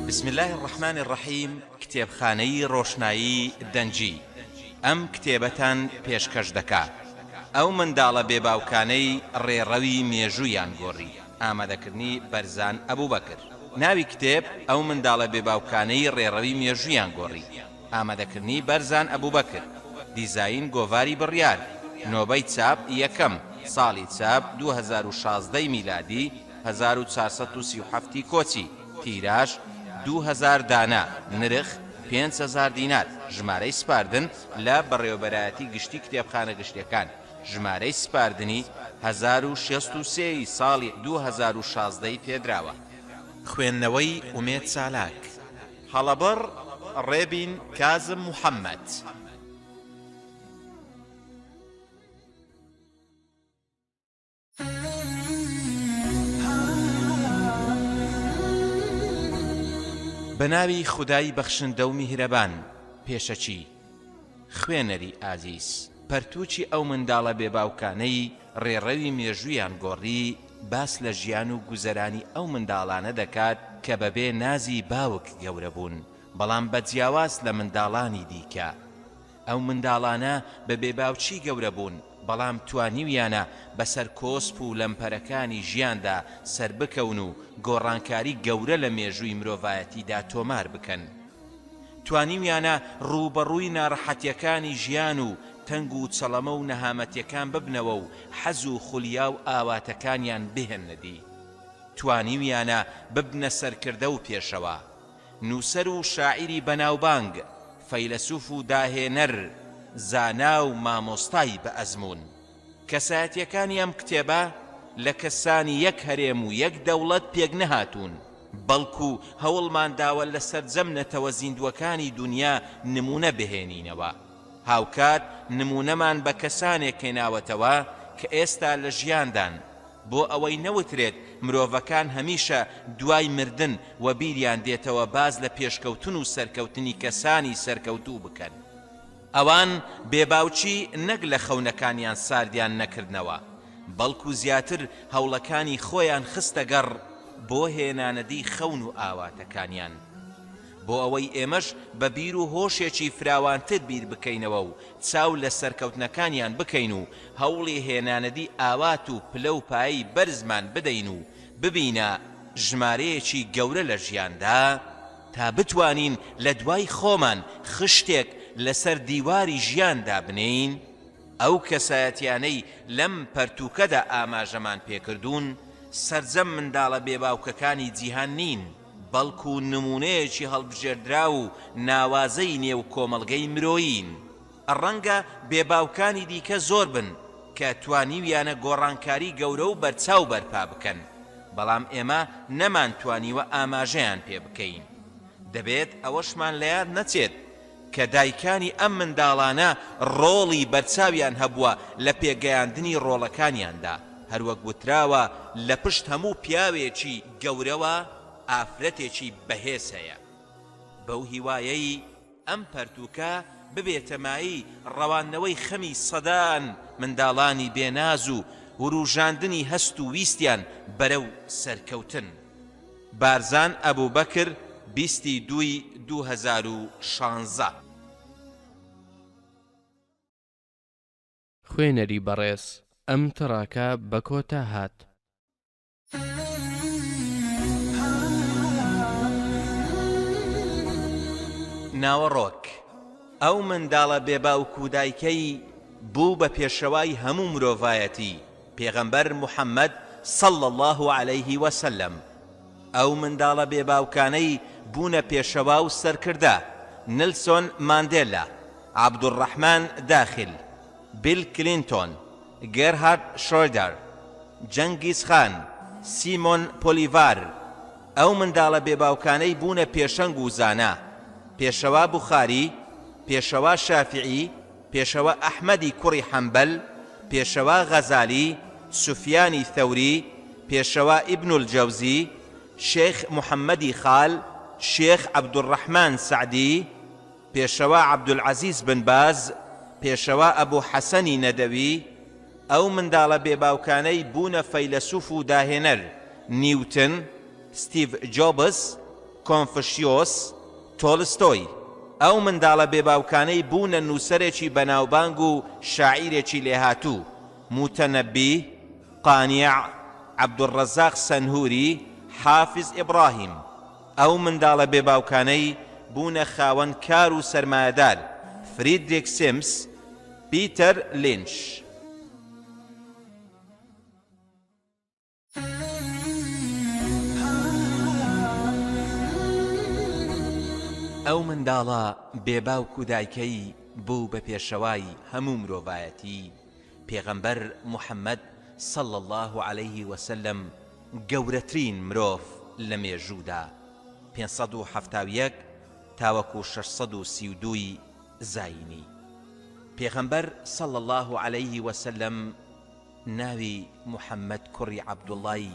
بسم الله الرحمن الرحيم. کتێبخانەی ڕۆشنایی دەنجی ئەم کتێبەتان پێشکەش دەکات. ئەو منداڵە بێباوکانەی ڕێڕەوی مێژوویان گۆڕی. ئامادەکردنی بەرزان ئەبوبەکر. ناوی کتێب ئەو منداڵە بێباوکانەی ڕێڕەوی مێژوویان گۆڕی. ئامادەکردنی بەرزان ئەبوبەکر. دیزاین گۆڤاری بڕیار. نۆبەی چاپ یەکەم. ساڵی چاپ 2016 میلادی 1437 کۆچی. تیراژ 2000 دانا. نرخ 5000 دینار. ژمارەی سپاردن لە بەڕێوەبەرایەتی گشتی کتێبخانە گشتیەکان. ژمارەی سپاردنی 1063 ساڵی 2016 پێدراوە. خوێندنەوەی ئومێد چالاک. هەڵەبڕ ڕێبین کازم محەممەد. بەناوی خودای بەخشندە و میهرەبان. پێشەچی خوێنەری ئازیز، پەرتووچی ئەو منداڵە بێباوکانەی ڕێڕەوی مێژوویان گۆڕی باس لە ژیان و گوزەرانی ئەو منداڵانە دەکات کە بەبێ نازی باوک گەورە بوون، بەڵام بەجیاواز لە منداڵانی دیکە. ئەو منداڵانە بە بێباوچی گەورە بوون، بەڵام توانیویانە بەسەر کۆسپ و لەمپەرەکانی ژیاندا سەر بکەون و گۆڕانکاری گەورە لە مێژووی مرۆڤایەتیدا تۆمار بکەن. توانیویانە ڕوبەڕووی ناڕەحەتیەکانی ژیان و تەنگ و چەڵەمە و نەهامەتیەکان ببنەوە و حەز و خولیا و ئاواتەکانیان بهێنەدی. توانیویانە ببنە سەرکردە و پێشەوە، نووسەر و شاعیری بەناوبانگ، فەیلسوف و داهێنەر، زانا و مامۆستای بە ئەزمون. کەسایەتیەکانی ئەم کتێبە لە کەسانی یەک هەرێم و یەک دەوڵەت پێک نەهاتوون، بەڵکو هەوڵمان داوە لە سەرجەم نەتەوە زیندوەکانی دنیا نمونە بهێنینەوە. هاوکات نمونەمان بە کەسانێک هێناوەتەوە کە ئێستا لە ژیاندان، بۆ ئەوەی نەوترێت مرۆڤەکان هەمیشە دوای مردن و بیریان دێتەوە باز لە پێشکەوتن و سەرکەوتنی کەسانی سەرکەوتوو بکەن. ئەوان بێباوچی نەک لە خەونەکانیان ساردیان نەکردنەوە، بەڵکو زیاتر هەوڵەکانی خۆیان خستە گەڕ بۆ هێنانەدی خەون و ئاواتەکانیان، بۆ ئەوەی ئێمەش بە بیر و هۆشێکی فراوانتر بیر بکەینەوە و چاو لە سەرکەوتنەکانیان بکەین و هەوڵی هێنانەدی ئاوات و پلە و پایی بەرزمان بدەین و ببینە ژمارەیەکی گەورە لە ژیاندا تا بتوانین لە دوای خۆمان خشتێک لەسەر دیواری ژیاندا بنین. ئەو کەسایەتیانەی لەم پەرتووکەدا ئاماژەمان پێکردوون سەرجەم منداڵە بێباوکەکانی جیهان نین، بەڵکو نمونەیەکی هەڵبژێردرا و ناوازەی نێو کۆمەڵگەی مرۆیین. ڕەنگە بێباوکانی دیکە زۆر بن کە توانیویانە گۆڕانکاری گەورە و بەرچاو بەرپا بکەن، بەڵام ئێمە نەمانتوانیوە ئاماژەیان پێ بکەین. دەبێت ئەوەشمان لە یاد نەچێت کە دایکانی ئەم منداڵانە ڕۆڵی بەرچاویان هەبووە لە پێگەیاندنی ڕۆڵەکانیاندا. هەروەک وتراوە لە پشت هەموو پیاوێکی گەورەوە ئافرەتێکی بەهێز هەیە. بەو هیوایەی ئەم پەرتووکە ببێتە مایی ڕەوانەوەی خەمی سەدان منداڵانی بێناز و وروژاندنی هەست و ویستیان بەرەو سەرکەوتن. بارزان ئەبوبەکر 22/2016. خوێنەری بەڕێز ئەم تڕاکە بە کۆتا هات. ناوەڕۆک ئەو منداڵە بێباوک و دایکەی بوو بە پێشەوای هەموو مرۆڤایەتی پێغەمبەر موحەممەد صەڵی الله عەلەیه وسەلەم. ئەو منداڵە بێباوکانەی بوونە پێشەوا و سەرکردە: نلسۆن ماندێلا، عەبدوڕەحمان داخل، بیل کلینتۆن، گێرهارد شرۆیدەر، جەنگیز خان، سیمۆن پۆلیڤار. ئەو منداڵە بێباوکانەی بوونە پێشەنگ و زانا: پێشەوا بوخاری، پێشەوا شافعی، پێشەوا ئەحمەدی کوڕی حەمبەل، پێشەوا غەزالی، سوفیانی ثەوری، پێشەوا ئیبن الجەوزی، شێخ محەممەدی خال، شێخ عەبدوڕەحمان سەعدی، پێشەوا عەبدولعەزیز بن باز، پێشەوا ئەبوو حەسەنی نەدەوی. ئەو منداڵە بێباوکانەی بوونە فەیلسوف و داهێنەر: نیوتن، ستیڤ جۆبس، کۆنفوشیۆس تۆلستۆی. ئەو منداڵە بێباوکانەی بوونە نووسەرێکی بەناوبانگ و شاعیرێکی لێهاتوو: موتەنەبی، قانیع، عەبدوڕەزاق سەنهوری، حافز ئیبراهیم. ئەو منداڵە بێباوکانەی بوونە خاوەن کار و سەرمایەدار: فریدریک سیمس، پیتەر لینچ. ئەو منداڵە بێباوک و دایکەی بوو بە پێشەوای هەموو مرۆڤایەتی. پێغەمبەر موحەممەد صلى الله عليه وسلم گەورەترین مرۆڤ لە مێژوودا، 571 تاوەکو 632 زاینی. پێغەمبەر صلى الله عليه وسلم ناوی موحەممەد کوڕی عەبدوڵڵای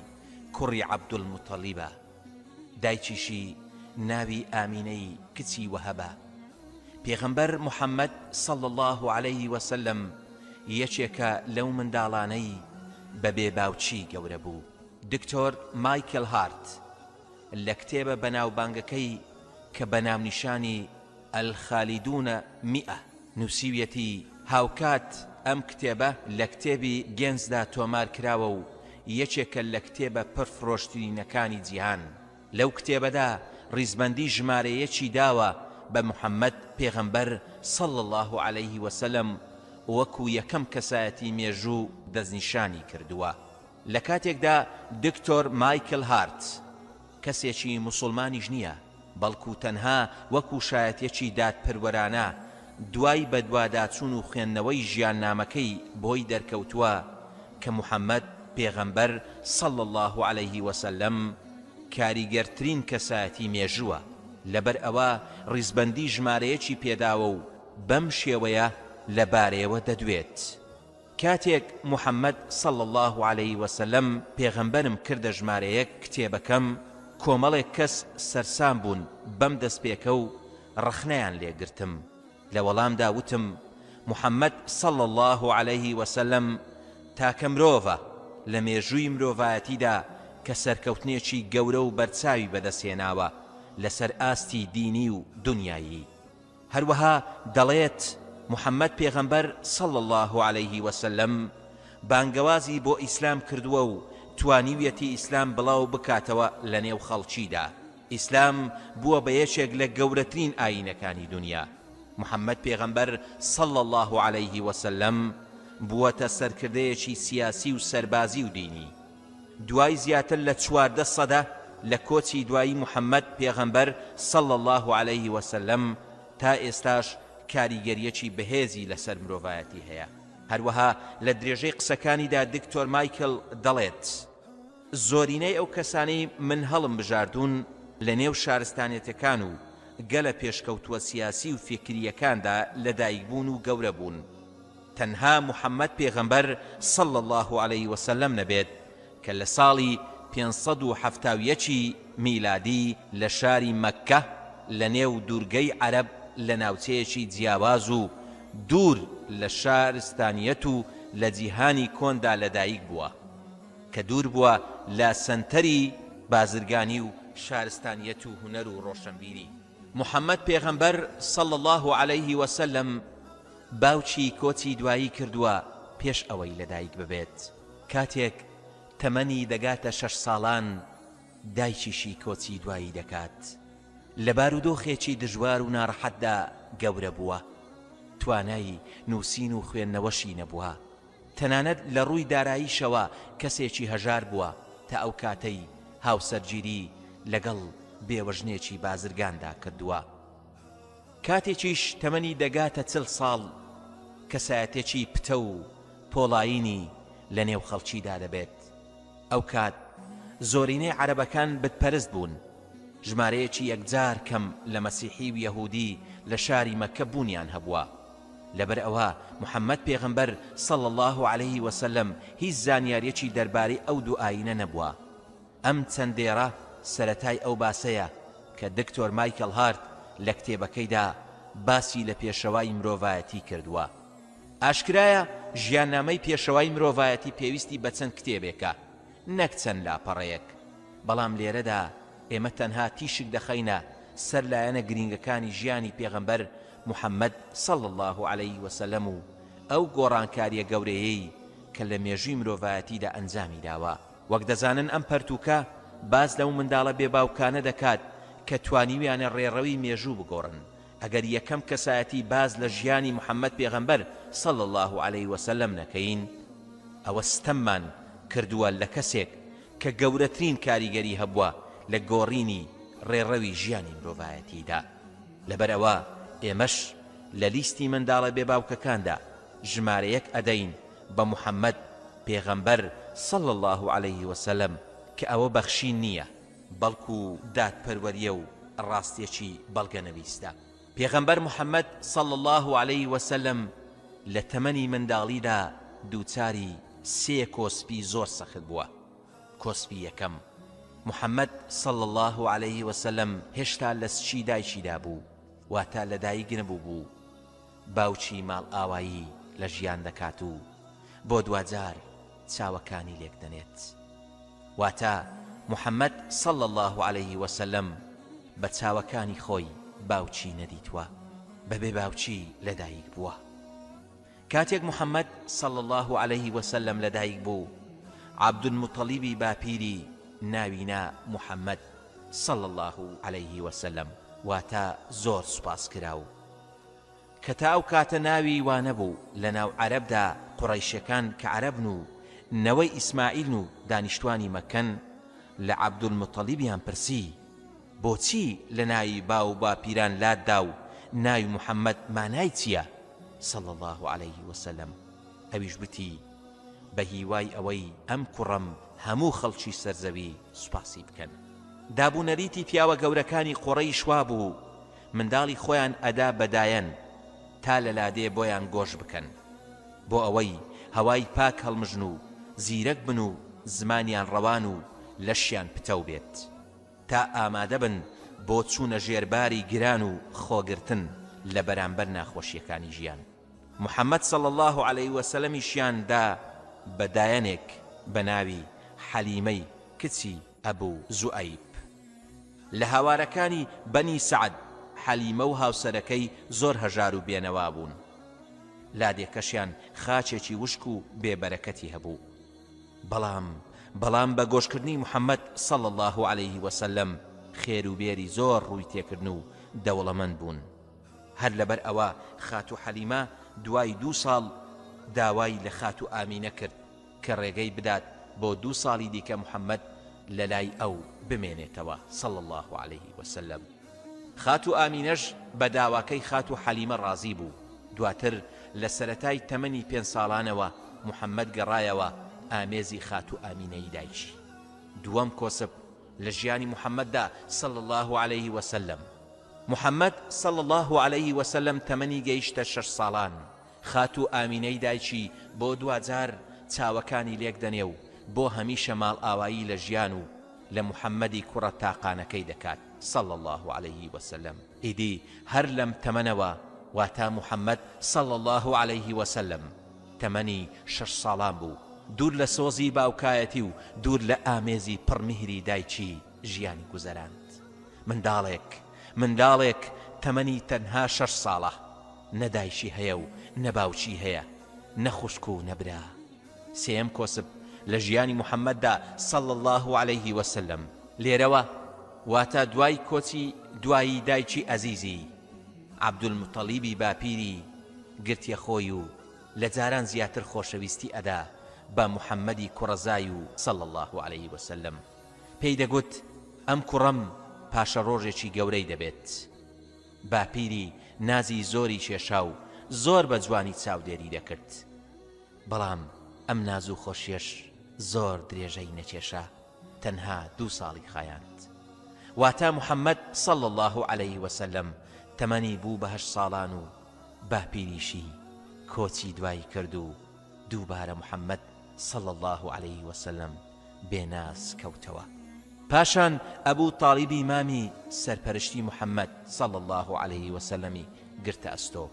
کوڕی عەبدولموتەلیبە، دایکیشی ناوی ئامینەی کچی وەهەبە. پێغەمبەر موحەممەد صلى الله عليه وسلم یەکێکە لەو منداڵانەی بە بێباوچی گەورە بوو. دکتۆر مایکل هارت لە کتێبە بەناوبانگەکەی کە بەناونیشانی ئەلخالیدونە میئە نووسیویەتی، هاوکات ئەم کتێبە لە کتێبی گێنزدا تۆمار کراوە و یەکێکە لە کتێبە پڕفرۆشترینەکانی جیهان. لەو کتێبەدا ڕیزبەندی ژمارەیەکی داوە بە موحەممەد پێغەمبەر صلى الله عليه وسلم وەکو یەکەم کەسایەتی مێژوو دەستنیشانی کردووە. لە کاتێکدا دکتۆر مایکل هارت کەسێکی موسڵمانیش نییە، بەڵکو تەنها وەکو شایەتێکی دادپەروەرانە دوای بەدواداچوون و خوێندنەوەی ژیاننامەکەی بۆی دەرکەوتووە کە موحەممەد پێغەمبەر صلى الله عليه وسلم کاریگەرترین کەسایەتی مێژووە. لەبەر ئەوە ڕیزبەندی ژمارەیەکی پێداوە و بەم شێوەیە لەبارەیەوە دەدوێت. کاتێک موحەممەد صلى الله عليه وسلم پێغەمبەرم کردە ژمارەیەک کتێبەکەم، کۆمەڵێک کەس سەرسام بوون بەم دەستپێکە و ڕخنەیان لێگرتم. لە وەڵامدا وتم موحەممەد صلى الله عليه وسلم تاکە مرۆڤە لە مێژووی مرۆڤایەتیدا کە سەرکەوتنێکی گەورە و بەرچاوی بەدەستهێناوە لەسەر ئاستی دینی و دنیایی. هەروەها دەڵێت موحەممەد پێغەمبەر صلى الله عليه وسلم بانگەوازی بۆ ئیسلام کردووە و توانیویەتی ئیسلام بڵاو بکاتەوە لە نێو خەڵکیدا. ئیسلام بووە بە یەکێک لە گەورەترین ئاینەکانی دنیا. موحەممەد پێغەمبەر صلى الله عليه وسلم بووەتە سەرکردەیەکی سیاسی و سەربازی و دینی. دوای زیاتر لە 14 سەدە لە کۆچی دوایی موحەممەد پێغەمبەر صلى الله عليه وسلم تا ئێستاش کاریگەریەکی بەهێزی لەسەر مرۆڤایەتی هەیە. هەروەها لە درێژەی قسەکانیدا دکتۆر مایکل دەڵێت زۆرینەی ئەو کەسانەی من هەڵم بژاردوون لە نێو شارستانێتەکان و گەلە پێشکەوتووە سیاسی و فکریەکاندا لەدایکبوون و گەورە بوون. تەنها موحەممەد پێغەمبەر صلى الله عليه وسلم نەبێت کە لە ساڵی 571 میلادی لە شاری مەککە لە نێو دوورگەی عەرەب لە ناوچەیەکی جیاواز و دوور لە شارستانیەت و لە جیهانی کۆندا لەدایک بووە کە دوور بووە لە سەنتەری بازرگانی و شارستانیەت و هونەر و ڕۆشنبیری. موحەممەد پێغەمبەر صلى الله عليه وسلم باوچی کۆچی دوایی کردووە پێش ئەوەی لەدایک ببێت. کاتێک تەمەنی دەگاتە 6 ساڵان دایکیشی کۆچی دوایی دەکات. لە بارودۆخێکی دژوار و ناڕەحەتدا گەورە بووە، توانایی نووسین و خوێندنەوەشی نەبووە. تەنانەت لە ڕووی داراییشەوە کەسێکی هەژار بووە تا ئەو کاتەی هاوسەرگیری لەگەڵ بێوەژنێکی بازرگاندا کردووە. کاتێکیش تەمەنی دەگاتە 40 ساڵ کەسایەتێکی پتە و پۆڵایینی لە نێو خەڵکیدا دەبێت. ئەو کات زۆرینەی عەرەبەکان بتپەرست بوون. ژمارەیەکی یەکجار کەم لە مەسیحی و یەهودی لە شاری مەککە بوونیان هەبووە. لەبەر ئەوە موحەممەد پێغەمبەر صلى الله عليه وسلم هیچ زانیاریەکی دەربارەی ئەو دوو ئاینە نەبووە. ئەم چەندێرە سەرەتای ئەو باسەیە کە دکتۆر مایکل هارت لە کتێبەکەیدا باسی لە پێشەوای مرۆڤایەتی کردووە. ئاشکرایە ژیاننامەی پێشەوای مرۆڤایەتی پێویستی بە چەند کتێبێکە، نەک چەند لاپەڕەیەک، بەڵام لێرەدا ئێمە تەنها تیشک دەخەینە سەر لایەنە گرینگەکانی ژیانی پێغەمبەر محەممەد صلی الله عليه وسلم و ئەو گۆڕانکاریە گەورەیەی کە لە مێژووی مرۆڤایەتیدا ئەنجامی داوە. وەک دەزانن ئەم پەرتوکە باز لەو منداڵە بێباوکانە دەکات کە توانیویانە ڕێڕەوی مێژوو بگۆڕن. ئەگەر یەکەم کەسایەتی باز لە ژیانی محەممەد پێغەمبەر صلی الله عليه وسلم نەکەین، ئەوە ستەممان کردووە لە کەسێک کە گەورەترین کاریگەری هەبووە لە گۆڕینی ڕێڕەوی ژیانی مرۆڤایەتیدا. لەبەرەوە ئێمەش لە لیستی منداڵە بێباوکەکاندا ژمارەیەک ئەدەین بە محەممەد پێغەمبەر صلی الله عليه وسلم کە ئەوە بەخشین نییە بەڵکو دادپەروەریە و ڕاستیەکی بەڵگەنەویستە. پێغەمبەر محەممەد صلی الله عليه وسلم لە تەمەنی منداڵیدا دووچاری سێ کۆسپی زۆر سەخت بووە. کۆسپی یەکەم، محەممەد صلی الله عليه وسلم هێشتا لە سچی دایکیدا بوو، واتە لە دایک نەبوو بوو، باوکی ماڵ ئاوایی لە ژیان دەکات و بۆ دوجار چاوەکانی لێک دەنێت. واتە محەممەد صلی الله عليه وسلم بە چاوەکانی خۆی باوکی نەدیتوە، بەبێ باوکی لەدایک بووە. کاتێک محەممەد صلی الله عليه وسلم لەدایک بوو، عەبدولموتەلیبی باپیری ناوینا محەممەد صلی الله عليه وسلم، واتە زۆر سوپاس کراو کە تا ئەو کاتە ناوی وانەبوو لە ناو عەرەبدا قوڕەیشەکان کە عەرەبن و نەوەی ئیسماعیلن و دانیشتوانی مەکەن لە عەبدولموتەلیبیان پرسی بۆچی لە ناوی باو باپیران لاددا و ناوی محەممەد مانای چییە صلی الله عليه وسلم؟ ئەویش بتی بە هیوای ئەوەی ئەم کوڕەم هەموو خەڵکی سەرزەوی سوپاسی بکەن. دابوونەریتی پیاوە گەورەکانی قوڕەیش وا بوو منداڵی خۆیان ئەدا بەدایەن تا لە لادێ بۆیان گۆش بکەن، بۆ ئەوەی هەوای پاک هەڵمژن و زیرەک بن و زمانیان ڕەوان و لەشیان پتەو بێت، تا ئامادە بن بۆ چوونە ژێرباری گران و خۆگرتن لە بەرامبەر ناخۆشیەکانی ژیان. محەممەد صلی الله عليه وسلمیشیان دا بەدایەنێک بە ناوی حەلیمەی کچی ئەبوو زوئەیب. لە هاوارەکانی بەنی سەعد حەلیمە و هاوسەرەکەی زۆر هەژار و بێنەوا بوون. لادێکەشیان خاچێکی وشک و بێبەرەکەتی هەبوو. بەڵام بە گۆشکردنی محەممەد صلی الله عليه وسلم خێر و بێری زۆر ڕووی تێکردن و دەوڵەمەند بوون. هەر لەبەر ئەوە خات و حەلیمە دوای 2 ساڵ داوای لە خات و ئامینە کرد کە ڕێگەی بدات بۆ 2 ساڵی دیکە محەممەد لە لای ئەو بمێنێتەوە صلی الله عليه وسلم. خات و ئامینەش بە داواکەی خات و حەلیمە ڕازی بوو. دواتر لە سەرەتای تەمەنی 5 ساڵانەوە محەممەد گەڕایەوە ئامێزی خات و ئامینەی دایکی. دووەم کۆسب لە ژیانی محەممەددا صلی الله عليه وسلم. محەممەد صلی الله عليه وسلم تەمەنی گەیشتە 6 ساڵان. خات و ئامینەی دایکی بۆ دوجار چاوەکانی لێک دەنێ و بۆ هەمیشە ماڵ ئاوایی لە ژیان و لە محەممەدی کوڕە تاقانەکەی دەکات صلی الله عليه وسلم. ئیدی هەر لەم تەمەنەوە واتە محەممەد صلی الله عليه وسلم تەمەنی 6 ساڵان بوو، دوور لە سۆزی باوکایەتی و دوور لە ئامێزی پڕمیهری دایکی ژیانی گوزەراند. منداڵێک تەمەنی تەنها 6 ساڵە، نەدایشی هەیە و نەباوچی هەیە، نەخوشک و نەبرا. سێم کۆسب لە ژیانی محەممەددا صلی الله عليه وسلم. لێرەوە واتە دوای کۆچی دوایی دایکی ئەزیزی عەبدولموتەلیبی باپیری گرتیە خۆی و لە جاران زیاتر خۆشەویستی ئەدا بە محەممەدی کوڕەزای و صلی الله عليه وسلم. پێی دەگوت ئەم کوڕەم پاشە ڕۆژێکی گەورەی دەبێت. باپیری نازی زۆری کێشا و زۆر بە جوانی چاودێری دەکرد، بەڵام ئەم ناز و خۆشیەش زۆر درێژەی نەکێشا، تەنها 2 ساڵی خایاند. واتە محەممەد صلی الله عليه وسلم تەمەنی بوو بە 8 ساڵان و باپیریشی کۆچی دوایی کرد و دووبارە محەممەد صلی الله عليه وسلم بێناز کەوتەوە. پاشان ئەبوو تاڵیبی مامی سەرپەرشتی محەممەد صلی الله عليه وسلمی گرتە ئەستۆ.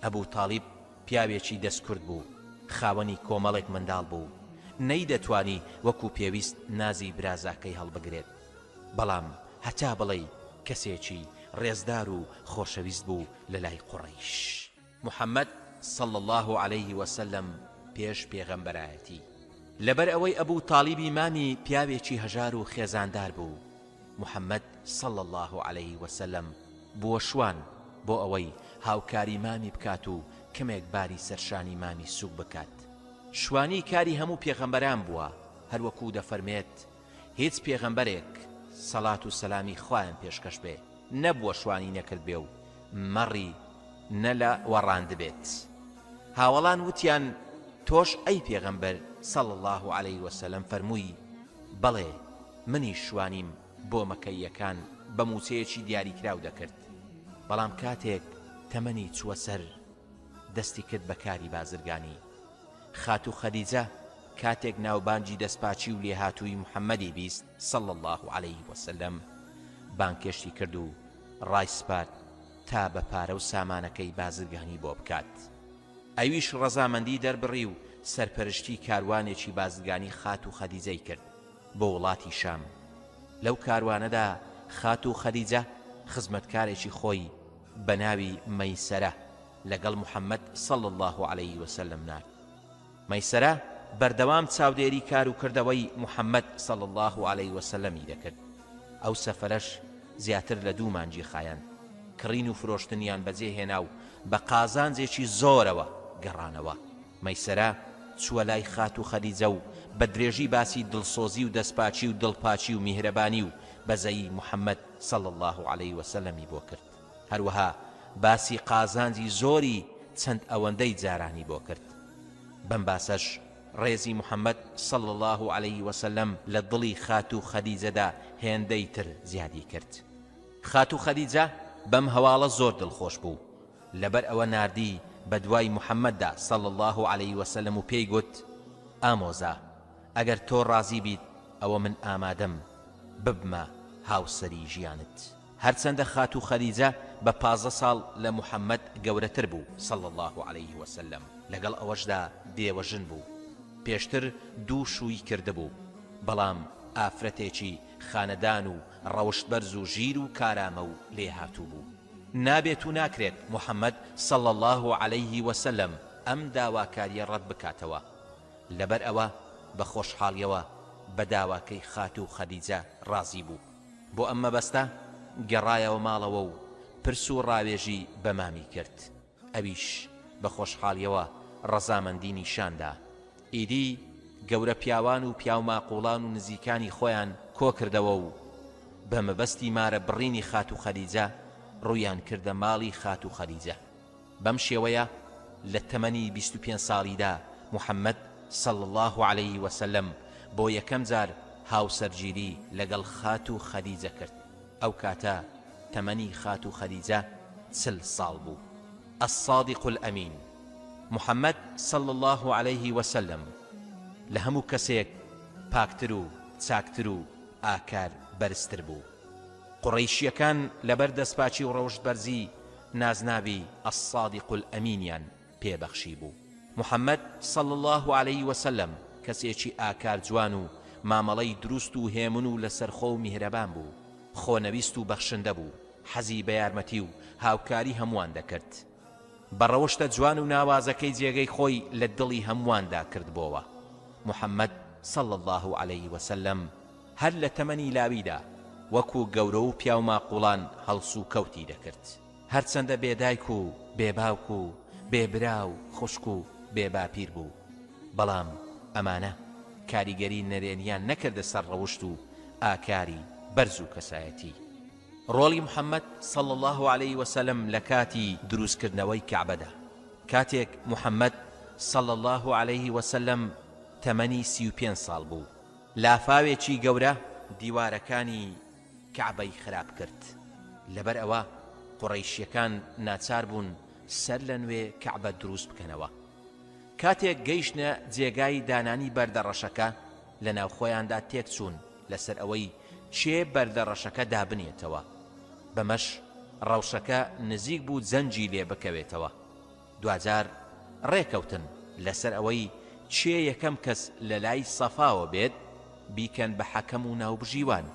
ئەبوو تاڵیب پیاوێکی دەستکورد بوو، خاوەنی کۆمەڵێک منداڵ بوو، نەی دەتوانی وەکو پێویست نازی برازاکەی هەڵبگرێت، بەڵام هەتا بڵێ کەسێکی ڕێزدار و خۆشەویست بوو لە لای قوڕیش. محەممەد صلى الله عليه وسلم پێش پێغەمبەرایەتی لەبەر ئەوەی ئەبوو تاڵیبی مامی پیاوێکی هەژار و خێزاندار بوو، محەممەد صلى الله عليه وسلم بووە شوان بۆ ئەوەی هاوکاری مامی بکات و کەمێک باری سەرشانی مامی سوک بکات. شوانی کاری هەموو پێغەمبەران بووە، هەروەکو دەفەرمێت هیچ پێغەمبەرێک سەڵات و سەلامی خوایان پێشکەش بێ نەبووە شوانی نەکرد بێ و مەڕی نە لە وەڕاند بێت. هاوڵان وتیان تۆش ئەی پێغەمبەر صلى الله عليه وسلم فەرمووی بەڵێ منی شوانیم بۆ مەکەیەکان بە مووچەیەکی دیاریکراو دەکرد، بەڵام کاتێک تەمەنی چووە سەر دەستی کرد بە کاری بازرگانی. خات و خەدیجە کاتێک ناوبانجی دەستپاچی و لێهاتووی محەممەدی بیست صلى الله عليه وسلم بانکێشتی کرد و ڕای سپارد تا بە پارە و سامانەکەی بازرگانی بۆ بکات. ئەویش ڕەزامەندی دەربڕی و سەرپەرشتی کاروانێکی بازرگانی خات و خەدیجەی کرد بۆ وڵاتی شام. لەو کاروانەدا خات و خەدیجە خزمەتکارێکی خۆی بە ناوی مەیسەرە لەگەڵ محەممەد صلى الله عليه وسلم نارد. مەیسەرە بەردەوام چاودێری کار و کردەوەی محەممەد صلى الله عليه وسلمی دەکرد. ئەو سەفەرەش زیاتر لە 2 مانجی خایەن، کڕین و فرۆشتنیان بەجێهێنا و بە قازانجێکی زۆرەوە گەڕانەوە. مەیسەرە چووە لای خات و خەدیجە و بە درێژی باسی دڵسۆزی و دەستپاچی و دڵپاچی و میهرەبانی و بەزەی محەممەد صلى الله عليه وسلمی بۆ کرد. هەروەها باسی قازانجی زۆری چەند ئەوەندەی جارانی بۆ کرد. بەم باسەش ڕێزی محەممەد صلى الله عليه وسلم لە دڵی خات و خەدیجەدا هێندەی تر زیادی کرد. خات و خەدیجە بەم هەواڵە زۆر دڵخۆش بوو، لەبەر ئەوە ناردی بە دوای محەممەددا صلى الله عليه وسلم و پێی گوت ئامۆزا ئەگەر تۆ ڕازی بیت ئەوە من ئامادەم ببمە هاوسەری ژیانت. هەرچەندە خات و خەدیجە بە 15 ساڵ لە محەممەد گەورەتر بوو صلى الله عليه وسلم، لەگەڵ ئەوەشدا بێوەژن بوو، پێشتر 2 شووی کردبوو، بەڵام ئافرەتێکی خانەدان و ڕەوشت بەرز و ژیر و کارامە و لێهاتوو بوو. نابێت و ناکرێت محەممەد صلى الله عليه وسلم ئەم داواکاریە ڕەت بکاتەوە، لەبەر ئەوە بە خۆشحاڵیەوە بە داواکەی خات و خەدیجە ڕازی بوو. بۆ ئەم مەبەستە گەڕایەوە ماڵەوە و پرس و ڕاوێژی بە مامی کرد. ئەویش بە خۆشحاڵیەوە ڕەزامەندی نیشاندا. ئیدی گەورە پیاوان و پیاوماقوڵان و نزیکانی خۆیان کۆ کردەوە و بە مەبەستی مارە بڕینی خات و خەدیجە ڕوویان کردە ماڵی خات و خەدیجە. بەم شێوەیە لە تەمەنی 25 ساڵیدا محەممەد صلى الله عليه وسلم بۆ یەکەم جار هاوسەرگیری لەگەڵ خات و خەدیجە کرد. ئەو کاتە تەمەنی خات و خەدیجە 40 ساڵ بوو. الصادق الأمين محەممەد صلى الله عليه وسلم لە هەموو کەسێک پاکتر و چاکتر و ئاکار بەرزتر بوو. قوڕەیشیەکان لەبەر دەستپاچی و ڕەوشت بەرزی نازناوی الصادق الأمینیان پێبەخشی بوو. محەممەد صلى الله عليه وسلم کەسێکی ئاکار جوان و مامەڵەی دروست و هێمن و لەسەرخۆ و میهرەبان بوو، خۆنەویست و بەخشندە بوو، حەزی بە یارمەتی و هاوکاری هەمووان دەکرد. بەڕەوشتە جوان و ناوازەکەی جێگەی خۆی لە دڵی هەموواندا کردبووە. محەممەد صلى الله عليه وسلم هەر لە تەمەنی لاویدا وەکو گەورە و پیاوماقوڵان هەڵسو کەوتی دەکرد، هەرچەندە بێدایک و بێباوک و بێبرا و خوشک و بێباپیر بوو، بەڵام ئەمانە کاریگەری نەرێنیان نەکردە سەر ڕەوشت و ئاکاری بەرز و کەسایەتی. ڕۆڵی محەممەد صلى الله عليه وسلم لە کاتی دروستکردنەوەی کەعبەدا. کاتێک محەممەد صلى الله عليه وسلم تەمەنی 35 ساڵ بوو، لافاوێکی گەورە دیوارەکانی کەعبەی خراپ کرد. لەبەر ئەوە قوڕەیشیەکان ناچار بوون سەر لە نوێ کەعبە دروست بکەنەوە. کاتێک گەیشتنە جێگای دانانی بەردەڕەشەکە لە ناو خۆیاندا تێک چوون لەسەر ئەوەی چێ بەردەڕەشەکە دابنێتەوە. بەمەش ڕەوشەکە نزیک بوو جەنجی لێ بکەوێتەوە. دوجار ڕێکەوتن لەسەر ئەوەی چێ یەکەم کەس لە لای سەفاوە بێت بیکەن بە حەکەم و ناوبژیوان.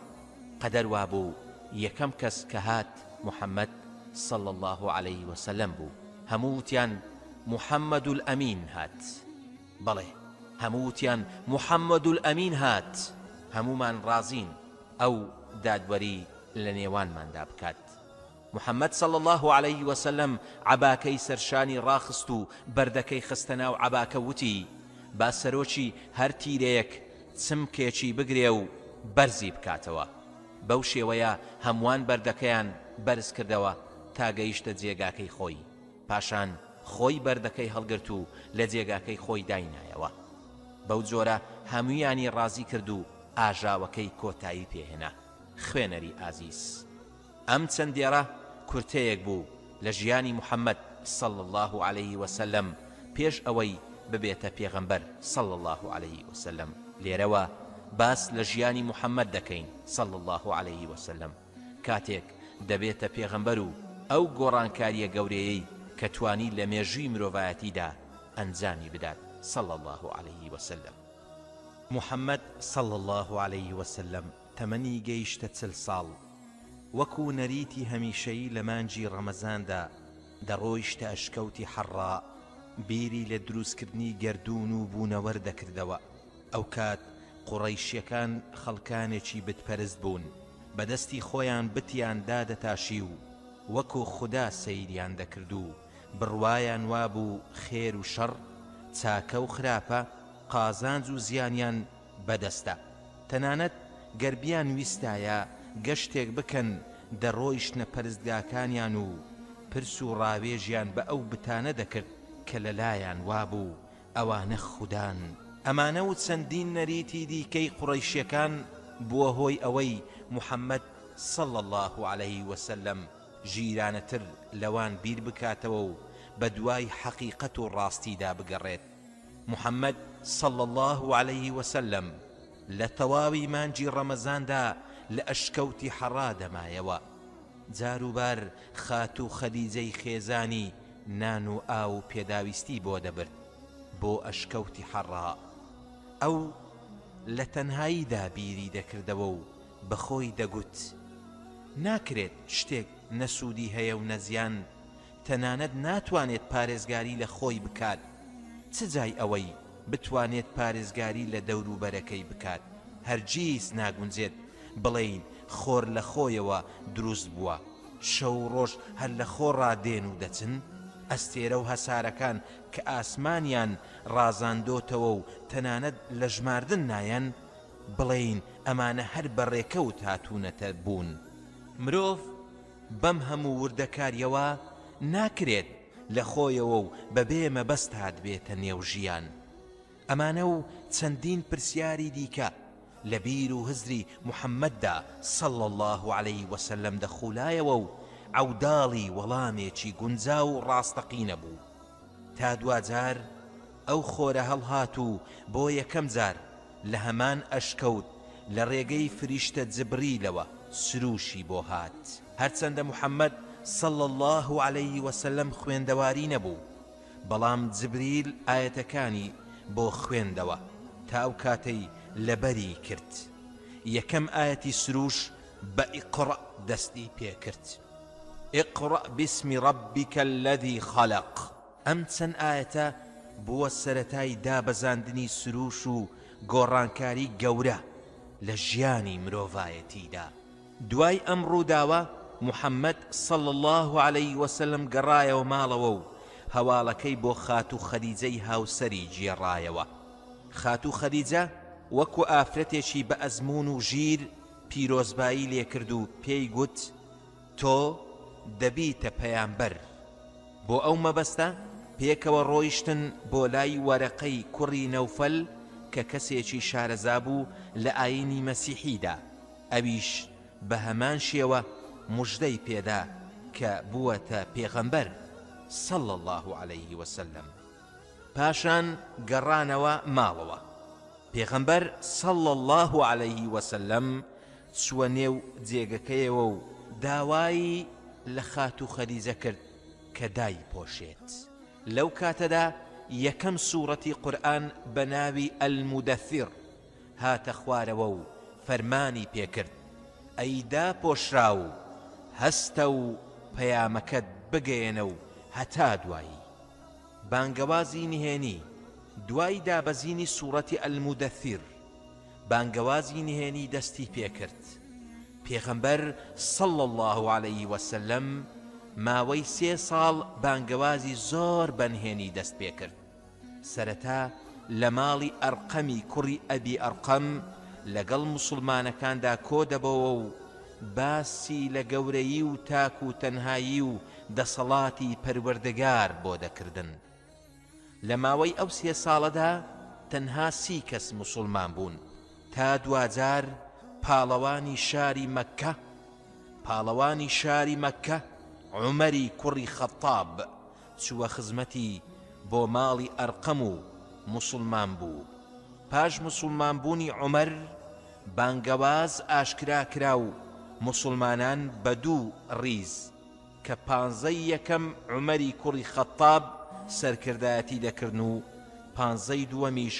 قەدەر وابوو یەکەم کەس کە هات محەممەد صلى الله عليه وسلم بوو. هەمووتیان محەممەد الئەمین هات. بەڵێ هەمووتیان محەممەد الئەمین هات. هەمومان ڕازین ئەو دادوەری لە نێوانماندا بکات. محەممەد صلى الله عليه وسلم عەباکەی سەرشانی ڕاخست و بەردەکەی خستە ناو عەباکە وتی با سەرۆکی هەر تیرەیەک چمکێکی بگرێ و بەرزی بکاتەوە. بەو شێوەیە هەمووان بەردەکەیان بەرز کردەوە تا گەیشتە جێگاکەی خۆی. پاشان خۆی بەردەکەی هەڵگرت و لە جێگاکەی خۆی داینایەوە. بەو جۆرە هەموویانی ڕازی کرد و ئاژاوەکەی کۆتایی پێهێنا. خوێنەری ئازیز، ئەم چەندێرە کورتەیەک بوو لە ژیانی محەممەد صلى الله عليه وسلم پێش ئەوەی ببێتە پێغەمبەر صلى الله عليه وسلم. لێرەوە باس لە ژیانی محەممەد دەکەین صلى الله عليه وسلم کاتێک دەبێتە پێغەمبەر و ئەو گۆڕانکاریە گەورەیەی کە توانی لە مێژووی مرۆڤایەتیدا ئەنجامی بدات صلى الله عليه وسلم. محەممەد صلى الله عليه وسلم تەمەنی گەیشتە 40 ساڵ. وەکو نەریتی هەمیشەیی لە مانجی ڕەمەزاندا دەڕۆیشتە ئەشکەوتی حەڕا، بیری لە دروستکردنی گەردوون و بوونەوەر دەکردەوە. ئەو کات قوڕەیشیەکان خەڵکانێکی بتپەرست بوون، بەدەستی خۆیان بتیان دادەتاشی و وەکو خوددا سەیریان دەکرد و بڕوایان وابوو خێر و شەڕ، چاکە و خراپە، قازانج و زیانیان بەدەستە. تەنانەت گەربیان ویستایە گەشتێک بکەن دەڕۆیشتنە پەرستگاکانیان و پرس و ڕاوێژیان بە ئەو بتانە دەکرد کە لەلایەن وابوو ئەوانە خوددان. ئەمانە و چەندین نەریتی دیکەی قوڕەیشیەکان بووە هۆی ئەوەی محەممەد صلى الله عليه وسلم ژیرانەتر لەوان بیر بکاتەوە و بە دوای حەقیقەت و ڕاستیدا بگەڕێت. محەممەد صلى الله عليه وسلم لە تەواوی مانجی ڕەمەزاندا لە ئەشکەوتی حەڕا دەمایەوە. جاروبار خات و خەدیجەی خێزانی نان و ئاو پێداویستی بۆ دەبرد بۆ ئەشکەوتی حەڕا. ئەو لە تەنهاییدا بیری دەکردەوە و بەخۆی دەگوت ناکرێت شتێک نەسوودی هەیە و نەزیان، تەنانەت ناتوانێت پارێزگاری لە خۆی بکات، چ جای ئەوەی بتوانێت پارێزگاری لە دەوروبەرەکەی بکات. هەرگیز ناگونجێت بڵێین خۆر لە خۆیەوە دروست بووە، شەو ڕۆژ هەر لە خۆ ڕادێن و دەچن. ئەستێرە و هەسارەکان کە ئاسمانیان ڕازاندۆتەوە و تەنانەت لە ژماردن نایەن، بڵێین ئەمانە هەر بەڕێکەوت هاتوونەتە بوون. مرۆڤ بەم هەموو وردەکاریەوە ناکرێت لە خۆیەوە و بەبێ مەبەست هات بێتە نێو ژیان. ئەمانە و چەندین پرسیاری دیکە لە بیر و هزری محەممەددا صلى الله عليه وسلم دەخولایەوە و عەوداڵی وەڵامێکی گونجاو و ڕاستەقینە بوو. تا دوجار ئەو خۆرە هەڵهات و بۆ یەکەم جار لە هەمان ئەشکەوت لە ڕێگەی فریشتە جبریلەوە سروشی بۆ هات. هەرچەندە محەممەد صلى الله عليه وسلم خوێندەواری نەبوو، بەڵام جبریل ئاەتەکانی بۆ خوێندەوە تا ئەو کاتەی لەبەری کرد. یەکەم ئاەتی سروش بە ئیقڕە دەستی پێکرد. اقرأ باسم ربك الذي خلق. ئەم چەند ئاەتە بووە سەرەتای دابەزاندنی سروش و گۆڕانکاری گەورە لە ژیانی مرۆڤایەتیدا. دوای ئەم ڕووداوە محەممەد صلى الله عليه وسلم گەڕایەوە ماڵەوە و هەواڵەکەی بۆ خات و خەدیجەی هاوسەری جێڕایەوە. خات و خەدیجە وەکو ئافرەتێکی بە ئەزمون و ژیر پیرۆزبایی لێکرد و پێی گوت تۆ دەبیتە پەیامبەر. بۆ ئەو مەبەستە پێکەوە ڕۆیشتن بۆ لای وەرەقەی کوڕی نەوفەل کە کەسێکی شارەزا بوو لە ئاینی مەسیحیدا. ئەویش بە هەمان شێوە موژدەی پێدا کە بووەتە پێغەمبەر صلى الله عليه وسلم. پاشان گەڕانەوە ماڵەوە. پێغەمبەر صلى الله عليه وسلم چووە نێو جێگەکەیەوە و داوای لە خات و خەدیجە کرد کە دای پۆشێت. لەو کاتەدا یەکەم سوورەتی قورئان بە ناوی ئەلمودەثیر هاتە خوارەوە و فەرمانی پێکرد ئەیدا پۆشراو هەستە و پەیامەکەت بگەێنە و هەتا دوایی. بانگەوازی نهێنی دوای دابەزینی سوورەتی ئەلمودەثیر بانگەوازی نهێنی دەستی پێکرد. پێغەمبەر صەڵی الله عەلەیه وسەلەم ماوەی 3 ساڵ بانگەوازی زۆر بەنهێنی دەست پێکرد. سەرەتا لە ماڵی ئەرقەمی کوڕی ئەبی ئەرقەم لەگەڵ موسڵمانەکاندا کۆ دەبەوە و باسی لە گەورەیی و تاک و تەنهایی و دەسەڵاتی پەروەردگار بۆ دەکردن. لە ماوەی ئەو 3 ساڵەدا تەنها 30 کەس موسڵمان بوون تا دوجار پاڵەوانی شاری مەککە عومەری کوڕی خەتاب چووە خزمەتی بۆ ماڵی ئەرقەم و موسڵمان بوو. پاش موسڵمان بوونی عومەر بانگەواز ئاشکرا کرا و موسڵمانان بە 2 ڕیز کە 15ی یەکەم عومەری کوڕی خەتاب سەرکردایەتی دەکردن و 15ی دووەمیش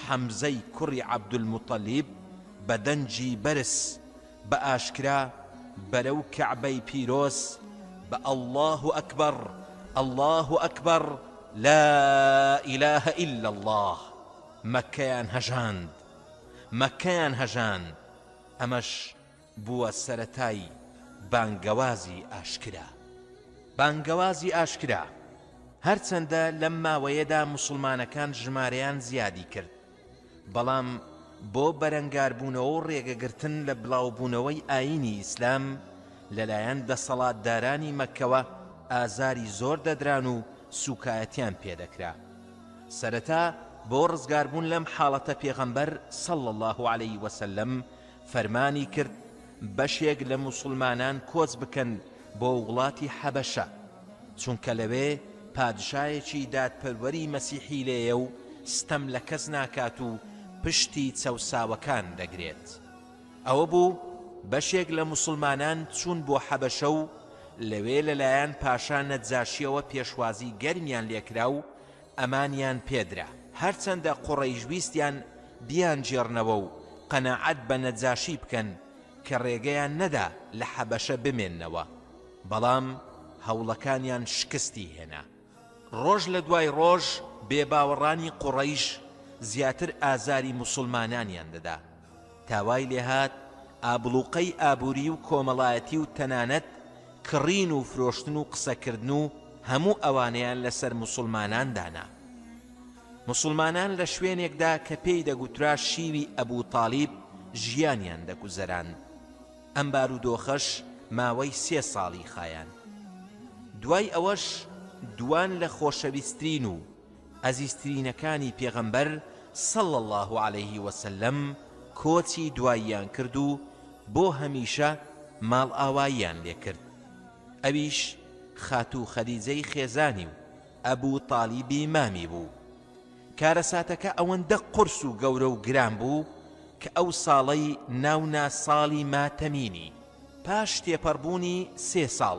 حەمزەی کوڕی عەبدولموتەلیب بە دەنجی بەرز بە ئاشکرا بەرەو کەعبەی پیرۆز بە ئەڵڵاه ئەکبەر ئەڵڵاه ئەکبەر لا ئیلاهە ئیلا الله مەککەیان هەژاند. ئەمەش بووە سەرەتای بانگەوازی ئاشکرا. هەرچەندە لەم ماوەیەدا موسڵمانەکان ژمارەیان زیادی کرد، بەڵام بۆ بەرەنگاربوونەوە و ڕێگەگرتن لە بڵاوبوونەوەی ئاینی ئیسلام لەلایەن دەسەڵاتدارانی مەککەوە ئازاری زۆر دەدران و سوکایەتیان پێدەکرا. سەرەتا بۆ ڕزگاربوون لەم حاڵەتە پێغەمبەر صەڵی الله عەلەیه وسەلەم فەرمانی کرد بەشێک لە موسڵمانان کۆچ بکەن بۆ وڵاتی حەبەشە، چونکە لەوێ پادشایەکی دادپەروەری مەسیحی لێیە و ستەم لە کەس ناکات و پشتی چەوساوەکان دەگرێت. ئەوە بوو بەشێک لە موسڵمانان چوون بۆ حەبەشە و لەوێ لەلایەن پاشا نەجاشیەوە پێشوازی گەرمیان لێکرا و ئەمانیان پێدرا، هەرچەندە قوڕەیش ویستیان بیانجێڕنەوە و قەناعەت بە نەجاشی بکەن کە ڕێگەیان نەدا لە حەبەشە بمێننەوە، بەڵام هەوڵەکانیان شکستی هێنا. ڕۆژ لە دوای ڕۆژ بێباوەڕانی قوڕەیش زیاتر ئازاری موسڵمانانیان دەدا. تاوای لێهات ئابلوقەی ئابووری و کۆمەڵایەتی و تەنانەت کڕین و فرۆشتن و قسەکردن و هەموو ئەوانەیان لەسەر موسڵمانان دانا. موسڵمانان لە شوێنێکدا کە پێی دەگوترا شیوی ئەبوو تاڵیب ژیانیان دەگوزەراند. ئەم بارودۆخەش ماوەی 3 ساڵی خایان. دوای ئەوەش دوان لە خۆشەویستترین و ئەزیزترینەکانی پێغەمبەر صەڵی الله عەلەیه وسەلەم کۆچی دواییان کرد و بۆ هەمیشە ماڵ ئاواییان لێ کرد. ئەویش خاتوو خەدیجەی خێزانی و ئەبوو تاڵیبی مامی بوو. کارەساتەکە ئەوەندە قورس و گەورە و گران بوو کە ئەو ساڵەی ناونا ساڵی ماتەمینی. پاش تێپەڕبوونی 3 ساڵ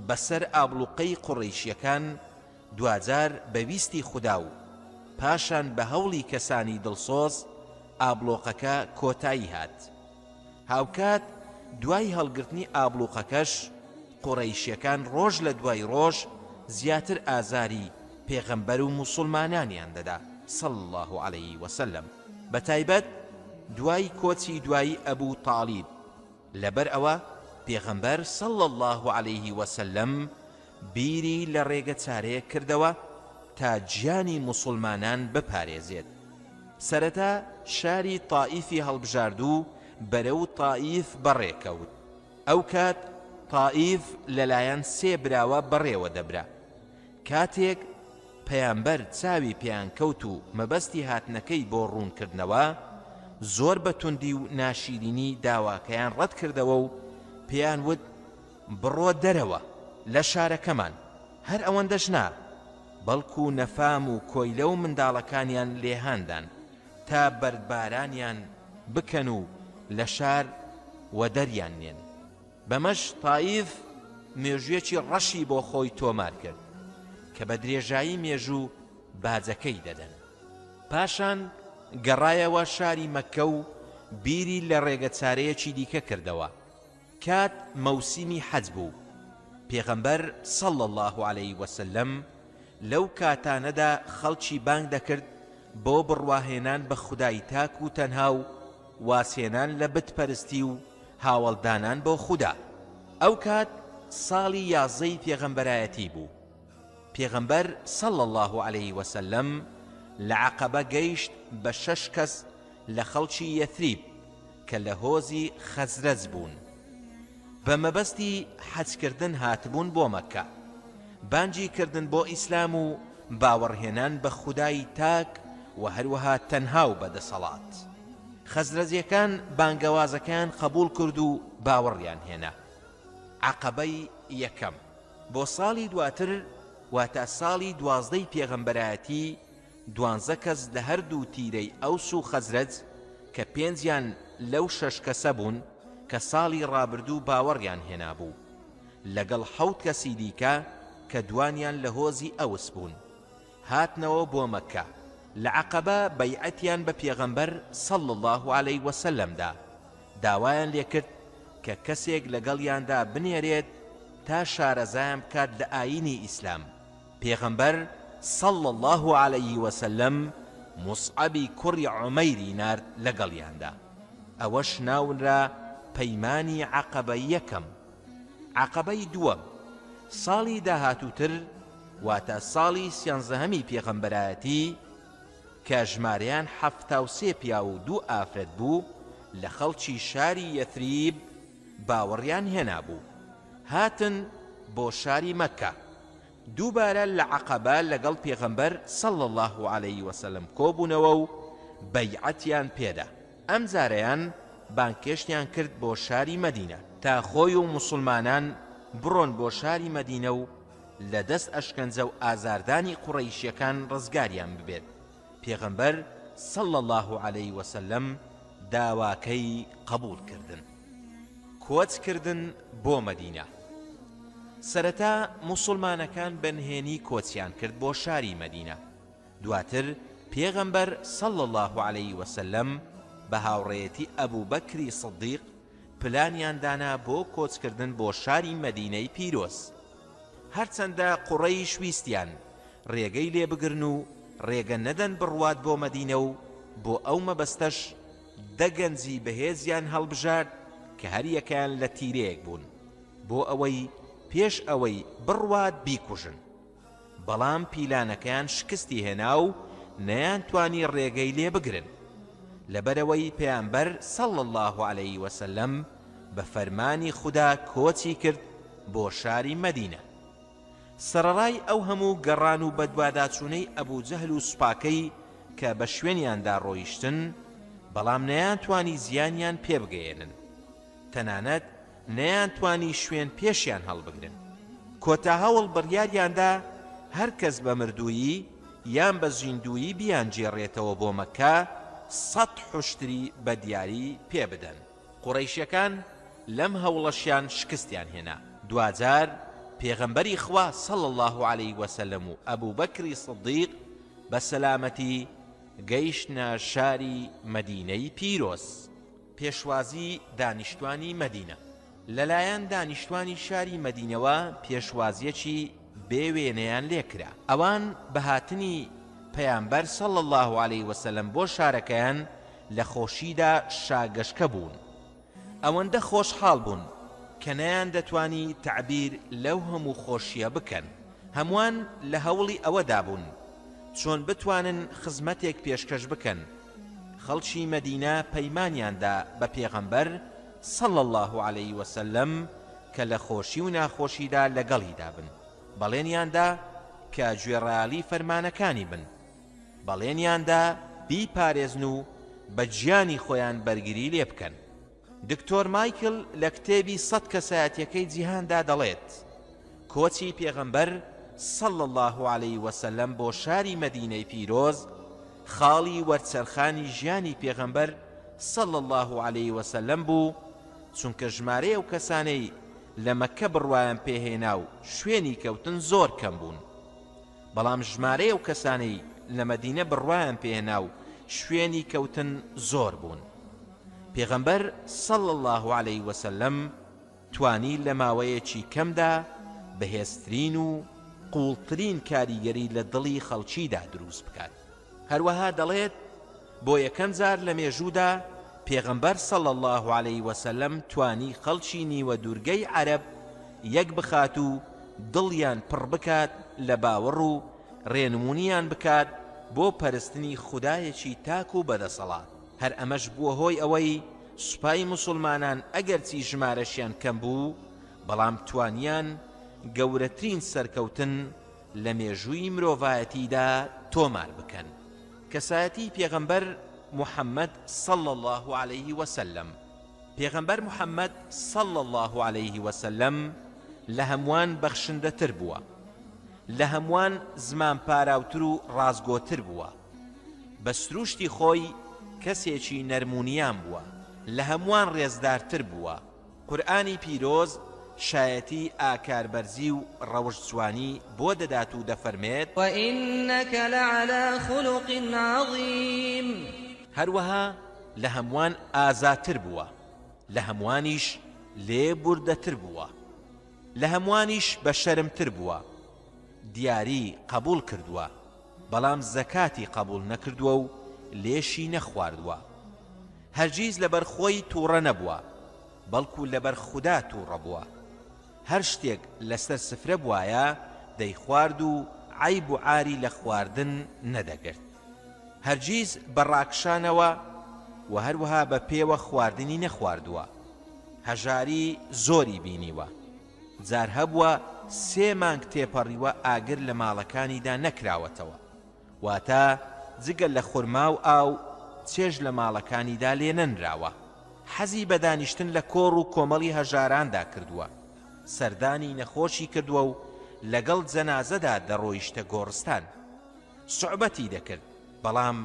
بەسەر ئابلوقەی قوڕەیشیەکان دوجار بەویستی خودا و پاشان بە هەوڵی کەسانی دڵسۆز ئابلۆقەکە کۆتایی هات. هاوکات دوای هەڵگرتنی ئابلوقەکەش قوڕەیشیەکان ڕۆژ لە دوای ڕۆژ زیاتر ئازاری پێغەمبەر و موسڵمانانیان دەدا صەڵی الله عەلەیه وسەلەم، بەتایبەت دوای کۆچی دوایی ئەبوو تاڵیب. لەبەر ئەوە پێغەمبەر صەڵی الله عەلەیه وسەلەم بیری لە ڕێگە چارەیە کردەوە تا گیانی موسڵمانان بپارێزێت. سەرەتا شاری تائیفی هەڵبژارد و بەرەو تائیف بەڕێکەوت. ئەو کات تائیف لەلایەن 3 براوە بەڕێوە دەبرا. کاتێک پەیامبەر چاوی پێیان کەوت و مەبەستی هاتنەکەی بۆ ڕوونکردنەوە زۆر بەتوندی و ناشیرینی داواکەیان ڕەت کردەوە و پێیان وت بڕۆ دەرەوە لە شارەکەمان. هەر ئەوەندەش نا، بەڵکو نەفام و کۆیلە و منداڵەکانیان لێهاندان تا بەردبارانیان بکەن و لە شار و دەریان نێن. بەمەش تائیف مێژوویەکی ڕەشی بۆ خۆی تۆمار کرد کە بە درێژایی مێژوو باجەکەی دەدەن. پاشان گەڕایەوە شاری مەککە و بیری لە ڕێگە چارەیەکی دیکە کردەوە. کات مەوسیمی حەج بوو. پێغەمبەر صەڵی الله عەلەیه وسلم لەو کاتانەدا خەڵکی بانگ دەکرد بۆ بڕواهێنان بە خودای تاک و تەنها و واسێنان لە بتپەرستی و هاوڵدانان بۆ خودا. ئەو کات ساڵی 11 پێغەمبەرایەتی بوو. پێغەمبەر صەڵی الله عەلەیه وسلم لە عەقەبە گەیشت بە 6 کەس لە خەڵکی یەثریب کە لە هۆزی خەزرەج بوون. بە مەبەستی حەجکردن هاتبوون بۆ مەککە، بانگی کردن بۆ ئیسلام و باوەڕهێنان بە خودای تاک و هەروەها تەنها و بەدەسەڵات. خەزرەجیەکان بانگەوازەکان قبول کرد و باوەڕیان هێنا. عەقەبەی یەکەم. بۆ ساڵی دواتر واتە ساڵی 12 پێغەمبەرایەتی 12 کەس لە هەردوو تیرەی ئەوس و خەزرەج کە 5یان لەو 6 کەسە بوون کە ساڵی ڕابردوو باوەڕیان هێنا بوو، لەگەڵ 7 کەسی دیکە کە دوانیان لە هۆزی ئەوس بوون، هاتنەوە بۆ مەککە. لە عەقەبە بەیعەتیان بە پێغەمبەر صەڵی الله عەلەیه وسلمدا، داوایان لێکرد کە کەسێک لەگەڵیاندا بنێرێت تا شارەزایان بکات لە ئایینی ئیسلام. پێغەمبەر صەڵی الله عەلەیه وسلم موسعەبی کوڕی عومەیری نارد لەگەڵیاندا. ئەوەش ناونرا پەیمانی عەقەبەی یەکەم. عەقەبەی دووەم. ساڵی داهاتووتر واتە ساڵی 13هەمی پێغەمبەرایەتی کە ژمارەیان 73 پیا و 2 ئافرەت بوو، لە خەڵکی شاری یەثریب باوەڕیان هێنا بوو، هاتن بۆ شاری مەککە. دووبارە لە عەقەبە لەگەڵ پێغەمبەر صەڵی الله عەلەیه وسلم کۆبوونەوە و بەیعەتیان پێدا. ئەم جارەیان بانکێشتیان کرد بۆ شاری مەدینە تا خۆی و موسڵمانان بڕۆن بۆ شاری مەدینە و لە دەست ئەشکەنجە و ئازاردانی قوڕەیشیەکان ڕزگاریان ببێت. پێغەمبەر صەڵی الله عەلەیه وسلم داواکەی قبول کردن. کۆچکردن بۆ مەدینە. سەرەتا موسڵمانەکان بەنهێنی کۆچیان کرد بۆ شاری مەدینە. دواتر پێغەمبەر صەڵی الله عەلەیه وسلم بە هاوڕێیەتی ئەبوو بەکری سیدیق پلانیان دانا بۆ کۆچکردن بۆ شاری مەدینەی پیرۆز. هەرچەندە قوڕەیش ویستیان ڕێگەی لێ بگرن و ڕێگە نەدەن بڕوات بۆ مەدینە و بۆ ئەو مەبەستەش دەگەنجی بەهێزیان هەڵبژارد کە هەر یەکیان لە تیرەیەک بوون بۆ ئەوەی پێش ئەوەی بڕوات بیکوژن. بەڵام پیلانەکەیان شکستی هێنا و نەیانتوانی ڕێگەی لێ بگرن، لەبەرەوەی پێیامبەر صەڵی الله عەلەیه وسلم بە فەرمانی خوددا کۆچی کرد بۆ شاری مەدینە. سەرەڕای ئەو هەموو گەڕان و بەدواداچوونەی ئەبوو جەهل و سوپاکەی کە بە شوێنیاندا ڕۆیشتن، بەڵام نەیانتوانی زیانیان پێبگەێنن، تەنانەت نەیانتوانی شوێن پێشیان هەڵبگرن. کۆتا هەوڵ بڕیاریاندا هەر کەس بە مردوویی یان بە زیندوویی بیانجێڕێتەوە بۆ مەککە 100 حوشتری بە دیاری پێ بدەن. قوڕەیشیەکان لەم هەوڵەشیان شکستیان هێنا. دوجار پێغەمبەری خوا صەڵی الله عەلەیه وسلم و ئەبوو بەکری سیدیق بە سەلامەتی گەیشتنە شاری مەدینەی پیرۆز. پێشوازی دانیشتوانی مەدینە. لەلایەن دانیشتوانی شاری مەدینەوە پێشوازیەکی بێوێنەیان لێکرا. ئەوان بەهاتنی پەیامبەر صەڵی الله عەلەیه وسلم بۆ شارەکەیان لە خۆشیدا شاگەشکە بوون. ئەوەندە خۆشحاڵ بوون کە نەیان دەتوانی تعبیر لەو هەموو خۆشیە بکەن. هەمووان لە هەوڵی ئەوەدا بوون چۆن بتوانن خزمەتێک پێشکەش بکەن. خەڵکی مەدینە پەیمانیاندا بە پێغەمبەر صەڵی الله عەلەیه وسلم کە لە خۆشی و ناخۆشیدا لەگەڵیدا بن. بەڵێنیاندا کە گوێڕایەڵی فەرمانەکانی بن. بەڵێنیاندا بیپارێزن و بە گیانی خۆیان بەرگری لێ بکەن. دکتۆر مایکل لە کتێبی 100 کەسایەتیەکەی جیهاندا دەڵێت کۆچی پێغەمبەر صەڵی الله عەلەیه وسلم بۆ شاری مەدینەی پیرۆز خاڵی وەرچەرخانی ژیانی پێغەمبەر صەڵی الله عەلەیه وسلم بوو، چونکە ژمارەی ئەو کەسانەی لە مەککە بڕوایان پێهێنا و شوێنی کەوتن زۆر کەم بوون، بەڵام ژمارەی ئەو کەسانەی لە مەدینە بڕوایان پێهێنا و شوێنی کەوتن زۆر بوون. پێغەمبەر صەڵی الله عەلەیه وسلم توانی لە ماوەیەکی کەمدا بەهێزترین و قوڵترین کاریگەری لە دڵی خەڵکیدا دروست بکات. هەروەها دەڵێت بۆ یەکەم جار لە مێژوودا پێغەمبەر صلی الله عليه وسلم توانی خەڵکی نیوە دوورگەی عەرەب یەک بخات و دڵیان پڕ بکات لە باوەڕ و ڕێنمونیان بکات بۆ پەرستنی خودایەکی تاک و بەدەسەڵات. هەر ئەمەش بووە هۆی ئەوەی سوپای موسڵمانان ئەگەرچی ژمارەشیان کەم بوو بەڵام توانیان گەورەترین سەرکەوتن لە مێژووی مرۆڤایەتیدا تۆمار بکەن. کەسایەتی پێغەمبەر محەممەد صلی الله عليه وسلم. پێغەمبەر محەممەد صلی الله عليه وسلم لە هەمووان بەخشندەتر بووە، لە هەمووان زمان پاراوتر و ڕازگۆتر بووە، بە سروشتی خۆی کەسێکی نەرمونیان بووە، لە هەمووان ڕێزدارتر بووە. قورئانی پیرۆز شایەتی ئاکاربەرزی و ڕەوشجوانی بۆ دەدات و دەفەرمێت وَإِنَّكَ لَعَلَى خُلُقٍ عَظِيمٍ. هەروەها لە هەمووان ئازاتر بووە، لە هەمووانیش لێبوردەتر بووە، لە هەمووانیش بە شەرمتر بووە. دیاری قبول کردووە بەڵام زەکاتی قبول نەکردووە و لێشی نەخواردووە. هەرگیز لەبەر خۆی تووڕە نەبووە بەڵکو لەبەر خودا تووڕە بووە. هەر شتێک لەسەر سفرە بوایە دەی خوارد و عیب و عاری لە خواردن نەدەگرت. هەرگیز بەڕاکشانەوە و هەروەها بە پێوە خواردنی نەخواردووە. هەژاری زۆری بینیوە، جار هەبووە 3 مانگ تێپەڕیوە ئاگر لە ماڵەکانیدا نەکراوەتەوە، واتە جگەل لە خورما و ئاو چێژ لە ماڵەکانیدا لێ نەنراوە. حەزی بە دانیشتن لە کۆڕ و کۆمەڵی هەژاراندا کردووە، سەردانی نەخۆشی کردووە و لەگەڵ جەنازەدا دەڕۆیشتە گۆڕستان. سوعبەتی دەکرد بەڵام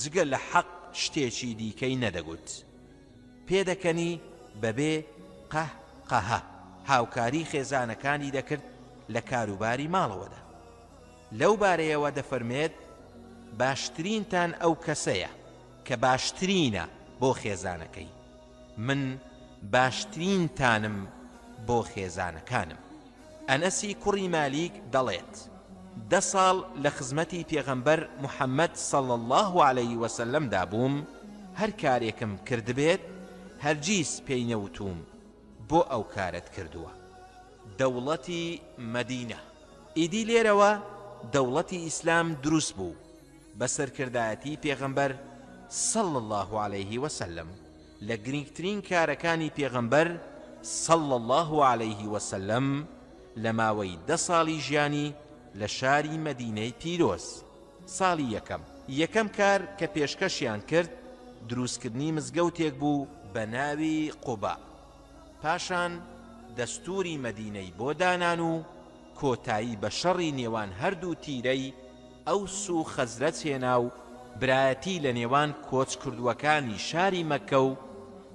جگەل لە حەق شتێکی دیکەی نەدەگوت. پێدەکەنی بەبێ قەهقەهە هاوکاری خێزانەکانی دەکرد لە کاروباری ماڵەوەدا. لەو بارەیەوە دەفەرمێت باشترینتان ئەو کەسەیە کە باشترینە بۆ خێزانەکەی، من باشترینتانم بۆ خێزانەکانم. ئەنەسی کوڕی مالیک دەڵێت 10 ساڵ لە خزمەتی پێغەمبەر محەممەد صلی الله عليه وسلم دابووم، هەر کارێکم کردبێت هەرگیز پێی نەوتوم بۆ ئەو کارت کردووە. دەوڵەتی مەدینە. ئیدی لێرەوە دەوڵەتی ئیسلام دروست بوو بە سەرکردایەتی پێغەمبەر صلی الله عليه وسلم. لە گرنگترین کارەکانی پێغەمبەر صلی الله عليه وسلم لە ماوەی 10 ساڵی ژیانی لە شاری مەدینەی پیرۆز. ساڵی یەکەم کار کە پێشکەشیان کرد دروستکردنی مزگەوتێک بوو بە ناوی قوبا. پاشان دەستوری مەدینەی بۆ دانان و کۆتایی بە شەڕی نێوان هەردوو تیرەی ئەوس و خەزرەج هێنا و برایەتی لە نێوان کۆچ کردووەکانی شاری مەککە و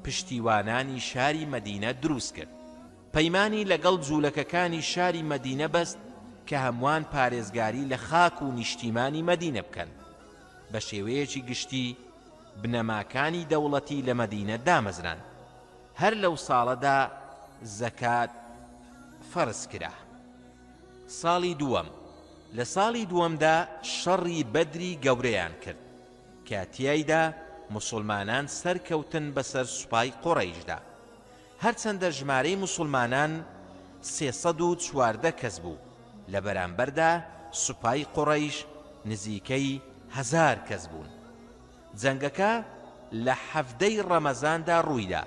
پشتیوانانی شاری مەدینە دروست کرد. پەیمانی لەگەڵ جوولەکەکانی شاری مەدینە بەست کە هەمووان پارێزگاری لە خاک و نیشتیمانی مەدینە بکەن. بە شێوەیەکی گشتی بنەماکانی دەوڵەتی لە مەدینە دامەزران. هەر لەو ساڵەدا زەکات فەرز کرا. ساڵی دووەم. لە ساڵی دووەمدا شەڕی بەدری گەورەیان کرد کە تیایدا موسڵمانان سەرکەوتن بەسەر سوپای قوڕەیشدا. هەرچەندە ژمارەی موسڵمانان 314 کەس بوو، لە بەرامبەردا سوپای قوڕەیش نزیکەی 1000 کەس بوون. جەنگەکە لە 7 ڕەمەزاندا ڕوویدا.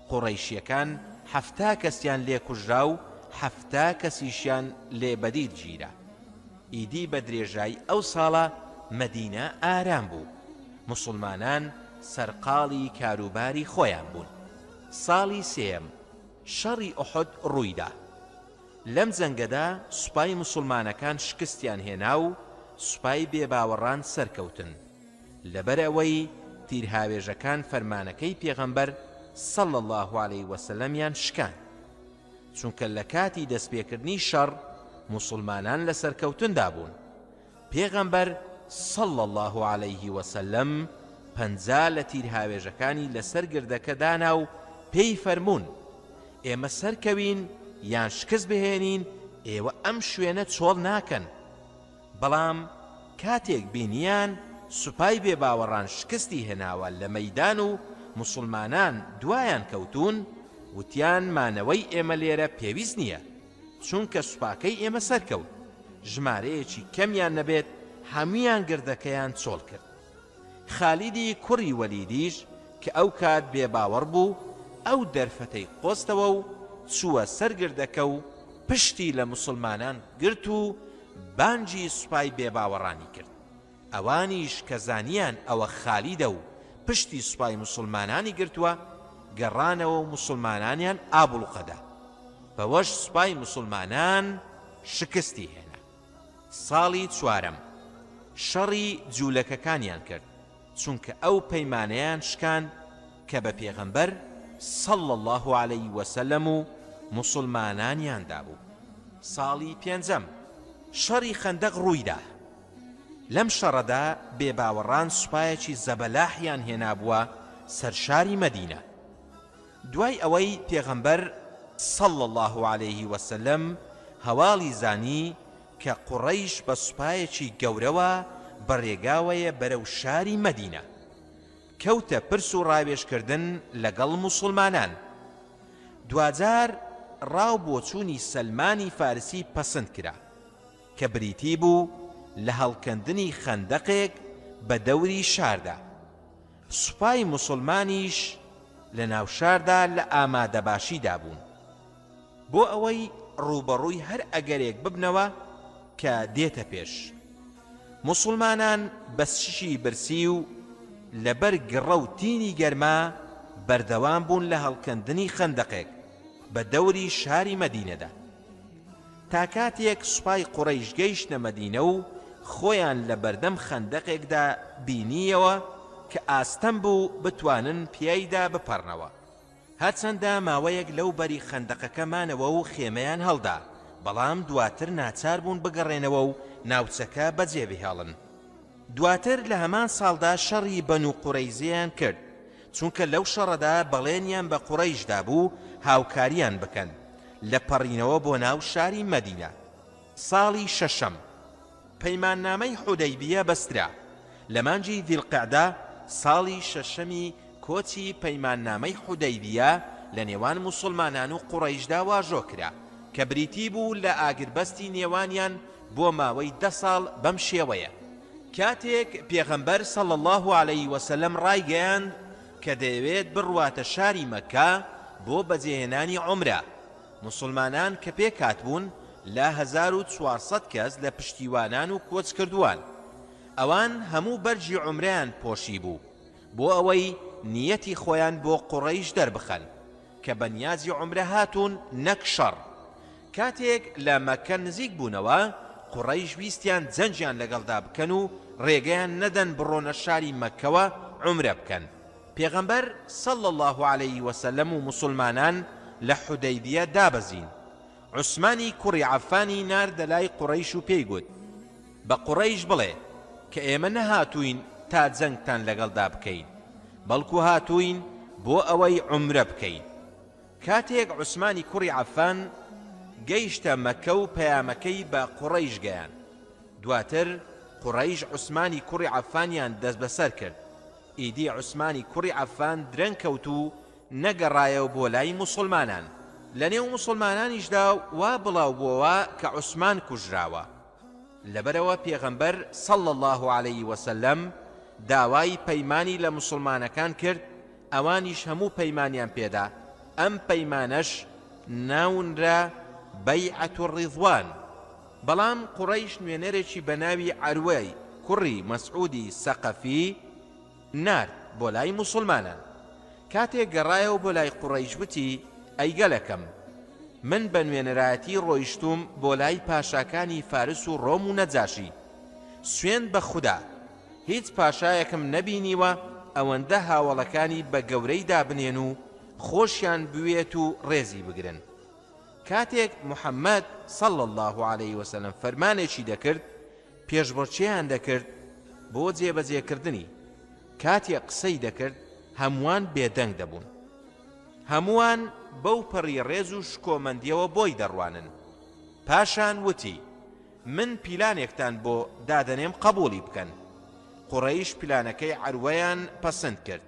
قوڕەیشیەکان 70 کەسیان لێ کوژرا و 70 کەسیشیان لێ بەدید گیرا. ئیدی بە درێژایی ئەو ساڵە مەدینە ئارام بوو، موسڵمانان سەرقاڵی کاروباری خۆیان بوون. ساڵی سێم شەڕی ئوحود ڕوویدا. لەم جەنگەدا سوپای موسڵمانەکان شکستیان هێنا و سوپای بێباوەڕان سەرکەوتن، لەبەر ئەوەی تیرهاوێژەکان فەرمانەکەی پێغەمبەر صلی الله عليه وسلمیان شکان، چونکە لە کاتی دەستپێکردنی شەڕ موسڵمانان لە سەرکەوتندا بوون. پێغەمبەر صلی الله عليه وسلم 50 لە تیرهاوێژەکانی لەسەر گردەکە دانا و پێی فەرموون ئێمە سەرکەوین یان شکست بهێنین ئێوە ئەم شوێنە چۆڵ ناکەن. بەڵام کاتێک بینیان سوپای بێباوەڕان شکستی هێناوە لە مەیدان و موسڵمانان دوایان کەوتون، وتیان مانەوەی ئێمە لێرە پێویست نییە، چونکە سوپاکەی ئێمە سەرکەوت. ژمارەیەکی کەمیان نەبێت هەمویان گردەکەیان چۆڵ کرد. خالیدی کوڕی وەلیدیش کە ئەو کات بێباوەڕ بوو، ئەو دەرفەتەی قۆستەوە و چووە سەرگردەکە و پشتی لە موسڵمانان گرت و بانجی سوپای بێباوەڕانی کرد. ئەوانیش کە زانیان ئەوە خالیدە و پشتی سوپای موسڵمانانی گرتووە، گەڕانەوە و موسڵمانانیان ئابڵوقەدا. بەوەش سوپای موسڵمانان شکستی هێنا. ساڵی چوارەم شەڕی جوولەکەکانیان کرد، چونکە ئەو پەیمانەیان شکان کە بە پێغەمبەر صەڵی الله عەلەیه وسەلەم و موسڵمانانیان دابوو. ساڵی پێنجەم شەڕی خەندەق ڕوویدا. لەم شەڕەدا بێباوەڕان سوپایەکی زەبەلاحیان هێنابووە سەرشاری مەدینە. دوای ئەوەی پێغەمبەر صەڵی الله عەلەیه وسەلەم هەواڵی زانی کە قوڕەیش بە سوپایەکی گەورەوە بەڕێگاوەیە بەرەو شاری مەدینە، کەوتە پرس و ڕاوێژکردن لەگەڵ موسڵمانان. دوجار ڕاو بۆ چوونی سەلمانی فارسی پەسەند کرا کە بریتی بوو لە هەڵکەندنی خەندەقێک بە دەوری شاردا. سوپای موسڵمانیش لە ناو شاردا لە ئامادەباشیدا بوون بۆ ئەوەی ڕوبەڕووی هەر ئەگەرێک ببنەوە کە دێتە پێش. موسڵمانان بەسشی برسی و لەبەر گڕە و تینی گەرما بەردەوام بوون لە هەڵکەندنی خەندەقێک بە دەوری شاری مەدینەدا، تا کاتێک سوپای قوڕەیش گەیشتە مەدینە و خۆیان لە بەردەم خەندەقێکدا بینیەوە کە ئاستەم بوو بتوانن پیایدا بپەڕنەوە. هەرچەندە ماوەیەک لەو بەری خەندەقەکەمانەوە و خێمەیان هەڵدا، بەڵام دواتر ناچار بوون بگەڕێنەوە و ناوچەکە بەجێ بهێڵن. دواتر لە هەمان ساڵدا شەڕی بەنو قوڕەیزیان کرد، چونکە لەو شەڕەدا بەڵێنیان بە قوڕەیشدا بوو هاوکاریان بکەن لە پەڕینەوە بۆ ناو شاری مەدینە. ساڵی شەشەم پەیماننامەی حودەیبیە بەسترا. لە مانجی دیڵقەعدا ساڵی شەشەمی کۆچی پەیماننامەی حودەیبیە لە نێوان موسڵمانان و قوڕەیشدا واژۆ کرا کە بریتی بوو لە ئاگربەستی نێوانیان بۆ ماوەی 10 ساڵ بەم شێوەیە. کاتێک پێغەمبەر صەڵی الله عەلەیه وسەلەم ڕایگەیاند کە دەیەوێت بڕواتە شاری مەککە بۆ بەجێهێنانی عومرە، موسڵمانان کە پێکات بوون لە 1400 کەس لە پشتیوانان و کۆچ کردووان. ئەوان هەموو بەرجی عومرەیان پۆشی بوو بۆ ئەوەی نیەتی خۆیان بۆ قوڕەیش دەربخەن کە بەنیازی عومرە هاتوون نەک شەڕ. کاتێک لە مەککە نزیک بوونەوە، قوڕەیش ویستیان جەنجیان لەگەڵدا بکەن و ڕێگەیان نەدەن بڕۆنە شاری مەککەوە عومرە بکەن. پێغەمبەر صەڵی الله عەلەیه وسەلەم و موسڵمانان لە حودەیبیە دابەزین. عوسمانی کوڕی عەفانی ناردە لای قوڕەیش و پێی گوت بە قوڕەیش بڵێ کە ئێمە نەهاتووین تا جەنگتان لەگەڵدا بکەین، بەڵکو هاتووین بۆ ئەوەی عومرە بکەین. کاتێک عوسمانی کوڕی عەفان گەیشتە مەککە و پەیامەکەی بە قوڕەیش گەیان، دواتر قوڕەیش عوسمانی کوڕی عەفانیان دەست بەسەر کرد. ئیدی عوسمانی کوڕی عەفان درەنگ کەوت و نەگەڕایەوە بۆ لای موسڵمانان. لە نێو موسڵمانانیشدا وا بڵاو بووەوە کە عوسمان کوژراوە. لەبەرەوە پێغەمبەر صەڵی الله عەلەیه وسەلەم داوای پەیمانی لە موسڵمانەکان کرد، ئەوانیش هەموو پەیمانیان پێدا. ئەم پەیمانەش ناونرا بەیعەت الڕیضوان. بەڵام قوڕەیش نوێنەرێکی بە ناوی عەروەی کوڕی مەسعودی سەقەفی نارد بۆ لای موسڵمانان. کاتێک گەڕایەوە بۆ لای قوڕەیش وتی ئەی گەلەکەم، من بە نوێنەرایەتی ڕۆیشتوم بۆ لای پاشاکانی فارس و ڕۆم و نەجاشی. سوێند بە خودا هیچ پاشایەکم نەبینیوە ئەوەندە هاوڵەکانی بە گەورەی دابنێن و خۆشیان بوێت و ڕێزی بگرن. کاتێک محەممەد صەڵی الله عەلەیه وسەلەم فەرمانێکی دەکرد، پێشبڕکێیان دەکرد بۆ جێبەجێکردنی. کاتێک قسەی دەکرد هەمووان بێدەنگ دەبوون، هەمووان بەو پەڕی ڕێز و شکۆمەندیەوە بۆی دەڕوانن. پاشان وتی من پیلانێکتان بۆ دادەنێم قبولی بکەن. قوڕەیش پیلانەکەی عەروەیان پەسەند کرد.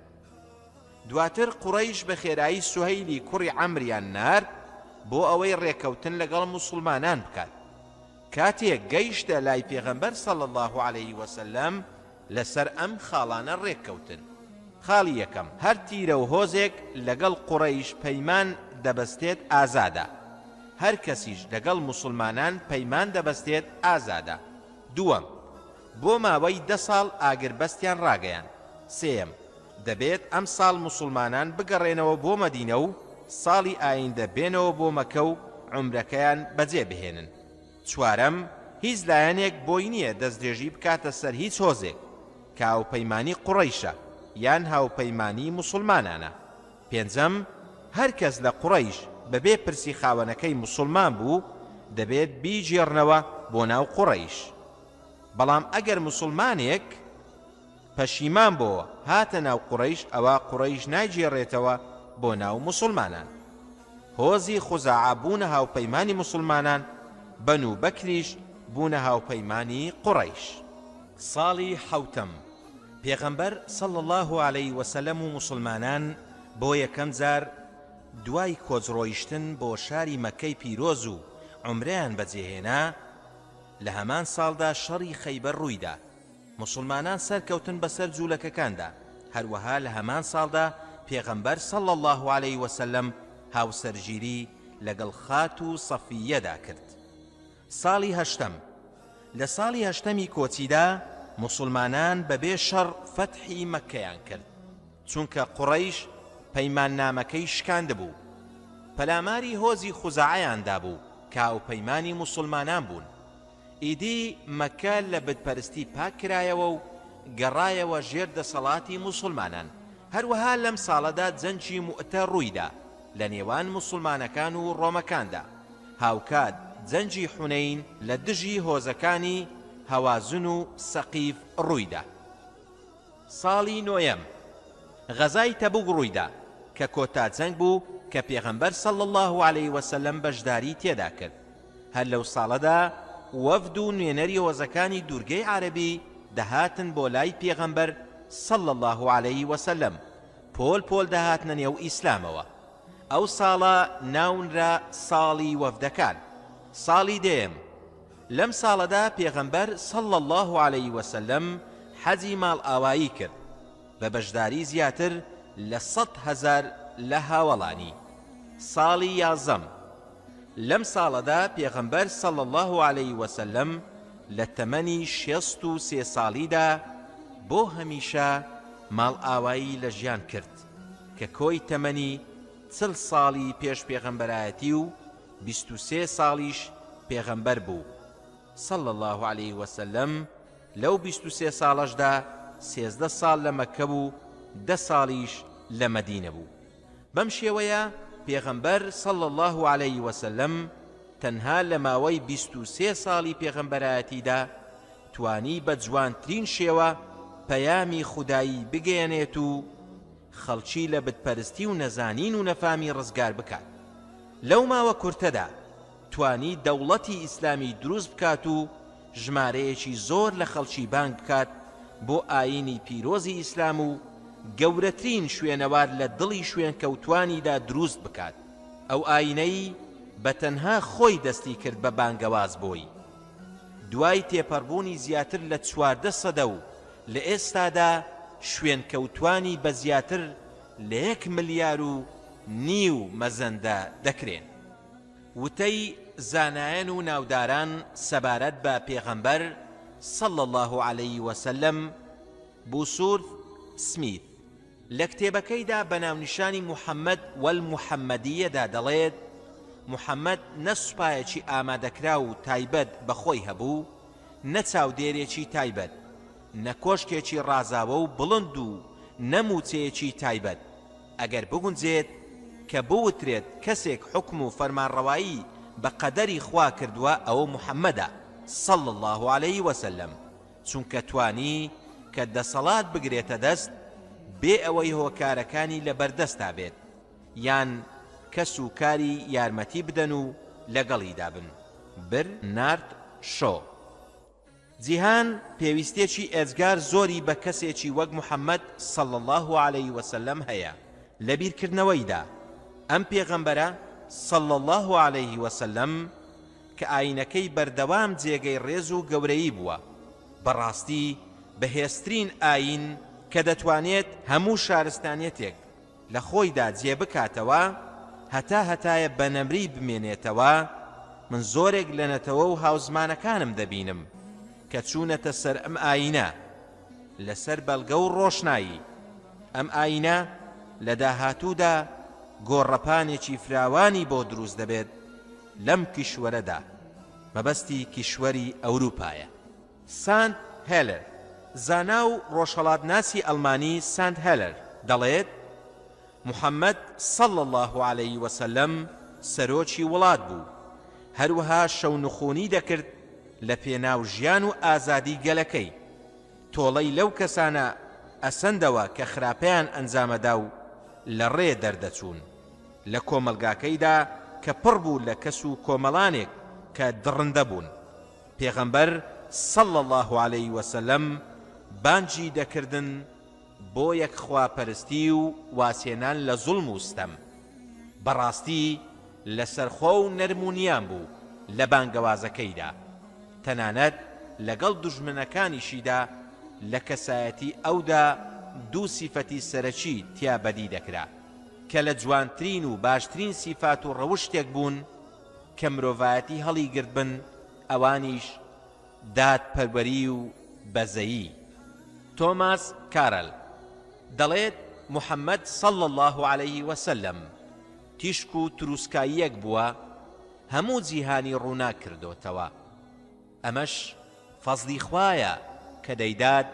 دواتر قوڕەیش بە خێرایی سوهەیلی کوڕی عەمریان نارد بۆ ئەوەی ڕێکەوتن لەگەڵ موسڵمانان بکات. کاتێک گەیشتە لای پێغەمبەر صلی الله علیه وسلم لەسەر ئەم خاڵانە ڕێککەوتن. خاڵی یەکەم، هەر تیرە و هۆزێک لەگەڵ قوڕەیش پەیمان دەبەستێت ئازادە. هەر کەسیش لەگەڵ موسڵمانان پەیمان دەبەستێت ئازادە. دووەم، بۆ ماوەی 10 ساڵ ئاگربەستیان ڕاگەیان. سێم، دەبێت ئەم ساڵ موسڵمانان بگەڕێنەوە بۆ مەدینە و ساڵی ئایندە بێنەوە بۆ مەکە و عومرەکەیان بەجێ بهێنن. چوارەم، هیچ لایەنێک بۆی نییە دەستدێژی بکاتە سەر هیچ هۆزێک کە هاوپەیمانی قوڕەیشە یان هاوپەیمانی موسڵمانانە. پێنجەم، هەر کەس لە قوڕەیش بەبێ پرسی خاوەنەکەی موسڵمان بوو دەبێت بیجێڕنەوە بۆ ناو قوڕەیش. بەڵام ئەگەر موسڵمانێک پەشیمان بۆوە هاتە ناو قوڕەیش ئەوە قوڕەیش نایجێڕێتەوە بۆ ناو موسڵمانان. هۆزی خوزاعە بوونە هاوپەیمانی موسڵمانان، بەنو بەکریش بوونە هاوپەیمانی قوڕەیش. ساڵی حەوتەم، پێغەمبەر صلی الله علیه وسلم و موسڵمانان بۆ یەکەم جار دوای کۆچڕۆیشتن بۆ شاری مەکەی پیرۆز و عومرەیان بەجێهێنا، لە هەمان ساڵدا شەڕی خەیبەر ڕوویدا. موسڵمانان سەرکەوتن بەسەر جوولەکەکاندا. هەروەها لە هەمان ساڵدا پێغەمبەر صلی الله علیه وسلم هاوسەرگیری لەگەڵ خات و سەفیەدا کرد. ساڵی هەشتەم، لە ساڵی هەشتەمی کۆچیدا موسڵمانان بەبێ شەڕ فەتحی مەکەیان کرد، چونکە قوڕەیش پەیماننامەکەی شکاندبوو. پەلاماری هۆزی خوزاعەیاندا بوو کە هاوپەیمانی موسڵمانان بوون. ئیدی مەکە لە بتپەرستی پاک کرایەوە و گەڕایەوە ژێر دەسەڵاتی موسڵمانان. هەروەها لەم ساڵەدا جەنجی موئتە ڕوویدا لە نێوان موسڵمانەکان و ڕۆمەکاندا. هاوکات جەنجی حونەین لە دژی هۆزەکانی هەوازن و سەقیف ڕوویدا. ساڵی نۆیەم، غەزای تەبوک ڕوویدا کە کۆتا جەنگ بوو کە پێغەمبەر صلی الله علیه وسلم بەشداری تێدا کرد. هەر لەو ساڵەدا وەفد و نوێنەری هۆزەکانی دوورگەی عەرەبی دەهاتن بۆ لای پێغەمبەر صلی الله علیه وسلم، پۆل پۆل دەهاتنە نێو ئیسلامەوە. ئەو ساڵە ناونرا ساڵی وەفدەکان. ساڵی دێم، لەم ساڵەدا پێغەمبەر صلی الله علیه وسلم حەجی ماڵ ئاوایی کرد بە بەشداری زیاتر لە 100,000 لە هاوڵانی. ساڵی یازەم، لەم ساڵەدا پێغەمبەر صلی الله علیه وسلم لە تەمەنی 63 ساڵیدا بۆ هەمیشە ماڵ ئاوایی لە ژیان کرد کە کۆی تەمەنی 40 ساڵی پێش پێغەمبەرایەتی و 23 ساڵیش پێغەمبەر بوو صلی الله علیه وسلم. لەو 23 ساڵەشدا 13 ساڵ لە مەکە بوو، 10 ساڵیش لە مەدینە بوو. بەم شێوەیە پێغەمبەر صلی الله علیه وسلم تەنها لە ماوەی 23 ساڵی پێغەمبەرایەتیدا توانی بە جوانترین شێوە پەیامی خودایی بگەیەنێت و خەڵکی لە بتپەرستی و نەزانین و نەفامی ڕزگار بکات. لەو ماوە کورتەدا توانی دەوڵەتی ئیسلامی دروست بکات و ژمارەیەکی زۆر لە خەڵکی بانگ بکات بۆ ئایینی پیرۆزی ئیسلام و گەورەترین شوێنەوار لە دڵی شوێن کەوتوانیدا دروست بکات. ئەو ئاینەی بە تەنها خۆی دەستی کرد بە بانگەواز بۆی. دوای تێپەڕبوونی زیاتر لە 14 سەدە و لە ئێستادا شوێن کەوتوانی بە زیاتر لە 1.5 ملیار مەزەندە دەکرێن. وتەی زانایان و ناوداران سەبارەت بە پێغەمبەر صلی الله علیه وسلم بوسورت سمیت لە کتێبەکەیدا بە ناونیشانی محەممەد والمحەممەدیەدا دەڵێت محەممەد نە سوپایەکی ئامادەکرا و تایبەت بەخۆی هەبوو، نە چاودێرێکی تایبەت، نە کۆشکێکی ڕازاوە و بڵند و نەموچەیەکی تایبەت. ئەگەر بگونجێت کە بوترێت کەسێک حکم و فەرمانڕەوایی بە قەدەری خوا کردووە ئەوە محەممەدە صلی الله علیه وسلم، چونکە توانی کە دەسەڵات بگرێتە دەست بێ ئەوەی هۆکارەکانی لە بەردەستا بێت یان کەس و کاری یارمەتی بدەن و لەگەڵیدا بن. برنارد شۆ. جیهان پێویستێکی ئێجگار زۆری بە کەسێکی وەک محەممەد صلى الله عليه وسلم هەیە. لە بیرکردنەوەیدا ئەم پێغەمبەرە صلى الله عليه وسلم کە ئاینەکەی بەردەوام جێگەی ڕێز و گەورەی بووە، بەڕاستی بەهێزترین ئاین کە دەتوانێت هەموو شارستانیەتێک لە خۆیدا جێبکاتەوە هەتایە بە نەمری بمێنێتەوە. من زۆرێک لە نەتەوە و هاوزمانەکانم دەبینم کە چوونەتە سەر ئەم ئاینە لەسەر بەڵگە و ڕۆشنایی. ئەم ئاینە لە داهاتوودا گۆڕەپانێکی فراوانی بۆ دروست دەبێت لەم کیشوەرەدا، مەبەستی کیشوەری ئەوروپایە. ساند هێلەر، زانا و ڕۆژهەڵاتناسی ئەڵمانی ساند هێلەر دەڵێت محەممەد صلى الله عليه وسلم سەرۆکی وڵات بوو، هەروەها شەونخۆنی دەکرد لە پێناو ژیان و ئازادی گەلەکەی. تۆڵەی لەو کەسانە ئەسەندەوە کە خراپەیان ئەنجامەدا و لە ڕێ دەردەچوون لە کۆمەلگاکەیدا کە پڕ بوو لە کەس و کۆمەڵانێک کە دڕندە بوون. پێغەمبەر صلى الله عليه وسلم بانجی دەکردن بۆ یەکخواپەرستی و واسێنان لە زوڵم و ستەم. بەڕاستی لەسەرخۆ و نەرمونیان بوو لە بانگەوازەکەیدا، تەنانەت لەگەڵ دوژمنەکانیشیدا لە کەسایەتی ئەودا دوو سیفەتی سەرەکی تیا بەدی دەکرا کە لە جوانترین و باشترین سیفات و ڕەوشتێک بوون کە مرۆڤایەتی هەڵی گرت بن، ئەوانیش دادپەروەری و بەزەیی. تۆماس کارل دەڵێت محەممەد صلى الله عليه وسلم تیشک و تروسکاییەک بووە، هەموو جیهانی ڕوونا کردوتەوە. ئەمەش فەزلی خوایە کە دەیدات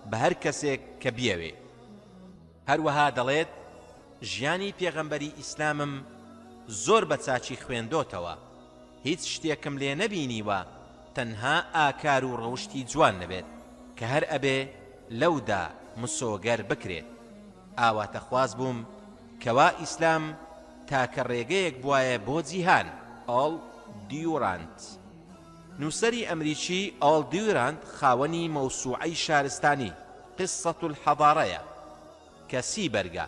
بە هەر کەسێک کە بیەوێ. هەروەها دەڵێت ژیانی پێغەمبەری ئیسلامم زۆر بە چاچی خوێندۆتەوە، هیچ شتێکم لێ نەبینیوە تەنها ئاکار و ڕەوشتی جوان نەبێت کە هەر ئەبێ لەودا مسۆگەر بکرێت. ئاواتە خواز بووم کەوا ئیسلام تاکە ڕێگەیەک بوایە بۆ جیهان. ئاڵ دیورانت، نووسەری ئەمریکی ئاڵ دیورانت خاوەنی مەوسوعەی شارستانی قسەت الحەضارەیە کە 30 بەرگە،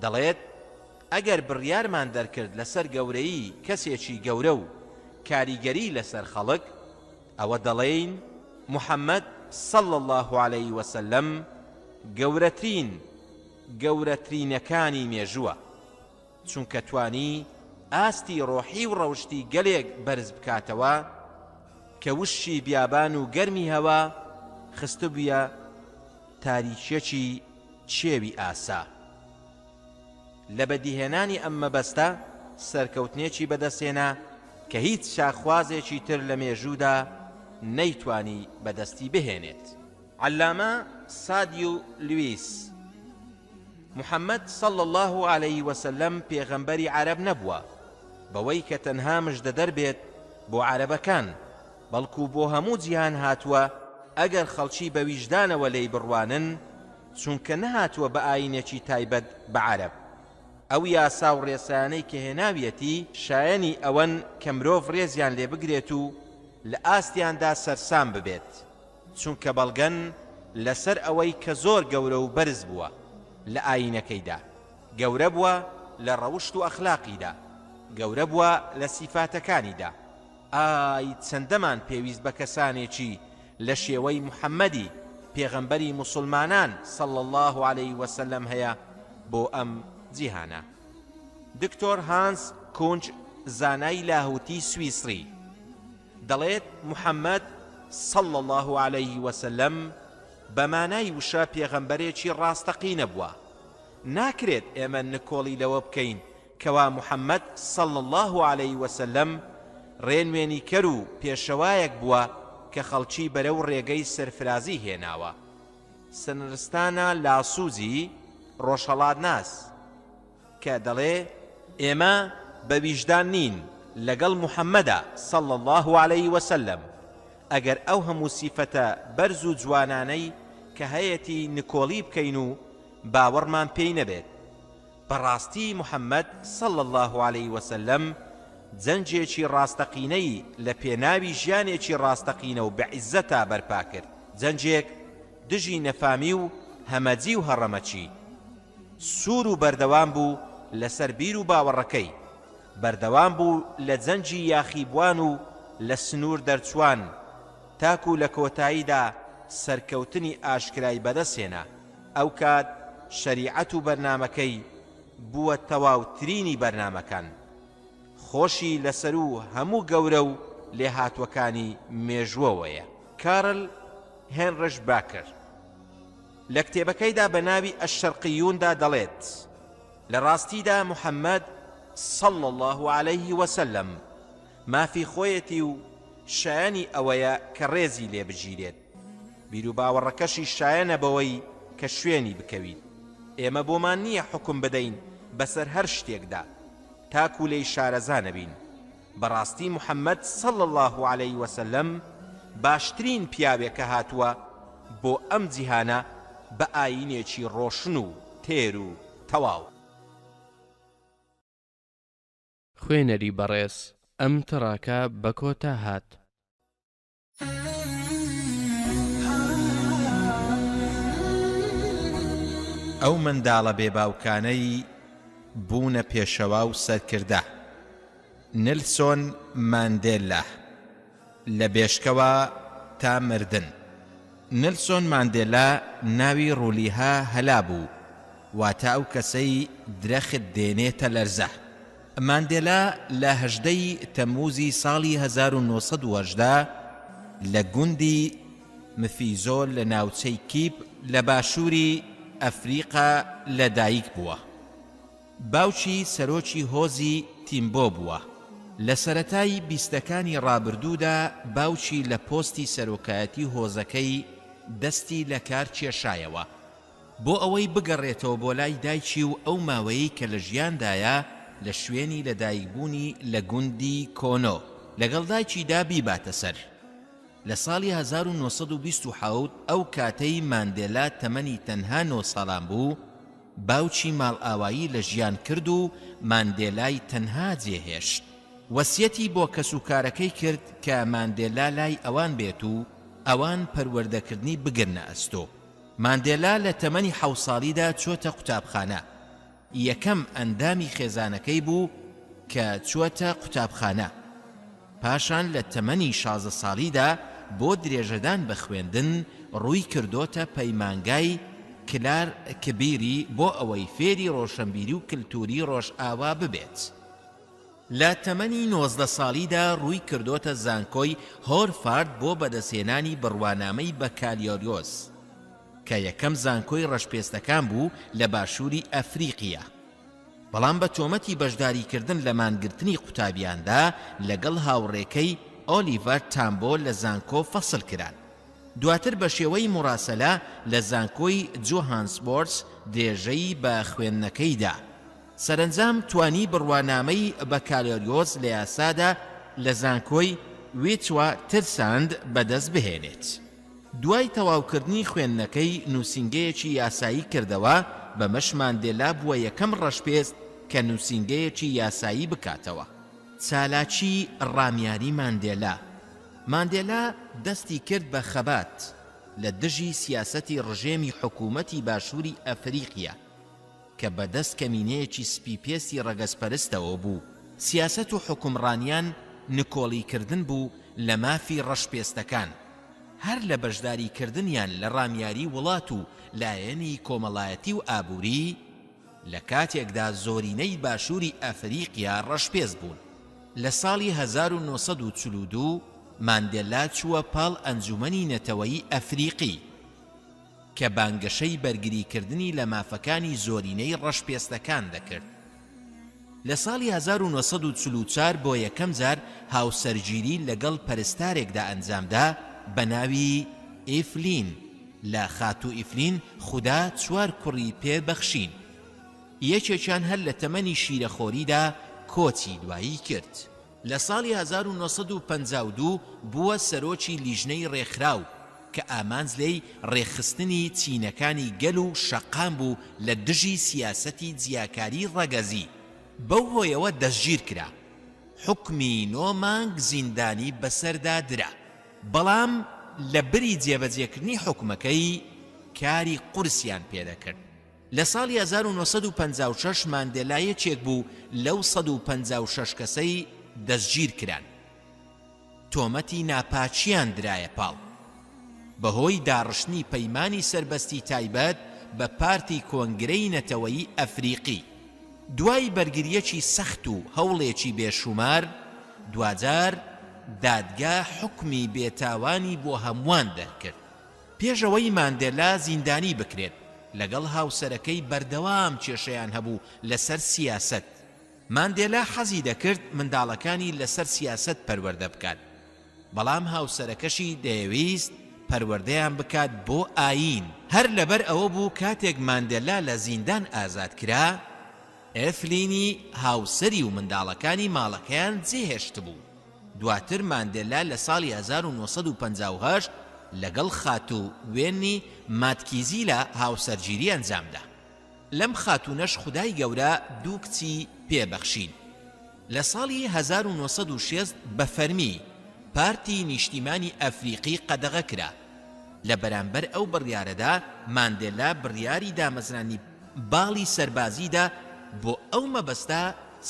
دەڵێت ئەگەر بڕیارمان دەرکرد لەسەر گەورەی کەسێکی گەورە و کاریگەری لەسەر خەڵک، ئەوە دەڵێین محەممەد صلى الله عليه وسلم گەورەترینەکانی مێژووە، چونکە توانی ئاستی ڕۆحی و ڕەوشتی گەلێک بەرز بکاتەوە کە وشی بیابان و گەرمی هەوا خستبوویە تاریکیەکی چێوی ئاسا. لە بەدیهێنانی ئەم مەبەستە سەرکەوتنێکی بەدەستێنا کە هیچ شاخوازێکی تر لە مێژوودا نەیتوانی بەدەستی بهێنێت. علامە سادیو لویس، محەممەد صلى الله عليه وسلم پێغەمبەری عەرەب نەبووە بەوەی کە تەنها مژدە دەربێت بۆ عەرەبەکان، بەڵکو بۆ هەموو جیهان هاتووە ئەگەر خەڵکی بە ویژدانەوە لێی بڕوانن، چونکە نەهاتووە بە ئاینێکی تایبەت بە عەرەب. ئەو یاسا و ڕێسانەی کە هێناویەتی شایەنی ئەوەن کە مرۆڤ ڕێزیان لێ بگرێت و لە ئاستیاندا سەرسام ببێت، چونکە بەڵگەن لەسەر ئەوەی کە زۆر گەورە و بەرز بووە لە ئاینەکەیدا، گەورە بووە لە ڕەوشت و ئەخلاقیدا، گەورە بووە لە سیفاتەکانیدا. ئای چەندەمان پێویست بە کەسانێکی لە شێوەی محەممەدی پێغەمبەری موسڵمانان صلى الله عليه وسلم هەیە بۆ ئەم جیهانە. دکتۆر هانس کونج، زانای لاهوتی سویسری، دەڵێت محەممەد صلى الله عليه وسلم بەمانای وشە پێغەمبەرێکی ڕاستەقینە بووە. ناکرێت ئێمە نکۆڵی لەوە بکەین کەوا محەممەد صلى الله عليه وسلم ڕێنوێنی کەر و پێشەوایەک بووە کە خەڵکی بەرەو ڕێگەی سەرفرازی هێناوە. سنرستانە لاسوزی ڕۆژهەڵاتناس کە دەڵێ ئێمە بە ویژدان نین لەگەڵ محەممەدا صلى الله عليه وسلم ئەگەر ئەو هەموو سیفەتە بەرز و جوانانەی کە هەیەی نکۆڵی بکەین و باوەڕمان پێی نەبێت، بەڕاستی محەممەد صلى الله عليه وسلم جەنجێکی ڕاستەقینەی لە پێناوی ژیانێکی ڕاستەقینە و بەعیزەتا بەرپا کرد، جەنجێک دژی نەفامی و هەمەجی و هەڕەمەچی. سوور و بەردەوام بوو لەسەر بیر و باوەڕەکەی، بەردەوام بوو لە جەنجی یاخیبوان و لە سنوور دەرچوان، تاکو لە کۆتاییدا سەرکەوتنی ئاشکرای بەدەستهێنا. ئەو کات شەریعەت و بەرنامەکەی بووە تەواوترینی بەرنامەکان، خۆشی لەسەر و هەموو گەورە و لێهاتوەکانی مێژووەوەیە. کارل هێنرش باکر لە کتێبەکەیدا بە ناوی ئەشەرقیوندا دەڵێت لە ڕاستیدا محەممەد صلى الله عليه وسلم مافی خۆیەتی و شایانی ئەوەیە کە ڕێزی لێ بگیرێت، بیر و باوەڕەکەشی شایەنە بەوەی کە شوێنی بکەویت. ئێمە بۆمان نییە حکم بدەین بەسەر هەر شتێکدا تاکو لێی شارەزا نەبین. بەڕاستی محەممەد صلى الله عليه وسلم باشترین پیاوێکە هاتووە بۆ ئەم جیهانە بە ئاینێکی ڕۆشن و تێر و تەواو. خوێنەری بەڕێز ئەم تڕاکە بە کۆتا هات. ئەو منداڵە بێباوکانەی بوونە پێشەوا و سەرکردە. نلسۆن ماندێلا لە بێشکەوە تا مردن. نلسۆن ماندێلا ناوی ڕوولیها هەلا بوو، واتە ئەو کەسەی درەخت دێنێتە لەرزە. ماندێلا لە 18 تەمووزی ساڵی 1980 لە گوندی مفیزۆل لە ناوچەی کیپ لە باشووری ئەفریقا لەدایک بووە. باوکی سەرۆکی هۆزی تیمبۆ بووە. لە سەرەتای بیستەکانی ڕابردوودا باوکی لە پۆستی سەرۆکایەتی هۆزەکەی دەستی لە کار کێشایەوە بۆ ئەوەی بگەڕێتەوە بۆ لای دایکی و ئەو ماوەیەی کە لە ژیاندایە لە شوێنی لەدایکبوونی لە گوندی کۆنۆ لەگەڵ دایکیدا بیباتە سەر. لە ساڵی 1927 ئەو کاتەی ماندێلا تەمەنی تەنها 9 ساڵان بوو، باوکی ماڵ ئاوایی لە ژیان کرد و ماندێلای تەنها جێهێشت. وەسیەتی بۆ کەسوکارەکەی کرد کە ماندێلا لای ئەوان بێت و ئەوان پەروەردەکردنی بگرنە ئەستۆ. ماندێلا لە تەمەنی 7 ساڵیدا چۆتە قوتابخانە. یەکەم ئەندامی خێزانەکەی بوو کە چووەتە قوتابخانە. پاشان لە تەمەنی 16 ساڵیدا بۆ درێژەدان بە خوێندن ڕووی کردۆتە پەیمانگای کلار کبیری بۆ ئەوەی فێری ڕۆشنبیری و کلتوری ڕۆژئاوا ببێت. لە تەمەنی 19 ساڵیدا ڕووی کردۆتە زانکۆی هۆرفارد بۆ بەدەسێنانی بڕوانامەی بەکالیۆریۆس کە یەکەم زانکۆی ڕەشپێستەکان بوو لە باشووری ئەفریقیا. بەڵام بە تۆمەتی بەشداریکردن لە مانگرتنی قوتابیاندا لەگەڵ هاوڕێکەی ئۆلیڤەر تامبۆ لە زانکۆ فەسڵ کران. دواتر بە شێوەی مراسەلە لە زانکۆی جۆهانسبۆرس درێژەی بە خوێندنەکەیدا. سەرنجام توانی بڕوانامەی بەکالیۆریۆس لە یاسادا لە زانکۆی ویچوا ترساند بەدەست بهێنێت. دوای تەواوکردنی خوێندنەکەی نووسینگەیەکی یاسایی کردەوە، بەمەش ماندێلا بووە یەکەم ڕەشپێست کە نووسینگەیەکی یاسایی بکاتەوە. چالاکی ڕامیاری ماندێلا. ماندێلا دەستی کرد بە خەبات لە دژی سیاسەتی ڕژێمی حکوومەتی باشووری ئەفریقیا کە بەدەست کەمینەیەکی سپیپێستی ڕەگەزپەرستەوە بوو. سیاسەت و حکومڕانیان نکۆڵیکردن بوو لە مافی ڕەشپێستەکان، هەر لە بەشداریکردنیان لە ڕامیاری وڵات و لایەنی کۆمەڵایەتی و ئابووری. لە کاتێکدا زۆرینەی باشووری ئەفریقیا ڕەشپێست بوون. لە ساڵی 1942 ماندێلا چووە پاڵ ئەنجومەنی نەتەوەیی ئەفریقی کە بانگەشەی بەرگریکردنی لە مافەکانی زۆرینەی ڕەشپێستەکان دەکرد. لە ساڵی 1944 بۆ یەکەم جار هاوسەرگیری لەگەڵ پەرستارێکدا ئەنجامدا بە ناوی ئیفلین. لە خاتو ئیفلین خوددا 4 کوڕی پێبەخشین. یەکێکیان هەر لە تەمەنی شیرەخۆریدا کۆچی دوایی کرد. لە ساڵی 1952 بووە سەرۆکی لیژنەی ڕێکخراو کە ئامانز لێی ڕێخستنی چینەکانی گەل و شەقام بوو لە دژی سیاسەتی جیاکاری ڕەگەزی. بەو هۆیەوە دەستگیر کرا. حکمی 9 مانگ زیندانی بەسەردا درا. بەڵام لە بری جێبەجێکردنی حکومەکەی کاری قورسیان پێدەکرد. لە ساڵی 1956 ماندێلا یەکێک بوو لەو 156 کەسەی دەستگیر کران. تۆمەتی ناپاچیان درایە پاڵ بەهۆی داڕشتنی پەیمانی سەربەستی تایبەت بە پارتی کۆنگرەی نەتەوەیی ئەفریقی. دوای بەرگریەکی سەخت و هەوڵێکی بێشومار دوجار دادگا حکمی بێتاوانی بۆ هەمووان دەرکرد. پێشەوەی ماندێلا زیندانی بکرێت لەگەڵ هاوسەرەکەی بەردەوام کێشەیان هەبوو لەسەر سیاست. ماندێلا حەزی دەکرد منداڵەکانی لەسەر سیاست پەروەردە بکات، بەڵام هاوسەرەکەشی دەیویست پەروەردەیان بکات بۆ ئاین. هەر لەبەر ئەوە بوو کاتێک ماندێلا لە زیندان ئازاد کرا، ئەفلینی هاوسەری و منداڵەکانی ماڵەکەیان جێهێشت بوو. دواتر ماندێلا لە ساڵی 1958 لەگەڵ خاتو وێنی ماتکیزیلا هاوسەرگیری ئەنجامدا. لەم خاتونەش خودای گەورە 2 کچی پێبەخشین. لە ساڵی 1960 بە فەرمی پارتی نیشتیمانی ئەفریقی قەدەغە کرا. لە بەرامبەر ئەو بڕیارەدا ماندێلا بڕیاری دامەزرانی باڵی سەربازیدا بۆ ئەو مەبەستە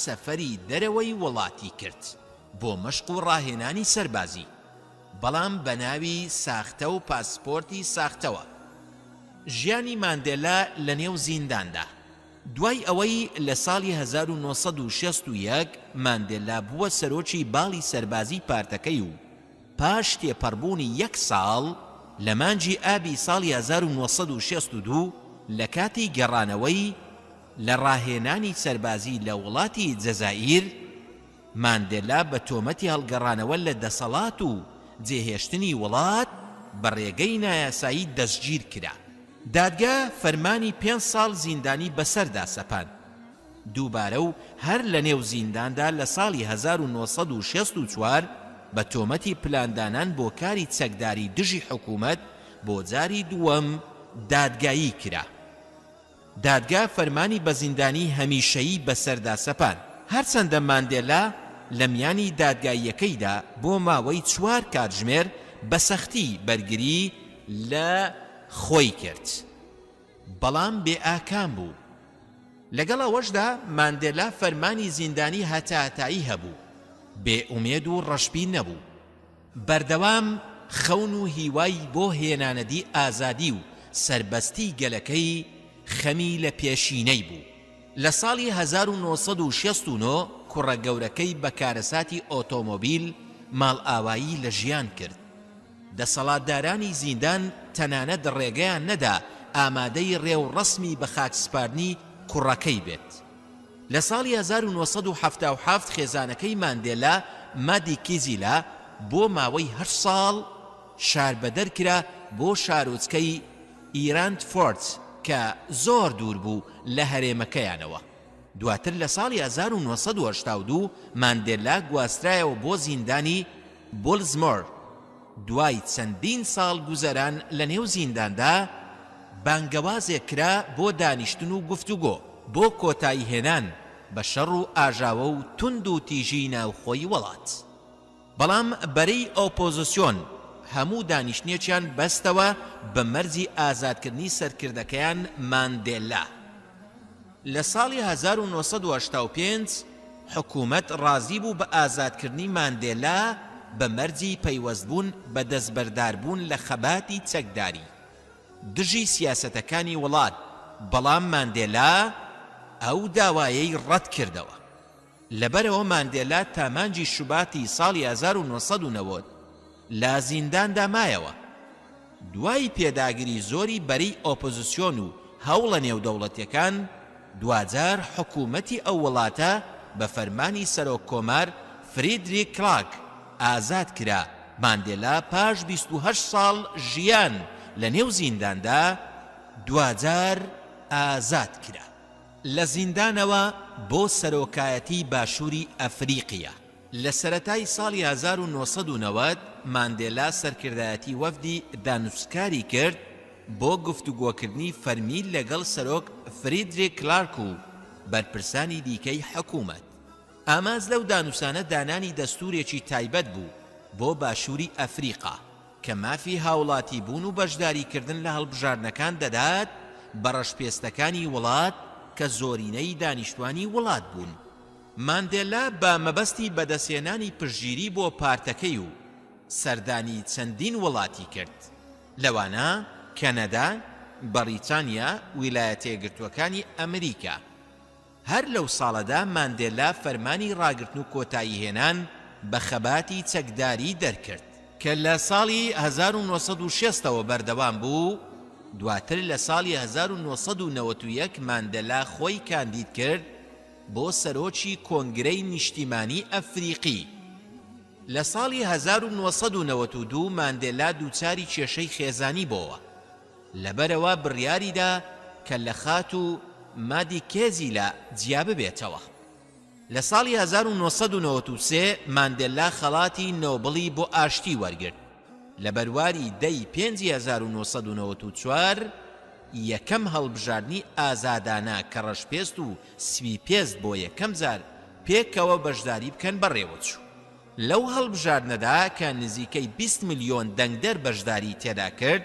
سەفەری دەرەوەی وڵاتی کرد بۆ مەشق و ڕاهێنانی سەربازی، بەڵام بە ناوی ساختە و پاسپۆرتی ساختەوە. ژیانی ماندێلا لە نێو زینداندا. دوای ئەوەی لە ساڵی 1961 ماندێلا بووە سەرۆکی باڵی سەربازی پارتەکەی و پاش تێپەڕبوونی 1 ساڵ لە مانجی ئابی ساڵی 1962 لە کاتی گەڕانەوەی لە ڕاهێنانی سەربازی لە وڵاتی جەزائیر، ماندێلا بە تۆمەتی هەڵگەڕانەوە لە دەسەڵات و جێهێشتنی وڵات بە ڕێگەی نایاسایی دەستگیر کرا. دادگا فەرمانی 5 ساڵ زیندانی بەسەردا سەپاند. دووبارە و هەر لە نێو زینداندا لە ساڵی 1964 بە تۆمەتی پلاندانان بۆ کاری چەکداری دژی حکوومەت بۆ جاری دووەم دادگایی کرا. دادگا فەرمانی بە زیندانی هەمیشەیی بەسەردا سەپاند. هەرچەندە ماندێلا لە میانی دادگاییەکەیدا بۆ ماوەی 4 کاتژمێر بە سەختی بەرگری لە خۆی کرد، بەڵام بێ ئاکام بوو. لەگەڵ ئەوەشدا ماندێلا فەرمانی زیندانی هەتاتایی هەبوو، بێ ئومێد و ڕەشبی نەبوو. بەردەوام خەون و هیوای بۆ هێنانەدی ئازادی و سەربەستی گەلەکەی خەمی لە پێشینەی بوو. لە ساڵی 1969 کوڕە گەورەکەی بە کارەساتی ئۆتۆمۆبیل ماڵ ئاوایی لە ژیان کرد. دەسەڵاتدارانی زیندان تەنانەت ڕێگەیان نەدا ئامادەی ڕێو ڕەسمی بە خاکسپاردنی کوڕەکەی بێت. لە ساڵی 1977 خێزانەکەی ماندێلا مادی کیزیلا بۆ ماوەی 8 ساڵ شاربەدەر کرا بۆ شارۆچکەی ئیران فۆرت کە زۆر دوور بوو لە هەرێمەکەیانەوە. دواتر لە ساڵی 1982 ماندێلا گواسترایەوە بۆ زیندانی بولزمۆر. دوای چەندین ساڵ گوزەران لە نێو زینداندا بانگەوازێک کرا بۆ دانیشتن و گفتوگۆ بۆ کۆتایی هێنان بە شەڕ و ئاژاوە و تند و تیژی ناوخۆی وڵات. بەڵام بەرەی ئۆپۆزیسیۆن هەموو دانیشتنێکیان بەستەوە بە مەرجی ئازادکردنی سەرکردەکەیان ماندێلا. لە ساڵی 1985 حکوومەت ڕازی بوو بە ئازادکردنی ماندێلا بە مەرجی پەیوەستبوون بە دەستبەرداربوون لە خەباتی چەکداری دژی سیاسەتەکانی وڵات، بەڵام ماندێلا ئەو داوایەی ڕەت کردەوە. لەبەرەوە ماندێلا تا مانجی شوباتی ساڵی 1990 لا زینداندا مایەوە. دوای پێداگیری زۆری بەرەی ئۆپۆزیسیۆن و هەوڵە نێودەوڵەتیەکان، دوجار حکوومەتی ئەو وڵاتە بە فەرمانی سەرۆک کۆمار فریدریک کلاک ئازاد کرا. ماندێلا پاش 28 ساڵ ژیان لە نێو زینداندا دوجار ئازاد کرا. لە زیندانەوە بۆ سەرۆکایەتی باشووری ئەفریقیە. لە سەرەتای ساڵی 1990 ماندێلا سەرکردایەتی وەفدی دانوسکاری کرد بۆ گفتوگۆکردنی فەرمی لەگەڵ سەرۆک فریدریک کلارک و بەرپرسانی دیکەی حکوومەت. ئاماز لەو دانوسانە دانانی دەستورێکی تایبەت بوو بۆ باشووری ئەفریقا کە مافی هاوڵاتی بوون و بەشداریکردن لە هەڵبژاردنەکان دەدات بە ڕەشپێستەکانی وڵات کە زۆرینەی دانیشتوانی وڵات بوون. ماندێلا بە مەبەستی بەدەستێنانی پشتگیری بۆ پارتەکەی و سەردانی چەندین وڵاتی کرد، لەوانە کەنەدا، بەریتانیا، ویلایەتە یەکگرتووەکانی ئەمریکا. هەر لەو ساڵەدا ماندێلا فەرمانی ڕاگرتن و کۆتایی هێنان بە خەباتی چەکداری دەرکرد کە لە ساڵی 1960ەوە بەردەوام بوو. دواتر لە ساڵی 1991 ماندێلا خۆی کاندید کرد بۆ سەرۆکی کۆنگرەی نیشتیمانی ئەفریقی. لە ساڵی 1992 ماندێلا دووچاری کێشەی خێزانی بۆوە، لەبەرەوە بڕیاریدا کە لە خات و مادی کێزیلا جیا ببێتەوە. لە ساڵی 1993 ماندێلا خەڵاتی نۆبڵی بۆ ئاشتی وەرگرت. لە بەرواری دەی 1994 یەکەم هەڵبژاردننی ئازادانە کە ڕەشپێست و سوی پێست بۆ یەکەم جار پێکەوە بەشداری بکەن بەڕێوەچوو. لەو هەڵبژاردنەدا کە نزیکەی 20 ملیۆن دەنگدەر بەشداری تێدا کرد،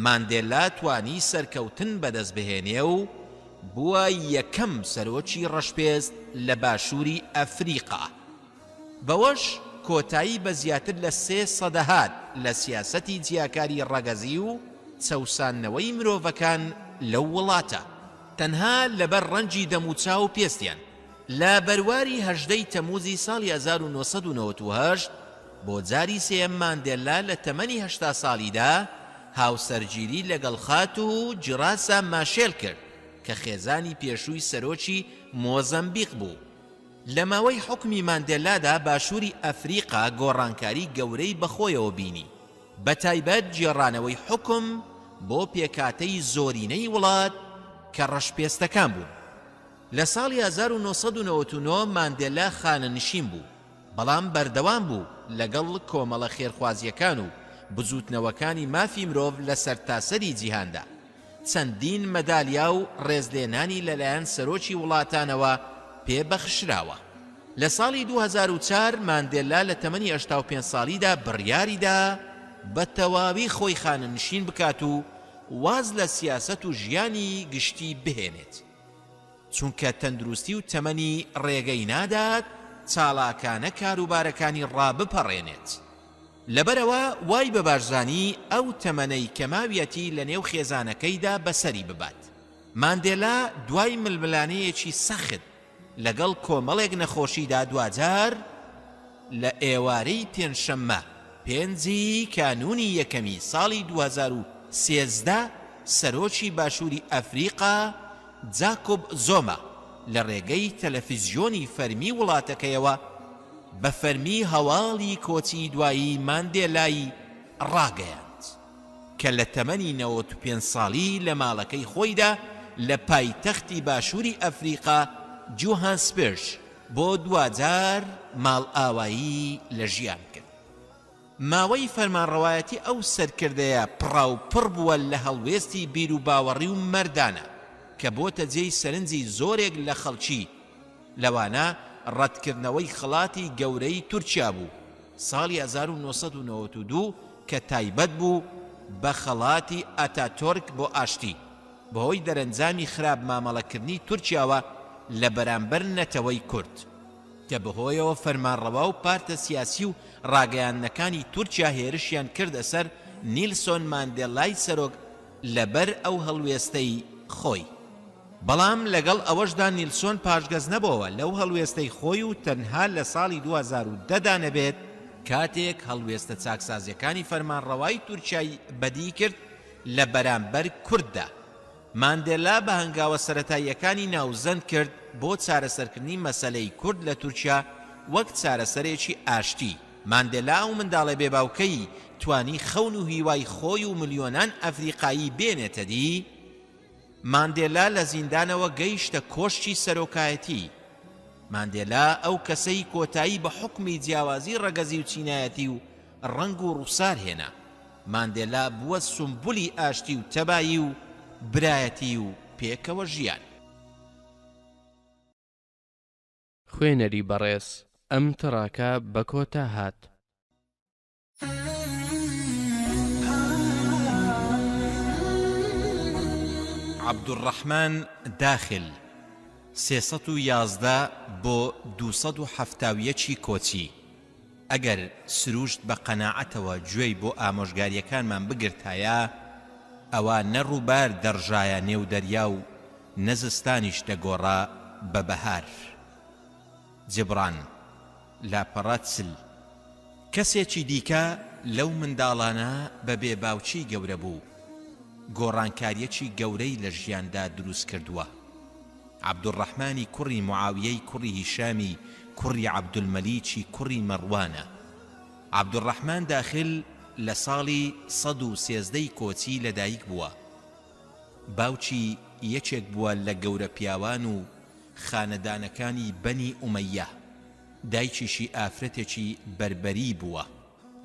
ماندێلا توانی سەرکەوتن بەدەست بهێنێ و بووە یەکەم سەرۆکی ڕەشپێست لە باشووری ئەفریقا. بەوەش کۆتایی بە زیاتر لە 3 سەدەهات لە سیاسەتی جیاکاری ڕەگەزی و چەوسانەوەی مرۆڤەکان لەو وڵاتە، تەنها لەبەر ڕەنجی دەموچاو و پێستیان. لە بەرواری 18 تەمووزی ساڵی 1998 بۆ جاری سێم ماندێلا لە تەمەنی 80 ساڵیدا هاوسەرگیری لەگەڵ خات و جراسا ماشێل کرد کە خێزانی پێشووی سەرۆکی مۆزەمبیق بوو. لە ماوەی حکمی ماندێلادا باشووری ئەفریقا گۆڕانکاری گەورەی بەخۆیەوە بینی، بە تایبەت جێڕانەوەی حکم بۆ پێکاتەی زۆرینەی وڵات کە ڕەشپێستەکان بوون. لە ساڵی 1999 ماندێلا خانەنشین بوو، بەڵام بەردەوام بوو لەگەڵ کۆمەڵە خێرخوازیەکان و بزوتنەوەکانی مافی مرۆڤ لە سەرتاسەری جیهاندا. چەندین مەدالیا و ڕێزلێنانی لەلایەن سەرۆکی وڵاتانەوە پێبەخشراوە. لە ساڵی 2004 ماندێلا لە تەمەنی 85 ساڵیدا بڕیاریدا بە تەواوی خۆی خانەنشین بکات و واز لە سیاسەت و ژیانی گشتی بهێنێت، چونکە تەندروستی و تەمەنی ڕێگەی نادات چاڵاکانە کاروبارەکانی ڕابپەڕێنێت. لەبەرەوە وای بە باشزانی ئەو تەمەنەی کەماویەتی لە نێو خێزانەکەیدا بەسەری ببات. ماندێلا دوای ململانەیەکی سەخت لەگەڵ کۆمەڵێک نەخۆشیدا دوجار لە ئێوارەی پێنجشەممە 5 کانونی یەکەمی ساڵی 2013 سەرۆکی باشووری ئەفریقا جاکۆب زۆما لە ڕێگەی تەلەڤیزیۆنی فەرمی وڵاتەکەیەوە بە فەرمی هەواڵی کۆچی دوایی ماندێلای ڕاگەیاند کە لە تەمەنی 95 ساڵی لە ماڵەکەی خۆیدا لە پایتەختی باشووری ئەفریقا جۆهانسبرگ بۆ دوجار ماڵ ئاوایی لە ژیان کرد. ماوەی فەرمانڕەوایەتی ئەو سەرکردەیە پڕاوپڕ بووە لە هەڵوێستی بیر و باوەڕی و مەردانە کە بۆتە جێی سەرنجی زۆرێک لە خەڵکی، لەوانە ڕەتکردنەوەی خڵاتی گەورەی تورکیا بوو ساڵی 1992 کە تایبەت بوو بە خەڵاتی ئەتاتۆرک بۆ ئاشتی بەهۆی دەرەنجامی خراپ مامەڵەکردنی تورکیاوە لە بەرامبەر نەتەوەی کورد کە بەهۆیەوە فەرمانڕەوا و پارتە سیاسی و ڕاگەیاندنەکانی تورکیا هێرشیان کردە سەر نیلسۆن ماندێلای سەرۆک لەبەر ئەو هەڵوێستەی خۆی. بەڵام لەگەڵ ئەوەشدا نیلسۆن پاشگەز نەبەوە لەو هەڵوێستەی خۆی و تەنها لە ساڵی 2010دا نەبێت کاتێک هەڵوێستە چاکسازیەکانی فەرمانڕەوای تورکیای بەدی کرد لە بەرامبەر کورددا. ماندێلا بە هەنگاوە سەرەتاییەکانی ناوزەند کرد بۆ چارەسەرکردنی مەسەلەی کورد لە تورکیا وەک چارەسەرێکی ئاشتی. ماندێلا و منداڵە بێباوکەی توانی خەون و هیوای خۆی و ملیۆنان ئەفریقایی بێنێتە دی. ماندێلا لە زیندانەوە گەیشتە کۆشتی سەرۆکایەتی. ماندێلا ئەو کەسەی کۆتایی بە حکمی جیاوازی ڕەگەزی و چینایەتی و ڕەنگ و ڕووسار هێنا. ماندێلا بووە سومبولی ئاشتی و تەبایی و برایەتی و پێکەوە ژیان. خوێنەری بەڕێز ئەم تڕاکە بە کۆتا هات. عەبدوڕەحمان داخل 311 بۆ 270 کۆچی. ئەگەر سروشت بە قەناعەتەوە گوێی بۆ ئامۆژگاریەکانمان بگرتایە، ئەوە نەڕووبار دەڕژایە نێو دەریا و نەزستانیش دەگۆڕا بە بەهار. جبران لاپەڕەتسل کەسێکی دیکە لەو منداڵانە بە بێباوچی گەورە بوو، گۆڕانکاریەکی گەورەی لە ژیاندا دروست کردووە. عەبدوڕەحمانی کوڕی معاویەی کوڕی هیشامی کوڕی عەبدولمەلیکی کوڕی مەڕوانە. عەبدوڕەحمان داخل لە ساڵی 113 کۆچی لەدایک بووە. باوکی یەکێک بووە لە گەورە پیاوان و خانەدانەکانی بەنی ئومەیە. دایکیشی ئافرەتێکی بەربەری بووە،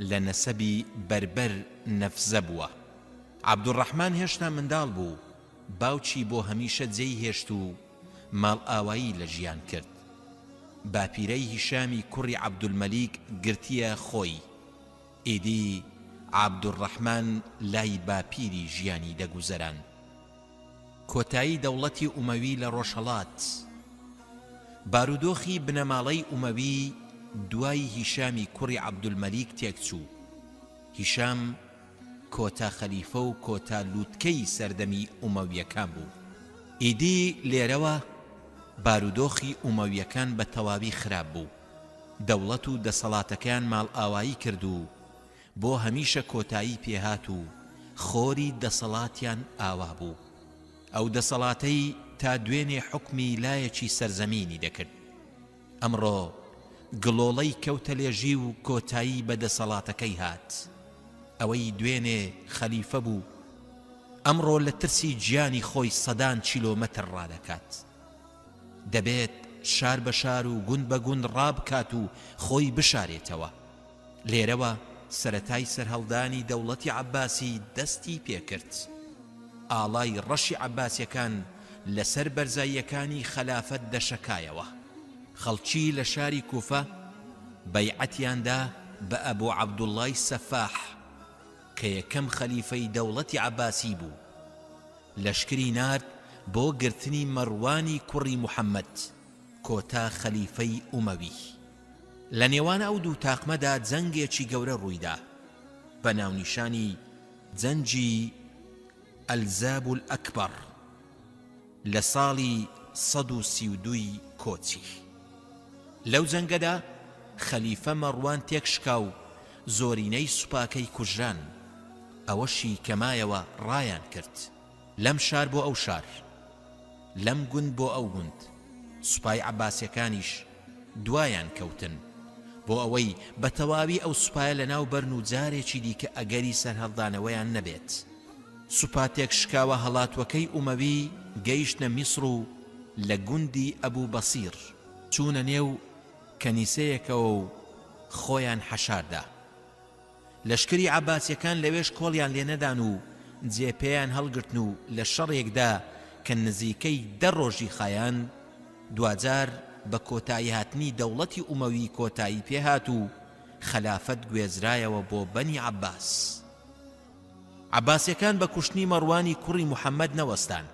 لە نەسەبی بەربەر نەفزە بووە. عەبدوڕەحمان هێشتا منداڵ بوو، باوکی بۆ هەمیشە جێی هێشت و ماڵ ئاوایی لە ژیان کرد. باپیرەی هیشامی کوڕی عەبدولمەلیک گرتیە خۆی. ئیدی عەبدوڕەحمان لای باپیری ژیانی دەگوزەران. کۆتایی دەوڵەتی ئومەوی لە ڕۆژهەڵات. بارودۆخی بنەماڵەی ئومەوی دوای هیشامی کوڕی عەبدولمەلیک تێکچوو. هیشام کۆتا خەلیفە و کۆتا لووتکەی سەردەمی ئومەویەکان بوو. ئیدی لێرەوە بارودۆخی ئومەویەکان بە تەواوی خراپ بوو. دەوڵەت و دەسەڵاتەکان ماڵ ئاوایی کرد و بۆ هەمیشە کۆتایی پێهات و خۆری دەسەڵاتیان ئاوا بوو. ئەو دەسەڵاتەی تا دوێنێ حکمی لایەکی سەرزەمینی دەکرد. ئەمڕۆ گڵۆڵەی کەوتە لێژی و کۆتایی بە دەسەڵاتەکەی هات. ئەوەی دوێنێ خەلیفە بوو، ئەمڕۆ لە ترسی گیانی خۆی سەدان کیلۆمەتر ڕادەکات. دەبێت شار بە شار و گوند بە گوند ڕابکات و خۆی بشارێتەوە. لێرەوە سەرەتای سەرهەڵدانی دەوڵەتی عەباسی دەستی پێکرد. ئاڵای ڕەشی عەباسیەکان لەسەر بەرزاییەکانی خەلافەت دەشەکایەوە. خەڵکی لە شاری کوفە بەیعەتیاندا بە ئەبوو عەبدوڵڵای سەفاح کە یەکەم خەلیفەی دەوڵەتی عەباسی بوو. لەشکری نارد بۆ گرتنی مەڕوانی کوڕی موحەممەد، کۆتا خەلیفەی ئومەوی. لە نێوان ئەو دوو تاقمەدا جەنگێکی گەورە ڕوویدا بە ناونیشانی جەنگی ئەلزاب ئەکبەر لە ساڵی 132 کۆچی. لەو جەنگەدا خەلیفە مەڕوان تێکشکا و زۆرینەی سوپاکەی کوژران. ئەوەشی کەمایەوە ڕایان کرد لەم شار بۆ ئەو شار، لەم گوند بۆ ئەو گوند. سوپای عەباسیەکانیش دوایان کەوتن بۆ ئەوەی بە تەواوی ئەو سوپایە لەناو بەرن و جارێکی دیکە ئەگەری سەرهەڵدانەوەیان نەبێت. سوپاتێک شکاوە هەڵاتوەکەی ئومەوی گەیشتنە میسر و لە گوندی ئەبوو بەسیر چوونە نێو کەنیسەیەکەوە و خۆیان حەشاردا. لەشکری عەباسیەکان لەوێش کۆڵیان لێ نەدان و جێپێیان هەڵگرتن و لە شەڕێکدا کە نزیکەی 10 ڕۆژی خایان دوجار بە کۆتایی هاتنی دەوڵەتی ئومەوی کۆتایی پێهات و خەلافەت گوێزرایەوە بۆ بەنی عەباس. عەباسیەکان بە کوشتنی مەڕوانی کوڕی موحەممەد نەوەستان،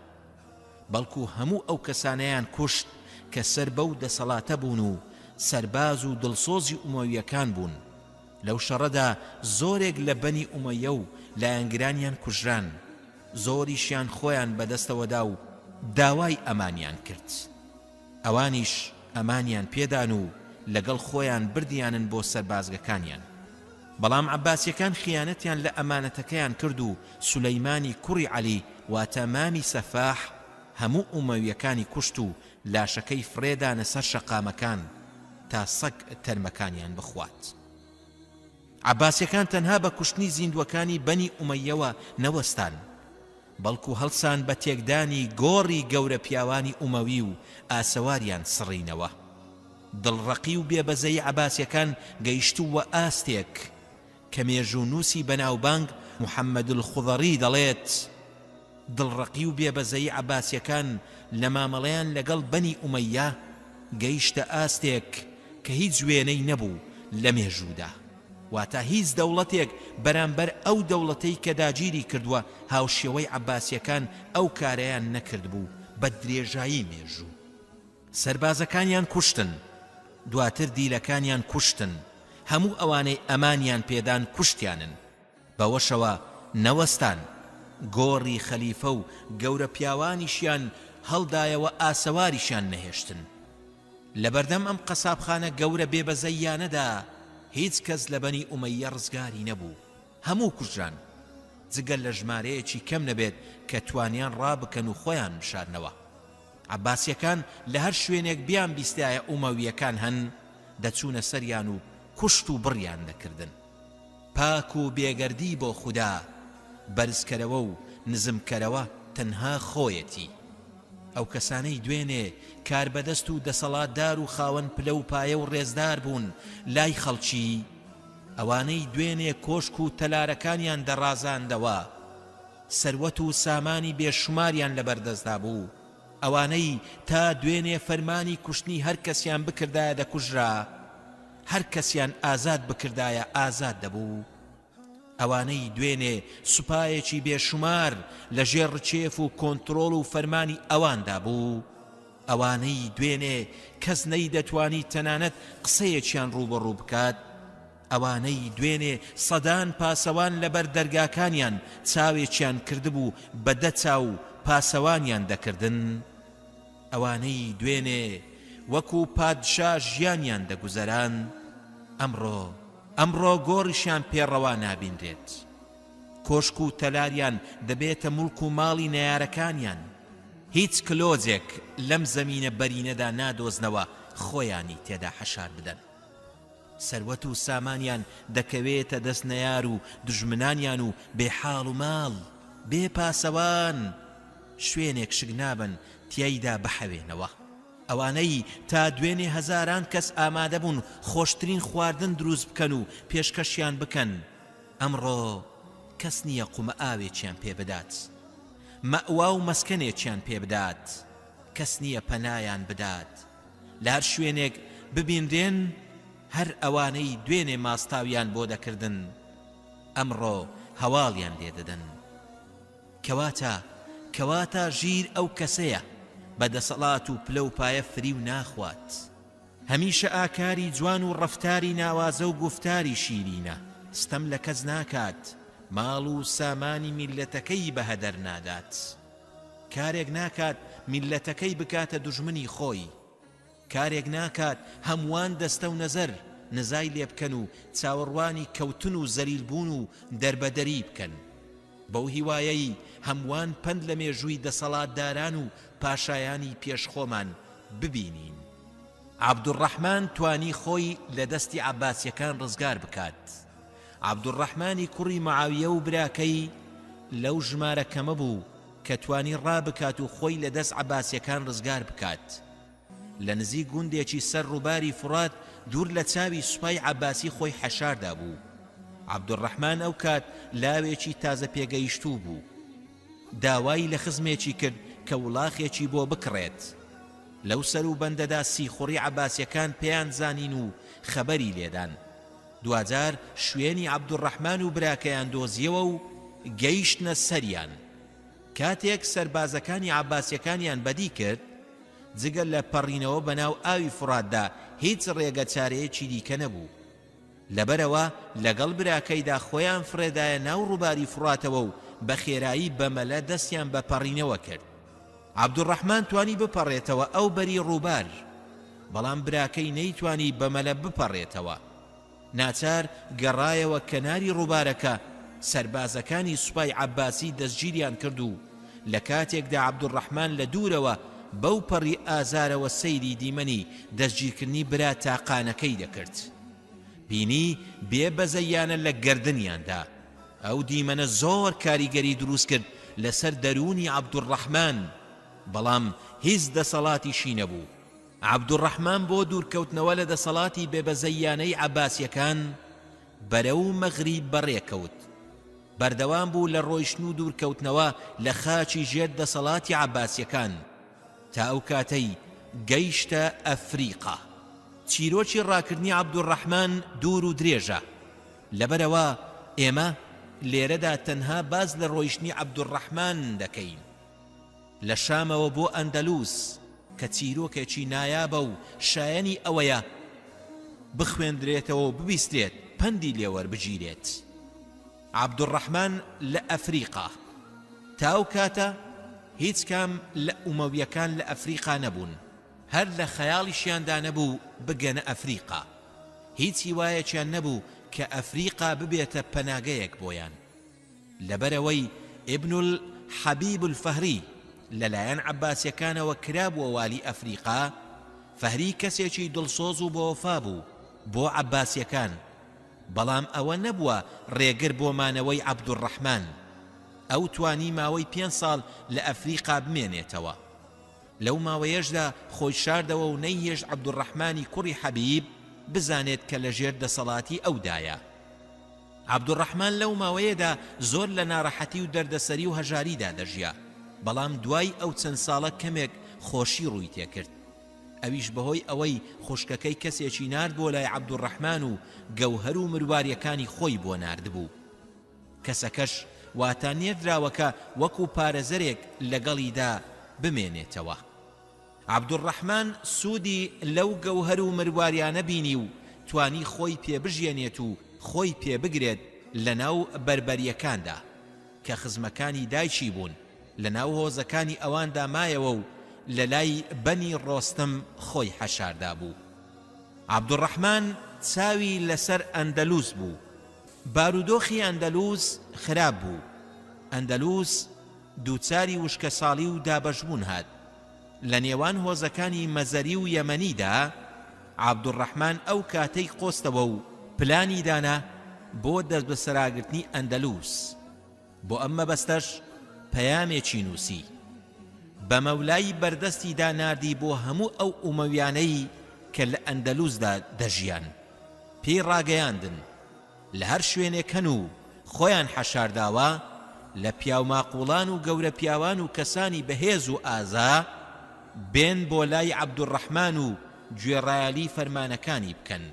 بەڵکو هەموو ئەو کەسانەیان کوشت کە سەر بەو دەسەڵاتە بوون و سەرباز و دڵسۆزی ئومەویەکان بوون. لەو شەڕەدا زۆرێک لە بەنی ئومەیە و لایەنگرانیان کوژران، زۆریشیان خۆیان بەدەستەوەدا و داوای ئەمانیان کرد. ئەوانیش ئەمانیان پێدان و لەگەڵ خۆیان بردیانن بۆ سەربازگەکانیان. بەڵام عەباسیەکان خیانەتیان لە ئەمانەتەکەیان کرد و سولەیمانی کوڕی عەلی واتە مامی سەفاح هەموو ئومەویەکانی کوشت و لاشەکەی فرێدانە سەر شەقامەکان تا سەگ تەرمەکانیان بخوات. عەباسیەکان تەنها بە کوشتنی زیندوەکانی بەنی ئومەیەوە نەوەستان، بەڵکو هەڵسان بە تێکدانی گۆڕی گەورە پیاوانی ئومەوی و ئاسەواریان سڕینەوە. دڵڕەقی و بێبەزەی عەباسیەکان گەیشتووە ئاستێک کە مێژوونووسی بەناوبانگ محەممەد الخوضەڕی دەڵێت دڵڕەقی و بێبەزەی عەباسیەکان لە مامەڵەیان لەگەڵ بەنی ئومەیە گەیشتە ئاستێک کە هیچ وێنەی نەبوو لە مێژوودا، واتە هیچ دەوڵەتێک بەرامبەر ئەو دەوڵەتەی کە داگیری کردووە هاوشێوەی عەباسیەکان ئەو کارەیان نەکرد بوو بە درێژایی مێژوو. سەربازەکانیان کوشتن، دواتر دیلەکانیان کوشتن، هەموو ئەوانەی ئەمانیان پێدان کوشتیانن. بەوەشەوە نەوەستان گۆڕی خەلیفە و گەورە پیاوانیشیان هەڵدایەوە ئاسەواریشیان نەهێشتن. لەبەردەم ئەم قەسابخانە گەورە بێبەزەیانەدا هیچ کەس لە بەنی ئومەیە ڕزگاری نەبوو، هەموو کوژران، جگەل لە ژمارەیەکی کەم نەبێت کە توانیان ڕابکەن و خۆیان بشارنەوە. عەباسیەکان لە هەر شوێنێک بیان بیستایە ئومەویەکان هەن دەچوونە سەریان و کوشت و بڕیان دەکردن. پاک و بێگەردی بۆ خودا، بەرزکەرەوە و نزمکەرەوە تەنها خۆیەتی. ئەو کەسانەی دوێنێ کاربەدەست و دەسەڵاتدار و خاوەن پلە و پایە و ڕێزدار بوون لای خەڵکی، ئەوانەی دوێنێ کۆشک و تەلارەکانیان دەڕازاندەوە، سەروەت و سامانی بێشماریان لەبەردەستدا بوو، ئەوانەی تا دوێنێ فەرمانی کوشتنی هەر کەسیان بکردایە دەکوژرا، هەر کەسیان ئازاد بکردایە ئازاد دەبوو، ئەوانەی دوێنێ سوپایەکی بێشمار لە ژێر ڕچێف و کۆنتڕۆڵ و فەرمانی ئەواندا بوو، ئەوانەی دوێنێ کەس نەیدەتوانی تەنانەت قسەیەکیان ڕوبەڕوو بکات، ئەوانەی دوێنێ سەدان پاسەوان لەبەر دەرگاکانیان چاوێکیان کردبوو بەدە چاو پاسەوانیان دەکردن، ئەوانەی دوێنێ وەکو پادشا ژیانیان دەگوزەران، ئەمڕۆ گۆڕیشیان پێڕەوا نابینرێت، کۆشک و تەلاریان دەبێتە موڵک و ماڵی نەیارەکانیان، هیچ کلۆزێک لەم زەمینە بەرینەدا نادۆزنەوە خۆیانی تێدا حەشار بدەن. سەروەت و سامانیان دەکەوێتە دەست نەیار و دژمنانیان و بێحاڵ و ماڵ بێ پاسەوان، شوێنێک شک نابن تیایدا بحەوێنەوە. ئەوانەی تا دوێنێ هەزاران کەس ئامادە بوون خۆشترین خواردن دروست بکەن و پێشکەشیان بکەن، ئەمڕۆ کەس نییە قومە ئاوێکیان پێ بدات، مەئوا و مەسکەنێکیان پێ بدات، کەس نییە پەنایان بدات. لە هەر شوێنێک ببیندرێن هەر ئەوانەی دوێنێ ماستاویان بۆ دەکردن ئەمڕۆ هەواڵیان لێدەدەن. کەواتە ژیر ئەو کەسەیە بەدەسەڵات و پلە و پایە فری و ناخوات، هەمیشە ئاکاری جوان و ڕەفتاری ناوازە و گفتاری شیرینە، ستەم لە کەس ناکات، ماڵ و سامانی میلەتەکەی بەهەدەر نادات، کارێک ناکات میلەتەکەی بکاتە دوژمنی خۆی، کارێک ناکات هەمووان دەستە و نەزەر نزای لێ بکەن و چاوەڕوانی کەوتن و زەلیلبوون و دەربەدەری بکەن. بەو هیوایەی هەمووان پند لە مێژووی دەسەڵاتداران و پاشایانی پێشخۆمان ببینین. عەبدوڕەحمان توانی خۆی لە دەستی عەباسیەکان ڕزگار بکات. عەبدوڕەحمانی کوڕی مەعاویە و براکەی لەو ژمارە کەمە بوو کە توانی ڕابکات و خۆی لە دەست عەباسیەکان ڕزگار بکات. لە نزیک گوندێکی سەر ڕووباری فورات دوور لە چاوی سوپای عەباسی خۆی حەشاردا بوو. عەبدوڕەحمان ئەو کات لاوێکی تازە پێگەیشتوو بوو، داوای لە خزمێکی کرد کە وڵاخێکی بۆ بکڕێت. لەو سەر و بەندەدا سیخوڕی عەباسیەکان پێیان زانین و خەبەری لێدان. دوجار شوێنی عەبدوڕەحمان و براکەیان دۆزیەوە و گەیشتنە سەریان. کاتێک سەربازەکانی عەباسیەکانیان بەدی کرد، جگەل لە پەڕینەوە بەناو ئاوی فوراتدا هیچ ڕێگە چارەیەکی دیکە نەبوو. لەبەرەوە لەگەڵ براکەیدا خۆیان فرێدایە ناو ڕووباری فوراتەوە و بە خێرایی بەمەلە دەستیان بە پەڕینەوە کرد. عەبدوڕەحمان توانی بپەڕێتەوە ئەو بەری ڕووبار، بەڵام براکەی نەیتوانی بەمەلە بپەڕێتەوە. ناچار گەڕایەوە کەناری ڕووبارەکە. سەربازەکانی سوپای عەباسی دەستگیریان کرد و لە کاتێکدا عەبدوڕەحمان لە دوورەوە بەو پەڕی ئازارەوە سەیری دیمەنی دەستگیرکردنی برا تاقانەکەی دەکرد. بینی بێبەزەیانە لە گەردنیاندا. ئەو دیمەنە زۆر کاریگەری دروست کرد لەسەر دەرونی عەبدوڕەحمان، بەڵام هیچ دەسەڵاتیشی نەبوو. عەبدوڕەحمان بۆ دوورکەوتنەوە لە دەسەڵاتی بێبەزەیانەی عەباسیەکان بەرەو مەغریب بەڕێکەوت بەردەوام بوو لە ڕۆیشتن و دوورکەوتنەوە لە خاچی ژێر دەسەڵاتی عەباسیەکان تا ئەو کاتەی گەیشتە ئەفریقا. چیرۆکی ڕاکردنی عەبدوڕەحمان دوور و درێژە، لەبەرەوە ئێمە لێرەدا تەنها باز لە ڕۆیشتنی عەبدوڕەحمان دەکەین لە شامەوە بۆ ئەندەلوس کە چیرۆکێکی نایابە و شایەنی ئەوەیە بخوێندرێتەوە و ببیسترێت پەندی لێوەربگیرێت. عەبدوڕەحمان لە ئەفریقا تا ئەو کاتە هیچ کام لە ئومەویەکان لە ئەفریقا نەبوون، هەر لە خەیاڵیشیاندا نەبوو بگەنە ئەفریقا، هیچ هیوایەکیان نەبوو کە ئەفریقا ببێتە پەناگەیەک بۆیان. لەبەرەوەی ئیبن الحەبیب الفەهری لەلایەن عەباسیەکانەوە کرابووە والی ئەفریقا، فەهری کەسێکی دڵسۆز و بەوەفا بوو بۆ عەباسیەکان، بەڵام ئەوە نەبووە ڕێگر بۆ مانەوەی عەبدوڕەحمان. ئەو توانی ماوەی 5 ساڵ لە ئەفریقا بمێنێتەوە. لەو ماوەیەشدا خۆی شاردەوە و نەیهێش عەبدوڕەحمانی کوڕی حەبیب بزانێت کە لە ژێر دەسەڵاتی ئەودایە. عەبدوڕەحمان لەو ماوەیەدا زۆر لە ناڕەحەتی و دەردەسەری و هەژاریدا دەژیا، بەڵام دوای ئەو چەند ساڵە کەمێک خۆشی ڕووی تێکرد. ئەویش بەهۆی ئەوەی خوشکەکەی کەسێکی نارد بۆ لای عەبدوڕەحمان و گەوهەر و مرواریەکانی خۆی بۆ ناردبوو. کەسەکەش واتانێدراوەکە وەکو پارێزەرێک لەگەڵیدا بمێنێتەوە. عەبدوڕەحمان سوودی لەو گەوهەر و مرواریانە بینی و توانی خۆی پێبژێنێت و خۆی پێبگرێت لە ناو بەربەریەکاندا کە خزمەکانی دایکی بوون، لە ناو هۆزەکانی ئەواندا مایەوە و لە لای بەنی ڕۆستەم خۆی حەشاردا بوو. عەبدوڕەحمان چاوی لەسەر ئەندەلوس بوو. بارودۆخی ئەندەلوس خراپ بوو. ئەندەلوس دووچاری وشکە ساڵی و دابەشبوون هات. لە نێوان هۆزەکانی مەزەری و یەمەنیدا عەبدوڕەحمان ئەو کاتەی قۆستەوە و پلانی دانا بۆ دەست بە سەراگرتنی ئەندەلوس. بۆ ئەم مەبەستەش پەیامێکی نووسی، بە مەولای بەردەستیدا ناردی بۆ هەموو ئەو ئومەویانەی کە لە ئەندەلوسدا دەژیان. پێی ڕاگەیاندن لە هەر شوێنێک هەن و خۆیان حەشارداوە لە پیاوماقوڵان و گەورە پیاوان و کەسانی بەهێز و ئازا بێن بۆ لای عەبدوڕەحمان و گوێڕایەلی فەرمانەکانی بکەن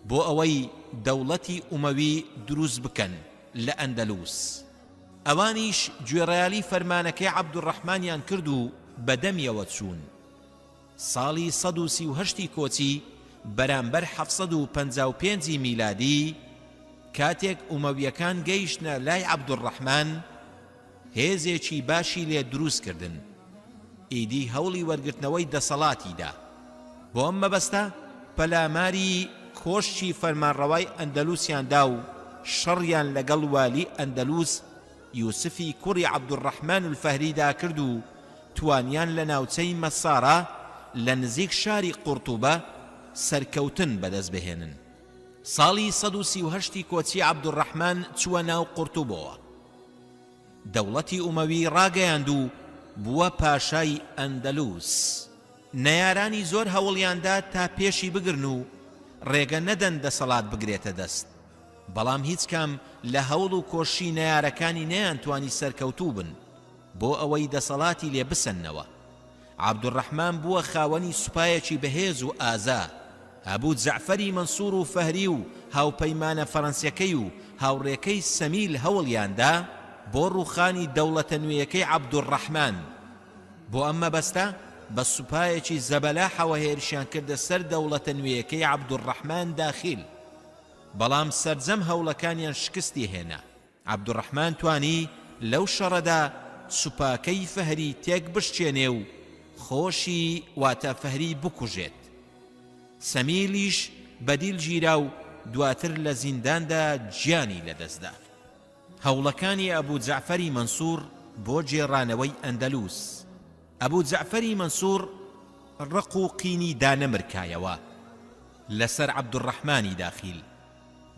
بۆ ئەوەی دەوڵەتی ئومەوی دروست بکەن لە ئەندەلوس. ئەوانیش گوێڕایەلی فەرمانەکەی عەبدوڕەحمانیان کرد و بەدەمیەوە چوون. ساڵی 138 کۆچی بەرامبەر 755 میلادی کاتێک ئومەویەکان گەیشتنە لای عەبدوڕەحمان هێزێکی باشی لێ دروست کردن، ئیدی هەوڵی وەرگرتنەوەی دەسەڵاتیدا. بۆ ئەم مەبەستە پەلاماری کۆشتی فەرمانڕەوای ئەندەلوسیاندا و شەڕیان لەگەڵ والی ئەندەلوس یوسفی کوڕی عەبدوڕەحمان الفەهریدا کرد و توانیان لە ناوچەی مەسارە لە نزیک شاری قورتوبە سەرکەوتن بەدەست بهێنن. ساڵی 138 کۆچی عەبدوڕەحمان چووە ناو قورتوبەوە. دەوڵەتی ئومەوی ڕاگەیاند و بووە پاشای ئەندەلوس. نەیارانی زۆر هەوڵیاندا تا پێشی بگرن و ڕێگە نەدەن دەسەڵات بگرێتە دەست، بەڵام هیچ کام لە هەوڵ و کۆشی نەیارەکانی نەیانتوانی سەرکەوتوو بن بۆ ئەوەی دەسەڵاتی لێ بسەنەوە. عەبدوڕەحمان بووە خاوەنی سوپایەکی بەهێز و ئازا. ئەبوو جەعفەری مەنسوور و فەهری و هاوپەیمانە فەڕەنسیەکەی و هاوڕێکەی سەمیل هەوڵیاندا بۆ ڕووخانی دەوڵەتە نوێیەکەی عەبدوڕەحمان. بۆ ئەم مەبەستە بە سوپایەکی زەبەلاحەوە هێرشیان کردە سەر دەوڵەتە نوێیەکەی عەبدوڕەحمان داخیل، بەڵام سەرجەم هەوڵەکانیان شکستی هێنا. عەبدوڕەحمان توانی لەو شەڕەدا سوپاکەی فەهری تێک بشکێنێ و خۆشی واتە فەهری بکوژێت. سەمیلیش بەدیل گیرا و دواتر لە زینداندا گیانی لەدەستدا. هەوڵەکانی ئەبوو جەعفەری مەنسوور بۆ جێڕانەوەی ئەندەلوس. ئەبوو جەعفەری مەنسوور ڕق و قینی دانەمرکایەوە لەسەر عەبدوڕەحمانی داخیل.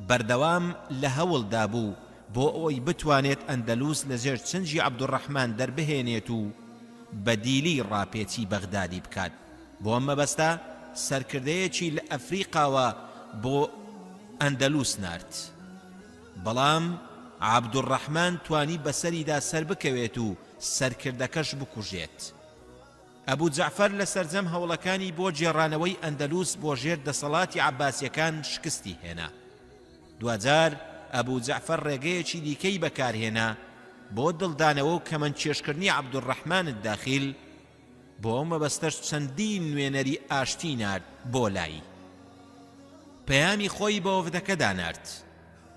بەردەوام لە هەوڵدا بوو بۆ ئەوەی بتوانێت ئەندەلوس لە ژێر چنجی عەبدوڕەحمان دەربهێنێت و بەدیلی ڕاپێچی بەغدادی بکات. بۆ ئەم مەبەستە سەرکردەیەکی لە ئەفریقاوە بۆ ئەندەلوس نارد. بەڵام عەبدوڕەحمان توانی بەسەریدا سەر بکەوێت و سەرکردەکەش بکوژێت. ئەبوو جەعفەر لە سەرجەم هەوڵەکانی بۆ جێڕانەوەی ئەندەلوس بۆ ژێر دەسەڵاتی عەباسیەکان شکستی هێنا. دوجار ئەبوو جەعفەر ڕێگەیەکی دیکەی بەکارهێنا بۆ دڵدانەوە و کەمەندچێشکردنی عەبدوڕەحمان داخیل، بۆ ئەو مەبەستەش چەندین نوێنەری ئاشتی نارد بۆ لای. پەیامی خۆی بە وەفدەکەدا نارد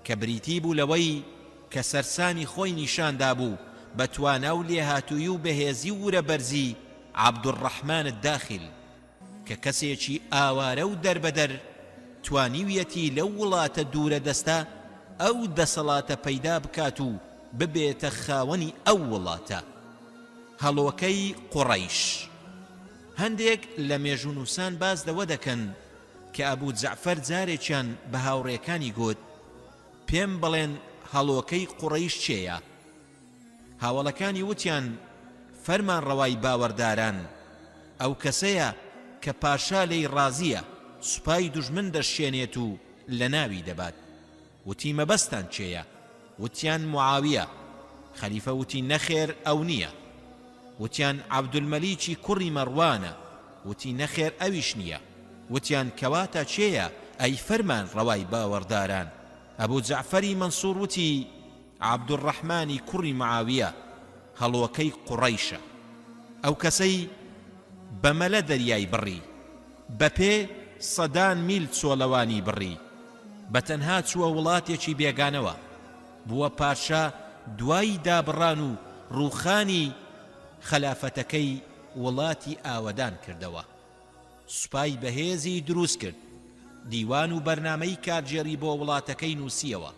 کە بریتی بوو لەوەی کە سەرسامی خۆی نیشاندا بوو بە توانا و لێهاتووی و بەهێزی و وورەبەرزی عەبدوڕەحمان داخیل کە کەسێکی ئاوارە و دەربەدەر توانیویەتی لەو وڵاتە دوورە دەستە ئەو دەسەڵاتە پەیدا بکات و ببێتە خاوەنی ئەو وڵاتە. هەڵۆکەی قوڕەیش. هەندێک لە مێژوونووسان باز لەوە دەکەن کە ئەبوو جەعفەر جارێکیان بە هاوڕێکانی گوت پێم بڵێن هەڵۆکەی قوڕەیش چێیە؟ هاوڵەکانی وتیان فەرمان ڕەوای باوەڕداران ئەو کەسەیە کە پاشا لێی ڕازیە سوپای دوژمن دەشێنێت و لە ناوی دەبات. وتی مەبەستان چێیە؟ وتیان معاویە. خەلیفە وتی نەخێر ئەو نییە. وتیان عەبدولمەلیکی کوڕی مەڕوانە. وتی نەخێر ئەویش نییە. وتیان کەواتە چێیە ئەی فەرمان ڕەوای باوەڕداران؟ ئەبوو جەعفەری مەنسوور وتی عەبدوڕەحمانی کوڕی معاویە هەڵۆکەی قوڕەیشە. ئەو کەسەی بەمەلە دەریای بڕی، بەپێ سەدان میل چۆلەوانی بڕی، بەتەنها چووە وڵاتێکی بێگانەوە، بووە پاشا دوای دابڕان و ڕووخانی خەلافەتەکەی وڵاتی ئاوەدان کردەوە. سوپای بەهێزی دروست کرد، دیوان و بەرنامەی کارجێری بۆ وڵاتەکەی نووسیەوە.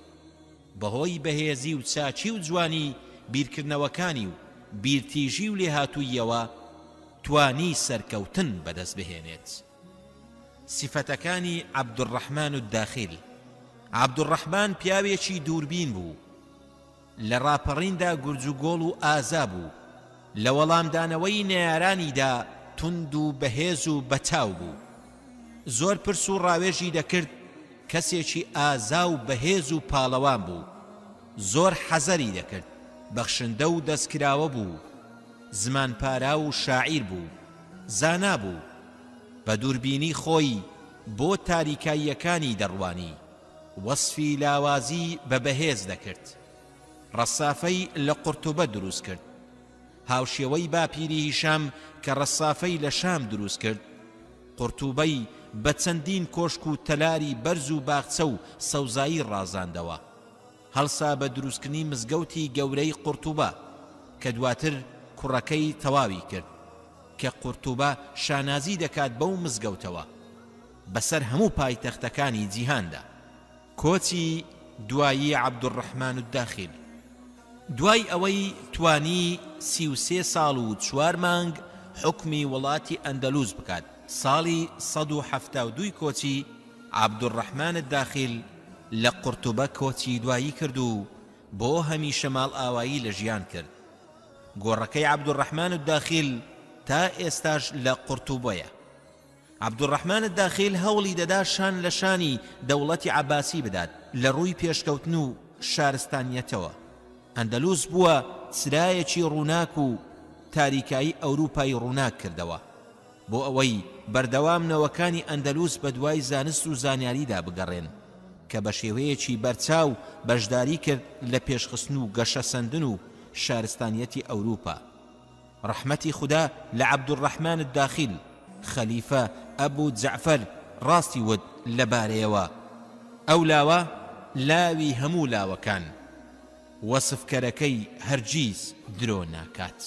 بەهۆی بەهێزی و چاچی و جوانی بیرکردنەوەکانی و بیرتیژی و لێهاتوویەوە توانی سەرکەوتن بەدەست بهێنێت. سیفەتەکانی عەبدوڕەحمان داخیل. عەبدوڕەحمان پیاوێکی دووربین بوو، لە ڕاپەڕیندا گورج و گۆڵ و ئازا بوو، لە وەڵامدانەوەی نەیارانیدا تند و بەهێز و بەتاو بوو، زۆر پرس و ڕاوێژی دەکرد، کەسێکی ئازا و بەهێز و پاڵەوان بوو، زۆر حەزەری دەکرد، بەخشندە و دەستکراوە بوو، زمانپارا و شاعیر بوو، زانا بوو، بە دووربینی خۆی بۆ تاریکاییەکانی دەڕوانی، وەسفی لاوازی بە بەهێز دەکرد، ڕەسافەی لە قورتوبە دروست کرد، هاوشێوەی باپیری هیشام کە ڕەسافەی لە شام دروست کرد، قورتوبەی بە چەندین کۆشک و تەلاری بەرز و باخچە و سەوزایی ڕازاندەوە، هەڵسا بە دروستکردنی مزگەوتی گەورەی قورتوبە کە دواتر کوڕەکەی تەواوی کرد کە قورتوبە شانازی دەکات بەو مزگەوتەوە بەسەر هەموو پایتەختەکانی جیهاندا. کۆچی دوایی عەبدوڕەحمان داخیل. دوای ئەوەی توانی 33 ساڵ و 4 مانگ حکمی وڵاتی ئەندەلوس بکات، ساڵی 172 کۆچی عەبدوڕەحمان داخیل لە قورتوبە کۆچی دوایی کرد و بۆ هەمیشە ماڵ ئاوایی لە ژیان کرد. گۆڕەکەی عەبدوڕەحمان داخیل تا ئێستاش لە قورتوبەیە. عەبدوڕەحمان داخیل هەوڵی دەدا شان لە شانی دەوڵەتی عەباسی بدات لە ڕووی پێشکەوتن و شارستانیەتەوە. ئەندەلوس بووە چرایەکی ڕووناک و تاریکایی ئەوروپای ڕووناک کردەوە بۆ ئەوەی بەردەوامنەوەکانی ئەندەلوس بە دوای زانست و زانیاریدا بگەڕێن کە بە شێوەیەکی بەرچاو بەشداری کرد لە پێشخستن و گەشەسەندن و شارستانیەتی ئەوروپا. ڕەحمەتی خوددا لە عەبدوڕەحمان داخیل. خەلیفە ئەبوو جەعفەر ڕاستی وت لەبارەیەوە، ئەو لاوە لاوی هەموو لاوەکان، وەسفکەرەکەی هەرگیز درۆ ناکات.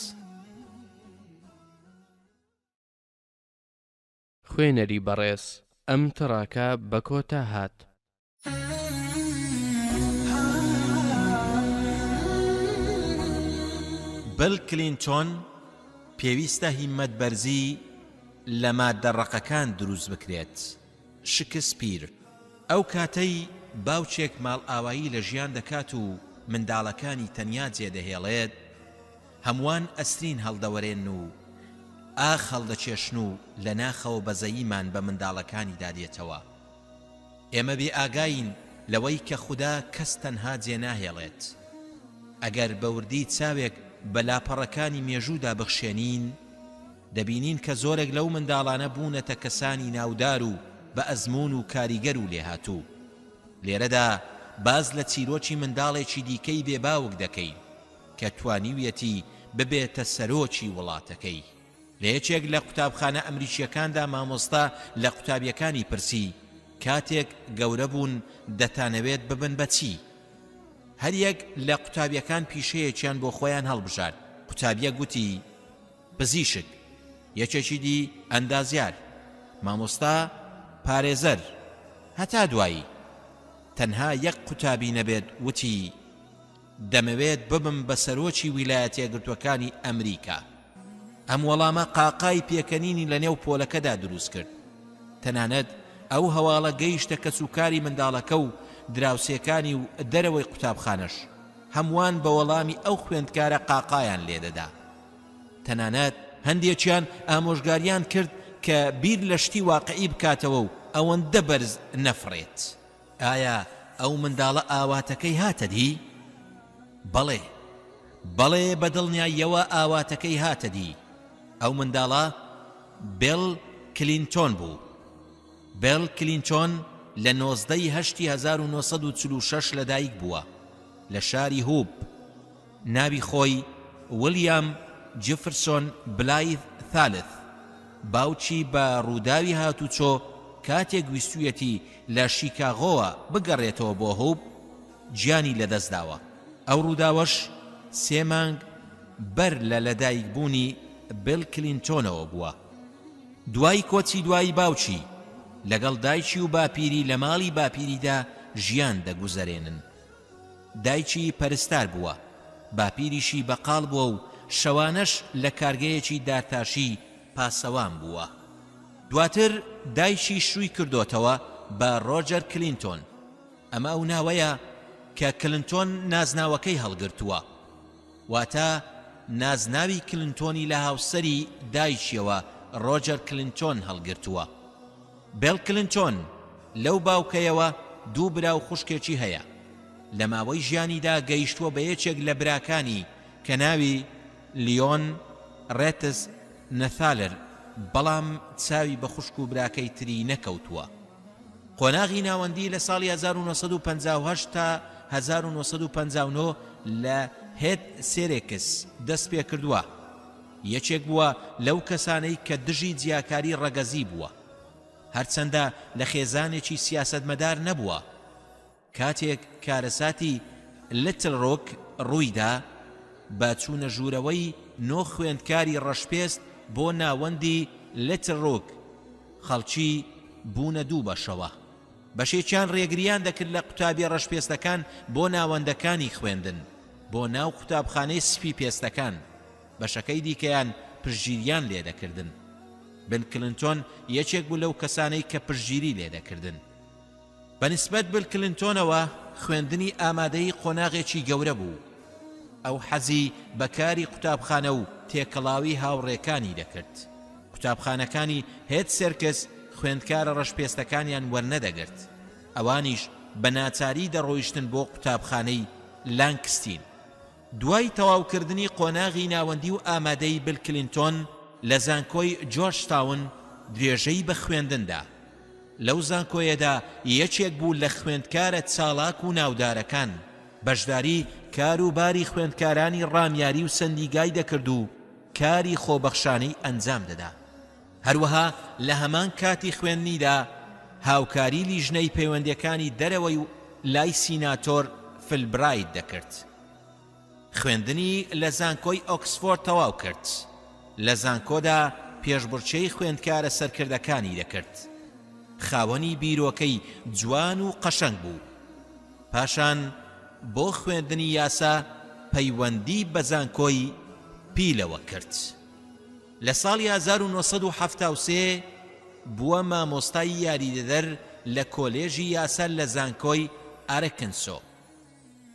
خوێنەری بەڕێز ئەم تڕاکە بە کۆتا هات. بل کلینتۆن پێویستە هیممەت بەرزی لە مادەڕەقەکان دروست بکرێت. شکسپیر ئەو کاتەی باوچێک ماڵ ئاوایی لە ژیان دەکات و منداڵەکانی تەنیا جێدەهێڵێت، هەمووان ئەسرین هەڵدەوەرێن و ئاخ هەڵدەچێشن و لە ناخەوە بەزەییمان بە منداڵەکانی دادێتەوە. ئێمە بێ ئاگاین لەوەی کە خوددا کەس تەنها جێناهێڵێت. ئەگەر بەوردی چاوێک بە لاپەڕەکانی مێژوودا بخشێنین، دەبینین کە زۆرێک لەو منداڵانە بوونەتە کەسانی ناودار و بە ئەزمون و کاریگەر و لێهاتوو. لێرەدا باز لە چیرۆکی منداڵێکی دیکەی بێباوک دەکەین کە توانیویەتی ببێتە سەرۆکی وڵاتەکەی. لە یەکێک لە قوتابخانە ئەمریکیەکاندا مامۆستا لە قوتابیەکانی پرسی کاتێک گەورە بوون دەتانەوێت ببن بە چی؟ هەر یەک لە قوتابیەکان پیشەیەکیان بۆ خۆیان هەڵبژار. قوتابیە گوتی پزیشک، یەکێکی دی ئەندازیار، مامۆستا پارێزەر، هەتا دوایی. تەنها یەک قوتابی نەبێت وتی دەمەوێت ببم بە سەرۆکی ویلایەتە یەکگرتووەکانی ئەمریکا. ئەم وەڵامە قاقای پێکەنینی لە نێو پۆلەکەدا دروست کرد. تەنانەت ئەو هەواڵە گەیشتە کە سوکاری منداڵەکە و دراوسێکانی و دەرەوەی قوتابخانەش هەمووان بە وەڵامی ئەو خوێندکارە قاقایان لێدەدا. تەنانەت هەندێکیان ئامۆژگاریان کرد کە بیر لە شتی واقعی بکاتەوە و ئەوەندە بەرز نەفڕێت. ئایا ئەو منداڵە ئاواتەکەی هاتە دی؟ بەڵێ، بەڵێ بە دڵنیاییەوە ئاواتەکەی هاتە دی. ئەو منداڵە بیل کلینتۆن بوو. بیل کلینتۆن لە 1946 لەدایک بووە لە شاری هوب. ناوی خۆی ویلیام جفرسۆن بلایث ثالث. باوچی بە ڕووداوی هاتوچۆ کاتێک ویستویەتی لە شیکاغۆوە بگەڕێتەوە بۆ هوب گیانی لەدەستداوە. ئەو ڕووداوەش 3 مانگ بەر لە لەدایک بوونی بیل کلینتۆنەوە بووە. دوای کۆچی دوای باوچی لەگەڵ دایکی و باپیری لە ماڵی باپیریدا ژیان دەگوزەرێنن. دایکی پەرستار بووە، باپیریشی بەقاڵ بووە و شەوانەش لە کارگەیەکی دارتاشی پاسەوان بووە. دواتر دایکی شووی کردوتەوە بە ڕۆجەر کلینتۆن. ئەمە ئەو ناوەیە کە کلینتۆن نازناوەکەی هەڵگرتووە، واتە نازناوی کلینتۆنی لە هاوسەری دایکیەوە ڕۆجەر کلینتۆن هەڵگرتووە. بیل کلینتۆن لەو باوکەیەوە 2 برا و خوشکێکی هەیە. لە ماوەی ژیانیدا گەیشتووە بە یەکێک لە براکانی کە ناوی لیۆن ڕێتس نەثالر، بەڵام چاوی بە خوشک و براکەی تری نەکەوتووە. قۆناغی ناوەندی لە ساڵی 1958 تا 1959 لە هێد سێرێکس دەست پێ کردووە. یەکێک بووە لەو کەسانەی کە دژی جیاکاری ڕەگەزی بووە، هەرچەندە لە خێزانێکی سیاسەتمەدار نەبووە. کاتێک کارەساتی لیتل ڕۆک ڕوویدا، بە چوونە ژوورەوەی 9 خوێندکاری ڕەشپێست بۆ ناوەندی لیتل ڕۆک، خەڵکی بوونە 2 بەشەوە. بەشێکیان ڕێگریان دەکرد لە قوتابی ڕەشپێستەکان بۆ ناوەندەکانی خوێندن بۆ ناو قوتابخانەی سپی پێستەکان، بەشەکەی دیکەیان پشتگیریان لێ دەکردن. بن کلینتۆن یەکێک بوو لەو کەسانەی کە پشتگیری لێ دەکردن. بەنسبەت بن کلینتۆنەوە خوێندنی ئامادەی قۆناغێکی گەورە بوو. ئەو حەزی بەکاری قوتابخانە و تێکەڵاوی هاوڕێکانی دەکرد. قوتابخانەکانی هێد سێرکس خوێندکارە ڕەشپێستەکانیان وەرنەدەگرت. ئەوانیش بە ناچاری دەڕۆیشتن بۆ قوتابخانەی لانکستین. دوای تەواوکردنی قۆناغی ناوەندی و ئامادەی بیل کلینتۆن لە زانکۆی جۆرجتاون درێژەی بە خوێندندا. لەو زانکۆیەدا یەکێک بوو لە خوێندکارە چالاک و ناودارەکان، بەشداری کاروباری خوێندکارانی ڕامیاری و سندیگای دەکرد و کاری خۆبەخشانەی ئەنجام دەدا. هەروەها لە هەمان کاتی خوێندنیدا هاوکاری لیژنەی پەیوەندیەکانی دەرەوەی و لای سیناتۆر فلبرایت دەکرد. خوێندنی لە زانکۆی ئۆکسفۆرد تەواو کرد. لە زانکۆدا پێشبڕکێی خوێندکارە سەرکردەکانی دەکرد. خاوەنی بیرۆکەی جوان و قەشەنگ بوو. پاشان بۆ خوێندنی یاسا پەیوەندی بە زانکۆی پیلەوە کرد. لە ساڵی 1973 بووە مامۆستای یاریدەدەر لە کۆلێژی یاسا لە زانکۆی ئارکنسۆ.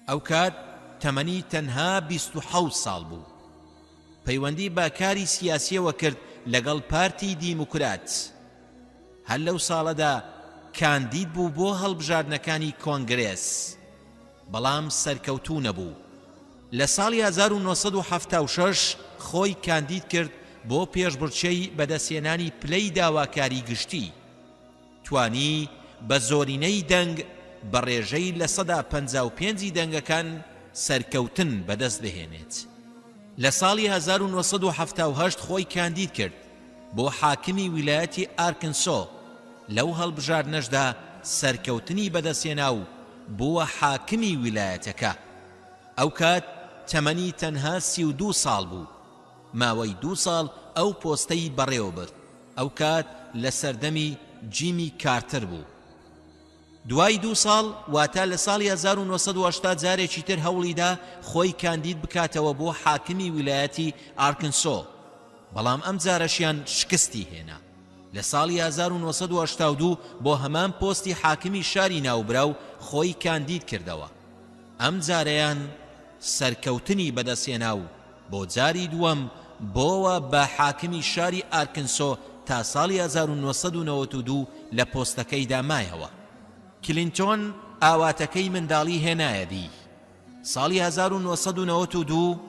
ئەو کات تەمەنی تەنها 27 ساڵ بوو. پەیوەندی با کاری سیاسیەوە کرد لەگەڵ پارتی دیموکرات. هەر لەو ساڵەدا کاندید بوو بۆ هەڵبژاردنەکانی کۆنگرێس بەڵام سەرکەوتوو نەبوو. لە ساڵی 1976 خۆی کاندید کرد بۆ پێشبڕکێی بەدەستهێنانی پلەی داواکاری گشتی. توانی بە زۆرینەی دەنگ بە ڕێژەی لە 55 دەنگەکان سەرکەوتن بەدەست بهێنێت. لە ساڵی 1970 خۆی کاندید کرد بۆ حاکمی ویلایەتی ئارکنسۆ. لەو هەڵبژاردنەشدا سەرکەوتنی بەدەستهێنا و بووە حاکمی ویلایەتەکە. ئەو کات تەمەنی تەنها 32 ساڵ بوو. ماوەی 2 ساڵ ئەو پۆستەی بەڕێوە برد. ئەو کات لە سەردەمی جیمی کارتر بوو. دوای 2 ساڵ واتە لە ساڵی 1970 جارێکی تر هەوڵیدا خۆی کاندید بکاتەوە بۆ حاکمی ویلایەتی ئارکنسۆ، بەڵام ئەم جارەشیان شکستی هێنا. لە ساڵی 1982 بۆ هەمان پۆستی حاکمی شاری ناوبراو خۆی کاندید کردەوە. ئەم جارەیان سەرکەوتنی بەدەستهێنا و بۆ جاری دووەم بۆوە بە حاکمی شاری ئارکنسۆ تا ساڵی 1992 لە پۆستەکەیدا مایەوە. کلینتۆن ئاواتەکەی منداڵی هێنایەدی. ساڵی 1992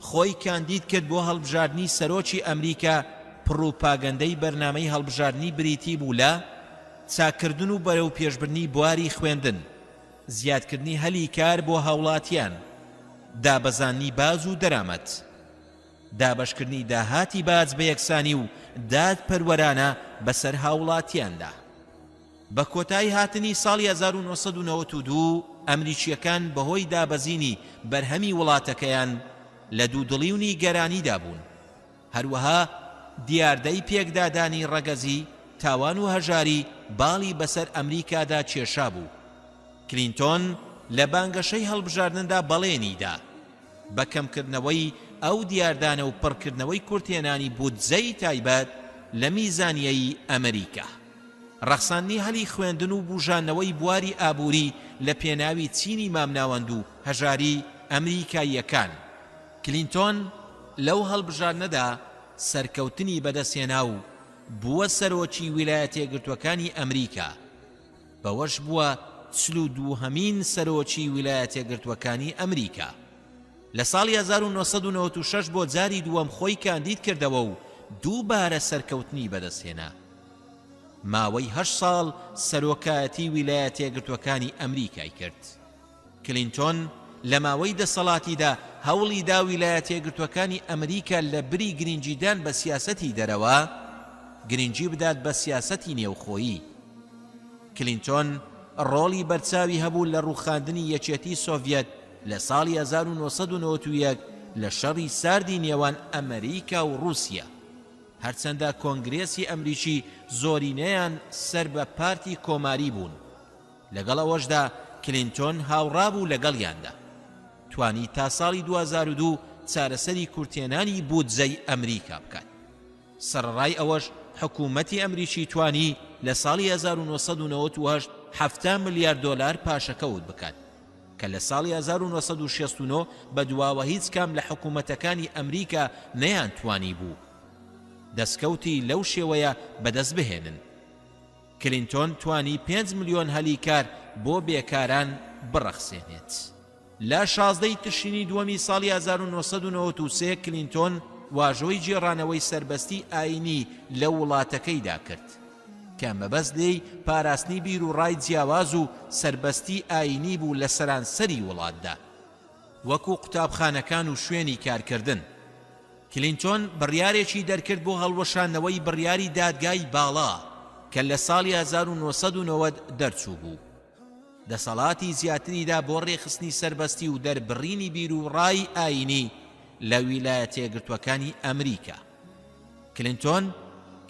خۆی کاندید کرد بۆ هەڵبژاردنی سەرۆکی ئەمریکا. پڕوپاگەندەی بەرنامەی هەڵبژاردنی بریتی بوو لە چاکردن و بەرەو پێشبردنی بواری خوێندن، زیادکردنی هەلی کار بۆ هاوڵاتیان، دابەزاننی باز و دەرامەت، دابەشکردنی داهاتی باز بە یەکسانی و دادپەروەرانە بەسەر هاوڵاتیاندا. بە کۆتایی هاتنی ساڵی 1992 ئەمریکیەکان بەهۆی دابەزینی بەرهەمی وڵاتەکەیان لە دوودڵی و نیگەرانیدا بوون. هەروەها دیاردەی پێکدادانی ڕەگەزی، تاوان و هەژاری باڵی بەسەر ئەمریکادا کێشا بوو. کلینتۆن لە بانگەشەی هەڵبژاردندا بەڵێنیدا بە کەمکردنەوەی ئەو دیاردانە و پڕکردنەوەی کورتێنانی بودجەی تایبەت لە میزانیەی ئەمریکا، ڕەخساندنی هەلی خوێندن و بوژانەوەی بواری ئابووری لە پێناوی چینی مامناوەند و هەژاری ئەمریکاییەکان. کلینتۆن لەو هەڵبژاردنەدا سەرکەوتنی بەدەستهێنا و بووە سەرۆکی ویلایەتە یەکگرتووەکانی ئەمریکا. بەوەش بووە 42هەمین سەرۆکی ویلایەتە یەکگرتووەکانی ئەمریکا. لە ساڵی 1996 بۆ جاری دووەم خۆی کاندید کردەوە و دووبارە سەرکەوتنی بەدەستهێنا. ماوەی 8 ساڵ سەرۆکایەتی ویلایەتە یەکگرتووەکانی ئەمریکای کرد. کلینتۆن لە ماوەی دەسەڵاتیدا هەوڵی دا ویلایەتە یەکگرتووەکانی ئەمریکا لە بری گرنگیدان بە سیاسەتی دەرەوە گرنگی بدات بە سیاسەتی نێوخۆیی. کلینتۆن ڕۆڵی بەرچاوی هەبوو لە ڕووخاندنی یەکێتی سۆڤیەت لە ساڵی 1991 لە شەڕی ساردی نێوان ئەمریکا و رووسیا، هەرچەندە کۆنگرێسی ئەمریکی زۆرینەیان سەر بە پارتی کۆماری بوون. لەگەڵ ئەوەشدا کلینتۆن هاوڕابوو لەگەڵیاندا. توانی تا ساڵی 2002 چارەسەری کورتێنانی بودجەی ئەمریکا بکات. سەرڕای ئەوەش حکوومەتی ئەمریکی توانی لە ساڵی 1998 $7 ملیار پاشەکەوت بکات کە لە ساڵی 1969 بەدواوە هیچ کام لە حکوومەتەکانی ئەمریکا نەیانتوانی بوو دەستکەوتی لەو شێوەیە بەدەست بهێنن. کلینتۆن توانی 5 ملیۆن هەلی کار بۆ بێکاران بڕەخسێنێت. لە 16 تشرینی دووەمی ساڵی 1993 کلینتۆن واژۆی جێڕانەوەی سەربەستی ئاینی لە وڵاتەکەیدا کرد کە مەبەست لێی پاراستنی بیر و ڕای جیاواز و سەربەستی ئاینی بوو لە سەرانسەری وڵاتدا وەکو قوتابخانەکان و شوێنی کارکردن. کلینتۆن بڕیارێکی دەرکرد بۆ هەڵوەشانەوەی بڕیاری دادگای باڵا کە لە ساڵی 1990 دەرچوو بوو. دەسەڵاتی زیاتریدا بۆ ڕێخستنی سەربەستی و دەربڕینی بیر و ڕای ئاینی لە ویلایەتە یەکگرتووەکانی ئەمریکا. کلینتۆن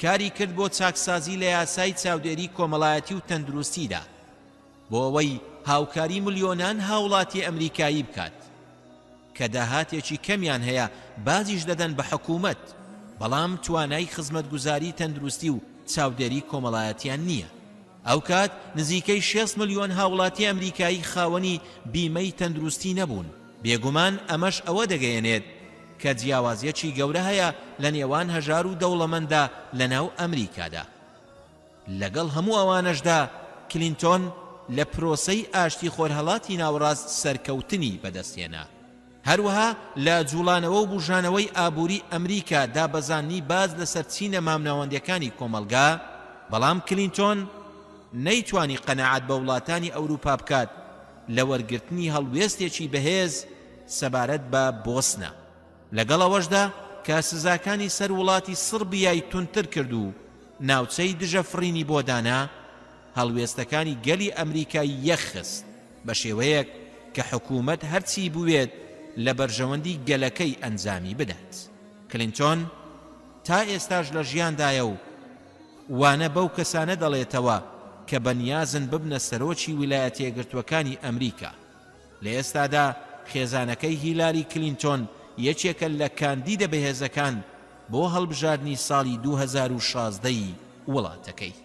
کاری کرد بۆ چاکسازی لە یاسای چاودێری کۆمەڵایەتی و تەندروستیدا بۆ ئەوەی هاوکاری ملیۆنان هاوڵاتی ئەمریکایی بکات کە داهاتێکی کەمیان هەیە بازیش دەدەن بە حکوومەت بەڵام توانای خزمەتگوزاری تەندروستی و چاودێری کۆمەڵایەتیان نییە. ئەو کات نزیکەی 6 ملیۆن هاوڵاتی ئەمریکایی خاوەنی بیمەی تەندروستی نەبوون. بێگومان ئەمەش ئەوە دەگەیەنێت کە جیاوازیەکی گەورە هەیە لە نێوان هەژار و دەوڵەمەندا لە ناو ئەمریکادا. لەگەڵ هەموو ئەوانەشدا کلینتۆن لە پرۆسەی ئاشتی خۆرهەڵاتی ناوەڕاست سەرکەوتنی بەدەستهێنا. هەروەها لە جوڵانەوە و بژانەوەی ئابووری ئەمریکا دابەزاننی باز لەسەر چینە مامناوەندەکانی کۆمەلگا، بەڵام کلینتۆن نەیتوانی قەنەعات بە وڵاتانی ئەوروپا بکات لە وەرگرتنی هەڵوێستێکی بەهێز سەبارەت بە بۆسنە. لەگەڵ ئەوەشدا کە سزاکانی سەر وڵاتی سربیای تونتر کرد و ناوچەی دژە فڕینی بۆ دانا، هەڵوێستەکانی گەلی ئەمریکای یەخست بە شێوەیەک کە حکوومەت هەرچی بوێت لە بەرژەوەندی گەلەکەی ئەنجامی بدات. کلینتۆن تا ئێستاش لە ژیاندایە و وانە بەو کەسانە دەڵێتەوە کە بەنیازن ببنە سەرۆکی ویلایەتە یەکگرتووەکانی ئەمریکا. لە ئێستادا خێزانەکەی هیلاری کلینتۆن یەکێکە لە کاندیدە بەهێزەکان بۆ هەڵبژاردنی ساڵی 2016 وڵاتەکەی.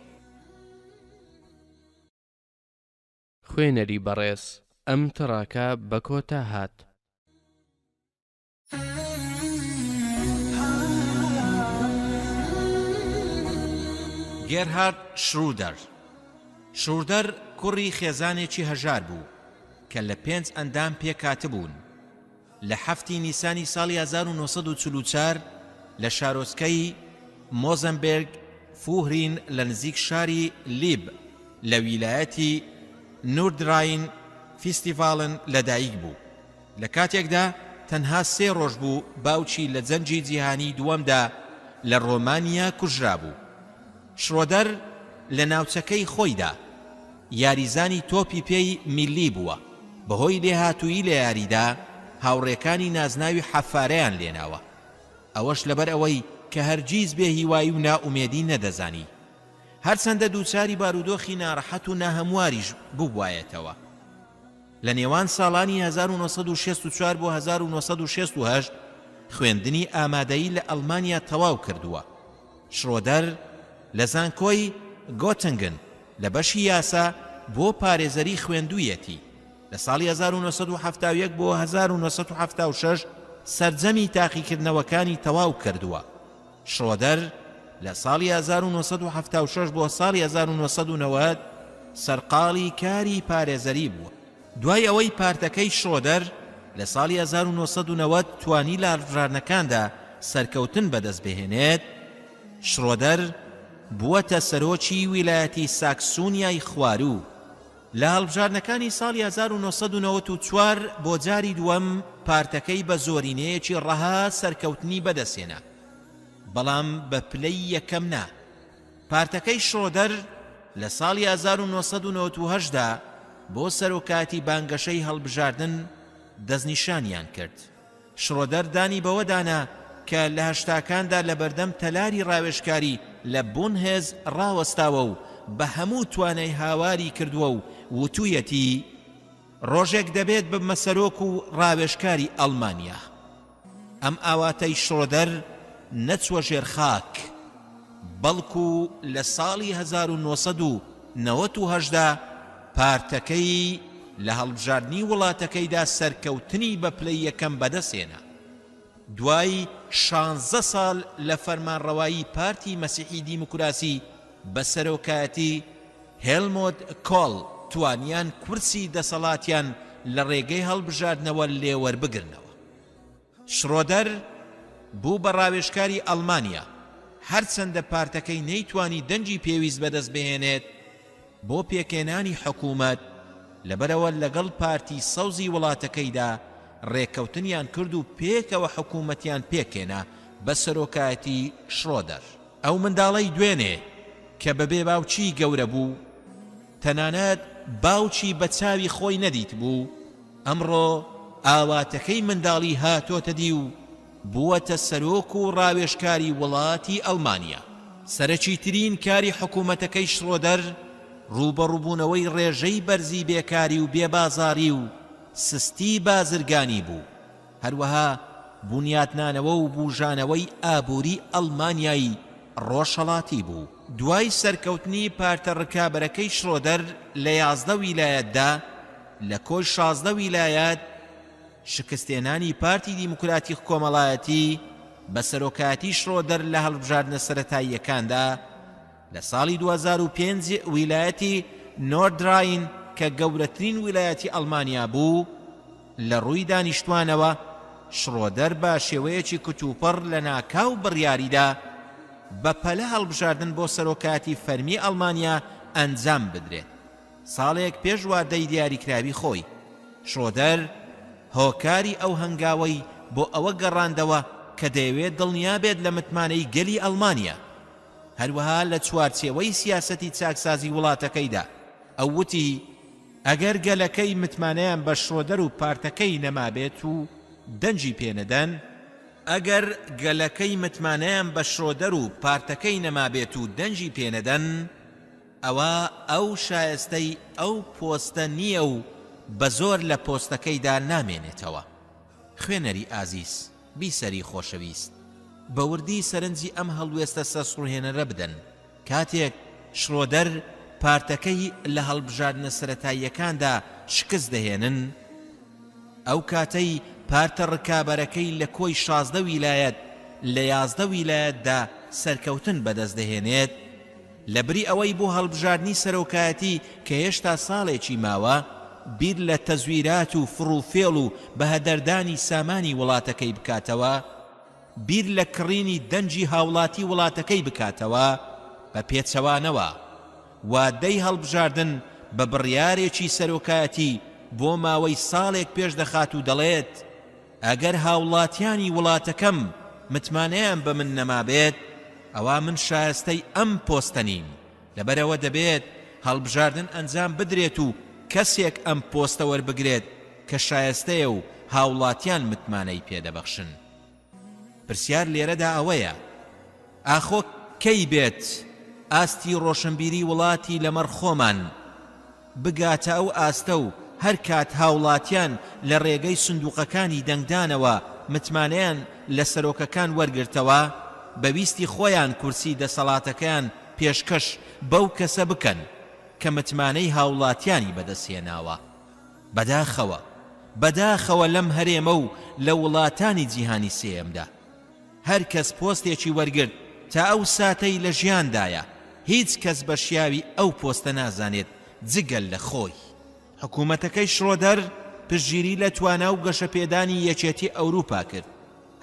خوێنەری بەڕێز ئەم تڕاکە بە کۆتا هات. گێرهارد شرودەر. شرودەر کوڕی خێزانێکی هەژار بوو کە لە 5 ئەندام پێکاتبوون. لە 7 نیسانی ساڵی 1944 لە شارۆچکەی مۆزەمبێرگ فوهرین لە نزیک شاری لیب لە ویلایەتی نوردراین فیستیڤالن لەدایک بوو. لە کاتێکدا تەنها 3 ڕۆژ بوو باوکی لە جەنگی جیهانی دووەمدا لە ڕۆمانیا کوژرا بوو. شرۆدەر لە ناوچەکەی خۆیدا یاریزانی تۆپی پێی میلی بووە. بەهۆی لێهاتووی لە یاریدا هاوڕێکانی نازناوی حەفارەیان لێناوە. ئەوەش لەبەر ئەوەی کە هەرگیز بێ هیوایی و نائومێدی نەدەزانی. هەرچەندە دووچاری بارودۆخی ناڕەحەت و ناهەمواریش بووایەتەوە. لە نێوان ساڵانی 1964 بۆ 1968 خوێندنی ئامادەیی لە ئەڵمانیا تەواو کردووە. شرۆدەر لە زانکۆی گۆتنگن لە بەشی یاسا بۆ پارێزەری خوێندوویەتی. لە ساڵی 1971 بۆ 1976 سەرجەمی تاقیکردنەوەکانی تەواو کردووە. شرۆدەر لە ساڵی 1976 بۆ ساڵی 1990 سەرقاڵی کاری پارێزەری بووە. دوای ئەوەی پارتەکەی شرۆدەر لە ساڵی 1990 توانی لە هەڵبژاردنەکاندا سەرکەوتن بەدەست بهێنێت، شرۆدەر بووەتە سەرۆکی ویلایەتی ساکسونیای خواروو. لە هەڵبژاردنەکانی ساڵی 1994 بۆ جاری دووەم پارتەکەی بە زۆرینەیەکی ڕەها سەرکەوتنی بەدەستێنا، بەڵام بە پلەی یەکەم نا. پارتەکەی شرۆدەر لە ساڵی 1998دا بۆ سەرۆکاتی بانگەشەی هەڵبژاردن دەستنیشانیان کرد. شرۆدەر دانی بەوە دانا کە لە هەشتاکاندا لە بەردەم تەلاری ڕاوێژکاری لە بونهێز ڕاوەستاوە و بە هەموو توانای هاواری کردووە و وتوویەتی ڕۆژێک دەبێت ببمە سەرۆک و ڕاوێژکاری ئەڵمانیا. ئەم ئاواتەی شرۆدەر نەچوە ژێر خاک، بەڵکو لە ساڵی 1998دا پارتەکەی لە هەڵبژاردنی وڵاتەکەیدا سەرکەوتنی بە پلەی یەکەم بەدەستێنا. دوای 16 ساڵ لە فەرمانڕەوایی پارتی مەسیحی دیموکراسی بە سەرۆکایەتی هێلمۆت کۆڵ توانیان کورسی دەسەڵاتیان لە ڕێگەی هەڵبژاردنەوە لێوەربگرنەوە. شرۆدەر بوو بە ڕاوێژکاری ئەڵمانیا، هەرچەندە پارتەکەی نەیتوانی دەنجی پێویست بەدەست بهێنێت بۆ پێکێنانی حکوومەت، لەبەرەوە لەگەڵ پارتی سەوزی وڵاتەکەیدا ڕێکەوتنیان کرد و پێکەوە حکوومەتیان پێکێنا بە سەرۆکایەتی شرۆدەر. ئەو منداڵەی دوێنێ کە بەبێ باوچی گەورە بوو، تەنانەت باوچی بە چاوی خۆی نەدیت بوو، ئەمڕۆ ئاواتەکەی منداڵی هاتۆتە دی و بووەتە سەرۆک و ڕاوێژکاری وڵاتی ئەڵمانیا. سەرەکی ترین کاری حکوومەتەکەی شرۆدەر ڕوبەڕووبوونەوەی ڕێژەی بەرزی بێکاری و بێبازاری و سستی بازرگانی بوو، هەروەها بوونیاتنانەوە و بوژانەوەی ئابووری ئەڵمانیایی ڕۆژهەڵاتی بوو. دوای سەرکەوتنی پارتە ڕکابەرەکەی شرۆدەر لە 11 ویلایەتدا لە کۆی 16 ویلایەت شکستێنانی پارتی دیموکراتی کۆمەڵایەتی بە سەرۆکایەتی شرۆدەر لە هەڵبژاردنە سەرەتاییەکاندا لە ساڵی 2005 ویلایەتی نۆردراین کە گەورەترین ویلایەتی ئەڵمانیا بوو لە ڕووی دانیشتوانەوە شڕۆدەر بە شێوەیەکی کتوپڕ لە ناکاو بڕیاریدا بە پەلە هەڵبژاردن بۆ سەرۆکایەتی فەرمی ئەڵمانیا ئەنجام بدرێت. ساڵێک پێش وادەی دیاریکراوی خۆی شڕۆدەر هۆکاری ئەو هەنگاوەی بۆ ئەوە گەڕاندەوە کە دەیەوێت دڵنیا بێت لە متمانەی گەلی ئەڵمانیا. هەروەها لە چوارچێوەی سیاسەتی چاکسازی وڵاتەکەیدا ئەو وتی ئەگەر گەلەکەی متمانەیان بە شڕۆدەر و پارتەکەی نەمابێت و دەنجی پێنەدەن، ئەگەر گەلەکەی متمانەیان بە شڕۆدەر و پارتەکەی نەمابێت و دەنجی پێنەدەن، ئەوە ئەو شایستەی ئەو پۆستە نییە و بە زۆر لە پۆستەکەیدا نامێنێتەوە. خوێنەری ئازیز، بیسەری خۆشەویست، بە وردی سەرنجی ئەم هەڵوێستە سەرسوڕهێنەرە بدەن کاتێک شڕۆدەر پارتەکەی لە هەڵبژاردنە سەرەتاییەکاندا شکست دەهێنن، ئەو کاتەی پارتە ڕکابەرەکەی لە کۆی 16 ویلایەت لە 11 ویلایەتدا سەرکەوتن بەدەست دەهێنێت، لە بری ئەوەی بۆ هەڵبژاردنی سەرۆکایەتی کە هێشتا ساڵێکی ماوە بیر لە تەزویرات و فڕوفێڵ و بەهەدەردانی سامانی وڵاتەکەی بکاتەوە، بیر لە کڕینی دەنجی هاوڵاتی وڵاتەکەی بکاتەوە، بە پێچەوانەوە وادەی هەڵبژاردن بە بڕیارێکی سەرۆکایەتی بۆ ماوەی ساڵێک پێش دەخات و دەڵێت ئەگەر هاوڵاتیانی وڵاتەکەم متمانەیان بە من نەمابێت، ئەوە من شایستەی ئەم پۆستە نیم، لەبەرەوە دەبێت هەڵبژاردن ئەنجام بدرێت و کەسێک ئەم پۆستە وەربگرێت کە شایستەیە و هاوڵاتیان متمانەی پێدەبەخشن. پرسیار لێرەدا ئەوەیە ئاخۆ کەی بێت ئاستی ڕۆشنبیری وڵاتی لەمەڕ خۆمان بگاتە ئەو ئاستە و هەر کات هاوڵاتیان لە ڕێگەی سندوقەکانی دەنگدانەوە متمانەیان لە سەرۆکەکان وەرگرتەوە، بەویستی خۆیان کورسی دەسەڵاتەکەیان پێشکەش بەو کەسە بکەن کە متمانەی هاوڵاتیانی بەدەستهێناوە. بەداخەوە لەم هەرێمە و لە وڵاتانی جیهانی سێیەمدا هەر کەس پۆستێکی وەرگرت تا ئەو ساتەی لە ژیاندایە هیچ کەس بەشیاوی ئەو پۆستە نازانێت جگەل لە خۆی. حکوومەتەکەی شڕۆدەر پشتگیری لە توانا و گەشەپێدانی یەکێتی ئەوروپا کرد.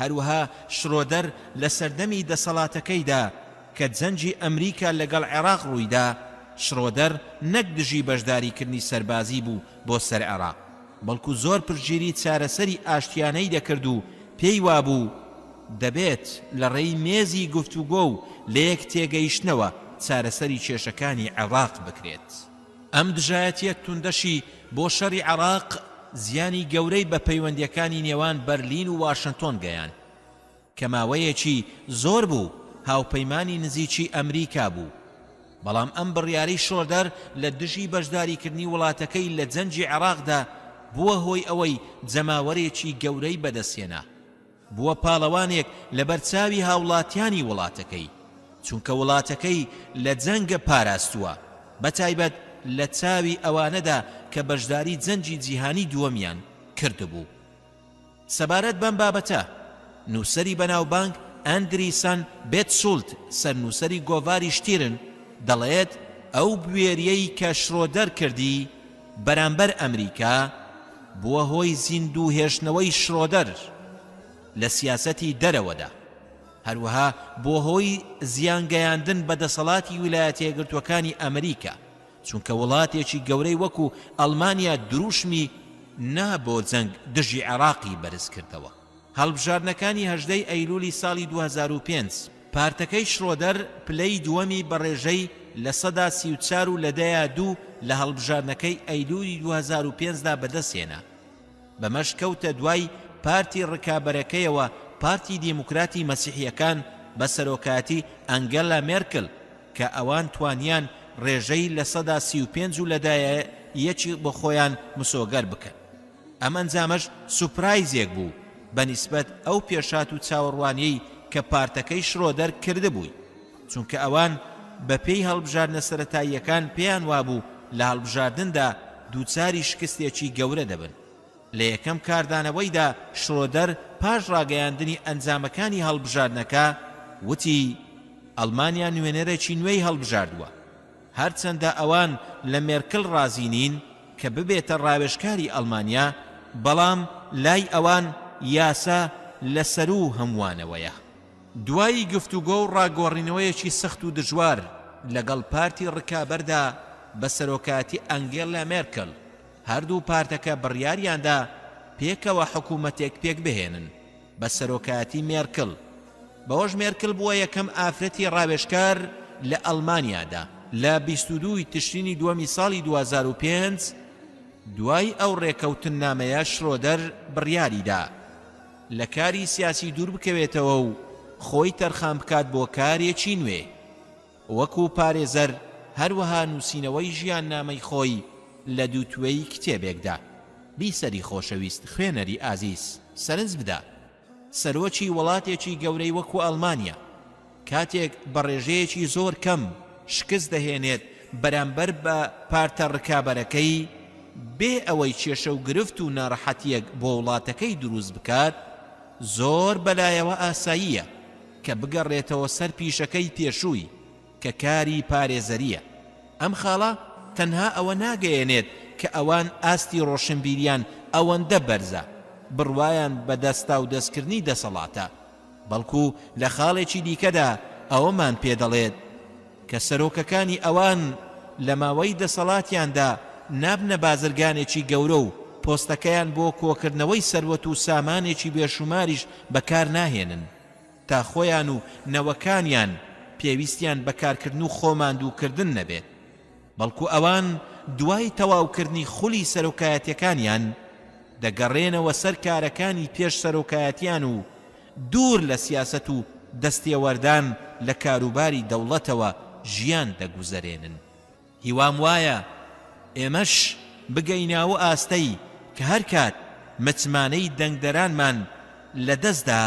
هەروەها شڕۆدەر لە سەردەمی دەسەڵاتەکەیدا کە جەنجی ئەمریکا لەگەڵ عێراق ڕوویدا، شڕۆدەر نەک دژی بەشداریکردنی سەربازی بوو بۆ سەر عێراق، بەڵکو زۆر پشتگیری چارەسەری ئاشتیانەی دەکرد و پێی وابوو دەبێت لە ڕێی مێزی گفتوگۆ و لە یەک تێگەیشتنەوە چارەسەری کێشەکانی عێراق بکرێت. ئەم دژایەتیە توندەشی بۆ شەڕی عێراق زیانی گەورەی بە پەیوەندیەکانی نێوان بەرلین و واشنتۆن گەیان کە ماوەیەکی زۆر بوو هاوپەیمانی نزیکی ئەمریکا بوو. بەڵام ئەم بڕیاری شڕۆدەر لە دژی بەشداریکردنی وڵاتەکەی لە جەنجی عێراقدا بووە هۆی ئەوەی جەماوەرێکی گەورەی بەدەستهێنا، بووە پاڵەوانێک لە بەرچاوی هاوڵاتیانی وڵاتەکەی، چونکە وڵاتەکەی لە جەنگە پاراستووە، بەتایبەت لە چاوی ئەوانەدا کە بەشداری جەنجی جیهانی دووەمیان کردبوو. سەبارەت بەم بابەتە نووسەری بەناوبانگ ئەندریسان بێتسولت سەرنووسەری گۆڤاری شتیرن دەڵێت ئەو بوێریەی کە شڕۆدەر کردی بەرامبەر ئەمریکا بووە هۆی زیندوو هێشتنەوەی شڕۆدەر لە سیاسەتی دەرەوەدا، هەروەها بۆ هۆی زیانگەیاندن بە دەسەڵاتی ویلایەتە یەکگرتووەکانی ئەمریکا، چونکە وڵاتێکی گەورەی وەکو ئەڵمانیا دروشمی نابۆ جەنگ دژی عێراقی بەرز کردەوە. هەڵبژاردنەکانی 18 ئەیلولی ساڵی 2005 پارتەکەی شڕۆدەر پلەی دووەمی بەڕێژەی لە سەدا 34 و لە دەیا 2 لە هەڵبژاردنەکەی ئەیلولی 2005دا بەدەستهێنا. بەمەش کەوتە دوای پارتی ڕکابەرەکەیەوە پارتی دیموکراتی مەسیحیەکان بە سەرۆکایەتی ئەنگەلا مێرکل کە ئەوان توانیان ڕێژەی لە سەدا 35 و لەدایە یەکی بۆ خۆیان مسۆگەر بکەن. ئەم ئەنجامەش سوپرایزێک بوو بەنیسبەت ئەو پێشات و چاوەڕوانیەی کە پارتەکەی شڕۆدەر کردبووی، چونکە ئەوان بە پێی هەڵبژاردنە سەرەتاییەکان پێیان وابوو لە هەڵبژاردندا دووچاری شکستێکی گەورە دەبن. لە یەکەم کاردانەوەیدا شڕۆدەر پاش ڕاگەیاندنی ئەنجامەکانی هەڵبژاردنەکە وتی ئەڵمانیا نوێنەرێکی نوێی هەڵبژاردووە هەرچەندە ئەوان لە مێرکل ڕازی نین کە ببێتە ڕاوێژکاری ئەڵمانیا بەڵام لای ئەوان یاسا لەسەر و هەمووانەوەیە. دوایی گفتوگۆ و ڕاگۆڕینەوەیەکی سەخت و دژوار لەگەڵ پارتی ڕکابەردا بە سەرۆکاتی ئەنگێلا مێرکل هەردوو پارتەکە بڕیاریاندا پێکەوە حکوومەتێک پێک بهێنن بە سەرۆکاتی مێرکل. بەوەش مێرکل بووە یەکەم ئافرەتی ڕاوێژکار لە ئەڵمانیادا لە 22 تشرینی دووەمی ساڵی 2005 دوای ئەو ڕێکەوتن نامەیە شرۆدەر بڕیاریدا لە کاری سیاسی دوور بکەوێتەوە و خۆی تەرخان بکات بۆ کارێکی نوێ وەکو پارێزەر هەروەها نووسینەوەی ژیان نامەی خۆی لە دووتوێی کتێبێکدا. بیسەری خۆشەویست خوێنەری ئازیز سەرنج بدە سەرۆکی وڵاتێکی گەورەی وەکو ئەڵمانیا کاتێک بە ڕێژەیەکی زۆر کەم شکست دەهێنێت بەرامبەر بە پارتە ڕکابەرەکەی بێ ئەوەی کێشە و گرفت و ناڕەحەتیەک بۆ وڵاتەکەی دروست بکات زۆر بەلایەوە ئاساییە کە بگەڕێتەوە سەر پیشەکەی پێشووی کە کاری پارێزەریە. ئەم خاڵە تەنها ئەوە ناگەیەنێت کە ئەوان ئاستی ڕۆشنبیریان ئەوەندە بەرزە بڕوایان بە دەستا و دەستکردنی دەسەڵاتە بەڵکو لە خاڵێکی دیکەدا ئەوەمان پێدەڵێت کە سەرۆکەکانی ئەوان لە ماوەی دەسەڵاتیاندا نابنە بازرگانێکی گەورە و پۆستەکەیان بۆ کۆکردنەوەی سەروەت و سامانێکی بێشوماریش بەکار ناهێنن تا خۆیان و نەوەکانیان پێویستیان بەکارکردن و خۆماندووکردن نەبێت بەڵکو ئەوان دوای تەواوکردنی خولی سەرۆکایەتیەکانیان دەگەڕێنەوە سەر کارەکانی پێش سەرۆکایەتیان و دوور لە سیاسەت و دەستێوەردان لە کاروباری دەوڵەتەوە ژیان دەگوزەرێنن. هیوام وایە ئێمەش بگەیناوە ئاستەی کە هەر کات متمانەی دەنگدەرانمان لە دەستدا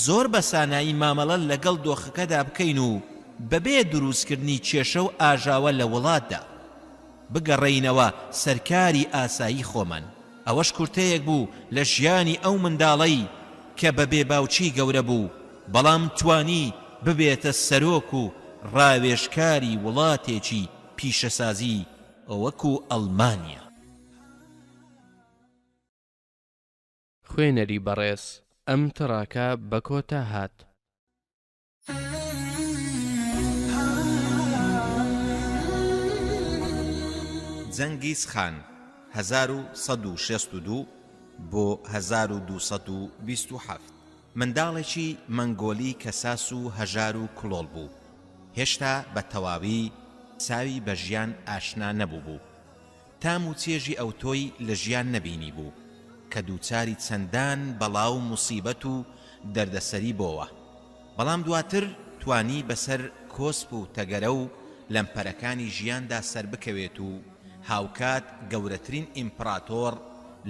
زۆر بە سانایی مامەڵە لەگەڵ دۆخەکەدا بکەین و بەبێ دروستکردنی کێشە و ئاژاوە لە وڵاتدا بگەڕێینەوە سەرکاری ئاسایی خۆمان. ئەوەش کورتەیەک بوو لە ژیانی ئەو منداڵەی کە بەبێ باوچی گەورە بوو بەڵام توانی ببێتە سەرۆک و ڕاوێژکاری وڵاتێکی پیشەسازی وەکو ئەڵمانیا. خوێنەری بەڕێز ئەم تڕاکە بە کۆتا هات. جەنگیز خان 1162 بۆ 1227 منداڵێکی مەنگۆلی کە ساس و هەژار و کڵۆڵ بوو هێشتا بە تەواوی چاوی بە ژیان ئاشنا نەبوو بوو تام و چێژی ئەو تۆی لە ژیان نەبینی بوو کە دووچاری چەندان بەڵاو موسیبەت و دەردەسەری بۆوە بەڵام دواتر توانی بەسەر کۆسپ و تەگەرە و لەمپەرەکانی ژیاندا سەر بکەوێت و هاوکات گەورەترین ئیمپراتۆر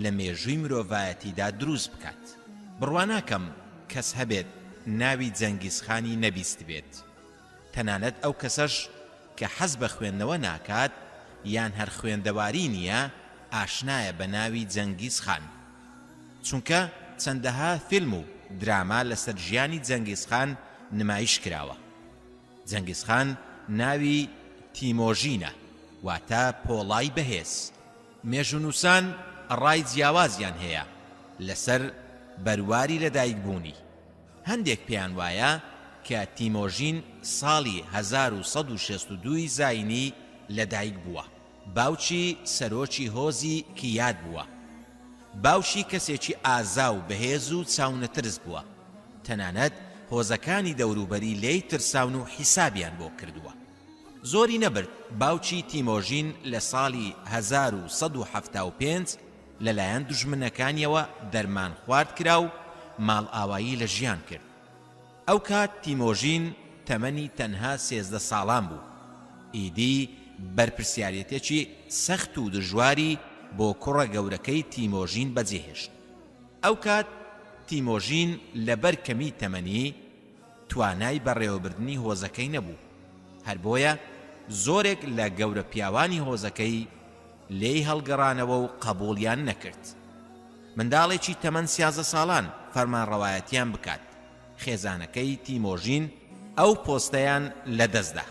لە مێژووی مرۆڤایەتیدا دروست بکات. بڕواناکەم کەس هەبێت ناوی جەنگیزخانی نەبیست بێت تەنانەت ئەو کەسەش کە حەز بە خوێندنەوە ناکات یان هەر خوێندەواری نییە ئاشنایە بە ناوی جەنگیز خان چونکە چەندەها فیلم و دراما لەسەر ژیانی جەنگیز خان نمایش کراوە. جەنگیز خان ناوی تیمۆژینە واتە پۆڵای بەهێز. مێژونووسان ڕای جیاوازیان هەیە لەسەر بەرواری لەدایک بوونی. هەندێک پێیان وایە کە تیمۆژین ساڵی 1162 زاینی لەدایک بووە. باوکی سەرۆکی هۆزی کیاد بووە. باوشی کەسێکی ئازا و بەهێز و چاونەترس بووە. تەنانەت هۆزەکانی دەوروبەری لێی ترساون و حیسابیان بۆ کردووە. زۆری نەبرد باوکی تیمۆژین لە ساڵی 1175 لەلایەن دوژمنەکانیەوە دەرمان خوارد کرا و ماڵ ئاوایی لە ژیان کرد. ئەو کات تیمۆژین تەمەنی تەنها 13 ساڵان بوو. ئیدی بەرپرسیارەتێکی سەخت و دژواری بۆ کوڕە گەورەکەی تیمۆژین بەجێهێشت. ئەو کات تیمۆژین لەبەر کەمی تەمەنی توانای بەڕێوەبردنی هۆزەکەی نەبوو. هەر بۆیە زۆرێک لە گەورە پیاوانی هۆزەکەی لێی هەڵگەڕانەوە و قبوڵیان نەکرد. منداڵێکی تەمەن 13 ساڵان فەرمانڕەوایەتیان بکات. خێزانەکەی تیمۆژین ئەو پۆستەیان لەدەستدا.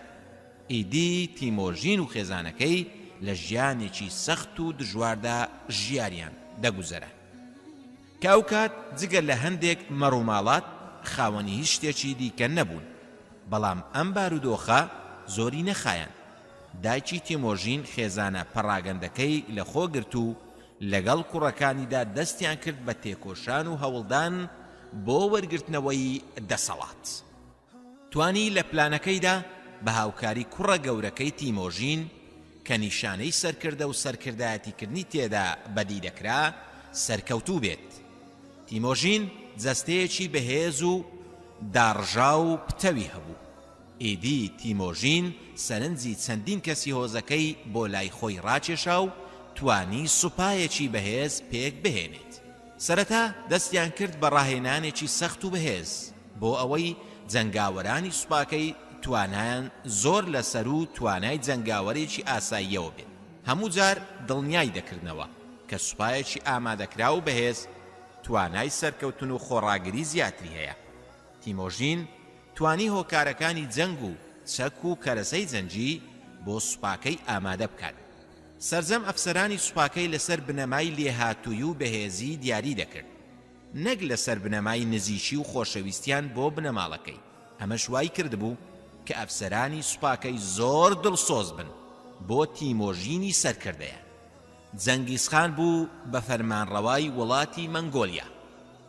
ئیدی تیمۆژین و خێزانەکەی لە ژیانێکی سەخت و دژواردا ژیاریان دەگوزەرە کە ئەو کات جگەر لە هەندێک مەڕووماڵات خاوەنی هیچ شتێکی دیکە نەبوون، بەڵام ئەم بارودۆخە زۆری نەخایەن. دایکی تیمۆژین خێزانە پەڕاگەندەکەی لە خۆ گرت و لەگەڵ کوڕەکانیدا دەستیان کرد بە تێکۆشان و هەوڵدان بۆ وەرگرتنەوەی دەسەڵات. توانی لە پلانەکەیدا بە هاوکاری کوڕە گەورەکەی تیمۆژین کە نیشانەی سەرکردە و سەرکردایەتیکردنی تێدا بەدی دەکرا سەرکەوتوو بێت. تیمۆژین جەستەیەکی بەهێز و داڕژا و پتەوی هەبوو. ئیدی تیمۆژین سەرنجی چەندین کەسی هۆزەکەی بۆ لای خۆی ڕاکێشا و توانی سوپایەکی بەهێز پێک بهێنێت. سەرەتا دەستیان کرد بە ڕاهێنانێکی سەخت و بەهێز بۆ ئەوەی جەنگاوەرانی سوپاکەی توانایان زۆر لەسەر و توانای جەنگاوەرێکی ئاساییەوە بێت. هەموو جار دڵنیای دەکردنەوە کە سوپایەکی ئامادەکرا و بەهێز توانای سەرکەوتن و خۆڕاگری زیاتری هەیە. تیمۆژین توانی هۆکارەکانی جەنگ و چەک و کەرەسەی جەنگی بۆ سوپاکەی ئامادە بکات. سەرجەم ئەفسەرانی سوپاکەی لەسەر بنەمای لێهاتووی و بەهێزی دیاری دەکرد، نەک لەسەر بنەمای نزیکی و خۆشەویستیان بۆ بنەماڵەکەی. ئەمەش وای کردبوو کە ئەفسەرانی سوپاکەی زۆر دڵسۆز بن بۆ تیمۆژینی سەرکردەیە. جەنگیزخان بوو بە فەرمانڕەوای وڵاتی مەنگۆلیا.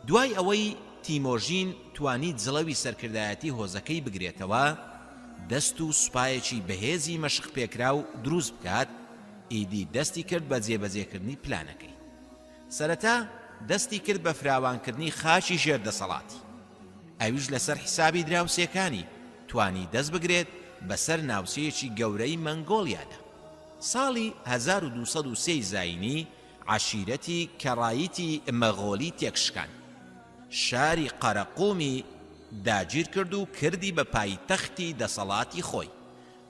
دوای ئەوەی تیمۆژین توانی جڵەوی سەرکردایەتی هۆزەکەی بگرێتەوە، دەست و سوپایەکی بەهێزی مەشق پێکرا و دروست بکات، ئیدی دەستی کرد بە جێبەجێکردنی پلانەکەی. سەرەتا دەستی کرد بە فراوانکردنی خاچی ژێردەسەڵاتی. ئەویش لەسەر حیسابی دراوسێکانی توانی دەست بگرێت بەسەر ناوچەیەکی گەورەی مەنگۆلیادا. ساڵی 1203 زاینی عەشیرەتی کەڕاییتی مەغۆلی تێکشکان شاری قەرەقومی داگیر کرد و کردی بە پایتەختی دەسەڵاتی خۆی.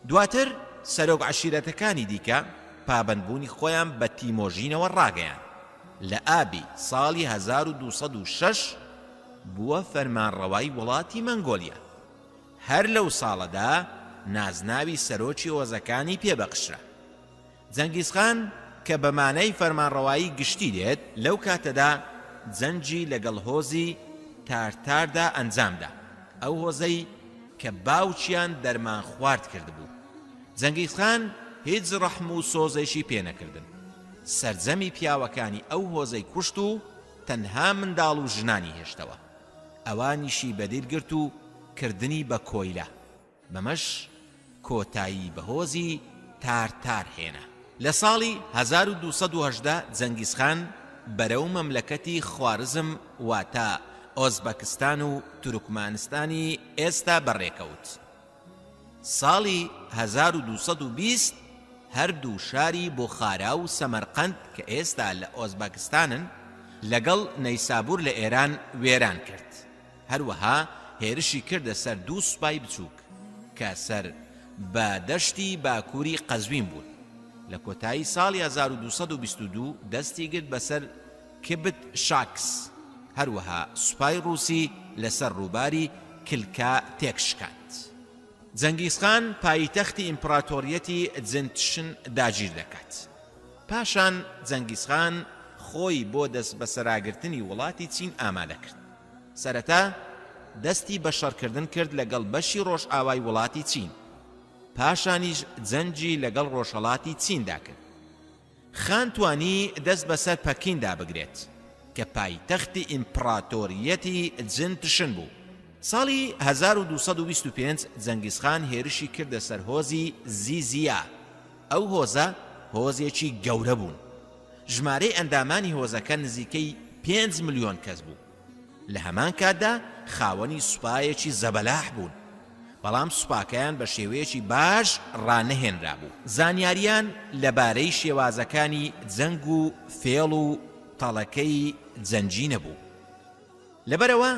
دواتر سەرۆک عەشیرەتەکانی دیکە پابەندبوونی خۆیان بە تیمۆژینەوە ڕاگەیان. لە ئابی ساڵی 1206 بووە فەرمانڕەوای وڵاتی مەنگۆلیا. هەر لەو ساڵەدا نازناوی سەرۆکی هۆزەکانی پێبەخشرا. جەنگیزخان کە بە مانای فەرمانڕەوایی گشتی دێت، لەو کاتەدا جەنگی لەگەڵ هۆزی تارتاردا ئەنجامدا، ئەو هۆزەی کە باوچیان دەرمان خوارد کردبوو. جەنگیزخان هیچ ڕەحم و سۆزێکی پێنەکردن. سەرجەمی پیاوەکانی ئەو هۆزەی کوشت و تەنها منداڵ و ژنانی هێشتەوە. ئەوانیشی بەدیرگرت و کردنی بە کۆیلە. بەمەش کۆتایی بە هۆزی تارتار هێنا. لە ساڵی 1218 جەنگیزخان بەرەو مەملەکەتی خوارزم واتە ئۆزبەکستان و تورکمانستانی ئێستا بەڕێکەوت. ساڵی 1220 هەردوو شاری بۆخارا و سەمەرقەند کە ئێستا لە ئۆزبەکستانن لەگەڵ نەیسابور لە ئێران وێران کرد. هەروەها هێرشی کردە سەر دوو سوپای بچووک کە سەر بە دەشتی باکووری قەزوین بوون. لە کۆتایی ساڵی 1222 دەستی گرت بەسەر کبت شاکس. هەروەها سوپای ڕووسی لەسەر ڕووباری کلکا تێکشکاند. جەنگیزخان پایتەختی ئیمپراتۆریەتی جنتشن داگیر دەکات. پاشان جەنگیزخان خۆی بۆ دەست بە سەراگرتنی وڵاتی چین ئامادە کرد. سەرەتا دەستی بە شەڕکردن کرد لەگەڵ بەشی ڕۆژئاوای وڵاتی چین. پاشانیش جەنگی لەگەڵ ڕۆژهەڵاتی چیندا کرد. خان توانی دەست بەسەر پەکیندا بگرێت کە پایتەختی ئیمپراتۆریەتی جنتشن بوو. ساڵی 1225 جەنگیزخان هێرشی کردە سەر هۆزی زیزیا. ئەو هۆزە هۆزێکی گەورە بوون. ژمارەی ئەندامانی هۆزەکە نزیکەی 5 ملیۆن کەس بوو. لە هەمان کاتدا خاوەنی سوپایەکی زەبەلاح بوون، بەڵام سوپاکەیان بە شێوەیەکی باش ڕانەهێنرا بوو. زانیاریان لەبارەی شێوازەکانی جەنگ و فێڵ و تەڵەکەی جەنگی نەبوو. لەبەرەوە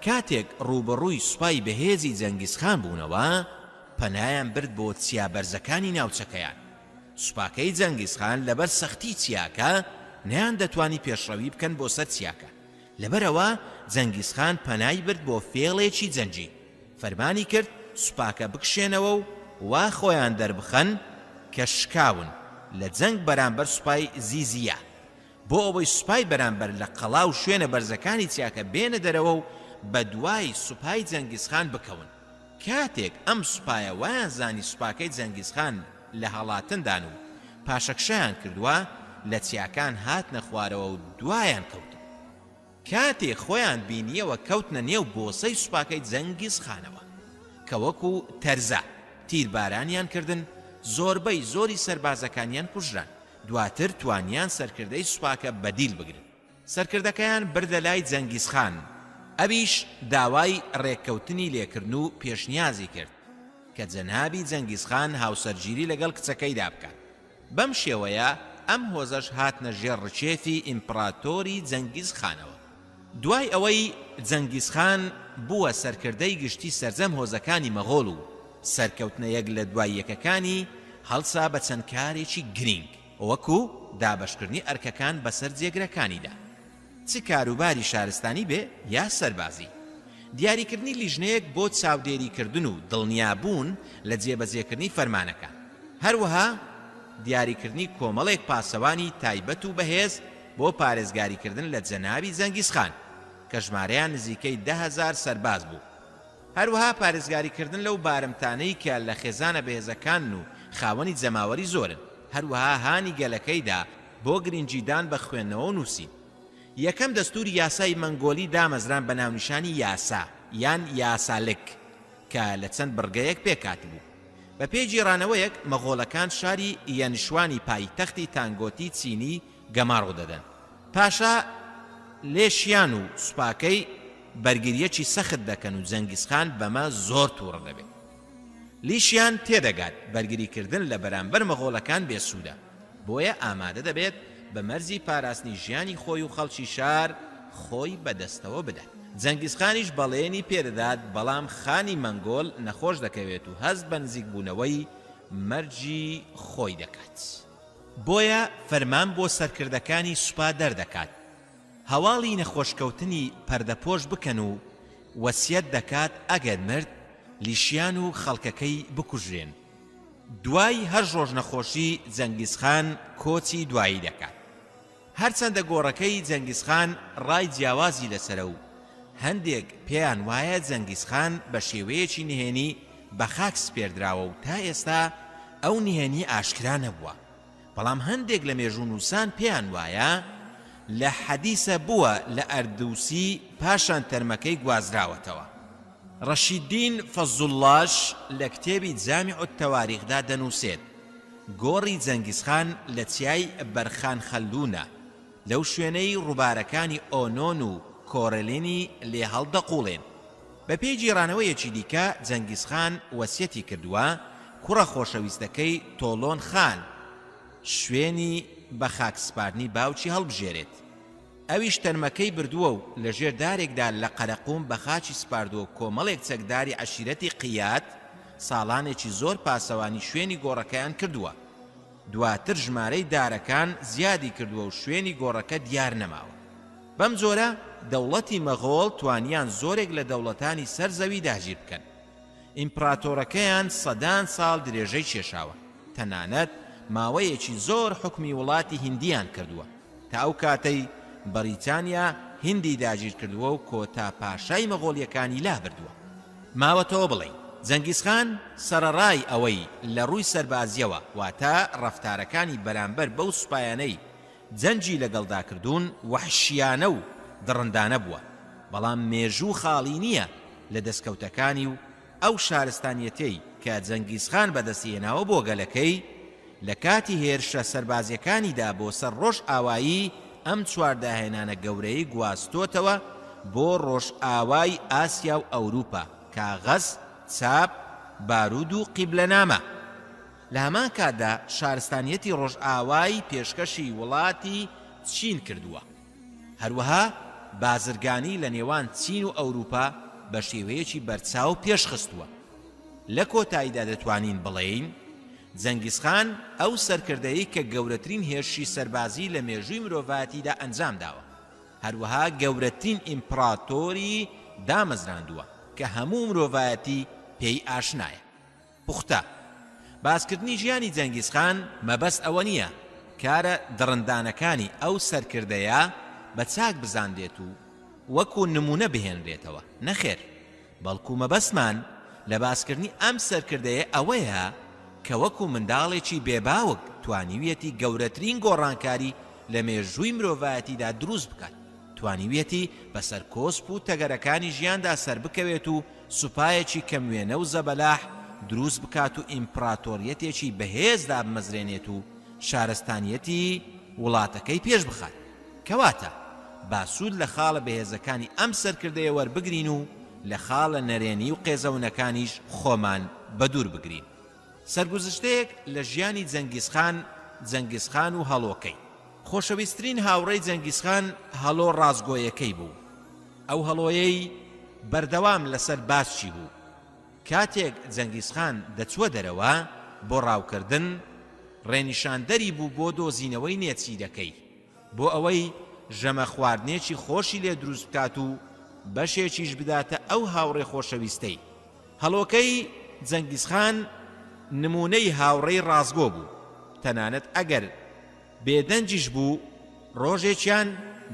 کاتێک ڕوبەڕووی سوپای بەهێزی جەنگیزخان بوونەوە، پەنایان برد بۆ چیابەرزەکانی ناوچەکەیان. سوپاکەی جەنگیزخان لەبەر سەختی چیاکە نەیان دەتوانی پێشڕەوی بکەن بۆ سەر چیاکە. لەبەرەوە جەنگیزخان پەنای برد بۆ فێڵێکی جەنگی. فەرمانی کرد سوپاکە بکشێنەوە و وا خۆیان دەربخەن کە شکاون لە جەنگ بەرامبەر سوپای زیزیە بۆ ئەوەی سوپای بەرامبەر لە قەڵا و شوێنە بەرزەکانی چیاکە بێنە دەرەوە و بە دوای سوپای جەنگیزخان بکەون. کاتێک ئەم سوپایە وایان زانی سوپاکەی جەنگیزخان لە هەڵاتندان و پاشەکشەیان کردووە لە چیاکان هاتنە خوارەوە و دوایان کەوتن. کاتێک خۆیان بینیەوە کەوتنە نێو بۆسەی سوپاکەی جەنگیزخانەوە کە وەکو تەرزە تیربارانیان کردن، زۆربەی زۆری سەربازەکانیان کوژران. دواتر توانیان سەرکردەی سوپاکە بەدیل بگرن. سەرکردەکەیان بردە لای جەنگیزخان. ئەویش داوای ڕێککەوتنی لێکردن و پێشنیازی کرد کە جەنابی جەنگیزخان هاوسەرگیری لەگەڵ کچەکەیدا بکات. بەم شێوەیە ئەم هۆزەش هاتنە ژێر ڕچێفی ئیمپراتۆری جەنگیزخانەوە. دوای ئەوەی جەنگیزخان بووە سەرکردەی گشتی سەرجەم هۆزەکانی مەغۆڵ و سەرکەوتنە یەک لە دوای یەکەکانی هەڵسا بە چەند کارێکی گرنگ وەکو دابەشکردنی ئەرکەکان بەسەر جێگرەکانیدا، چ کاروباری شارستانی بێ یا سەربازی، دیاریکردنی لیژنەیەک بۆ چاودێریکردن و دڵنیابوون لە جێبەجێکردنی فەرمانەکان، هەروەها دیاریکردنی کۆمەڵێک پاسەوانی تایبەت و بەهێز بۆ پارێزگاریکردن لە جەنابی جەنگیزخان کە ژمارەیان نزیکەی 10,000 سەرباز بوو. هەروەها پارێزگاریکردن لەو بارمتانەی کە لە خێزانە بەهێزەکان و خاوەنی جەماوەری زۆرن، هەروەها هانی گەلەکەیدا بۆ گرنگجیدان بە خوێندنەوە و نووسین. یەکەم دەستوری یاسای مەنگۆلی دامەزران بە ناونیشانی یاسا یان یاسالک کە لە چەند بڕگەیەک پێکات بوو. بە پێی جیرانەوەیەک مەغۆڵەکان شاری یەنشوانی پایتەختی تانگۆتی چینی گەماڕۆ دەدەن. پاشا لێشیان و سوپاکەی بەرگریەکی سەخت دەکەن و جەنگیزخان بەمە زۆر تووڕ دەبێت. لیشیان تێدەگات بەرگریکردن لە بەرامبەر مەغۆڵەکان بێسوودە، بۆیە ئامادە دەبێت بە مەرزی پاراستنی ژیانی خۆی و خەڵکی شار خۆی بەدەستەوە بدات. جەنگیزخانیش بەڵێنی پێدەدات، بەڵام خانی مەنگۆڵ نەخۆش دەکەوێت و هەست بە نزیک بوونەوەی مەرجی خۆی دەکات. بۆیە فەرمان بۆ سەرکردەکانی سوپا دەردەکات هەواڵی نەخۆشکەوتنی پەردەپۆش بکەن و وەسیەت دەکات ئەگەر مرد لیشیان و خەڵکەکەی بکوژێن. دوای هەر ڕۆژ نەخۆشی جەنگیزخان کۆچی دوایی دەکات. هەرچەندە گۆڕەکەی جەنگیزخان ڕای جیاوازی لەسەرە و هەندێک پێیان وایە جەنگیزخان بە شێوەیەکی نهێنی بە خاک سپێردراوە و تا ئێستا ئەو نهێنی ئاشکرا نەبووە، بەڵام هەندێک لە مێژوونووسان پێیان وایە لە حەدیسە بووە لە ئەردووسی پاشان تەرمەکەی گوازراوەتەوە. ڕەشیدین فەزوڵڵاش لە کتێبی جامیع التەواریخدا دەنووسێت گۆڕی جەنگیزخان لە چیای بەرخان خەلدونە، لەو شوێنەی ڕووبارەکانی ئۆنۆن و کۆرەلێنی لێ هەڵدەقوڵێن. بە پێی جیرانەوەیەکی دیکە جەنگیزخان وەسیەتی کردووە کوڕە خۆشەویستەکەی تۆڵۆن خان شوێنی بە خاکسپاردنی باوکی هەڵبژێرێت. ئەویش تەرمەکەی بردووە و لە ژێر دارێکدا لە قەرەقوم بە خاچی سپاردووە کۆمەڵێک چەکداری عەشیرەتی قیات ساڵانێکی زۆر پاسەوانی شوێنی گۆڕەکەیان کردووە. دواتر ژمارەی دارەکان زیادی کردووە و شوێنی گۆڕەکە دیار نەماوە. بەم جۆرە دەوڵەتی مەغۆڵ توانیان زۆرێک لە دەوڵەتانی سەرزەوی داگیر بکەن. ئیمپراتۆرەکەیان سەدان ساڵ درێژەی کێشاوە، تەنانەت ماوەیەکی زۆر حکمی وڵاتی هیندیان کردووە تا ئەو کاتەی بەریتانیا هیندی داگیر کردووە و کۆتا پاشای مەغۆڵیەکانی لا بردووە. ماوەتەوە بڵێین جەنگیزخان سەرەڕای ئەوەی لە ڕووی سەربازیەوە واتە ڕەفتارەکانی بەرامبەر بەو سوپایانەی جەنجی لەگەڵداکردوون وەحشیانە و دڕندانە بووە، بەڵام مێژوو خاڵی نییە لە دەستکەوتەکانی و ئەو شارستانیەتەی کە جەنگیزخان بەدەستهێناوە بۆ گەلەکەی لە کاتی هێرشە سەربازیەکانیدا بۆ سەر ڕۆژ ئاوایی ئەم چوارداهێنانە گەورەی گواستۆتەوە بۆ ڕۆژ ئاوای ئاسیا و ئەوروپا، کاغەز، چاپ، بارود و قیبلەنامە. لە هەمان کاتدا شارستانیەتی ڕۆژ ئاوای پێشکەشی وڵاتی چین کردووە. هەروەها بازرگانی لە نێوان چین و ئەوروپا بە شێوەیەکی بەرچاو پێشخستووە. لە کۆتاییدا دەتوانین بڵێین جەنگیزخان ئەو سەرکردەیە کە گەورەترین هێرشی سەربازی لە مێژووی مرۆڤایەتیدا ئەنجام داوە، هەروەها گەورەترین ئیمپراتۆری دامەزراندووە کە هەموو مرۆڤایەتی پێی ئاشنایە. پوختە باسکردنی ژیانی جەنگیزخان مەبەست ئەوە نییە کارە دڕندانەکانی ئەو سەرکردەیە بە چاک بزاندێت و وەکو نمونە بهێنرێتەوە. نەخێر، بەڵکو مەبەستمان لە باسکردنی ئەم سەرکردەیە ئەوەیە کە وەکو منداڵێکی بێباوک توانیویەتی گەورەترین گۆڕانکاری لە مێژووی مرۆڤایەتیدا دروست بکات، توانیویەتی بەسەر کۆسپ و تەگەرەکانی ژیاندا سەر بکەوێت و سوپایەکی کەموێنە و زەبەلاح دروست بکات و ئیمپراتۆریەتێکی بەهێزدا بمەزرێنێت و شارستانیەتی وڵاتەکەی پێش بخات. کەواتە باسوود لە خاڵە بەهێزەکانی ئەم سەرکردەیە وەربگرین و لە خاڵە نەرێنی و قێزەونەکانیش خۆمان بەدوور بگرین. سەرگوزشتەیەک لە ژیانی جەنگیزخان و هەڵۆکەی. خۆشەویستترین هاوڕێی جەنگیزخان هەڵۆ ڕازگۆیەکەی بوو. ئەو هەڵۆیەی بەردەوام لەسەر باسچی بوو. کاتێک جەنگیزخان دەچووە دەرەوە بۆ ڕاوکردن، ڕێنیشاندەری بوو بۆ دۆزینەوەی نێچیرەکەی، بۆ ئەوەی ژەمە خواردنێکی خۆشی لێ دروست بکات و بەشێکیش بداتە ئەو هاوڕێ خۆشەویستەی. هەڵۆکەی جەنگیزخان نمونەی هاوڕێی ڕازگۆ بوو. تەنانەت ئەگەر بێدەنجیش بوو، ڕۆژێکیان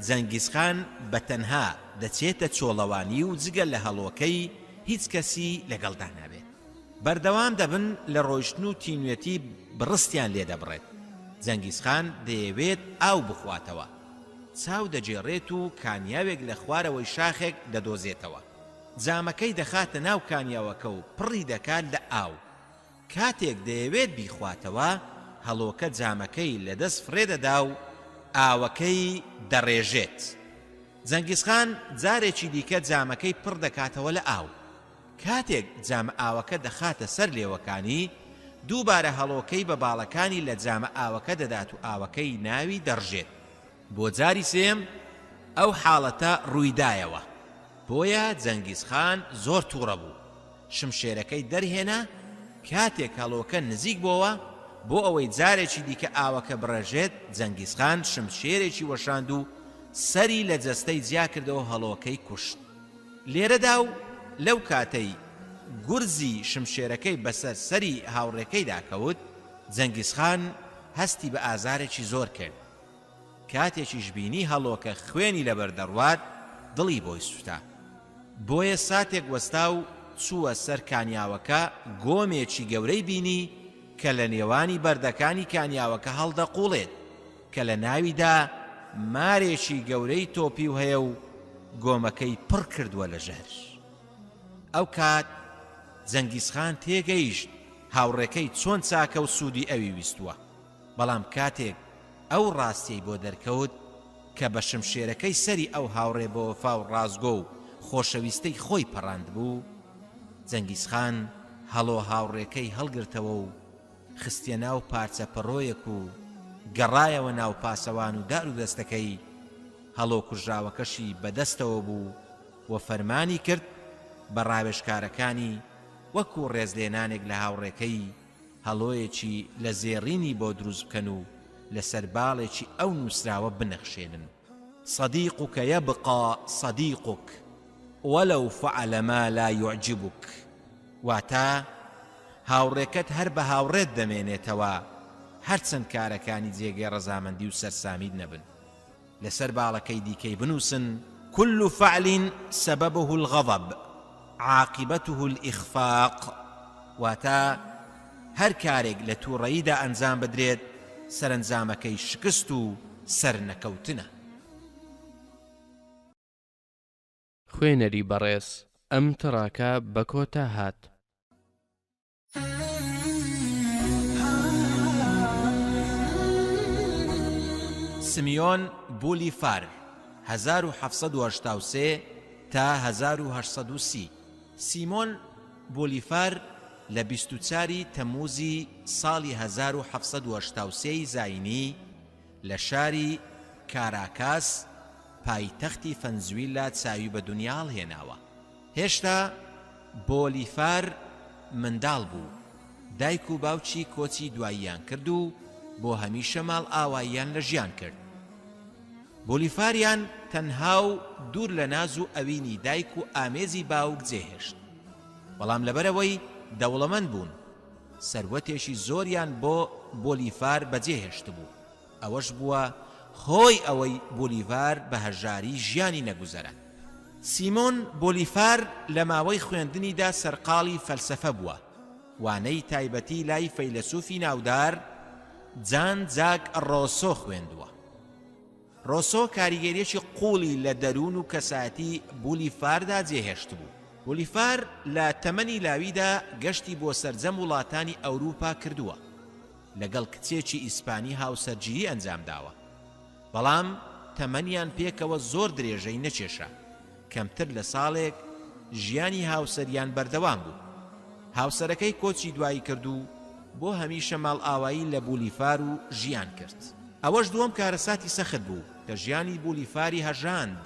جەنگیزخان بەتەنها دەچێتە چۆڵەوانی و جگە لە هەڵۆکەی هیچ کەسی لەگەڵدا نابێت. بەردەوام دەبن لە ڕۆیشتن و تینوێتی بڕستیان لێ دەبڕێت. جەنگیزخان دەیەوێت ئاو بخواتەوە، چاو دەجێڕێت و کانیاوێک لە خوارەوەی شاخێک دەدۆزێتەوە. جامەکەی دەخاتە ناو کانیاوەکە و پڕی دەکات لە ئاو. کاتێک دەیەوێت بیخواتەوە، هەڵۆکە جامەکەی لەدەست فرێدەدا و ئاوەکەی دەڕێژێت. جەنگیزخان جارێکی دیکە جامەکەی پڕ دەکاتەوە لە ئاو. کاتێک جامە ئاوەکە دەخاتە سەر لێوەکانی، دووبارە هەڵۆکەی بە باڵەکانی لە جامە ئاوەکە دەدات و ئاوەکەی ناوی دەڕژێت. بۆ جاری سێم ئەو حاڵەتە ڕوویدایەوە. بۆیە جەنگیزخان زۆر تووڕە بوو. شمشێرەکەی دەرهێنا، کاتێک هەڵۆکە نزیک بۆەوە بۆ ئەوەی جارێکی دیکە ئاوەکە بڕێژێت، جەنگیزخان شمشێرێکی وەشاند و سەری لە جەستەی جیا کردەوە هەڵۆکەی کوشت. لێرەدا و لەو کاتەی گورزی شمشێرەکەی بەسەر سەری هاوڕێکەی داکەوت، جەنگیزخان هەستی بە ئازارێکی زۆر کرد. کاتێکیش بینی هەڵۆکە خوێنی لەبەر دەڕوات، دڵی بۆی سووتا. بۆیە ساتێک وەستا و چووە سەر کانیاوەکە، گۆمێکی گەورەی بینی کە لە نێوانی بەردەکانی کانیاوەکە هەڵدەقوڵێت، کە لە ناویدا مارێکی گەورەی تۆپی و هەیە و گۆمەکەی پڕ کردووە لە ژەهر. ئەو کات جەنگیزخان تێگەیشت هاوڕێکەی چۆن چاکە و سوودی ئەوی ویستووە. بەڵام کاتێک ئەو ڕاستیەی بۆ دەرکەوت کە بە شمشێرەکەی سەری ئەو هاوڕێ بە وەفا و ڕازگۆ و خۆشەویستەی خۆی پەڕاند بوو، جەنگیزخان هەڵۆ هاوڕێکەی هەڵگرتەوە و خستیە ناو پارچە پەڕۆیەک و گەڕایەوە ناو پاسەوان و دار و دەستەکەی. هەڵۆ کوژراوەکەشی بەدەستەوە بوو و فەرمانی کرد بە ڕاوێژکارەکانی وەکو ڕێزلێنانێک لە هاوڕێکەی هەڵۆیەکی لە زێڕینی بۆ دروست بکەن و لەسەر باڵێکی ئەو نووسراوە بنەخشێنن: صديقك يبقى صديقك ولو فعل ما لا يعجبك. واتە هاوڕێکەت هەر بە هاوڕێت دەمێنێتەوە، هەرچەند کارەکانی جێگەی ڕەزامەندی و سەرسامید نەبن. لەسەر باڵەکەی دیکەی بنووسن: كل فعل سببه الغضب عاقبته الإخفاق. واتە هەر کارێک لە تووڕەییدا ئەنجام بدرێت، سەرنجامەکەی شکست و سەرنەکەوتنە. خوێنەری بەڕێز، ئەم تڕاکە بە کۆتا هات. سمیۆن بولیفار 1783 تا 1830. سیمۆن بولیفار لە 24 تەمووزی ساڵی 1783 زاینی لە شاری کاراکاس پایتەختی ڤەنزوێلا چاوی بە دنیا هێناوە. هێشتا بۆلیفار منداڵ بوو. دایک و باوکی کۆچی دواییان کرد و بۆ هەمیشە ماڵ ئاواییان لە ژیان کرد. بۆلیفاریان تەنها و دوور لە ناز و ئەوینی دایک و ئامێزی باوک جێهێشت. بەڵام لەبەرەوەی دەوڵەمەند بوون سەروەتێکی زۆریان بۆ بۆلیڤار بەجێهێشت بوو. ئەوەش بووە هۆی ئەوەی بۆلیڤار بە هەژاری ژیانی نەگوزەرە. سیمۆن بۆلیڤار لە ماوەی خوێندنیدا سەرقاڵی فەلسەفە بووە، وانەی تایبەتی لای فەیلسوفی ناودار جان جاک ڕۆسۆ خوێندووە. ڕۆسۆ کاریگەریەکی قوڵی لە دەروون و کەسایەتی بۆلیڤاردا جێهێشت بوو. بۆلیڤار لە تەمەنی لاویدا گەشتی بۆ سەرجەم وڵاتانی ئەوروپا کردووە، لەگەڵ کچێکی ئیسپانی هاوسەرگیری ئەنجام داوە، بەڵام تەمەنیان پێکەوە زۆر درێژەی نەچێشە، کەمتر لە ساڵێک ژیانی هاوسەریان بەردەوام بوو. هاوسەرەکەی کۆچی دوایی کرد و بۆ هەمیشە ماڵ ئاوایی لە بۆلیڤار و ژیان کرد. ئەوەش دووەم کارەساتی سەخت بوو کە ژیانی بۆلیڤاری هەژاند.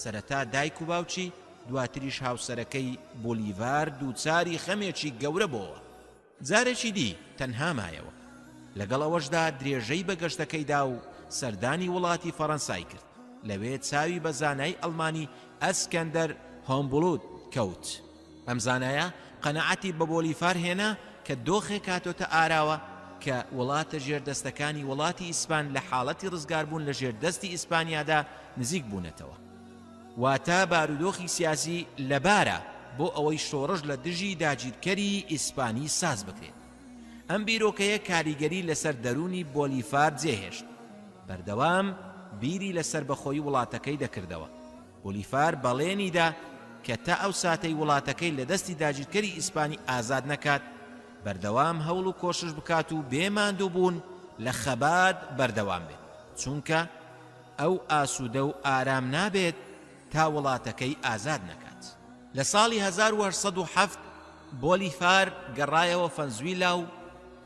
سەرەتا دایک و باوکی، دواتریش هاوسەرەکەی بۆلیڤار دووچاری خەمێکی گەورە بووە. جارێکی دی تەنها مایەوە، لەگەڵ ئەوەشدا درێژەی بە گەشتەکەیدا و سەردانی وڵاتی فەڕەنسای کرد. لەوێ چاوی بە زانای ئەڵمانی ئەسکەندەر هۆمبڵوت کەوت. ئەم زانایە قەنەعەتی بە بۆلیڤار هێنا کە دۆخێک هاتۆتە ئاراوە کە وڵاتە ژێردەستەکانی وڵاتی ئیسپان لە حاڵەتی ڕزگاربوون لە ژێردەستی ئیسپانیادا نزیک بوونەتەوە. واتە بارودۆخی سیاسی لەبارە بۆ ئەوەی شۆڕش لە دژی داگیرکەری ئیسپانی ساز بکرێت. ئەم بیرۆکەیە کاریگەری لەسەر دەرونی بۆلیڤار جێهێشت. بەردەوام بیری لەسەر بەخۆی وڵاتەکەی دەکردەوە. بۆلیڤار بەڵێنیدا کە تا ئەو ساتەی وڵاتەکەی لە دەستی داگیرکەری ئیسپانی ئازاد نەکات، بەردەوام هەوڵ و کۆشش بکات و بێماندوو بوون لە خەبات بەردەوام بێت، چونکە ئەو ئاسوودە و ئارام نابێت تا وڵاتەکەی ئازاد نەکات. لە ساڵی 1807 بۆلیڤار گەڕایەوە ڤەنزویلا و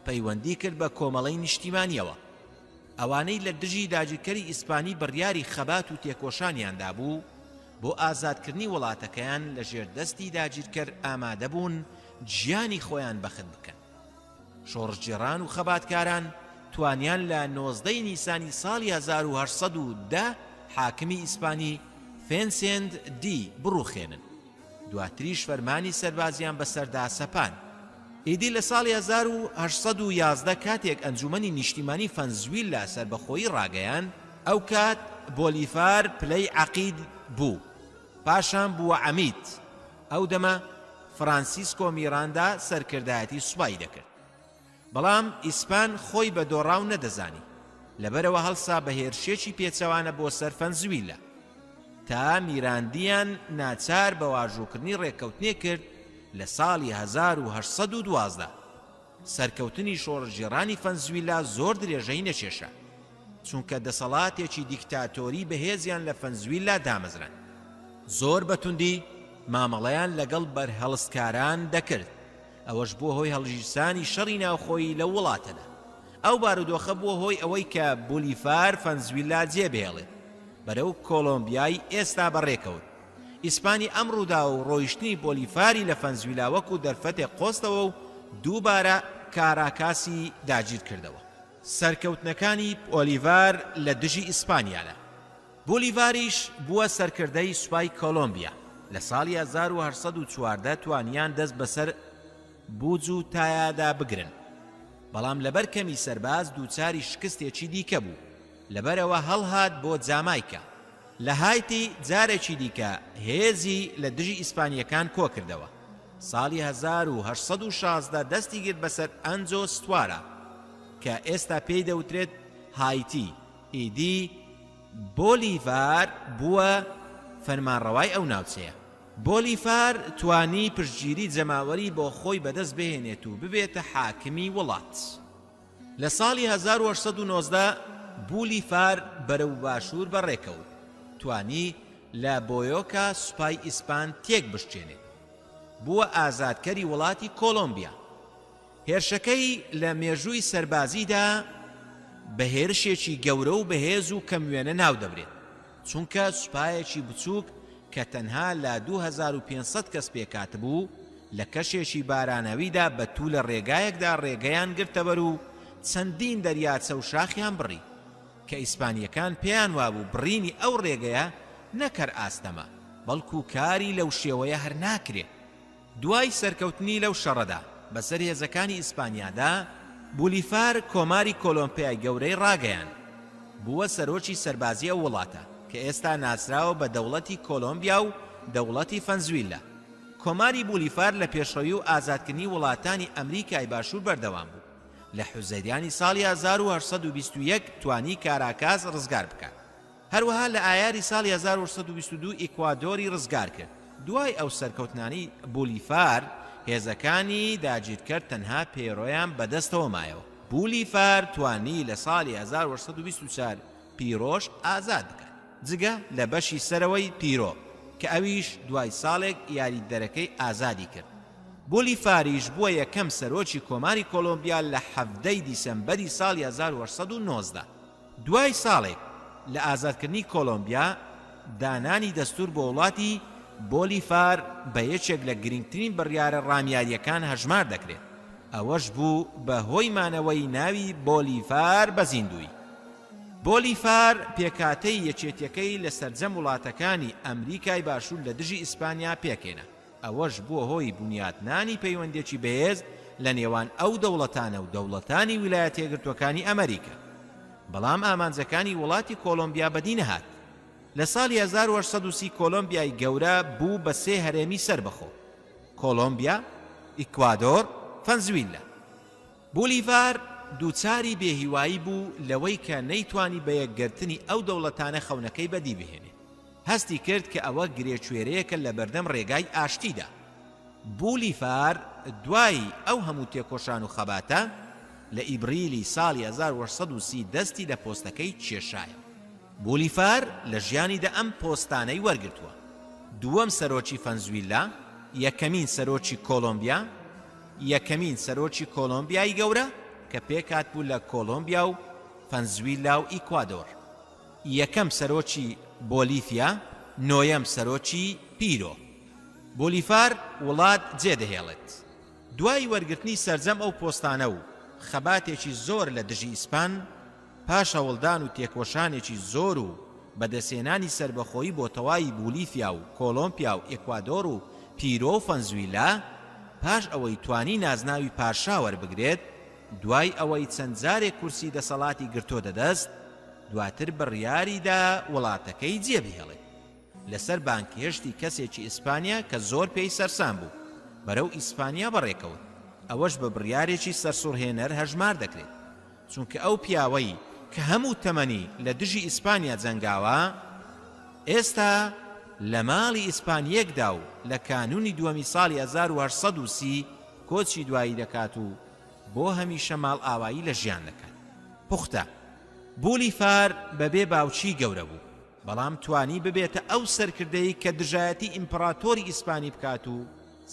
پەیوەندی کرد بە کۆمەڵەی نیشتیمانیەوە. ئەوانەی لە دژی داگیرکەری ئیسپانی بڕیاری خەبات و تێکۆشانیاندا بوو بۆ ئازادکردنی وڵاتەکەیان لە ژێردەستی داگیرکەر ئامادە بوون گیانی خۆیان بەخت بکەن. شۆڕژجێڕان و خەباتکاران توانیان لە 19 نیسانی ساڵی 1810 حاکمی ئیسپانی فێنسێند دی بڕوخێنن. دواتریش فەرمانی سەربازیان بەسەردا سەپان. ئیدی لە ساڵی 1811 کاتێک ئەنجومەنی نیشتیمانی ڤەنزویلا سەربەخۆیی ڕاگەیان، ئەو کات بۆلیڤار پلەی عەقید بوو، پاشان بووە عەمید. ئەو دەمە فرانسیسکۆ میراندا سەرکردایەتی سوپای دەکرد. بەڵام ئیسپان خۆی بە دۆڕاو نەدەزانی، لەبەرەوە هەڵسا بە هێرشێکی پێچەوانە بۆ سەر ڤەنزویلا، تا میراندیان ناچار بە واژووکردنی ڕێککەوتنێ کرد. لە ساڵی 1812 سەرکەوتنی شۆڕژێڕانی ڤەنزویلا زۆر درێژەی نەچێشە، چونکە دەسەڵاتێکی دیکتاتۆری بەهێزیان لە ڤەنزویلا دامەزران. زۆر بەتوندی مامەڵەیان لەگەڵ بەرهەڵستکاران دەکرد. ئەوەش بووە هۆی هەڵگیرسانی شەڕی ناوخۆیی لە وڵاتەدا. ئەو بارودۆخە بووە هۆی ئەوەی کە بۆلیڤار ڤەنزویلا جێبهێڵێت، بەرەو کۆلۆمبیای ئێستا بەڕێکەوت. ئیسپانی ئەمڕوودا و ڕۆیشتنی بۆلیڤاری لە ڤەنزویلا وەکو دەرفەتێک قۆستەوە و دووبارە کاراکاسی داگیر کردەوە. سەرکەوتنەکانی بۆلیڤار لە دژی ئیسپانیادا. بۆلیڤاریش بووە سەرکردەی سوپای کۆلۆمبیا. لە ساڵی 1814 توانیان دەست بەسەر بوج و تایادا بگرن، بەڵام لەبەر کەمی سەرباز دووچاری شکستێکی دیکە بوو، لەبەرەوە هەڵهات بۆ جامایکا. لە هایتی جارێکی دیکە هێزی لە دژی ئیسپانیەکان کۆ کردەوە. ساڵی 1816 دەستی گرت بەسەر ئەنجۆ ستوارە کە ئێستا پێی دەوترێت هایتی. ئیدی بۆلیڤار بووە فەرمانڕەوای ئەو ناوچەیە. بۆلیڤار توانی پشتگیری جەماوەری بۆ خۆی بەدەست بهێنێت و ببێتە حاکمی وڵات. لە ساڵی 1819 بۆلیڤار بەرەو باشوور بەڕێکەوت. توانی لە بۆیۆکا سوپای ئیسپان تێک بشکێنێت. بووە ئازادکەری وڵاتی کۆلۆمبیا. هێرشەکەی لە مێژووی سەربازیدا بە هێرشێکی گەورە و بەهێز و کەموێنە ناو دەبرێت، چونکە سوپایەکی بچووک کە تەنها لە 2500 کەس پێکات بوو لە کەشێکی بارانەویدا بە توو لە ڕێگایەکدا ڕێگەیان گرتەبەر و چەندین دەریاچە و شاخیان بڕی کە ئیسپانیەکان پێیان وابوو بڕینی ئەو ڕێگەیە نەکەر ئاستەمە، بەڵکو کاری لەو شێوەیە هەر ناکرێت. دوای سەرکەوتنی لەو شەڕەدا بەسەر هێزەکانی ئیسپانیادا بولیفار کۆماری کۆلۆمپیای گەورەی ڕاگەیان بووە سەرۆکی سەربازی ئەو وڵاتە کە ئێستا ناسراوە بە دەوڵەتی کۆلۆمبیا و دەوڵەتی فەنزویلا. کۆماری بولیفار لە پێشڕەوی و ئازادکردنی وڵاتانی ئەمریکای باشوور بەردەوام بوو. لە حوزەیرانی ساڵی 1821 توانی کاراکاس ڕزگار بکات. هەروەها لە ئایاری ساڵی 1822 ئیکوادۆری ڕزگار کرد. دوای ئەو سەرکەوتنانی بولیفار هێزەکانی داگیرکرد تەنها پێرۆیان بەدەستەوە مایەوە. بولیفار توانی لە ساڵی 1824 پیرۆش ئازاد بکات، جگە لە بەشی سەرەوەی پیرۆ کە ئەویش دوای ساڵێک یاریدەرەکەی ئازادی کرد. بولیفاریش بووە یەکەم سەرۆکی کۆماری کۆلۆمبیا لە 7 دیسەمبەری ساڵی 1819. دوای ساڵێک لە ئازادکردنی کۆلۆمبیا دانانی دەستور بۆ وڵاتی بۆلیفار بە یەکێک لە گرنگترین بڕیارە ڕامیاریەکان هەژمار دەکرێت. ئەوەش بوو بە هۆی مانەوەی ناوی بۆلیفار بە زیندوی. بۆلیفار پێکاتەی یەکێتیەکەی لە سەرجەم وڵاتەکانی ئەمریکای باشوور لە دژی ئیسپانیا پێکێنا. ئەوەش بووە هۆی بنیاتنانی پەیوەندێکی بەهێز لە نێوان ئەو دەوڵەتانە و دەوڵەتانی ویلایەتە یەکگرتووەکانی ئەمریکا. بەڵام ئامانجەکانی وڵاتی کۆلۆمبیا بەدی نەهات. لە ساڵی 1830 کۆلۆمبیای گەورە بوو بە 3 هەرێمی سربەخۆ: کۆلۆمبیا، ئیکوادۆر، فەنزویلا. بولیڤار دووچاری بێهیوایی بوو لەوەی کە نەیتوانی بە یەکگرتنی ئەو دەوڵەتانە خەونەکەی بەدی بهێنێت. هەستی کرد کە ئەوە گرێچوێرەیەکە لە بەردەم ڕێگای ئاشتیدا. بولیڤار دوای ئەو هەموو تێکۆشان و خەباتە لە ئیبریلی ساڵی 1830 دەستی لە پۆستەکەی کێشایە. بولیڤار لە ژیانیدا ئەم پۆستانەی وەرگرتووە: دووەم سەرۆکی فەنزویلا، یەکەمین سەرۆکی کۆلۆمبیا، یەکەمین سەرۆکی کۆلۆمبیای گەورە کە پێکات بوو لە کۆلۆمبیا و فەنزویلا و ئیکوادۆر، یەکەم سەرۆکی بۆلیڤیا، نۆیەم سەرۆکی پیرۆ. بولیڤار وڵات جێدەهێڵێت. دوای وەرگرتنی سەرجەم ئەو پۆستانە و خەباتێکی زۆر لە دژی ئیسپان، پاش هەوڵدان و تێکۆشانێکی زۆر و بەدەسێنانی سربەخۆیی بۆ تەواوی بولیڤیا و کۆلۆمبیا و ئیکوادۆر و پیرۆ و فەنزویلا، پاش ئەوەی توانی نازناوی پاشا وەربگرێت، دوای ئەوەی چەند جارێک کورسی دەسەڵاتی گرتۆ دەدەست، دواتر بڕیاریدا وڵاتەکەی جێبهێڵێت لەسەر بانکهێشتی کەسێکی ئیسپانیا کە زۆر پێی سەرسان بوو بەرەو ئیسپانیا بەڕێکەوت. ئەوەش بە بڕیارێکی سەرسوڕهێنەر هەژمار دەکرێت، چونکە ئەو پیاوەی کە هەموو تەمەنی لە دژی ئیسپانیا جەنگاوە ئێستا لە ماڵی ئیسپانیەکدا و لە کانونی دووەمی ساڵی 1830 کۆچی دوایی دەکات و بۆ هەمیشە ماڵ ئاوایی لە ژیان دەکات. پوختە بولیڤار بەبێ باوچی گەورە بوو، بەڵام توانی ببێتە ئەو سەرکردەی کە دژایەتی ئیمپراتۆری ئیسپانی بکات و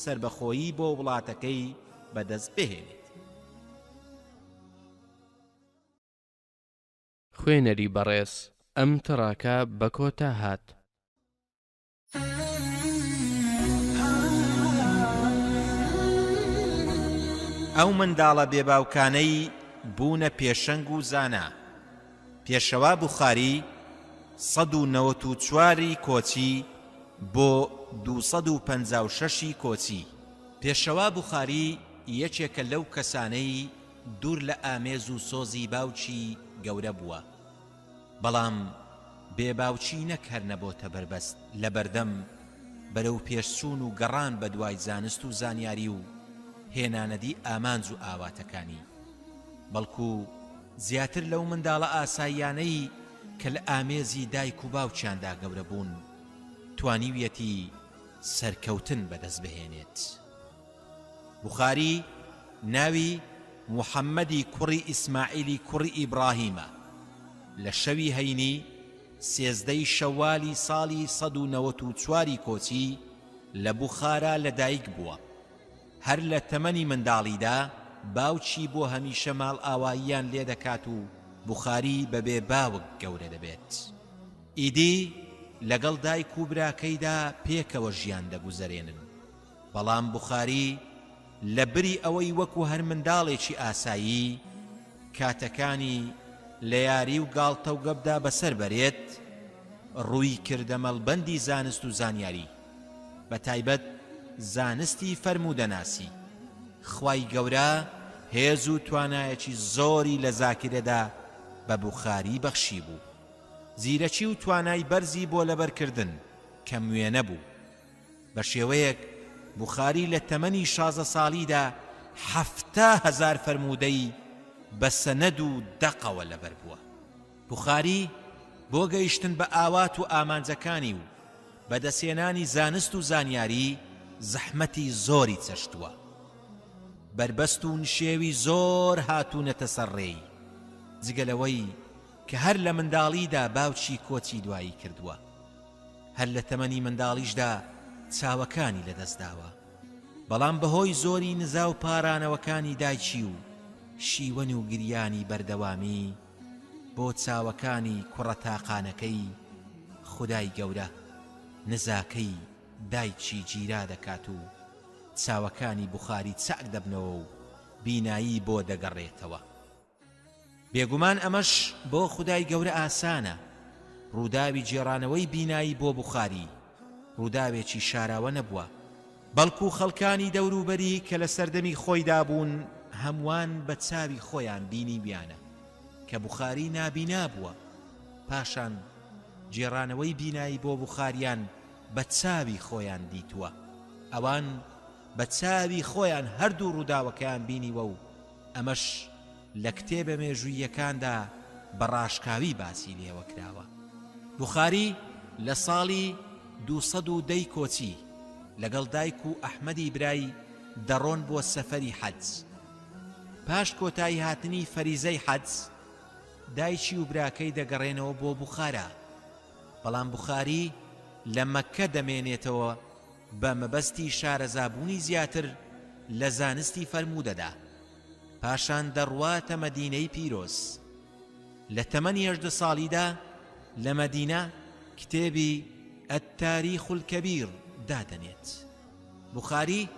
سربەخۆیی بۆ وڵاتەکەی بەدەست بهێنێت. خوێنەری بەڕێز، ئەم تڕاکە بە کۆتا هات. ئەو منداڵە بێباوکانەی بوونە پێشەنگ و زانا. پێشەوا بوخاری 194 کۆچی بۆ 256 کۆچی. پێشەوا بوخاری یەکێکە لەو کەسانەی دوور لە ئامێز و سۆزی باوچی گەورە بووە، بەڵام بێباوچی نەک هەر نەبۆتە بربەست لە بەردەم بەرەو پێشچوون و گەڕان بە دوای زانست و زانیاری و هێنانەدی ئامانج و ئاواتەکانی، بەڵکو زیاتر لەو منداڵە ئاساییانەی کە لە ئامێزی دایک و باوچیاندا گەورە بوون توانیویەتی سەرکەوتن بەدەست بهێنێت. بوخاری ناوی محەممەدی کوڕی ئیسماعیلی کوڕی ئیبراهیمە. لە شەوی هەینی 13 شەوالی ساڵی 194 کۆچی لە بوخارا لەدایک بووە. هەر لە تەمەنی منداڵیدا باوچی بۆ هەمیشە ماڵ ئاواییان لێ دەکات و بوخاری بەبێ باوک گەورە دەبێت. ئیدی لەگەڵ دایک و براکەیدا پێکەوە ژیان دەگوزەرێنن، بەڵام بوخاری لە بری ئەوەی وەکو هەر منداڵێکی ئاسایی کاتەکانی لە یاری و گاڵتە و گەبدا بەسەر بەرێت، ڕووی کردە مەڵبەندی زانست و زانیاری، بە تایبەت زانستی فەرموودەناسی. خوای گەورە هێز و توانایەکی زۆری لە زاکرەدا بە بوخاری بەخشی بوو. زیرەکی و توانای بەرزی بۆ لەبەرکردن کە موێنە بوو. بە شێوەیەک بوخاری لە تەمەنی 16 ساڵیدا 70,000 فەرموودەی بە سەنەد و دەقەوە لەبەر بووە. بوخاری بۆ گەیشتن بە ئاوات و ئامانجەکانی و بەدەستێنانی زانست و زانیاری زەحمەتی زۆری چەشتووە. بربەست و نشێوی زۆر هاتوونەتە سەرڕێی، جگەلەوەی کە هەر لە منداڵیدا باوچی کۆچی دوایی کردووە، هەر لە تەمەنی منداڵیشدا چاوەکانی لەدەستداوە. بەڵام بەهۆی زۆری نزا و پارانەوەکانی دایکی و شیوەن و گریانی بەردەوامی بۆ چاوەکانی کوڕەتاقانەکەی خودای گەورە نزاکەی دایکی گیرا دەکات و چاوەکانی بوخاری چاک دەبنەوە و بینایی بۆ دەگەڕێتەوە. بێگومان ئەمەش بۆ خودای گەورە ئاسانە. ڕووداوی جێڕانەوەی بینایی بۆ بوخاری ڕووداوێکی شاراوە نەبووە، بەڵکو خەڵکانی دەوروبەری کە لە سەردەمی خۆیدا بوون هەمووان بە چاوی خۆیان بینی بیانە کە بوخاری نابینا بووە. پاشان جێڕانەوەی بینایی بۆ بوخاریان بە چاوی خۆیان دیتووە. ئەوان بە چاوی خۆیان هەردوو ڕووداوەکەیان بینیوە و ئەمەش لە کتێبە مێژوویەکاندا بە ڕاشکاوی باسی لێوە کراوە. بوخاری لە ساڵی 210 کۆچی لەگەڵ دایک و ئەحمەدی برای دەڕۆن بۆ سەفەری حەج. پاش کۆتایی هاتنی فەریزەی حەج دایکی و براکەی دەگەڕێنەوە بۆ بوخارا. بەڵام بوخاری لە مەککە دەمێنێتەوە بە مەبەستی شارەزابوونی زیاتر لە زانستی فەرموودەدا. پاشان دەڕواتە مەدینەی پیرۆز. لە تەمەنی 18 ساڵیدا لە مەدینە کتێبی التاریخ الکەبیر دادەنێت. بوخاری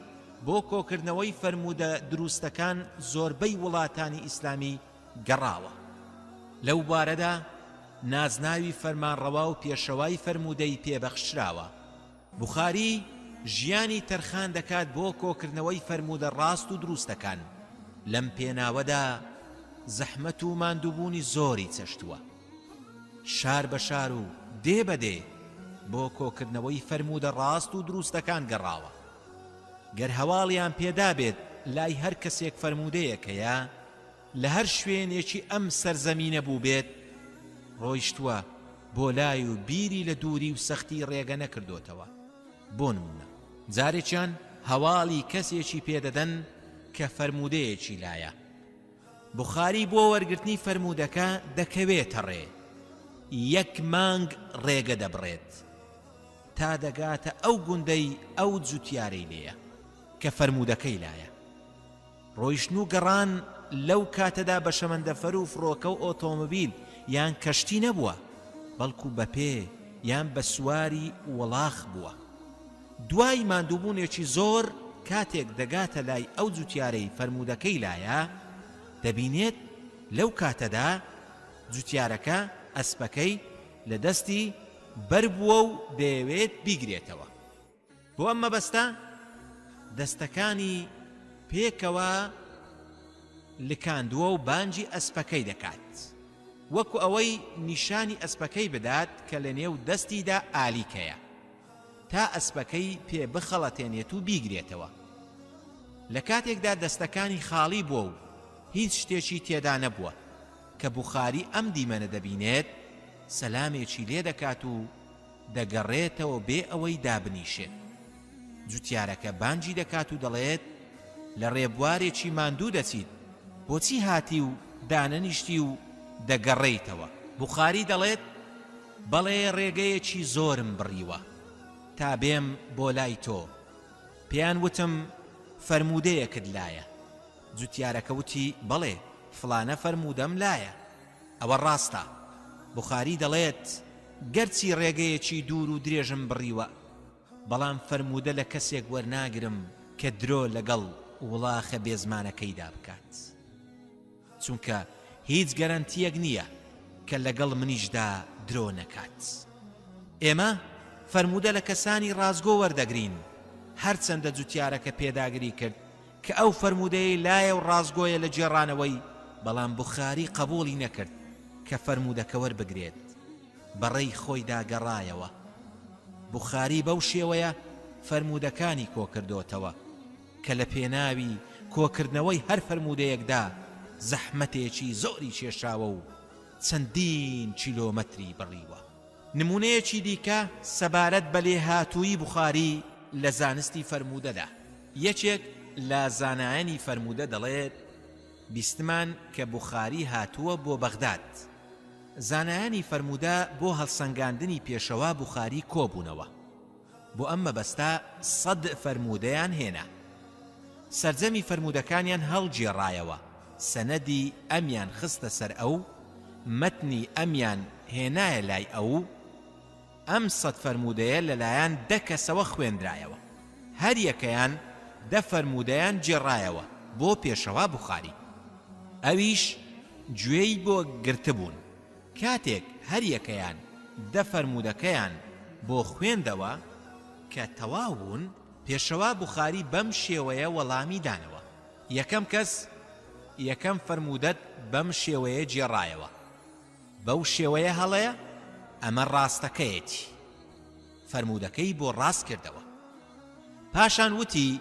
بۆ کۆکردنەوەی فەرموودە دروستەکان زۆربەی وڵاتانی ئیسلامی گەڕاوە. لەو بارەدا نازناوی فەرمانڕەوا و پێشەوای فەرموودەی پێبەخشراوە. بوخاری ژیانی تەرخان دەکات بۆ کۆکردنەوەی فەرموودە ڕاست و دروستەکان. لەم پێناوەدا زەحمەت و ماندووبوونی زۆری چەشتووە. شار بە شار و دێ بەدێ بۆ کۆکردنەوەی فەرموودە ڕاست و دروستەکان گەڕاوە. گەر هەواڵیان پێدا بێت لای هەر کەسێک فەرموودەیەکەیە لە هەر شوێنێکی ئەم سەرزەمینە بوو بێت ڕۆیشتووە بۆ لای و بیری لە دووری و سەختی ڕێگە نەکردوتەوە. بۆ نمونە جارێکیان هەواڵی کەسێکی پێدەدەن کە فەرموودەیەکی لایە. بوخاری بۆ وەرگرتنی فەرموودەکە دەکەوێتە ڕێ، 1 مانگ ڕێگە دەبڕێت تا دەگاتە ئەو گوندەی ئەو جوتیارەی لێیە کە فەرموودەکەی لایە. ڕۆیشتن و گەڕان لەو کاتەدا بە شەمەندەفەر و فڕۆکە و ئۆتۆمبیل یان کەشتی نەبووە، بەڵکو بە پێ یان بە سواری وەڵاخ بووە. دوای ماندووبوونێکی زۆر کاتێک دەگاتە لای ئەو جوتیارەی فەرموودەکەی لایە دەبینێت لەو کاتەدا جوتیارەکە ئەسپەکەی لە دەستی بەربووە و دەیەوێت بیگرێتەوە. بۆ ئەم مەبەستە دەستەکانی پێکەوە لکاندووە و بانجی ئەسپەکەی دەکات، وەکو ئەوەی نیشانی ئەسپەکەی بدات کە لە نێو دەستیدا ئالیکەیە تا ئەسپەکەی پێ بخەڵەتێنێت و بیگرێتەوە. لە کاتێکدا دەستەکانی خاڵی بووە و هیچ شتێکی تێدا نەبووە کە بوخاری ئەم دیمەنە دەبینێت سەلامێکی لێ دەکات و دەگەڕێتەوە بێ ئەوەی دابنیشێت. جوتیارەکە بانجی دەکات و دەڵێت لە ڕێبوارێکی ماندوو دەچیت، بۆچی هاتی و دانەنیشتی و دەگەڕێیتەوە؟ بوخاری دەڵێت بەڵێ ڕێگەیەکی زۆرم بڕیوە تا بێم بۆ لای تۆ. پێیان وتم فەرموودەیەکت لایە. جوتیارەکە وتی بەڵێ فڵانە فەرموودەم لایە. ئەوە ڕاستە. بوخاری دەڵێت گەرچی ڕێگەیەکی دوور و درێژم بڕیوە، بەڵام فەرموودە لە کەسێک وەرناگرم کە درۆ لەگەڵ وڵاخە بێزمانەکەیدا بکات، چونکە هیچ گەرانتیەک نییە کە لەگەڵ منیشدا درۆ نەکات. ئێمە فەرموودە لە کەسانی ڕازگۆ وەردەگرین هەرچەندە جوتیارەکە پێداگری کرد کە ئەو فەرموودەی لایە و ڕازگۆیە لە جێڕانەوەی، بەڵام بوخاری قبوڵی نەکرد کە فەرموودەکە وەربگرێت. بەڕێی خۆی داگەڕایەوە. بوخاری بەو شێوەیە فەرموودەکانی کۆکردوتەوە کە لە پێناوی کۆکردنەوەی هەر فەرموودەیەکدا زەحمەتێکی زۆری کێشاوە و چەندین کیلۆمەتری بڕیوە. نمونەیەکی دیکە سەبارەت بە لێهاتووی بوخاری لە زانستی فەرموودەدا. یەکێک لە زانایانی فەرموودە دەڵێت بیستمان کە بوخاری هاتووە بۆ بەغداد. زانایانی فەرموودە بۆ هەڵسەنگاندنی پێشەوا بوخاری کۆبوونەوە. بۆ ئەم مەبەستە 100 فەرموودەیان هێنا. سەرجەمی فەرموودەکانیان هەڵگێڕایەوە، سەنەدی ئەمیان خستە سەر ئەو، مەتنی ئەمیان هێنایە لای ئەو. ئەم 100 فەرموودەیە لەلایەن 10 کەسەوە خوێندرایەوە. هەر یەکەیان 10 فەرموودەیان گێڕایەوە بۆ پێشەوا بوخاری. ئەویش گوێی بۆ گرتبوون. کاتێک هەر یەکەیان 10 فەرموودەکەیان بۆ خوێندەوە کە تەواو بوون، پێشەوا بوخاری بەم شێوەیە وەڵامی دانەوە: یەکەم کەس یەکەم فەرموودەت بەم شێوەیە گێڕایەوە، بەو شێوەیە هەڵەیە، ئەمە ڕاستەکەیەتی. فەرموودەکەی بۆ ڕاست کردەوە. پاشان وتی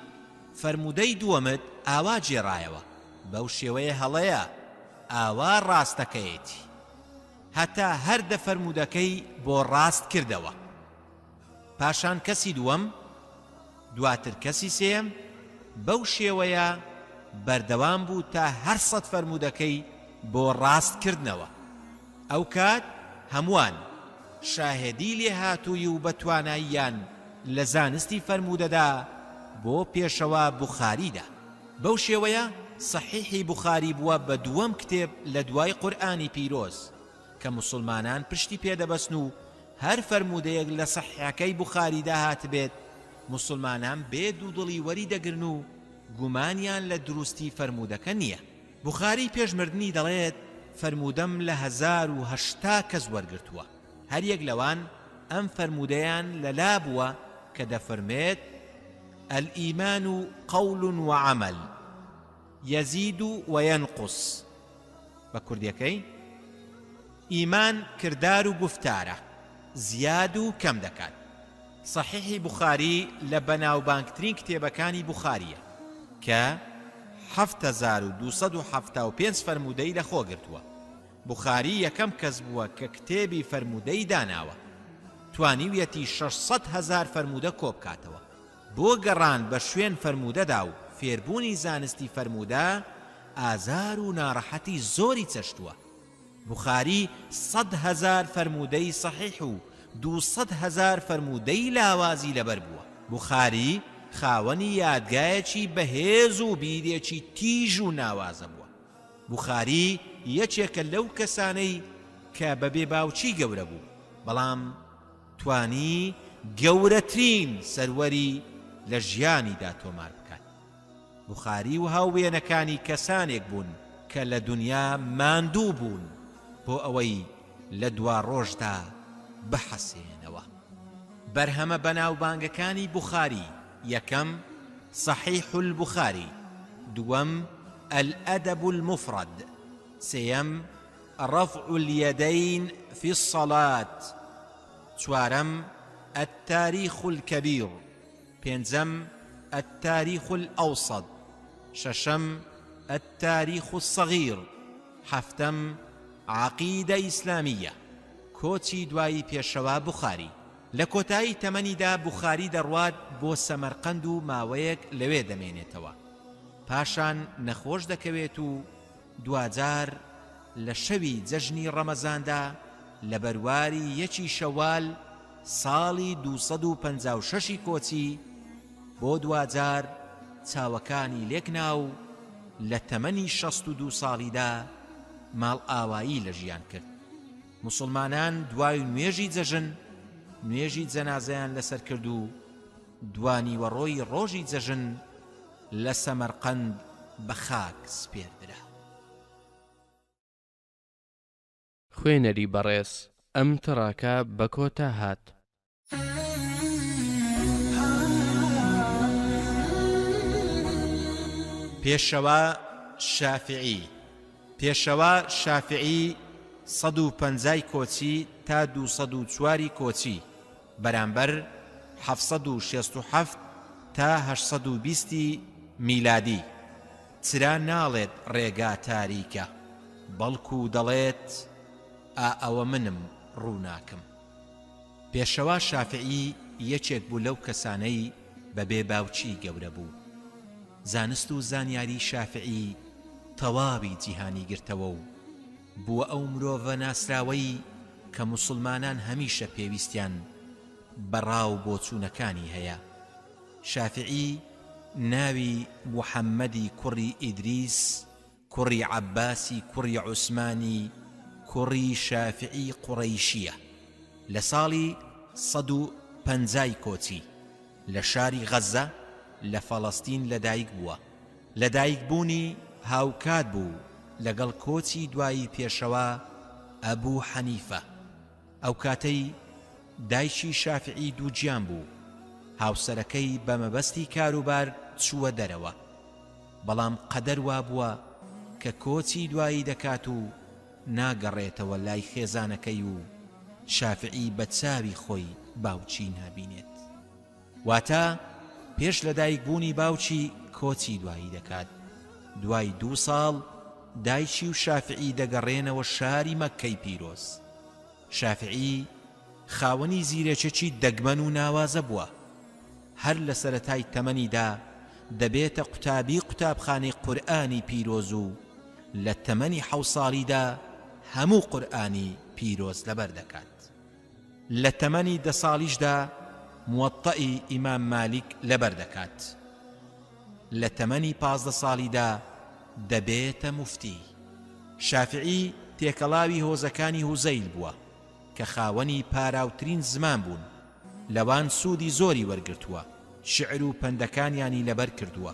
فەرموودەی دووەمت ئاوا گێڕایەوە، بەو شێوەیە هەڵەیە، ئاوا ڕاستەکەیەتی. هەتا هەردە فەرموودەکەی بۆ ڕاست کردەوە. پاشان کەسی دووەم، دواتر کەسی سێم، بەو شێوەیە بەردەوام بوو تا هەر 100 فەرموودەکەی بۆ ڕاست کردنەوە. ئەو کات هەمووان شاهدی لێ هاتووی و بەتواناییان لە زانستی فەرموودەدا بۆ پێشەوا بوخاریدا. بەو شێوەیە سەحیحی بوخاری بووە بە دووەم کتێب لە دوای قورئانی پیرۆز کە موسڵمانان پشتی پێدەبەستن و هەر فەرموودەیەک لە سەحیحەکەی بوخاریدا هاتبێت، موسڵمانان بێ دوودڵی وەری دەگرن و گومانیان لە دروستی فەرموودەکە نییە. بوخاری پێشمردنی دەڵێت فەرموودەم لە 1080 کەس وەرگرتووە. هەر یەک لەوان ئەم فەرموودەیان لەلا بووە کە دەفەرمێت الئیمان قول وعمل يزيد وينقص. بە کوردیەکەی ئیمان کردار و گفتارە، زیاد و کەم دەکات. صحیحی بوخاری لە بەناوبانگترین کتێبەکانی بوخاریە کە 7275 فەرموودەی لەخۆ گرتووە. بوخاری یەکەم کەس بووە کە کتێبی فەرموودەی داناوە، توانیویەتی 600,000 فەرموودە کۆبکاتەوە. بۆ گەڕان بە شوێن فەرموودەدا و فێربوونی زانستی فەرموودە ئازار و ناڕەحەتی زۆری چەشتووە. بوخاری 100,000 فەرموودەی صحیح و 200,000 فەرموودەی لاوازی لەبەر بووە. بوخاری خاوەنی یادگایەکی بەهێز و بیرێکی تیژ و ناوازە بووە. بوخاری یەکێکە لەو کەسانەی کە بەبێ باوچی گەورە بوو، بەڵام توانی گەورەترین سەروەری لە ژیانیدا تۆمار بکات. بوخاری و هاوێنەکانی کەسانێک بوون کە لە دنیا ماندوو بوون بۆ ئەوەی لە دوا ڕۆژدا بحەسێنەوە. بەرهەمە بەناوبانگەکانی بوخاری: یەکەم صحیح البوخاری، دووەم الأدب المفرد، سێەم رفع اليدين في الصلاة، چوارەم التاريخ الكبير، پێنجەم التاريخ الأوسط، شەشەم التاريخ الصغير، حەفتەم عقیدە ئیسلامیە. کۆچی دوایی پێشەوا بوخاری. لە کۆتایی تەمەنیدا بوخاری دەڕوات بۆ سەمەرقەند و ماوەیەک لەوێ دەمێنێتەوە. پاشان نەخۆش دەکەوێت و دوجار لە شەوی جەژنی ڕەمەزاندا لە بەرواری 1 شەوال ساڵی 256 کۆچی بۆ دوجار چاوەکانی لێکنا و لە تەمەنی 62 ساڵیدا ماڵ ئاوایی لە ژیان کرد. موسڵمانان دوای نوێژی جەژن نوێژی جەنازەیان لەسەر کرد و دوانی وەڕۆی ڕۆژی جەژن لە سەمەرقەند بە خاک سپێردرا. خوێنەری بەڕێز، ئەم تڕاکە بە کۆتا هات. پێشەوە شافعی 150 کۆچی تا 204 کۆچی بەرامبەر 767 تا 820 میلادی چرا ناڵێت ڕێگا تاریکە بەڵکو دەڵێت ئەوە منم ڕووناکم. پێشەوا شافعی یەکێک بوو لەو کەسانەی بەبێ باوچی گەورە بوو. زانست و زانیاری شافعی تەواوی جیهانی گرتەوە و بووە ئەو مرۆڤە ناسراوەی کە موسڵمانان هەمیشە پێویستیان بەڕاو بۆچوونەکانی هەیە. شافعی ناوی محەممەدی کوڕی ئیدریس کوڕی عەباسی کوڕی عوسمانی کوڕی شافعی قوڕەیشیە. لە ساڵی 150 کۆچی لە شاری غەزە لە فەڵەستین لەدایک بووە. لەدایکبوونی هاوکات بوو لەگەڵ کۆچی دوایی پێشەوە ئەبوو حەنیفە. ئەو کاتەی دایکی شافعی دووجیان بوو. هاوسەرەکەی بە مەبەستی کاروبار چووە دەرەوە، بەڵام قەدەر وا بووە کە کۆچی دوایی دەکات و ناگەڕێتەوە لای خێزانەکەی و شافعی بە چاوی خۆی باوچی نابینێت. واتە پێش لەدایکبوونی باوچی کۆچی دوایی دەکات. دوای 2 ساڵ دایکی و شافعی دەگەڕێنەوە شاری مەککەی پیرۆز. شافعی خاوەنی زیرەکێکی دەگمەن و ناوازە بووە. هەر لە سەرەتای تەمەنیدا دەبێتە قوتابی قوتابخانەی قورئانی پیرۆز و لە تەمەنی 7 ساڵیدا هەموو قورئانی پیرۆز لەبەر دەکات. لە تەمەنی 10 ساڵیشدا موەطئی ئیمام مالیک لەبەر دەکات. لە تەمەنی 15 ساڵیدا دەبێتە موفتی. شافعی تێکەڵاوی هۆزەکانی هوزەیل بووە کە خاوەنی پاراوترین زمان بوون. لەوان سوودی زۆری وەرگرتووە، شعر و پەندەکانیانی لەبەر کردووە.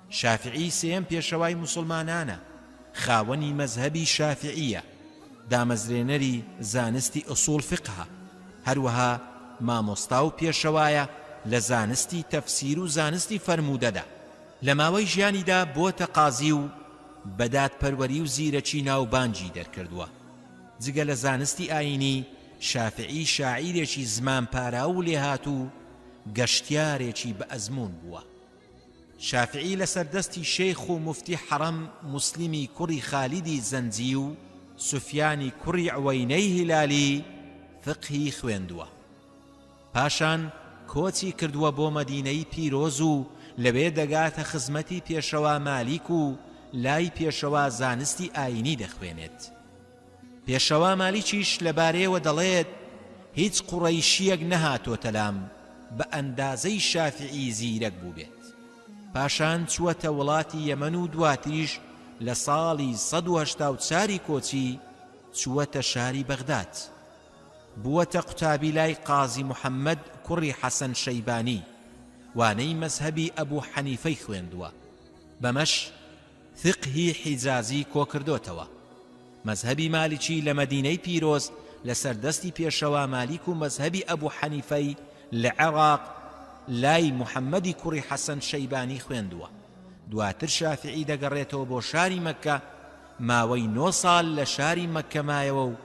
شافعی سێم پێشەوای موسڵمانانە، خاوەنی مەزهەبی شافعیە، دامەزرێنەری زانستی ئوسوڵ فقهە، هەروەها مامۆستا و پێشەوایە لە زانستی تەفسیر و زانستی فەرموودەدا. لە ماوەی ژیانیدا بۆتە قازی و بەدادپەروەری و زیرەکی ناوبانگی دەرکردووە. جگە لە زانستی ئاینی شافعی شاعیرێکی زمان پارا و لێهات و گەشتیارێکی بە ئەزمون بووە. شافعی لە سەردەستی شەیخ و مفتی حەڕەم موسلیمی کوڕی خالیدی زەنجی و سوفیانی کوڕی عوەینەی هیلالی فقهی خوێندووە. پاشان کۆچی کردووە بۆ مەدینەی پیرۆز و لەوێ دەگاتە خزمەتی پێشەوا مالیک و لای پێشەوا زانستی ئاینی دەخوێنێت. پێشەوا مالیکیش لەبارەیەوە دەڵێت هیچ قوڕەیشیەک نەهاتۆتە لام بە ئەندازەی شافعی زیرەک بوو بێت. پاشان چووەتە وڵاتی یەمەن و دواتریش لە ساڵی 184 کۆچی چووەتە شاری بەغداد. بووەتە قوتابی لای قازی محەممەد کوڕی حەسەن شەیبانی، وانەی مەزهەبی ئەبوو حەنیفەی خوێندووە. بەمەش فقهی حیجازی کۆکردۆتەوە. مەزهەبی مالیکی لە مەدینەی پیرۆز لە سەردەستی پێشەوا مالیک و مەزهەبی ئەبوو حەنیفەی لە عێراق لای محەممەدی کوڕی حەسەن شەیبانی خوێندووە. دواتر شافعی دەگەڕێتەوە بۆ شاری مەککە، ماوەی 9 ساڵ لە شاری مەککە مایەوە و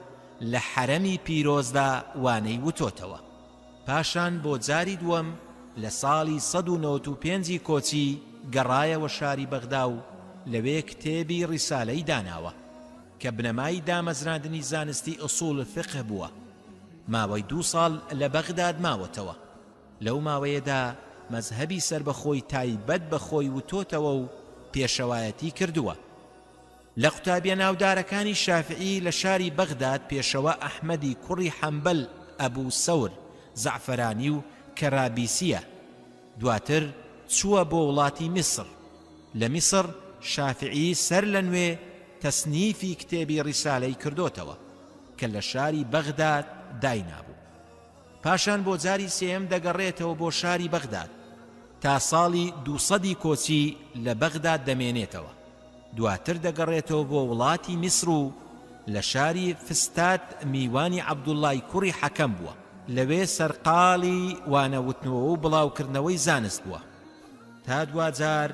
لە حەرەمی پیرۆزدا وانەی وتۆتەوە. پاشان بۆ جاری دووەم لە ساڵی 195 کۆچی گەڕایەوە شاری بەغدا و لەوێ کتێبی ڕیسالەی داناوە کە بنەمای دامەزراندنی زانستی ئوسوڵ فقه بووە. ماوەی 2 ساڵ لە بەغداد ماوەتەوە. لەو ماوەیەدا مەزهەبی سربەخۆی تایبەت بەخۆی وتۆتەوە و پێشەوایەتی کردووە. لە قوتابیە ناودارەکانی شافعی لە شاری بەغداد پێشەوە ئەحمەدی کوڕی حەنبەل ئەبوو سەور زەعفەرانی و کەرابیسیە. دواتر چووە بۆ وڵاتی میسر. لە میسر شافعی سەر لە نوێ تەسنیفی کتێبی ڕیسالەی کردوتەوە کە لە شاری بەغداد داینابوو. پاشان بۆ جاری سێم دەگەڕێتەوە بۆ شاری بەغداد تا ساڵی 200 کۆچی لە بەغداد دەمێنێتەوە. دواتر دەگەڕێتەوە بۆ وڵاتی میسر و لە شاری فستات میوانی عەبدوڵڵای کوڕی حەکەم بووە. لەوێ سەرقاڵی وانەوتنەوە و بڵاوکردنەوەی زانست بووە. تا دوجار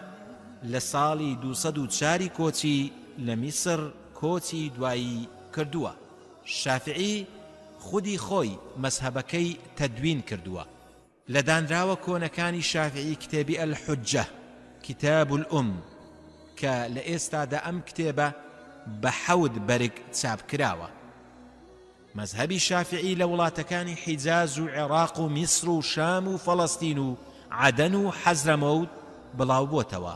لە ساڵی 204 کۆچی لە میسر کۆچی دوایی کردووە. شافعی خودی خۆی مەزهەبەکەی تەدوین کردووە. لە دانراوە کۆنەکانی شافعی کتێبی الحجة کتاب الأم کە لە ئێستادا ئەم کتێبە بە 7 بەرگ چاپ کراوە. مەزهەبی شافعی لە وڵاتەکانی حیجاز و عێراق و میسر و شام و فەڵەستین و عەدەن و حەزرەمەوت بڵاو بۆتەوە.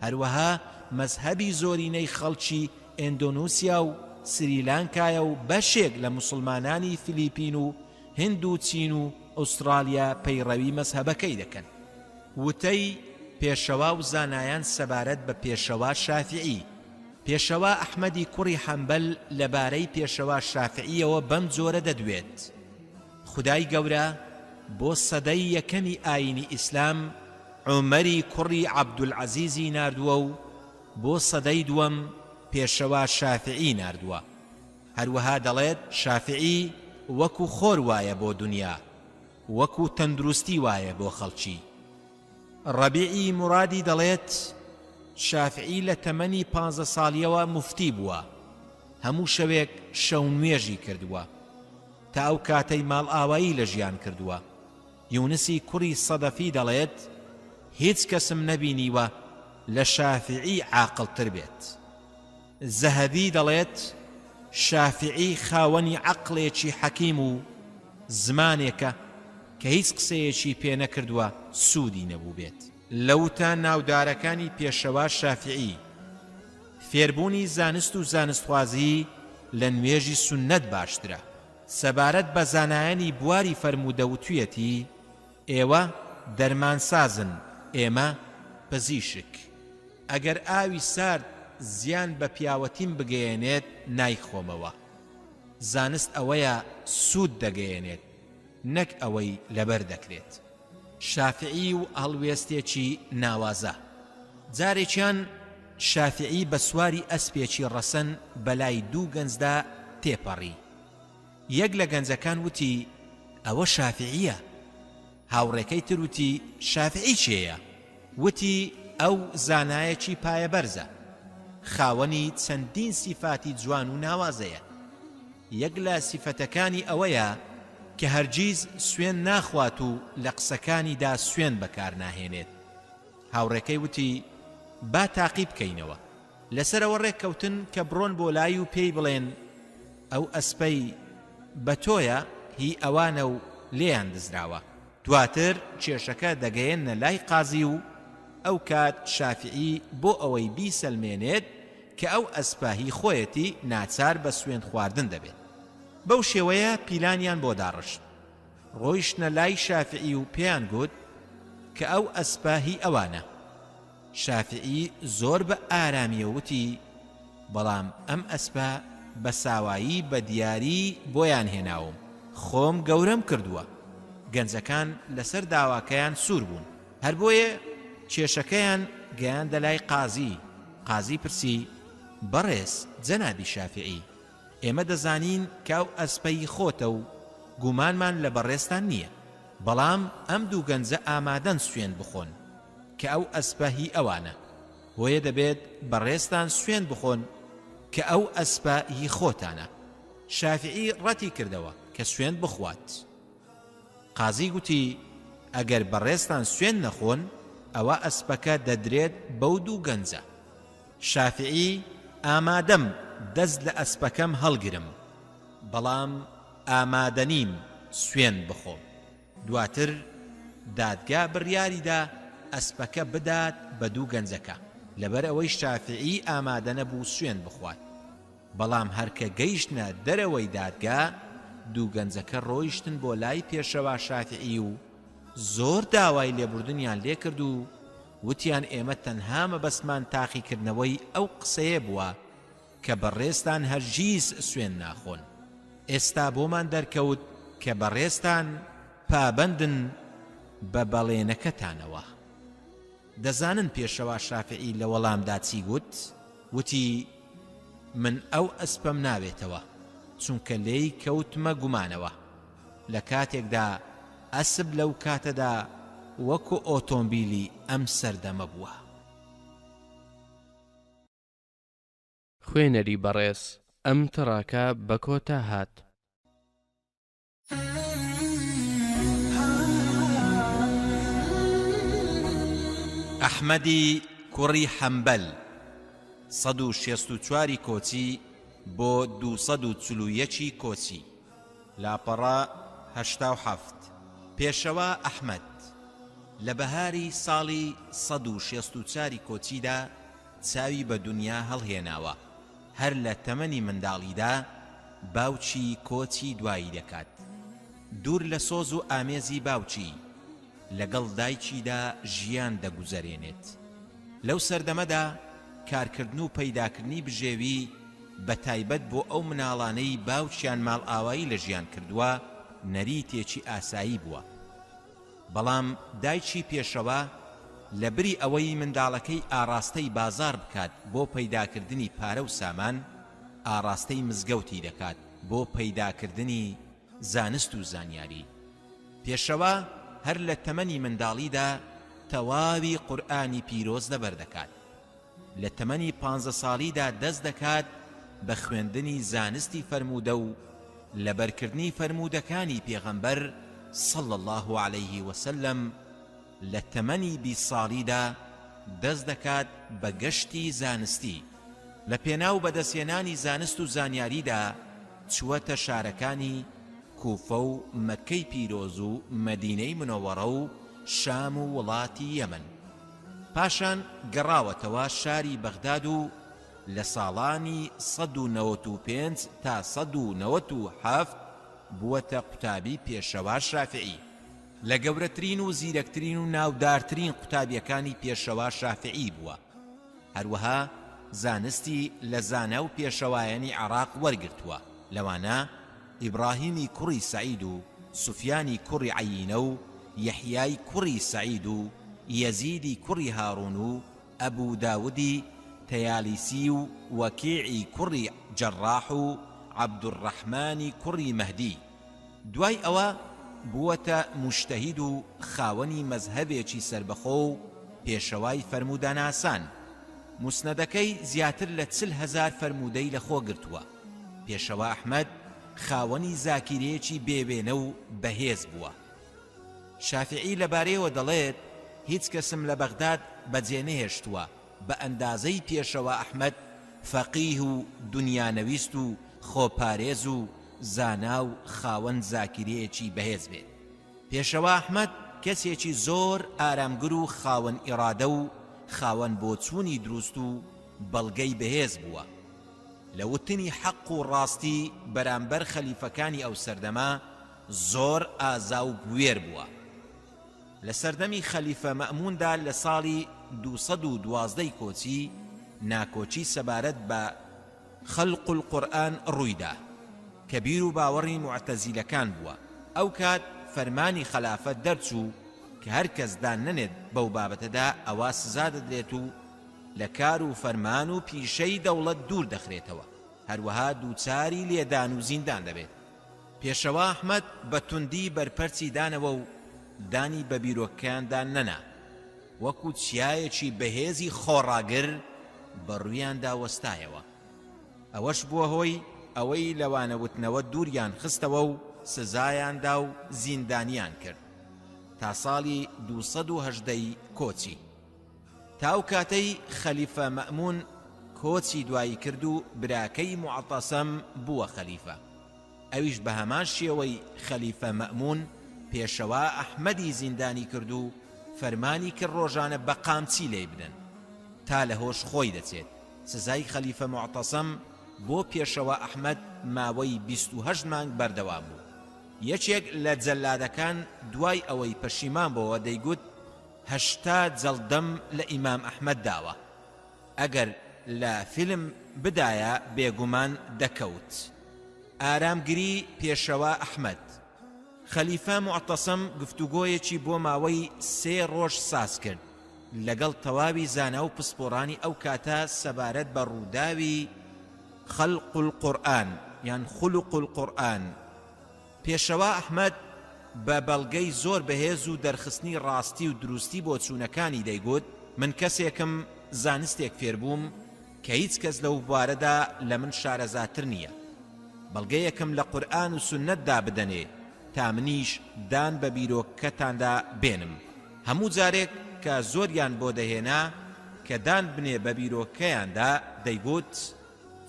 هەروەها مەزهەبی زۆرینەی خەڵکی ئیندۆنوسیا و سریلانکایە و بەشێک لە موسڵمانانی فیلیپین و هند و چین و ئوسترالیا پەیڕەوی مەزهەبەکەی دەکەن. وتەی پێشەوا و زانایان سەبارەت بە پێشەوا شافعی. پێشەوا ئەحمەدی کوڕی حەنبەل لەبارەی پێشەوا شافعیەوە بەم جۆرە دەدوێت: خودای گەورە بۆ سەدەی یەکەمی ئاینی ئیسلام عومەری کوڕی عەبدولعەزیزی ناردووە و بۆ سەدەی دووەم پێشەوا شافعی ناردووە. هەروەها دەڵێت شافعی وەکو خۆر وایە بۆ دنیا، وەکو تەندروستی وایە بۆ خەڵکی. ڕەبیعی مرادی دەڵێت شافعی لە تەمەنی 15 ساڵیەوە مفتی بووە، هەموو شەوێک شەو نوێژی کردووە تا ئەو کاتەی ماڵ ئاوایی لە ژیان کردووە. یونسی کوڕی سەدەفی دەڵێت هیچ کەسم نەبینیوە لە شافعی عاقڵتر بێت. زەهەبی دەڵێت شافعی خاوەنی عەقڵێکی حەکیم و زمانێکە کە هیچ قسەیەکی پێ نەکردووە سوودی نەبوو بێت. لەوتە ناودارەکانی پێشەوا شافعی فێربوونی زانست و زانستخوازی لە نوێژی سونەت باشترە. سەبارەت بە زانایانی بواری فەرموودەوتویەتی ئێوە دەرمانسازن، ئێمە پزیشک. ئەگەر ئاوی سارد زیان بە پیاوەتیم بگەیەنێت نایخۆمەوە. زانست ئەوەیە سوود دەگەیەنێت، نەک ئەوەی لەبەر دەکرێت. شافعی و هەڵوێستێکی ناوازە. جارێکیان شافعی بە سواری ئەسپێکی ڕەسەن بەلای 2 گەنجدا تێپەڕی. یەک لە گەنجەکان وتی ئەوە شافعیە. هاوڕێکەی تر وتی شافعی چێیە؟ وتی ئەو زانایەکی پایەبەرزە، خاوەنی چەندین سیفاتی جوان و ناوازەیە. یەک لە سیفەتەکانی ئەوەیە کە هەرگیز سوێن ناخوات و لە قسەکانیدا سوێن بەکار ناهێنێت. هاوڕێکەی وتی با تاقی بکەینەوە، لەسەرەوە ڕێککەوتن کە بڕۆن بۆ لای و پێی بڵێن ئەو ئەسپەی بە تۆیە هی ئەوانە و لێیان دزراوە. دواتر کێشەکە دەگەیەنە لای قازی و ئەو کات شافعی بۆ ئەوەی بیسەلمێنێت کە ئەو ئەسپاهی خۆیەتی ناچار بە سوێن خواردن دەبێت. بەو شێوەیە پیلانیان بۆ داڕشت. ڕۆیشتنە لای شافعی و پێیان گوت کە ئەو ئەسپاهی ئەوانە. شافعی زۆر بە ئارامیەوتی بەڵام ئەم ئەسپا بە ساوایی بە دیاری بۆیان هێناوم، خۆم گەورەم کردووە. گەنجەکان لەسەر داواکەیان سوور بوون، هەر بۆیە کێشەکەیان گەیاندە لای قازی. قازی پرسی بەڕێز جەنابی شافعی، ئێمە دەزانین کە ئەو ئەسپەی خۆتە و گومانمان لە بەڕێستان نییە، بەڵام ئەم 2 گەنجە ئامادەن سوێن بخۆن کە ئەو ئەسپەهی ئەوانە، بۆیە دەبێت بەڕێستان سوێن بخۆن کە ئەو ئەسپەهی خۆتانە. شافعی ڕەتی کردەوە کە سوێن بخوات. قازی گوتی ئەگەر بەڕێستان سوێن نەخۆن ئەوە ئەسپەکە دەدرێت بەو 2 گەنجە. شافعی ئامادەم دەست لە ئەسپەکەم هەڵگرم، بەڵام ئامادە نیم سوێن بخۆم. دواتر دادگا بڕیاریدا ئەسپەکە بدات بە 2 گەنجەکە، لەبەر ئەوەی شافعی ئامادە نەبوو سوێن بخوات. بەڵام هەرکە گەیشتنە دەرەوەی دادگا 2 گەنجەکە ڕۆیشتن بۆ لای پێشەوا شافعی و زۆر داوای لێبوردنیان لێ کرد و وتیان ئێمە تەنها مەبەستمان تاقیکردنەوەی ئەو قسەیە بووە کە بەڕێستان هەرگیز سوێن ناخۆن. ئێستا بۆمان دەرکەوت کە بەڕێستان پابەندن بە بەڵێنەکەتانەوە. دەزانن پێشەوا شافعی لە وەڵامدا چی گوت؟ وتی من ئەو ئەسپەم ناوێتەوە چونکە لێی کەوتمە گومانەوە. لە کاتێکدا ئەسب لەو کاتەدا وەکو ئۆتۆمبیلی ئەم سەردەمە بووە. خوێنەری بەڕێز ئەم تڕاکە بە کۆتا هات. ئەحمەدی کوڕی حەمبەل 164 کۆچی بۆ 241 کۆچی لاپەڕە 87 پێشەوە ئەحمەد لە بەهاری ساڵی 164 کۆچیدا چاوی بە دنیا هەڵهێناوە. هەر لە تەمەنی منداڵیدا باوچی کۆچی دوایی دەکات. دوور لە سۆز و ئامێزی باوچی لەگەڵ دایکیدا ژیان دەگوزەرێنێت. لەو سەردەمەدا کارکردن و پەیداکردنی بژێوی بە تایبەت بۆ ئەو مناڵانەی باوچیان ماڵ ئاوایی لە ژیان کردووە نەریتێکی ئاسایی بووە. بەڵام دایکی پێشەوە لە بری ئەوەی منداڵەکەی ئاراستەی بازار بکات بۆ پەیداکردنی پارە و سامان، ئاراستەی مزگەوتی دەکات بۆ پەیداکردنی زانست و زانیاری. پێشەوە هەر لە تەمەنی منداڵیدا تەواوی قورئانی پیرۆز لەبەردەکات. لە تەمەنی 15 ساڵیدا دەست دەکات بە خوێندنی زانستی فەرموودە و لەبەرکردنی فەرموودەکانی پێغەمبەر صلى الله عليه وسلم. لە تەمەنی 20 ساڵیدا دەست دەکات بە گەشتی زانستی. لە پێناو بەدەستهێنانی زانست و زانیاریدا چووەتە شارەکانی کوفە و مەکەی پیرۆز و مەدینەی منەوەڕە و شام و وڵاتی یەمن. پاشان گەڕاوەتەوە شاری بەغداد و لە ساڵانی 195 تا 197 بووەتە قوتابی پێشەوا شافعی. لە گەورەترین و زیرەکترین و ناودارترین قوتابیەکانی پێشەوا شافعی بووە. هەروەها زانستی لە زانا و پێشەوایانی عێراق وەرگرتووە. لەوانە ئیبراهیمی کوڕی سەعید و سوفیانی کوڕی عەیینە و یەحیای کوڕی سەعید و یەزیدی کوڕی هارون و ئەبوو داودی تەیالیسی و وەکیعی کوڕی جەڕاح و عەبدوڕەحمانی کوڕی مەهدی. دوای ئەوە بووەتە موشتەهید و خاوەنی مەزهەبێکی سربەخۆ و پێشەوای فەرموداناسان. موسنەدەکەی زیاتر لە 40,000 فەرمودەی لەخۆ گرتووە. پێشەوا ئەحمەد خاوەنی زاکیرەیەکی بێوێنە و بەهێز بووە. شافعی لەبارەیەوە دەڵێت هیچ کەسم لە بەغداد بەجێ نەهێشتووە بە ئەندازەی پێشەوا ئەحمەد فەقیه و دنیانەویست و خۆپارێز و زانا و خاوەن زاکیرەیەکی بەهێز بێت. پێشەوا ئەحمەد کەسێکی زۆر ئارامگر و خاوەن ئیرادە و خاوەن بۆچوونی دروست و بەڵگەی بەهێز بووە. لە وتنی حەق و ڕاستی بەرامبەر خەلیفەکانی ئەو سەردەما زۆر ئازا و بوێر بووە. لە سەردەمی خەلیفە مەئموندا لە ساڵی 212 کۆچی ناکۆچی سەبارەت بە خەلق القورئان ڕوویدا کە بیر و باوەڕی موعتەزیلەکان بووە. ئەو کات فەرمانی خەلافەت دەرچوو کە هەر کەس دان نەنێت بەو بابەتەدا ئەوە سزا دەدرێت و لە کار و فەرمان و پیشەی دەوڵەت دوور دەخرێتەوە. هەروەها دووچاری لێدان و زیندان دەبێت. پێشەوا ئەحمەد بە توندی بەرپەرچی دانەوە و دانی بە بیرۆکەکاندا نەنا، وەکو چیایەکی بەهێزی خۆڕاگر بەڕوویاندا وەستایەوە. ئەوەش بووە هۆی ئەوەی لەوانەوتنەوە دووریان خستەوە و سزایاندا و زیندانیان کرد تا ساڵی 218 کۆچی. تاو کاتەی خەلیفە مەئمون کۆچی دوایی کرد و براکەی موعتەسەم بووە خەلیفە. ئەویش بە هەمان شێوەی خەلیفە مەئمون پێشەوا ئەحمەدی زیندانی کرد و فەرمانی کرد ڕۆژانە بە قامچی لێ بدەن تا لە هۆش خۆی دەچێت. سزای خەلیفە موعتەسەم بۆ پێشەوا ئەحمەد ماوەی 28 مانگ بەردەوام بوو. یەکێک لە جەلادەکان دوای ئەوەی پەشیمان بۆەوە دەیگوت 80 جەڵدەم لە ئیمام ئەحمەد داوە، ئەگەر لە فیلم بدایە بێگومان دەکەوت. ئارامگری پێشەوا ئەحمەد. خەلیفە موعتەسەم گفتوگۆیەکی بۆ ماوەی 3 ڕۆژ ساز کرد لەگەڵ تەواوی زانا و پسپۆڕانی ئەو کاتە سەبارەت بە ڕووداوی خەلق القورئان یان خولق القورئان. پێشەوا ئەحمەد بە بەڵگەی زۆر بەهێز و دەرخستنی ڕاستی و دروستی بۆ چوونەکانی دەیگوت من کەسێکم زانستێک فێر بووم کە هیچ کەس لەو بوارەدا لە من شارەزاتر نییە. بەڵگەیەکم لە قورئان و سونەتدا بدەنێ تا منیش دان بە بیرۆکەتاندا بێنم. هەموو جارێک کە زۆریان بۆ دەهێنا کە دان بنێ بە بیرۆکەیاندا دەیگوت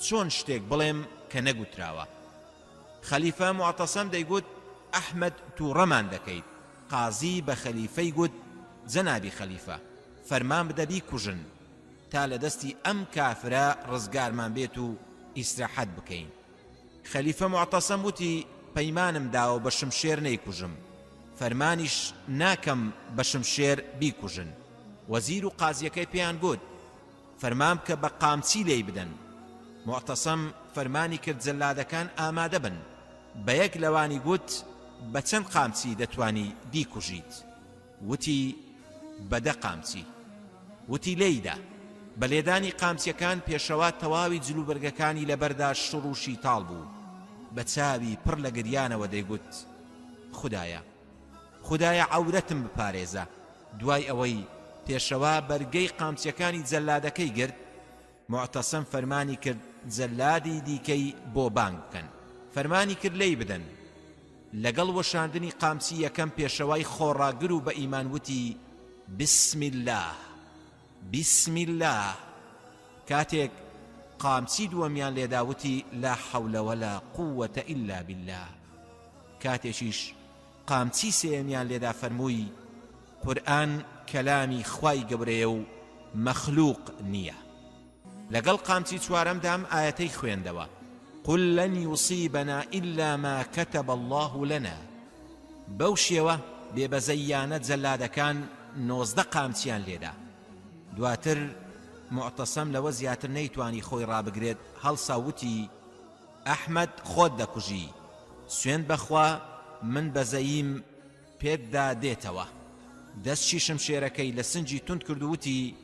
چۆن شتێک بڵێم کە نەگوتراوە. خەلیفە معتەسەم دەیگوت ئەحمەد تووڕەمان دەکەیت. قازی بە خەلیفەی گوت جەنابی خەلیفە فەرمان بدە بیکوژن تا لە دەستی ئەم کافرە ڕزگارمان بێت و ئیسراحەت بکەین. خەلیفە معتەسەم وتی پەیمانم داوە بە شمشێر نەیکوژم، فەرمانیش ناکەم بە شمشێر بیکوژن. وەزیر و قازیەکەی پێیان گوت فەرمان بکە بە قامچی لێی بدەن. معتەسەم فەرمانی کرد جەلادەکان ئامادە بن. بە یەک لەوانی گوت بە چەند قامچی دەتوانی بیکوژیت؟ وتی بەدە قامچی. وتی لێیدا. بە لێدانی قامچیەکان پێشەوا تەواوی جلوبەرگەکانی لەبەردا شڕ و شیتاڵ بوو. بە چاوی پڕ لە گریانەوە دەیگوت خودایە عەورەتم بپارێزە. دوای ئەوەی پێشەوا بەرگەی قامچیەکانی جەلادەکەی گرت، معتەسەم فەرمانی کرد جەلادی دیکەی بۆ بانگ بکەن. فەرمانی کرد لێی بدەن. لەگەڵ وەشاندنی قامچی یەکەم پێشەوای خۆڕاگر و بە ئیمان وتی بسم الله بسم الله. کاتێک قامچی دووەمیان لێداوتی لا حول ولا قوة إلا بالله. کاتێکیش قامچی سێمیان لێدا فەرمووی قورئان کەلامی خوای گەورەیە و مەخلوق نییە. لەگەڵ قامچی چوارەمدام ئاەتەی خوێندەوە قل لن يصيبنا إلا ما كتب الله لنا. بەو شێوە بێبەزەیانە جەلادەکان 19 قامچیان لێدا. دواتر معتەسەم لەوە زیاتر نەیتوانی خۆی ڕابگرێت، هەڵساوتی ئەحمەد خۆت دەکوژی، سوێند بەخوا من بەزەییم پێتدا دێتەوە. دەستشی شمشێرەکەی لە سنجی تند کردووتی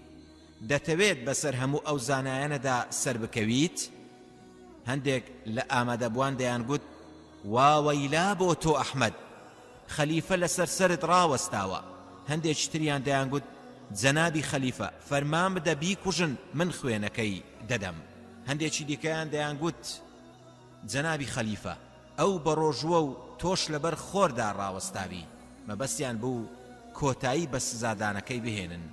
دەتەوێت بەسەر هەموو ئەو زانایانەدا سەر بکەویت؟ هەندێک لە ئامادەبوان دەیانگوت واوەیلا بۆ تۆ ئەحمەد، خەلیفە لەسەر سەرت ڕاوەستاوە. هەندێک تریان دەیانگوت جەنابی خەلیفە فەرمان بدە بیکوژن من خوێنەکەی دەدەم. هەندێکی دیکەیان دەیانگوت جەنابی خەلیفە ئەو بە ڕۆژوە و تۆش لەبەر خۆردا ڕاوەستاوی، مەبەستیان بوو کۆتایی بە سزادانەکەی بهێنن.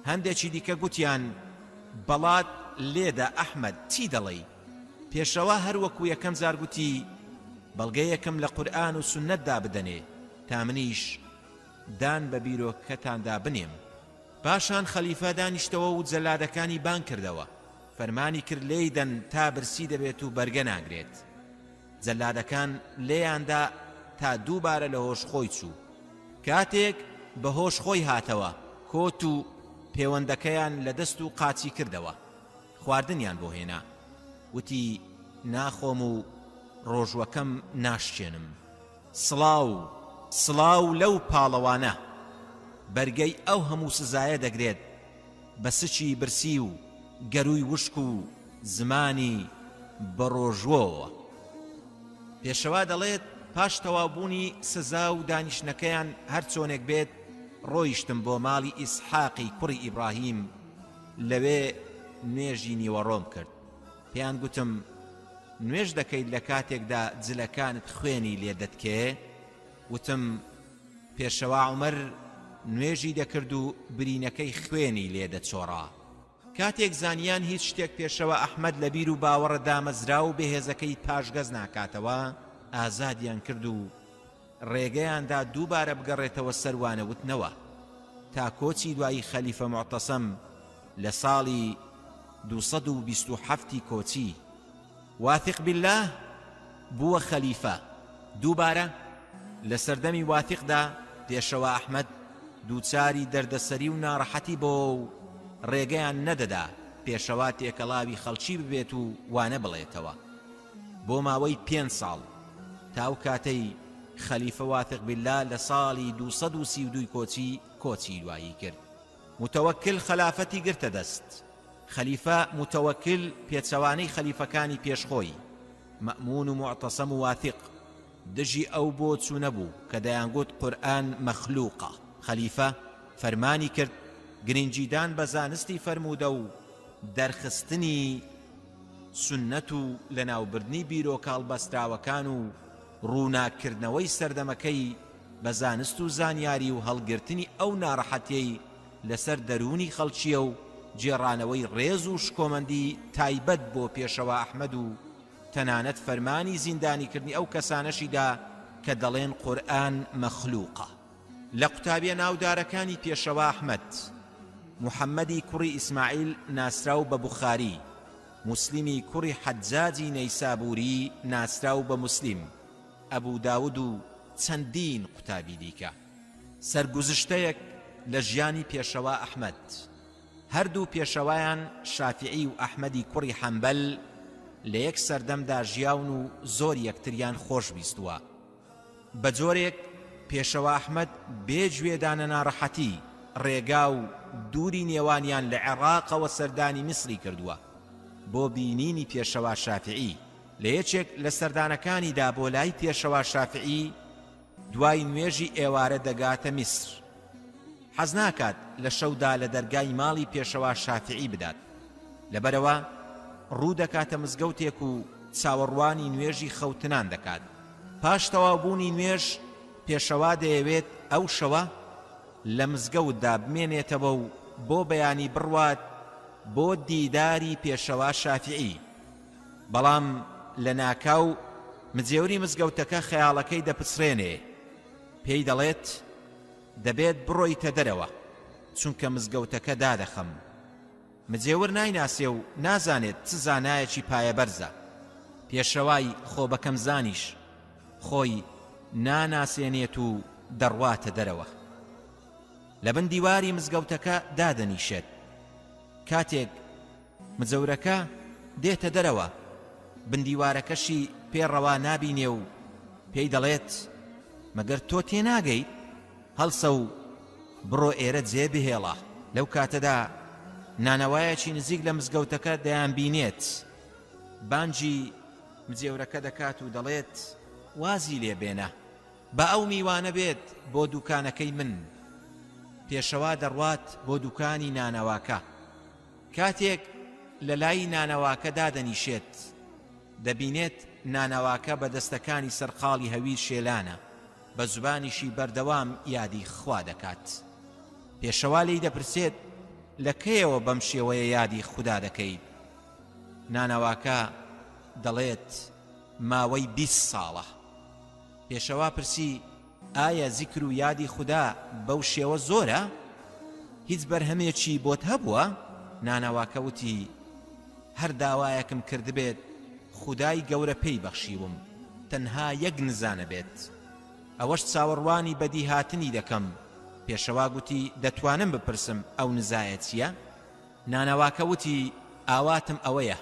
هەندێکی دیکە گوتیان بەڵات لێدە ئەحمەد چی دەڵێی؟ پێشەوا هەروەکو یەکەم زار گوتی بەڵگەیەکم لە قورئان و سونەتدا بدەنێ تا منیش دان بە بیرۆکەتاندا بنێم. پاشان خەلیفە دانیشتەوە و جەلادەکانی بان کردەوە. فەرمانی کرد لێیدەن تا برسی دەبێت و بەرگە ناگرێت. جەلادەکان لێیاندا تا دووبارە لە هۆش خۆی چوو. کاتێک بە هۆش خۆی هاتەوە کۆت و پەیوەندەکەیان لە دەست و قاچی کردەوە. خواردنیان بۆ هێنا. وتی ناخۆم و ڕۆژوەکەم ناشتێنم. سڵاو لەو پاڵەوانە بەرگەی ئەو هەموو سزایە دەگرێت بە سچی برسی و گەروی وشک و زمانی بەڕۆژوەوە. پێشەوا دەڵێت پاش تەوابوونی سزا و دانیشتنەکەیان هەر چۆنێک بێت ڕۆیشتم بۆ ماڵی ئیسحاقی کوڕی ئیبراهیم، لەوێ نوێژی نیوەڕۆم کرد. پێیان گوتم نوێژ دەکەیت لە کاتێکدا جلەکانت خوێنی لێ دەتکێ؟ وتم پێشەوا عومەر نوێژی دەکرد و برینەکەی خوێنی لێ دەچۆڕا. کاتێک زانیان هیچ شتێک پێشەوە ئەحمەد لە بیر و باوەڕە دامەزرا و بەهێزەکەی پاشگەز ناکاتەوە، ئازادیان کرد و ڕێگەیاندا دووبارە بگەڕێتەوە سەروانە وتنەوە تا کۆچی دوایی خەلیفە معتەسەم لە ساڵی 227 کۆچی واثق بالله بووە خەلیفە. دووبارە لە سەردەمی واثقدا پێشەوە ئەحمەد دووچاری دەردەسەری و ناڕەحەتی بۆ و ڕێگەیان نەدەدا پێشەوا تێکەڵاوی خەڵکی ببێت و وانە بڵێتەوە. بۆ ماوەی 5 ساڵ تاو کاتەی خەلیفە واثق بالله لە ساڵی 232 کۆچی دوایی کرد. متەوەکل خلافەتی گرتە دەست. خەلیفە متەوەکل پێچەوانەی خەلیفەکانی پێشخۆی مەئمون و معتەسەم و واثق دژی ئەو بۆ چوو نەبوو کە دەیانگوت قورئان مەخلوقە. خەلیفە فەرمانی کرد گرنگیدان بە زانستی فەرموودە و دەرخستنی سنەت و لەناوبردنی بیرۆکە هەڵبەستراوەکان و ڕووناکردنەوەی سەردەمەکەی بە زانست و زانیاری و هەڵگرتنی ئەو ناڕەحەتیەی لەسەر دەرونی خەڵکیە و جێڕانەوەی ڕێز و شکۆمەندی تایبەت بۆ پێشەوە ئەحمەد و تەنانەت فەرمانی زیندانیکردنی ئەو کەسانەشیدا کە دەڵێن قورئان مەخلووقە. لە قوتابیە ناودارەکانی پێشەوە ئەحمەد محەممەدی کوڕی ئیسماعیل ناسراو بە بوخاری، مسلیمی کوڕی حەجاجی نەیسابووری ناسراو بە مسلیم، ئەبوو داود و چەندین قوتابی دیکە. سەرگوزشتەیەک لە ژیانی پێشەوە ئەحمەد. هەردوو پێشەوایان شافعی و ئەحمەدی کوڕی حەنبەل لە یەک سەردەمدا ژیاون و زۆر یەکتریان خۆش بیستووە. بە جۆرێک پێشەوە ئەحمەد بێگوێدانە ناڕەحەتی ڕێگا و دووری نێوانیان لە عێراقەوە سەردانی میسری کردووە بۆ بینینی پێشەوە شافعی. لە یەکێک لە سەردانەکانیدا بۆ لای پێشەوە شافعی دوای نوێژی ئێوارە دەگاتە میسر. حەز ناکات لە شەودا لە دەرگای ماڵی پێشەوە شافعی بدات، لەبەرەوە ڕوو دەکاتە مزگەوتێک و چاوەڕوانی نوێژی خەوتنان دەکات. پاش تەواوبوونی نوێژ پێشەوا دەیەوێت ئەو شەوە لە مزگەوتدا بمێنێتەوە و بۆ بەیانی بڕوات بۆ دیداری پێشەوا شافعی. بەڵام لە ناکاو مجێوری مزگەوتەکە خەیاڵەکەی دەپچڕێنێ، پێی دەڵێت دەبێت بڕۆیتە دەرەوە چونکە مزگەوتەکە دادەخەم. مجێور نایناسێ و نازانێت چ زانایەکی پایەبەرزە. پێشەوای خۆ بەکەم زانیش خۆی ناناسێنێت و دەڕواتە دەرەوە. لە بن دیواری مزگەوتەکە دادەنیشێت. کاتێک مجەورەکە دێتە دەرەوە بندیوارەکەشی پێڕەوا نابینێ و پێی دەڵێت مەگەر تۆ تێناگەیت هەڵسە و بڕۆ ئێرە جێ بهێڵە. لەو کاتەدا نانەوایەکی نزیک لە مزگەوتەکە دەیان بینێت. بانجی مجێورەکە دەکات و دەڵێت وازی لێ بێنە بە ئەو میوانە بێت بۆ دوکانەکەی من. پێشەوا دەڕوات بۆ دوکانی نانەواکە. کاتێک لە لای نانەواکە دادەنیشێت دەبینێت نانەواکە بە دەستەکانی سەرقاڵی هەویر شێلانە، بە زوبانیشی بەردەوام یادی خوا دەکات. پێشەوا لێی دەپرسێت لە کەیەوە بەم شێوەیە یادی خوددا دەکەیت؟ نانەواکە دەڵێت ماوەی 20 ساڵە. پێشەوا پرسی ئایا زیکر و یادی خوددا بەو شێوە زۆرە؟ هیچ بەرهەمێکی بۆت هەبووە؟ نانەواکە وتی هەر داوایەکم کردبێت خودای گەورە پێی بەخشیوم تەنها یەک نزانە بێت، ئەوەش چاوەڕوانی بەدی هاتنی دەکەم. پێشەوا گوتی دەتوانم بپرسم ئەو نزایە چییە؟ نانەواکە وتی ئاواتم ئەوەیە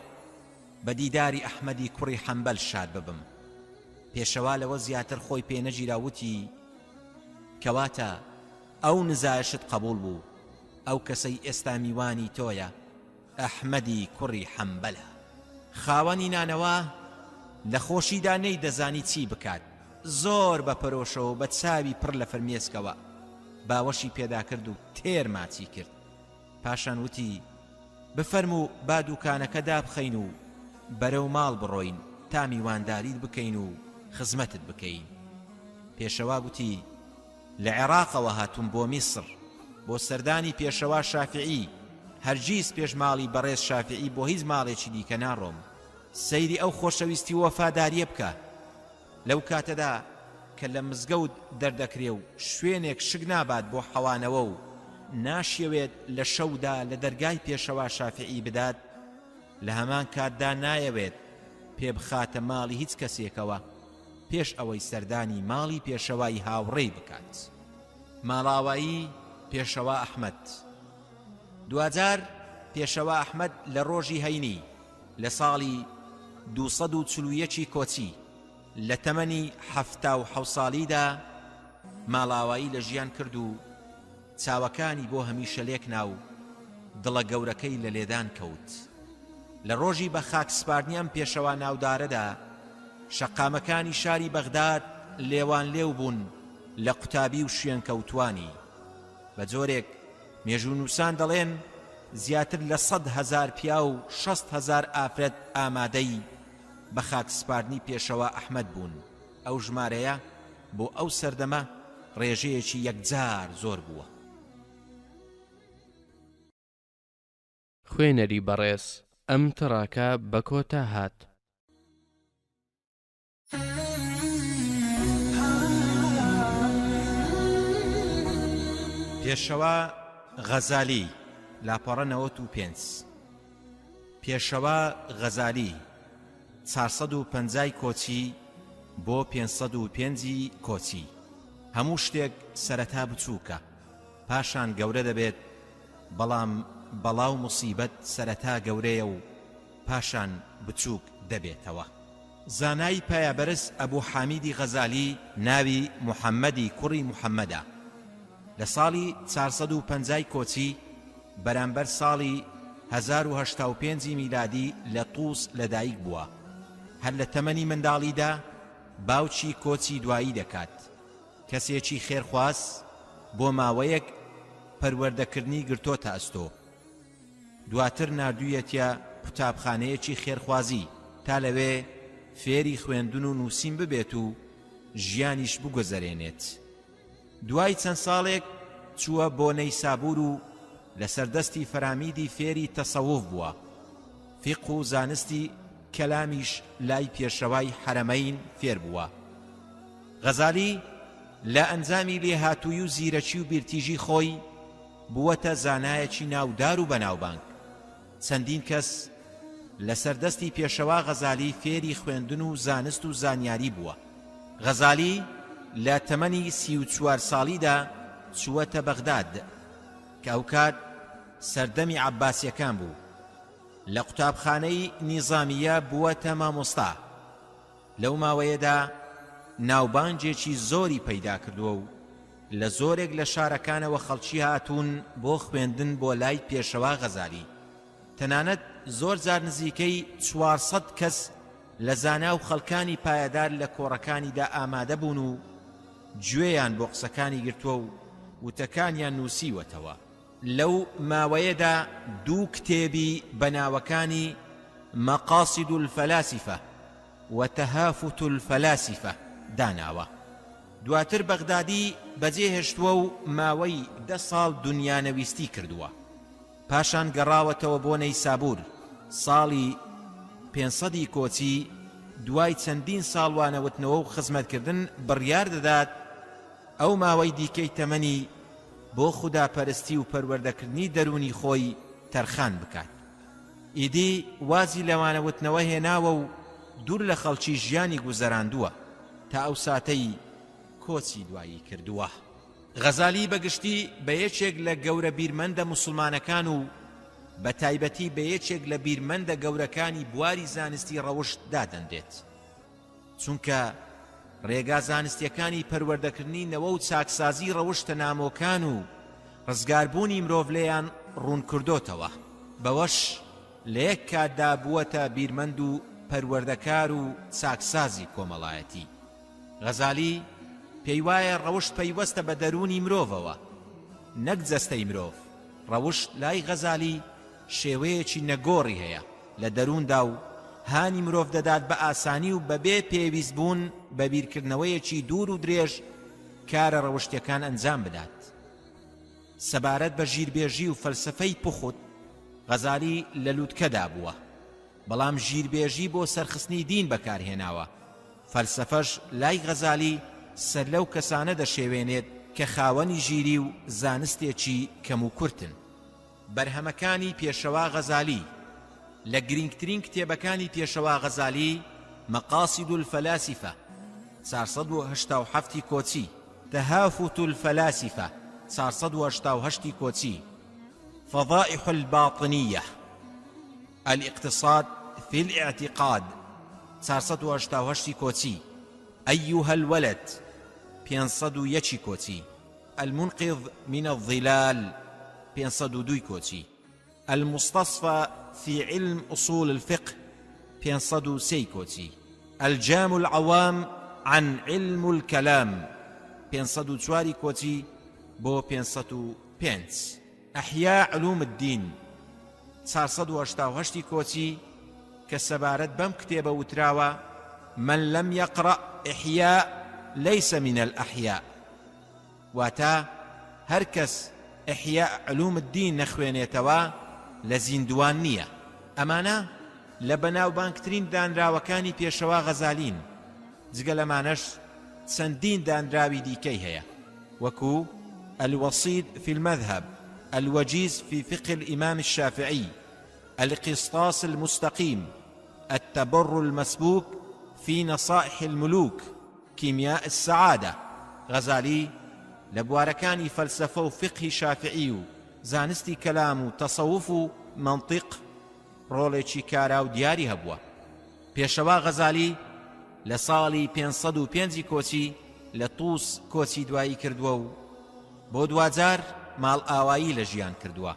بە دیداری ئەحمەدی کوڕی حەنبەل شاد ببم. پێشەوا لەوە زیاتر خۆی پێنەگیرا وتی کەواتە ئەو نزایەشت قبول بوو، ئەو کەسەی ئێستا میوانی تۆیە ئەحمەدی کوڕی حەنبەلە. خاوەنی نانەوا لە خۆشیدا نەی دەزانی چی بکات، زۆر بەپەرۆشەوە بە چاوی پڕ لە فەرمێسکەوە باوەشی پێدا کرد و تێر ماچی کرد. پاشان وتی بفەرموو با دوکانەکە دابخەین و بەرەو ماڵ بڕۆین تا میوانداریت بکەین و خزمەتت بکەین. پێشەوا گوتی لە عێراقەوە هاتووم بۆ میسر بۆ سەردانی پێشەوا شافعی، هەرگیز پێش ماڵی بەڕێز شافعی بۆ هیچ ماڵێکی دیکە ناڕۆم. سەیری ئەو خۆشەویستی و وەفاداریە بکە. لەو کاتەدا کە لە مزگەوت دەردەکرێ و شوێنێک شک نابات بۆ حەوانەوە و ناشیەوێت لە شەودا لە دەرگای پێشەوا شافعی بدات، لە هەمان کاتدا نایەوێت پێ بخاتە ماڵی هیچ کەسێکەوە پێش ئەوەی سەردانی ماڵی پێشەوای هاوڕێی بکات. ماڵاوایی پێشەوا ئەحمەد. دوجار پێشەوا ئەحمەد لە ڕۆژی هەینی لە ساڵی 241 کۆچی لە تەمەنی 77 ساڵیدا ماڵاوایی لە ژیان کرد و چاوەکانی بۆ هەمیشە لێک ناو دڵە گەورەکەی لە لێدان کەوت. لە ڕۆژی بە خاک سپاردنیان پێشەوا ناودارەدا شەقامەکانی شاری بەغداد لێوان لێو بوون لە قوتابی و شوێن کەوتوانی. بە جۆرێک مێژوونووسان دەڵێن زیاتر لە 100,000 پیا و 60,000 ئافرەت ئامادەی بە خاکسپاردنی پێشەوە ئەحمەد بوون. ئەو ژمارەیە بۆ ئەو سەردەمە ڕێژەیەکی یەکجار زۆر بووە. خوێنەری بەڕێز ئەم تڕاکە بە کۆتا هات. پێشەوە غەزالی لاپەڕە 95 پێشەوە غەزالی 450 کۆچی بۆ 505 کۆچی. هەموو شتێک سەرەتا بچووکە پاشان گەورە دەبێت، بەڵام بەڵاو موسیبەت سەرەتا گەورەیە و پاشان بچووک دەبێتەوە. زانای پایەبەرز ئەبوو حامیدی غەزالی ناوی محەممەدی کوڕی محەممەدە. لە ساڵی 450 کۆچی بەرامبەر ساڵی 1085 میلادی لە تووس لەدایک بووە. هەر لە تەمەنی منداڵیدا باوچی کۆچی دوایی دەکات. کەسێکی خێرخواز بۆ ماوەیەک پەروەردەکردنی گرتۆتە ئەستۆ. دواتر نردوویەتە قوتابخانەیەکی خێرخوازی تا لەوێ فێری خوێندن و نووسین ببێت و ژیانیش بگۆزەرێنێت. دوای چەند ساڵێک چووە بۆ نەیسابور و لە سەردەستی فەرامیدی فێری تەسەووف بووە. فیق و زانستی کەلامیش لای پێشەوای حەرەمەین فێر بووە. غەزالی لە ئەنجامی لێهاتووی و زیرەکی و بیرتیژی خۆی بووەتە زانایەکی ناودار و بەناوبانگ. چەندین کەس لە سەردەستی پێشەوا غەزالی فێری خوێندن و زانست و زانیاری بووە. غەزالی لە تەمەنی 34 ساڵیدا چووەتە بەغداد کە ئەو کات سەردەمی عەباسیەکان بوو. لە قوتابخانەی نیزامیە بووەتە مامۆستا. لەو ماوەیەدا ناوبانجێکی زۆری پەیدا کردووە و لە زۆرێک لە شارەکانەوە خەڵکی هاتوون بۆ خوێندن بۆ لای پێشەوا غەزالی. تەنانەت زۆر جار نزیکەی 400 کەس لە زانا و خەڵکانی پایەدار لە کۆڕەکانیدا ئامادە بوون و گوێیان بۆ قسەکانی گرتووە و وتەکانیان نووسیوەتەوە. لەو ماوەیەدا 2 کتێبی بەناوەکانی مەقاصد الفەلاسفە و تەهافت الفەلاسفە داناوە. دواتر بەغدادی بەجێهێشتووە و ماوەی 10 ساڵ دنیانەویستی کردووە. پاشان گەڕاوەتەوە بۆ نەیسابور. ساڵی 500 کۆچی دوای چەندین ساڵوانەوتنەوە و خزمەتکردن بڕیار دەدات ئەو ماوەی دیکەی تەمەنی بۆ خوداپەرستی و پەروەردەکردنی دەرونی خۆی تەرخان بکات. ئیدی وازی لەوانەوتنەوە هێناوە و دوور لە خەڵکی ژیانی گوزەراندووە تا ئەو ساتەی کۆچی دوایی کردووە. غەزالی بەگشتی بە یەکێک لە گەورە بیرمەندە موسڵمانەکان و بە تایبەتی بە یەکێک لە بیرمەندە گەورەکانی بواری زانستی ڕەوشت دادەندێت، چونکە ڕێگا زانستیەکانی پەروەردەکردنی نەوە و چاکسازی ڕەوشتە نامۆکان و ڕزگاربوونی مرۆڤ لێیان ڕوون کردۆتەوە. بەوەش لە یەک کاتدا بووەتە بیرمەند و پەروەردەکار و چاکسازی کۆمەڵایەتی. غەزالی پێی وایە ڕەوشت پەیوەستە بە دەرونی مرۆڤەوە نەک جەستەی مرۆڤ. ڕەوشت لای غەزالی شێوەیەکی نەگۆڕی هەیە لە دەرووندا و هانی مرۆڤ دەدات بە ئاسانی و بەبێ پێویست بوون بە بیرکردنەوەیەکی دوور و درێژ کارە ڕەوشتیەکان ئەنجام بدات. سەبارەت بە ژیربێژی و فەلسفەی پوخت غەزالی لە لووتکەدا بووە، بەڵام ژیربێژی بۆ سەرخستنی دین بەکارهێناوە. فەلسفەش لای غەزالی سەر لەو کەسانە دەشێوێنێت کە خاوەنی ژیری و زانستێکی کەم و کورتن. بەرهەمەکانی پێشەوا غەزالی لە گرنگترین کتێبەکانی پێشەوا غەزالی مەقاصد الفەلاسفە 487 کۆچی، تەهافت الفەلاسفە 488 کۆچی، فضائح الباطنية، الاقتصاد في الاعتقاد 488 كوتي، أيها الولد 501 كوتي، المنقذ من الظلال 502 كوتي، المستصفى في علم أصول الفقه 503 كوتي، الجام العوام عن علم الكلام 504 كوتي بو 505، أحياء علوم الدين 488 کۆچی کە سەبارەت بەم کتێبە وتراوە من لم يقرأ إحياء ليس من الأحياء، واتا هركس إحياء علوم الدين نخوێنێتەوە لە زیندوان نییە. ئەمانە لە بەناوبانگترین دانراوەکانی پێشەوا غەزالین، جگە لەمانەش چەندین دانراوی دیکەی هەیە، وەکو الوصيد في المذهب، الوجيز في فقه الإمام الشافعي، القسطاس المستقيم، التبر المسبوك في نصائح الملوك، كيمياء السعادة. غزالي لبواركاني فلسفة وفقه شافعي زانستي كلام تصوف منطق ڕۆڵێکی کارا و دیاری هەبووە. پێشەوا غەزالی لە ساڵی 505 کۆچی لە تووس کۆچی دوایی کردووە و بۆ دوجار ماڵ ئاوایی لە ژیان کردووە.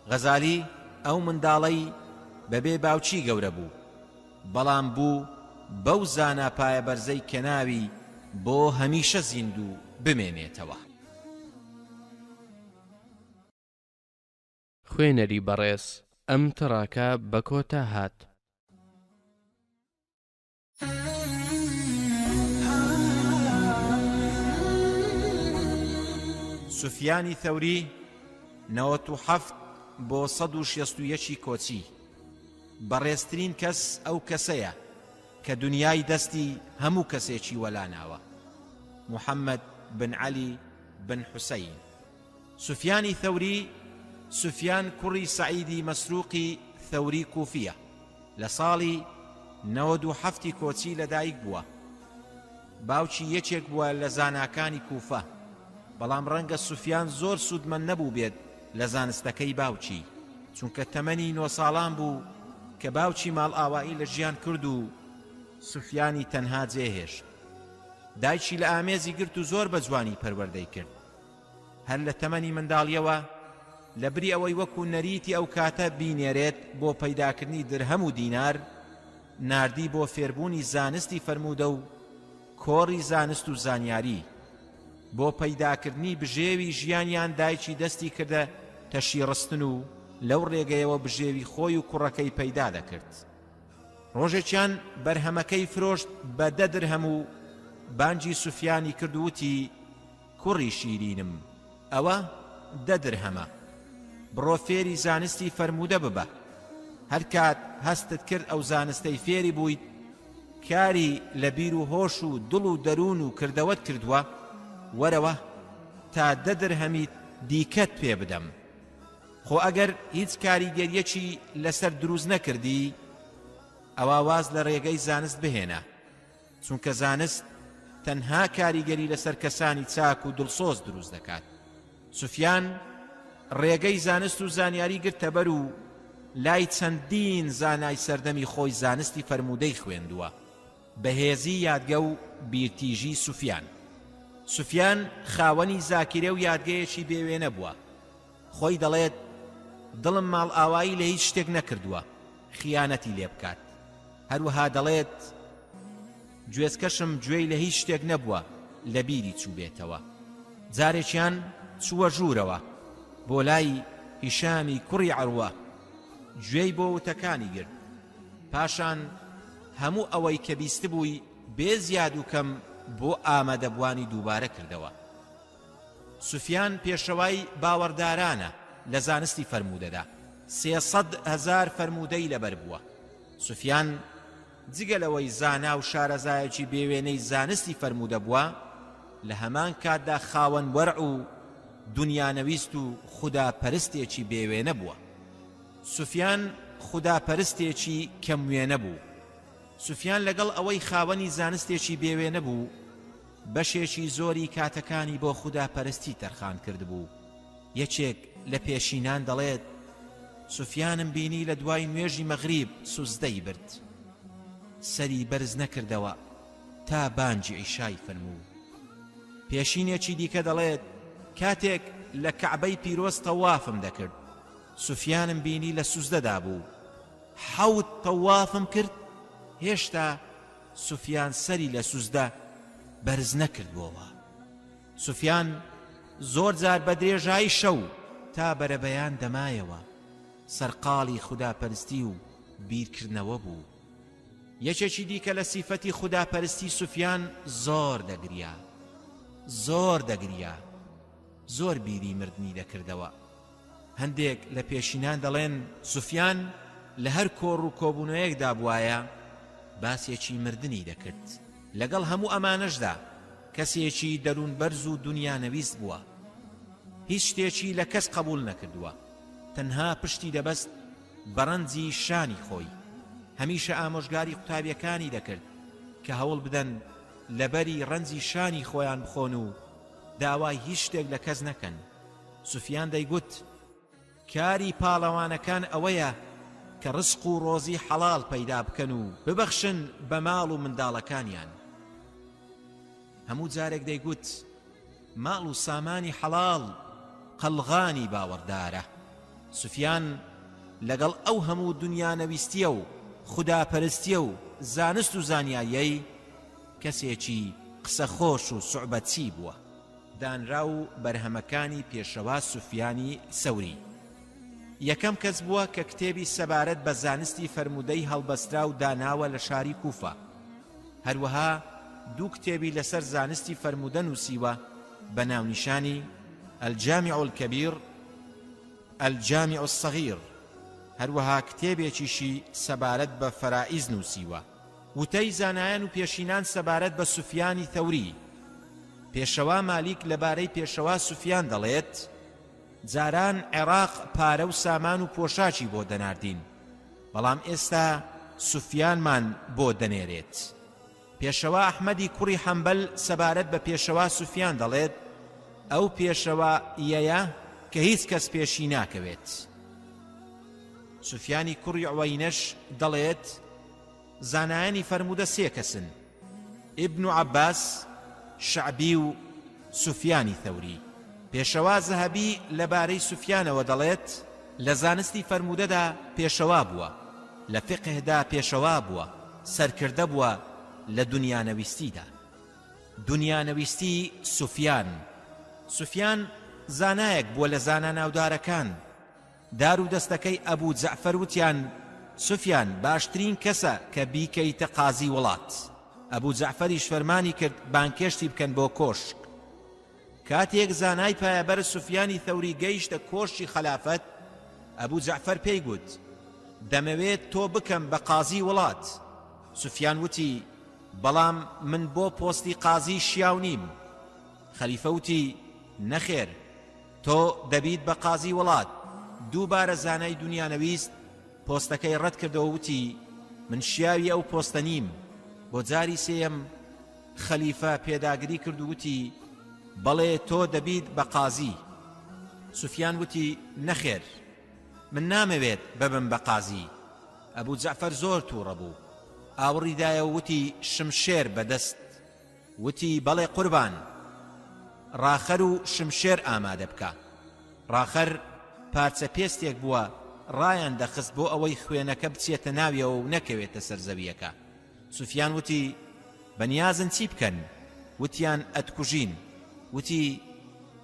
غەزالی ئەو منداڵەی بەبێ باوچی گەورە بوو، بەڵام بوو بەو زانە پایە بەرزەی کە ناوی بۆ هەمیشە زیندوو بمێنێتەوە. خوێنەری بەڕێز ئەم تڕاکە بە کۆتا هات. سوفیانی ثەوری 97 بۆ 161 کۆچی بەڕێزترین کەس ئەو کەسەیە کە دنیای دەستی هەموو کەسێکی وەلاناوە، محەممەد بن عەلی بن حوسەین. سوفیانی ثەوری سوفیان کوڕی سەعیدی مەسروقی ثەوری کوفیە، لە ساڵی 97 کۆچی لەدایک بووە. باوکی یەکێک بووە لە زاناکانی کوفە، بەڵام ڕەنگە سوفیان زۆر سوودمەند نەبوو بێت لە زانستەکەی باوکی، چونکە تەمەنی 9 ساڵان بوو کە باوکی ماڵ ئاوایی لە ژیان کرد و سوفیانی تەنها جێهێشت. دایکی لە ئامێزی گرت و زۆر بە جوانی پەروەردەی کرد. هەر لە تەمەنی منداڵیەوە لە بری ئەوەی وەکو نەریتی ئەو کاتە بینێرێت بۆ پەیداکردنی درهەم و دینار، ناردی بۆ فێربوونی زانستی فەرموودە و کۆڕی زانست و زانیاری. بۆ پەیداکردنی بژێوی ژیانیان دایکی دەستی کردە تەشیڕستن و لەو ڕێگەیەوە بژێوی خۆی و کوڕەکەی پەیدا دەکرد. ڕۆژێکیان بەرهەمەکەی فرۆشت بە 10 درهەم و بانگی سوفیانی کردووتی کوڕی شیرینم، ئەوە 10 درهەمە، بڕۆ فێری زانستی فەرموودە ببە. هەر کات هەستت کرد ئەو زانستەی فێری بوویت، کاری لە بیر و هۆش و دڵ و دەروون و کردەوەت کردووە، وەرەوە تا 10 درهەمی دیکەت پێ بدەم. خۆ ئەگەر هیچ کاریگەریەکی لەسەر دروست نەکردی، ئەوە واز لە ڕێگەی زانست بهێنە، چونکە زانست تەنها کاریگەری لەسەر کەسانی چاک و دڵسۆز دروست دەکات. سوفیان ڕێگەی زانست و زانیاری گرتە بەر و لای چەندین زانای سەردەمی خۆی زانستی فەرموودەی خوێندووە، بەهێزی یادگە و بیرتیژی سوفیان. سوفیان خاوەنی زاکیرە و یادگەیەکی بێوێنە بووە. خۆی دەڵێت دڵم ماڵ ئاوایی لە هیچ شتێک نەکردووە خیانەتی لێ بکات. هەروەها دەڵێت گوێزکەشم گوێی لە هیچ شتێک نەبووە لە بیری چوو بێتەوە. جارێکیان چووە ژوورەوە بۆ لای هیشامی کوڕی عەروە، گوێی بۆ وتەکانی گرت. پاشان هەموو ئەوەی کە بیست بووی بێ زیاد و کەم بۆ ئامادەبوانی دووبارە کردەوە. سوفیان پێشەوای باوەڕدارانە لە زانستی فەرموودەدا، 300,000 فەرموودەی لەبەر بووە. سوفیان جگە لەوەی زانا و شارەزایەکی بێوێنەی زانستی فەرموودە بووە، لە هەمان کاتدا خاوەن وەرع و دنیانەویست و خوداپەرستێکی بێوێنە بووە. سوفیان خوداپەرستێکی کەموێنە بوو. سوفیان لەگەڵ ئەوەی خاوەنی زانستێکی بێوێنە بوو، بەشێکی زۆری کاتەکانی بۆ خوداپەرستی تەرخان کرد بوو. یەکێک لە پێشینان دەڵێت سوفیانم بینی لە دوای نوێژی مەغریب سوزدەی برد، سەری بەرز نەکردەوە تا بانگی عیشای فەرموو. پێشینێکی دیکە دەڵێت کاتێک لە کەعبەی پیرۆز تەوافم دەکرد، سوفیانم بینی لە سوزدەدا بوو، 7 تەوافم کرد، هێشتا سوفیان سەری لە سوزدە بەرز نەکردبووەوە. سوفیان زۆر جار بە درێژایی شەو تا بەرەبەیان دەمایەوە، سەرقاڵی خوداپەرستی و بیرکردنەوە بوو. یەکێکی دیکە لە سیفەتی خوداپەرستی سوفیان زۆر دەگریا، زۆر بیری مردنی دەکردەوە. هەندێک لە پێشینان دەڵێن سوفیان لە هەر کۆڕ و کۆبوونەیەکدا بوایە باسێکی مردنی دەکرد. لەگەڵ هەموو ئەمانەشدا کەسێکی دەروون بەرز و دنیا نەویست بووە، هیچ شتێکی لە کەس قبول نەکردووە، تەنها پشتی دەبەست بەڕەنجی شانی خۆی. هەمیشە ئامۆژگاری قوتابیەکانی دەکرد کە هەوڵ بدەن لەبەری ڕەنجی شانی خۆیان بخۆن و داوای هیچ شتێک لە کەس نەکەن. سوفیان دەیگوت کاری پاڵەوانەکان ئەوەیە کە ڕزق و ڕۆزی حەڵاڵ پەیدا بکەن و ببەخشن بە ماڵ و منداڵەکانیان. هەموو جارێک دەیگوت ماڵ و سامانی حەڵاڵ قەلغانی باوەڕدارە. سوفیان لەگەڵ ئەو هەموو دنیا نەویستیە و خوداپەرستیە و زانست و زانیاییەی کەسێکی قسەخۆش و سوعبەتچی بووە. دانرا و بەرهەمەکانی پێشەوا سوفیانی سەوری یەکەم کەس بووە کە کتێبی سەبارەت بە زانستی فەرموودەی هەڵبەسترا و داناوە لە شاری کوفە. هەروەها دوو کتێبی لەسەر زانستی فەرموودە نووسیوە بە ناونیشانی الجامع الكبير، الجامع الصغير. هەروەها کتێبێکیشی سەبارەت بە فەرائیز نووسیوە. وتەی زانایان و پێشینان سەبارەت بە سوفیانی ثەوری. پێشەوا مالیک لەبارەی پێشەوا سوفیان دەڵێت جاران عێراق پارە و سامان و پۆشاچی بۆ دەناردین، بەڵام ئێستا سوفیانمان بۆ دەنێرێت. پێشەوا ئەحمەدی کوڕی حەمبەل سەبارەت بە پێشەوا سوفیان دەڵێت ئەو پێشەوا ئیەیە کە هیچ کەس پێشی ناکەوێت. سوفیانی کوڕی عوەینەش دەڵێت زانایانی فەرموودە سێ کەسن: ئیبن عەباس، شەعبی و سوفیانی ثەوری. پێشەوا زەهەبی لەبارەی سوفیانەوە دەڵێت لە زانستی فەرموودەدا پێشەوا بووە، لە فقهدا پێشەوا بووە، سەرکردە بووە لە دنیانەویستیدا. دنیانەویستی سوفیان زانایەک بووە لە زانا ناودارەکان. دار و دەستەکەی ئەبوو جەعفەر وتیان سوفیان باشترین کەسە کە بیکەیتە قازی وڵات. ئەبوو جەعفەریش فەرمانی کرد بانکێشتی بکەن بۆ کۆشک. کاتێک زانای پایەبەر سوفیانی ثەوری گەیشتە کۆشکی خەلافەت، ئەبوو جەعفەر پێی گوت دەمەوێت تۆ بکەم بە قازی وڵات. سوفیان وتی بەڵام من بۆ پۆستی قازی شیاو نیم. خەلیفە وتی نەخێر، تۆ دەبیت بە قازی وڵات. دووبارە زانای دنیانەویست پۆستەکەی ڕەت کردەوە، وتی من شیاوی ئەو پۆستە نیم. بۆ جاری سێیەم خەلیفە پێداگری کرد و وتی بەڵێ تۆ دەبیت بە قازی. سوفیان وتی نەخێر، من نامەوێت ببم بە قازی. ئەبوو جەعفەر زۆر تووڕە بوو، ئاوڕیدایە و وتی شمشێر بەدەست. وتی بەڵێ قوربان، ڕاخەر و شمشێر ئامادە بکە. ڕاخەر پارچە پێستێک بووە، ڕایان دەخست بۆ ئەوەی خوێنەکە بچێتە ناویەوە و نەکەوێتە سەرزەویەکە. سوفیان وتی بەنیازن چی بکەن؟ وتیان ئەتکوژین. وتی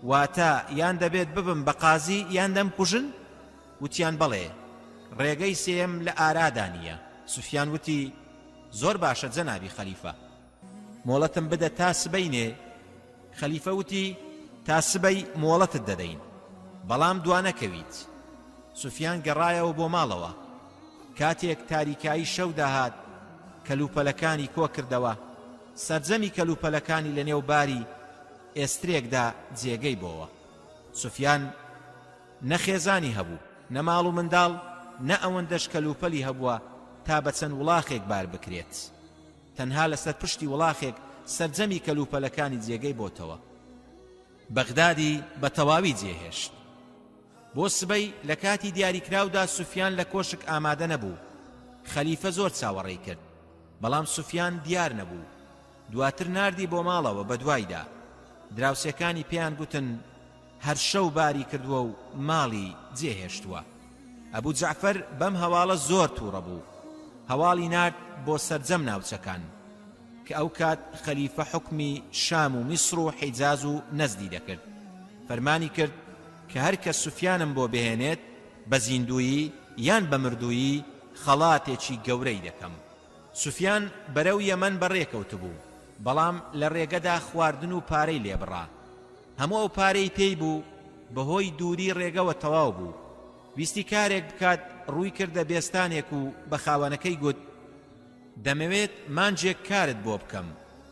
واتە یان دەبێت ببم بە قازی یان دەمکوژن؟ وتیان بەڵێ، ڕێگەی سێم لە ئارادانیە. سوفیان وتی زۆر باشە جەنابی خەلیفە، مۆڵەتم بدە تا سبەینێ. خەلیفە وتی تا سبەی مۆڵەتت دەدەین، بەڵام دوانەکەویت. سوفیان گەڕایەوە بۆ ماڵەوە. کاتێک تاریکایی شەو داهات، کەلوپەلەکانی کۆ کردەوە. سەرجەمی کەلوپەلەکانی لە نێو باری ئێسترێکدا جێگەی بۆوە. سوفیان نەخێزانی هەبوو، نە ماڵ و منداڵ، نە ئەوەندەش کەلوپەلی هەبووە تا بە چەند وڵاخێک بار بکرێت. تەنها لەسەر پشتی وڵاخێک سەرجەمی کەلوپەلەکانی جێگەی بۆتەوە. بەغدادی بە تەواوی جێهێشت. بۆ سبەی لە کاتی دیاریکراودا سوفیان لە کۆشک ئامادە نەبوو. خەلیفە زۆر چاوەڕێی کرد، بەڵام سوفیان دیار نەبوو. دواتر ناردی بۆ ماڵەوە بە دوایدا. دراوسەکانی پێیان گوتن هەر شەو باری کردووە و ماڵی جێهێشتووە. ئەبوو جەعفەر بەم هەواڵە زۆر تووڕە بوو. هەواڵی نارد بۆ سەرجەم ناوچەکان کە ئەو کات خەلیفە حکمی شام و میسر و حیجاز و نەزدی دەکرد. فەرمانی کرد کە هەر کەس سوفیانم بۆ بهێنێت بە زیندویی یان بە مردویی خەڵاتێکی گەورەی دەکەم. سوفیان بەرەو یەمەن بەڕێکەوت بوو، بەڵام لە ڕێگەدا خواردن و پارەی لێبڕا. هەموو ئەو پارەی پێی بوو بەهۆی دووری ڕێگەوە تەواو بوو. ویستی کارێک بکات، ڕووی کردە بێستانێک و بە خاوەنەکەی گوت دەمەوێت مانجێک کارت بۆ بکەم،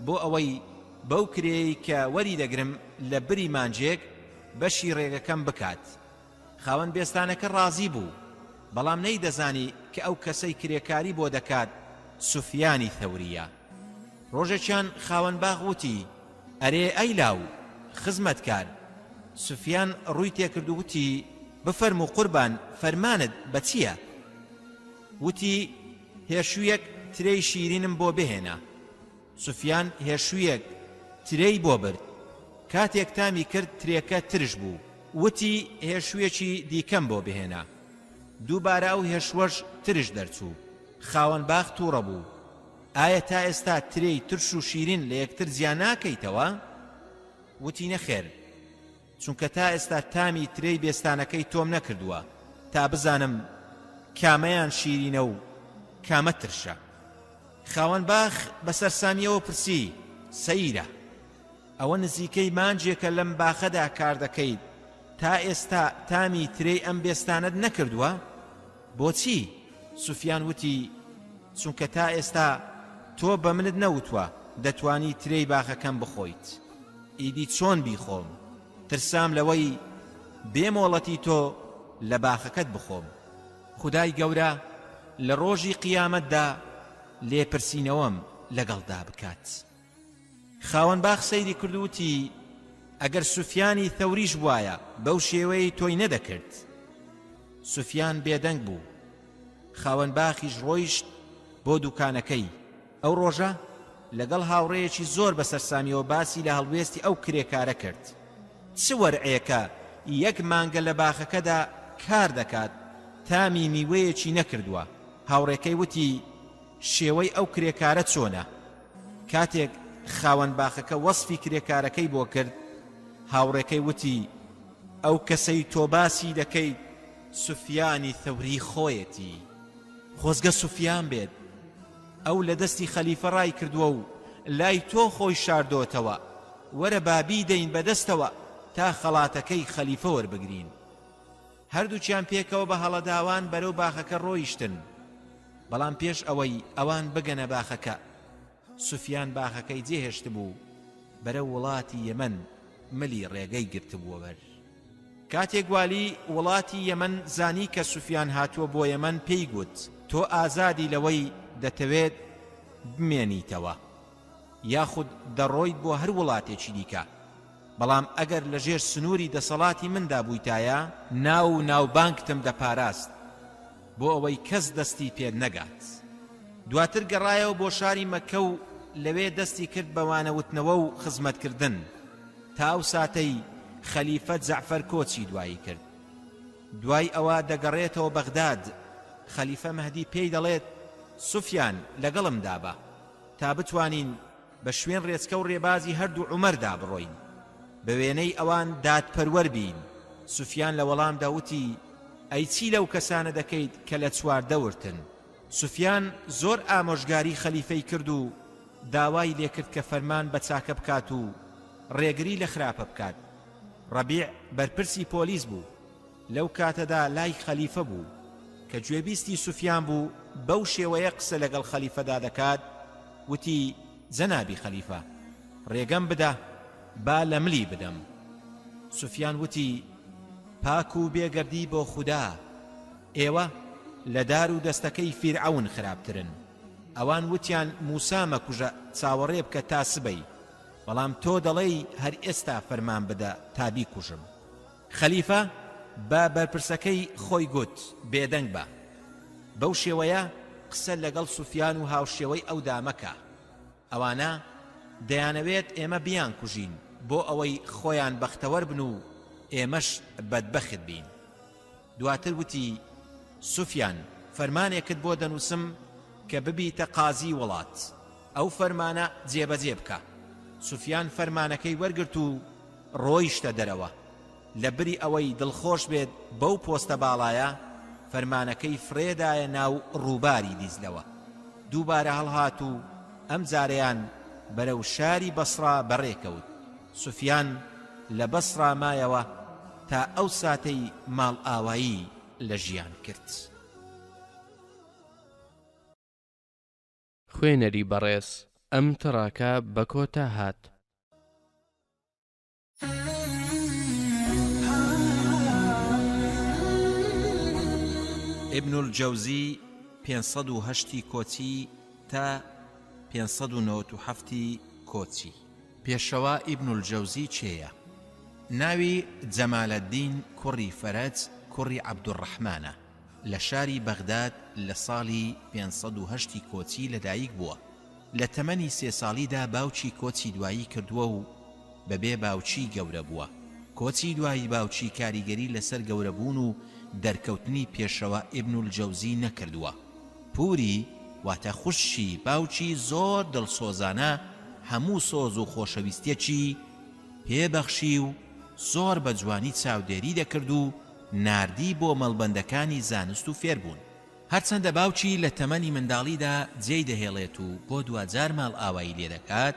بۆ ئەوەی بەو کرێی کە وەری دەگرم لە بری مانجێک بەشی ڕێگەکەم بکات. خاوەن بێستانەکە ڕازی بوو، بەڵام نەیدەزانی کە ئەو کەسەی کرێکاری بۆ دەکات سوفیانی ثەوریە. ڕۆژێکیان خاوەن باغ وتی ئەرێ ئەی لاو خزمەتکار. سوفیان ڕووی تێکرد و وتی بفەرموو قوربان، فەرمانت بە چییە؟ وتی هێشوویەک ترەی شیرینم بۆ بهێنە. سوفیان هێشوویەک ترەی بۆ برد. کاتێک تامی کرد ترێکە ترش بوو. وتی هێشوویەکی دیکەم بۆ بهێنە. دووبارە ئەو هێشوەش ترش دەرچوو. خاوەن باغ تووڕە بوو. ئایا تا ئێستا ترەی ترش و شیرین لە یەکتر زیان ناکەیتەوە؟ وتی نەخێر، چونکە تا ئێستا تامی ترەی بێستانەکەی تۆم نەکردووە تا بزانم کامەیان شیرینە و کامە ترشە. خاوەن باغ بەسەر سامیەوە پرسی سەیرە، ئەوە نزیکەی مانجێکە لەم باخەدا کار دەکەیت، تا ئێستا تامی ترەی ئەم بێستانت نەکردووە؟ بۆچی؟ سوفیان وتی چونکە تا ئێستا تۆ بە منت نەوتوە دەتوانی ترەی باخەکەم بخۆیت. ئیدی چۆن بیخۆم؟ ترسام لەوەی بێمۆڵەتی تۆ لە باخەکەت بخۆم. خودای گەورە لە ڕۆژی قیامەتدا لێپرسینەوەم لەگەڵدا بکات. خاوەن باغ سەیری کردووتی ئەگەر سوفیانی ثەوریش وایە بەو شێوەی تۆی نەدەکرد. سوفیان بێدەنگ بوو. خاوەن باخیش ڕۆیشت بۆ دوکانەکەی. ئەو ڕۆژە لەگەڵ هاوڕێیەکی زۆر بەسەرسامیەوە باسی لە هەڵوێستی ئەو کرێکارە کرد. چ وەرعەیەکە یەک مانگە لە باخەکەدا کار دەکات تامی میوەیەکی نەکردووە. هاوڕێکەی وتی شێوەی ئەو کرێکارە چۆنە؟ کاتێک خاوەن باخەکە وەسفی کرێکارەکەی بۆ کرد، هاوڕێکەی وتی ئەو کەسەی تۆ باسی دەکەیت سوفیانی ثەوری خۆیەتی. خۆزگە سوفیان بێت، ئەو لە دەستی خەلیفە ڕای کردووە و لای تۆ خۆی شاردۆتەوە. وەرە بابی دەین بەدەستەوە تا خەڵاتەکەی خەلیفە وەربگرین. هەردووچیان پێکەوە بە هەڵەداوان بەرەو باخەکە ڕۆیشتن. بەڵام پێش ئەوەی ئەوان بگەنە باخەکە، سوفیان باخەکەی جێهێشت بوو بەرەو وڵاتی یەمەن ملی ڕێگەی گرتبووە بەر. کاتێک والی وڵاتی یەمەن زانی کە سوفیان هاتووە بۆ یەمەن پێی گوت تۆ ئازادی لەوەی دەتەوێت بمێنیتەوە، یاخود دەڕۆیت بۆ هەر وڵاتێکی دیکە، بەڵام ئەگەر لە ژێر سنووری دەسەڵاتی مندا بوویتایە ناو و ناوبانگتم دەپاراست بۆ ئەوەی کەس دەستی پێ نەگات. دواتر گەڕایەوە بۆ شاری مەککە و لەوێ دەستی کرد بەوانەوتنەوە و خزمەتکردن تا ئەو ساتەی خەلیفە جەعفەر کۆچی دوایی کرد. دوای ئەوە دەگەڕێتەوە بەغداد. خەلیفە مەهدی پێی دەڵێت سوفیان لەگەڵمدا بە تا بتوانین بە شوێن ڕێچکە و ڕێبازی هەردوو عومەردا بڕۆین، بە وێنەی ئەوان دادپەروەر بین. سوفیان لە وەڵامدا وتی ئەی چی لەو کەسانە دەکەیت کە لە چواردەورتن؟ سوفیان زۆر ئامۆژگاری خەلیفەی کرد و داوای لێکرد کە فەرمان بە چاکە بکات و ڕێگری لە خراپە بکات. ڕەبیع بەرپرسی پۆلیس بوو. لەو کاتەدا لای خەلیفە بوو کە گوێبیستی سوفیان بوو بەو شێوەیە قسە لەگەڵ خەلیفەدا دەکات. وتی جەنابی خەلیفە ڕێگەم بدە با لە ملی بدەم. سوفیان وتی پاک و بێگەردی بۆ خودا، ئێوە لە دار و دەستەکەی فیرعەون خراپترن. ئەوان وتیان موسا مەکوژە چاوەڕێ بکە تا سبەی، بەڵام تۆ دەڵێی هەر ئێستا فەرمان بدە تا بیکوژم. خەلیفە بە بەرپرسەکەی خۆی گوت بێدەنگ بە. بەو شێوەیە قسە لەگەڵ سوفیان و هاوشێوەی ئەودا مەکە. ئەوانە دەیانەوێت ئێمە بیان کوژین بۆ ئەوەی خۆیان بەختەوەر بن و ئێمەش بەدبەخت بین. دواتر وتی سوفیان فەرمانێکت بۆ دەنووسم کە ببیتە قازی وڵات، ئەو فەرمانە جێبەجێ بکە. سوفیان فەرمانەکەی وەرگرت و ڕۆیشتە دەرەوە. لە بری ئەوەی دڵخۆش بێت بەو پۆستە باڵایە فەرمانەکەی فرێدایە ناو ڕووباری دیزلەوە. دووبارە هەڵهات و ئەم جارەیان بەرەو شاری بەسڕا بەڕێکەوت. سوفیان لە بەسڕا مایەوە تا ئەو ساتەی ماڵ ئاوایی لە ژیان کرد. خوێنەری بەڕێز ئەم تڕاکە بە کۆتا هات. ئیبن الجەوزی 508 کۆچی تا 597 کۆچی. پێشەوە ئیبن الجەوزی چێیە؟ ناوی جەمالەدین کوڕی فەرەج کوڕی عەبدوڕەحمانە. لە شاری بەغداد لە ساڵی 508 کۆچی لەدایک بووە. لە تەمەنی 3 ساڵیدا باوکی کۆچی دوایی کردووە و بەبێ باوچی گەورە بووە. کۆچی دوایی باوچی کاریگەری لەسەر گەورەبوون و دەرکەوتنی پێشەوە ئیبن الجەوزی نەکردووە. پووری واتە خوشی باوکی زۆر دڵسۆزانە هەموو سۆز و خۆشەویستیەکی پێبەخشی و زۆر بە جوانی چاودێری دەکرد و ناردی بۆ مەڵبەندەکانی زانست و فێربوون. هەرچەندە باوکی لە تەمەنی منداڵیدا جێی دەهێڵێت و بۆ دوجار ماڵ ئاوایی لێ دەکات،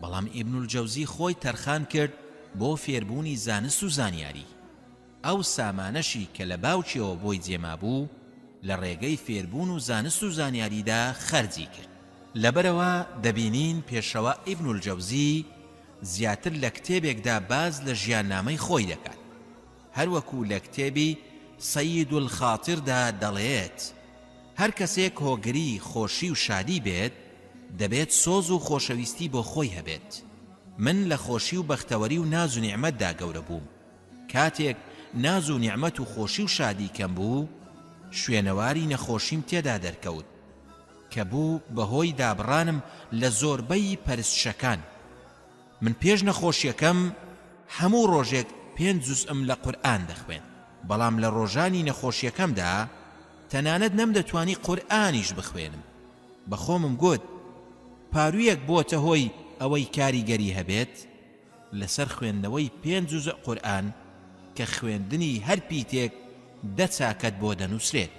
بەڵام ئیبن الجەوزی خۆی تەرخان کرد بۆ فێربوونی زانست و زانیاری. ئەو سامانەشی کە لە باوکیەوە بۆی جێما بوو لە ڕێگەی فێربوون و زانست و زانیاریدا خەرجی کرد. لەبەرەوە دەبینین پێشەوە ئیبن الجەوزی زیاتر لە کتێبێکدا باز لە ژیاننامەی خۆی دەکات. هەروەکو لە کتێبی سەید الخاتردا دەڵێت هەر کەسێک هۆگری خۆشی و شادی بێت دەبێت سۆز و خۆشەویستی بۆ خۆی هەبێت. من لە خۆشی و بەختەوەری و ناز و نیعمەتدا گەورە بووم. کاتێک ناز و نیعمەت و خۆشی و شادی کەم بوو شوێنەواری نەخۆشیم تێدا دەرکەوت کە بوو بەهۆی دابڕانم لە زۆربەی پەرستشەکان. من پێش نەخۆشیەکەم هەموو ڕۆژێک 5 جوزئم لە قورئان دەخوێن، بەڵام لە ڕۆژانی نەخۆشیەکەمدا تەنانەت نەمدەتوانی قورئانیش بخوێنم. بەخۆمم گوت پارویەک بۆتە هۆی ئەوەی کاریگەری هەبێت لەسەر خوێندنەوەی 5 جوزء قورئان کە خوێندنی هەر پیتێک 10 چاکەت بۆ دەنووسرێت.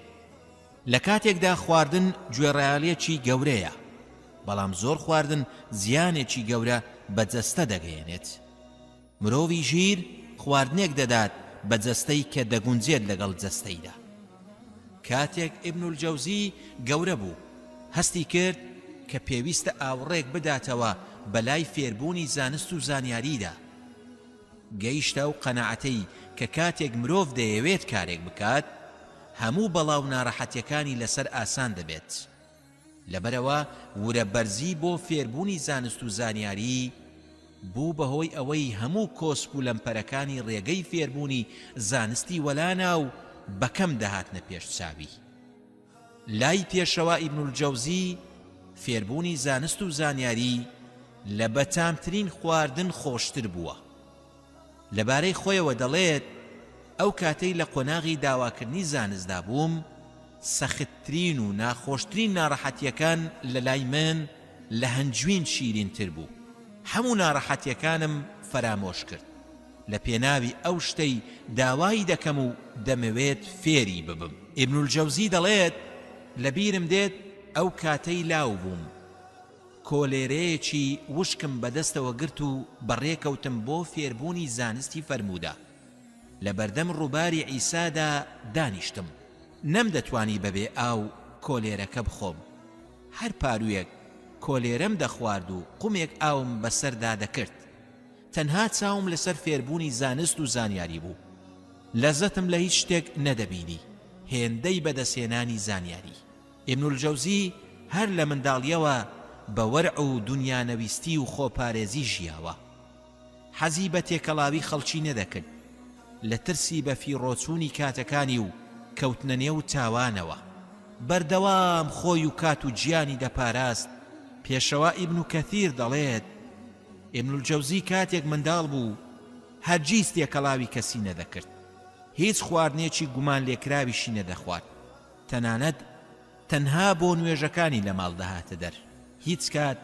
لە کاتێکدا خواردن گوێڕایەڵیەکی گەورەیە، بەڵام زۆر خواردن زیانێکی گەورە بەجەستە دەگەیەنێت. مرۆڤی ژیر خواردنێک دەدات بە جەستەی کە دەگونجێت لەگەڵ جەستەیدا. کاتێک ئیبن الجەوزی گەورە بوو هەستی کرد کە پێویستە ئاوڕێک بداتەوە بەلای فێربوونی زانست و زانیاریدا. گەیشتە و قەناعەتەی کە کاتێک مرۆڤ دەیەوێت کارێک بکات هەموو بەڵاو ناڕەحەتیەکانی لەسەر ئاسان دەبێت. لەبەرەوە ورە بەرزی بۆ فێربوونی زانست و زانیاری بوو بەهۆی ئەوەی هەموو کۆسپ و لەمپەرەکانی ڕێگەی فێربوونی زانستی وەلانا و بەکەم دەهاتنە پێش چاوی. لای پێشەوە ئیبن الجەوزی فێربوونی زانست و زانیاری لە بەتامترین خواردن خۆشتر بووە. لەبارەی خۆیەوە دەڵێت ئەو کاتەی لە قۆناغی داواکردنی زانستدا بووم سەختترین و ناخۆشترین ناڕەحەتیەکان لە لای من لە هەنجوین شیرینتر بوو. هەموو ناڕەحەتیەکانم فەرامۆش کرد. لە پێناوی ئەو شتەی داوای دەکەم و دەمەوێت فێری ببم. ئیبن الجەوزی دەڵێت لەبیرم دێت ئەو کاتەی لاو بووم کۆلێرەیەکی وشکم بەدەستەوە گرت و بەڕێکەوتم بۆ فێربوونی زانستی فەرموودا. لە بەردەم ڕووباری عیسادا دانیشتم. نەمدەتوانی بەبێ ئاو کۆلێرەکە بخۆم. هەر پارویەک کۆلێرەم دەخوارد و قومێک ئاوم بەسەردا دەکرد. تەنها چاوم لەسەر فێربوونی زانست و زانیاری بوو. لەزەتم لە هیچ شتێک نەدەبینی، هێندەی بەدەسێنانی زانیاری. ئیبن الجەوزی هەر لە منداڵیەوە بە وەرع و دونیانەویستی و خۆپارێزی ژیاوە. حەزی بە تێکەڵاوی خەڵکی نەدەکرد لە ترسی بە فیڕۆچوونی کاتەکانی و کەوتنە نێو تاوانەوە. بەردەوام خۆی و کات و گیانی دەپاراست. پێشەوە ئیبن کەثیر دەڵێت ئیبن الجەوزی کاتێک منداڵ بوو هەرگیز تێکەڵاوی کەسی نەدەکرد. هیچ خواردنێکی گومان لێکراویشی نەدەخوارد. تەنانەت تەنها بۆ نوێژەکانی لە ماڵ دەهاتە دەر. هیچ کات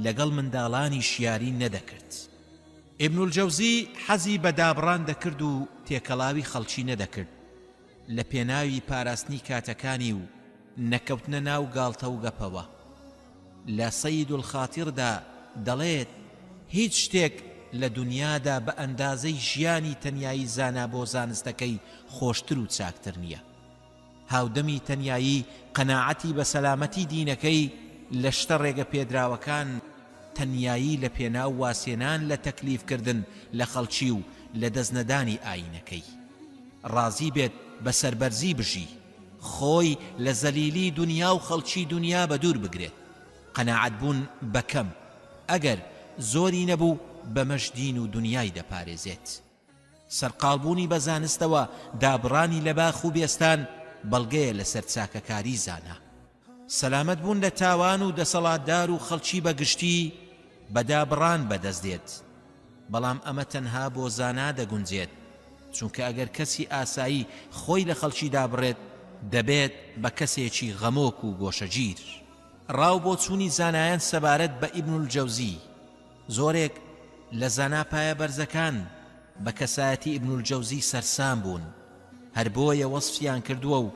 لەگەڵ منداڵانی شیاری نەدەکرد. ئیبن الجەوزی حەزی بە دابڕان دەکرد و تێکەڵاوی خەڵکی نەدەکرد لە پێناوی پاراستنی کاتەکانی و نەکەوتنە ناو گاڵتە و گەپەوە. لە سەید الخاتیردا دەڵێت هیچ شتێک لە دنیادا بە ئەندازەی ژیانی تەنیایی زانا بۆ زانستەکەی خۆشتر و چاکتر نییە. هاودەمی تەنیایی قەناعەتی بە سەلامەتی دینەکەی لە شتە ڕێگە پێدراوەکان، تەنیایی لە پێناو واسێنان لە تەکلیفکردن لە خەڵکی و لە دەستنەدانی ئاینەکەی. ڕازی بێت بە سەربەرزی بژی، خۆی لە زەلیلی دنیا و خەڵکی دنیا بە دوور بگرێت. قەناعەت بوون بەکەم، ئەگەر زۆری نەبوو بەمەش دین و دنیای دەپارێزێت. سەرقاڵبوونی بە زانستەوە دابڕانی لە باخ و بێستان بەڵگەیە لەسەر چاکەکاری زانا. سەلامەت بوون لە تاوان و دەسەڵاتدار و خەڵکی بەگشتی بە دابڕان بەدەست دێت. بەڵام ئەمە تەنها بۆ زانا دەگونجێت، چونکە ئەگەر کەسی ئاسایی خۆی لە خەڵکی دابڕێت دەبێت بە کەسێکی غەمۆک و گۆشەگیر. ڕاو بۆ چوونی زانایان سەبارەت بە ئیبن الجەوزی. زۆرێک لە زاناپایە بەرزەکان بە کەسایەتی ئیبن الجەوزی سەرسام بوون، هەر بۆیە وەصفیان کردووە و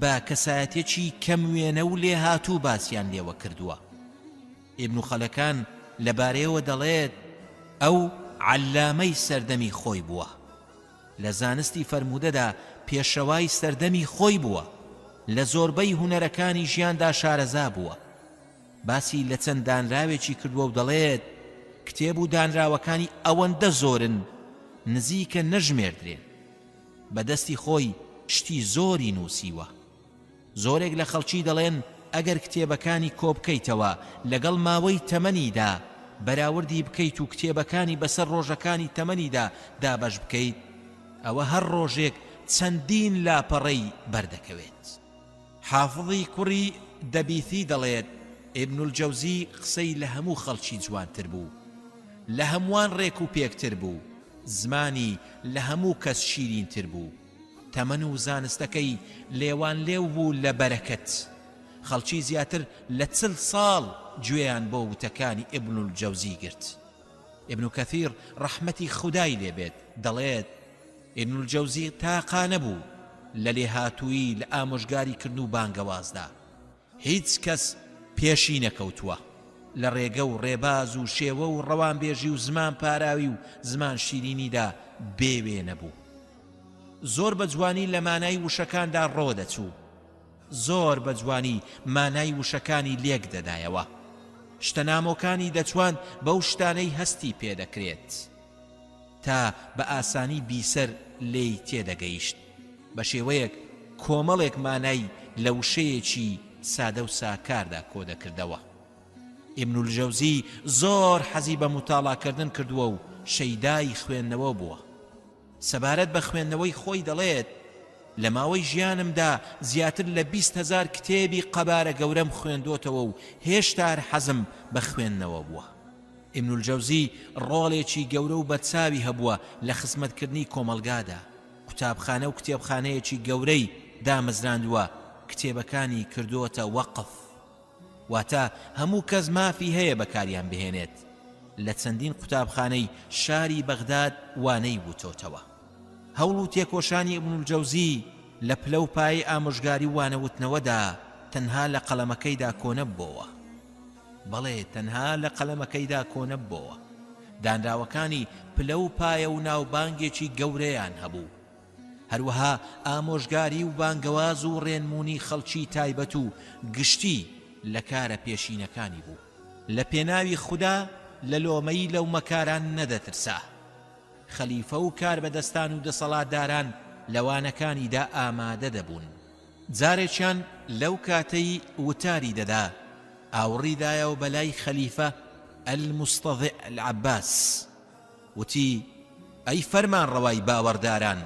بە کەسایەتێکی کەم وێنە و لێ هاتوو باسییان لێوە کردووە. ئیبن خەلەکان لەبارەیەوە دەڵێت ئەو عەلامەی سەردەمی خۆی بووە. لە زانستی فەرموودەدا پێشەوای سەردەمی خۆی بووە، لە زۆربەی هونەرەکانی ژیاندا شارەزا بووە. باسی لە چەند دانراوێکی کردووە و دەڵێت کتێب و دانراوەکانی ئەوەندە زۆرن نزیکە نەژمێردرێن. بەدەستی خۆی شتی زۆری نووسیوە. زۆرێک لە خەڵکی دەڵێن ئەگەر کتێبەکانی کۆبکەیتەوە لەگەڵ ماوەی تەمەنیدا بەراوردی بکەیت و کتێبەکانی بەسەر ڕۆژەکانی تەمەنیدا دابەش بکەیت، ئەوە هەر ڕۆژێک چەندین لاپەڕەی بەردەکەوێت. حافظی کوڕی دەبیثی دەڵێت ئیبن الجەوزی قسەی لە هەموو خەڵکی جوانتر بوو، لە هەمووان ڕێک و پێکتر بوو، زمانی لە هەموو کەس شیرینتر بوو. تەمەن و زانستەکەی لێوان لێو بوو لە بەرەکەت. خەڵکی زیاتر لە 40 ساڵ گوێیان بۆ وتەکانی ئیبن الجەوزی گرت. ئیبن کەثیر ڕەحمەتی خودای لێبێت دەڵێت ئیبن الجەوزی تاقانە بوو لە لێهاتووی لە ئامۆژگاریکردن و بانگەوازدا. هیچ کەس پێشی نەکەوتووە لە ڕێگە و ڕێباز و شێوە و ڕەوانبێژی و زمان پاراوی و زمان شیرینیدا بێوێ نەبوو. زۆر بە جوانی لە مانای وشەکاندا ڕۆدەچوو، زۆر بە جوانی مانای وشەکانی لێک دەدایەوە. شتە نامۆکانی دەچوان بەو شتانەی هەستی پێدەکرێت تا بە ئاسانی بیسەر لێی تێدەگەیشت. بە شێوەیەک کۆمەڵێک مانای لە وشەیەکی سادە و ساکاردا کۆ دەکردەوە. ئیبن الجەوزی زۆر حەزی بە متاڵاکردن کردووە و شەیدای خوێندنەوە بووە. سەبارەت بە خوێندنەوەی خۆی دەڵێت لە ماوەی ژیانمدا زیاتر لە 20,000 کتێبی قەبارە گەورەم خوێندوتەوە و هێشتا حەزم بە خوێندنەوە بووە. ئیبن الجەوزی ڕۆڵێکی گەورە و بەرچاوی هەبووە لە خزمەتکردنی کۆمەلگادا. قوتابخانە و کتێبخانەیەکی گەورەی دامەزراندووە، کتێبەکانی کردووەتە وەقف، واتە هەموو کەس مافی هەیە بەکاریان بهێنێت. لە چەندین قوتابخانەی شاری بەغداد وانەی بووتۆتەوە. هەوڵ و تێکۆشانی ئیبن الجەوزی لە پلە و پای ئامۆژگاری وانەوتنەوەدا تەنها لە قەڵەمەکەیدا کۆنە بووە. بەڵێ تەنها لە قەڵەمەکەیدا کۆنە بووە. دانراوەکانی پلە و پایە و ناوبانگێکی گەورەیان هەبوو. هەروەها ئامۆژگاری و بانگەواز و ڕێنمونی خەڵکی تایبەت و گشتی لە کارە پێشینەکانی بوو. لە پێناوی خوددا لە لۆمەی لەو مەکاران نەدەترسا. خەلیفە و کار بەدەستان و دەسەڵاتداران لەوانەکانیدا ئامادە دەبوون. جارێکیان لەو کاتەی وتاری دەدا ئاوڕیدایە و بەلای خەلیفە المستەضع العەباس وتی ئەی فەرمان ڕەوای باوەڕداران،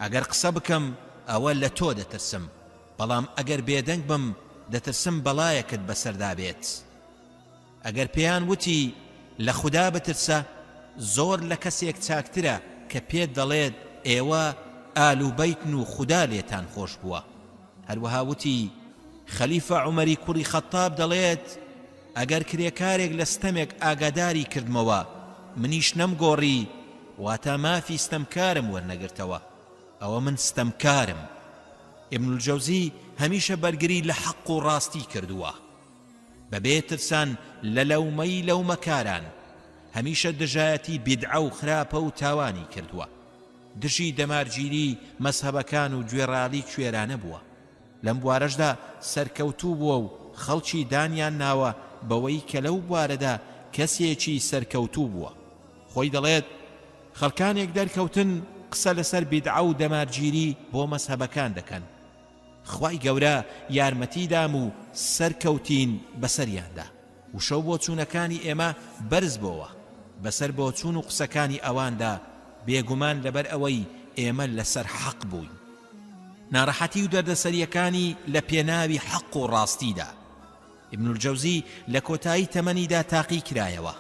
ئەگەر قسە بکەم ئەوە لە تۆ دەترسم، بەڵام ئەگەر بێدەنگ بم دەترسم بەڵایەکت بەسەردا بێت. ئەگەر پێیان وتی لە خوددا بترسە، زۆر لە کەسێک چاکترە کە پێت دەڵێت ئێوە ئالوبەیتن و خوددا لێتان خۆش بووە. هەروەها وتی خەلیفە عومەری کوڕی خەتاب دەڵێت ئەگەر کرێکارێک لە ستەمێک ئاگاداری کردمەوە منیش نەمگۆڕی واتە مافی ستەمکارم وەرنەگرتەوە ئەوە من ستەمکارم. ئیبن الجەوزی هەمیشە بەرگری لە حەق و ڕاستی کردووە بەبێ ترسان لە لەومەی لەومەکاران. هەمیشە دژایەتی بیدعە و خراپە و تاوانی کردووە. دژی دەمارگیری مەزهەبەکان و گوێڕاڵی کوێرانە بووە. لەم بوارەشدا سەرکەوتوو بووە و خەڵکی دانیان ناوە بەوەی کە لەو بوارەدا کەسێکی سەرکەوتوو بووە. خۆی دەڵێت خەڵکانێک دەرکەوتن قسە لەسەر بیدعە و دەمارگیری بۆ مەزهەبەکان دەکەن. خوای گەورە یارمەتیدام و سەرکەوتین بەسەریاندا و شەو بۆ چوونەکانی ئێمە بەرز بۆوە بەسەر بۆ چوون و قسەکانی ئەواندا بێگومان لەبەر ئەوەی ئێمە لەسەر حەق بووین. ناڕەحەتی و دەردەسەریەکانی لە پێناوی حەق و ڕاستیدا. ئیبن الجەوزی لە کۆتایی تەمەنیدا تاقی کرایەوە.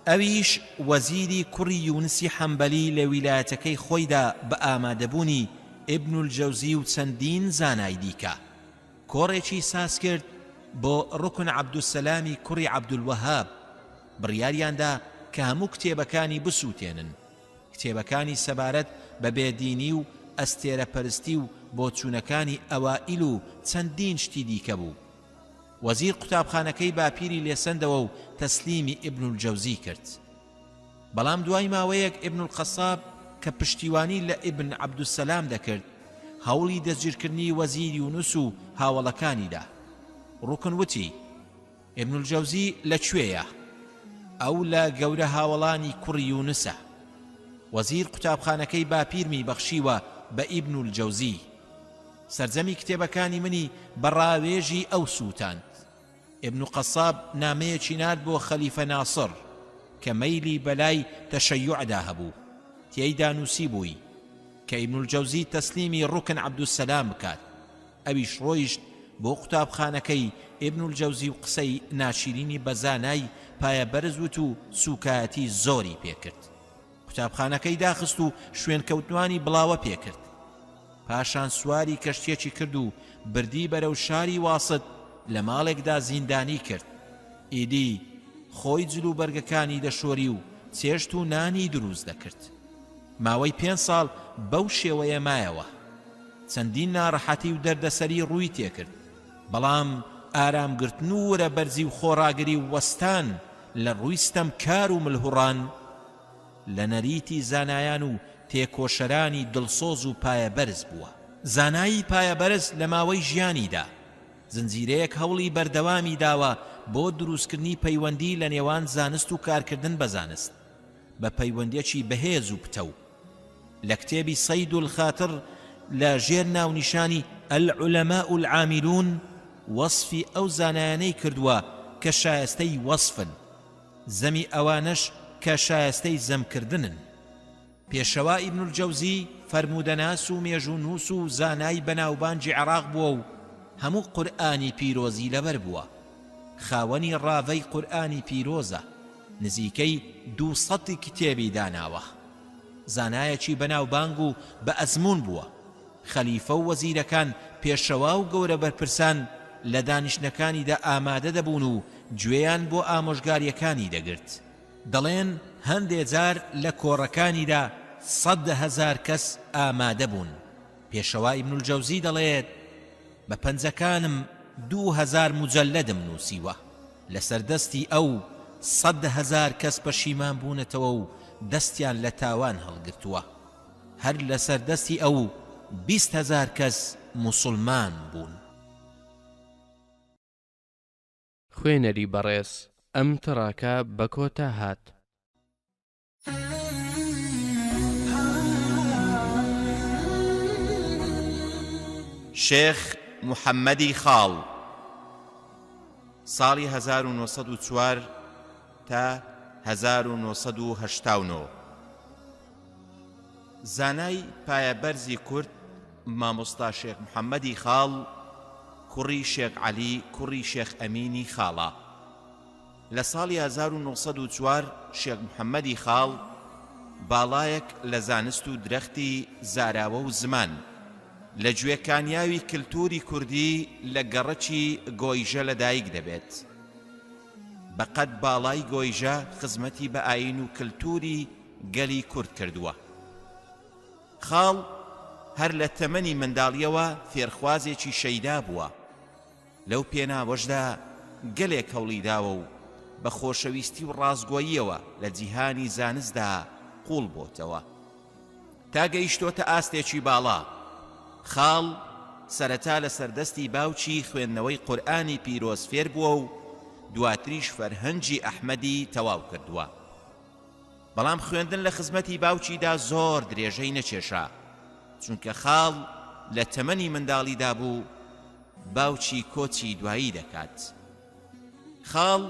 ئەویش وەزیری کوڕی یونسی حەمبەلی لە ویلایەتەکەی خۆیدا بە ئامادەبوونی ئیبن الجەوزی و چەندین زانای دیکە کۆڕێکی ساز کرد بۆ ڕوکن عەبدولسەلامی کوڕی عەبدولوەهاب. بڕیاریاندا کە هەموو کتێبەکانی بسووتێنن، کتێبەکانی سەبارەت بە بێدینی و ئەستێرەپەرستی و بۆچوونەکانی ئەوائیل و چەندین شتی دیکە بوو. وەزیر قوتابخانەکەی باپیری لێسەندەوە و تەسلیمی ئیبن الجەوزی کرد. بەڵام دوای ماوەیەک ئیبن القەساب کە پشتیوانی لە ئیبن عەبدولسەلام دەکرد هەوڵی دەستگیرکردنی وەزیر یونس و هاوڵەکانیدا. ڕوکن وتی ئیبن الجەوزی لەکوێیە؟ ئەو لە گەورە هاوڵانی کوڕی یونسە. وەزیر قوتابخانەکەی باپیرمی بەخشیوە بە ئیبن الجەوزی. سەرجەمی کتێبەکانی منی بەڕاوێژی ئەو سووتاند. ئیبن قەساب نامەیەکی نارد بۆ خەلیفە ناسر کە مەیلی بەلای تەشەیوعدا هەبوو. تێیدا نووسی بووی کە ئیبن الجەوزی تەسلیمی ڕوکن عەبدولسەلام بکات. ئەویش ڕۆیشت بۆ قوتابخانەکەی ئیبن الجەوزی و قسەی ناشرینی بە زانای پایە بەرزوت و سوکایەتی زۆری پێکرد. قوتابخانەکەی داخست و شوێنکەوتوانی بڵاوە پێکرد. پاشان سواری کەشتێکی کرد و بردی بەرەو شاری واسط لە ماڵێکدا زیندانی کرد. ئیدی خۆی جلو بەرگەکانی دەشۆری و چێشت و نانی دروست دەکرد. ماوەی 5 ساڵ بەو شێوەیە مایەوە. چەندین ناڕەحەتی و دەردەسەری ڕووی تێکرد. بەڵام ئارامگرتن و وەرە بەرزی و خۆڕاگری و وەستان لە ڕووی ستەمکار و ملهوڕان لە نەریتی زانایان و تێکۆشەرانی دڵسۆز و پایەبەرز بووە. زانایی پایەبەرز لە ماوەی ژیانیدا زنجیرەیەک هەوڵی بەردەوامی داوە بۆ دروستکردنی پەیوەندی لە نێوان زانست و کارکردن بە زانست بە پەیوەندێکی بەهێز و پتە و لە کتێبی سەید الخاتر لە ژێر ناونیشانی العولەماء العاملون وەصفی ئەو زانایانەی کردووە کە شایستەی وەصفن، زەمی ئەوانەش کە شایستەی زەمکردنن. پێشەوا ئیبن الجەوزی فەرمودەناس و مێژوونووس و زانای بەناوبانجی عێراق بووە و هەموو قورئانی پیرۆزی لەبەر بووە. خاوەنی ڕاوەی قورئانی پیرۆزە، نزیکەی 200 کتێبی داناوە. زانایەکی بەناوبانگ و بە ئەزمون بووە. خەلیفە و وەزیرەکان پێشەوا و گەورە بەرپرسان لە دانیشتنەکانیدا ئامادە دەبوون و گوێیان بۆ ئامۆژگاریەکانی دەگرت. دەڵێن هەندێ جار لە کۆڕەکانیدا 100,000 کەس ئامادە بوون. پێشەوا ئیبن الجەوزی دەڵێت بە پەنجەکانم 2000 مجەلەدم نووسیوە. لەسەر دەستی ئەو 100,000 کەس پەشیمان بوونەتەوە و دەستیان لە تاوان هەڵگرتووە. هەر لەسەر دەستی ئەو 20,000 کەس موسڵمان بوون. خوێنەری بەڕێز ئەم تڕاکە بە کۆتا هات. شێخ محەممەدی خاڵ ساڵی 1904 تا 1989 زانای پایەبەرزی کورد مامۆستا شێخ محەممەدی خاڵ کوڕی شێخ عەلی کوڕی شێخ ئەمینی خاڵە. لە ساڵی 1904 شێخ محەممەدی خاڵ باڵایەک لە زانست و درەختی زاراوە و زمان لە گوێکانیاوی کللتوری کوردی لە گەڕەکی گۆیژە لەدایک دەبێت. بەقەد باڵای گۆیژە خزمەتی بە ئاین و کللتوری گەلی کورد کردووە. خاڵ هەر لە تەمەنی منداڵیەوە فێرخوازێکی شەیدا بووە. لەو پێناوەشدا گەلێک هەوڵیداوە و بە خۆشەویستی و ڕازگۆییەوە لە جیهانی زانستدا قوڵ بۆتەوە تا گەیشتۆتە ئاستێکی باڵا. خاڵ سەرەتا لە سەردەستی باوکی خوێندنەوەی قورئانی پیرۆز فێر بووە و دواتریش فەرهەنگی ئەحمەدی تەواو کردووە. بەڵام خوێندن لە خزمەتی باوکیدا زۆر درێژەی نەچێشا، چونکە خاڵ لە تەمەنی منداڵیدا بوو باوکی کۆچی دوایی دەکات. خاڵ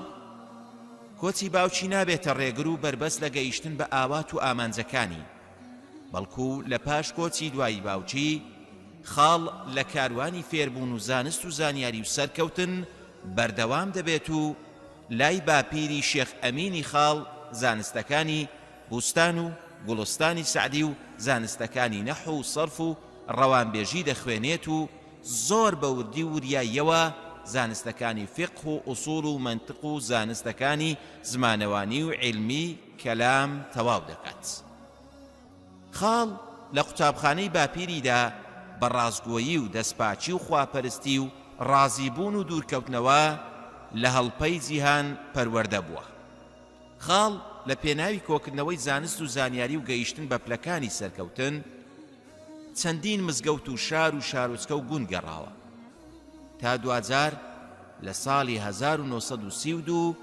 کۆچی باوکی نابێتە ڕێگر و بربەست لە گەیشتن بە ئاوات و ئامانجەکانی، بەڵکو لە پاش کۆچی دوایی باوکی خاڵ لە کاروانی فێربوون و زانست و زانیاری و سەرکەوتن بەردەوام دەبێت و لای باپیری شێخ ئەمینی خاڵ زانستەکانی بوستان و گوڵستانی سعدی و زانستەکانی نەحو و سەرف و ڕەوانبێژی دەخوێنێت و زۆر بە وردی و وریاییەوە زانستەکانی فقه و ئوسوڵ و منطق و زانستەکانی زمانەوانی و عیلمی کەلام تەواو دەکات. خاڵ لە قوتابخانەی باپیریدا بە ڕازگۆیی و دەستپاچی و خواپەرستی و ڕازیبوون و دوورکەوتنەوە لە هەڵپەی جیهان پەروەردە بووە. خاڵ لە پێناوی کۆکردنەوەی زانست و زانیاری و گەیشتن بە پلەکانی سەرکەوتن چەندین مزگەوت و شار و شارۆچکە و گوند گەڕاوە تا دوجار لە ساڵی 1932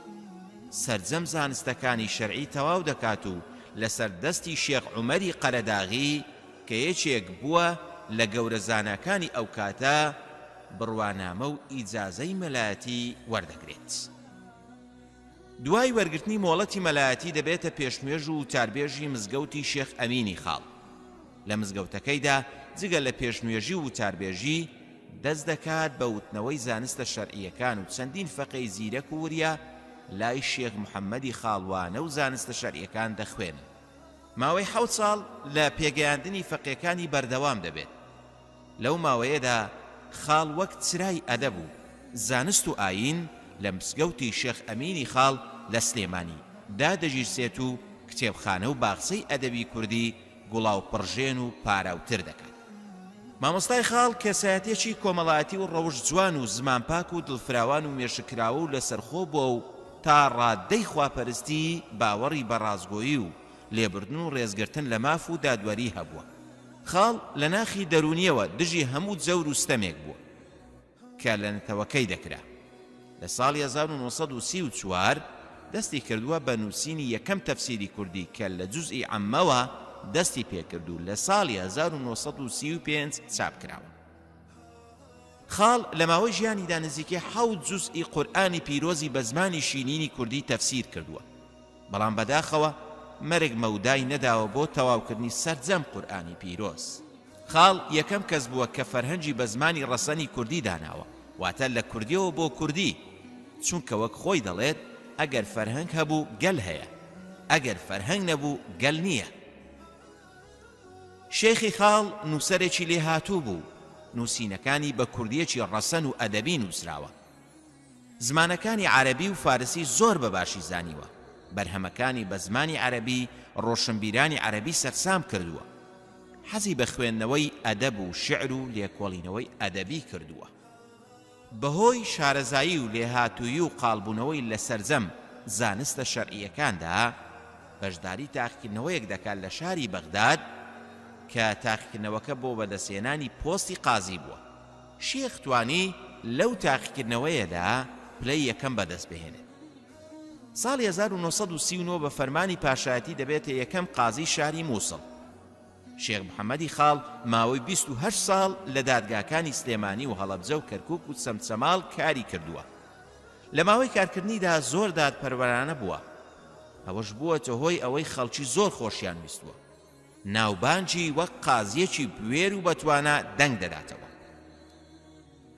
سەرجەم زانستەکانی شەرعی تەواو دەکات و لەسەر دەستی شێخ عومەری قەرەداغی کە یەکێک بووە لە گەورە زاناکانی ئەو کاتە بڕوانامە و ئیجازەی مەلایەتی وەردەگرێت. دوای وەرگرتنی مۆڵەتی مەلایەتی دەبێتە پێشنوێژ و وتاربێژی مزگەوتی شێخ ئەمینی خاڵ. لە مزگەوتەکەیدا جگە لە پێشنوێژی و وتاربێژی دەست دەکات بە وتنەوەی زانستە شەرعیەکان و چەندین فەقەی زیرەک و وریە لای شێخ محەممەدی خاڵوانە و زانستە شەرعیەکان دەخوێن. ماوەی 7 ساڵ لە پێگەیاندنی فەقیەکانی بەردەوام دەبێت. لەو ماوەیەدا خاڵ وەک چرای ئەدەب و زانست و ئاین لە مزگەوتی شێخ ئەمینی خاڵ لە سلێمانی دادەژیرسێت و کتێبخانە و باخچەی ئەدەبی کوردی گوڵاو پڕژێن و پاراوتر دەکات. مامۆستای خاڵ کەسایەتێکی کۆمەڵایەتی و ڕەوش جوان و زمانپاک و دڵفراوان و مێشکراوە و لەسەرخۆ بووە و تا ڕادەی خواپەرستی باوەڕی بە ڕازگۆیی و لێبردن و ڕێزگرتن لە ماف و دادوەری هەبووە. خاڵ لە ناخی دەرونیەوە دژی هەموو جەور و ستەمێک بووە کە لە نەتەوەکەی دەکرا. لە ساڵی 1934 دەستی کردووە بە نووسینی یەکەم تەفسیری کوردی کە لە جوزئی عەممەوە دەستی پێکرد و لە ساڵی 1935 چاپ کراوە. خاڵ لە ماوەی ژیانیدا نزیکەی 7 جوزئی قورئانی پیرۆزی بە زمانی شینینی کوردی تەفسیر کردووە، بەڵام بەداخەوە مەرگ مەودای نەداوە بۆ تەواوکردنی سەرجەم قورئانی پیرۆز. خاڵ یەکەم کەس بووە کە فەرهەنگی بە زمانی ڕەسەنی کوردی داناوە، واتە لە کوردیەوە بۆ کوردی، چونکە وەک خۆی دەڵێت ئەگەر فەرهەنگ هەبوو گەل هەیە، ئەگەر فەرهەنگ نەبوو گەل نییە. شێخی خاڵ نووسەرێکی لێهاتوو بوو، نووسینەکانی بە کوردیەکی ڕەسەن و ئەدەبی نووسراوە. زمانەکانی عەرەبی و فارسی زۆر بەباشی زانیوە. بەرهەمەکانی بە زمانی عەرەبی ڕۆشنبیرانی عەرەبی سەرسام کردووە. حەزی بە خوێندنەوەی ئەدەب و شعر و لێکۆڵینەوەی ئەدەبی کردووە. بەهۆی شارەزایی و لێهاتووی و قاڵبوونەوەی لە سەرجەم زانستە شەرعیەکاندا بەشداری تاقیکردنەوەیەک دەکات لە شاری بەغداد کە تاقیکردنەوەکە بۆ بەدەستێنانی پۆستی قازی بووە. شێخ توانی لەو تاقیکردنەوەیەدا پلەی یەکەم بەدەست بهێنێت. ساڵی 1939 بە فەرمانی پاشایەتی دەبێتە یەکەم قازی شاری مووسڵ. شێخ محەممەدی خاڵ ماوەی 28 ساڵ لە دادگاکانی سلێمانی و هەڵەبجە و کەرکووک و سەمسەماڵ کاری کردووە. لە ماوەی کارکردنیدا زۆر دادپەروەرانە بووە. ئەوەش بووەتە هۆی ئەوەی خەڵکی زۆر خۆشیان ویستووە. ناوبانجی وەک قازیەکی بوێر و بەتوانە دەنگ دەداتەوە.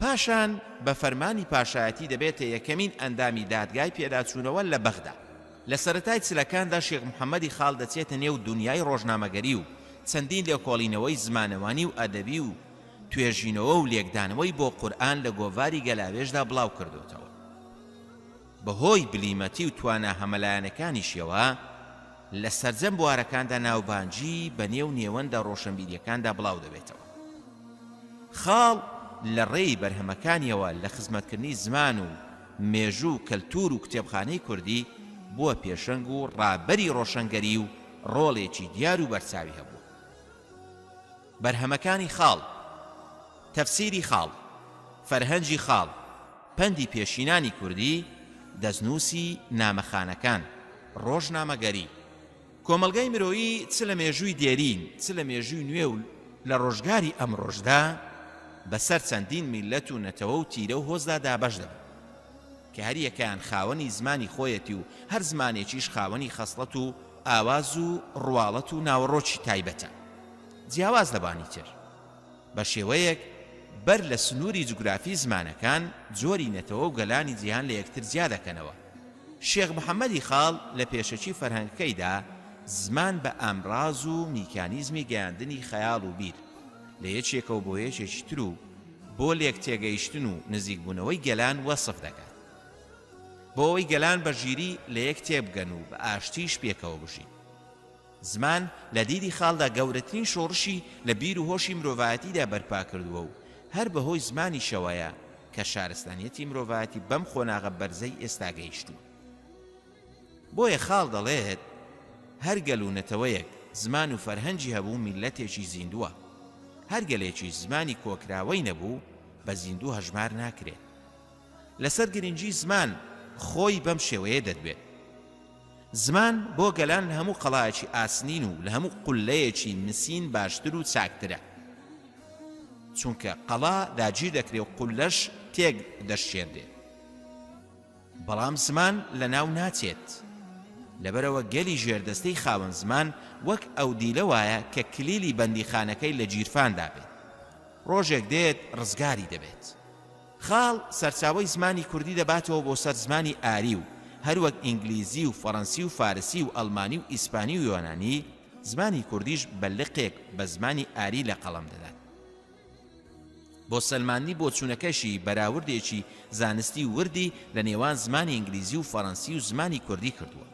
پاشان بە فەرمانی پاشایەتی دەبێتە یەکەمین ئەندامی دادگای پێداچوونەوە لە بەغدا. لە سەرەتای چلەکاندا شێخ محەممەدی خاڵ دەچێتە نێو دنیای ڕۆژنامەگەری و چەندین لێکۆڵینەوەی زمانەوانی و ئەدەبی و توێژینەوە و لێکدانەوەی بۆ قورئان لە گۆڤاری گەلاوێژدا بڵاو کردوتەوە. بەهۆی بلیمەتی و توانە هەمەلایەنەکانیشیەوە لە سەرجەم بوارەکاندا ناوبانجی بە نێو نێوەندە ڕۆشنبیریەکاندا بڵاو دەبێتەوە. خاڵ لە ڕێی بەرهەمەکانیەوە لە خزمەتکردنی زمان و مێژوو کەلتور و کتێبخانەی کوردی بووە پێشەنگ و ڕابەری ڕۆشنگەری و ڕۆڵێکی دیار و بەرچاوی هەبوو. بەرهەمەکانی خاڵ، تەفسیری خاڵ، فەرهەنگی خاڵ، پەندی پێشینانی کوردی، دەستنووسی نامەخانەکان، ڕۆژنامەگەری، کۆمەلگای مرۆیی چ لە مێژووی دێرین چ لە مێژووی نوێ و لە ڕۆژگاری ئەمڕۆژدا بەسەر چەندین میلەت و نەتەوە و تیرە و هۆزدا دابەش دەبن کە هەر یەکەیان خاوەنی زمانی خۆیەتی و هەر زمانێکیش خاوەنی خەسڵەت و ئاواز و ڕواڵەت و ناوەڕۆکی تایبەتە. جیاواز لەبانی تر بە شێوەیەک بەر لە سنووری جوگرافی زمانەکان جۆری نەتەوە و گەلانی جیهان لە یەکتر جیا دەکەنەوە. شێخ محەممەدی خاڵ لە پێشەچی فەرهەنگەکەیدا زمان بە ئامراز و میکانیزمی گەیاندنی خەیاڵ و بیر لە یەکێکەوە بۆ یەکێکی تر و بۆ لێک تێگەیشتن و نزیکبوونەوەی گەلان وەسف دەکات، بۆ ئەوەی گەلان بە ژیری لە یەک تێبگەن و بە ئاشتیش پێکەوە بژین. زمان لە دیدی خاڵدا گەورەترین شۆڕشی لە بیر و هۆشی مرۆڤایەتیدا بەرپا کردووە و هەر بەهۆی زمانی شەوەیە کە شارستانیەتی مرۆڤایەتی بەم خۆناغە بەرزەی ئێستا گەیشتووە. بۆیە خاڵ دەڵێت هەر گەل و نەتەوەیەک زمان و فەرهەنگی هەبوو میلەتێکی زیندووە، هەر گەلێکی زمانی کۆکراوەی نەبوو بە زیندوو هەژمار ناکرێت. لەسەر گرنگی زمان خۆی بەم شێوەیە دەدوێت. زمان بۆ گەلان لە هەموو قەڵایەکی ئاسنین و لە هەموو قولەیەکی مسین باشتر و چاکترە، چونکە قەڵا داگیر دەکرێت و قولەش تێک دەشێندێت. بەڵام زمان لە ناو ناچێت، لەبەرەوە گەلی ژێردەستەی خاوەن زمان وەک ئەو دیلە وایە کە کلیلی بەندیخانەکەی لە گیرفاندا بێت، ڕۆژێک دێت ڕزگاری دەبێت. خاڵ سەرچاوەی زمانی کوردی دەباتەوە بۆ سەر زمانی ئاری و هەروەک ئینگلیزی و فەڕەنسی و فارسی و ئەڵمانی و ئیسپانی و یۆنانی، زمانی کوردیش بە لقێک بە زمانی ئاری لە قەڵەم دەدات. بۆ سەلمانی بۆ چوونەکەشی بەراوردێکی زانستی وردی لە نێوان زمانی ئینگلیزی و فەڕەنسی و زمانی کوردی کردووە.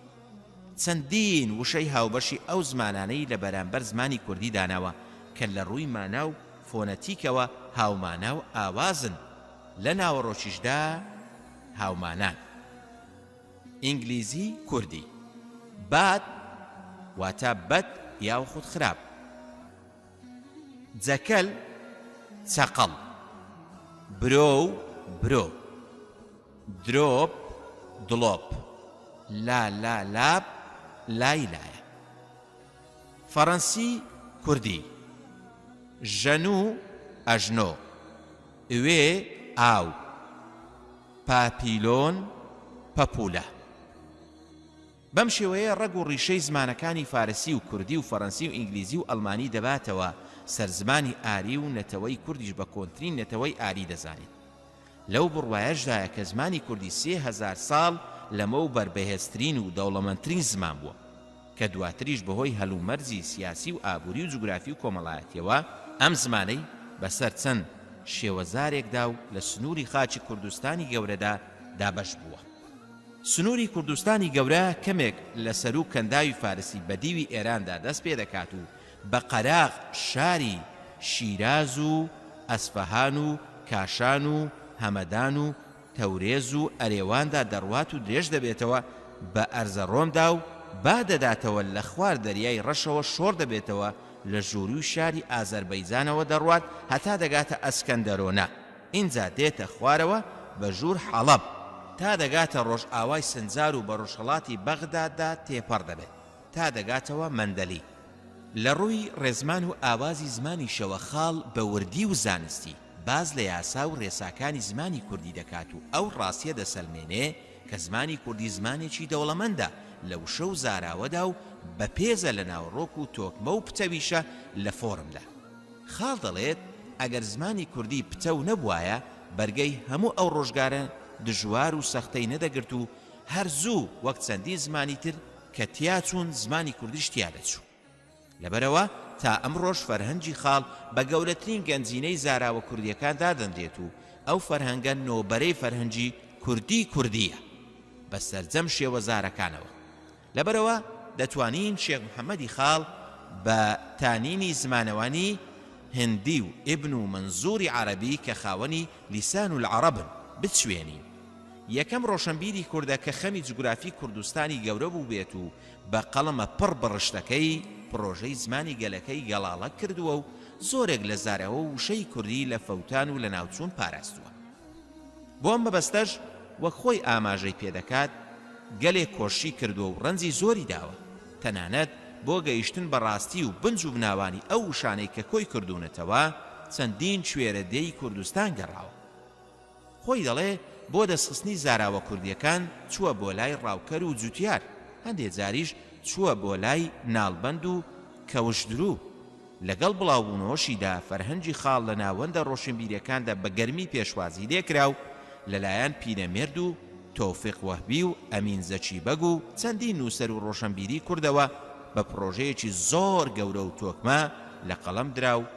چەندین وشەی هاوبەشی ئەو زمانانەی لە بەرامبەر زمانی کوردی داناوە کە لە ڕووی مانا و فۆنەتیکەوە هاومانا و ئاوازن، لە ناوەڕۆکیشدا هاومانان. ئینگلیزی کوردی باد واتە بەد یاو خود خراپ، جەکەل چەقەڵ، برۆ برۆ، درۆپ دڵۆپ، لاب لای لایە. فەڕەنسی کوردی ژەنوو ئەژنۆ، ئوێ ئاو، پاپیلۆن پەپولە. بەم شێوەیە ڕەگ و ڕیشەی زمانەکانی فارسی و کوردی و فەڕەنسی و ئینگلیزی و ئەڵمانی دەباتەوە سەرزمانی ئاری و نەتەوەی کوردیش بە کۆنترین نەتەوەی ئاری دەزانێت. لەو بڕوایەشدایە کە زمانی کوردی 3000 ساڵ لەمە و بربەهێزترین و دەوڵەمەندترین زمان بووە کە دواتریش بەهۆی هەلومەرزی سیاسی و ئابووری و جوگرافی و کۆمەڵایەتیەوە ئەم زمانەی بەسەر چەند شێوەزارێکدا و لە سنووری خاچی کوردستانی گەورەدا دابەش بووە. سنووری کوردستانی گەورە کەمێک لە سەر و کەنداوی فارسی بە دیوی ئێراندا دەست پێ دەکات و بە قەراغ شاری شیراز و ئەسفەهان و کاشان و هەمەدان و تەورێز و ئەرێواندا دەڕوات و درێژ دەبێتەوە، بە ئەرزە ڕۆمدا و با دەداتەوە لە خوار دەریای ڕەشەوە شۆڕ دەبێتەوە، لە ژووری و شاری ئازەربەیجانەوە دەڕوات هەتا دەگاتە ئەسکەندەرۆنە، ئینجا دێتە خوارەوە بە ژوور حەڵەب تا دەگاتە ڕۆژ ئاوای سنجار و بە ڕۆژهەڵاتی بەغداددا تێپەڕ دەبێت تا دەگاتەوە مەندەلی. لە ڕووی ڕێزمان و ئاوازی زمانی شەوە خاڵ بە وردی و زانستی باز لە یاسا و ڕێساکانی زمانی کوردی دەکات و ئەو ڕاستیە دەسەلمێنێ کە زمانی کوردی زمانێکی دەوڵەمەندە لە وشە و زاراوەدا و بە پێزە لە ناوڕۆک و تۆکمە و پتەویشە لە فۆرمدا. خاڵ دەڵێت ئەگەر زمانی کوردی پتە و نەبوایە بەرگەی هەموو ئەو ڕۆژگارە دژوار و سەختەی نەدەگرت و هەر زوو وەک چەندی زمانی تر کە تیا چوون زمانی کوردیش تیا دەچوو. لەبەرەوە تا ئەمڕۆژ فەرهەنگی خاڵ بە گەورەترین گەنجینەی زاراوە کوردیەکان دادەندێت و ئەو فەرهەنگە نۆبەرەی فەرهەنگی کوردیە. بە سەرجەم شێوەزارەکانەوە. لەبەرەوە دەتوانین شێخ محەممەدی خاڵ بە تانینی زمانەوانی هندی و ئیبن و منزوری عەرەبی کە خاوەنی لیسان العەرەبن بچوێنین. یەکەم ڕۆشنبیری کوردە کە خەمی جوگرافی کوردستانی گەورە بوو بێت و بە قەڵەمە پڕ بڕشتەکەی پرۆژەی زمانی گەلەکەی گەڵاڵە کردووە و زۆرێک لە زارەوە وشەی کوردی لە فەوتان و لە ناوچوون پاراستووە. بۆ ئەم بەبەستەش وەک خۆی ئاماژەی پێدەکات گەلێک کۆشی کردووە و ڕەنجی زۆری داوە، تەنانەت بۆ گەیشتن بەڕاستی و بنج و بناوانی ئەو وشانەی کە کۆی کردوونەتەوە چەندین کوێرە دێی کوردستان گەڕاوە. خۆی دەڵێ بۆ دەستخستنی زاراوە کوردیەکان چووە بۆ لای ڕاوکەر و جوتیار، هەندێک جاریش چووە بۆ لای ناڵبەند و کەوشدرو. لەگەڵ بڵاوبوونەوەشیدا فەرهەنگی خاڵ لە ناوەندە ڕۆشنبیریەکاندا بە گەرمی پێشوازی لێکرا و لەلایەن پینەمێرد و تۆفیق وەهبی و ئەمین زەچی بەگ و چەندین نووسەر و ڕۆشنبیری کوردەوە بە پرۆژەیەکی زۆر گەورە و تۆکمە لە قەڵەم درا و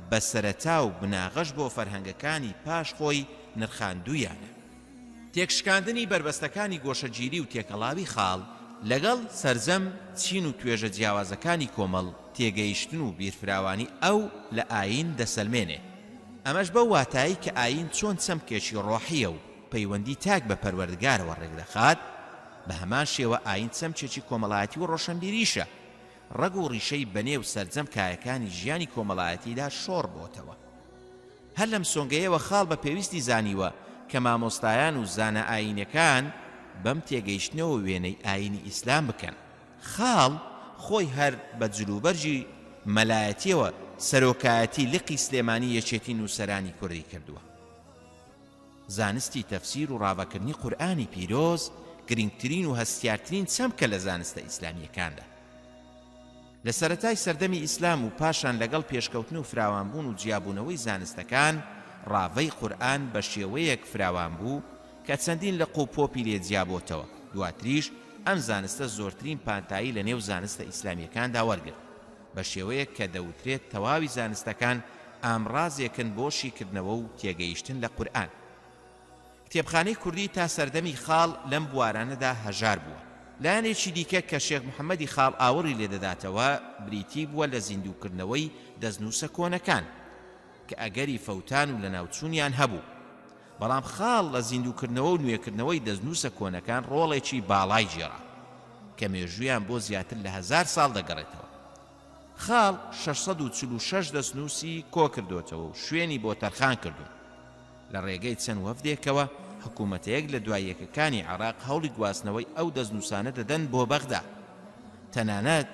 بە سەرەتا و بناغەش بۆ فەرهەنگەکانی پاش خۆی نرخاندوویانە. تێکشکاندنی بربەستەکانی گۆشەگیری و تێکەڵاوی خاڵ لەگەڵ سەرجەم چین و توێژە جیاوازەکانی کۆمەڵ تێگەیشتن و بیرفراوانی ئەو لە ئاین دەسەلمێنێ. ئەمەش بە واتایی کە ئاین چۆن چەمکێکی ڕۆحیە و پەیوەندی تاک بە پەروەردگارەوە ڕێکدەخات، بە هەمان شێوە ئاین چەمکێکی کۆمەڵایەتی و ڕۆشنبیریشە، ڕەگ و ڕیشەی بەنێ و سەرجەم کایەکانی ژیانی کۆمەڵایەتیدا شۆڕ بۆتەوە. هەر لەم سۆنگەیەوە خاڵ بە پێویستی زانیوە کە مامۆستایان و زانە ئاینەکان بەم تێگەیشتنەوە وێنەی ئاینی ئیسلام بکەن. خاڵ خۆی هەر بە جلوبەرجی مەلایەتیەوە سەرۆکایەتی لقی سلێمانی یەکێتی نووسەرانی کوردی کردووە. زانستی تەفسیر و ڕاوەکردنی قورئانی پیرۆز گرنگترین و هەستیارترین چەمکە لە زانستە ئیسلامیەکاندا. لە سەرەتای سەردەمی ئیسلام و پاشان لەگەڵ پێشکەوتن و فراوانبوون و جیابوونەوەی زانستەکان ڕاوەی قورئان بە شێوەیەک فراوان بوو کە چەندین لە قوپۆپی لێ جیابۆتەوە. دواتریش ئەم زانستە زۆرترین پانتایی لە نێو زانستە ئیسلامیەکاندا وەرگرت، بە شێوەیەک کە دەوترێت تەواوی زانستەکان ئامڕازێکن بۆ شیکردنەوە و تێگەیشتن لە قورئان. کتێبخانەی کوردی تا سەردەمی خاڵ لەم بوارانەدا هەژار بووە. لایەنێکی دیکە کە شێخ محەممەدی خاڵ ئاوەڕی لێدەداتەوە بریتی بووە لە زیندووکردنەوەی دەستنووسە کۆنەکان کە ئەگەری فەوتان و لە ناوچوونیان هەبوو. بەڵام خاڵ لە زیندووکردنەوە و نوێکردنەوەی دەستنووسە کۆنەکان ڕۆڵێکی باڵای جێڕا کە مێژوویان بۆ زیاتر لە 1000 ساڵ دەگەڕێتەوە. خاڵ 646 دەستنووسی کۆ کردوتەوە و شوێنی بۆ تەرخان کردوون. لە ڕێگەی چەند وەفدێکەوە حکوومەتەیەک لە دواییەکەکانی عێراق هەوڵی گواستنەوەی ئەو دەستنووسانە دەدەن بۆ بەغدا. تەنانەت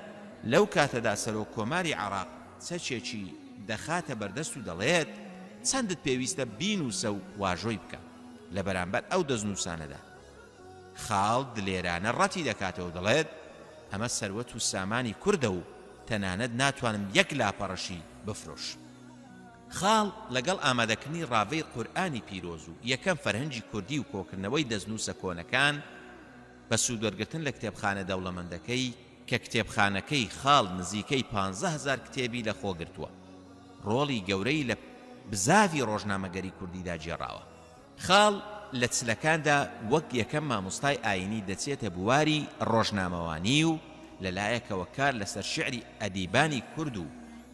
لەو کاتەدا سەرۆک کۆماری عێراق چەچێکی دەخاتە بەردەست و دەڵێت چەندت پێویستە بینووسە و واژۆی بکە لە بەرامبەر ئەو دەستنووسانەدا. خاڵ دلێرانە ڕەتی دەکاتەوە دەڵێت ئەمە سەروەت و سامانی کوردە و تەنانەت ناتوانم یەک لاپەڕەشی بفرۆش. خاڵ لەگەڵ ئامادەکردنی ڕاوەی قورئانی پیرۆز و یەکەم فەرهەنگی کوردی و کۆکردنەوەی دەستنووسە کۆنەکان بە سوودوەرگرتن لە کتێبخانە دەوڵەمەندەکەی کە کتێبخانەکەی خاڵ نزیکەی 15,000 کتێبی لە خۆگرتووە، ڕۆڵی گەورەی لە بزاوی ڕۆژنامەگەری کوردیدا جێڕاوە. خاڵ لە چلەکاندا وەک یەکەم مامۆستای ئاینی دەچێتە بواری ڕۆژنامەوانی و لەلایەکەوە کار لەسەر شعری ئەدیبانی کورد و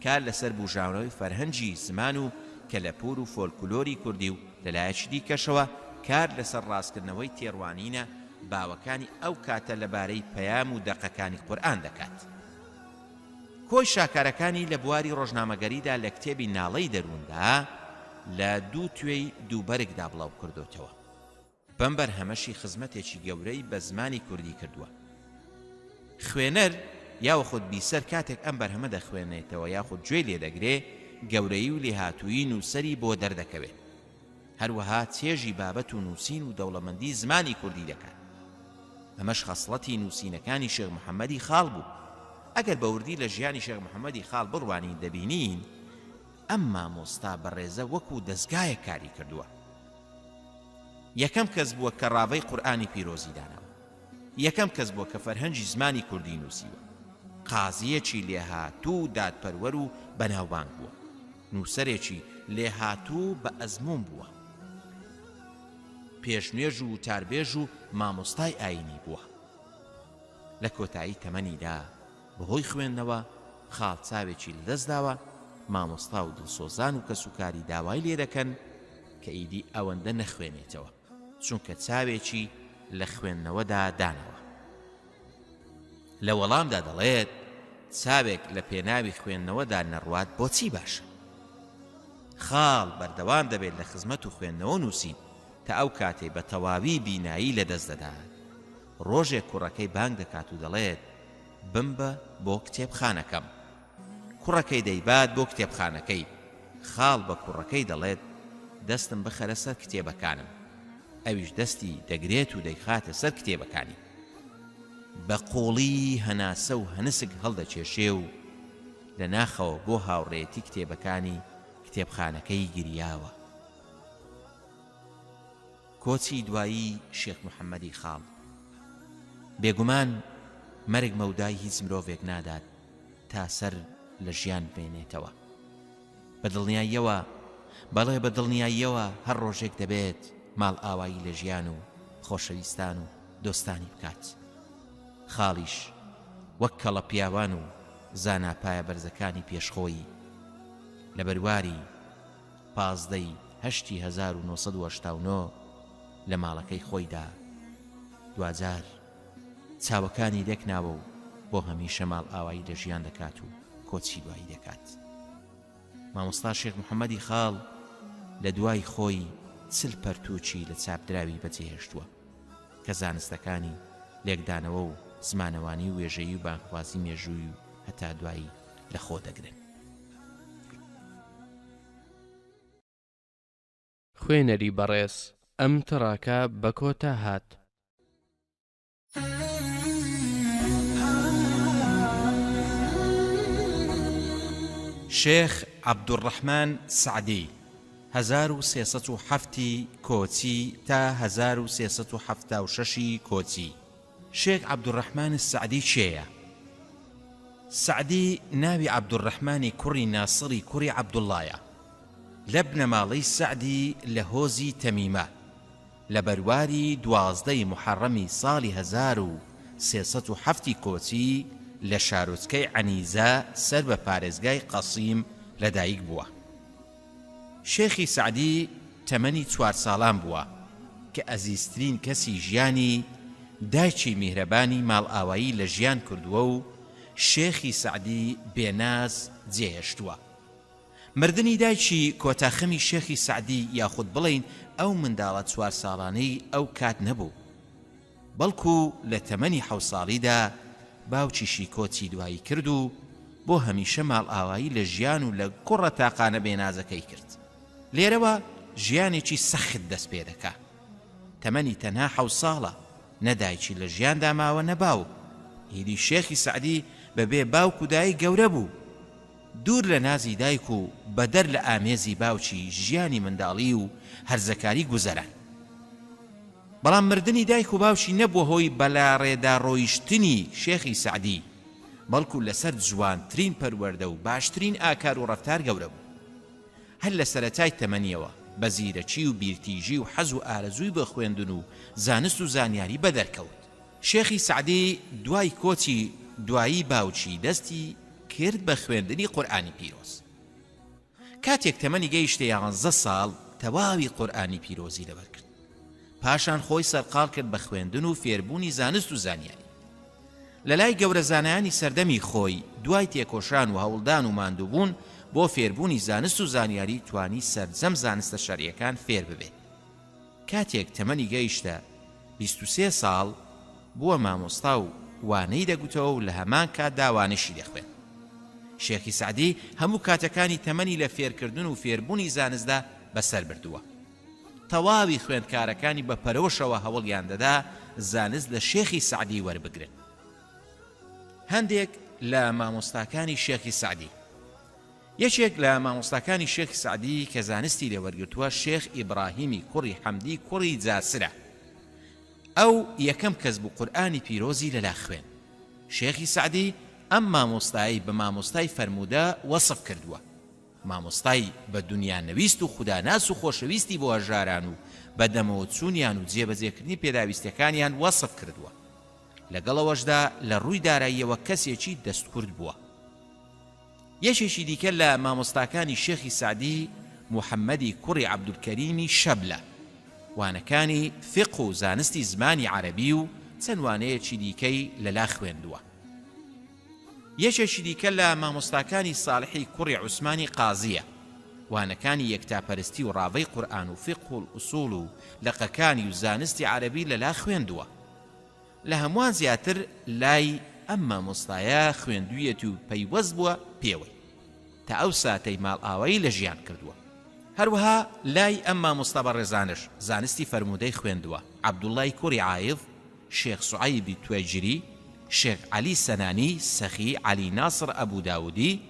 کار لەسەر بوژاونەوەی فەرهەنگی زمان و کەلەپور و فۆلکلۆری کوردی و لەلایەکی دیکەشەوە کار لەسەر ڕاستکردنەوەی تێڕوانینە باوەکانی ئەو کاتە لەبارەی پەیام و دەقەکانی قورئان دەکات. کۆی شاکارەکانی لە بواری ڕۆژنامەگەریدا لە کتێبی ناڵەی دەرووندا لە دوو توێی دووبەرێکدا بڵاو کردوتەوە. بەم بەرهەمەشی خزمەتێکی گەورەی بە زمانی کوردی کردووە. خوێنەر یاوەخۆت بیسەر کاتێک ئەم بەرهەمە دەخوێنێتەوە یاخود گوێی لێدەگرێ گەورەی و لێهاتووی نووسەری بۆ دەردەکەوێت. هەروەها چێژی بابەت و نووسین و دەوڵەمەندی زمانی کوردی دەکات. ئەمەش خەسڵەتی نووسینەکانی شێخ محەممەدی خاڵ بوو. ئەگەر بەوردی لە ژیانی شێخ محەممەدی خاڵ بڕوانی دەبینین ئەم مامۆستا بەڕێزە وەکو دەستگایە کاری کردووە. یەکەم کەس بووە کە ڕاوەی قورئانی پیرۆزی داناوە. یەکەم کەس بووە کە فەرهەنگی زمانی کوردی نووسیوە. قازیەکی لێهاتوو دادپەروەر و بەناوبانگ بووە. نووسەرێکی لێهاتوو بە ئەزموون بووە. پێشنوێژ و تاربێژ و مامۆستای ئاینی بووە. لە کۆتایی تەمەنیدا بەهۆی خوێندنەوە خاڵ چاوێکی لەدەستداوە، مامۆستا و دڵسۆزان و کەسوکاری داوای لێ دەکەن کە ئیدی ئەوەندە نەخوێنێتەوە، چونکە چاوێکی لە خوێندنەوەدا دانەوە. لە وەڵامدا دەڵێت چاوێک لە پێناوی خوێندنەوەدا نەڕوات بۆچی باشە؟ خاڵ بەردەوام دەبێت لە خزمەت و خوێندنەوە نووسین تا ئەو کاتێ بە تەواوی بینایی لەدەست دەدات. ڕۆژێک کوڕەکەی بانگ دەکات و دەڵێت بمبە بۆ کتێبخانەکەم. کوڕەکەی دەیبات بۆ کتێبخانەکەی. خاڵ بە کوڕەکەی دەڵێت دەستم بخەرە سەر کتێبەکانم. ئەویش دەستی دەگرێت و دەیخاتە سەر کتێبەکانی. بە قوڵی هەناسە و هەنسک هەڵدەچێشێ و لە ناخەوە بۆ هاوڕێتی کتێبەکانی کتێبخانەکەی گریاوە. کۆچی دوایی شێخ محەممەدی خاڵ. بێگومان مەرگ مەودای هیچ مرۆڤێک نادات تا سەر لە ژیان بێنێتەوە. بە دڵنیاییەوە، بەڵێ بە دڵنیاییەوە هەر ڕۆژێک دەبێت ماڵ ئاوایی لە ژیان و خۆشەویستان و دۆستانی بکات. خاڵیش وەک کەڵە پیاوان و زاناپایە بەرزەکانی پێشخۆیی لە بەرواری 15/8/1989 لە ماڵەکەی خۆیدا دوجار چاوەکانی دەکناوە و بۆ هەمیشە ماڵ ئاوایی لە ژیان دەکات و کۆچی دوایی دەکات. مامۆستا شێخ محەممەدی خاڵ لە دوای خۆی 40 پەرتووچی لە چاپدراوی بەجێهێشتووە کە زانستەکانی لێکدانەوە و زمانەوانی و وێژەیی و بانخوازی مێژووی و هەتا دوایی لە خۆ دەگرن. خوێنەری بەڕێز ئەم تڕاکە بە کۆتا هات. شێخ عەبدوڕەحمان سەعدی 1307 کۆچی تا 1376 کۆچی. شێخ عەبدوڕەحمان سەعدی کێیە؟ سەعدی ناوی عەبدوڕەحمانی کوڕی ناسڕی کوڕی عەبدوڵڵایە لە بنەماڵەی سەعدی لە هۆزی تەمیمە لە بەرواری 12 محەڕەمی ساڵی 1307 کۆچی لە شارۆچکەی عەنیزە سەر بە پارێزگای قەسیم لەدایک بووە. شێخی سەعدی تەمەنی 4 ساڵان بووە کە ئەزیزترین کەسی ژیانی دایکی میهرەبانی ماڵ ئاوایی لە ژیان کردووە و شێخی سەعدی بێناز جێهێشتووە. مردنی دایکی کۆتاخەمی شێخی سەعدی یاخود بڵین ئەو منداڵە 4 ساڵانەی ئەو کات نەبوو، بەڵکو لە تەمەنی 7 ساڵیدا باوکیشی کۆچی دوایی کرد و بۆ هەمیشە ماڵ ئاوایی لە ژیان و لە کوڕە تاقانە بێنازەکەی کرد. لێرەوە ژیانێکی سەخت دەست پێ دەکا. تەمەنی تەنها 7 ساڵە، نەدایکی لە ژیاندا ماوە نەباوک. هیدی شێخی سەعدی بەبێ باوک و دایک گەورە بوو، دوور لە نازی دایک و بەدەر لە ئامێزی باوکی ژیانی منداڵی و هەرزەکاری گوزەران. بەڵام مردنی دایک و باوشی نەبووە هۆی بەلاڕێدا ڕۆیشتنی شێخی سەعدی، بەڵکو لەسەر جوانترین پەروەردە و باشترین ئاکار و ڕەفتار گەورە بوو. هەر لە سەرەتای تەمەنیەوە بە زیرەکی و بیرتیژی و حەز و ئارەزووی بە خوێندن و زانست و زانیاری بەدەرکەوت. شێخی سەعدی دوای کۆچی دوایی باوچی دەستی کرد بە خوێندنی قورئانی پیرۆز. کاتێک تەمەنی گەیشتە 11 ساڵ تەواوی قورئانی پیرۆزی لەبەر کرد. پاشان خۆی سەرقاڵ کرد بە خوێندن و فێربوونی زانست و زانیاری. لە لای گەورە زانایانی سەردەمی خۆی دوای تێکۆشان و هەوڵدان و ماندووبوون بۆ فێربوونی زانست و زانیاری توانی سەرجەم زانستە شەریعەکان فێر ببێت. کاتێک تەمەنی گەیشتە 23 ساڵ بووە مامۆستا و وانەی دەگوتەوە و لە هەمان کاتدا وانەشی دەخوێن. شێخی سەعدی هەموو کاتەکانی تەمەنی لە فێرکردن و فێربوونی زانستدا بەسەر بردووە. تەواوی خوێندکارەکانی بە پەرۆشەوە هەوڵیان دەدا زانست لە شێخی سەعدی وەربگرن. هەندێک لە مامۆستاکانی شێخی سەعدی. یەکێک لە مامۆستاکانی شێخی سەعدی کە زانستی لێوەرگرتووە شێخ ئیبراهیمی کوڕی حەمدی کوڕی جاسرە. ئەو یەکەم کەس بوو قورئانی پیرۆزی لەلا خوێن. شێخی سەعدی ئەم مامۆستایی بە مامۆستای فەرموودە وەسف کردووە. مامۆستای بە دنیا نەویست و خوداناس و خۆشەویستی بۆ هەژاران و بەدەمەوە چوونیان و جێبەجێکردنی پێداویستەکانیان وەسف کردووە. لەگەڵەوەشدا لە ڕووی داراییەوە کەسێکی دەستکورد بووە. یەکێکی دیکە لە مامۆستاکانی شێخی سعدی محەممەدی کوڕی عەبدولکەریمی شەبلە، وانەکانی فقه و زانستی زمانی عەرەبی و چەند وانەیەکی دیکەی لەلا خوێندووە. یەکێکی دیکە لە مامۆستاکانی ساڵحی کوڕی عوسمانی قازیە، وانەکانی یەکتاپەرستی و ڕاوەی قورئان و فقه و ئوسوڵ و لەقەکانی و زانستی عەرەبی لەلا خوێندووە. لە هەمووان زیاتر لای ئەم مامۆستایە خوێندوویەتی و پەیوەست بووە پێوەی تا ئەو ساتەی ماڵ ئاوایی لە ژیان کردووە. هەروەها لای ئەم مامۆستا بەڕێزانش زانستی فەرموودەی خوێندووە: عەبدوڵڵای کوڕی عایض، شێخ سوعەیبی توێجری، شێخ عەلی سەنانی، سەخی عەلی ناسر ئەبوو داودی.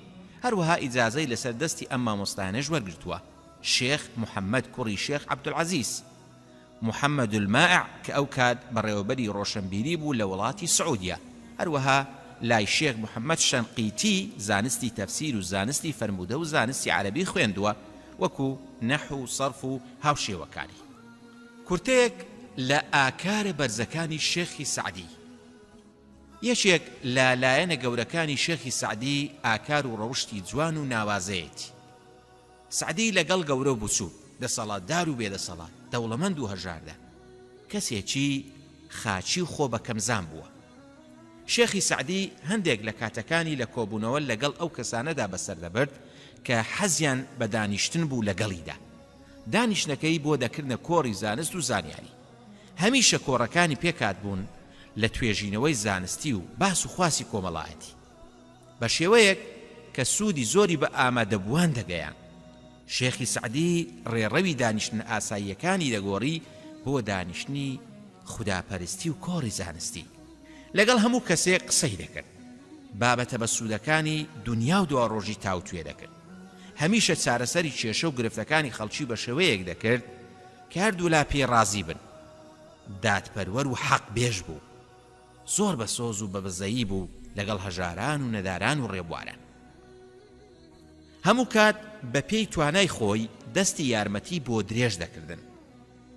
هەروەها ئیجازەی لەسەر دەستی ئەم مامۆستایانەش وەرگرتووە: شێخ محەممەد کوڕی شێخ عەبدولعەزیز، محەممەد المائع کە ئەو کات بەڕێوەبەری ڕۆشنبیری بوو لە وڵاتی سعودیە. هەروەها لای شێخ محەممەد شەنقیتی زانستی تەفسیر و زانستی فەرموودە و زانستی عەرەبی خوێندووە، وەکو نەحو و سەرف و هاوشێوەکانی. کورتەیەک لە ئاکارە بەرزەکانی شێخی سعدی. یەکێک لە لایەنە گەورەکانی شێخی سعدی ئاکار و ڕەوشتی جوان و ناوازەیەتی. سعدی لەگەڵ گەورە و بچوو، دەسەڵاتدار و بێدەسەڵات، دەوڵەمەند و هەژاردە، کەسێکی خاچی و خۆ بەکەمزان بووە. شێخی سعدی هەندێک لە کاتەکانی لە کۆبوونەوە لەگەڵ ئەو کەسانەدا بەسەردەبرد کە حەزیان بە دانیشتن بوو لەگەڵیدا. دانیشتنەکەی بۆ دەکردنە کۆڕی زانست و زانیاری. هەمیشە کۆڕەکانی پێکات بوون لە توێژینەوەی زانستی و باس و خواسی کۆمەڵایەتی، بە شێوەیەک کە سوودی زۆری بە ئامادەبووان دەگەیان. شێخی سعدی ڕێڕەوی دانیشتن ئاساییەکانی دەگۆڕی بۆ دانیشتنی خوداپەرستی و کۆڕی زانستی. لەگەڵ هەموو کەسێک قسەی دەکرد، بابەتە بە سوودەکانی دنیا و دواڕۆژی تاوتوێ دەکرد. هەمیشە چارەسەری کێشە و گرفتەکانی خەڵکی بە شێوەیەک دەکرد کە هەردوو لا پێی ڕازی بن. دادپەروەر و حەق بێژ بوو، زۆر بە سۆز و بە بەزەیی بوو لەگەڵ هەژاران و نەداران و ڕێبواران. هەموو کات بە پێی توانای خۆی دەستی یارمەتی بۆ درێژ دەکردن.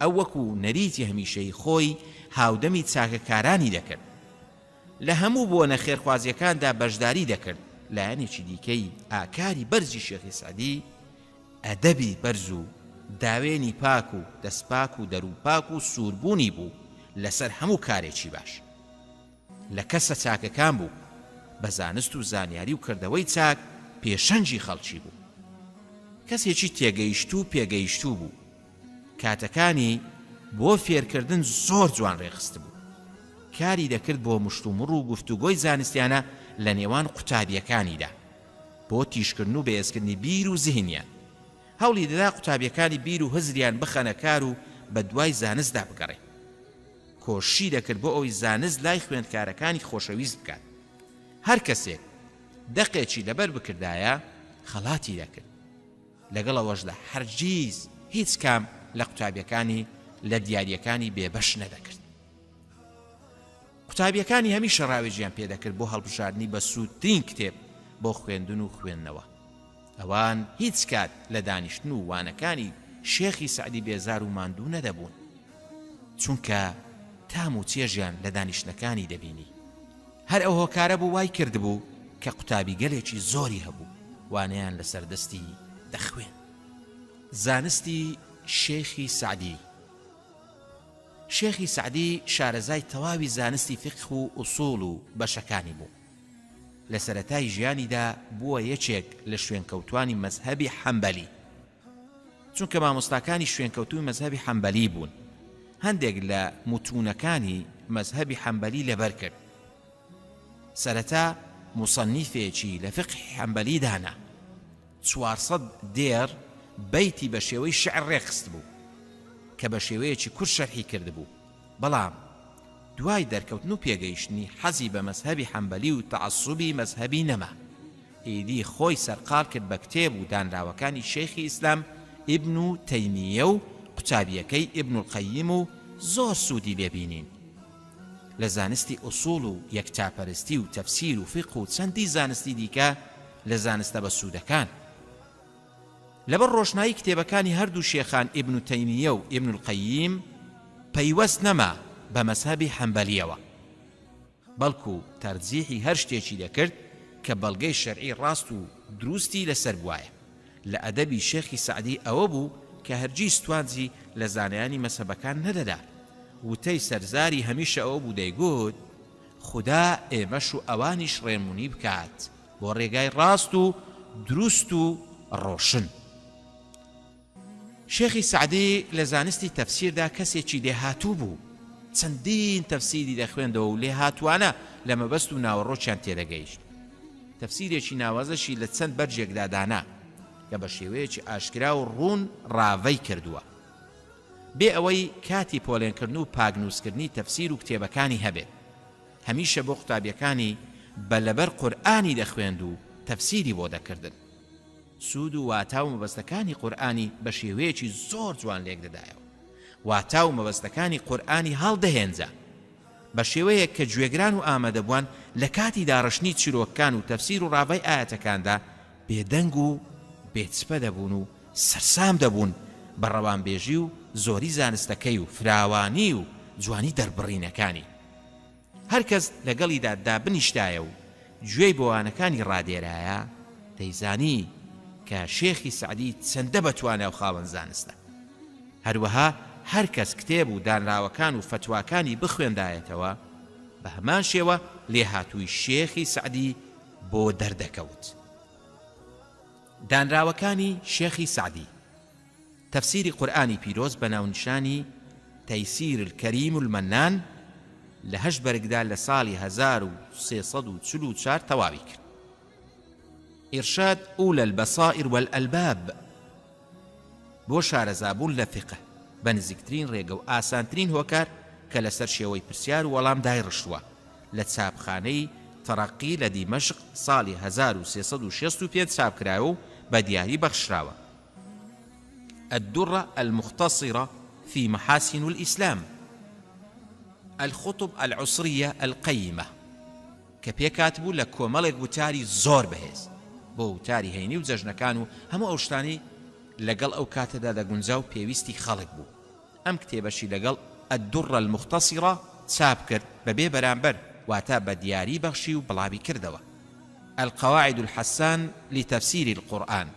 ئەو وەکو نەریتی هەمیشەی خۆی هاودەمی چاکەکارانی دەکرد. لە هەموو بۆ نەخێرخوازیەکاندا بەشداری دەکرد. لایەنێکی دیکەی ئاکاری بەرزی شێخی سعدی ئەدەبی بەرز و داوێنی پاک و دەستپاک و دەروپاک و سووربوونی بوو لەسەر هەموو کارێکی باش. لە کەسە چاکەکان بوو، بە زانست و زانیاری و کردەوەی چاک پێشەنجی خەڵکی بوو. کەسێکی تێگەیشت و پێگەیشتوو بوو. کاتەکانی بۆ فێرکردن زۆر جوان ڕێخست بوو. کاری دەکرد بۆ مشتومڕ و گفتوگۆی زانستیانە لە نێوان قوتابیەکانیدا بۆ تیشکردن و بەهێزکردنی بیر و زیهنیان. هەوڵی دەدا قوتابیەکانی بیر و هەزریان بخەنە کار و بە دوای زانستدا بگەڕێ. کۆشی دەکرد بۆ ئەوی زانست لای خوێندکارەکانی خۆشەویست بکات. هەر کەسێک دەقێکی لەبەر بکردایە خەڵاتی دەکرد. لەگەڵەوەشدا هەرگیز هیچ کام لە قوتابیەکانی لە دیاریەکانی بێبەش نەدەکرد. قوتابیەکانی هەمیشە ڕاوێژیان پێدەکرد بۆ هەڵبژاردننی بە سوودترین کتێب بۆ خوێندن و خوێندنەوە. ئەوان هیچ کات لە دانیشتن و وانەکانی شێخی سعدی بێزار و ماندوو نەدەبوون، چونکە تام و چێژیان لە دانیشتنەکانی دەبینی. هەر ئەو هۆکارە بوو وای کردبوو کە قوتابی گەلێکی زۆری هەبوو، وانەیان لەسەر دەستی دەخوێن. زانستی شێخی سعدی. شێخی سعدی شارەزای تەواوی زانستی فقه و ئوسوڵ و بەشەکانی بوو. لە سەرەتای ژیانیدا بووە یەکێک لە شوێنکەوتوانی مەزهەبی حەمبەلی، چونکە مامۆستاکانی شوێنکەوتوی مەزهەبی حەمبەلی بوون. هەندێک لە متونەکانی مەزهەبی حەمبەلی لەبەر کرد. سەرەتا موسەنیفێکی لە فقهی حەمبەلی دانا، 400 دێر بەیتی بە شێوەی شعر ڕێخست بوو کە بە شێوەیەکی کورد شەرحی کرد بوو. بەڵام دوای دەرکەوتن و پێگەیشتنی حەزی بە مەزهەبی حەمبەلی و تەعەسسوبی مەزهەبی نەما. ئیدی خۆی سەرقاڵ کرد بە کتێب و دانراوەکانی شێخی ئیسلام ئیبن تەیمیە و قوتابیەکەی ئیبن القەییم و زۆر سوودی لێبینین. لە زانستی ئوسوڵ و یەکتاپەرستی و تەفسیر و فقه و چەندی زانستی دیکە لە زانستە بە سوودەکان. لەبەر ڕۆشنایی کتێبەکانی هەردوو شێخان ئیبن تەیمیە و ئیبن القەییم پەیوەست نەما بە مەذهەبی حەنبەلیەوە، بەڵکو تەرجیحی هەر شتێکی دەکرد کە بەڵگەی شەرعی ڕاست و دروستی لەسەر بوایە. لە ئەدەبی شێخی سەعدی ئەوە بوو کە هەرگیز توانجی لە زانایانی مەذهەبەکان نەدەدا. وتەی سەرزاری هەمیشە ئەوە بوو دەیگوت خوددا ئێمەش و ئەوانیش ڕێنمونی بکات بۆ ڕێگای ڕاست و دروست و ڕۆشن. شێخی سەعدی لە زانستی تەفسیردا کەسێکی لێهاتوو بوو، چەندین تەفسیری دەخوێندەوە و لێهاتوانە لە مەبەست و ناوەڕۆکیان تێدەگەیشت. تەفسیرێکی ناوازەشی لە چەند بەرجێکدا دانا کە بە شێوەیەکی ئاشکرا و ڕوون ڕاوەی کردووە، بێ ئەوەی کاتی پۆلێنکردن و پاگنووسکردنی تەفسیر و کتێبەکانی هەبێت. هەمیشە بۆ قوتابیەکانی بە لەبەر قورئانی دەخوێند و تەفسیری بۆ دەکردن. سوود و واتا و مەبەستەکانی قورئانی بە شێوەیەکی زۆر جوان لێک دەدایەوە. واتا و مەبەستەکانی قورئانی هەڵدەهێنجە بە شێوەیەک کە گوێگران و ئامادەبووان لە کاتی داڕشتنی چیرۆکەکان و تەفسیر و ڕاوای ئاەتەکاندا بێدەنگ و بێچپە دەبوون و سەرسام دەبوون بە ڕەوانبێژی و زۆری زانستەکەی و فراوانی و جوانی دەربڕینەکانی. هەرکەس لەگەڵیدا دابنیشتایە و گوێی بۆوانەکانی ڕادێرایە دەیزانی کە شێخی سەعدی چەندە بەتوانە و خاوەن زانستە. هەروەها هەرکەس کتێب و دانراوەکان و فتواکانی بخوێندایەتەوە بە هەمان شێوە لێهاتووی شێخی سەعدی بۆ دەردەکەوت. دانراوەکانی شێخی سەعدی: تەفسیری قورئانی پیرۆز بە ناونیشانی تەیسیر الکەریم المەنان لە 8 بەرگدا لە ساڵی 1344 تەواوی کرد. ئیرشاد ئولە البەصائر والئەلباب بۆ شارەزابوون لە فقه بە نزیکترین ڕێگە و ئاسانترین هۆکار کە لەسەر شێوەی پرسیار و وەڵام دایڕشتووە لە چاپخانەی تەڕەقی لە دیمەشق ساڵی 1365 چاپکرایە و بە دیاری بەخشراوە. الدرة المختصرة في محاسن الإسلام، الخطب العصرية القيمة کە پێکاتبوو لە کۆمەڵێک وتاری زۆر بەهێز بۆ وتاری هەینی و جەژنەکان و هەموو ئەو شتانی لەگەڵ ئەو کاتەدا دەگونجا و پێویستی خەڵک بوو. ئەم کتێبەشی لەگەڵ الدرة المختصرة چاپ کرد بەبێ بەرامبەر واتە بە دیاری بەخشی و بڵاوی کردەوە. القواعد الحسان لتفسير القرآن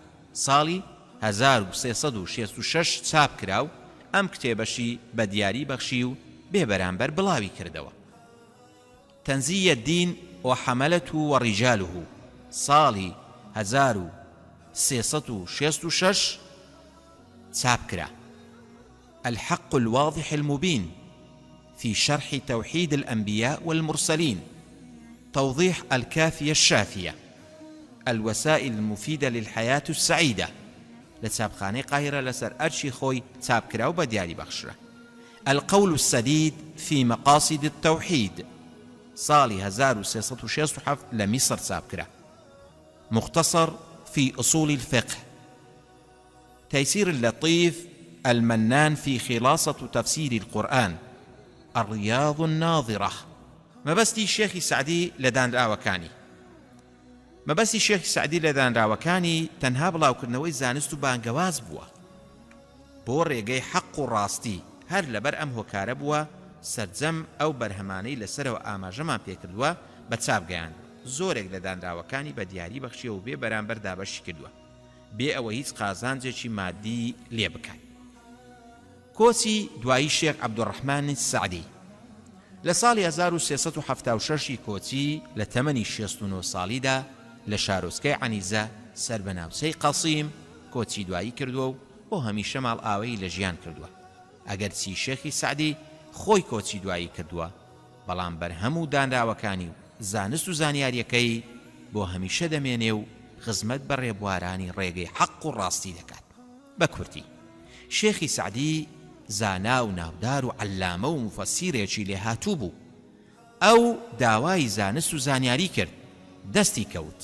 ساڵی 1366 چاپ کراو. ئەم کتێبەشی بە دیاری بەخشی و بێ بەرامبەر بڵاوی کردەوە. تنزية الدين وحملته ورجاله ساڵی 1366 چاپ کرا. الحق الواضح المبين في شرح توحيد الأنبياء والمرسلين، توضيح الكافية الشافية، الوسائل المفيدة للحياة السعيدة لتسابخاني قاهرة لسر أرشي خوي تسابكرا وبدياري بخشرة. القول السديد في مقاصد التوحيد صالي 1367 لمصر تسابكرا. مختصر في أصول الفقه، تيسير اللطيف المنان في خلاصة تفسير القرآن، الرياض الناظرة. مەبەستی شێخی سەعدی لە دانراوەکانی مەبەستی شێخی سەعدی لە دانراوەکانی تەنها بڵاوکردنەوەی زانست و بانگەواز بووە بۆ ڕێگەی حەق و ڕاستی. هەر لەبەر ئەم هۆکارە بووە سەرجەم ئەو بەرهەمانەی لەسەرەوە ئاماژەمان پێکردووە بە چاپگەیان. زۆرێک لە دانراوەکانی بە دیاری بەخشیە و بێ بەرامبەر دابەشی کردووە بێ ئەوە هیچ قازانجێکی مادی لێ بکات. کۆچی دوایی شێخ عەبدوڕەحمان سەعدی لە ساڵی 1376 کۆچی لە تەمەنی 69 ساڵیدا لە شارۆچکەی عەنیزە سەر بە ناوچەی قەسیم کۆچی دوایی کردووە و بۆ هەمیشە ماڵ ئاوەی لە ژیان کردووە. ئەگەرچی شێخی سەعدی خۆی کۆچی دوایی کردووە، بەڵام بەرهەموو دانراوەکانی و زانست و زانیاریەکەی بۆ هەمیشە دەمێنێ و خزمەت بە ڕێبوارانی ڕێگەی حەق و ڕاستی دەکات. بە کورتی شێخی سەعدی زانا و ناودار و عەلامە و مفەسیرێکی لێهاتوو بوو. ئەو داوای زانست و زانیاری کرد، دەستی کەوت،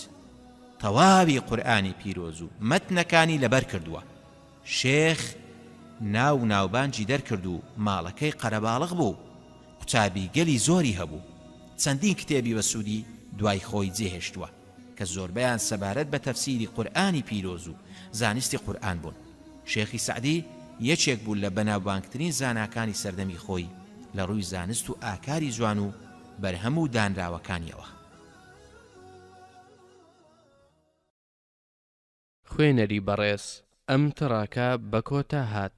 تەواوی قورئانی پیرۆز و مەتنەکانی لەبەر کردووە. شێخ ناو و ناوبانجی دەرکرد و ماڵەکەی قەرەباڵغ بوو. قوتابی گەلی زۆری هەبوو. چەندین کتێبی بە سوودی دوای خۆی جێهێشتووە. کە زۆربەیان سەبارەت بە تەفسیری قورئانی پیرۆز و زانستی قورئان بوون. شێخی سەعدی یەکێک بوو لە بەناوبانگترین زاناکانی سەردەمی خۆی لە ڕووی زانست و ئاکاری جوان و بەرهەم و دانراوەکانیەوە. خوێنەری بەڕێز ئەم تڕاکە بە کۆتا هات.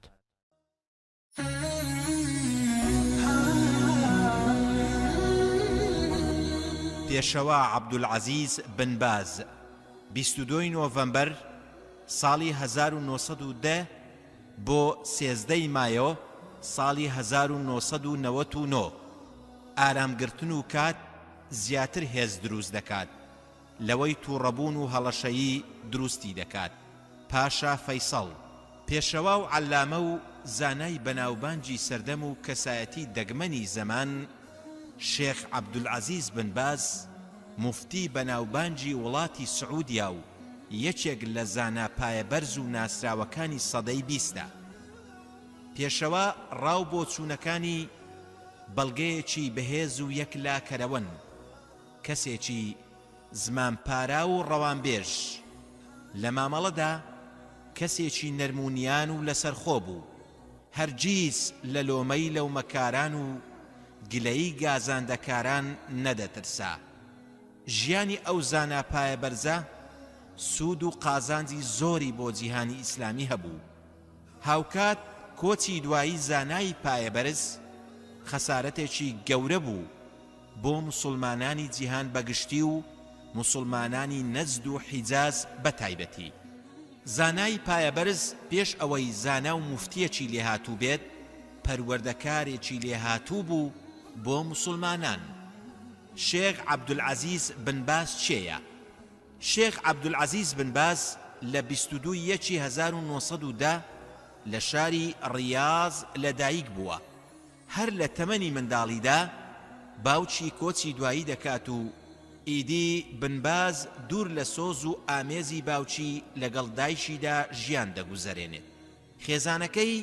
پێشەوا عەبدولعەزیز بن باز 22 نۆڤەمبەر ساڵی 1910 بۆ 13 مایۆ ساڵی 1999 ئارامگرتن و کات زیاتر هێز دروست دەکات، لەوەی تووڕەبوون و هەڵەشەیی دروستی دەکات. پاشا فەیسەڵ پێشەوا و عەلامە و زانای بەناوبانگی سەردەم و کەسایەتی دەگمەنی زەمان شێخ عەبدولعەزیز بن باز موفتی بەناوبانگی وڵاتی سعودیا و یەکێک لە زانا پایەبەرز و ناسراوەکانی سەدەی 20دا. پێشەوا ڕاو بۆ چوونەکانی بەڵگەیەکی بەهێز و یەک لاکەرەوەن، کەسێکی زمانپارا و ڕەوانبێژ. لە مامەڵەدا کەسێکی نەرمونیان و لەسەرخۆ بوو، هەرگیز لە لۆمەی لەومەکاران و گلەیی گازاندەکاران نەدەترسا. ژیانی ئەو زانا پایەبەرزە سوود و قازانجی زۆری بۆ جیهانی ئیسلامی هەبوو. هاوکات کۆچی دوایی زانای پایەبەرز خەسارەتێکی گەورە بوو بۆ موسڵمانانی جیهان بەگشتی و موسڵمانانی نەجد و حیجاز بەتایبەتی. زانای پایەبەرز پێش ئەوەی زانا و موفتیەکی لێهاتوو بێت پەروەردەکارێکی لێهاتوو بوو بۆ موسڵمانان. شێخ عەبدولعەزیز بن باز چێیە؟ شێخ عەبدولعەزیز بن باز لە 22 یەکی 1910 لە شاری ڕیاض لەدایک بووە. هەر لە تەمەنی منداڵیدا باوکی کۆچی دوایی دەکات و ئیدی بن باز دوور لە سۆز و ئامێزی باوکی لەگەڵ دایشیدا ژیان دەگوزەرێنێت. خێزانەکەی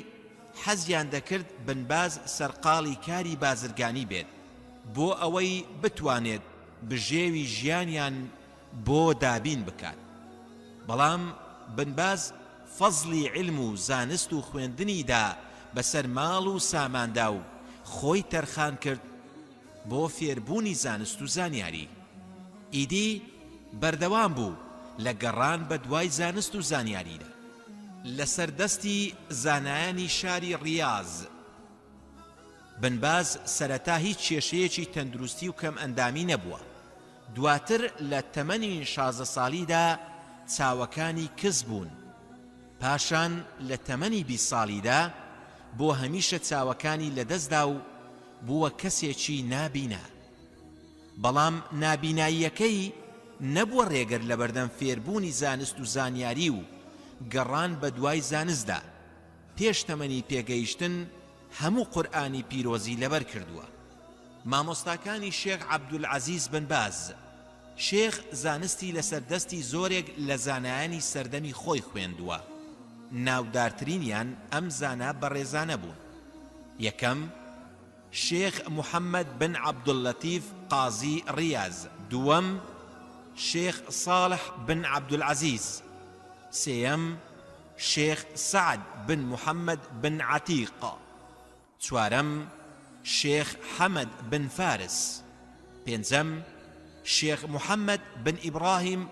حەزیان دەکرد بن باز سەرقاڵی کاری بازرگانی بێت بۆ ئەوەی بتوانێت بژێوی ژیانیان بۆ دابین بکات. بەڵام بن باز فەزلی علم و زانست و خوێندنیدا بەسەر ماڵ و ساماندا و خۆی تەرخان کرد بۆ فێربوونی زانست و زانیاری. ئیدی بەردەوام بوو لە گەڕان بە دوای زانست و زانیاریدا لەسەر دەستی زانایانی شاری ڕیاض. بن باز سەرەتا هیچ کێشەیەکی تەندروستی و کەم ئەندامی نەبووە. دواتر لە تەمەنی 16 ساڵیدا چاوەکانی کز بوون. پاشان لە تەمەنی 20 ساڵیدا بۆ هەمیشە چاوەکانی لەدەستدا و بووە کەسێکی نابینا. بەڵام نابیناییەکەی نەبووە ڕێگەر لە بەردەم فێربوونی زانست و زانیاری و گەڕان بە دوای زانستدا. پێش تەمەنی پێگەیشتن هەموو قورئانی پیرۆزی لەبەر کردووە. مامۆستاکانی شێخ عەبدولعەزیز بن باز شێخ زانستی لەسەر دەستی زۆرێک لە زانایانی سەردەمی خۆی خوێندووە. ناودارترینیان ئەم زانا بەڕێزانە بوون. یەکەم شێخ محەممەد بن عەبدوڵلەتیف قازی ڕیاز، دووەم شێخ صالح بن عەبدولعەزیز، سێیەم شێخ سعد بن محەممەد بن عەتیق، چوارەم شێخ حەمەد بن فارس، پێنجەم شێخ محەممەد بن ئیبراهیم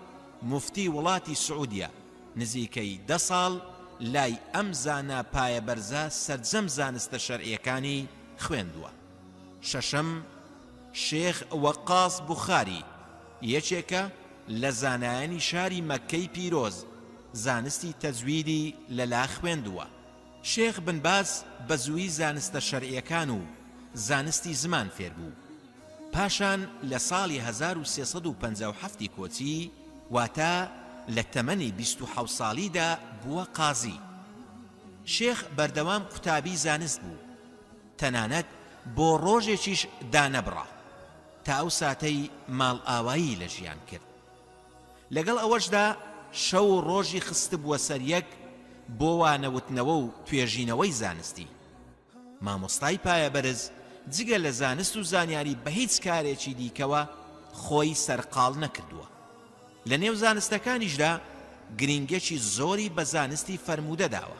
مفتی وڵاتی سعودیا نزیکەی 10 ساڵ لای ئەم زانا پایەبەرزە سەرجەم زانستە شەرعیەکانی خوێندووە. شەشەم شێخ وەقاس بوخاری یەکێکە لە زانایانی شاری مەککەی پیرۆز، زانستی تەجویدی لەلا خوێندووە. شێخ بن باز بە زووی زانستە شەرعیەکان و زانستی زمان فێر بوو. پاشان لە ساڵی 1357 کۆچی واتە لە تەمەنی 27 ساڵیدا بووە قازی. شێخ بەردەوام قوتابی زانست بوو، تەنانەت بۆ ڕۆژێکیش دانەبڕا تا ئەو ساتەی ماڵ ئاوایی لە ژیان کرد. لەگەڵ ئەوەشدا شەو و ڕۆژی خست بووە سەر یەک بۆ وانەوتنەوە و توێژینەوەی زانستی. مامۆستای پایەبەرز جگە لە زانست و زانیاری بە هیچ کارێکی دیکەوە خۆی سەرقاڵ نەکردووە. لە نێو زانستەکانیشدا گرنگێکی زۆری بە زانستی فەرموودە داوە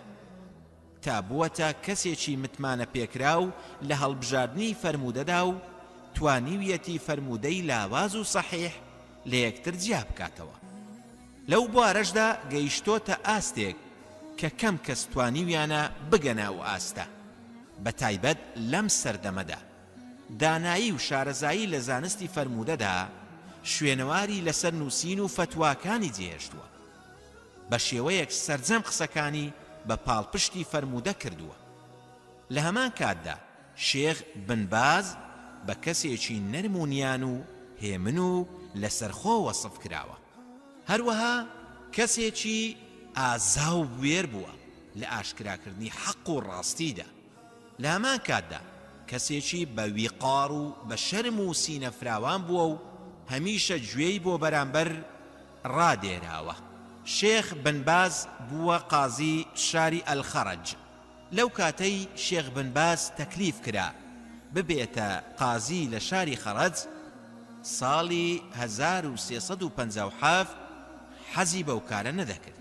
تا بووەتە کەسێکی متمانە پێکرا و لە هەڵبژاردنی فەرموودەدا و توانیویەتی فەرموودەی لاواز و سەحیح لە یەکتر جیا بکاتەوە. لەو بوارەشدا گەیشتۆتە ئاستێک کە کەم کەس توانیویانە بگەنە و ئاستە، بە تایبەت لەم سەردەمەدا دانایی و شارەزایی لە زانستی فەرموودەدا شوێنەواری لەسەر نووسین و فتواکانی جێهێشتووە، بە شێوەیەک سەرجەم قسەکانی بە پاڵپشتی فەرموودە کردووە. لە هەمان کاتدا شێخ بن باز بە کەسێکی نەرمونیان و هێمن و لەسەرخۆ وەسف کراوە، هەروەها کەسێکی ئازا و بوێر بووە لە ئاشکراکردنی حەق و ڕاستیدا. لە هەمان کاتدا کەسێکی بە ویقار و بە شەرم و سینە فراوان بووە و هەمیشە گوێی بۆ بەرامبەر ڕادێراوە. شێخ بن باز بووە قازی شاری ئەلخەرج. لەو کاتەی شێخ بن باز تەکلیف کرا ببێتە قازی لە شاری خەرج ساڵی 1357 حەزی بەو کارە نەدەکرد.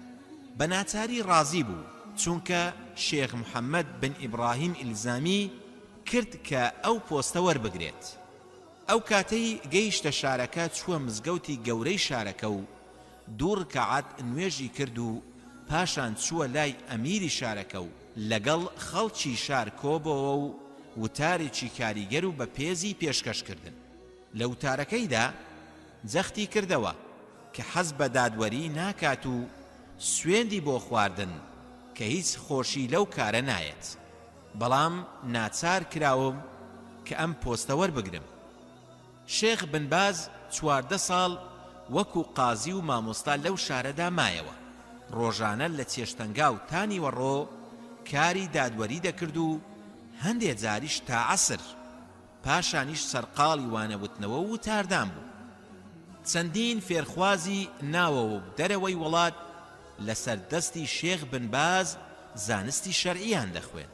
بە ناچاری ڕازی بوو چونکە شێخ محەممەد بن ئیبراهیم ئیلزامی کرد کە ئەو پۆستە وەربگرێت. ئەو کاتەی گەیشتە شارەکە چووە مزگەوتی گەورەی شارەکە و 2 ڕکەعات نوێژی کرد و پاشان چووە لای ئەمیری شارەکە و لەگەڵ خەڵکی شار کۆبەوە و وتارێکی کاریگەر و بە پێزی پێشکەشکردن. لە وتارەکەیدا جەختی کردەوە کە حەز بە دادوەری ناکات و سوێندی بۆ خواردن کە هیچ خۆشی لەو کارە نایەت، بەڵام ناچار کراوم کە ئەم پۆستە وەربگرم. شێخ بن باز 14 ساڵ وەکو قازی و مامۆستا لەو شارەدا مایەوە، ڕۆژانە لە چێشتەنگا و تانی وەڕۆ کاری دادوەری دەکرد و هەندێک جاریش تا عەسر، پاشانیش سەرقاڵی وانەوتنەوە و تاردان بوو. چەندین فێرخوازی ناوەوە و دەرەوەی وڵات لەسەر دەستی شێخ بن باز زانستی شەرعیان دەخوێن.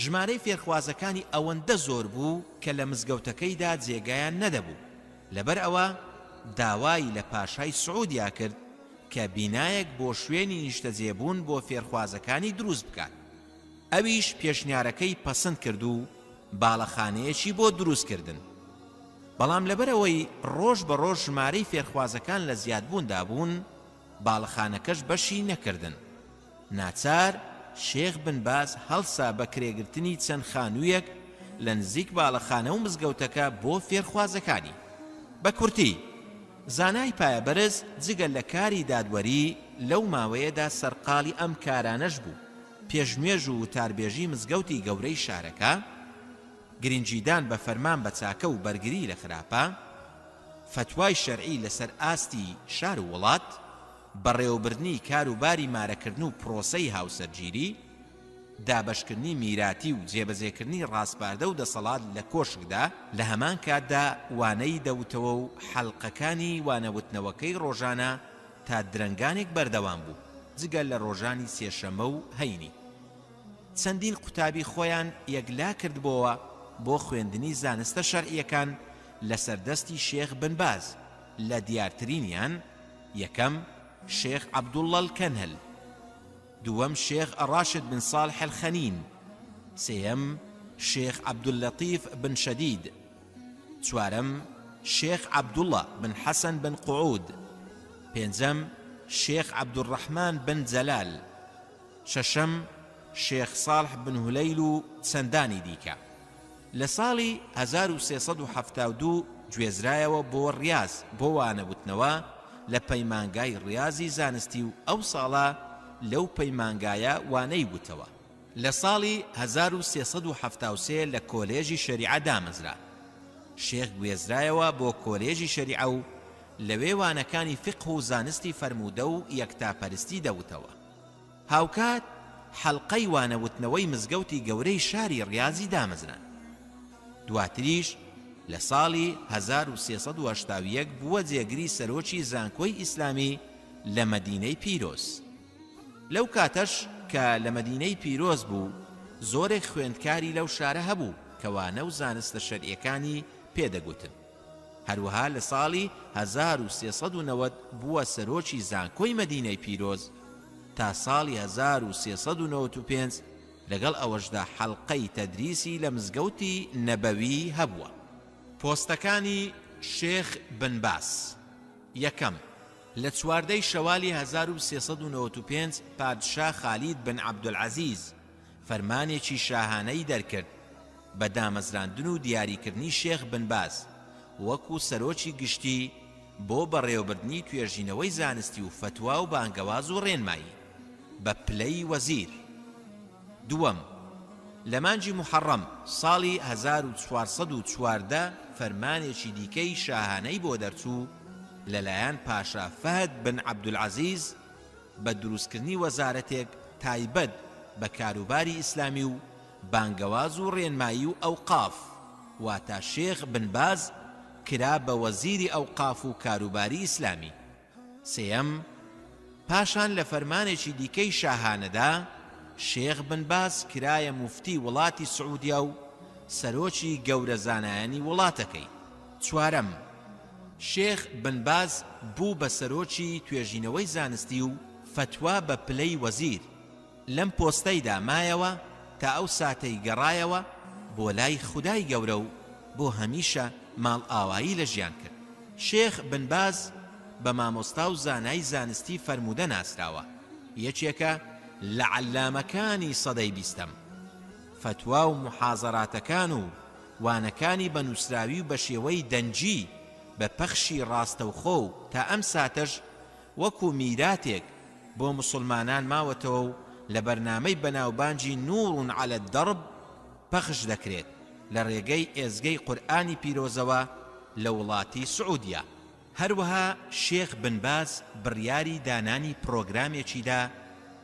ژمارەی فێرخوازەکانی ئەوەندە زۆر بوو کە لە مزگەوتەکەیدا جێگایان نەدەبوو. لەبەر ئەوە داوای لە پاشای سعودیا کرد کە بینایەک بۆ شوێنی نیشتەجێبوون بۆ فێرخوازەکانی دروست بکات. ئەویش پێشنیارەکەی پەسەند کرد و باڵەخانەیەکی بۆ دروستکردن. بەڵام لەبەرەوەی ڕۆژ بە ڕۆژ ژمارەی فێرخوازەکان لە زیادبووندا بوون، باڵەخانەکەش بەشی نەکردن. ناچار شێخ بن باز هەڵسا بە کرێگرتنی چەند خانوویەک لە نزیک باڵەخانە و مزگەوتەکە بۆ فێرخوازەکانی. بە کورتی زانای پایەبەرز جگە لە کاری دادوەری لەو ماوەیەدا سەرقاڵی ئەم کارانەش بوو. پێشنوێژ و وتاربێژی مزگەوتی گەورەی شارەکە، گرنگیدان بە فەرمان بە چاکە و بەرگری لە خراپە، فتوای شەرعی لەسەر ئاستی شار و وڵات، بەڕێوەبردنی کاروباری مارەکردن و پرۆسەی هاوسەرگیری، دابەشکردنی میراتی و جێبەجێکردنی ڕاستپاردە و دەسەڵات لە کۆشکدا. لە هەمان کاتدا وانەی دەوتەوە و حەڵقەکانی وانەوتنەوەکەی ڕۆژانە تا درەنگانێک بەردەوام بوو، جگە لە ڕۆژانی سێشەمە و هەینی. چەندین قوتابی خۆیان یەکلا کردبەوە بۆ خوێندنی زانستە شەرعیەکان لەسەر دەستی شێخ بن باز. لە دیارترینیان یەکەم شێخ عەبدوڵڵا الکەنهەل، دووەم شێخ ڕاشد بن صالح الخەنین، سێەم شێخ عەبدوللەطیف بن شەدید، چوارەم شێخ عەبدوڵڵا بن حەسەن بن قوعود، پێنجەم شێخ عەبدوڕەحمان بن جەلال، شەشەم شێخ صالح بن هولەیل و چەندانی دیکە. لە ساڵی 1372 گوێزرایەوە بۆ ڕیاز بۆ وانەوتنەوە لە پەیمانگای ڕیازی زانستی و ئەو ساڵە لەو پەیمانگایە وانەی بووتەوە. لە ساڵی 1373 لە کۆلێژی شەریعە دامەزرا. شێخ گوێزرایەوە بۆ کۆلێژی شەریعە و لەوێ وانەکانی فقه و زانستی فەرموودە و یەکتاپەرستی دەوتەوە. هاوکات حەڵقەی وانەوتنەوەی مزگەوتی گەورەی شاری ڕیازی دامەزران. دواتریش لە ساڵی 1381 بووە جێگری سەرۆکی زانکۆی ئیسلامی لە مەدینەی پیرۆز. لەو کاتەش کە لە مەدینەی پیرۆز بوو، زۆرێک خوێندکاری لەو شارە هەبوو کە وانە و زانستە شەرعیەکانی پێدەگوتن. هەروەها لە ساڵی 1390 بووە سەرۆکی زانکۆی مەدینەی پیرۆز تا ساڵی 1395 لەگەڵ ئەوەشدا حەڵقەی تەدریسی لە مزگەوتی نەبەوی هەبووە. پۆستەکانی شێخ بن باس. یەکەم، لە چواردەی شەوالی 1395 پادشا خالید بن عەبدولعەزیز فەرمانێکی شاهانەی دەرکرد بە دامەزراندن و دیاریکردنی شێخ بن باز وەکو سەرۆکی گشتی بۆ بەڕێوەبردنی توێژینەوەی زانستی و فتوا و بانگەواز و ڕێنمایی بە پلەی وەزیر. دووەم، لە مانجی محەڕەم ساڵی 1414 فەرمانێکی دیکەی شاهانەی بۆ دەرچوو لەلایەن پاشا فەهد بن عەبدولعەزیز بە دروستکردنی وەزارەتێک تایبەت بە کاروباری ئیسلامی و بانگەواز و ڕێنمایی و ئەوقاف، واتە شێخ بن باز کرا بە وەزیری ئەوقاف و کاروباری ئیسلامی. سێەم، پاشان لە فەرمانێکی دیکەی شاهانەدا شێخ بن باز کرایە موفتی وڵاتی سعودیا و سەرۆکی گەورە زانایانی وڵاتەکەی. چوارەم، شێخ بن باز بوو بە سەرۆکی توێژینەوەی زانستی و فتوا بە پلەی وەزیر. لەم پۆستەیدا مایەوە تا ئەو ساتەی گەڕایەوە بۆ لای خودای گەورە و بۆ هەمیشە ماڵ ئاوایی لە ژیان کرد. شێخ بن باز بە مامۆستا و زانای زانستی فەرموودە ناسراوە، یەکێکە لە عەلامەکانی سەدەی بیستەم. فتوا و محازەراتەکان و وانەکانی بە نووسراوی و بە شێوەی دەنجی بە پەخشی ڕاستەوخۆ و تا ئەم ساتەش وەکو میراتێک بۆ موسڵمانان ماوەتەوە و لە بەرنامەی بەناوبانجی نوڕ عەلە الدەرب پەخش دەکرێت لە ڕێگەی ئێزگەی قورئانی پیرۆزەوە لە وڵاتی سعودیا. هەروەها شێخ بن باز بڕیاری دانانی پرۆگرامێکیدا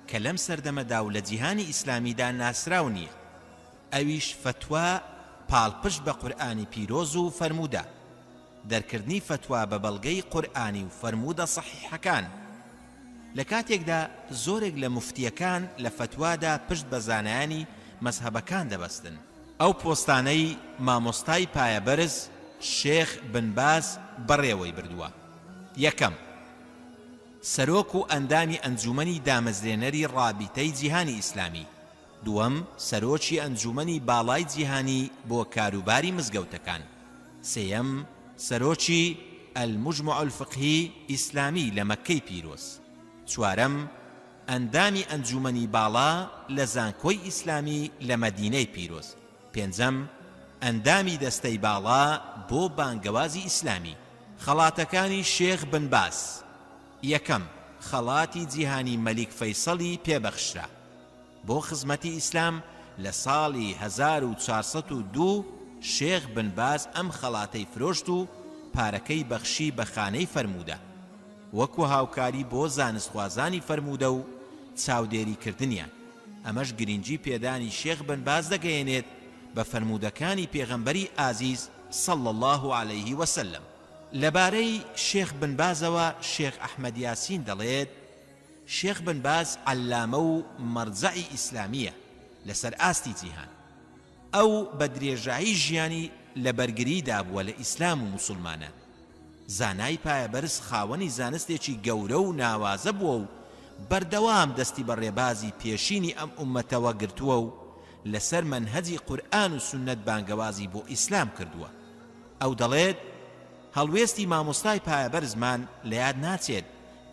کە لەم سەردەمەدا و لە جیهانی ئیسلامیدا ناسراو نییە، ئەویش فتوا پاڵپشت بە قورئانی پیرۆز و فەرموودە، دەرکردنی فتوا بە بەڵگەی قورئانی و فەرموودە سەحیحەکان. لە کاتێکدا زۆرێک لە موفتیەکان لە فتوادا پشت بە زانایانی مەزهەبەکان دەبەستن. ئەو پۆستانەی مامۆستای پایەبەرز شێخ بن باز بەڕێوەی بردووە. یەکەم، سەرۆک و ئەندامی ئەنجومەنی دامەزرێنەری ڕابیتەی جیهانی ئیسلامی. دووەم، سەرۆکی ئەنجومەنی باڵای جیهانی بۆ کاروباری مزگەوتەکان. سێەم، سەرۆکی المجمع الفقهی ئیسلامی لە مەککەی پیرۆز. چوارەم، ئەندامی ئەنجومەنی باڵا لە زانکۆی ئیسلامی لە مەدینەی پیرۆز. پێنجەم، ئەندامی دەستەی باڵا بۆ بانگەوازی ئیسلامی. خەڵاتەکانی شێخ بن باز. یەکەم، خەڵاتی جیهانی مەلیک فەیسەڵی پێبەخشرا بۆ خزمەتی ئیسلام لە ساڵی 1402. شێخ بن باز ئەم خەڵاتەی فرۆشت و پارەکەی بەخشی بە خانەی فەرموودە وەکو هاوکاری بۆ زانستخوازانی فەرموودە و چاودێریکردنیان. ئەمەش گرنگی پێدانی شێخ بن باز دەگەیەنێت بە فەرموودەکانی پێغەمبەری ئازیز صلى الله عليه وسلم. لەبارەی شێخ بن بازەوە شێخ ئەحمەد یاسین دەڵێت شێخ بن باز عەلامە و مەرجەعی ئیسلامیە لەسەر ئاستی جیهان. ئەو بە درێژایی ژیانی لە بەرگریدا بووە لە ئیسلام و موسڵمانان. زانای پایەبەرز خاوەنی زانستێکی گەورە و ناوازە بووە و بەردەوام دەستی بە ڕێبازی پێشینی ئەم ئومەتەوە گرتووە و لەسەر مەنهەجی قورئان و سونەت بانگەوازی بۆ ئیسلام کردووە. ئەو دەڵێت هەڵوێستی مامۆستای پایەبەرزمان لە یاد ناچێت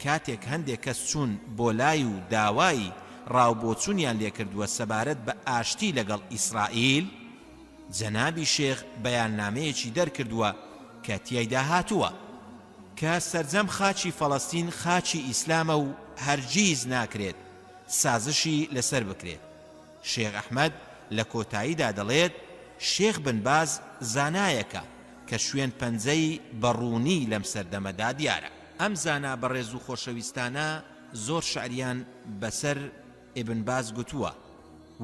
کاتێک هەندێک کەس چوون بۆ لای و داوای ڕاوبۆچوونیان لێکردووە سەبارەت بە ئاشتی لەگەڵ ئیسرائیل. جەنابی شێخ بەیاننامەیەکی دەرکردووە کە تیایدا هاتووە کە سەرجەم خاچی فەڵەستین خاچی ئیسلامە و هەرگیز ناکرێت سازشی لەسەر بکرێت. شێخ ئەحمەد لە کۆتاییدا دەڵێت شێخ بن باز زانایەکە کە شوێن پەنجەی بەڕوونی لەم سەردەمەدا دیارە. ئەم زانا بەڕێز و خۆشەویستانە زۆر شعریان بەسەر ئیبن باز گوتووە،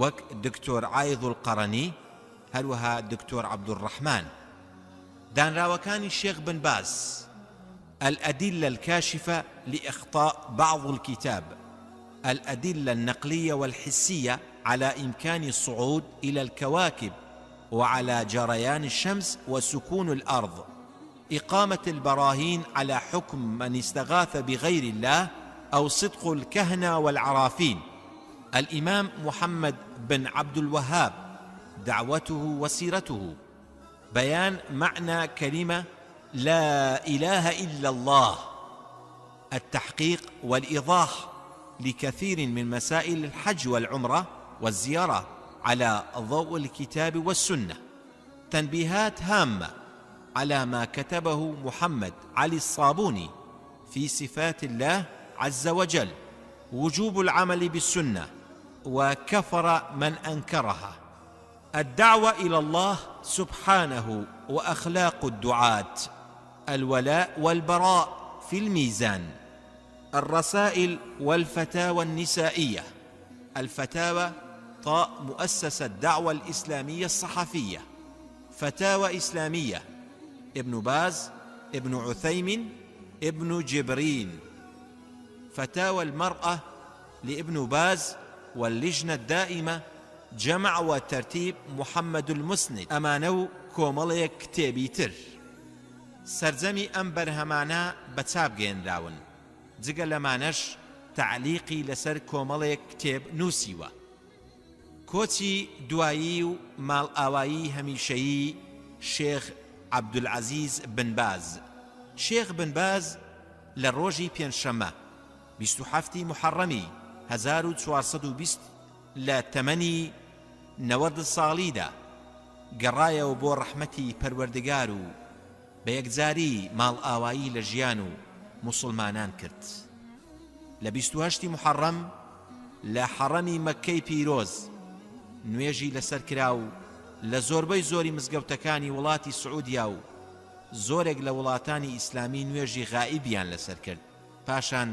وەک دکتۆر عایض القەڕەنی، هەروەها دکتۆر عەبدوڕەحمان. دانراوەکانی شێخ بن باز: الأدلة الكاشفة لإخطاء بعض الكتاب، الأدلة النقلية والحسية على إمكان الصعود إلى الكواكب وعلى جريان الشمس وسكون الأرض، إقامة البراهين على حكم من استغاث بغير الله أو صدق الكهنة والعرافين. الإمام محمد بن عبد الوهاب دعوته وسيرته، بيان معنى كلمة لا إله إلا الله، التحقيق والإيضاح لكثير من مسائل الحج والعمرة والزيارة على ضوء الكتاب والسنة. تنبيهات هامة على ما كتبه محمد علي الصابوني في صفات الله عز وجل، وجوب العمل بالسنة وكفر من أنكرها، الدعوة إلى الله سبحانه وأخلاق الدعاة، الولاء والبراء في الميزان، الرسائل والفتاوى النسائية. الفتاوى طاء مؤسسة الدعوة الإسلامية الصحفية، فتاوى إسلامية ابن باز، ابن عثيمين، ابن جبرين. فتاوى المرأة لابن باز واللجنة الدائمة، جمع وترتيب محمد المسند. أمانو كومليك كتابي تر سرزمي أنبر همانا بتاب جينراون جگە لەمانەش تعلیقی لەسەر کۆمەڵێک کتێب نووسیوە. کۆچی دوایی و ماڵ ئاوایی هەمیشەیی شێخ عەبدولعەزیز بن باز. شێخ بن باز لە ڕۆژی پێنجشەممە 27 محەڕەمی 1420 لە تەمەنی 90 ساڵیدا گەڕایەوە بۆ ڕەحمەتی پەروەردگار و بە یەکجاری ماڵ ئاوایی لە ژیان و مسلمانان کرد. لە 28 محەڕەم لە حەڕەمی مەککەی پیرۆز نوێژی لەسەر کرا و لە زۆربەی زۆری مزگەوتەکانی وڵاتی سعودیا و زۆرێک لە وڵاتانی ئیسلامی نوێژی غائیبیان لەسەر کرد. پاشان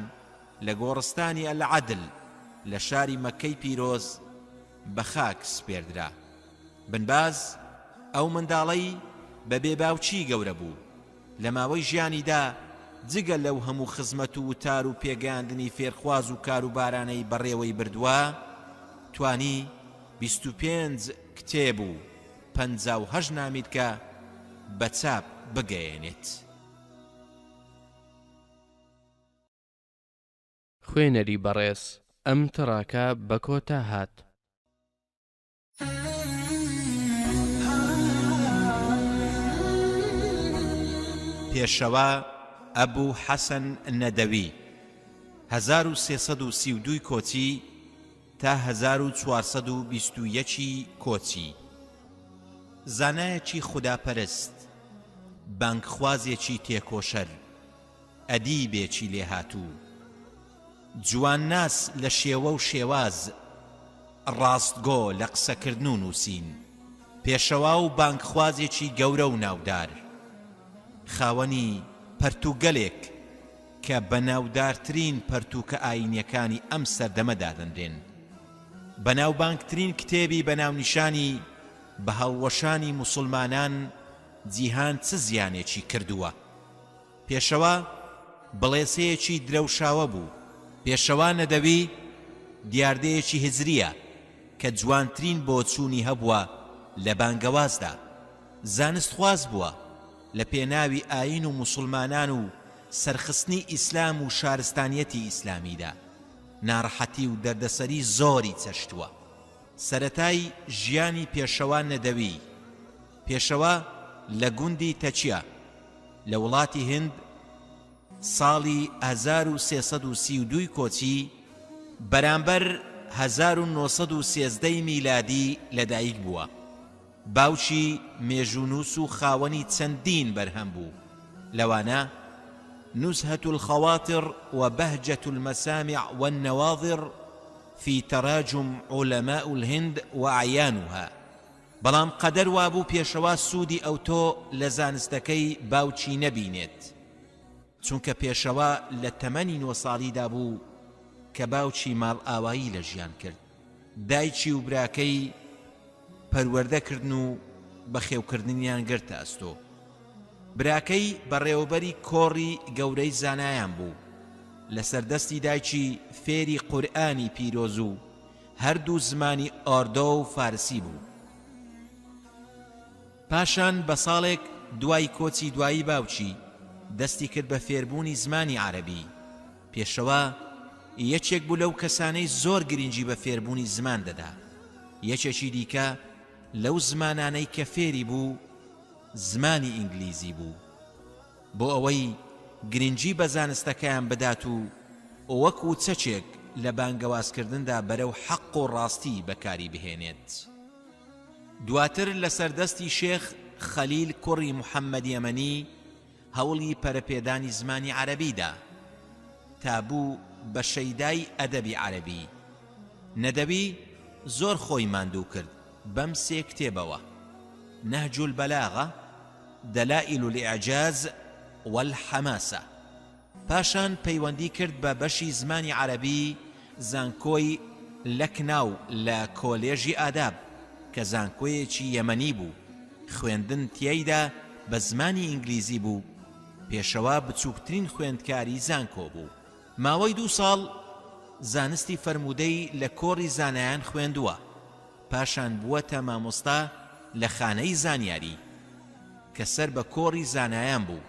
لە گۆڕستانی ئەلعەدل لە شاری مەککەی پیرۆز بە خاک سپێردرا. بن باز ئەو منداڵەی بە بێباوچی گەورە بوو، لە ماوەی ژیانیدا جگە لەو هەموو خزمەت و وتار و پێگەاندنی فێرخواز و کاروبارانەی بەڕێوەی بردووە، توانی 25 کتێب و 58 نامید کە بە چاپ بگەیەنێت. خوێنەری بەڕێز ئەم تڕاکە بە کۆتا هات. پێشەوە ئەبوو حەسەن نەدەوی 1332 کۆچی تا 1421 کۆچی، زانایەکی خوداپەرست، بانگخوازێکی تێکۆشەر، ئەدیبێکی لێهاتوو، جوانناس لە شێوە و شێواز، ڕاستگۆ لە قسەکردن و نووسین، پێشەوا و بانگخوازێکی گەورە و ناودار، خاوەنی پەرتوگەلێک کە بەناودارترین پەرتوکە ئاینیەکانی ئەم سەردەمەدا دەنرێن، بەناوبانگترین کتێبی بەناونیشانی بە هەڵوەشانی موسڵمانان جیهان چ زیانێکی کردووە. پێشەوە بڵێسەیەکی درەوشاوە بوو. پێشەوا نەدەوی دیاردەیەکی هزریە کە جوانترین بۆ چوونی هەبووە لە بانگەوازدا، زانستخواز بووە لە پێناوی ئاین و موسڵمانان و سەرخستنی ئیسلام و شارستانیەتی ئیسلامیدا. ناڕەحەتی و دەردەسەری زۆری چەشتووە. سەرەتای ژیانی پێشەوا نەدەوی. پێشەوا لە گوندی تەچیە لە وڵاتی هند ساڵی 1332 کۆچی بەرامبەر 1913 میلادی لەدایک بووە. باوکی مێژوونووس و خاوەنی چەندین بەرهەم بوو، لەوانە نزهة الخواطر وبهجة المسامع والنواظر في تراجم علماء الهند وأعيانها. بەڵام قەدەر وابوو پێشەوا سوودی ئەوتۆ لە زانستەکەی باوکی نەبینێت، چونکە پێشەوا لە تەمەنی 9 ساڵیدا بوو کە باوکی ماڵ ئاوایی لە ژیان کرد. دایکی و براکەی پەروەردەکردن و بەخێوکردنیان گرتە ئەستۆ. براکەی بەڕێوەبەری کۆڕی گەورەی زانایان بوو. لە سەردەستی دایکی فێری قورئانی پیرۆز و هەردوو زمانی ئاردۆ و فارسی بوو. پاشان بە ساڵێک دوای کۆچی دوایی باوچی دەستی کرد بە فێربوونی زمانی عەرەبی. پێشەوە یەکێک بوو لەو کەسانەی زۆر گرنگی بە فێربوونی زمان دەدا. یەکێکی دیکە لەو زمانانەی کە فێری بوو زمانی ئینگلیزی بوو، بۆ ئەوەی گرنگی بە زانستەکەیان بدات و وەکو چەچێک لە بانگەوازکردندا بەرەو حەق و ڕاستی بەکاری بهێنێت. دواتر لە سەردەستی شێخ خەلیل کوڕی محەممەد یەمەنی هەوڵی پەرەپێدانی زمانی عەرەبیدا تا بوو بە شەیدای ئەدەبی عەرەبی. نەدەوی زۆر خۆی ماندوو کرد بەم سێ کتێبەوە: نهج البلاغة، دلائل الإعجاز، والحماسة. پاشان پەیوەندی کرد بە بەشی زمانی عەرەبی زانکۆی لەکناو لە کۆلێژی ئاداب کە زانکۆیەکی یەمەنی بوو، خوێندن تیایدا بە زمانی ئینگلیزی بوو. پێشەوە بچووکترین خوێندکاری زانکۆ بوو. ماوەی 2 ساڵ زانستی فەرموودەی لە کۆڕی زانایان خوێندووە. پاشان بووەتە مامۆستا لە خانەی زانیاری کە سەر بە کۆڕی زانایان بوو.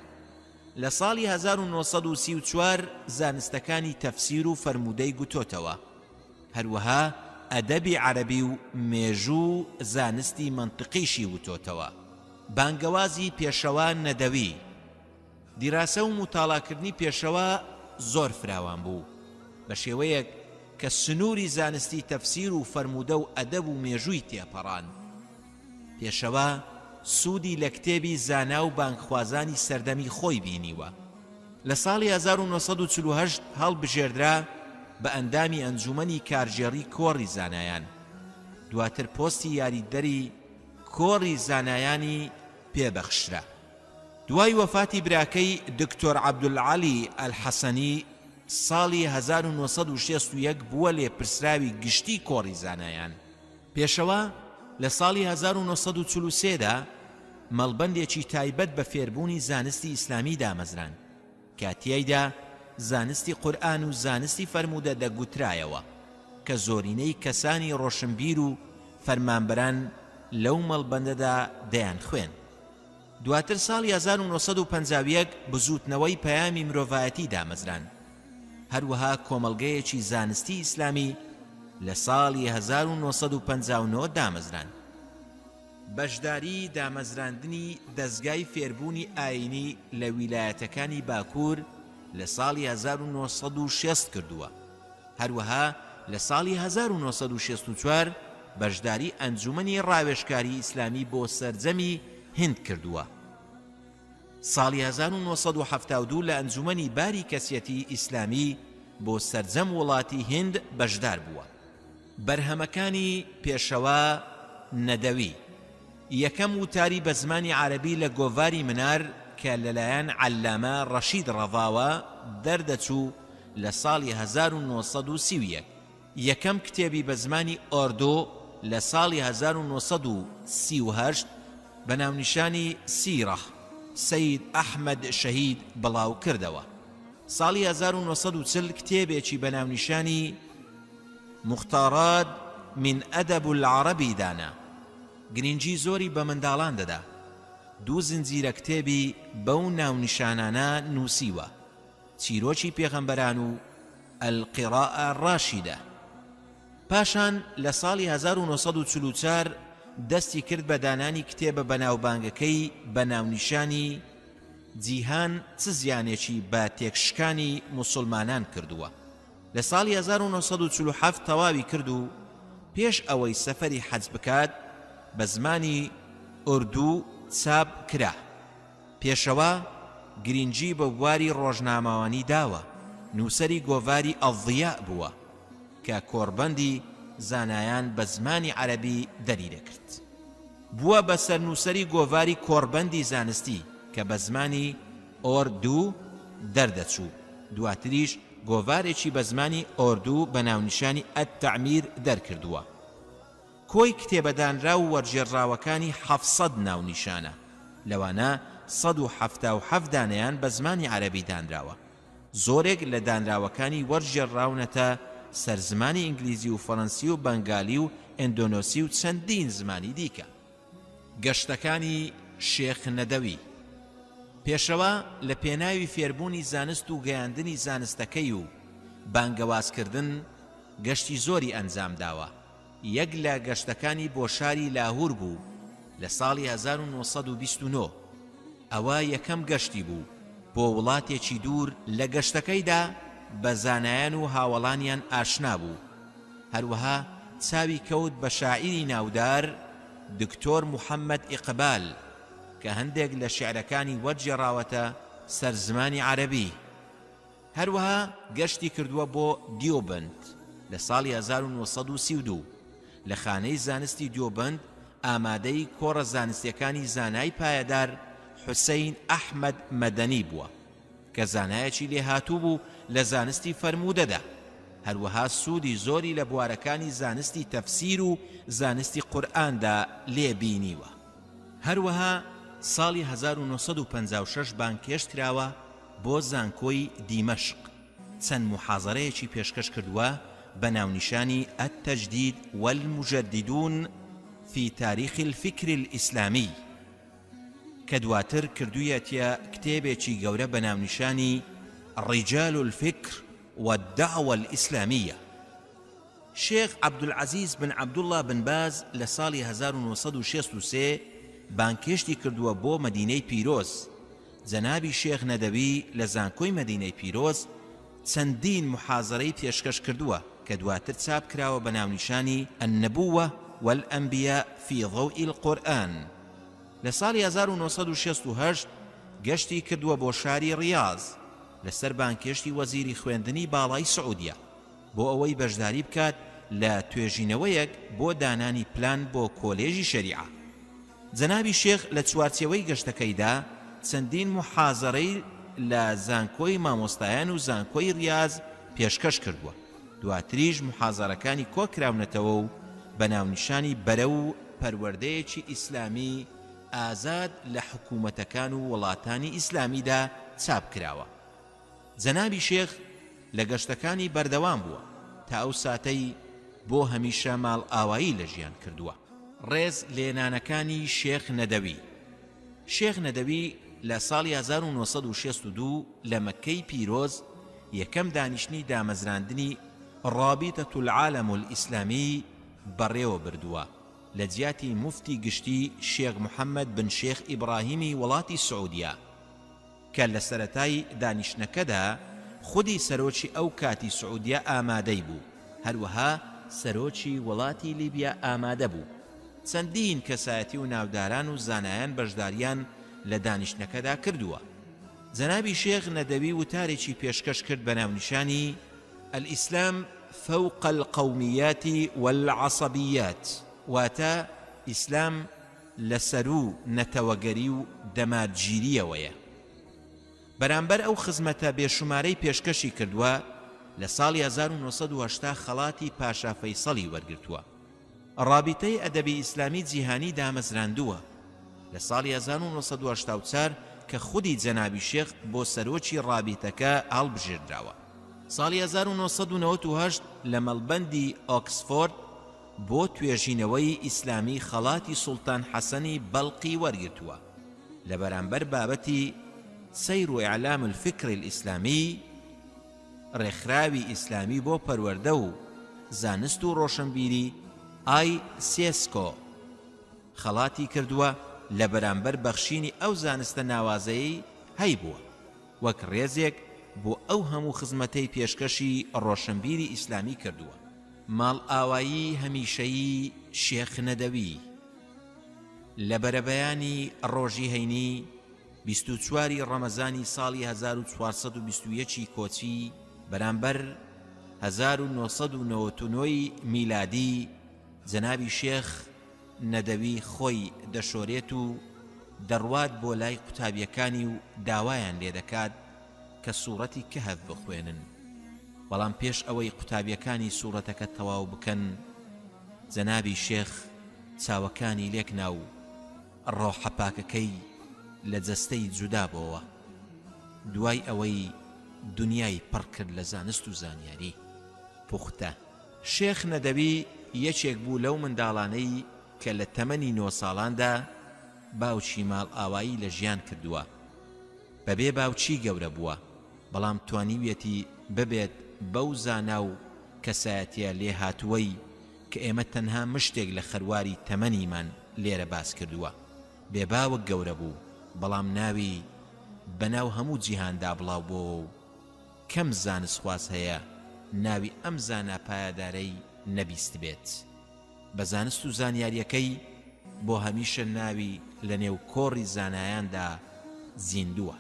لە ساڵی 1934 زانستەکانی تەفسیر و فەرموودەی گوتۆتەوە. هەروەها ئەدەبی عەرەبی و مێژوو زانستی منطقیشی وتۆتەوە. بانگەوازی پێشەوە نەدەوی. دیراسە و متاڵاکردنی پێشەوە زۆر فراوان بوو بە شێوەیەک کە سنووری زانستی تەفسیر و فەرموودە و ئەدەب و مێژووی تێپەڕان. پێشەوە سوودی لە کتێبی زانا و بانگخوازانی سەردەمی خۆی بینیوە. لە ساڵی 1948 هەڵبژێردرا بە ئەندامی ئەنجومەنی کارژێڕی کۆڕی زانایان. دواتر پۆستی یاریدەری کۆڕی زانایانی پێبەخشرا. دوای وەفاتی براکەی دکتۆر عەبدولعەلی ئەلحەسەنی ساڵی 1961 بووە لێپرسراوی گشتی کۆڕی زانایان. پێشەوە لە ساڵی 1943 دا مەڵبەندێکی تایبەت بە فێربوونی زانستی ئیسلامی دامەزران کە تیایدا زانستی قورئان و زانستی فەرموودە دەگوترایەوە کە زۆرینەی کەسانی ڕۆشنبیر و فەرمانبەران لەو مەڵبەندەدا دەیان خوێن. دواتر ساڵی 1951 بزوتنەوەی پەیامی مرۆڤایەتی دامەزران. هەروەها کۆمەڵگەیەکی زانستی ئیسلامی لە ساڵی 1959 دامەزران. بەشداری دامەزراندنی دەستگای فێربوونی ئاینی لە ویلایەتەکانی باکوور لە ساڵی 1960 کردووە. هەروەها لە ساڵی 1964 بەشداری ئەنجومەنی ڕاوێژکاری ئیسلامی بۆ سەرجەمی هند کردووە. ساڵی 1972 لە ئەنجومەنی باری کەسیەتی ئیسلامی بۆ سەرجەم وڵاتی هند بەشدار بووە. بەرهەمەکانی پێشەوە نەدەوی: یەکەم وتاری بە زمانی عەرەبی لە گۆڤاری منار کە لەلایەن عەلامە ڕەشید ڕەڤاوە دەردەچوو لە ساڵی 1931. یەکەم کتێبی بە زمانی ئۆردۆ لە ساڵی 1938 بە ناونیشانی سیرە سەید ئەحمەد شەهید بڵاو کردەوە. ساڵی 1940 کتێبێکی بە ناونیشانی مختارات من ئەدەب العەرەبی دانا. گرنگی زۆری بە منداڵان دەدا. 2 زنجیرە کتێبی بەو ناونیشانانە نووسیوە: چیرۆکی پێغەمبەران و القراءة ڕاشیدە. پاشان لە ساڵی 1944 دەستی کرد بە دانانی کتێبە بەناوبانگەکەی بە ناونیشانی جیهان چ زیانێکی بە تێکشکانی موسڵمانان کردووە. لە ساڵی 1947 تەواوی کرد و پێش ئەوەی سەفەری حەج بکات بە زمانی ئوردو چاپ کرا. پێشەوە گرنگی بە بواری ڕۆژنامەوانی داوە. نووسەری گۆڤاری ئەڵضیا بووە کە کۆڕبەندی زانایان بە زمانی عەرەبی دەریدەکرد. بووە بە سەرنووسەری گۆڤاری کۆڕبەندی زانستی کە بە زمانی ئۆردو دەردەچوو. دواتریش گۆڤارێکی بە زمانی ئۆردو بە ناونیشانی ئەتتەعمیر دەرکردووە. کۆی کتێبەدانرا و وەرجێڕراوەکانی 700 ناونیشانە، لەوانە 177 دانەیان بە زمانی عەرەبی دانراوە. زۆرێک لە دانراوەکانی وەرجێڕراونەتە سەرزمانی ئینگلیزی و فەڕەنسی و بەنگالی و ئیندۆنۆسی و چەندین زمانی دیکە. گەشتەکانی شێخ نەدەوی: پێشەوە لە پێناوی فێربوونی زانست و گەیاندنی زانستەکەی و بانگەوازکردن گەشتی زۆری ئەنجام داوە. یەک لە گەشتەکانی بۆ شاری لاهور بوو لە ساڵی 1929. ئەوە یەکەم گەشتی بوو بۆ وڵاتێکی دوور. لە گەشتەکەیدا بە زانایان و هاوڵانیان ئاشنا بوو. هەروەها چاوی کەوت بە شاعیری ناودار دکتۆر محەممەد ئیقبال کە هەندێک لە شیعرەکانی وەرجێڕاوەتە سەر زمانی عەرەبی. هەروەها گەشتی کردووە بۆ دیۆبند لە ساڵی 1932. لە خانەی زانستی دیۆبند ئامادەی کۆڕە زانستیەکانی زانای پایەدار حوسەین ئەحمەد مەدەنی بووە کە زانایەکی لێهاتوو بوو لە زانستی فەرموودەدا. هەروەها سوودی زۆری لە بوارەکانی زانستی تەفسیر و زانستی قورئاندا لێبینیوە. هەروەها ساڵی 1956 بانکێشتراوە بۆ زانکۆی دیمەشق. چەند محاضەرەیەکی پێشکەش کردووە بە ناونیشانی التەجدید والمجددون في تاريخ الفكر الإسلامي کە دواتر کردوویەتە کتێبێکی گەورە بە ناونیشانی رجال الفكر والدعوة الإسلامية. شيخ عبد العزيز بن عبد الله بن باز لە ساڵی 1963 بانکێشتی کردووە بۆ مەدینەی پیرۆز. جەنابی شێخ نەدەوی لە زانکۆی مەدینەی پیرۆز چەندین محاضەرەی پێشکەش کردووە کە دواتر چاپ کراوە بە ناونیشانی النبوة والأنبياء في ضوء القرآن. لە ساڵی 1968 گەشتی کردووە بۆ شاری ڕیاض لەسەر بانکێشتی وەزیری خوێندنی باڵای سعودیا بۆ ئەوەی بەشداری بکات لە توێژینەوەیەک بۆ دانانی پلان بۆ کۆلێژی شەریعە. جەنابی شێخ لە چوارچێوەی گەشتەکەیدا چەندین محاضەرەی لە زانکۆی مامۆستایان و زانکۆی ڕیاض پێشکەش کردووە. دواتریش محاضەرەکانی کۆکراونەتەوە و بە ناونیشانی بەرە و پەروەردەیەکی ئیسلامی ئازاد لە حکوومەتەکان و وڵاتانی ئیسلامیدا چاپ کراوە. جەنابی شێخ لە گەشتەکانی بەردەوام بووە تا ئەو ساتەی بۆ هەمیشە ماڵ ئاوایی لە ژیان کردووە. ڕێز لێنانەکانی شێخ نەدەوی. شێخ نەدەوی لە ساڵی 1962 لە مەککەی پیرۆز یەکەم دانیشتنی دامەزراندنی ڕابیتەة العالم الئیسلامی بەڕێوە بردووە لە جیاتی مفتی گشتی شێخ محەممەد بن شێخ ئیبراهیمی وڵاتی سعودیا کە لە سەرەتای دانیشتنەکەدا خودی سەرۆکی ئەو کاتی سعودیا ئامادەی بوو. هەروەها سەرۆکی وڵاتی لیبیا ئامادە بوو. چەندین کەسایەتی و ناوداران و زانایان بەشداریان لە دانیشتنەکەدا کردووە. جەنابی شێخ نەدەوی وتارێکی پێشکەش کرد بە ناونیشانی الئیسلام فوق القوميات والعصبيات، واتە ئیسلام لەسەر و نەتەوەگەری و دەماتگیریەوەیە. بەرامبەر ئەو خزمەتە بێشومارەی پێشکەشی کردووە لە ساڵی 1980 خەڵاتی پاشا فەیسەڵی وەرگرتووە. ڕابیتەی ئەدەبی ئیسلامی جیهانی دامەزراندووە لە ساڵی 1984 کە خودی جەنابی شێخ بۆ سەرۆکی ڕابیتەکە هەڵبژێردراوە. ساڵی 1998 لە مەڵبەندی ئۆکسفۆرد بۆ توێژینەوەی ئیسلامی خەڵاتی سوڵتان حەسەنی بەڵقی وەرگرتووە لە بەرامبەر بابەتی سەیر و ئیعلام الفکر الئیسلامی، ڕێکخراوی ئیسلامی بۆ پەروەردە و زانست و ڕۆشنبیری ئای سێسکۆ خەڵاتی کردووە لە بەرامبەر بەخشینی ئەو زانستە ناوازەیەی هەیبووە وەک ڕێزێک بۆ ئەو هەموو خزمەتەی پێشکەشی ڕۆشنبیری ئیسلامی کردووە. ماڵ ئاوایی هەمیشەیی شێخ نەدەوی لە بەرەبەیانی ڕۆژی هەینی 24 ڕەمەزانی ساڵی 1421 کۆچی بەرامبەر 1999 میلادی جەنابی شێخ نەدەوی خۆی دەشۆرێت و دەڕوات بۆ لای قوتابیەکانی و داوایان لێ دەکات کە سوورەتی کەهەف بخوێنن، بەڵام پێش ئەوەی قوتابیەکانی سوورەتەکە تەواو بکەن جەنابی شێخ چاوەکانی لێک ناو ڕۆحەپاکەکەی لە جەستەی جودا بۆەوە دوای ئەوەی دنیای پڕ کرد لە زانست و زانیاری پوختە. شێخ نەدەوی یەکێک بوو لەو منداڵانەی کە لە تەمەنی 9 ساڵاندا باوکی ماڵ ئاوایی لە ژیان کردووە بەبێ باوچی گەورە بووە بەڵام توانیویەتی ببێت بەو زانا و کەسایەتیە لێ هاتووەی کە ئێمە تەنها مشتێک لە خەرواری تەمەنیمان لێرە باس کردووە. بێباوەک گەورە بوو بەڵام ناوی بەناو هەموو جیهاندا بڵاو بۆ و کەم زانستخواز هەیە ناوی ئەم زانا پایدارەی نەبیست بێت. بە زانست و زانیاریەکەی بۆ هەمیشە ناوی لە نێو کۆڕی زانایاندا زیندووە.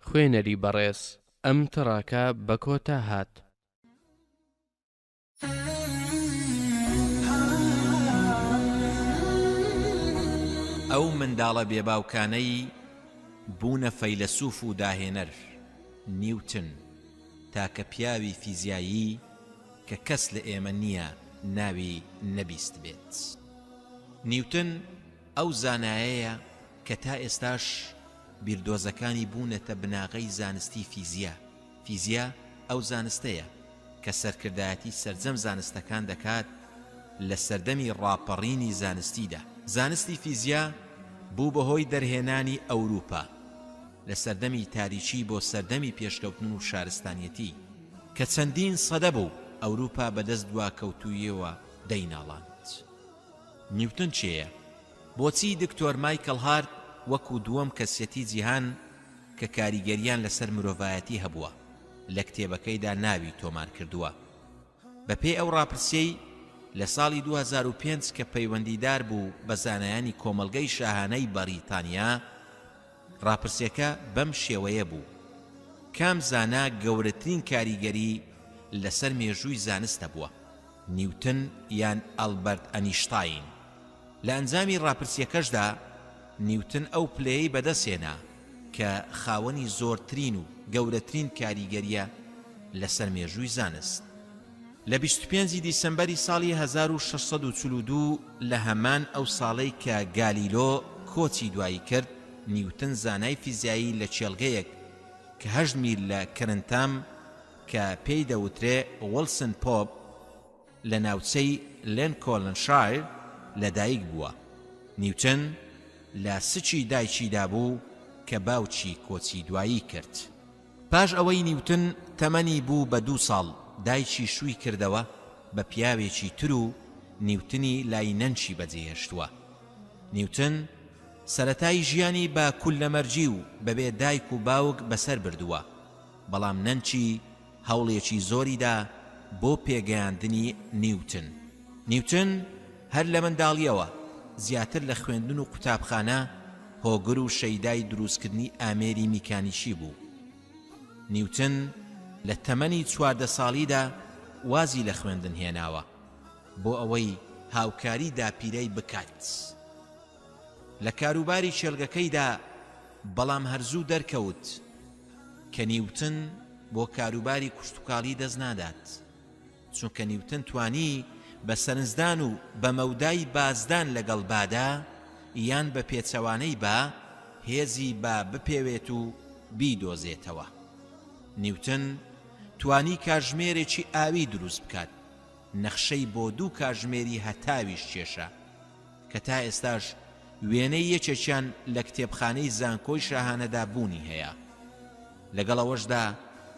خوێنەری بەڕێز ئەم تڕاکە بە کۆتا هات. ئەو منداڵە بێباوکانەی بوونە فەیلسوف و داهێنەر نیوتن تاکە پیاوی فیزیایی کە کەس لە ئێمە نییە ناوی نەبیست بێت. نیوتن ئەو زانایەیە کە تا ئێستاش بیردۆزەکانی بوونەتە بناغەی زانستی فیزیا. فیزیا ئەو زانستەیە کە سەرکردایەتی سەرجەم زانستەکان دەکات لە سەردەمی ڕاپەڕینی زانستیدا. زانستی فیزیا بوو بەهۆی دەرهێنانی ئەوروپا لە سەردەمی تاریکی بۆ سەردەمی پێشکەوتن و شارستانیەتی کە چەندین سەدە بوو ئەوروپا بەدەست دواکەوتوویەوە دەیناڵاند. نیوتن چێیە؟ بۆچی دکتۆر مایکل هارت وەکو دووەم کەسێتی جیهان کە کاریگەریان لەسەر مرۆڤایەتی هەبووە لە کتێبەکەیدا ناوی تۆمار کردووە؟ بەپێی ئەو ڕاپرسیەی لە ساڵی 2005 کە پەیوەندیدار بوو بە زانایانی کۆمەڵگەی شاهانەی بەریتانیا، ڕاپرسیەکە بەم شێوەیە بوو: کام زانا گەورەترین کاریگەری لەسەر مێژووی زانستە بووە، نیوتن یان ئەلبەرت ئەنیشتاین؟ لە ئەنجامی ڕاپرسیەکەشدا نیوتن ئەو پلەیەی بەدەستێنا کە خاوەنی زۆرترین و گەورەترین کاریگەریە لەسەر مێژووی زانست. لە 25 دیسەمبەری ساڵی 1642 لە هەمان ئەو ساڵەی کە گالیلۆ کۆچی دوایی کرد، نیوتن زانای فیزیایی لە چێلگەیەک کە 8 میل لە کرنتام کە پێی دەوترێ وڵسن پۆپ لە ناوچەی لێنکۆلنشایر لەدایک بووە. نیوتن لە سچی دایکیدا بوو کە باوکی کۆچی دوایی کرد. پاش ئەوەی نیوتن تەمەنی بوو بە 2 ساڵ، دایکی شووی کردەوە بە پیاوێکی تر و نیوتنی لای نەنچی بەجێهێشتووە. نیوتن سەرەتای ژیانی بە کولەمەرجی و بەبێ دایک و باوک بەسەر بردووە، بەڵام نەنچی هەوڵێکی زۆریدا بۆ پێگەیاندنی نیوتن. نیوتن هەر لە منداڵیەوە زیاتر لە خوێندن و قوتابخانە هۆگر و شەیدای دروستکردنی ئامێری میکانیکی بوو. نیوتن لە تەمەنی 14 ساڵیدا وازی لە خوێندن هێناوە بۆ ئەوەی هاوکاری داپیرەی بکات لە کاروباری چێلگەکەیدا، بەڵام هەرزوو دەرکەوت کە نیوتن بۆ کاروباری کوشتتوکاڵی دەست نادات، چونکە نیوتن توانی بە سەرنجدان و بە مەودای بازدان لەگەڵ بادا یان بە پێچەوانەی با هێزی با بپێوێت و بیدۆزێتەوە. نیوتن توانی کاژمێرێکی ئاوی دروست بکات، نەخشەی بۆ 2 کاژمێری هەتاویش کێشە کە تا ئێستاش وێنەی یەکێکیان لە کتێبخانەی زانکۆی شاهانەدا بوونی هەیە. لەگەڵەوەشدا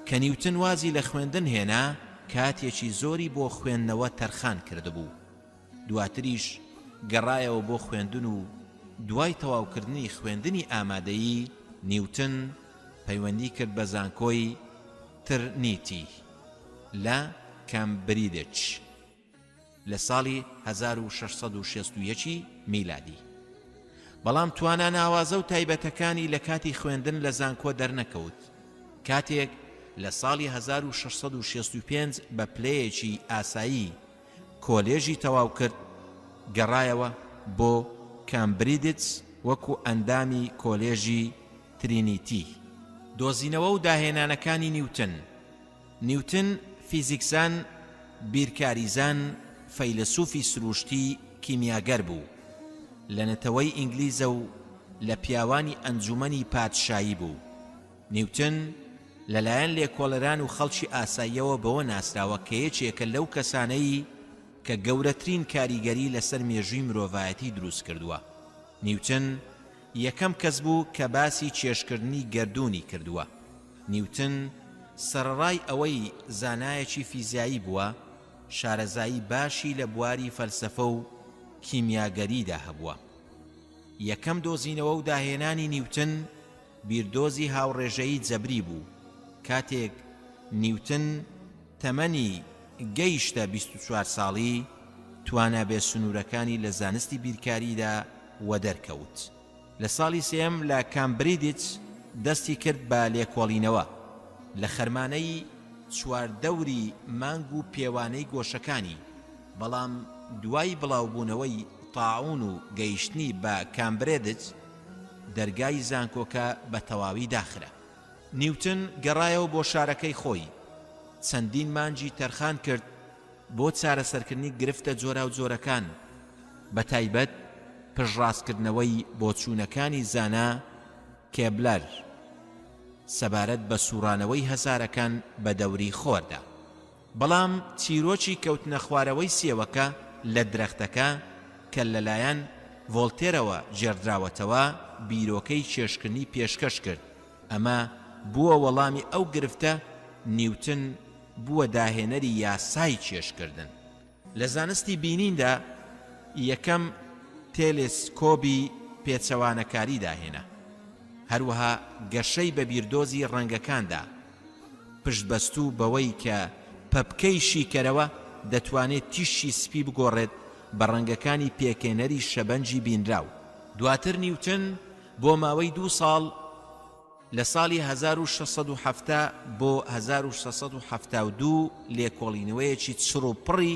کە نیوتن وازی لە خوێندن هێنا، کاتێکی زۆری بۆ خوێندنەوە تەرخان کردبوو. دواتریش گەڕایەوە بۆ خوێندن و دوای تەواوکردنی خوێندنی ئامادەیی، نیوتن پەیوەندی کرد بە زانکۆی ترنیتی لە کامبریدج لە ساڵی 1661 میلادی. بەڵام توانە ناوازە و تایبەتەکانی لە کاتی خوێندن لە زانکۆ دەرنەکەوت. کاتێک لە ساڵی 1665 بە پلەیەکی ئاسایی کۆلێژی تەواو کرد، گەڕایەوە بۆ کامبریدج وەکو ئەندامی کۆلێژی ترینیتی. دۆزینەوە و داهێنانەکانی نیوتن. نیوتن فیزیکسان، بیرکاریزان، فەیلسوفی سروشتی، کیمیاگەر بوو. لە نەتەوەی ئینگلیزە و لە پیاوانی ئەنجومەنی پادشایی بوو. نیوتن لەلایەن لێکۆڵەران و خەڵکی ئاساییەوە بەوە ناسراوە کە یەکێکە لەو کەسانەی کە گەورەترین کاریگەری لەسەر مێژووی مرۆڤایەتی دروست کردووە. نیوتن یەکەم کەس بوو کە باسی چێشکردنی گەردوونی کردووە. نیوتن سەرڕای ئەوەی زانایەکی فیزیایی بووە، شارەزایی باشی لە بواری فەلسەفە و کیمیاگەریدا هەبووە. یەکەم دۆزینەوە و داهێنانی نیوتن بیردۆزی هاوڕێژەیی جەبری بوو. کاتێک نیوتن تەمەنی گەیشتە 24 ساڵی، توانابێ سنوورەکانی لە زانستی بیرکاریدا وەدەرکەوت. لە ساڵی سێم لە کامبریدج دەستی کرد بە لێکۆڵینەوە لە خەرمانەی چواردەوری مانگ و پێوانەی گۆشەکانی، بەڵام دوای بڵاوبوونەوەی تاعون و گەیشتنی بە کامبریدج دەرگای زانکۆکە بە تەواوی داخرا. نیوتن گەڕایەوە بۆ شارەکەی خۆی، چەندین مانجی تەرخان کرد بۆ چارەسەرکردنی گرفتە جۆرا و جۆرەکان، بە تایبەت پشڕاستکردنەوەی بۆ چوونەکانی زانا کێبلەر سەبارەت بە سوڕانەوەی هەزارەکان بە دەوری خۆردا. بەڵام چیرۆکی کەوتنە خوارەوەی سێوەکە لە درەختەکە کە لەلایەن ڤۆڵتێرەوە جێڕدراوەتەوە بیرۆکەی چێشکردنی پێشکەش کرد. ئەمە بووە وەڵامی ئەو گرفتە نیوتن بووە داهێنەری یاسای چێشکردن. لە زانستی بینیندا یەکەم تێلێسکۆبی پێچەوانەکاری داهێنا، هەروەها گەشەی بە بیردۆزی ڕەنگەکاندا، پشتبەستوو بەوەی کە پەپکەی شیکەرەوە دەتوانێت تیشی سپی بگۆڕێت بە ڕەنگەکانی پێکێنەری شەبەنجی بینراو. دواتر نیوتن بۆ ماوەی 2 ساڵ لە ساڵی 1670 بۆ 1672 لێکۆڵینەوەیەکی چڕوپڕی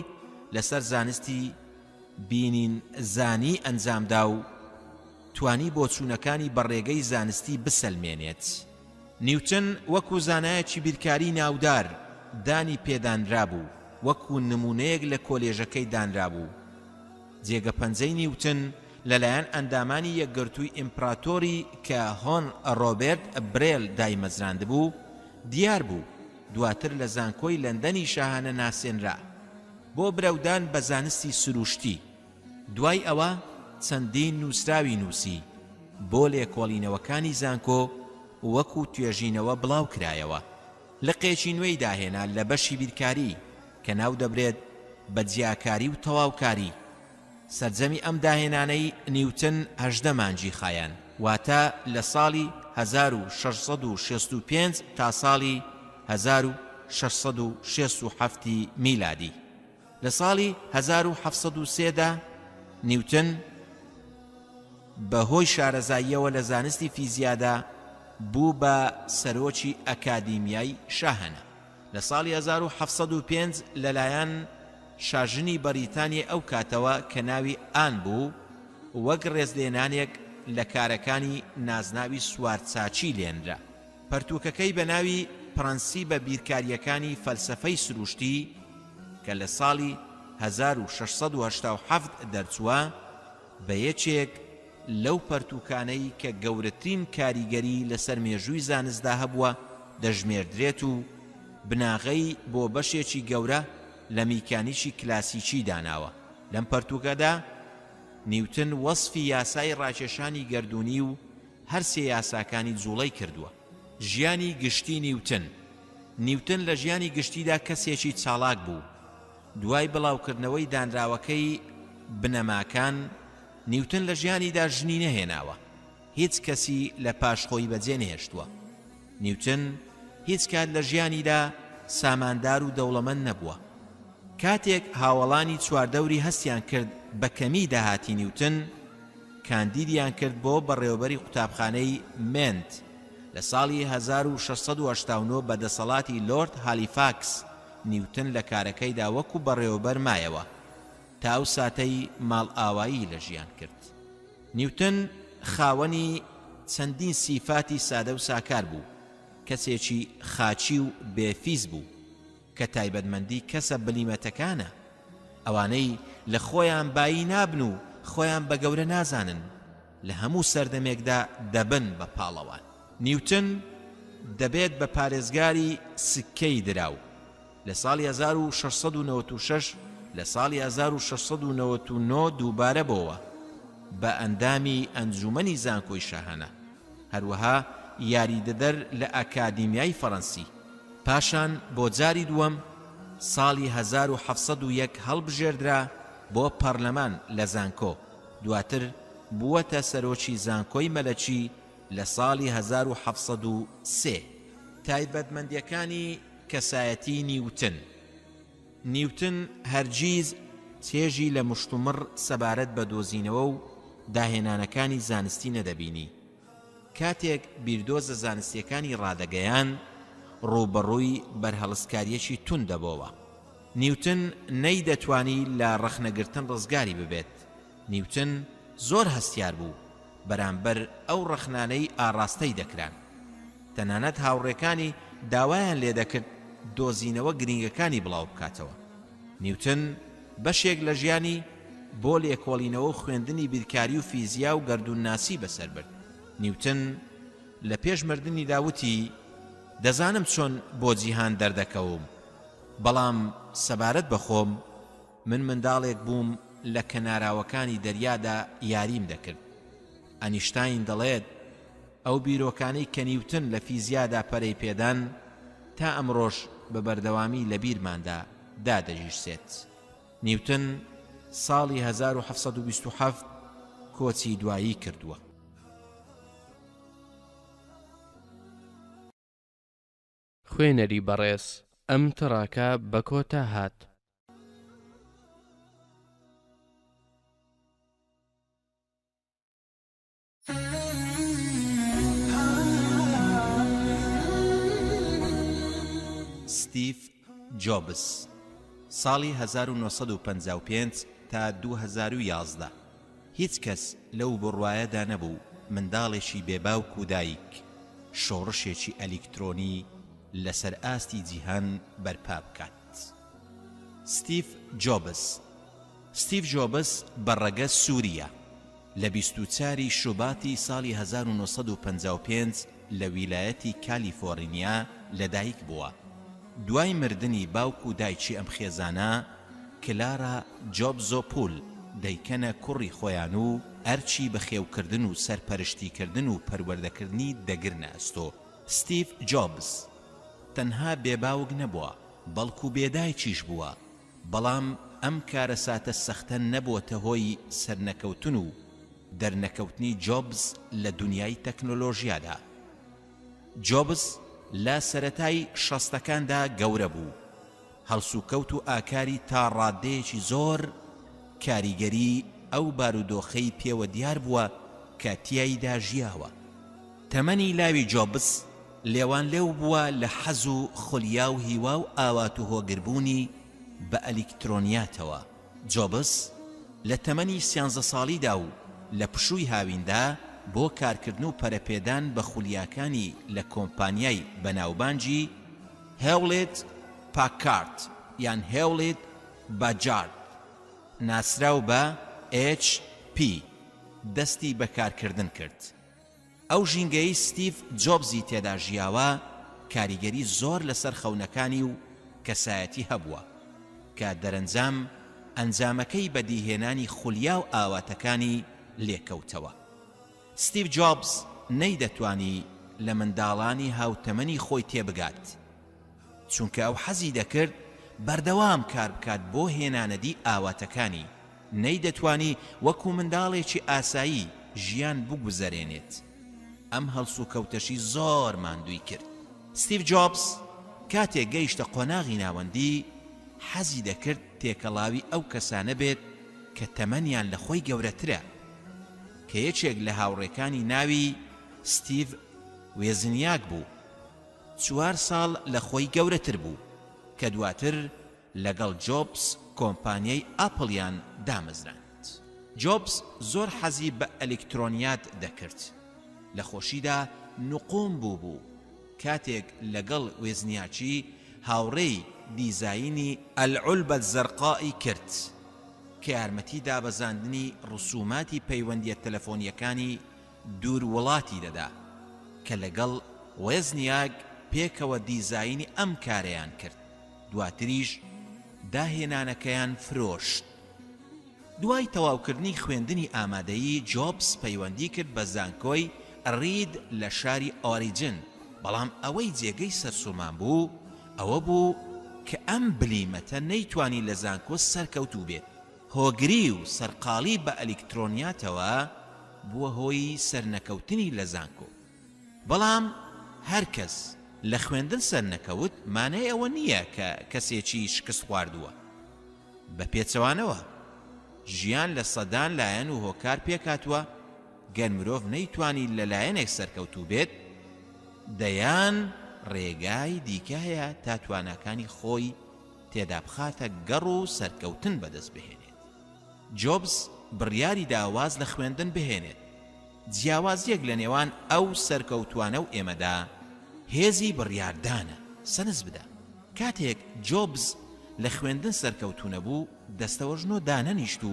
لەسەر زانستی بینین زانی ئەنجامدا و توانی بۆ چوونەکانی بەڕێگەی زانستی بسەلمێنێت. نیوتن وەکو زانایەکی بیرکاری ناودار دانی پێدانرا بوو، وەکو نمونەیەک لە کۆلێژەکەی دانرا بوو. جێگە پەنجەی نیوتن لەلایەن ئەندامانی یەکگرتووی ئیمپراتۆری کە هۆن ڕۆبێرت برێل دایمەزراند بوو دیار بوو. دواتر لە زانکۆی لەندەنی شاهانە ناسێنرا بۆ برەودان بە زانستی سروشتی. دوای ئەوە چەندین نووسراوی نووسی بۆ لێکۆڵینەوەکانی زانکۆ وەکو توێژینەوە بڵاو کرایەوە. لقێکی نوێی داهێنا لە بەشی بیرکاری کە ناو دەبرێت بە جیاکاری و تەواوکاری. سەرجەمی ئەم داهێنانەی نیوتن 18 مانجی خایان، واتە لە ساڵی 1665 تا ساڵی 1667 میلادی. لە ساڵی 1703دا نیوتن بەهۆی شارەزاییەوە لە زانستی فیزیادا بوو بە سەرۆکی ئەکادیمیای شاهانە. لە ساڵی 1705 لەلایەن شاژنی بەریتانیە ئەو کاتەوە کە ناوی ئان بوو وەک ڕێزلێنانێک لە کارەکانی نازناوی سوارچاچی لێنرا. پەرتووکەکەی بە ناوی پرەنسیبە بیرکاریەکانی فەلسەفەی سروشتی کە لە ساڵی 1687 دەرچووە بە یەکێک لەو پەرتووکانەی کە گەورەترین کاریگەری لەسەر مێژووی زانستدا هەبووە دەژمێردرێت و بناغەی بۆ بەشێکی گەورە لە میکانیکی کلاسیکی داناوە. لەم پەرتووکەدا نیوتن وەسفی یاسای ڕاکێشانی گەردوونی و هەر سێ یاساکانی جوڵەی کردووە. ژیانی گشتی نیوتن. نیوتن لە ژیانی گشتیدا کەسێکی چالاک بوو. دوای بڵاوکردنەوەی دانراوەکەی بنەماکان نیوتن لە ژیانیدا ژنی نەهێناوە، هیچ کەسی لە پاشخۆی بەجێ نهێشتووە. نیوتن هیچ کات لە ژیانیدا ساماندار و دەوڵەمەند نەبووە. کاتێک هاوڵانی چواردەوری هەستیان کرد بە کەمی داهاتی نیوتن، کاندیدیان کرد بۆ بەڕێوەبەری قوتابخانەی مێنت. لە ساڵی 1689 بەدەسەڵاتی لۆرد هالیفاکس نیوتن لە کارەکەیدا وەکو بەڕێوەبەر مایەوە تا ئەو ساتەی ماڵ ئاوایی لە ژیان کرد. نیوتن خاوەنی چەندین سیفاتی سادە و ساکار بوو، کەسێکی خاچی و بێفیز بوو کە تایبەتمەندی کەسە بلیمەتەکانە، ئەوانەی لە خۆیان بایی نابن و خۆیان بە گەورە نازانن، لە هەموو سەردەمێکدا دەبن بە پاڵەوان. نیوتن دەبێت بە پارێزگاری سکەی دراو. لە ساڵی 1696 لە ساڵی 1699 دووبارە بۆوە بە ئەندامی ئەنجومەنی زانکۆی شاهانە، هەروەها یاریدەدەر لە ئەکادیمیای فەڕەنسی. پاشان بۆ جاری دووەم ساڵی 1701 هەڵبژێردرا بۆ پەرلەمان لە زانکۆ، دواتر بووەتە سەرۆکی زانکۆی مەلەکی لە ساڵی 1703. تایبەتمەندیەکانی کەسایەتی نیوتن. نیوتن هەرگیز چێژی لە مشتومڕ سەبارەت بە دۆزینەوە و داهێنانەکانی زانستی نەدەبینی. کاتێک بیردۆزە زانستیەکانی ڕادەگەیان ڕووبەڕووی بەرهەڵسکاریەکی تون دەبەوە. نیوتن نەیدەتوانی لە ڕەخنەگرتن ڕزگاری ببێت. نیوتن زۆر هەستیار بوو بەرامبەر ئەو ڕەخنانەی ئاڕاستەی دەکران. تەنانەت هاوڕێکانی داوایان لێ دەکرد دۆزینەوە گرنگەکانی بڵاو بکاتەوە. نیوتن بەشێک لە ژیانی بۆ لێکۆڵینەوە و خوێندنی بیرکاری و فیزیا و گەردوونناسی بەسەر برد. نیوتن لە پێش مردنی داوتی دەزانم چۆن بۆ جیهان دەردەکەوم، بەڵام سەبارەت بەخۆم من منداڵێک بووم لە کەناراوەکانی دەریادا یاریم دەکرد. ئەنیشتاین دەڵێت ئەو بیرۆکانەی کە نیوتن لە فیزیادا پەرەی پێدان تا ئەمڕۆژ بە بەردەوامی لە بیرماندا دادەژیرسێت. نیوتن ساڵی 1727 کۆچی دوایی کردووە. خوێنەری بەڕێز ئەم تڕاکە بە کۆتا هات. ستیف جۆبس ساڵی 1955 تا 2011. هیچ کەس لەو بڕوایەدا نەبوو منداڵێکی بێباوک و دایک شۆڕشێکی ئەلیکترۆنی لەسەر ئاستی جیهان بەرپا بکات. ستیف جۆبس. ستیف جۆبس بەڕەگە سووریە. لە 24 شوباتی ساڵی 1955 لە ویلایەتی کالیفۆرنیا لەدایک بووە. دوای مردنی باوک و دایکی ئەم خێزانە کلارا جۆبزۆپۆل دەیکەنە کوڕی خۆیان و ئەرچی بەخێوکردن و سەرپەرشتیکردن و پەروەردەکردنی دەگرنە ئەستۆ. ستیف جۆبس تەنها بێباوک نەبووە بەڵکو بێدایکیش بووە، بەڵام ئەم کارە ساتە سەختە نەبووەتە هۆی سەرنەکەوتن و دەرنەکەوتنی جۆبس لە دنیای تەکنۆلۆژیادا. جۆبس لە سەرەتای شەستەکاندا گەورە بوو، هەڵسوکەوت و ئاکاری تا ڕادەیەکی زۆر کاریگەری ئەو بارودۆخەی پێوە دیار بووە کە تیایدا ژیاوە. تەمەنی لاوی جۆبس لێوان لێو بووە لە حەز و خولیا و هیوا و ئاوات و هۆگربوونی بە ئەلیکترۆنیاتەوە. جۆبس لە تەمەنی 13 ساڵیدا و لە پشووی هاویندا بۆ کارکردن و پەرەپێدان بە خولیاکانی لە کۆمپانیای بەناوبانجی هێوڵێت پاکارد یان هێوڵێت باجارد ناسراو بە HP دەستی بەکارکردن کرد. ئەو ژینگەی ستیف جۆبزی تێدا ژیاوە کاریگەری زۆر لەسەر خەونەکانی و کەسایەتی هەبووە کە دەرەنجام ئەنجامەکەی بەدیهێنانی خولیا و ئاواتەکانی لێکەوتەوە. ستیف جۆبز نەیدەتوانی لە منداڵانی هاوتەمەنی خۆی تێبگات، چونکە ئەو حەزی دەکرد بەردەوام کار بکات بۆ هێنانەدی ئاواتەکانی، نەیدەتوانی وەکو منداڵێکی ئاسایی ژیان بگوزەرێنێت. ئەم هەڵسو کەوتەشی زۆر ماندووی کرد. ستیف جۆبز کاتێک گەیشتە قۆناغی ناوەندی حەزی دەکرد تێکەڵاوی ئەو کەسانە بێت کە تەمەنیان لە خۆی گەورەترە، کە یەکێک لە هاوڕێکانی ناوی ستیڤ وێزنیاک بوو. 4 ساڵ لە خۆی گەورەتر بوو کە دواتر لەگەڵ جۆبز کۆمپانیای ئاپڵیان دامەزراند. جۆبز زۆر حەزی بە ئەلیکترۆنیات دەکرد، لە خۆشیدا نقوم بوو کاتێک لەگەڵ وێزنیاکی هاوڕێی دیزاینی ئەلعولبە زەرقائی کرد کە یارمەتی دابەزاندنی ڕسوماتی پەیوەندیە تەلەفۆنیەکانی دوور وڵاتی دەدا کە لەگەڵ وێزنیاک پێکەوە دیزاینی ئەم کارەیان کرد. دواتریش داهێنانەکەیان فرۆشت. دوای تەواوکردنی خوێندنی ئامادەیی جۆبس پەیوەندی کرد بە زانکۆی ڕید لە شاری ئۆریجن، بەڵام ئەوەی جێگەی سەرسوڕمان بوو ئەوە بوو کە ئەم بلیمەتە نەیتوانی لە زانکۆ سەرکەوتوو بێت. هۆگری و سەرقاڵی بە ئەلکترۆنیاتەوە بووە هۆی سەرنەکەوتنی لە زانکۆ. بەڵام هەر کەس لە خوێندن سەرنەکەوت مانای ئەوە نییە کە کەسێکی شکست خواردووە. بە پێچەوانەوە ژیان لە سەدان لایەن و هۆکار پێکاتوە، گەر مرۆڤ نەیتوانی لە لایەنێک سەرکەوتوو بێت، دەیان ڕێگای دیکە هەیە تا تواناکانی خۆی تێدا بخاتە گەڕ و سەرکەوتن بەدەست بهێنێت. جۆبس بڕیاری داواز لە خوێندن بهێنێت. جیاوازیەک لە نێوان ئەو سەرکەوتوانە و ئێمەدا هێزی بڕیاردانە. سەنز بدە کاتێک جۆبس لە خوێندن سەرکەوتوونە بوو، دەستەوەژنۆ دانەنیشت و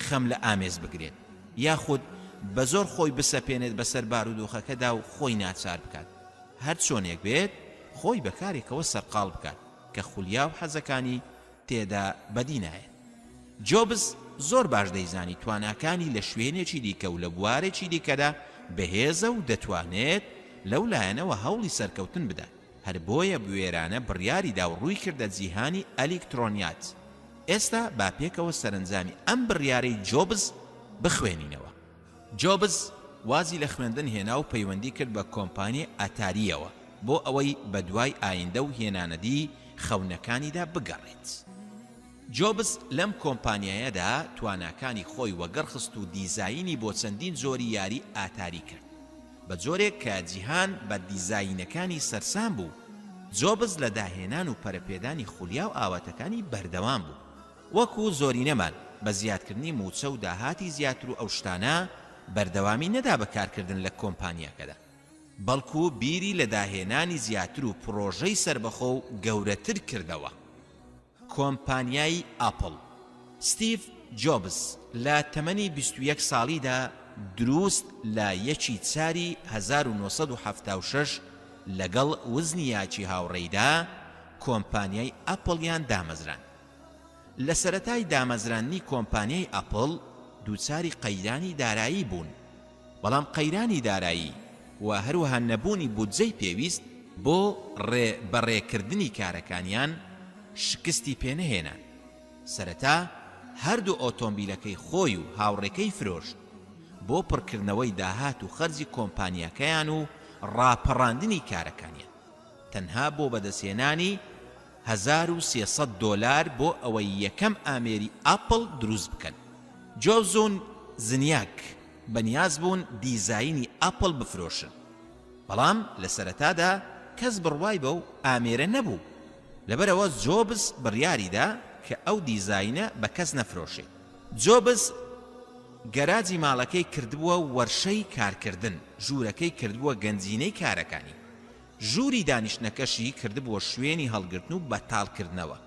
خەم لە ئامێز بگرێت، یاخود بە زۆر خۆی بسەپێنێت بەسەر بارودۆخەکەدا و خۆی ناچار بکات. هەر چۆنێک بێت خۆی بەکارێکەوە سەرقاڵ بکات کە خولیا و حەزەکانی تێدا بەدی نایێت. جۆبس زۆر باش دەیزانی تواناکانی لە شوێنێکی دیکە و لە بوارێکی دیکەدا بەهێزە و دەتوانێت لەو لایەنەوە هەوڵی سەرکەوتن بدات. هەر بۆیە بوێرانە بڕیاریدا و ڕووی کردە جیهانی ئەلکترۆنیات. ئێستا با پێکەوە سەرنجامی ئەم بڕیارەی جۆبس بخوێنینەوە. جۆبس وازی لە خوێندن هێنا و پەیوەندی کرد بە کۆمپانیای ئاتاریەوە بۆ ئەوەی بە دوای ئایندە و هێنانەدی خەونەکانیدا بگەڕێت. جۆبس لەم کۆمپانیایەدا تواناکانی خۆی وەگەڕخست و دیزاینی بۆ چەندین زۆری یاری ئاتاری کرد، بە جۆرێک کە جیهان بە دیزاینەکانی سەرسام بوو. جۆبس لە داهێنان و پەرەپێدانی خولیا و ئاواتەکانی بەردەوام بوو. وەکو زۆرینەمان بە زیادکردنی موچە و داهاتی زیاتر و ئەو شتانە بەردەوامی نەدا بەکارکردن لە کۆمپانیاکەدا، بەڵکو بیری لە داهێنانی زیاتر و پرۆژەی سربەخۆ و گەورەتر کردەوە. کۆمپانیای ئاپڵ. ستیڤ جۆبس لە تەمەنی 21 ساڵیدا دروست لە 1/4/1976 لەگەڵ وزنیاکی هاوڕێیدا کۆمپانیای ئاپڵیان دامەزران. لە سەرەتای دامەزرانی کۆمپانیای ئاپڵ دووچاری قەیرانی دارایی بوون، بەڵام قەیرانی دارایی و هەروەها نەبوونی بودجەی پێویست بۆ بەڕێکردنی کارەکانیان شکستی پێنەهێنان. سەرەتا هەردوو ئۆتۆمبیلەکەی خۆی و هاوڕێکەی فرۆشت بۆ پڕکردنەوەی داهات و خەرجی کۆمپانیاکەیان و ڕاپەڕاندنی کارەکانیان، تەنها بۆ بەدەستهێنانی $1300 بۆ ئەوەی یەکەم ئامێری ئاپڵ دروست بکەن. جۆبس و زنیاک بەنیاز بوون دیزاینی ئاپڵ بفرۆشن، بەڵام لە سەرەتادا کەس بڕوای بەو ئامێرە نەبوو. لەبەرەوە جۆبس بڕیاریدا کە ئەو دیزاینە بە کەس نەفرۆشێت. جۆبس گەراجی ماڵەکەی کردبووە وەرشەی کارکردن، ژوورەکەی کردبووە گەنجینەی کارەکانی، ژووری دانیشتنەکەشی کردبووە شوێنی هەڵگرتن و بەتاڵکردنەوە.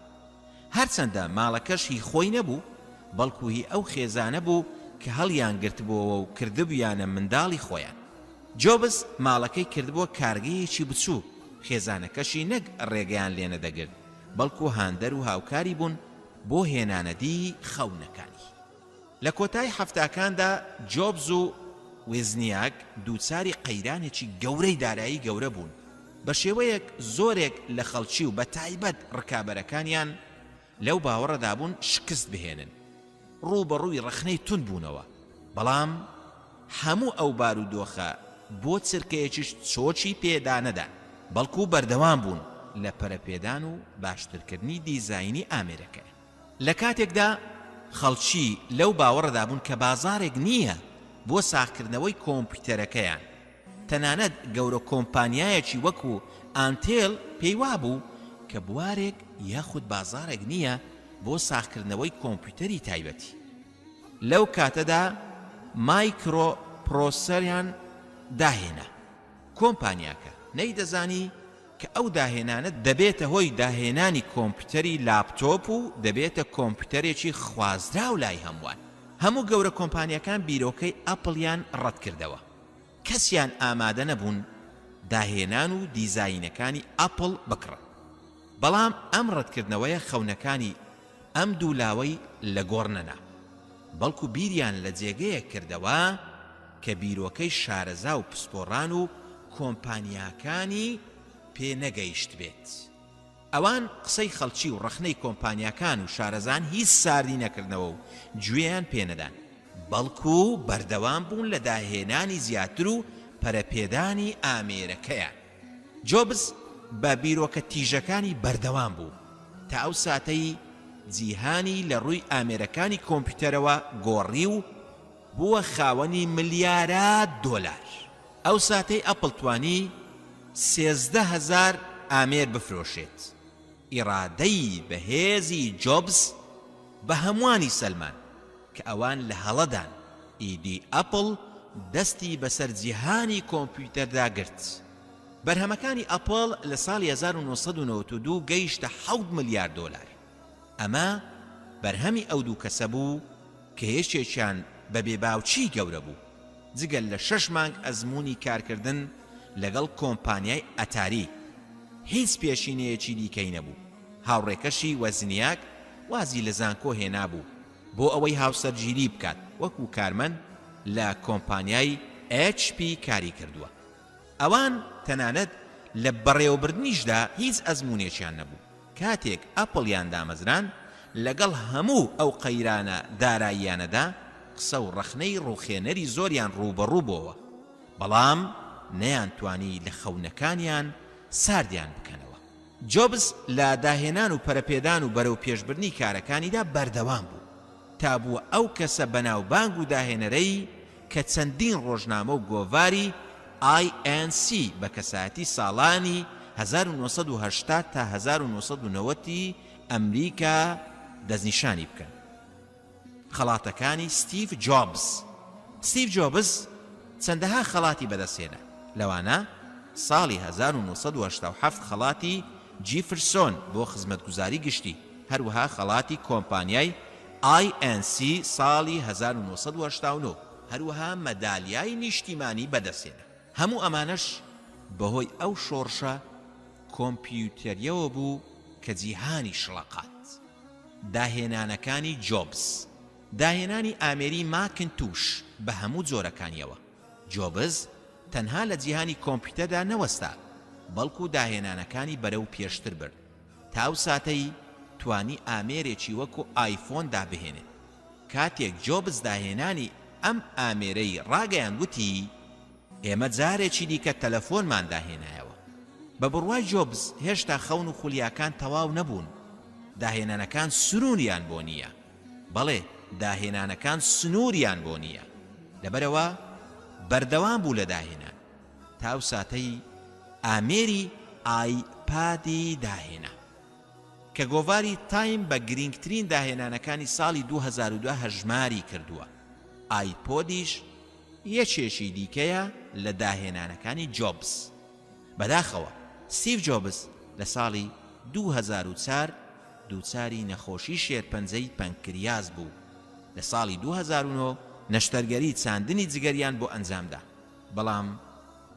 هەرچەندە ماڵەکەش هی خۆی نەبوو، بەڵکو هی ئەو خێزانە بوو کە هەڵیان گرتبووەوە و کردبوویانە منداڵی خۆیان. جۆبس ماڵەکەی کردبووە کارگەیەکی بچوو، خێزانەکەشی نەک ڕێگەیان لێنە دەگرت، بەڵکو هاندەر و هاوکاری بوون بۆ هێنانەدی خەونەکانی. لە کۆتای هەفتاکاندا جۆبس و وێزنیاک دووچاری قەیرانێکی گەورەی دارایی گەورە بوون، بە شێوەیەک زۆرێک لە خەڵکی و بە تایبەت ڕکابەرەکانیان لەو باوەڕەدا بوون شکست بهێنن. ڕووبەڕووی ڕەخنەی تون بوونەوە، بەڵام هەموو ئەو بارودۆخە بۆ چرکەیەکیش چۆچی پێدا نەدا، بەڵکو بەردەوام بوون لە پەرەپێدان و باشترکردنی دیزاینی ئامێرەکە. لە کاتێکدا خەڵکی لەو باوەڕەدا بوون کە بازارێک نییە بۆ ساختکردنەوەی کۆمپیوتەرەکەیان، تەنانەت گەورە کۆمپانیایەکی وەکو ئانتێل پێی وابوو کە بوارێک یاخود بازارێک نییە بۆ ساختکردنەوەی کۆمپیوتەری تایبەتی. لەو کاتەدا مایکرۆپرۆسەریان داهێنا. کۆمپانیاکە نەیدەزانی کە ئەو داهێنانە دەبێتە هۆی داهێنانی کۆمپیوتەری لاپتۆپ و دەبێتە کۆمپیوتەرێکی خوازراو لای هەمووان. هەموو گەورە کۆمپانیەکان بیرۆکەی ئاپڵیان ڕەت کردەوە. کەسیان ئامادە نەبوون داهێنان و دیزاینەکانی ئاپڵ بکڕن. بەڵام ئەم ڕەتکردنەوەیە خەونەکانی ئەم دوولاوەی لە گۆڕ نەنا. بەڵکو بیریان لە جێگەیەک کردەوە کە بیرۆکەی شارەزا و پسپۆڕان و کۆمپانیاکانی پێ نەگەیشت بێت. ئەوان قسەی خەڵکی و ڕخنەی کۆمپانیاکان و شارەزان هیچ ساردی نەکردنەوە و گوێیان پێنەدان، بەڵکو بەردەوام بوون لە داهێنانی زیاتر و پەرەپێدانی ئامێرەکەیان. جۆبز بە بیرۆکە تیژەکانی بەردەوام بوو تا ئەو ساتەی جیهانی لە ڕووی ئامێرەکانی کۆمپیوتەرەوە گۆڕی و بووە خاوەنی ملیارە دۆلار. ئەو ساتەی ئەپڵ توانی 13,000 ئامێر بفرۆشێت. ئیرادەی بەهێزی جۆبز بە هەمووانی سەلمان کە ئەوان لە هەڵەدان ئیدی ئەپڵ دەستی بەسەر جیهانی کۆمپیوتەردا گرت. بەرهەمەکانی ئەپڵ لە ساڵی 1992 گەیشتە 7 ملیار دۆلار. ئەمە بەرهەمی ئەو دوو کەسە بوو کە هێشتێکیان بە بێباوچی گەورە بوو جگەل لە 6 مانگ ئەزموونی کارکردن لەگەڵ کۆمپانیای ئەتاری. هیچ پێشینەیەکی دیکەی نەبوو. هاوڕێکەشی وەزنیاک وازی لە زانکۆ هێنابوو بۆ ئەوەی هاوسەرگیری بکات وەکو کارمەند لە کۆمپانیای HP کاری کردووە. ئەوان تەنانەت لە بەڕێوەبردنیشدا هیچ ئەزمونێکیان نەبوو. کاتێک ئەپڵیان دامەزران لەگەڵ هەموو ئەو قەیرانە داراییانەدا قسە و ڕەخنەی ڕووخێنەری زۆریان ڕووبەڕوو بۆەوە، بەڵام نەیانتوانی لە خەونەکانیان ساردیان بکەنەوە. جۆبز لە داهێنان و پەرەپێدان و بەرەو پێشبردنی کارەکانیدا بەردەوام بوو تا بووە ئەو کەسە بەناوبانگ و داهێنەرەی کە چەندین ڕۆژنامە و گۆڤاری INC بە کەسایەتی ساڵانی 1980 تا 1990 ئەمریکا دەستنیشانی بکەن. خەڵاتەکانی ستیڤ جۆبز. ستیڤ جۆبز چەندەها خەڵاتی بەدەستهێنا، لەوانە ساڵی 1987 خەڵاتی جیفرسۆن بۆ خزمەتگوزاری گشتی، هەروەها خەڵاتی کۆمپانیای INC ساڵی 1989، هەروەها مەدالیای نیشتیمانی بەدەستهێنا. هەموو ئەمانەش بەهۆی ئەو شۆڕشە کۆمپیوتەریەوە بوو کە جیهانی شڵەقات. داهێنانەکانی جۆبز. داهێنانی ئامێری ماکنتوش بە هەموو جۆرەکانیەوە. جۆبز تەنها لە جیهانی کۆمپیوتەردا نەوەستا، بەڵکو داهێنانەکانی بەرەو پێشتر برد تا ئەو ساتەی توانی ئامێرێکی وەکو ئایفۆن دابهێنێت. کاتێک جۆبز داهێنانی ئەم ئامێرەی ڕاگەیان گوتی ئێمە جارێکی دیکە تەلەفۆنمان داهێنایەوە. بە بڕوای جۆبز هێشتا خەون و خولیاکان تەواو نەبوون. داهێنانەکان سنووریان بۆ نییە. بەڵێ داهێنانەکان سنووریان بۆ نییە. لەبەرەوە بەردەوام بوو لە داهێنان تا ئەو ساتەی ئامێری ئایپادی داهێنا کە گۆڤاری تایم بە گرنگترین داهێنانەکانی ساڵی 2002 هەژماری کردووە. ئایپۆدیش یەکێکی دیکەیە لە داهێنانەکانی جۆبز. بەداخەوە ستیڤ جۆبز لە ساڵی 2004 دووچاری نەخۆشی شێرپەنجەی پەنکریاز بوو. لە ساڵی 2009 نەشتەرگەری چاندنی جگەریان بۆ ئەنجامدا، بەڵام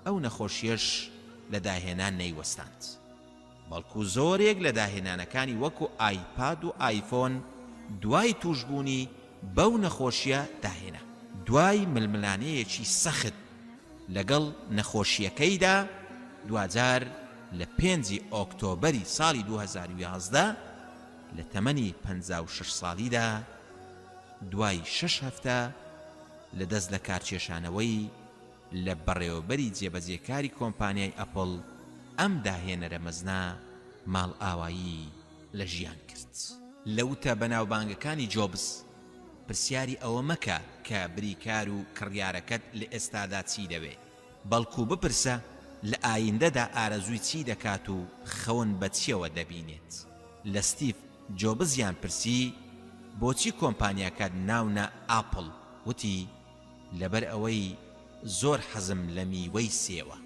ئەو نەخۆشیەش لە داهێنان نەیوەستاند. بەڵکو زۆرێک لە داهێنانەکانی وەکو ئایپاد و ئایفۆن دوای توشبوونی بەو نەخۆشیە داهێنا. دوای ململانەیەکی سەخت لەگەڵ نەخۆشیەکەیدا دوجار لە 5 ئۆکتۆبەری ساڵی 2011 لە تەمەنی 56 ساڵیدا دوای 6 هەفتە لە دەست لە کارچێشانەوەی لە بەڕێوەبەری جێبەجێکاری کۆمپانیای ئەپڵ ئەم داهێنەرە مەزنا ماڵ ئاوایی لە ژیان کرد. لەوتە بەناوبانگەکانی جۆبز پرسیاری ئەوە مەکە کە بریکار و کڕیارەکەت لە ئێستادا چی دەوێت، بەڵکو بپرسە لە ئایندەدا ئارەزووی چی دەکات و خەون بە چیەوە دەبینێت. لە ستیڤ جۆبزیان پرسی بۆچی کۆمپانیاکەت ناونە ئاپڵ، وتی لەبەر ئەوەی زۆر حەزم لە میوەی سێوە.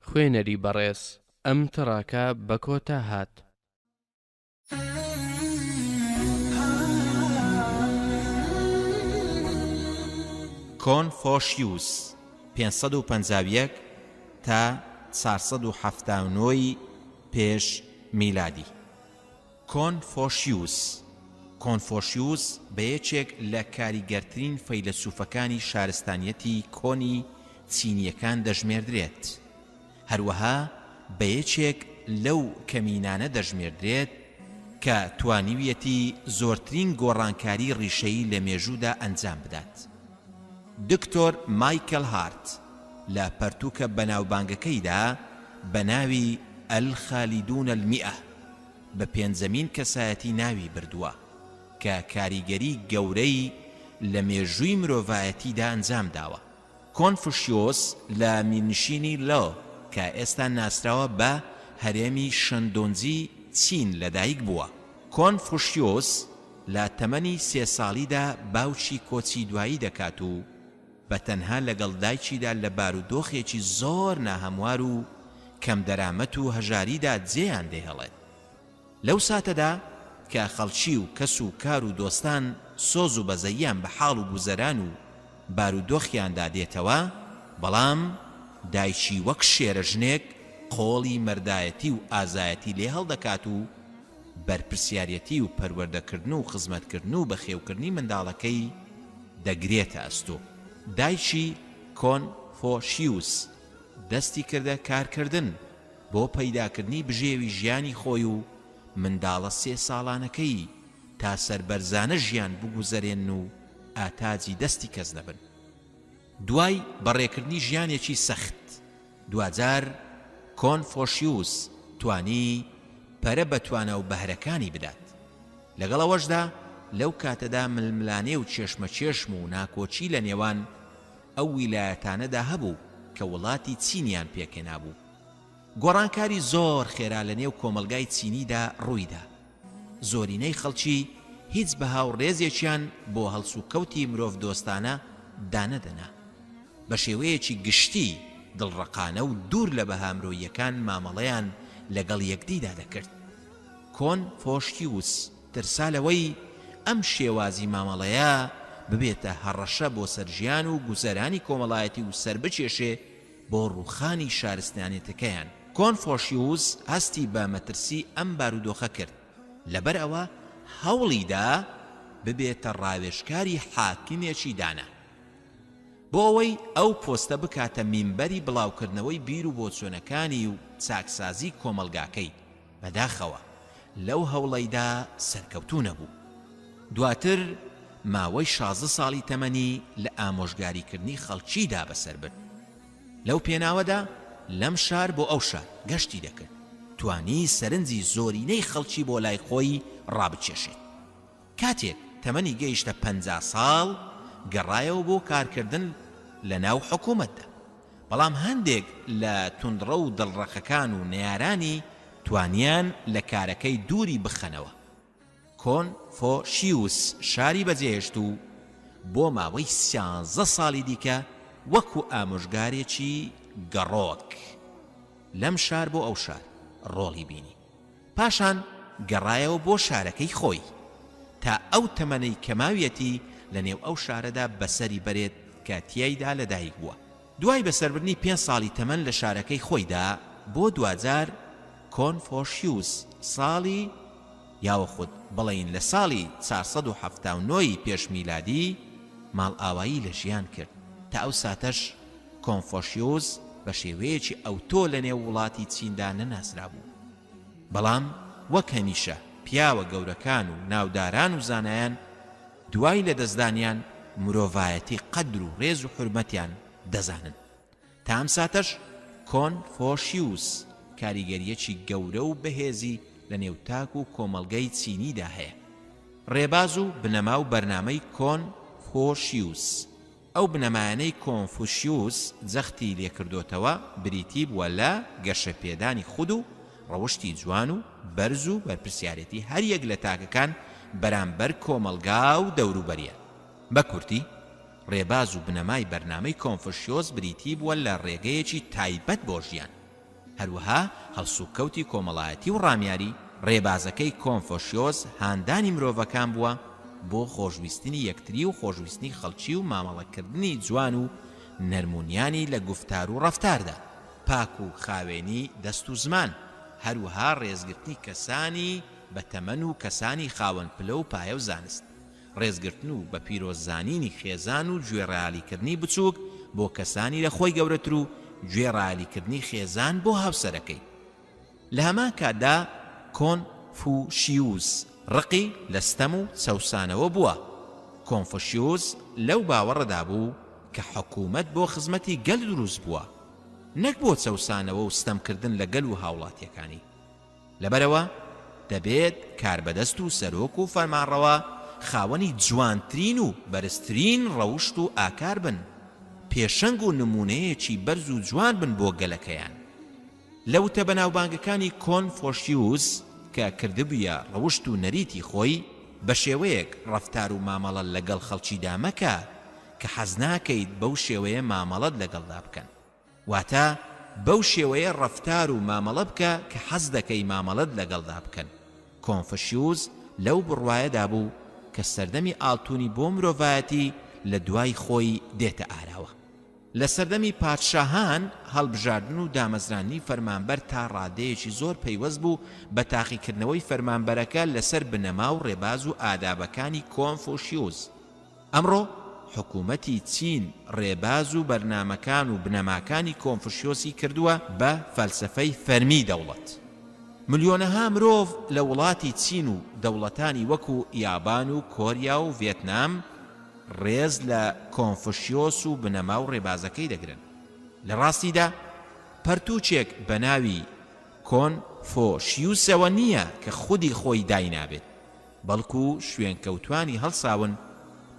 خوێنەری بەڕێز ئەم تڕاکە بە کۆتا هات. کۆنفۆشیوس 551 تا 479 پێش میلادی. کۆنفۆشیوس بە یەکێک لە کاریگەرترین فەیلسوفەکانی شارستانیەتی کۆنی چینیەکان دەژمێردرێت. هەروەها بە یەکێک لەو کەمینانە دەژمێردرێت کە توانیویەتی زۆرترین گۆڕانکاری ڕیشەیی لە مێژوودا ئەنجام بدات. دکتۆر مایکل هارت لە پەرتووکە بەناوبانگەکەیدا بە ناوی ئەلخالیدون المیئە بە پێنجەمین کەسایەتی ناوی بردووە کە کاریگەری گەورەی لە مێژووی مرۆڤایەتیدا ئەنجام داوە. کۆنفوشیۆس لە میرنشینی لۆ کە ئێستا ناسراوە بە هەرێمی شەندۆنجی چین لەدایک بووە. کۆنفوشیۆس لە تەمەنی 3 ساڵیدا باوکی کۆچی دوایی دەکات و بە تەنها لەگەڵ دایکیدا لە بارودۆخێکی زۆر ناهەموار و کەم دەرامەت و هەژاریدا جێیان دێهێڵێت. لەو ساتەدا کە خەڵکی و کەس و کار و دۆستان سۆز و بەزەییان بە حاڵ و گوزەران و بارودۆخیاندا دێتەوە، بەڵام دایکی وەک شێرەژنێک قۆڵی مەردایەتی و ئازایەتی لێ هەڵدەکات و بەرپرسیارەتی و پەروەردەکردن و خزمەتکردن و بەخێوکردنی منداڵەکەی دەگرێتە ئەستۆ. دایکی کۆنفۆشیوس دەستی کردە کارکردن بۆ پەیداکردنی بژێوی ژیانی خۆی و منداڵە 3 ساڵانەکەی تا سەربەرزانە ژیان بگوزەرێن و ئاتاجی دەستی کەس نەبن. دوای بەڕێکردنی ژیانێکی سەخت، دوجار کۆنفۆشیوس توانی پەرە بەتوانە و بەهرەکانی بدات. لەگەڵەوەشدا لەو کاتەدا ململانێ و چێشمە و ناکۆچی لە نێوان ئەو ویلایەتانەدا هەبوو کە وڵاتی چینیان پێکێنا بوو. گۆڕانکاری زۆر خێرا لە نێو کۆمەلگای چینیدا ڕوویدا. زۆرینەی خەڵکی هیچ بەهاو ڕێزێکیان بۆ هەڵسوکەوتی مرۆڤ دۆستانە دانەدەنا. بە شێوەیەکی گشتی دڵڕقانە و دوور لە بەهامرۆیەکان مامەڵەیان لەگەڵ یەکدیدا دەکرد. کۆنفۆشیوس ترسا لەوەی ئەم شێوازی مامەڵەیە ببێتە هەڕەشە بۆ سەرژیان و گوزەرانی کۆمەڵایەتی و سربچێشێ بۆ ڕووخانی شارستانیەتەکەیان. کۆنفۆشیوس هەستی بە مەترسی ئەم بارودۆخە کرد، لەبەر ئەوە هەوڵیدا ببێتە ڕاوێژکاری حاکمێکی دانا بۆ ئەوەی ئەو پۆستە بکاتە مینبەری بڵاوکردنەوەی بیر و بۆچۆنەکانی و چاکسازی کۆمەلگاکەی. بەداخەوە لەو هەوڵەیدا سەرکەوتوو نەبوو. دواتر ماوەی 16 ساڵی تەمەنی لە ئامۆژگاریکردنی خەڵکیدا بەسەر برد. لەو پێناوەدا لەم شار بۆ ئەو شار گەشتی دەکرد، توانی سەرنجی زۆرینەی خەڵکی بۆ لای خۆی ڕابچێشێت. کاتێک تەمەنی گەیشتە 50 ساڵ گەڕایەوە بۆ کارکردن لە ناو حکوومەتدا، بەڵام هەندێک لە توندڕە و دڵڕەخەکان و نەیارانی توانیان لە کارەکەی دووری بخەنەوە. کۆنفۆشیوس شاری بەجێهێشت و بۆ ماوەی 13 ساڵی دیکە وەکو ئامۆژگارێکی گەڕۆک لەم شار بۆ ئەو شار ڕۆڵی بینی. پاشان گەڕایەوە بۆ شارەکەی خۆی تا ئەو تەمەنەی کەماویەتی لە نێو ئەو شارەدا بەسەری بەرێت کە تیایدا لەدایک بووە. دوای بەسەربردنی 5 ساڵی تەمەن لە شارەکەی خۆیدا بۆ دوجار کۆنفۆشیوس ساڵی یاوەخود بڵین لە ساڵی 479 پێش میلادی ماڵ ئاوایی لە ژیان کرد. تا ئەو ساتەش کۆنفۆشیوس بە شێوەیەکی ئەوتۆ لە نێو وڵاتی چیندا نەناسرا بوو. بەڵام وەک هەمیشە پیاوە گەورەکان و ناوداران و زانایان دوای لە دەستدانیان مرۆڤایەتی قەدر و ڕێز و حورمەتیان دەزانن. تا ئەم ساتەش کۆنفۆشیوس کاریگەریەکی گەورە و بەهێزی لە نێوتاک و کۆمەلگەی چینیدا هەیە. ڕێباز و بنەما و بەرنامەی کۆنفۆشیوس. ئەو بنەمایانەی کۆنفوشیوس جەختی لێکردوتەوە بریتی بووە لە گەشەپێدانی خود و ڕەوشتی جوان و بەرز و بەرپرسیارەتی هەر یەک لە تاکەکان بەرامبەر کۆمەلگا و دەوروبەریە. بە کورتی ڕێباز و بنەمای بەرنامەی کۆنفوشیوس بریتی بووە لە ڕێگەیەکی تایبەت بۆ ژیان. هەروەها هەڵسوکەوتی کۆمەڵایەتی و ڕامیاری ڕێبازەکەی کۆنفۆشیۆس هاندانی مرۆڤەکان بووە بۆ خۆشویستنی یەکتری و خۆشویستنی خەڵکی و مامەڵەکردنی جوان و نەرمونیانی لە گفتار و ڕەفتاردا، پاک و خاوێنی دەست و زمان، هەروەها ڕێزگرتنی کەسانی بە تەمەن و کەسانی خاوەن پلە و پایە و زانست، ڕێزگرتن و بە پیرۆززانینی خێزان و گوێڕایالیکردنی بچووک بۆ کەسانی لە خۆی گەورەتر و گوێڕایالیکردنی خێزان بۆ هاوسەرەکەی. لە هەمان کاتدا کۆنفوشیوس ڕقی لە ستەم و چەوسانەوە بووە. کۆنفوشیوس لەو باوەڕەدا بوو کە حکوومەت بۆ خزمەتی گەل دروست بووە، نەک بۆ چەوسانەوە و ستەمکردن لە گەل و هاوڵاتیەکانی. لەبەرەوە دەبێت کاربەدەست و سەرۆک و فەرمانڕەوە خاوەنی جوانترین و بەرزترین ڕەوشت و ئاکار بن، پێشەنگ و نمونەیەکی بەرز و جوان بن بۆ گەلەکەیان. لەوتە بەناوبانگەکانی کۆنفۆشیوس کە کردبوویە ڕەوشت و نەریتی خۆی بە شێوەیەک ڕەفتار و مامەڵەت لەگەڵ خەڵکیدا مەکە کە حەز ناکەیت بەو شێوەیە مامەڵەت لەگەڵدا بکەن، واتە بەو شێوەیە ڕەفتار و مامەڵە بکە کە حەز دەکەی مامەڵەت لەگەڵدا بکەن. کۆنفوشیوس لەو بڕوایەدا بوو کە سەردەمی ئاڵتوونی بۆ مرۆڤایەتی لە دوای خۆی دێتە ئاراوە. لە سەردەمی پادشاهان هەڵبژاردن و دامەزرانی فەرمانبەر تا ڕادەیەکی زۆر پەیوەست بوو بە تاقیکردنەوەی فەرمانبەرەکە لەسەر بنەما و ڕێباز و ئادابەکانی کۆنفوشیوس. ئەمڕۆ حکوومەتی چین ڕێباز و بەرنامەکان و بنەماکانی کۆنفوشیۆسی کردووە بە فەلسفەی فەرمی دەوڵەت. ملیۆنەها مرۆڤ لە وڵاتی چین و دەوڵەتانی وەکو یابان و کۆریا و ڤێتنام ڕێز لە کۆنفوشیۆس و بنەما و ڕێبازەکەی دەگرن. لە ڕاستیدا پەرتوچێک بە ناوی کۆنفۆشیوسەوە نییە کە خودی خۆی داینابێت، بەڵکو شوێنکەوتوانی هەڵساون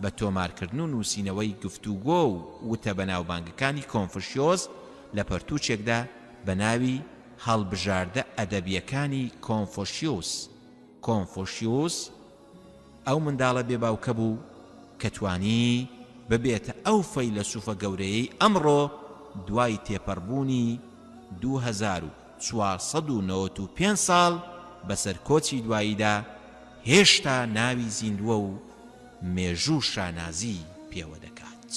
بە تۆمارکردن و نووسینەوەی گفتوگۆ و وتە بەناوبانگەکانی کۆنفوشیۆس لە پەرتوچێکدا بە ناوی هەڵبژاردە ئەدەبیەکانی کۆنفوشیوس. کۆنفوشیوس ئەو منداڵە بێباوکە بوو کە توانی ببێتە ئەو فەیلسوفە گەورەیەی ئەمڕۆ دوای تێپەڕبوونی 2495 ساڵ بەسەر کۆچی دواییدا هێشتا ناوی زیندووە و مێژوو شانازی پێوە دەکات.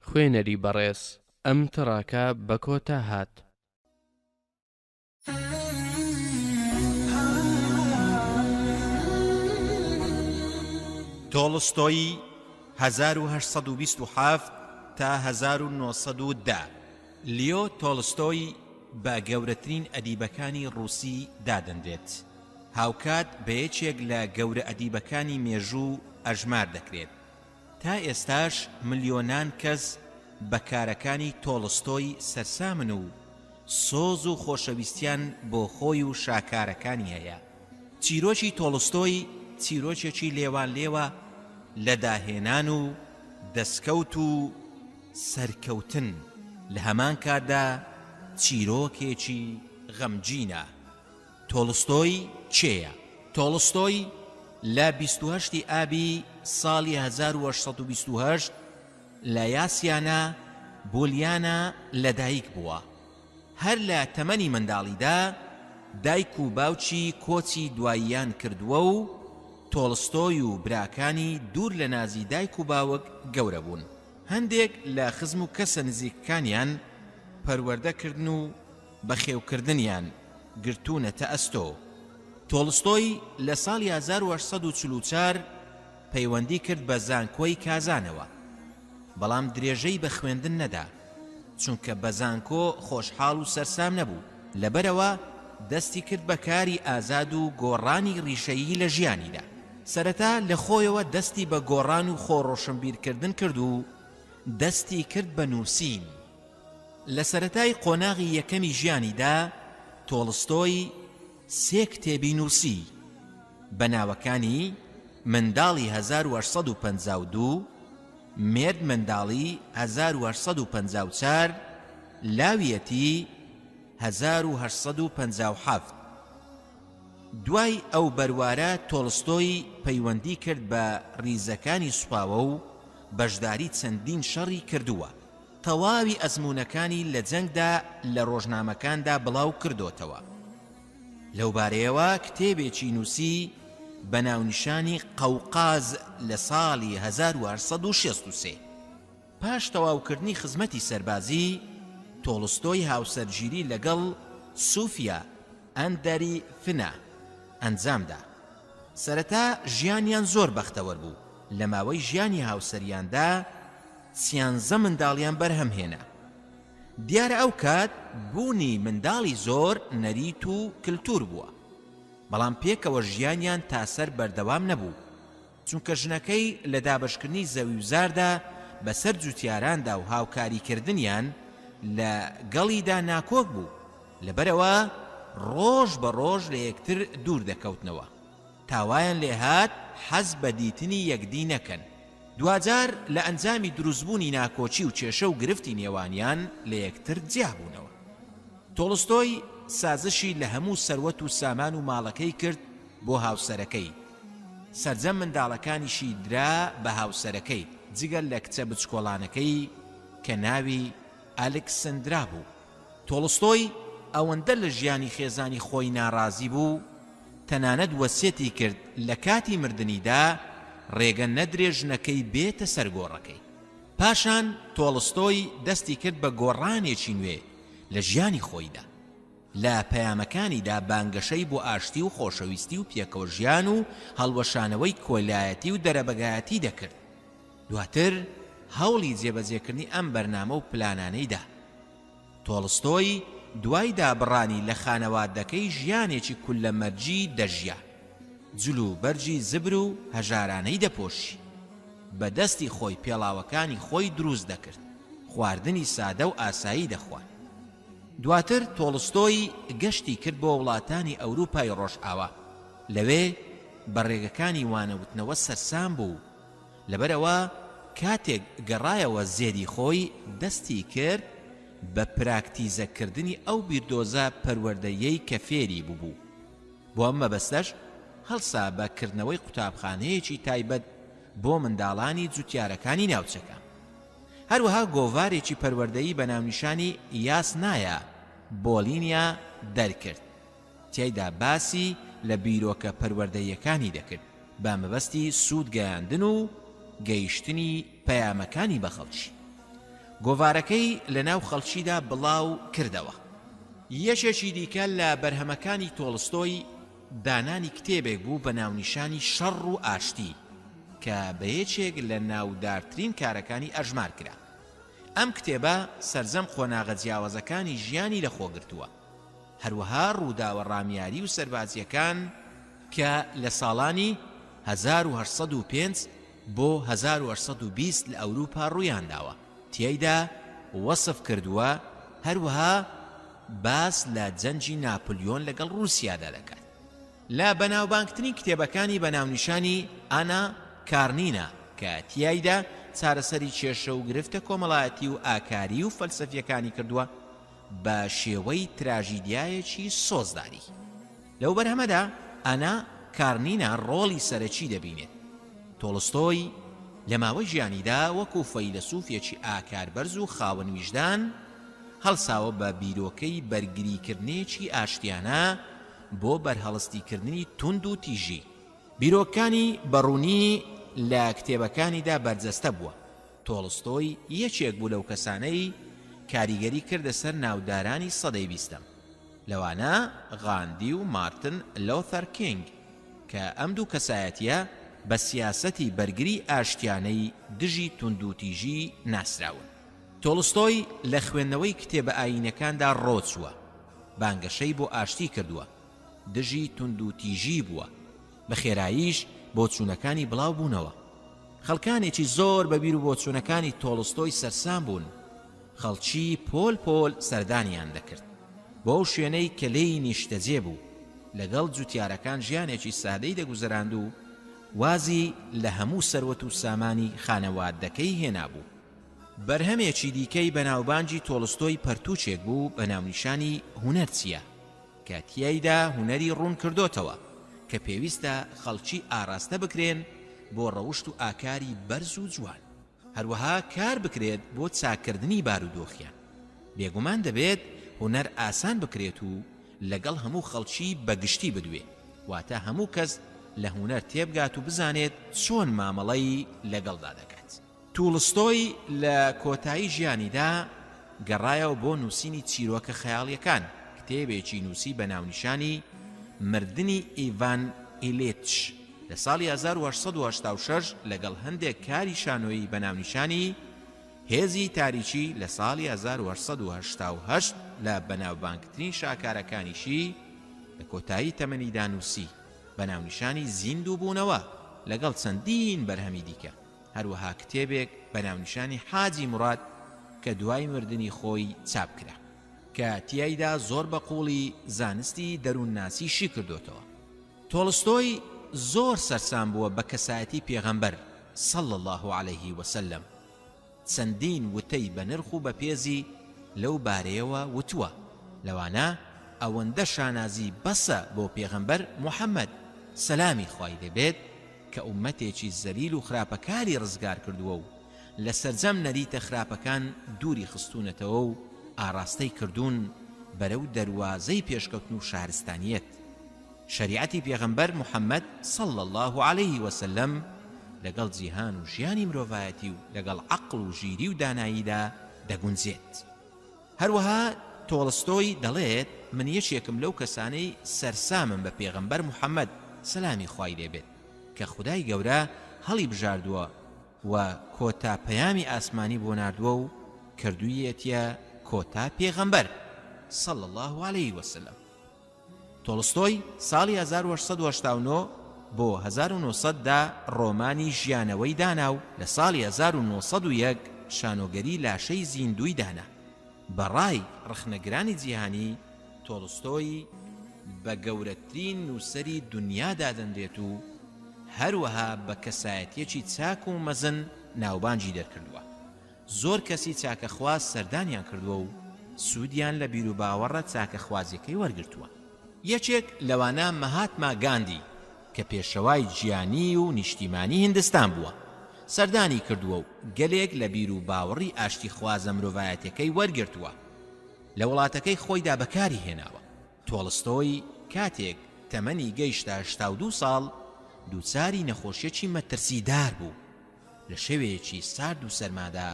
خوێنەری بەڕێز ئەم تڕاکە بە کۆتا هات. تۆڵستۆی 1827 تا 1910. لیۆ تۆڵستۆی بە گەورەترین ئەدیبەکانی ڕووسی دادەنرێت. هاوکات بە یەکێک لە گەورە ئەدیبەکانی مێژوو ئەژمار دەکرێت. تا ئێستاش ملیۆنان کەس بە کارەکانی تۆڵستۆی سەرسامن و سۆز و خۆشەویستیان بۆ خۆی و شاکارەکانی هەیە. چیرۆکی تۆڵستۆی چیرۆکێکی لێوان لێوە لە داهێنان و دەستکەوت و سەرکەوتن، لە هەمان کاتدا چیرۆکێکی غەمگینە. تۆڵستۆی کێیە؟ تۆڵستۆی لە 28 ئابی ساڵی 1828 لە یاسیانە بۆلیانە لەدایک بووە. هەر لە تەمەنی منداڵیدا دایک و باوکی کۆچی دواییان کردووە و تۆڵستۆی و براکانی دوور لە نازی دایک و باوک گەورە بوون. هەندێک لە خزم و کەسە نزیکەکانیان پەروەردەکردن و بەخێوکردنیان گرتوونەتە ئەستۆ. تۆڵستۆی لە ساڵی 1844 پەیوەندی کرد بە زانکۆی کازانەوە، بەڵام درێژەی بە خوێندن نەدا، چونکە بە زانکۆ خۆشحاڵ و سەرسام نەبوو. لەبەرەوە دەستی کرد بە کاری ئازاد و گۆڕانی ڕیشەیی لە ژیانیدا. سەرەتا لە خۆیەوە دەستی بە گۆڕان و خۆڕۆشنبیرکردن کرد و دەستی کرد بە نووسین. لە سەرەتای قۆناغی یەکەمی ژیانیدا تۆڵستۆی 3 کتێبی نووسی بە ناوەکانی منداڵی 1852، مێرد منداڵی 1854، لاویەتی 1857. دوای ئەو بەروارە تۆڵستۆی پەیوەندی کرد بە ریزەکانی سوپاوە و بەشداری چەندین شەڕی کردووە. تەواوی ئەزمونەکانی لە جەنگدا لە ڕۆژنامەکاندا بڵاو کردوتەوە. لەو بارەیەوە کتێبێکی نووسی بە ناونیشانی قەوقاز لە ساڵی 1863. پاش تەواوکردنی خزمەتی سەربازی تۆڵستۆی هاوسەرگیری لەگەڵ سوفیا ئەندەری فنە ئەنجامدا. سەرەتا ژیانیان زۆر بەختەوەر بوو. لە ماوەی ژیانی هاوسەریاندا 13 منداڵیان بەرهەمهێنا. دیارە ئەو کات بوونی منداڵی زۆر نەریت و کلتور بووە، بەڵام پێکەوە ژیانیان تاسەر بەردەوام نەبوو، چونکە ژنەکەی لە دابشکردنی زەوی و زاردا بەسەر جوتیاراندا و هاوکاریکردنیان لە گەڵیدا ناکۆک بوو، لەبەرەوە ڕۆژ بە ڕۆژ لە یەکتر دوور دەکەوتنەوە. تاوایان لێ هات حەز بە دیتنی یەکدی نەکەن. دوجار لە ئەنجامی دروستبوونی ناکۆچی و کێشە و گرفتی نێوانیان لە یەکتر جیابوونەوە. تۆڵستۆی سازشی لە هەموو سەروەت و سامان و ماڵەکەی کرد بۆ هاوسەرەکەی. سەرجەم منداڵەکانیشی درا بە هاوسەرەکەی جگەل لە کچە بچکۆڵانەکەی کە ناوی ئەلێکسەندرا بوو. تۆڵستۆی ئەوەندە لە ژیانی خێزانی خۆی ناڕازی بوو، تەنانەت وەسیەتی کرد لە کاتی مردنیدا ڕێگە نەدرێ ژنەکەی بێتە سەرگۆڕەکەی. پاشان تۆڵستۆی دەستی کرد بە گۆڕانێکی نوێ لە ژیانی خۆیدا. لە پەیامەکانیدا بانگەشەی بۆ ئاشتی و خۆشەویستی و پێکەوە ژیان و هەڵوەشانەوەی کۆلایەتی و دەرەبەگایەتی دەکرد. دواتر هەوڵی جێبەجێکردنی ئەم بەرنامە و پلانانەیدا. تۆڵستۆی دوای دابڕانی لە خانەوادەکەی ژیانێکی کولەمەرجی دەژیا، جلو بەرجی زبر و هەژارانەی دەپۆشی. بە دەستی خۆی پێڵاوەکانی خۆی دروست دەکرد، خواردنی سادە و ئاسایی دەخوارد. دواتر تۆڵستۆی گەشتی کرد بۆ وڵاتانی ئەوروپای ڕۆژئاوا. لەوێ بەڕێگەکانی وانەوتنەوە سەرسام بوو، لەبەرەوە کاتێک گەڕایەوە زێدی خۆی دەستی کرد بە پراکتیزەکردنی ئەو بیردۆزە پەروەردەیەی کە فێری بوو. بۆ ئەم مەبەستەش هەڵسا بەکردنەوەی قوتابخانەیەکی تایبەت بۆ منداڵانی جوتیارەکانی ناوچەکە. هەروەها گۆڤارێکی پەروەردەیی بە ناونیشانی یاسنایە بۆلینیا دەرکرد. تێیدا باسی لە بیرۆکە پەروەردەیەکانی دەکرد بە مەبەستی سوودگەیاندن و گەیشتنی پەیامەکانی بە خەڵکی. گۆڤارەکەی لە ناو خەڵکیدا بڵاو کردەوە. یەکێکی دیکە لە بەرهەمەکانی تۆڵستۆی دانانی کتێبێک بوو بە ناونیشانی شەڕ و ئاشتی کە بە یەکێک لە ناودارترین کارەکانی ئەژمار کرا. ئەم کتێبە سەرجەم خۆناغە جیاوازەکانی ژیانی لەخۆگرتووە، هەروەها ڕووداوە ڕامیاری و سەربازیەکان کە لە ساڵانی 1805 بۆ 1820 لە ئەوروپا ڕوویانداوە. تێیدا وەسف کردووە، هەروەها باس لە جەنجی ناپلیۆن لەگەڵ رووسیادا دەکات. لە بەناوبانگترین کتێبەکانی بەناونیشانی ئانا کارنینە کە تیایدا چارەسەری کێشە و گرفتە کۆمەڵایەتی و ئاکاری و فەلسەفیەکانی کردووە بە شێوەی تراژیدیایەکی سۆزداری. لەو بەرهەمەدا ئانا کارنینە ڕۆڵی سەرەکی دەبینێت. تۆڵستۆی لە ماوەی ژیانیدا وەکو فەیلسوفێکی ئاکاربەرز و خاوەن ویژدان هەڵساوە بە بیرۆکەی بەرگریکردنێکی ئاشتیانە بۆ بەرهەڵستیکردنی توند و تیژی. بیرۆکانی بەڕوونی لە کتێبەکانیدا بەرجەستە بووە. تۆڵستۆی یەکێک بوو لەو کەسانەی کاریگەری کردە سەر ناودارانی سەدەی 20م، لەوانە غاندی و مارتن لۆثەر کینگ کە ئەم دوو کەسایەتیە بە سیاسەتی بەرگری ئاشتیانەی دژی توند و تیژی ناسراون. تۆڵستۆی لە خوێندنەوەی کتێبە ئاینەکاندا ڕۆچووە، بانگەشەی بۆ ئاشتی کردووە، دژی توند و تیژی بووە، بە خێراییش بۆچوونەکانی بڵاو بوونەوە. خەڵکانێکی زۆر بە بیر و بۆچوونەکانی تۆڵستۆی سەرسام بوون. خەڵکی پۆل پۆل سەردانیان دەکرد بۆ ئەو شوێنەی کە لێی نیشتەجێ بوو، لەگەڵ جوتیارەکان ژیانێکی سادەی دەگوزەراند و وازی لە هەموو سەروەت و سامانی خانەوادەکەی هێنابوو. بەرهەمێکی دیکەی بەناوبانجی تۆڵستۆی پەرتوچێک بوو بە ناونیشانی هونەر چییە کە تیایدا هونەری ڕوون کردوتەوە کە پێویستە خەڵکی ئاراستە بکرێن بۆ ڕەوشت و ئاکاری بەرز و جوان، هەروەها کار بکرێت بۆ چاکردنی بارودۆخیان. بێگومان دەبێت هونەر ئاسان بکرێت و لەگەڵ هەموو خەڵکی بەگشتی بدوێ، واتە هەموو کەس لە هونەر تێبگات و بزانێت چۆن مامەڵەی لەگەڵدا دەکات. تۆڵستۆی لە کۆتایی ژیانیدا گەڕایەوە بۆ نووسینی چیرۆکە خەیاڵیەکان، کتێبێکی نووسی بە ناونیشانی مردنی ئیڤان ئیلێچ لە ساڵی 1886 لەگەڵ هەندێک کاری شانۆیی بە ناونیشانی هێزی تاریکی لە ساڵی 1888 لە بەناوبانگترین شاکارەکانیشی لە کۆتایی تەمەنیدا نووسی بە ناونیشانی زیندوو بوونەوە لەگەڵ چەندین بەرهەمی دیکە. هەروەها کتێبێک بە ناونیشانی حاجی مراد کە دوای مردنی خۆی چاپ کرا کە تیایدا زۆر بە قوڵی زانستی دەروونناسیشی کردوتەوە. تۆڵستۆی زۆر سەرسام بووە بە کەسایەتی پێغەمبەر صلی الله عليه وسلم. چەندین وتەی بە نرخ و بە پێزی لەو بارەیەوە وتووە، لەوانە ئەوەندە شانازی بەسە بۆ پێغەمبەر محەممەد سەلامی خوای دەبێت کە ئومەتێکی زەلیل و خراپەکاری ڕزگار کردووە و لە سەرجەم نەریتە خراپەکان دووری خستوونەتەوە و ئاراستەی کردوون بەرەو دەواازەی پێشکەوتن و شارستانیەت. شریعەتی پێغەمبەر محەممەد صلی الله عليه وسلم لەگەڵ جیهان و ژیانی مرۆڤایەتی و لەگەڵ عەقڵ و ژیری و داناییدا دەگونجێت. هەروەها تۆڵستۆی دەڵێت من یەکێکم لەو کەسانەی سەرسامم بە پێغەمبەر محەممەد سەلامی خوای لێبێت کە خودای گەورە هەڵی بژاردووە و کۆتا پەیامی ئاسمانی بۆ ناردووە و کردوویەتە کۆتا پێغەمبەر صلی الله عليه وسلم. تۆڵستۆی ساڵی 1889 بۆ 1900دا ڕۆمانی ژیانەوەی دانا و لە ساڵی 1901 شانۆگەری لاشەی زیندوی دانا. بەڕای ڕخنەگرانی جیهانی تۆڵستۆی بە گەورەترین نووسەری دنیادا دەنرێت و هەروەها بە کەسایەتیەکی چاک و مەزن ناوبانجی دەرکردووە. زۆر کەسی چاکەخواز سەردانیان کردووە و سوودیان لە بیر و باوەڕە چاکەخوازیەکەی وەرگرتووە. یەکێک لەوانە مەهاتما گاندی کە پێشەوای گیانی و نیشتیمانی هیندستان بووە، سەردانی کردووە و گەلێک لە بیر و باوەڕی ئاشتی خوازە مرۆڤایەتەکەی وەرگرتووە، لە وڵاتەکەی خۆیدا بەکاری هێناوە. تۆڵستۆی کاتێک تەمەنی گەیشتە 82 ساڵ دووچاری نەخۆشیەکی مەترسیدار بوو لە شەوەیەکی سارد و سەرمادا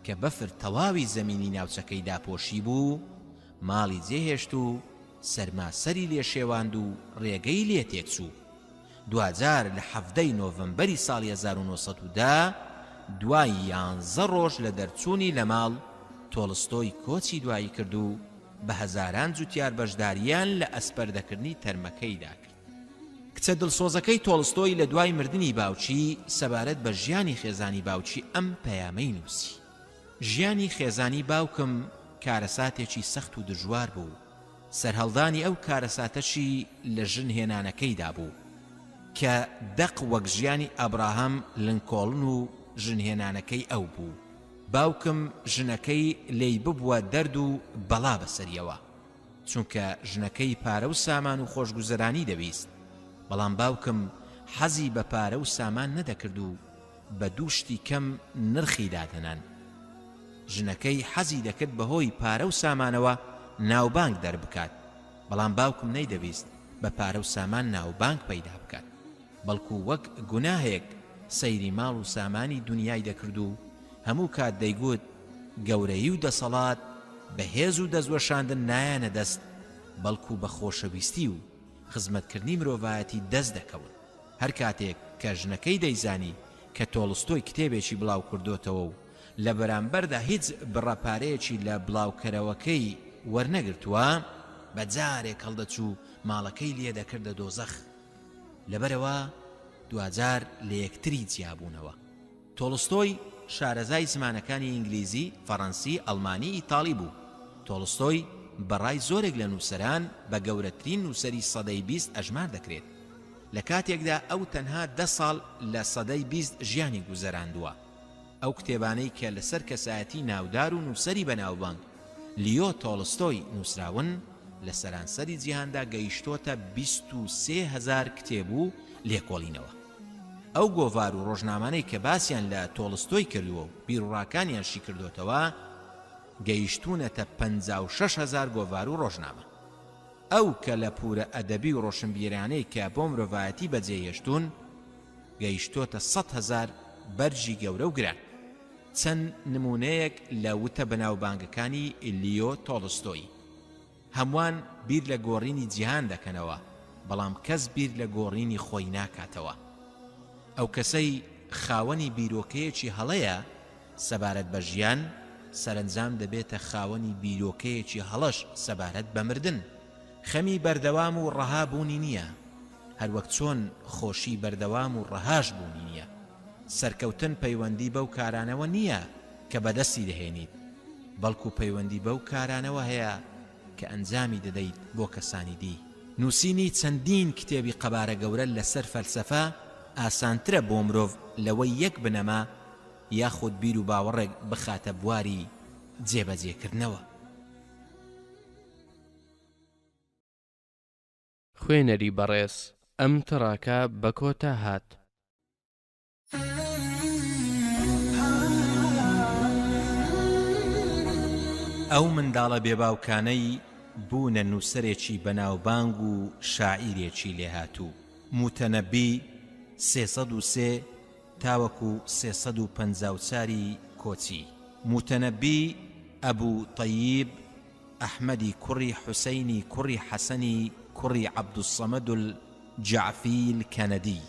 کە بەفر تەواوی زەمینی ناوچەکەی داپۆشی بوو، ماڵی جێهێشت و سەرماسەری لێ شێواند و ڕێگەی لێ تێکچوو. دوجار لە 7 نۆڤەمبەری ساڵی 1910 دوای 11 ڕۆژ لە دەرچوونی لە ماڵ تۆڵستۆی کۆچی دوایی کرد و بە هەزاران جوتیار بەشداریان لە ئەسپەردەکردنی تەرمەکەیدا کرد. کچە دڵسۆزەکەی تۆڵستۆی لە دوای مردنی باوچی سەبارەت بە ژیانی خێزانی باوچی ئەم پەیامەی نووسی: ژیانی خێزانی باوکم کارەساتێکی سەخت و دژوار بوو، سەرهەڵدانی ئەو کارەساتەشی لە ژن هێنانەکەیدا بوو کە دەق وەک ژیانی ئەبراهەم لنکۆڵن و ژنهێنانەکەی ئەو بوو. باوکم ژنەکەی لێی ببووە دەرد و بەڵا بەسەریەوە، چونکە ژنەکەی پارە و سامان و خۆشگوزەرانی دەویست، بەڵام باوکم حەزی بە پارە و سامان نەدەکرد و بە دوو شتی کەم نرخی دادەنان. ژنەکەی حەزی دەکرد بەهۆی پارە و سامانەوە ناوبانگ دەربکات، بەڵام باوکم نەیدەویست بە پارە و سامان ناوبانگ پەیدا بکات، بەڵکو وەک گوناهێک سەیری ماڵ و سامانی دنیای دەکرد و هەموو کات دەیگوت گەورەی و دەسەڵات بەهێز و دەزوەشاندن نایانە دەست، بەڵکو بە خۆشەویستی و خزمەتکردنی مرۆڤایەتی دەست دەکەون. هەر کاتێک کە ژنەکەی دەیزانی کە تۆڵستۆی کتێبێکی بڵاو کردوتەوە و لە بەرامبەردا هیچ بڕەپارەیەکی لە بڵاوکەرەوەکەی وەرنەگرتووە، بەجارێک هەڵدەچوو ماڵەکەی لێ دەکردە دۆزەخ. لەبەرەوە دوجار لە یەکتری جیابوونەوە. تۆڵستۆی شارەزای زمانەکانی ئینگلیزی، فەڕەنسی، ئەڵمانی، ئیتاڵی بوو. تۆڵستۆی بەڕای زۆرێک لە نووسەران بە گەورەترین نووسەری سەدەی 20 ئەژمار دەکرێت. لە کاتێکدا ئەو تەنها 10 ساڵ لە سەدەی 20 ژیانی گوزەراندووە. ئەو کتێبانەی کە لەسەر کەسایەتی ناودار و نووسەری بەناوبانگ لیۆ تۆڵستۆی نووسراون لە سەرانسەری جیهاندا گەیشتۆتە 23,000 کتێب و لێکۆڵینەوە. ئەو گۆڤار و ڕۆژنامانەی کە باسییان لە تۆڵستۆی کردووە و بیرڕاکانیانشی کردوتەوە گەیشتونەتە 56,000 گۆڤار و ڕۆژنامە. ئەو کە لە پورە ئەدەبی و ڕۆشنبیرانەی کە بۆ مرۆڤایەتی بەجێهێشتون گەیشتۆتە 100,000 بەرجی گەورە و گران. چەند نمونەیەک لە وتە بەناوبانگەکانی لیۆ تۆڵستۆی: هەمووان بیر لە گۆڕینی جیهان دەکەنەوە، بەڵام کەس بیر لە گۆڕینی خۆی ناکاتەوە. ئەو کەسەی خاوەنی بیرۆکەیەکی هەڵەیە سەبارەت بە ژیان، سەرنجام دەبێتە خاوەنی بیرۆکەیەکی هەڵەش سەبارەت بە مردن. خەمی بەردەوام و ڕەها بوونی نییە، هەروەک چۆن خۆشی بەردەوام و ڕەهاش بوونی نییە. سەرکەوتن پەیوەندی بەو کارانەوە نییە کە بەدەستی دەهێنیت، بەڵکو پەیوەندی بەو کارانەوە هەیە کە ئەنجامی دەدەیت بۆ کەسانی دی. نووسینی چەندین کتێبی قەبارە گەورە لەسەر فەلسەفە ئاسانترە بۆ مرۆڤ لەوەی یەک بنەما یاخود بیر و باوەڕێک بخاتە بواری جێبەجێکردنەوە. خوێنەری بەڕێز ئەم تڕاکە بە کۆتا هات. ئەو منداڵە بێباوکانەی بوونە نووسەرێکی بەناوبانگ و شاعیرێکی لێهاتوو. موتەنەبی 303 تاوەکو 354 کۆچی. موتەنەبی ئەبوو طەیب ئەحمەدی کوڕی حوسەینی کوڕی حەسەنی کوڕی عەبدوسەمەد الجەعفی الکەنەدی.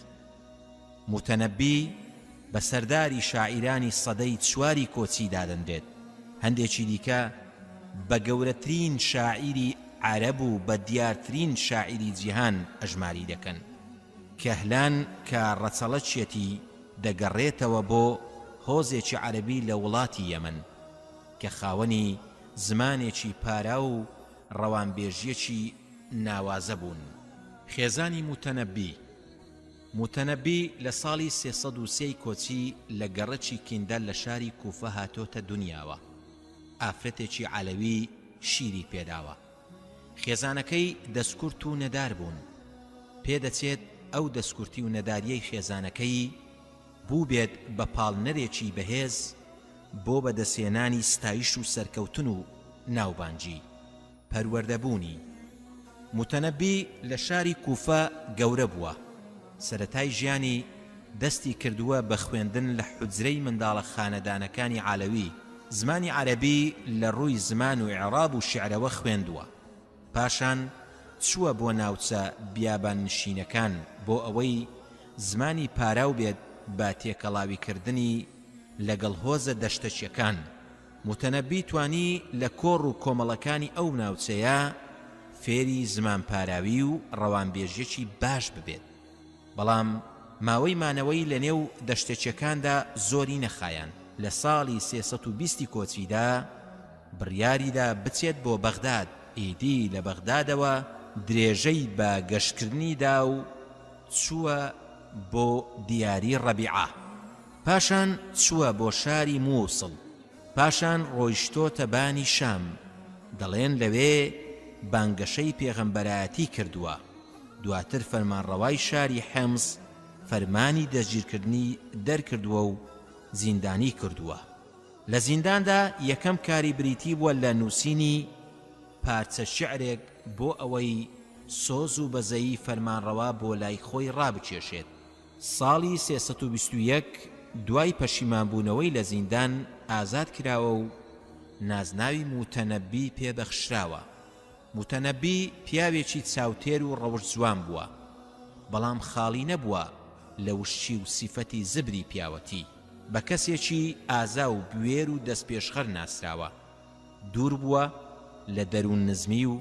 موتەنەبی بە سەرداری شاعیرانی سەدەی 4 کۆچی دادەنرێت. هەندێکی دیکە بە گەورەترین شاعیری عەرەب و بە دیارترین شاعیری جیهان ئەژماری دەکەن. کەهلان کە ڕەچەڵەچێتی دەگەڕێتەوە بۆ هۆزێکی عەرەبی لە وڵاتی یەمەن کە خاوەنی زمانێکی پارا و ڕەوانبێژیەکی ناوازە بوون. خێزانی موتەنەبی لە ساڵی 303 کۆچی لە گەڕەکی کیندە لە شاری کوفە هاتۆتە دنیاوە. ئافرەتێکی عەلەوی شیری پێداوە. خێزانەکەی دەستکورت و نەدار بوون. پێدەچێت ئەو دەستکورتی و نەداریەی خێزانەکەی بوو بێت بە پاڵنەرێکی بەهێز بۆ بەدەسێنانی ستایش و سەرکەوتن و ناوبانجی پەروەردەبوونی. موتەنەبی لە شاری کوفە گەورە بووە. سەرەتای ژیانی دەستی کردووە بە خوێندن لە حوجرەی منداڵە خانەدانەکانی عەلەوی. زمانی عەرەبی لە ڕووی زمان و ئێعراب و شیعرەوە خوێندووە. پاشان چووە بۆ ناوچە بیابان نشینەکان بۆ ئەوەی زمانی پاراو بێت بە تێکەڵاویکردنی لەگەڵ هۆزە دەشتەچیەکان. موتەنەبی توانی لە کۆڕ و کۆمەڵەکانی ئەو ناوچەیە فێری زمان پاراوی و ڕەوانبێژیەکی باش ببێت. بەڵام ماوەی مانەوەی لە نێو دەشتەچیەکاندا زۆری نەخایان. لە ساڵی 320 کۆچیدا بڕیاریدا بچێت بۆ بەغداد. ئیدی لە بەغدادەوە درێژەی بە گەشتکردنیدا و چووە بۆ دیاری ڕەبیعە. پاشان چووە بۆ شاری مووسڵ. پاشان ڕۆیشتۆتە بانی شام. دەڵێن لەوێ بانگەشەی پێغەمبەرایەتی کردووە. دواتر فەرمانڕەوای شاری حەمز فەرمانی دەستگیرکردنی دەرکردووە و زیندانی کردووە. لە زینداندا یەکەم کاری بریتی بووە لە نووسینی پارچە شعرێک بۆ ئەوەی سۆز و بەزەیی فەرمانڕەوا بۆ لای خۆی ڕابچێشێت. ساڵی 321 دوای پەشیمانبوونەوەی لە زیندان ئازاد کراوە و نازناوی موتەنەبی پێبەخشراوە. موتەنەبی پیاوێکی چاوتێر و ڕەوش جوان بووە، بەڵام خاڵی نەبووە لە وشی و سیفەتی زبری پیاوەتی. بە کەسێکی ئازا و بوێر و دەستپێشخەر ناسراوە. دوور بووە لە دەروون نزمی و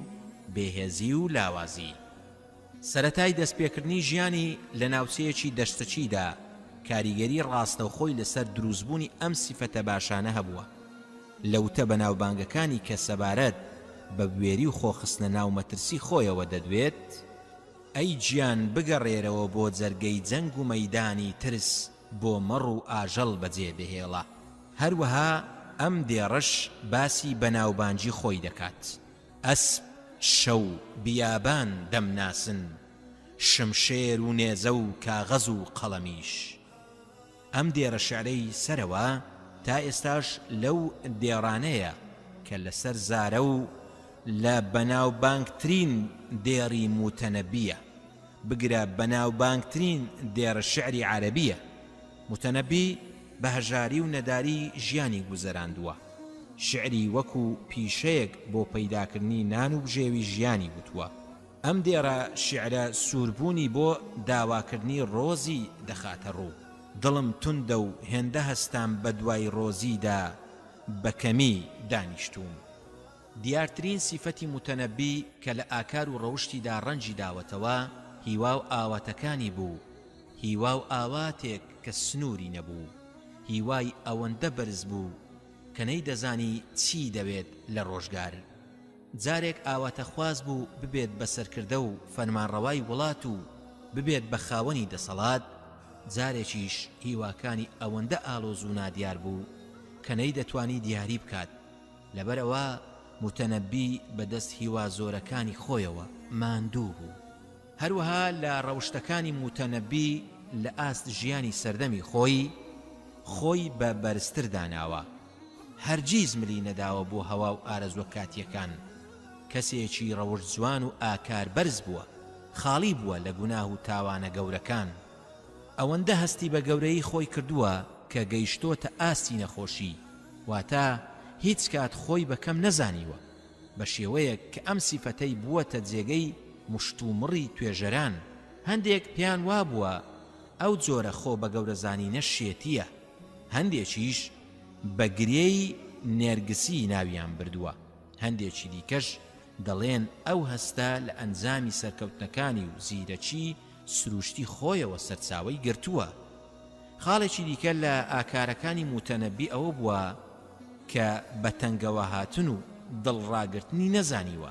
بێهێزی و لاوازی. سەرەتای دەستپێکردنی ژیانی لە ناوچەیەکی دەشتەچیدا کاریگەری ڕاستەوخۆی لەسەر دروستبوونی ئەم سیفەتە باشانە هەبووە. لەوتە بەناوبانگەکانی کە سەبارەت بە بوێری و خۆخستنە ناو مەترسی خۆیەوە دەدوێت، ئەی گیان بگەڕێرەوە بۆ جەرگەی جەنگ و مەیدانی ترس بۆ مەڕ و ئاژەڵ بەجێ بهێڵە. هەروەها ئەم دێڕەش باسی بەناوبانجی خۆی دەکات. ئەسپ، شەو، بیابان دەمناسن، شمشێر و نێزە و کاغەز و قەڵەمیش. ئەم دێڕە شعرەی سەرەوە تا ئێستاش لەو دێڕانەیە کە لەسەر زارە و لە بەناوبانگترین دێڕی موتەنەبیە. بگرە بەناوبانگترین دێڕە شعری عەرەبیە. موتەنەبی بە هەژاری و نەداری ژیانی گوزەراندووە. شعری وەکو پیشەیەک بۆ پەیداکردنی نان و بژێوی ژیانی وتووە. ئەم دێرە شعرە سووربوونی بۆ داواکردنی ڕۆزی دەخاتە ڕوو. دڵم توندە و هێندە هەستان بە دوای ڕۆزیدا بەکەمی دانیشتوم. دیارترین سیفەتی متەنەبی کە لە ئاکار و ڕەوشتیدا ڕەنجی داوەتەوە هیوا و ئاواتەکانی بوو. هیوا و ئاواتێک کە سنووری نەبوو، هیوای ئەوەندە بەرز بوو کە نەیدەزانی چی دەوێت لە ڕۆژگار. جارێک ئاواتە خواز بوو ببێت بە سەرکردە و فەرمانڕەوای وڵات و ببێت بە خاوەنی دەسەڵات، جارێکیش هیواکانی ئەوەندە ئالۆز و نادیار بوو کە نەیدەتوانی دیاری بکات. لەبەرەوە متەنەبی بەدەست هیوا زۆرەکانی خۆیەوە ماندوو بوو. هەروەها لە ڕەوشتەکانی متەنەبی لە ئاست ژیانی سەردەمی خۆی بە بەرزتر داناوە. هەرگیز ملی نەداوە بۆ هەوا و ئارەزوە کاتیەکان. کەسێکی ڕەوشت جوان و ئاکار بەرز بووە، خاڵی بووە لە گوناه و تاوانە گەورەکان. ئەوەندە هەستی بە گەورەی خۆی کردووە کە گەیشتۆتە ئاستی نەخۆشی، واتە هیچ کات خۆی بەکەم نەزانیوە، بە شێوەیەک کە ئەم سیفەتەی بووەتە جێگەی مشتومڕی توێژەران. هەندێک پیان وا بووە ئەو جۆرە خۆ بە گەورەزانینە شێتیە، هەندێکیش بە گرێی نێرگسی ناویان بردووە، هەندێکی دیکەش دەڵێن ئەو هەستە لە ئەنجامی سەرکەوتنەکانی و زیرەکی سروشتی خۆیەوە سەرچاوەی گرتووە. خاڵێکی دیکە لە ئاکارەکانی متەنەبی ئەوە بووە کە بە تەنگەوە هاتن و دڵڕاگرتنی نەزانیوە،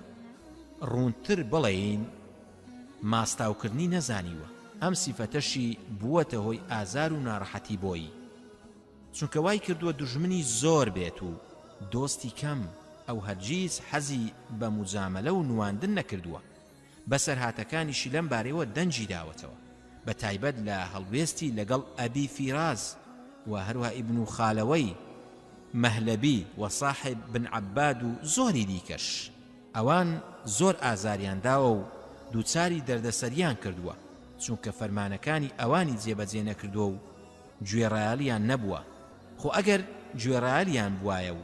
ڕوونتر بڵێین ماستاوکردنی نەزانیوە. ئەم سیفەتەشی بووەتە هۆی ئازار و ناڕەحەتی بۆی، چونکە وای کردووە دوژمنی زۆر بێت و دۆستی کەم. ئەو هەرگیز حەزی بە موجامەلە و نواندن نەکردووە. بەسەر هاتەکانیشی لەم بارەوە دەنجی داوەتەوە، بە تایبەت لە هەڵوێستی لەگەڵ ئەبی فیراز و هەروە ئیبن و خالەوەی مەهلەبی و صاحب بن عەباد و زۆری دیکەش. ئەوان زۆر ئازاریان داوە و دووچاری دەردەسەریان کردووە، چونکە فەرمانەکانی ئەوانی جێبەجێ نەکردووە و گوێڕایالیان نەبووە. خۆ ئەگەر گوێڕایالیان بوایە و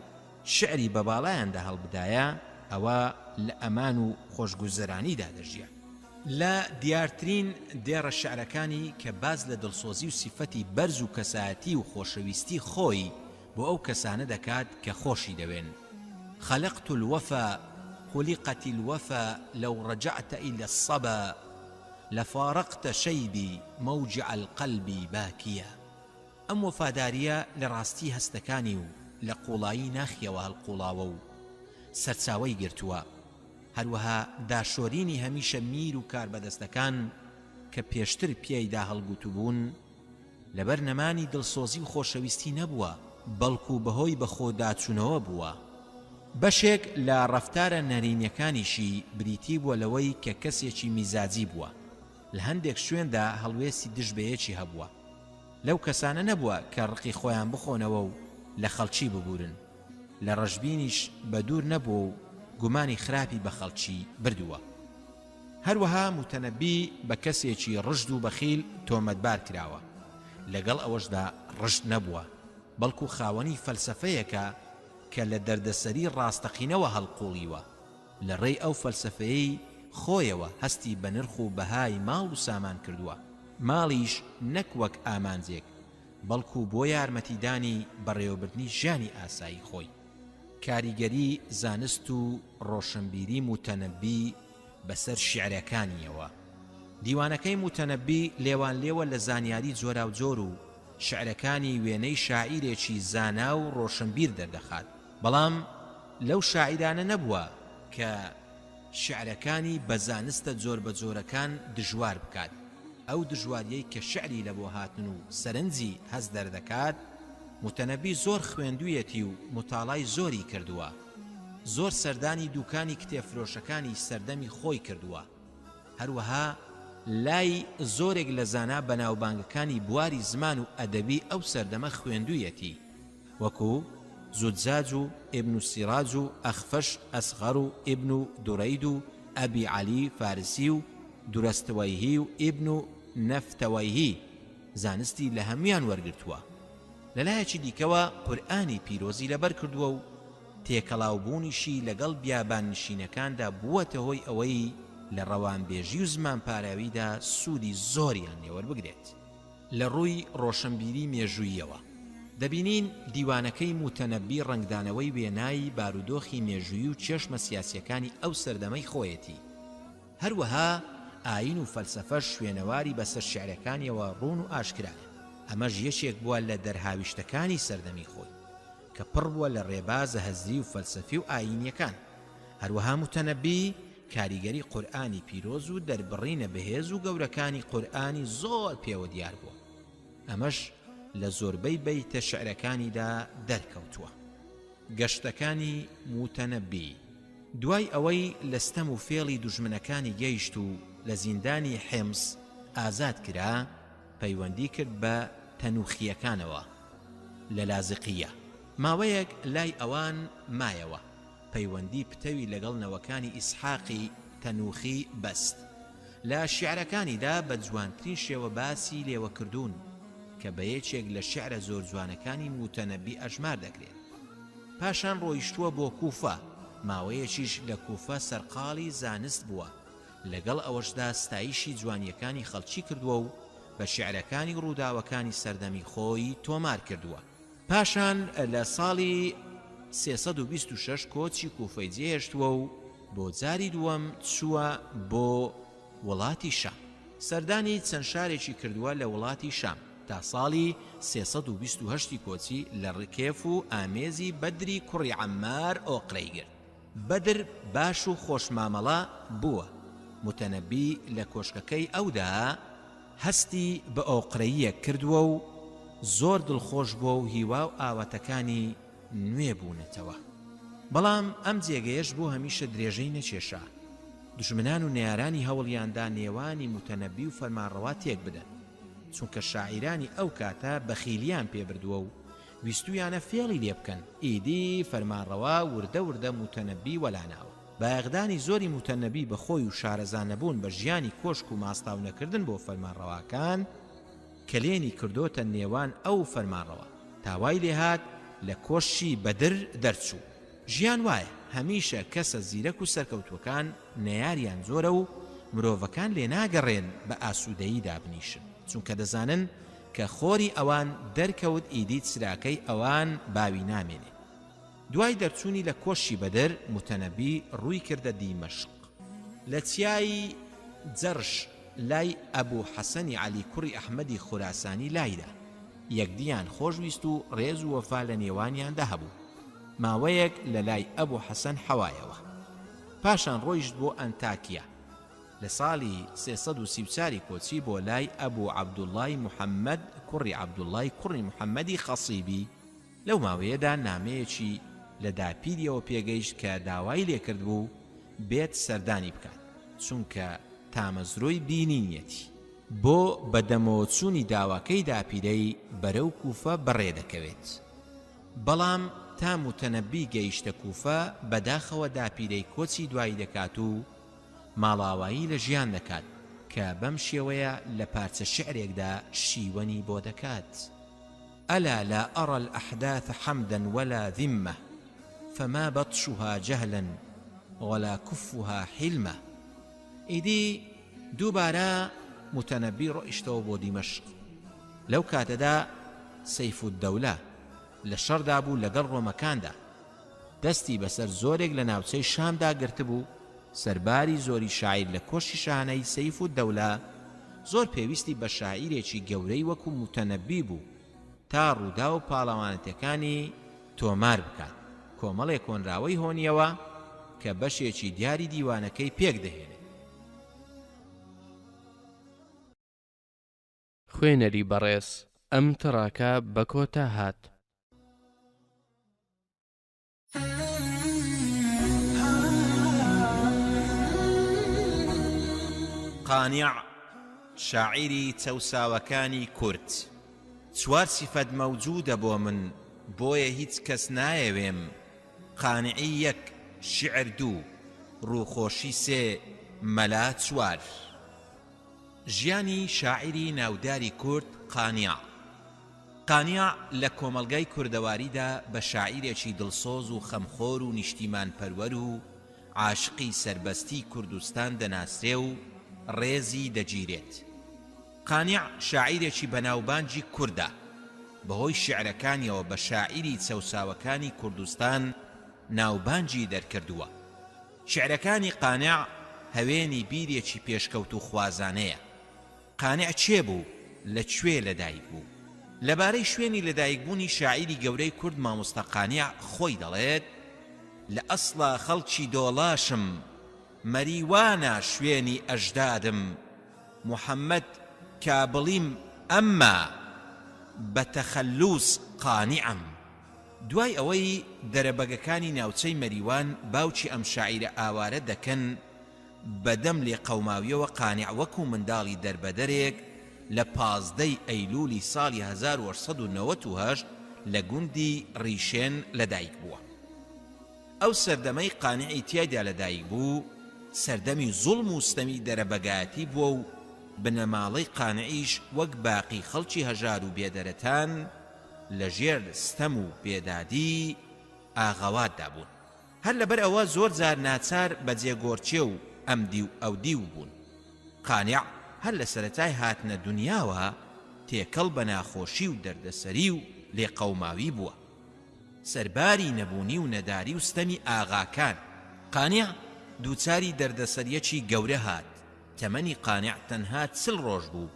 شعری بە باڵایاندا هەڵبدایە، ئەوە لە ئەمان و خۆشگوزەرانیدا دەژیە. لە دیارترین دێڕە شعرەکانی کە باز لە دڵسۆزی و سیفەتی بەرز و کەسایەتی و خۆشەویستی خۆی بۆ ئەو کەسانە دەکات کە خۆشی دەوێن. خەلقت الوفا خلقت الوفا لو رجعت إلى الصبا لفارقت شيبي موجع القلب باكيا. ئەم وەفاداریە لە ڕاستی هەستەکانی و لە قوڵایی ناخیەوە هەڵقوڵاوە و سەرچاوەی گرتووە. هەروەها داشۆرینی هەمیشە میر و کاربەدەستەکان کە پێشتر پێیدا هەڵگوتوبوون لەبەر نەمانی دڵسۆزی و خۆشەویستی نەبووە، بەڵکو بەهۆی بەخۆداچوونەوە بووە. بەشێک لە ڕەفتارە نەرینیەکانیشی بریتی بووە لەوەی کە کەسێکی میزاجی بووە. لە هەندێک شوێندا هەڵوێستی دژبەیەکی هەبووە. لەو کەسانە نەبووە کە ڕقی خۆیان بخۆنەوە و لە خەڵکی ببورن، لە ڕەشبینیش بە دوور نەبوو و گومانی خراپی بە خەڵکی بردووە. هەروەها متەنەبی بە کەسێکی ڕژد و بەخیل تۆمەتبار کراوە. لەگەڵ ئەوەشدا ڕژد نەبووە، بەڵکو خاوەنی فەلسەفەیەکە کە لە دەردەسەری ڕاستەقینەوە هەڵقوڵیوە. لە ڕێی ئەو فەلسەفەیەی خۆیەوە هەستی بە نرخ و بەهای ماڵ و سامان کردووە. ماڵیش نەک وەک ئامانجێک، بەڵکو بۆ یارمەتیدانی بەڕێوەبردنی ژیانی ئاسایی خۆی. کاریگەری زانست و ڕۆشنبیری متەنەبی بەسەر شیعرەکانیەوە. دیوانەکەی متەنەبی لێوان لێوە لە زانیاری جۆرا و جۆر و شعرەکانی وێنەی شاعیرێکی زانا و ڕۆشنبیر دەردەخات. بەڵام لەو شاعیرانە نەبووە کە شعرەکانی بە زانستە جۆر بە جۆرەکان دژوار بکات. ئەو دژواریەی کە شعری لە بۆ هاتن و سەرنجی هەز دەردەکات، متەنەبی زۆر خوێندوویەتی و متاڵای زۆری کردووە. زۆر سەردانی دوکانی کتێبفرۆشەکانی سەردەمی خۆی کردووە. هەروەها لای زۆرێک لە زانا بەناوبانگەکانی بواری زمان و ئەدەبی ئەو سەردەمە خوێندوویەتی، وەکو زودزاج و ئیبن سیراج و ئەخفەش ئەسغەر و ئیبن دوڕەید و ئەبی عەلی فارسی و درەستەوەیهی و ئیبن نەفتەوەیهی زانستی لە هەمویان وەرگرتووە. لەلایەکی دیکەوە قورئانی پیرۆزی لەبەر کردووە و تێکەڵاوبوونیشی لەگەڵ بیابان نشینەکاندا بووەتە هۆی ئەوەی لە ڕەوانبێژی و زمان پاراویدا سوودی زۆریان لێوەربگرێت. لە ڕووی ڕۆشنبیری مێژوویەوە دەبینین دیوانەکەی موتەنەبی ڕنگدانەوەی وێنایی بارودۆخی مێژووی و چێشمە سیاسیەکانی ئەو سەردەمەی خۆیەتی. هەروەها ئاین و فەلسەفەش شوێنەواری بەسەر شیعرەکانیەوە ڕوون و ئاشکرایە. ئەمەش یەکێک بووە لە دەرهاویشتەکانی سەردەمی خۆی کە پڕ بووە لە ڕێبازە هەزری و فەلسەفی و ئاینیەکان. هەروەها موتەنەبی کاریگەری قورئانی پیرۆز و دەربڕینە بەهێز و گەورەکانی قورئانی زۆر پێوە دیار بووە. ئەمەش لە زۆربەی بەیتە شعرەکانیدا دەرکەوتووە. گەشتەکانی موتەنەبی دوای ئەوەی لە ستەم و فێڵی دوژمنەکانی گەیشت و لە زیندانی حێمس ئازاد کرا، پەیوەندی کرد بە تەنوخیەکانەوە لە لازقیە. ماوەیەک لای ئەوان مایەوە، پەیوەندی پتەوی لەگەڵ نەوەکانی ئیسحاقی تەنوخی بەست. لە شیعرەکانیدا بە جوانترین شێوە باسی لێوەکردوون کە بە یەکێک لە شیعرە زۆر جوانەکانی موتەنەبی ئەژمار دەکرێت. پاشان ڕۆیشتووە بۆ کوفە، ماوەیەکیش لە کوفە سەرقاڵی زانست بووە، لەگەڵ ئەوەشدا ستایشی جوانیەکانی خەڵکی کردووە و بە شیعرەکانی ڕووداوەکانی سەردەمی خۆی تۆمار کردووە. پاشان لە ساڵی 326 کۆچی کوفەی جێهێشتووە و بۆ جاری دووەم چووە بۆ وڵاتی شام. سەردانی چەند شارێکی کردووە لە وڵاتی شام تا ساڵی 328 کۆچی لە ڕکێف و ئامێزی بەدری کوڕی عەمار ئۆقرەی گرت. بەدر باش و خۆشمامەڵە بووە. موتەنەبی لە کۆشکەکەی ئەودا هەستی بە ئۆقرەییە کردووە و زۆر دڵخۆش بووە و هیوا و ئاواتەکانی نوێ بوونەتەوە. بەڵام ئەم جێگەیەش بۆ هەمیشە درێژەی نەچێشا. دوژمنان و نێرانی هەوڵیاندا نێوانی موتەنەبی و فەرمانڕەوا تێک بدەن، چونکە شاعیرانی ئەو کاتە بەخیلیان پێبردووە و ویستویانە فێڵی لێ بکەن. ئیدی فەرمانڕەوا وردە وردە موتەنەبی وەلاناوە. بایەغدانی زۆری موتەنەبی بە خۆی و شارەزانەبوون بە ژیانی کۆشک و ماستاونەکردن بۆ فەرمانڕەواکان کەلێنی کردۆتە نێوان ئەو فەرمانڕەوە. تاوای لێهات لە کۆشی بەدر دەرچوو. ژیان وایە هەمیشە کەسە زیرەک و سەرکەوتوەکان نەیاریان زۆرە و مرۆڤەکان لێ ناگەڕێن بە ئاسوودەییدا بنیشن، چونکە دەزانن کە خۆری ئەوان دەرکەوت ئیدی چراکەی ئەوان باوی نامێنێ. دوای دەرچوونی لە کۆشی بەدر موتەنەبی ڕووی کردە دیمەشق. لە چیای جەرش لای ئەبوو حەسەنی عەلی کوڕی ئەحمەدی خوراسانی لایدا یەکدیان خۆشویست و ڕێز و وەفا لە نێوانیاندا هەبوو. ماوەیەک لە لای ئەبوو حەسەن حەوایەوە. پاشان ڕۆیشت بۆ ئەنتاکیا. لە ساڵی 334 کۆچی بۆ لای ئەبوو عەبدوڵڵای موحەممەد کوڕی عەبدوڵڵای کوڕی موحەممەدی خەسیبی. لەو ماوەیەدا نامەیەکی لە داپیریەوە پێگەیشت کە داوای لێکرد بوو بێت سەردانی بکات، چونکە تامەزرۆی بینینیەتی بۆ بەدەمەوەچوونی داواکەی داپیرەی بەرەو کوفە بەڕێ دەکەوێت. بەڵام تا موتەنەبی گەیشتە کوفە بەداخەوە داپیرەی کۆچی دوایی دەکات و ماڵاوایی لە ژیان دەکات کە بەم شێوەیە لە پارچە شعرێکدا شیوەنی بۆ دەکات. ألا لا أرى الأحداث حمدا ولا ذمة فما بطشها جهلا ولا كفها حلمة. ئیدی دووبارە موتەنەبی ڕۆیشتەوە بۆ دیمەشق. لەو کاتەدا سەیف الدەولە لە شەڕدا بوو لەگەڵ ڕۆمەکاندا. دەستی بەسەر زۆرێک لە ناوچەی شامدا گرتبوو. سەرباری زۆری شاعیر لە کۆشی شانەی سەیف الدەولە زۆر پێویستی بە شاعیرێکی گەورەی وەکو موتەنەبی بوو تا ڕوودا و پاڵەوانەتەکانی تۆمار بکات. کۆمەڵێک کۆنراوەی هۆنیەوە کە بەشێکی دیاری دیوانەکەی پێک دەهێنێت. خوێنەری بەڕێز ئەم تڕاکە بە کۆتا هات. قانع شاعیری چەوساوەکانی کورد. چوار سیفەت مەوجودە بۆ من بۆیە هیچ کەس نایەوێم. قانعی یەک، شعر دوو، ڕووخۆشی سێ، مەلا چوار. ژیانی شاعیری ناوداری کورد قانع. قانیع لە کۆمەڵگای کوردەواریدا بە شاعیرێکی دڵسۆز و خەمخۆر و نیشتیمان پەروەر و عاشقی سربەستی کوردستان دەناسرێ و ڕێزی دەگیرێت. قانیع شاعیرێکی بەناوبانجی کووردە، بەهۆی شیعرەکانیەوە بە شاعیری چەوساوەکانی کوردستان ناوبانجی دەرکردووە. شیعرەکانی قانیع هەوێنی بیرێکی پێشکەوت و خوازانەیە. قانیع چێ بوو؟ لەکوێ لەدایک بوو؟ لەبارەی شوێنی لەدایکبوونی شاعیری گەورەی کورد مامۆستا قانیع خۆی دەڵێت: لە ئەسڵا خەڵکی دۆڵاشم، مەریوانە شوێنی ئەژدادم، محەممەد کابڵیم ئەمما بە تەخەلوس قانیعم. دوای ئەوەی دەرەبەگەکانی ناوچەی مەریوان باوکی ئەم شاعیرە ئاوارە دەکەن، بەدەم لێ قەوماویەوە قانیع وەکو منداڵی دەربەدەرێک لە 15 ئەیلولی ساڵی 1898 لە گوندی ڕیشێن لەدایک بووە. ئەو سەردەمەی قانیعی تیایدا لەدایک بوو سەردەمی زوڵم و ستەمی دەرەبەگایەتی بووە و بنەماڵەی قانیعیش وەک باقی خەڵکی هەژار و بێدەرەتان لەژێر ستەم و بێدادی ئاغاواتدا بوون. هەر لەبەر ئەوە زۆر جار ناچار بە جێگۆرچێ و ئەمدی و ئەودی و بوون. قانیع هەر لە سەرەتای هاتنە دنیاوە تێکەڵ بە ناخۆشی و دەردەسەری و لێقەوماوی بووە، سەرباری نەبوونی و نەداری و ستەمی ئاغاکان. قانیع دووچاری دەردەسەریەکی گەورە هات. تەمەنی قانیع تەنها 40 ڕۆژ بوو.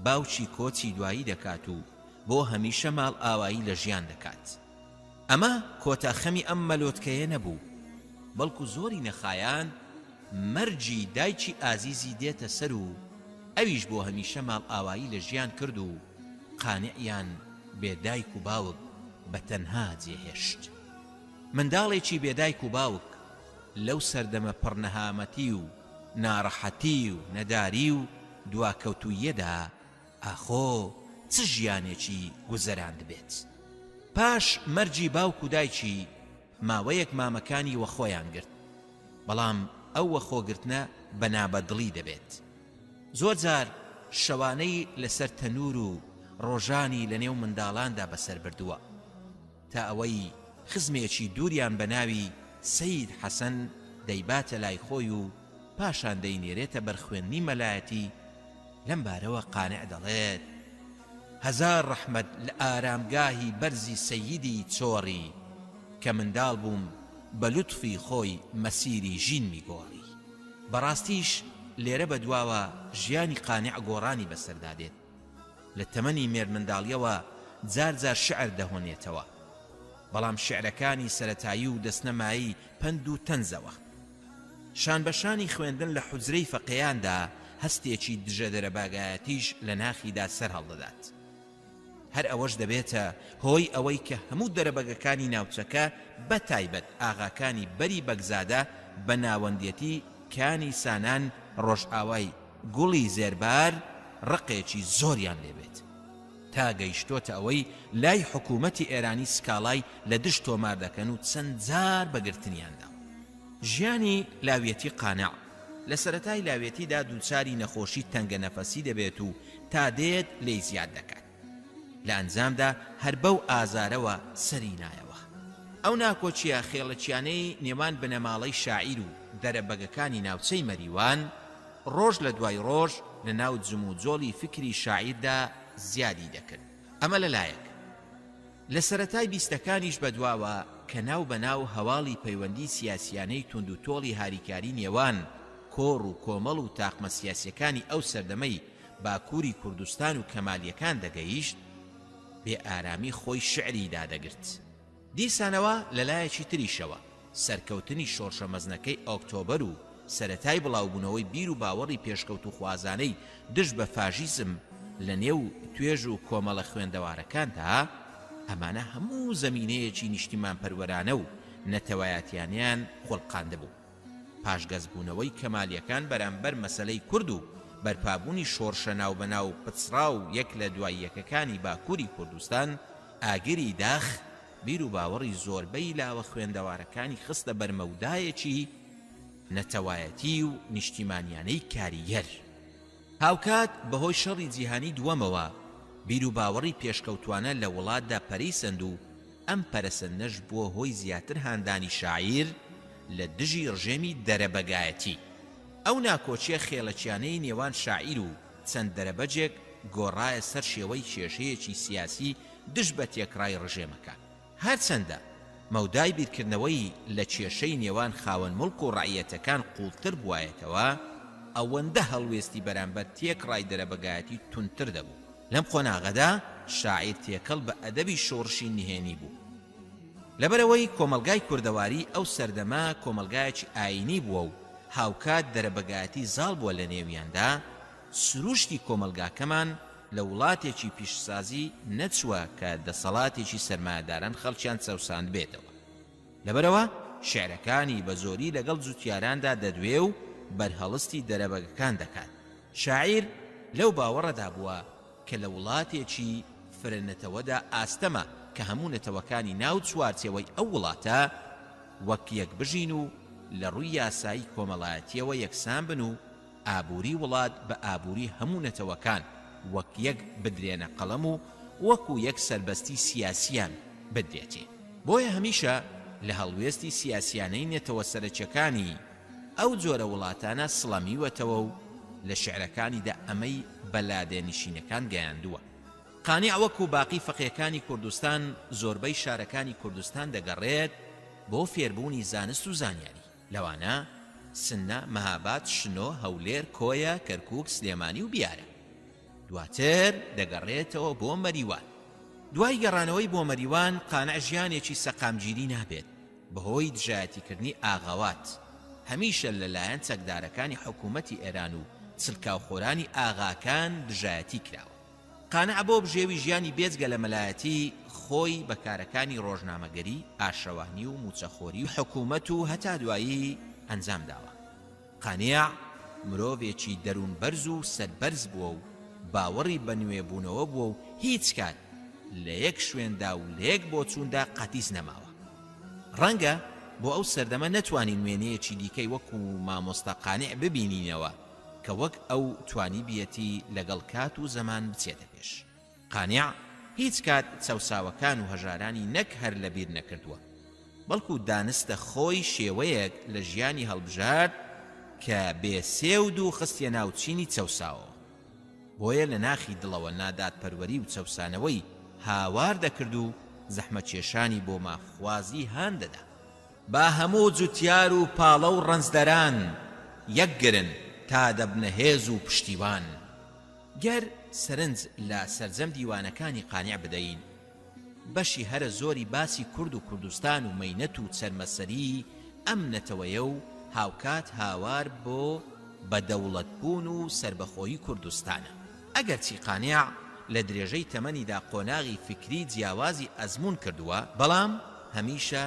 باوکی کۆچی دوایی دەکات و بۆ هەمیشە ماڵ ئاوایی لە ژیان دەکات. ئەمە کۆتاخەمی ئەم مەلۆتکەیە نەبوو، بەڵکو زۆری نەخایان مەرجی دایکی ئازیزی دێتە سەر و ئەویش بۆ هەمیشە ماڵ ئاوایی لە ژیان کرد و قانیعیان بێدایک و باوک بە تەنها جێهێشت. منداڵێکی بێدایک و باوک لەو سەردەمە پڕنەهامەتی و ناڕەحەتی و نەداری و دواکەوتوویەدا ئاخۆ چ ژیانێکی گوزەراند بێت. پاش مەرجی باوک و دایکی ماوەیەک مامەکانی وەخۆیان گرت، بەڵام ئەو وەخۆگرتنە بەنابەدڵی دەبێت. زۆر جار شەوانەی لەسەر تەنور و ڕۆژانی لە نێو منداڵاندا بەسەر بردووە، تا ئەوەی خزمێکی دووریان بە ناوی سەید حەسەن دەیباتە لای خۆی و پاشان دەینێرێتە بەرخوێننی مەلایەتی. لەم بارەوە قانیع دەڵێت: هەزار ڕەحمەت لە ئارامگاهی بەرزی سەییدی چۆڕی، کە منداڵ بووم بە لوتفی خۆی مەسیری ژین میگۆڕی. بەڕاستیش لێرە بەدواوە ژیانی قانیع گۆڕانی بەسەردادێت. لە تەمەنی مێر منداڵیەوە جار جار شعر دەهۆنێتەوە، بەڵام شعرەکانی سەرەتایی و دەستنەمایی پند و تەنزەوە. شان بەشانی خوێندن لە حوجرەی فەقێیاندا هەستێکی دژە دەرەباگایەتیش لە ناخیدا سەر هەڵدەدات. هەر ئەوەش دەبێتە هۆی ئەوەی کە هەموو دەرەبەگەکانی ناوچەکە بە تایبەت ئاغاکانی بەری بەگزادە بە ناوەندێتی کانی سانان ڕۆژئاوای گوڵی زێربار ڕقێکی زۆریان لێبێت، تا گەیشتۆتە ئەوەی لای حکوومەتی ئێرانی سکاڵای لە دشت تۆمار دەکەن و چەند جار بەگرتنیاندا. ژیانی لاوێتی قانیع لە سەرەتای لاوێتیدا دووچاری نەخۆشی تەنگە نەفەسی دەبێت و تا دێت لێی زیاد دەکات. لە ئەنجامدا هەر بەو ئازارەوە سەری نایەوە. ئەو ناکۆچیە خێڵەکیانەی نێوان بنەماڵەی شاعیر و دەرەبەگەکانی ناوچەی مەریوان ڕۆژ لە دوای ڕۆژ لە ناو جم و جۆڵی فکری شاعیردا زیادی دەکرد. ئەمە لەلایەک. لە سەرەتای بیستەکانیش بەدواوە کە ناو بەناو هەواڵی پەیوەندی سیاسیانەی تونند و تۆڵی هاریکاری نێوان کۆڕ و کۆمەڵ و تاقمە سیاسیەکانی ئەو سەردەمەی باکووری کوردستان و کەمالیەکان دەگەیشت، بێ ئارامی خۆی شعری دادەگرت. دیسانەوە لەلایەکی تریشەوە سەرکەوتنی شۆڕشە مەزنەکەی ئۆکتۆبەر و سەرەتای بڵاوبوونەوەی بیر و باوەڕی پێشکەوت و خوازانەی دژ بە فاژیزم لە نێو توێژ و کۆمەڵە خوێندەوارەکاندا، ئەمانە هەموو زەمینەیەکی نیشتیمان پەروەرانە و نەتەوایەتیانیان خۆڵقاندە بوو. پاشگەزبوونەوەی کەمالیەکان بەرامبەر مەسەلەی کورد و بەرپابوونی شۆڕشە ناوبەناو پچڕا و یەک لە دوای یەکەکانی باکووری کوردستان ئاگری داخ بیر و باوەڕی زۆربەی لاوە خوێندەوارەکانی خستە بەرمەودایەکی نەتەوایەتی و نیشتیمانیانەی کاریگەر. هاوکات بەهۆی شەڕی جیهانی دووەمەوە بیر و باوەڕی پێشکەوتوانە لە وڵاتدا پەریسەند و ئەم پەرەسەندەش بووە هۆی زیاتر هاندانی شاعیر لە دژی ڕژێمی دەرەبەگایەتی. ئەو ناکۆچیە خێڵەکیانەی نێوان شاعیر و چەند دەرەبەجێک گۆڕایە سەر شێوەی کێشەیەکی سیاسی دژ بە تێکڕای ڕژێمەکە. هەرچەندە مەودای بیرکردنەوەی لە کێشەی نێوان خاوەن مڵک و ڕعیەتەکان قوڵتر بوایەتەوە، ئەوەندە هەڵوێستی بەرامبەر تێکڕای دەرەبەگایەتی تونتر دەبوو. لەم قۆناغەدا شاعیر تێکەڵ بە ئەدەبی شۆڕشی نهێنی بوو. لەبەرەوەی کۆمەلگای کوردەواری ئەو سەردەما کۆمەلگایەکی ئاینی بووە و هاوکات دەرەبەگایەتی زاڵ بووە لە نێویاندا، سروشتی کۆمەلگاکەمان لە وڵاتێکی پیشسازی نەچووە کە دەسەڵاتێکی سەرمایەداران خەڵکیان چەوساند بێتەوە. لەبەرەوە شێعرەکانی بە زۆری لەگەڵ جوتیاراندا دەدوێ و بەرهەڵستی دەرەبەگەکان دەکات. شاعیر لەو باوەڕەدا بووە کە لە وڵاتێکی فرەنەتەوەدا ئاستەمە کە هەموو نەتەوەکانی ناو چوارچێوەی ئەو وڵاتە وەک یەک بژین و لە ڕووی یاسایی کۆمەڵایەتیەوە یەکسان بن و ئابووری وڵات بە ئابووری هەموو نەتەوەکان وەک یەک بدرێنە قەڵەم و وەکو یەک سەربەستی سیاسیان بدرێتێ. بۆیە هەمیشە لە هەڵوێستی سیاسیانەی نێتەوە سەرچەکانی ئەو جۆرە وڵاتانە سڵەمیوەتەوە و لە شعرەکانیدا ئەمەی بەلادێنشینەکان گەیاندووە. قانیع وەکو باقی فەقیەکانی کوردستان زۆربەی شارەکانی کوردستان دەگەڕێت بۆ فێربوونی زانست و زانیاری. لەوانە سنە، مەهاباد، شنۆ، هەولێر، کۆیە، کەرکووک، سلێمانی و بیارە. دواتر دەگەڕێتەوە بۆ مەریوان. دوای گەڕانەوەی بۆ مەریوان قانع ژیانێکی سەقامگیری نابێت بەهۆی دژایەتیکردنی ئاغاوات هەمیشە لەلایەن چەکدارەکانی حکوومەتی ئێران و چلکاوخۆرانی ئاغاکان دژایەتی کراوە. قانع بۆ بژێوی ژیانی بێجگە لە مەلایەتی خۆی بە کارەکانی ڕۆژنامەگەری، ئاشەوانی و موچەخۆری و حکوومەت و هەتا دوایی ئەنجام داوە. قانیع مرۆڤێکی دەروون بەرز و سەربەرز بووە و باوەڕی بە نوێبوونەوە بووە و هیچ کات لە یەک شوێندا و لە یەک بۆ چووندا قەتیس نەماوە. ڕەنگە بۆ ئەو سەردەمە نەتوانین وێنەیەکی دیکەی وەکو مامۆستا قانیع ببینینەوە کە وەک ئەو توانی بیەتی لەگەڵ کات و زەمان بچێتە پێش. قانیع هیچ کات چەوساوەکان و هەژارانی نەک هەر لەبیر نەکردووە، بەڵکو دانستە خۆی شێوەیەک لە ژیانی هەڵبژارد کە بێسێود و خستیە ناوچینی چەوساوە. بۆیە لە ناخی دڵەوە نادات پەروەری و چەوسانەوەی هاوار دەکرد و زەحمە کێشانی بۆ مافخوازی هان دەدا. با هەموو جوتیار و پاڵە و ڕەنجدەران یەکگرن تا دەبنە هێز و پشتیوان. گەر سەرنج لە سەرجەم دیوانەکانی قانیع بدەین، بەشی هەرە زۆری باسی کورد و کوردستان و مەینەت و چەرمەسەری ئەم نەتەوەیە و هاوکات هاوار بۆ بەدەوڵەتبوون و سربەخۆیی کوردستانە. ئەگەرچی قانیع لە درێژەی تەمەنیدا قۆناغی فکری جیاوازی ئەزمون کردووە، بەڵام هەمیشە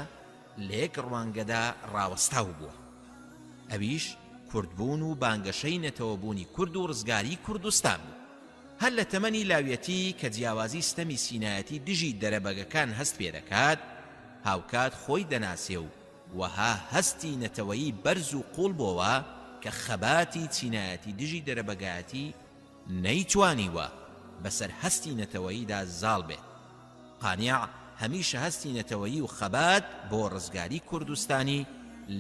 لە یەک ڕوانگەدا ڕاوەستاو بووە، ئەویش کوردبوون و بانگەشەی نەتەوەبوونی کورد و ڕزگاری کوردستان بوو. هەر لە تەمەنی لاویەتی کە جیاوازی ستەمی سینایەتی دژی دەرەبەگەکان هەست پێ دەکات، هاوکات خۆی دەناسێ و وەها هەستی نەتەوەیی بەرز و قوڵ بۆوە کە خەباتی چینایەتی دژی دەرەبەگایەتی نەیتوانیوە بەسەر هەستی نەتەوەییدا زاڵ بێت. قانیع هەمیشە هەستی نەتەوەیی و خەبات بۆ ڕزگاری کوردستانی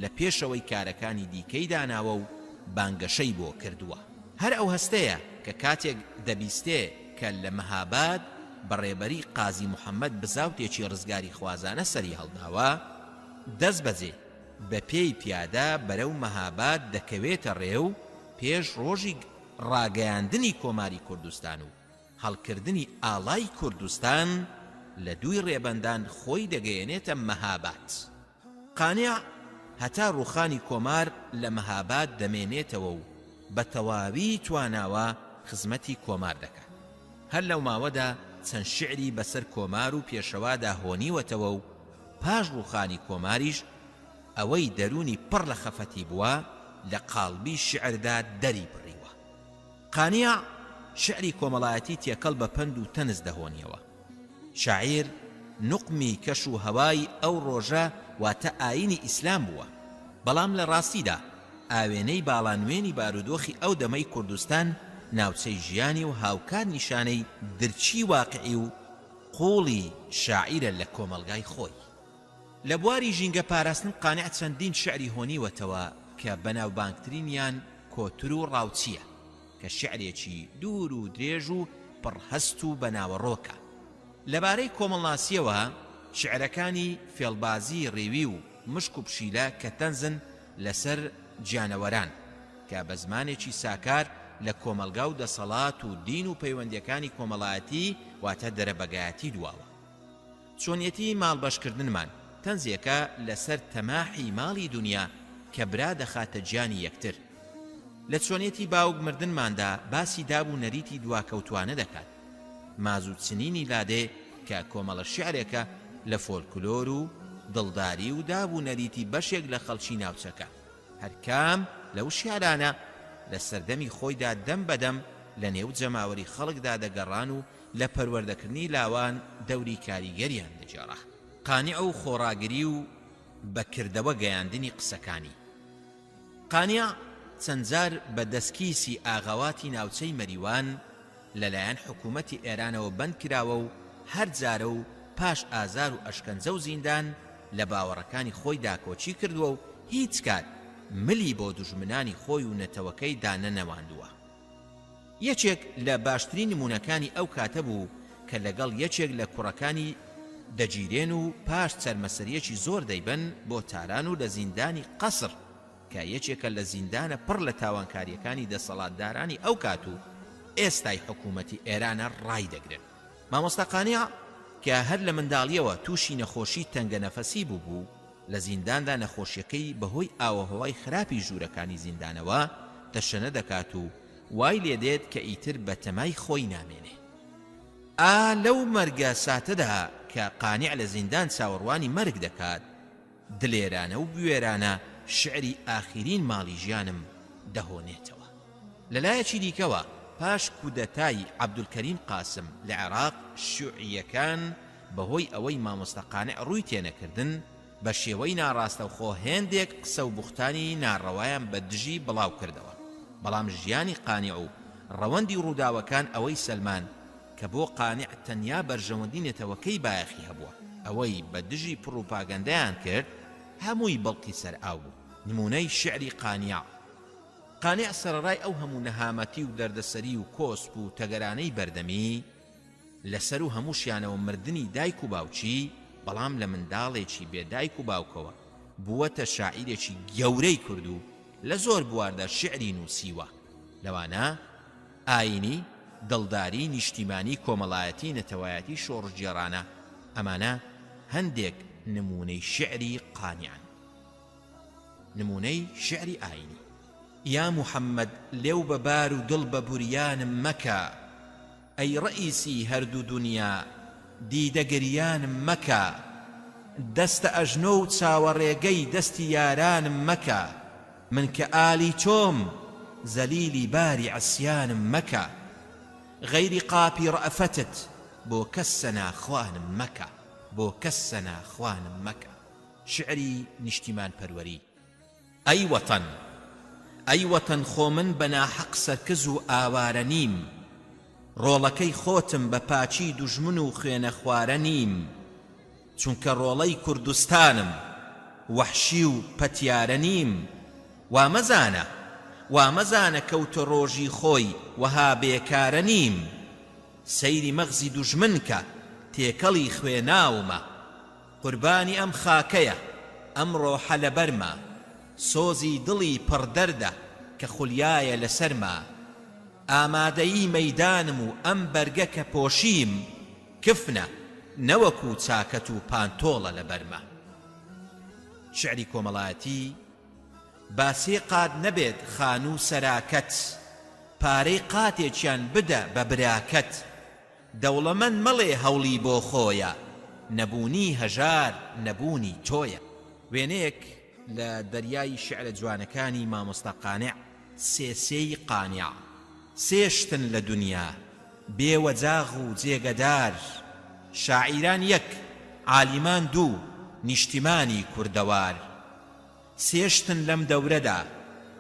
لە پێشەوەی کارەکانی دیکەی داناوە و بانگەشەی بۆ کردووە. هەر ئەو هەستەیە کە کاتێک دەبیستێ کە لە مەهاباد بەڕێبەری قازی محەممەد بزاوتێکی ڕزگاری خوازانە سەری هەڵداوە، دەست بەجێ بە پێی پیادە بەرەو مەهاباد دەکەوێتە ڕێ و پێش ڕۆژی ڕاگەیاندنی کۆماری کوردستان و هەڵکردنی ئاڵای کوردستان لە دووی ڕێبەندان خۆی دەگەیەنێتە مەهاباد. قانیع هەتا ڕوخانی کۆمار لە مەهاباد دەمێنێتەوە و بە تەواوی تواناوە خزمەتی کۆمار دەکات. هەر لەو ماوەدا چەند شعری بەسەر کۆمار و پێشەوادا هۆنیوەتەوە و پاش ڕوخانی کۆماریش ئەوەی دەرونی پڕ لە خەفەتی بووە لە قاڵبی شعردا دەری بڕیوە. قانیع شعری کۆمەڵایەتی تێکەڵ بە پند و تەنز دەهۆنیەوە. شاعیر نوقمی کەش و هەوای ئەو ڕۆژە واتە ئاینی ئیسلام بووە، بەڵام لە ڕاستیدا ئاوێنەی باڵانوێنی بارودۆخی ئەو دەمەی کوردستان ناوچەی ژیانی و هاوکار نیشانەی درچی واقعی و قوڵی شاعیرە لە کۆمەلگای خۆی. لە بواری ژینگە پاراستن قانیع چەندین شعری هۆنیوەتەوە کە بەناوبانگترینیان کۆتر و ڕاوچیە کە شعرێکی دوور و درێژ و پڕهەست و بەناوەڕۆکە. لەبارەی کۆمەڵناسیەوە شعرەکانی فێڵبازی ڕێوی و مشک و پشیلە کە تەنزن لەسەر گیانەوەران کە بە زمانێکی ساکار لە کۆمەلگا و دەسەڵات و دین و پەیوەندیەکانی کۆمەڵایەتی واتە دەرەبەگایەتی دواوە. چۆنیەتی ماڵبەشکردنمان تەنزێکە لەسەر تەماحی ماڵی دنیا کە برا دەخاتە گیانی یەکتر. لە چۆنیەتی باوک مردنماندا باسی داب و نەریتی دواکەوتوانە دەکات. مازوو چنینی لادێ کە کۆمەڵە شعرێکە لە فۆلکلۆر و دڵداری و داب و نەریتی بەشێک لە خەڵکی ناوچەکە. هەرکام لەو شیعرانە لە سەردەمی خۆیدا دەم بەدەم لە نێو جەماوەری خەڵکدا دەگەڕان و لە پەروەردەکردنی لاوان دەوری کاریگەریان دەجێڕا. قانیع و خۆڕاگری و بەکردەوە گەیاندنی قسەکانی. قانیع چەندجار بە دەستکیسی ئاغاواتی ناوچەی مەریوان لەلایەن حکوومەتی ئێرانەوە بەند کراوە و هەر جارە و پاش ئازار و ئەشکەنجە و زیندان لە باوەڕەکانی خۆی داکۆچی کردووە و هیچ کات ملی بۆ دوژمنانی خۆی و نەتەوەکەی دانە نەواندووە. یەکێک لە باشترین نمونەکانی ئەو کاتە بوو کە لەگەڵ یەکێک لە کوڕەکانی دەگیرێن و پاش چەرمەسەریەکی زۆر دەیبن بۆ تاران و لە زیندانی قەسر کە یەکێکە لە زیندانە پڕ لە تاوانکاریەکانی دەسەڵاتدارانی ئەو کات و ئێستای حکوومەتی ئێرانە ڕای دەگرن. مامۆستا قانیع کە هەر لە منداڵیەوە تووشی نەخۆشی تەنگە نەفەسی بوو لە زینداندا نەخۆشیەکەی بەهۆی ئاوەهەوای خراپی ژوورەکانی زیندانەوە تەشەنە دەکات و وای لێدێت کە ئیتر بە تەمای خۆی نامێنێ. لەو مەرگە ساتەدا کە قانیع لە زیندان چاوەڕوانی مەرگ دەکات دلێرانە و بوێرانە شعری ئاخرین ماڵی ژیانم دەهۆنێتەوە. لەلایەکی دیکەوە پاش کودەتای عەبدولکەریم قاسم لە عێراق شیوعیەکان بەهۆی ئەوەی مامۆستا قانیع ڕووی تێنەکردن بە شێوەی ناڕاستەوخۆ هێندێک قسە و بوختانی ناڕەوایان بە دژی بڵاو کردەوە. بەڵام ژیانی قانیع و ڕەوەندی ڕووداوەکان ئەوەی سەلمان کە بۆ قانیع تەنیا بەرژەوەندی نێتەوەکەی بایەخی هەبووە ئەوەی بە دژی پڕوپاگەندەیان کرد هەمووی بەڵقی سەر ئاو بوو. نمونەی شعری قانیع. قانیع سەرەڕای ئەو هەموو نەهامەتی و دەردەسەری و کۆسپ و تەگەرانەی بەردەمی لەسەر و هەمووشیانەوە مردنی دایک و باوچی بەڵام لە منداڵێکی بێدایک و باوکەوە بووەتە شاعیرێکی گەورەی کرد و لە زۆر بواردا شعری نووسیوە. لەوانە ئاینی، دڵداری، نیشتیمانی، کۆمەڵایەتی، نەتەوایەتی، شۆڕجێڕانە. ئەمانە هەندێک نمونەی شعری قانیعن. نمونەی شعری ئاینی. یا محەممەد لێو بەبار و دڵ بە بوریانم مەکە، ئەی ڕئیسی هەردوو دنیا دیدەگریانم مەکە، دەستە ئەژنۆ و چاوەڕێگەی دەستی یارانم مەکە، من کە ئالی تۆم زەلیلی باری عەسیانم مەکە، غەیری قاپی ڕەئەفەتت بۆ کەس سەناخوانم مەکە، بۆ کەس سەناخوانم مەکە. شعری نیشتیمان پەروەری. ئەی وەتەن، ئەی وەتەن خۆ من بە ناحەق سەرکەز و ئاوارە نیم، ڕۆڵەکەی خۆتم بە پاچی دوژمن و خوێنە خوارە نیم، چونکە ڕۆڵەی کوردستانم وەحشی و پەتیارە نیم. وامەزانە کەوتە ڕۆژی خۆی وەها بێکارە نیم، سەیری مەغزی دوژمن کە تێکەڵی خوێناومە، قوربانی ئەم خاکەیە ئەمڕۆ حەلەبەرمە، سۆزی دڵی پڕدەردە کە خولیایە لەسەرما، ئامادەیی مەیدانم و ئەم بەرگە کە پۆشیم، کفنە نەوەکو چاکەت و پانتۆڵە لەبەرمە. شعری کۆمەڵایەتی. باسێ قاد نەبێت خان و سەراکەت، پارەی قاتێکیان بدە بە براکەت، دەوڵەمەند مەڵێ هەوڵی بۆ خۆیە، نەبوونی هەژار نەبوونی تۆیە. وێنەیەک لە دەریای شعرە جوانەکانی مامۆستا قانیع. سێسێی قانیع. سێشتن لە دنیا بێوەجاغ و جێگەدار، شاعیران یەک، عالیمان دوو، نیشتیمانی کوردەوار. سێشتن لەم دەورەدا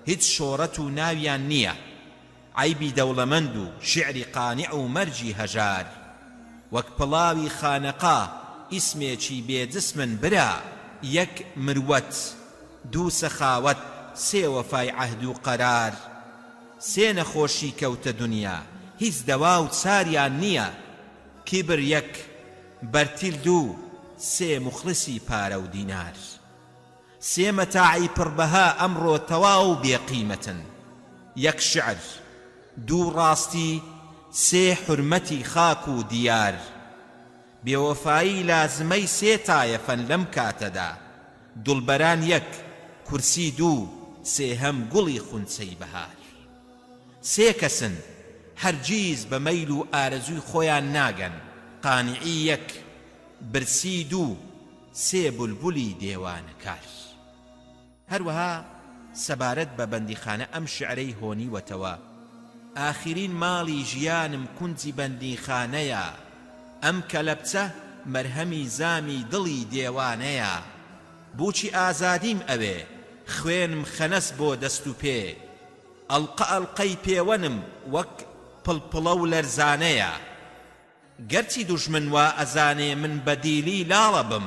هیچ شۆڕەت و ناویان نییە، عیبی دەوڵەمەند و شعری قانع و مەرجی هەژار وەک پڵاوی خانەقا ئیسمێکی بێجسمن برا یەک مروەت دوو سەخاوەت سێ وەفای عەهد و قەرار سێ نەخۆشی کەوتە دونیا هیچ دەوا و چاریان نییە کیبر یەک بەرتیل دوو سێ مخلسی پارە و دینار سێ مەتاعی پڕبەها ئەمڕۆ تەواو بێقیمەتن یەک شعر دوو ڕاستی سێ حورمەتی خاک و دیار بێوەفایی لازمەی سێ تایەفەن لەم کاتەدا دڵبەران یەک کورسی دوو سێهەم گوڵی خونچەی بەهار سێ کەسن هەرگیز بە مەیل و ئارەزووی خۆیان ناگەن قانیعی یەک برسی دوو سێ بولبولی دێوانەکار هەروەها سەبارەت بە بەندیخانە ئەم شعرەی هۆنیوەتەوە ئاخرین ماڵی ژیانم کونجی بەندیخانەیە ئەم کەلەپچە مەرهەمی زامی دڵی دێوانەیە بۆچی ئازادیم ئەوێ خوێنم خەنەس بۆ دەست و پێ ئەڵقە ئەڵقەی پێوەنم وەک پڵپڵە و لەرزانەیە گەرچی دوژمن وا ئەزانێ من بەدیلی لاڵە بم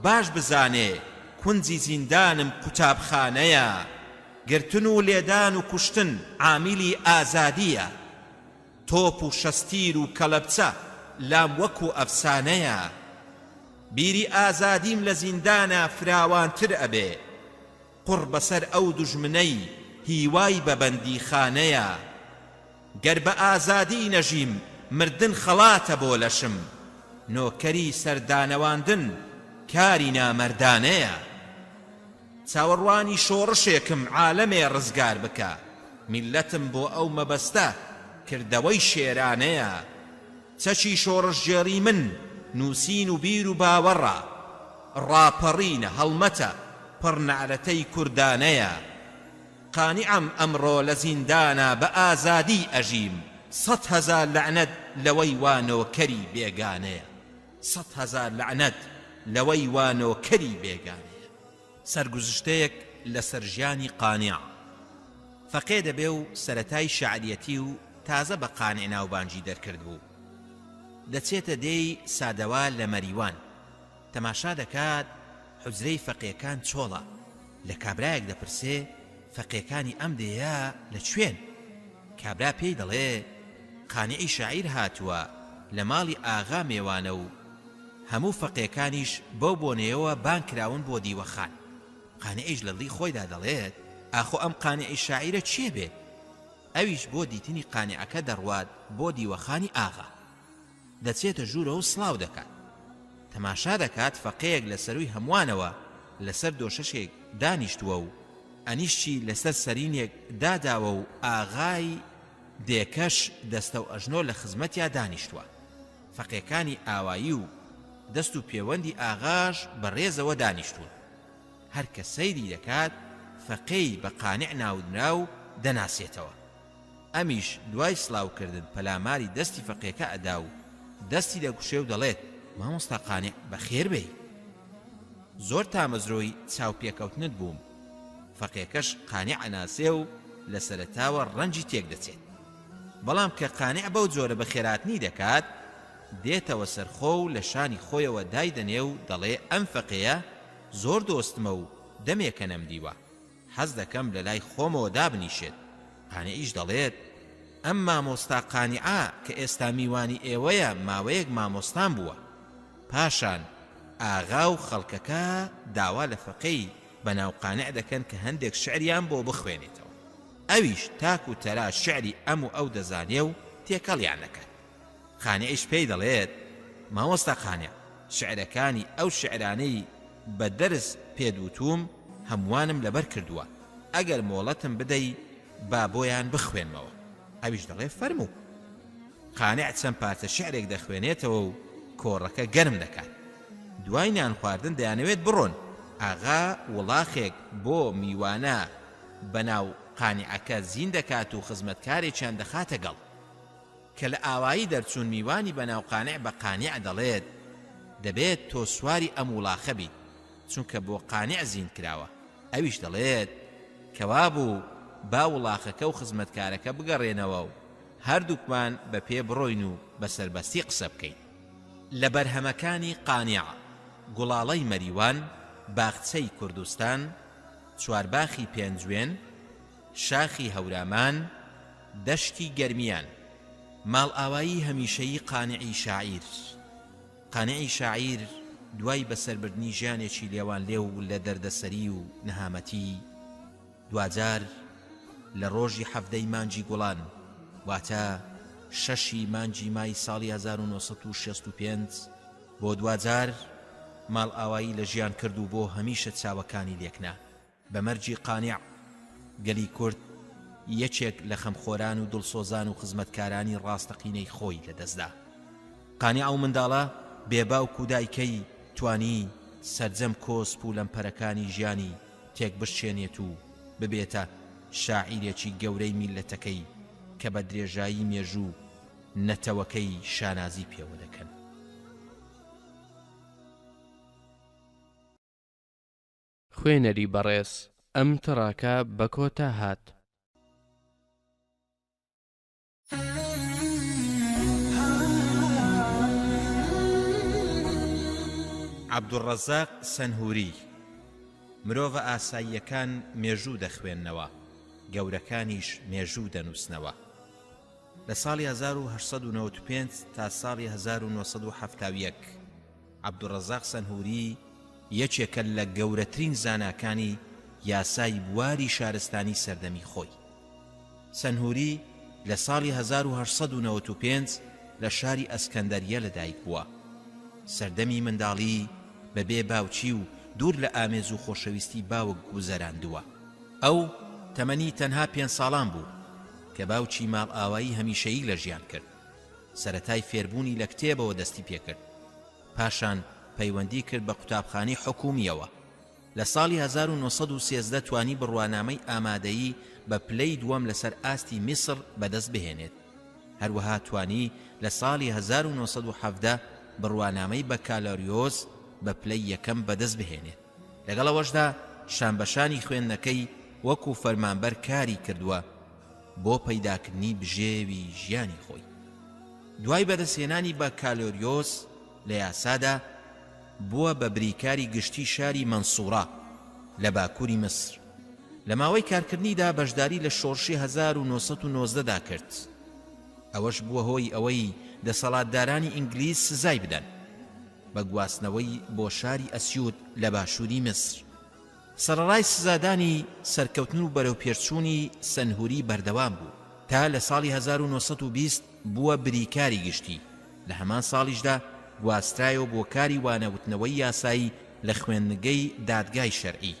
باش بزانێ کونجی زیندانم قوتابخانەیە گرتن و لێدان و کوشتن عامیلی ئازادیە تۆپ و شەستیر و کەلەپچە لام وەکو ئەفسانەیە بیری ئازادیم لە زیندانە فراوانتر ئەبێ قڕ بەسەر ئەو دوژمنەی هیوای بە بەندیخانەیە گەر بە ئازادی نەژیم مردن خەڵاتە بۆ لەشم نۆکەری سەردانەواندن کاری نامەردانەیە چاوەڕوانی شۆڕشێکم عالەمێ ڕزگار بکە میلەتم بۆ ئەو مەبەستە کردەوەی شێرانەیە چەچی شۆڕشجێڕی من نووسین و بیر و باوەڕە ڕاپەڕینە هەڵمەتە پڕنەعرەتەی کوردانەیە قانیعم ئەمڕۆ لە زیندانە بە ئازادی ئەژیم 100,000 لعنەت لەوەی وانۆکەری بێگانەیە 100,000 لعنەت لەوەی وانۆکەری بێگانەیە سەرگوزشتەیەک لەسەر ژیانی قانیع فەقێ دەبێ و سەرەتای شەعریەتی و تازە بە قانیع ناوبانجی دەرکرد بوو دەچێتە دێی سادەوا لە مەریوان تەماشا دەکات حوجرەی فەقێکان چۆڵە لە کابرایەک دەپرسێ فەقێکانی ئەم دێیە لەکوێن کابرا پێی دەڵێ قانیعی شاعیر هاتووە لە ماڵی ئاغا میێوانە و هەموو فەقێکانیش بەو بۆنەیەوە بان کراون بۆ دیوەخان قانیعیش لە دڵی خۆیدا دەڵێت ئاخۆ ئەم قانیعی شاعیرە چیە بێت ئەویش بۆ دیتنی قانیعەکە دەڕوات بۆ دیوەخانی ئاغا دەچێتە ژوورە و سڵاو دەکات تەماشا دەکات فەقەیەک لە سەروی هەمووانەوە لەسەر دۆشەشێک دانیشتووە و ئەنیشتی لەسەر سەرینێک داداوە و ئاغای دێکەش دەستە و ئەژنۆ لە خزمەتیا دانیشتووە فەقێکانی ئاوایی و دەست و پەیوەندی ئاغاش بەڕێزەوە دانیشتوون هەر کە سەیری دەکات فەقەی بە قانیع ناودرا و دەناسێتەوە ئەمیش دوای سڵاوکردن پەلاماری دەستی فەقێکە ئەدا و دەستی دەگوشێ و دەڵێت مامۆستا قانیع بەخێر بێی زۆر تامەزرۆی چاوپێکەوتنت بووم فەقێکەش قانیع ئەناسێ و لە سەرەتاوە ڕەنجی تێک دەچێت بەڵام کە قانیع بەو جۆرە بەخێراتنی دەکات دێتەوە سەرخۆ و لە شانی خۆیەوە دایدەنێ و دەڵێ ئەم فەقەیە زۆر دۆستمە و دەمێکە نەمدیوە حەز دەکەم لە لای خۆمەوە دابنیشێت قانیعیش دەڵێت ئەم مامۆستا قانیعە کە ئێستا میوانی ئێوەیە ماوەیەک مامۆستان بووە پاشان ئاغا و خەڵکەکە داوا لە فەقەی بەناو قانیع دەکەن کە هەندێک شعریان بۆ بخوێنێتەوە ئەویش تاک و تەرا شعری ئەم و ئەو دەزانێ و تێکەڵیان دەکات قانیعیش پێی دەڵێت مامۆستا قانیع شعرەکانی ئەو شعرانەی بە دەرس پێدوتوم هەمووانم لەبەر کردووە ئەگەر مۆڵەتم بدەی با بۆیان بخوێنمەوە ئەویش دەڵێ فەرموو قانیع چەند پارچە شعرێک دەخوێنێتەوە و کۆڕەکە گەرم دەکات دوای نان خواردن دەیانەوێت بڕۆن ئاغا وڵاخێک بۆ میوانە بەناو قانیعەکە زین دەکات و خزمەتکارێکیان دەخاتە گەڵ کە لە ئاوایی دەرچوون میوانی بەناو قانیع بە قانیع دەڵێت دەبێت تۆ سواری ئەم وڵاخە بیت چونکە بۆ قانیع زین کراوە ئەویش دەڵێت کەوا بوو با وڵاخەکە و خزمەتکارەکە بگەڕێنەوە و هەردووکمان بە پێ بڕۆین و بەسەربەستی قسە بکەین. لە بەرهەمەکانی قانیع، گوڵاڵەی مەریوان، باخچەی کوردستان، چوارباخی پێنجوێن، شاخی هەورامان، دەشتی گەرمیان، ماڵ ئاوایی هەمیشەیی قانیعی شاعیر. قانیعی شاعیر دوای بەسەربردنی ژیانێکی لێوان لێ و لە دەردەسەری و نەهامەتی دوجار لە ڕۆژی حەفدەی مانجی گوڵان واتە 6 مانجی مای ساڵی 1965 بۆ دوجار ماڵ ئاوایی لە ژیان کرد و بۆ هەمیشە چاوەکانی لێکنا. بە مەرجی قانیع گەلی کورد یەکێک لە خەمخۆران و دڵسۆزان و خزمەتکارانی ڕاستەقینەی خۆی لەدەستدا. قانیع و منداڵە بێباوک و دایکەی توانی سەرجەم کۆسپ و لەمپەرەکانی ژیانی تێک بشێنێت و ببێتە شاعیرێکی گەورەی میلەتەکەی کە بە درێژایی مێژوو نەتەوەکەی شانازی پێوە دەکەن. خوێنەری بەڕێز ئەم تڕاکە بە کۆتا هات. عەبدوڕەزاق سەنهوری مرۆڤە ئاساییەکان مێژوو دەخوێننەوە، گەورەکانیش مێژوو دەنووسنەوە. لە ساڵی 1895 تا ساڵی 1970 عەبدوڕەزاق سەنهوری یەکێکە لە گەورەترین زاناکانی یاسای بواری شارستانی سەردەمی خۆی. سەنهوری لە ساڵی 1895 لە شاری ئەسکەندەریە لەدایک بووە. سەردەمی منداڵی بەبێ باوچی و دوور لە ئامێز و خۆشەویستی باوک گوزەراندووە. ئەو تەمەنی تەنها 5 ساڵان بوو کە باوچی ماڵ ئاوایی هەمیشەیی لە ژیان کرد. سەرەتای فێربوونی لە کتێبەوە دەستی پێکرد، پاشان پەیوەندی کرد بە قوتابخانەی حکومیەوە. لە ساڵی 1913 توانی بڕوانامەی ئامادەیی بە پلەی دووەم لەسەر ئاستی میسر بەدەست بهێنێت. هەروەها توانی لە ساڵی 1970 بڕوانامەی بەکالۆریۆس بە پلەی یەکەم بەدەست بهێنێت. لەگەڵەوەشدا شانبەشانی خوێندنەکەی وەکو فەرمانبەر کاری کردووە بۆ پەیداکردنی بژێوی ژیانی خۆی. دوای بەدەستهێنانی بەکالۆریۆس لە یاسادا بووە بە بریکاری گشتی شاری مەنسوورە لە باکووری مسر. لە ماوەی کارکردنیدا بەشداری لە شۆڕشی 1990دا کرد. ئەوەش بووە هۆی ئەوەی دەسەڵاتدارانی ئینگلیز سزای بدەن بە گواستنەوەی بۆ شاری ئەسیوت لە باشووری مسر. سەرەڕای سزادانی سەرکەوتن و بەرەو پێشچوونی سەنهوری بەردەوام بوو تا لە ساڵی 1920 بووە بریکاری گشتی. لە هەمان ساڵیشدا گواسترایەوە بۆ کاری وانەوتنەوەی یاسایی لە خوێندنگەی دادگای شەرعی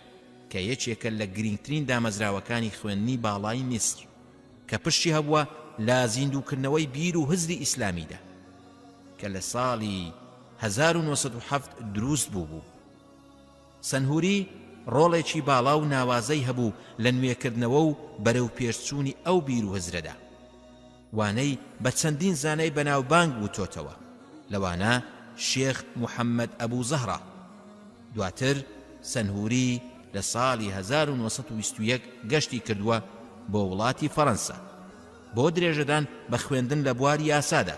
کە یەکێکە لە گرنگترین دامەزراوەکانی خوێندنی باڵای میسر کە پشتی هەبووە لە زیندووکردنەوەی بیر و هزری ئیسلامیدا کە لە ساڵی 1970 دروست بوو. سەنهوری ڕۆڵێکی باڵا و ناوازەی هەبوو لە نوێکردنەوە و بەرەو پێشچوونی ئەو بیر و هزرەدا. وانەی بە چەندین زانای بەناوبانگ بووتۆتەوە، لەوانە شێخ محەممەد ئەبوو زەهرا. دواتر سەنهوری لە ساڵی 1921 گەشتی کردووە بۆ وڵاتی فەڕەنسا بۆ درێژەدان بە خوێندن لە بواری یاسادا.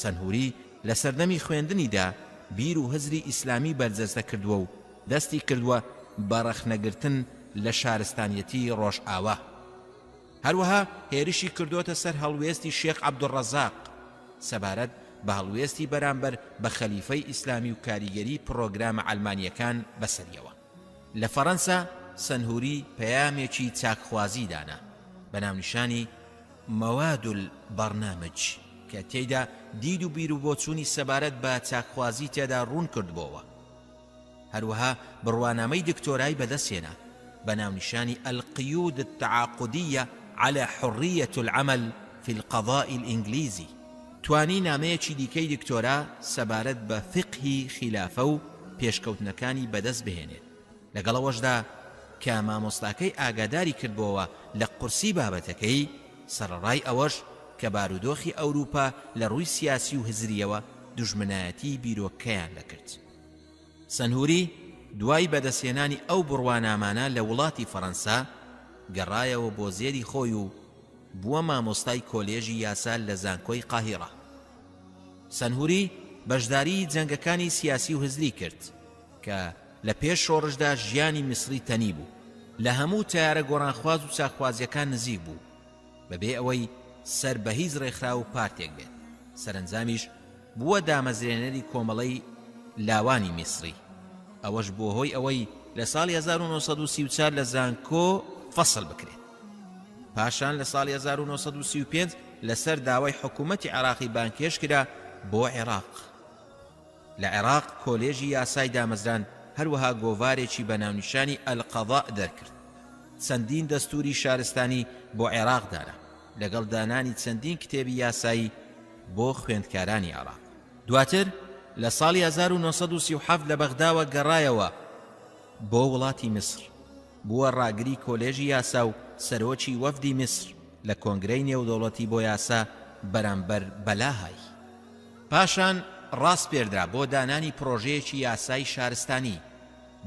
سەنهوری لە سەردەمی خوێندنیدا بیر و هزری ئیسلامی بەرجەستە کردووە و دەستی کردووە بە ڕەخنەگرتن لە شارستانیەتی ڕۆژئاوا. هەروەها هێرشی کردوتە سەر هەڵوێستی شێخ عەبدوڕەزاق سەبارەت بە هەڵوێستی بەرامبەر بە خەلیفەی ئیسلامی و کاریگەری پرۆگرامە ئەلمانیەکان بەسەریەوە. لە فەڕەنسا سەنهوری پەیامێکی چاکخوازی دانا بە ناونیشانی مەواد البەرنامج کە تێیدا دید و بیر و بۆچوونی سەبارەت بە چاکخوازی تێدا ڕوون کردبووە. هەروەها بڕوانامەی دکتۆرای بەدەستهێنا بە ناونیشانی القیود التعاقدية على حرية العمل في القضاء الإنجليزي. توانی نامەیەکی دیکەی دکتۆرا سەبارەت بە فقهی خلافە و پێشکەوتنەکانی بەدەست بهێنێت. لەگەڵەوەشدا کە مامۆستاکەی ئاگاداری کردبەوە لە قورسی بابەتەکەی، سەرەڕای ئەوەش کە بارودۆخی ئەوروپا لە ڕووی سیاسی و هزریەوە دوژمنایەتی بیرۆکەیان دەکرد. سەنهوری دوای بەدەستهێنانی ئەو بڕوانامانە لە وڵاتی فەڕەنسا گەڕایەوە بۆ زێری خۆی و بووە مامۆستای کۆلێژی یاسا لە زانکۆی قاهیرە. سەنهوری بەشداری جەنگەکانی سیاسی و هزری کرد کە لە پێش شۆڕشدا ژیانی میسری تەنی بوو. لە هەموو تیارە گۆڕانخواز و چاخوازیەکان نزیک بوو بەبێ ئەوەی سەر بە هیچ ڕێکخرا و پارتێک بێت. سەرنجامیش بووە دامەزرێنەری کۆمەڵەی لاوانی میسری. ئەوەش بۆ هۆی ئەوەی لە ساڵی 1934 لە زانکۆ فەسڵ بکرێت. پاشان لە ساڵی 1935 لەسەر داوای حکوومەتی عێراقی بانکێش کرا بۆ عێراق. لە عێراق کۆلێژی یاسای دامەزران هەروەها گۆڤارێکی بە ناونیشانی ئەلقەضاء دەرکرد. چەندین دەستوری شارستانی بۆ عێراق دانا لەگەڵ دانانی چەندین کتێبی یاسایی بۆ خوێندکارانی عێراق. دواتر لە ساڵی 1937 لە بەغداوە گەڕایەوە بۆ وڵاتی میسر. بووە ڕاگری کۆلێژی یاسا و سەرۆکی وەفدی میسر لە کۆنگرەی نێودەوڵەتی بۆ یاسا بەرامبەر بەلاهای. پاشان ڕاست پێردرا بۆ دانانی پرۆژەیەکی یاسای شارستانی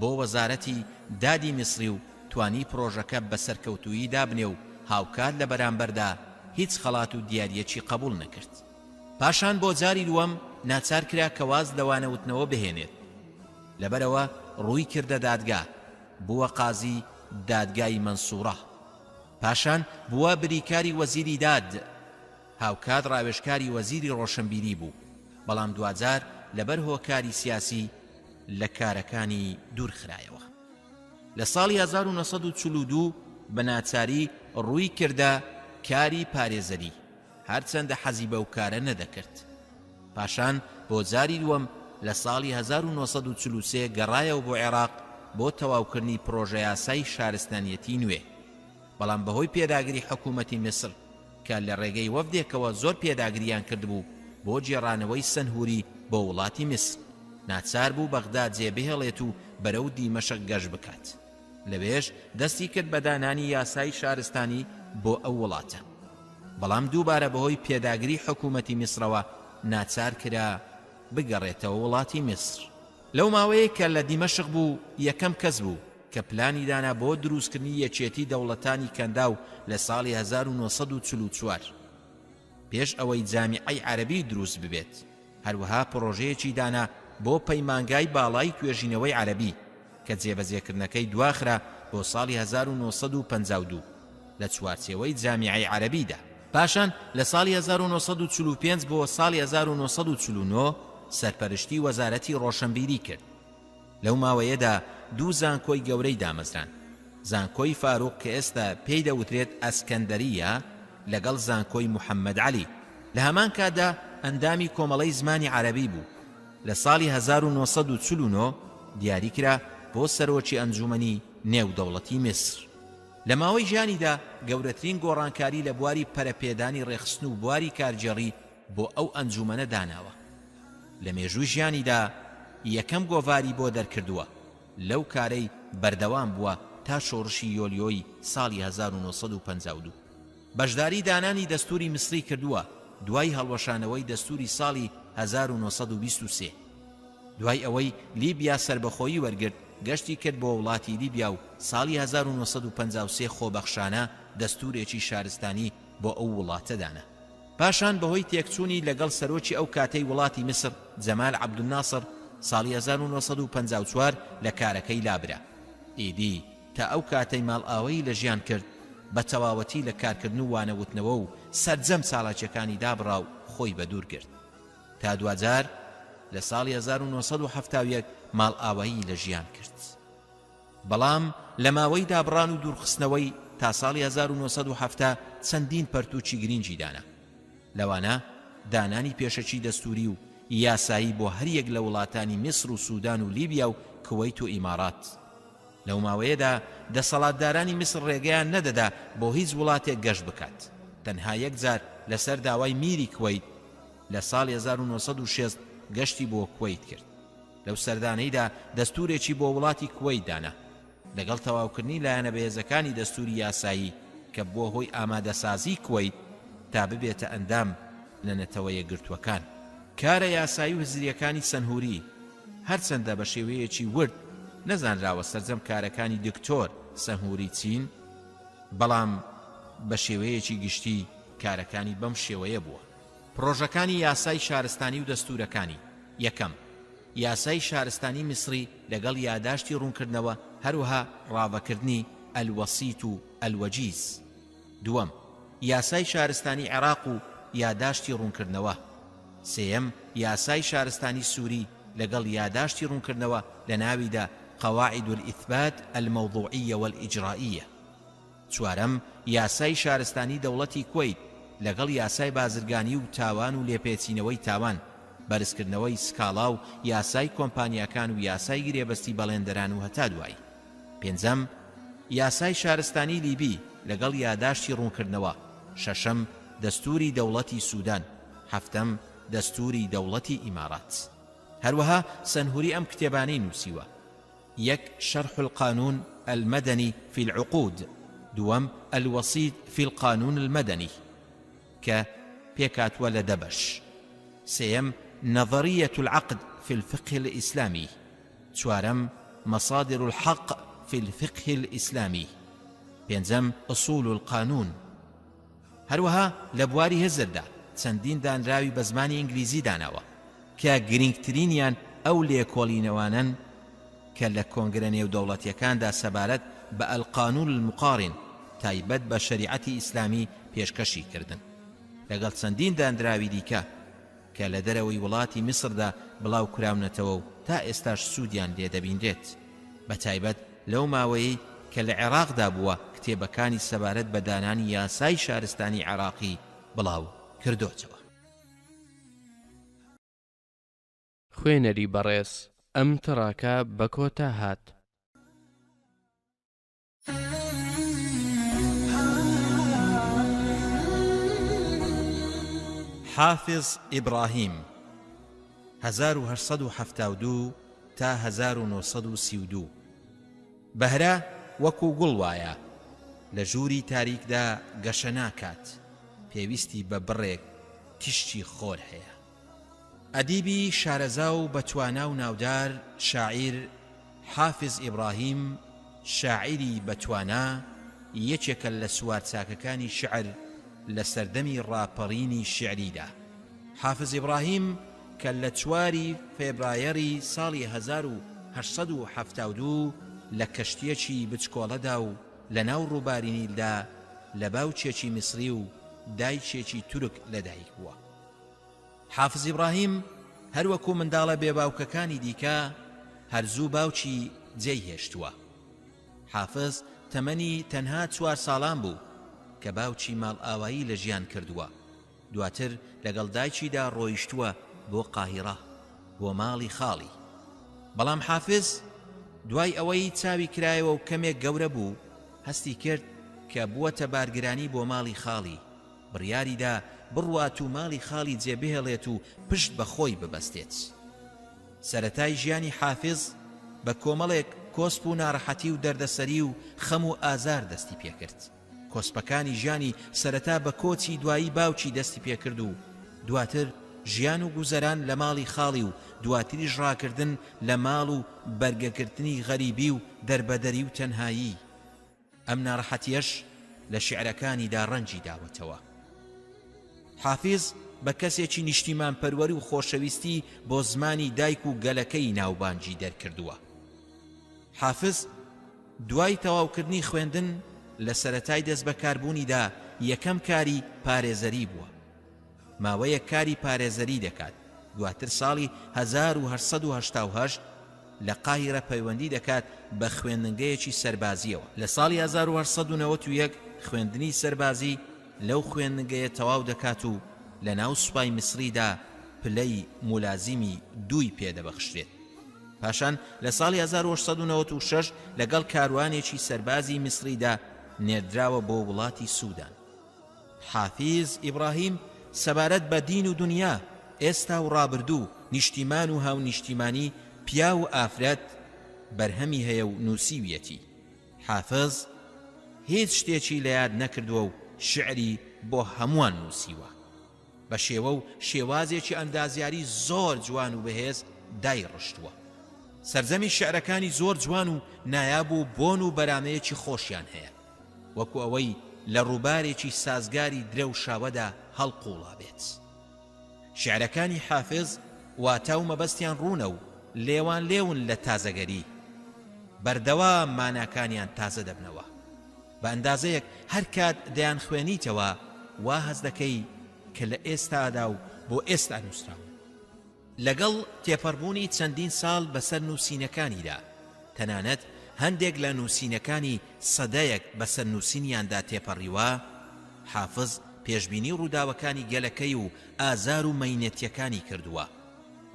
بۆ وەزارەتی دادی میسری و توانی پرۆژەکە بە سەرکەوتویی دابنێ و هاوکات لە بەرامبەردا هیچ خەڵات و دیاریەکی قبول نەکرد. پاشان بۆ جاری دووەم ناچار کرا کە واز لەوانەوتنەوە بهێنێت. لەبەرەوە ڕووی کردە دادگا، بووە قازی دادگای منسوورە. پاشان بووە بریکاری وەزیری داد، هاوکات ڕاوێژکاری وەزیری ڕۆشنبیری بوو، بەڵام دوجار لەبەر هۆکاری سیاسی لە کارەکانی دوورخرایەوە. لە ساڵی 1942 بە ناچاری ڕووی کردە کاری پارێزەری، هەرچەندە حەزی بەو کارە نەدەکرد. پاشان بۆ جاری دووەم لە ساڵی 1943 گەڕایەوە بۆ عێراق بۆ تەواوکردنی پرۆژە یاسای شارستانیەتی نوێ. بەڵام بەهۆی پێداگری حکوومەتی میسر کە لە ڕێگەی وەفدێکەوە زۆر پێداگریان کردبوو بۆ جێڕانەوەی سەنهوری بۆ وڵاتی میسر، ناچار بوو بەغداد جێبهێڵێت و بەرەو دیمەشق گەشت بکات. لەوێش دەستی کرد بە دانانی یاسای شارستانی بۆ ئەو وڵاتە. بەڵام دووبارە بەهۆی پێداگری حکوومەتی میسرەوە ناچار کرا بگەڕێتەوە وڵاتی میسر. لەو ماوەیە کە لە دیمەشق بوو یەکەم کەس بوو کە پلانی دانا بۆ دروستکردنی یەکێتی دەوڵەتانی کەنداو لە ساڵی 1944 پێش ئەوەی جامیعەی عەرەبی دروست ببێت. هەروەها پرۆژەیەکی دانا بۆ پەیمانگای باڵای توێژینەوەی عەرەبی کە جێبەجێکردنەکەی دواخرا بۆ ساڵی 1952 لە چوارچێوەی جامیعەی عەرەبیدا. پاشان لە ساڵی 1945 بۆ ساڵی 1949 سەرپەرشتی وەزارەتی ڕۆشنبیری کرد. لەو ماوەیەدا دوو زانکۆی گەورەی دامەزران، زانکۆی فاروق کە ئێستا پێی دەوترێت ئەسکەندەریە لەگەڵ زانکۆی محەممەد عەلی. لە هەمان کادا ئەندامی کۆمەڵەی زمانی عەرەبی بوو. لە ساڵی 1949 دیاریکرا بۆ سەرۆکی ئەنجومەنی نێودەوڵەتی میسر. لە ماوەی ژیانیدا گەورەترین گۆڕانکاری لە بواری پەرەپێدانی ڕێخستن و بواری کارجێڕی بۆ ئەو ئەنجومەنە داناوە. لە مێژووی ژیانیدا یەکەم گۆڤاری بۆ دەرکردووە. لەو کارەی بەردەوام بووە تا شۆڕشی یۆلیۆی ساڵی 1952. بەشداری دانانی دەستوری میسری کردووە دوای هەڵوەشانەوەی دەستوری ساڵی 1923. دوای ئەوەی لیبیا سربەخۆیی وەرگرت گەشتی کرد بۆ وڵاتی لیبیا و ساڵی 1953 خۆبەخشانە دەستورێکی شارستانی بۆ ئەو وڵاتەدانە. پاشان بەهۆی تێکچوونی لەگەڵ سەرۆکی ئەو کاتەی وڵاتی میسر جەمال عەبدولناسر ساڵی 1954 لە کارەکەی لابرا. ئیدی تا ئەو کاتەی ماڵئاوەی لە ژیان کرد بە تەواوەتی لە کارکردن و وانەوتنەوە و سەرجەم چالاکیەکانی دابڕا و خۆی بەدوور کرد. تا دوجار لە ساڵی 1970 ماڵئاوایی لە ژیان کرد. بەڵام لە ماوەی دابڕان و دوورخستنەوەی تا ساڵی 1970 چەندین پەرتوچی گرنگی دانا. لەوانە دانانی پێشەچی دەستوری و یاسایی بۆ هەریەک لە وڵاتانی میسر و سوودان و لیبیا و کوەیت و ئیمارات. لەو ماوەیەدا دەسەڵاتدارانی میسر ڕێگەیان نەدەدا بۆ هیچ وڵاتێک گەشت بکات. تەنها یەکجار لەسەر داوای میری کوەیت لە ساڵی 1960 گەشتی بۆ کوەیت کرد. لەو سەردانەیدا دەستورێکی بۆ وڵاتی کوەیت دانا لەگەڵ تەواوکردنی لایەنە بەهێزەکانی دەستوری یاسایی کە بۆ هۆی ئامادەسازی کوەیت تا ببێتە ئەندام لە نەتەوە یەکگرتووەکان. کارە یاسایی و هزریەکانی سەنهوری هەرچەندە بە شێوەیەکی ورد نەزانراوە سەرجەم کارەکانی دکتۆر سەنهوری چین، بەڵام بە شێوەیەکی گشتی کارەکانی بەم شێوەیە بووە. پرۆژەکانی یاسای شارستانی و دەستورەکانی: یەکەم، یاسای شارستانی میسری لەگەڵ یاداشتی ڕوونکردنەوە هەروەها ڕاوەکردنی ئەلوەسیت و ئەلوەجیز. دووەم، یاسای شارستانی عێراق و یاداشتی ڕوونکردنەوە. سێیەم، یاسای شارستانی سووری لەگەڵ یاداشتی ڕوونکردنەوە لە ناویدا قەواعید الئیثبات المەوضوعیە والئیجرائیە. چوارەم، یاسای شارستانی دەوڵەتی کوێیت لەگەڵ یاسای بازرگانی و تاوان و لێپێچینەوەی تاوان، بەرزکردنەوەی سکاڵا و یاسای کۆمپانیاکان و یاسای گرێبەستی بەڵێندەران و هەتا دوایی. پێنجەم، یاسای شارستانی لیبی لەگەڵ یاداشتی ڕوونکردنەوە. شەشەم، دەستوری دەوڵەتی سوودان. هەفتەم، دەستوری دەوڵەتی ئیمارات. هەروەها سەنهوری ئەم کتێبانەی نووسیوە: یەک، شەرح القانون المدني في العقود. دووەم، الوسيط في القانون المدني کە پێکاتوە لە دەبەش. سێیەم، نظرية العقد في الفقه الإسلامي. چوارەم، مصادر الحق في الفقه الإسلامي. پێنجەم، أصول القانون. هەروەها لە بواری هزردا چەندین دانراوی بە زمانی ئینگلیزی داناوە کە گرنگترینیان ئەو لێکۆڵینەوانن کە لە کۆنگرە نێودەوڵەتیەکاندا سەبارەت بە القانون المقارن تایبەت بە شەریعەتی ئیسلامی پێشکەشی کردن، لەگەڵ چەندین دانراوی دیکە کە لە دەرەوەی وڵاتی میسردا بڵاو کراونەتەوە و تا ئێستاش سوودیان لێدەبیندرێت، بە تایبەت لەو ماوەیەی کە لە عێراقدا بووە کتێبەکانی سەبارەت بە دانانی یاسای شارستانی عێراقی بڵاو کردوتەوە. خوێنەری بەڕێز، ئەم تڕاکە بە کۆتا هات. حافظ ئیبراهیم 1872 تا 1932. بەهرە وەکو گوڵ وایە لە ژووری تاریکدا گەشە ناکات، پێویستی بە بڕێک تیشتی خۆر هەیە. ئەدیبی شارەزا و بەتوانا و ناودار شاعیر حافظ ئیبراهیم، شاعیری بەتوانا، یەکێکە لە سوار چاکەکانی شعر لە سەردەمی ڕاپەڕینی شعریدا. حافظ ئیبراهیم کە لە 4 فێبرایەری ساڵی 1872 لە کەشتیەکی بچکۆڵەدا و لە ناو ڕووباری نیلدا لە باوچێکی میسری و دایکێکی تورک لەدایک بووە. حافظ ئیبراهیم هەروەکو منداڵە بێباوکەکانی دیکە هەرزوو باوکی جێی هێشتووە. حافظ تەمەنی تەنها 4 ساڵان بوو کە باوکی ماڵ ئاوایی لە ژیان کردووە. دواتر لەگەڵ دایکیدا ڕۆیشتووە بۆ قاهیرە بۆ ماڵی خاڵی. بەڵام حافظ دوای ئەوەی چاوی کرایەوە و کەمێک گەورە بوو هەستی کرد کە بووەتە بارگرانی بۆ ماڵی خاڵی، بڕیاریدا بڕوات و ماڵی خاڵی جێبهێڵێت و پشت بە خۆی ببەستێت. سەرەتای ژیانی حافظ بە کۆمەڵێک کۆسپ و ناڕەحەتی و دەردەسەری و خەم و ئازار دەستی پێکرد. کۆسپەکانی ژیانی سەرەتا بە کۆچی دوایی باوکی دەستی پێکرد و دواتر ژیان و گوزەران لە ماڵی خاڵی و دواتریش ڕاکردن لە ماڵ و بەرگەکردنی غەریبی و دەربەدەری و تەنهایی. ئەم ناڕەحەتیەش لە شیعرەکانیدا ڕەنجی داوەتەوە. حافظ بە کەسێکی نیشتیمان پەروەری و خۆشەویستی بۆ زمانی دایک و گەلەکەی ناوبانجی دەرکردووە. حافظ دوای تەواوکردنی خوێندن لە سەرەتای دەست بەکاربوونیدا یەکەم کاری پارێزەری بووە. ماوەیە کاری پارێزەری دەکات. دواتر ساڵی 1888 لە قاهیرە پەیوەندی دەکات بە خوێندنگەیەکی سەربازیەوە. لە ساڵی 1891 خوێندنی سەربازی لەو خوێندنگەیە تەواو دەکات و لە ناو سوپای میسریدا پلەی مولازیمی 2 پێدەبەخشرێت. پاشان لە ساڵی 1896 لەگەڵ کاروانێکی سەربازی میسریدا نێردراوە بۆ وڵاتی سوودان. حافظ ئیبراهیم سەبارەت بە دین و دنیا، ئێستا و ڕابردوو، نیشتیمان و هاو نیشتیمانی، پیا و ئافرەت بەرهەمی هەیە و نووسیویەتی. حافظ هیچ شتێکی لە یاد نەکردووە و شعری بۆ هەمووان نووسیوە. بە شێوە و شێوازێکی ئەندازیاری زۆر جوان و بەهێز دایڕشتووە. سەرجەمی شعرەکانی زۆر جوان و نایاب و بۆن و بەرامەیەکی خۆشیان هەیە. وەکو ئەوەی لە ڕووبارێکی سازگاری درە و شاوەدا هەڵقوڵا بێت. شیعرەکانی حافظ واتە و مەبەستیان ڕوونە و لێوان لێون لە تازەگەری، بەردەوام ماناکانیان تازە دەبنەوە. بە ئەندازەیەک هەر کات دەیان خوێنیتەوە وا هەز دەکەی کە لە ئێستادا و بۆ ئێستا نووسراون. لەگەڵ تێپەڕبوونی چەندین ساڵ بەسەر نووسینەکانیدا، تەنانەت هەندێک لە نووسینەکانی سەدەیەک بەسەر نووسینیاندا تێپەڕیوە، حافظ پێشبینی ڕووداوەکانی گەلەکەی و ئازار و مەینەتیەکانی کردووە،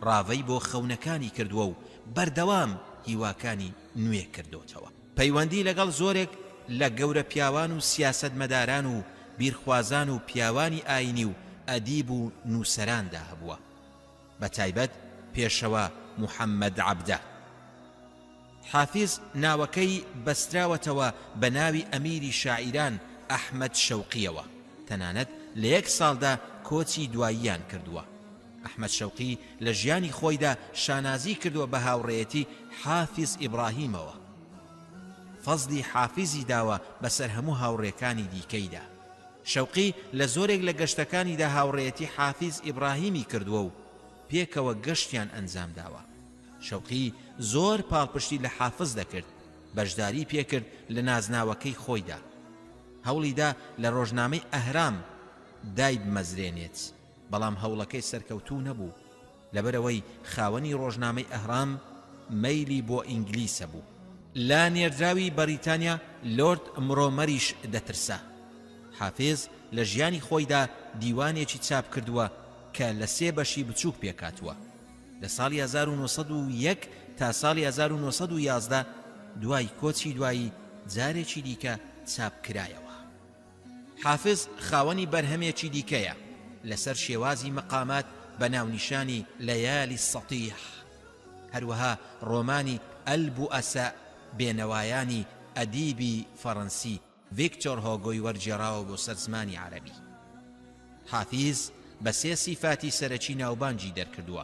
ڕاوەی بۆ خەونەکانی کردووە و بەردەوام هیواکانی نوێ کردوتەوە. پەیوەندی لەگەڵ زۆرێک لە گەورە پیاوان و سیاسەتمەداران و بیرخوازان و پیاوانی ئاینی و ئەدیب و نووسەراندا هەبووە، بە تایبەت پێشەوە محەممەد عەبدە. حافظ ناوەکەی بەستراوەتەوە بە ناوی ئەمیری شاعیران ئەحمەد شەوقیەوە، تەنانەت لە 1 ساڵدا کۆچی دواییان کردووە. ئەحمەد شەوقی لە ژیانی خۆیدا شانازی کردووە بە هاوڕێیەتی حافظ ئیبراهیمەوە، فەزلی حافزی داوە بەسەر هەموو هاوڕێکانی دیکەیدا. شەوقی لە زۆرێک لە گەشتەکانیدا هاوڕێیەتی حافظ ئیبراهیمی کردووە و پێکەوە گەشتیان ئەنجام داوە. شەوقی زۆر پاڵپشتی لە حافظ دەکرد، بەشداری پێکرد لە نازناوەکەی خۆیدا. هەوڵیدا لە ڕۆژنامەی ئەهرام دای بمەزرێنێت، بەڵام هەوڵەکەی سەرکەوتوو نەبوو، لەبەرەوەی خاوەنی ڕۆژنامەی ئەهرام مەیلی بۆ ئینگلیسە بوو. لا نێردراوی بەریتانیا لۆرد مرۆمەریش دەترسا. حافظ لە ژیانی خۆیدا دیوانێکی چاپ کردووە کە لە 3 بەشی بچووک پێکاتووە. لە ساڵی 1901 تا ساڵی 1911 دوای کۆچی دوایی جارێکی دیکە چاپ کرایەوە. حافظ خاوەنی بەرهەمێکی دیکەیە لەسەر شێوازی مەقامات بە ناونیشانی لەیالی سەتیح، هەروەها ڕۆمانی ئەلبوئەسە بێنەوایانی ئەدیبی فەڕەنسی ڤیکتۆر هۆگۆی وەرجێڕاوە بۆ سەر زمانی عەرەبی. حافظ بە 3 سیفاتی سەرەکی ناوبانجی دەرکردووە،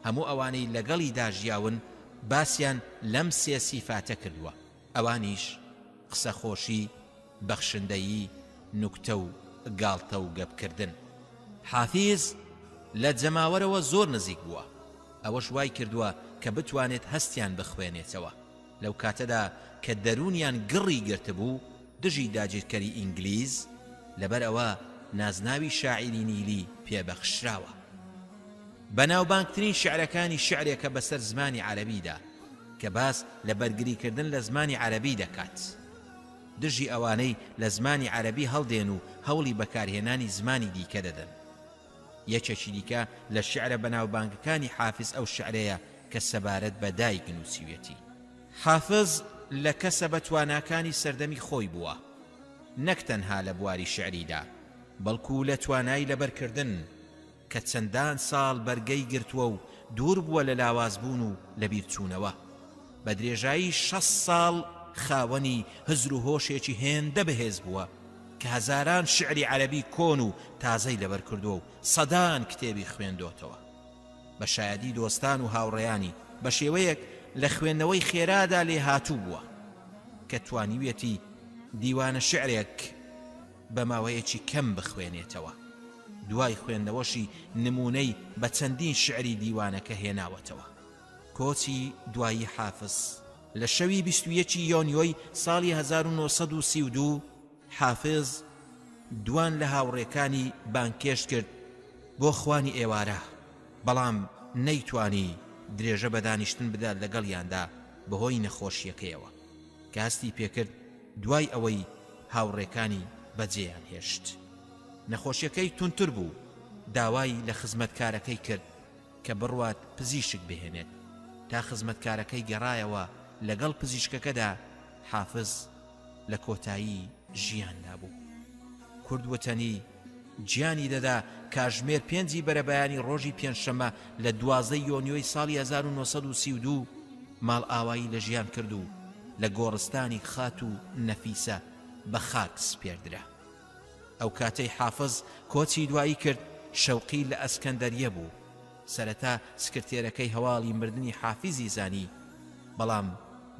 هەموو ئەوانەی لەگەڵی داژیاون باسییان لەم 3 سیفاتە کردووە، ئەوانیش قسەخۆشی، بەخشندەیی، نوکتە و گاڵتە و گەپکردن. حافظ لە جەماوەرەوە زۆر نزیک بووە، ئەوەش وای کردووە کە بتوانێت هەستیان بخوێنێتەوە. لەو کاتەدا کە دەرونیان گڕی گرتبوو دژی داگیرکەری ئینگلیز، لەبەر ئەوە نازناوی شاعیری نیلی پێبەخشراوە. بەناوبانگترین شعرەکانی شعرێکە بەسەر زمانی عەرەبیدا کە باس لە بەرگریکردن لە زمانی عەرەبی دەکات. دژی ئەوانەی لە زمانی عەرەبی هەڵدێن و هەوڵی بەکارهێنانی زمانی دیکە دەدەن. یەکێکی دیکە لە شعرە بەناوبانگەکانی حافظ ئەو شعرەیە کە سەبارەت بە دایک نووسیوێتی. حافظ لە کەسە بە تواناکانی سەردەمی خۆی بووە، نەک تەنها لە بواری شعریدا، بەڵکو لە توانای لەبەرکردن کە چەندان ساڵ بەرگەی گرتووە و دوور بووە لە لاوازبوون و لە بیرچوونەوە. بە درێژایی 6 ساڵ خاوەنی هزر و هۆشێکی هێندە بەهێز بووە کە هەزاران شعری عەرەبی کۆن و تازەی لەبەر کردووە و سەدان کتێبی خوێندۆتەوە. بە شایەتی دۆستان و هاوڕێیانی بە شێوەیەک لە خوێندنەوەی خێرادا لێ هاتوو بووە کە توانیوێتی دیوانە شعرێک بە ماوەیەکی کەم بخوێنێتەوە. دوای خوێندنەوەشی نمونەی بە چەندین شعری دیوانەکە هێناوەتەوە. کۆچی دوایی حافظ لە شەوی 21 یۆنیۆی ساڵی 1932 حافظ دوان لە هاوڕێکانی بانکێش کرد بۆ خوانی ئێوارە، بەڵام نەیتوانی درێژە بەدانیشتن بدات لەگەڵیاندا بەهۆی نەخۆشیەکەیەوە کە هەستی پێکرد دوای ئەوەی هاوڕێکانی بەجێیان هێشت. نەخۆشیەکەی تونتر بوو، داوای لە خزمەتکارەکەی کرد کە بڕوات پزیشک بهێنێت. تا خزمەتکارەکەی گەڕایەوە لەگەڵ پزیشکەکەدا، حافظ لە کۆتایی ژیاندا بوو. کوردوەتەنی گیانی دەدا کاژمێر 5 بەرەبەیانی ڕۆژی پێنجشەمە لە 12 یۆنیۆی ساڵی 1932 ماڵ ئاوایی لە ژیان کرد و لە گۆڕستانی خات و نەفیسە بە خاک سپێردرا. ئەو کاتەی حافظ کۆچی دوایی کرد، شەوقی لە ئەسکەندەریە بوو. سەرەتا سکرتێرەکەی هەواڵی مردنی حافیزی زانی، بەڵام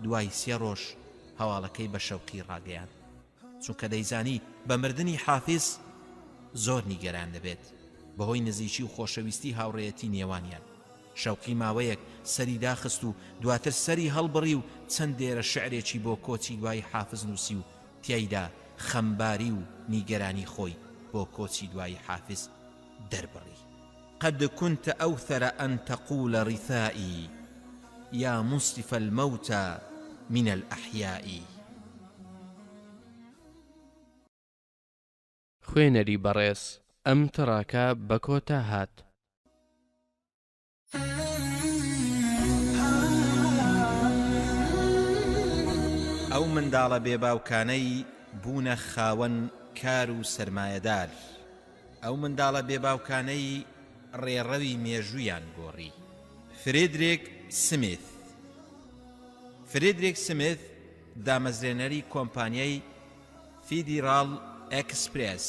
دوای 3 ڕۆژ هەواڵەکەی بە شەوقی ڕاگەیاند. چونکە دەیزانی بە مردنی حافظ زۆر نیگەران دەبێت بەهۆی نزیکی و خۆشەویستی هاوڕێیەتی نێوانیان. شەوقی ماوەیەک سەری داخست و دواتر سەری هەڵبڕی و چەند دێرە شعرێکی بۆ کۆچی دوای حافظ نووسی و تیایدا خەمباری و نیگەرانی خۆی بۆ کۆچی دوای حافظ دەربڕی. قد كنت أوثر أن تقول رثائي يا مصطفى الموتى من الأحياء. خوێنەری بەڕێز ئەم تڕاکە بە کۆتا هات. ئەو منداڵە بێباوکانەی بوونە خاوەن کار و سەرمایەدار، ئەو منداڵە بێباوکانەی ڕێڕەوی مێژوویان گۆڕی. فریدریک سمیت دامەزرێنەری کۆمپانیای فیدرال ئەکسپرێس،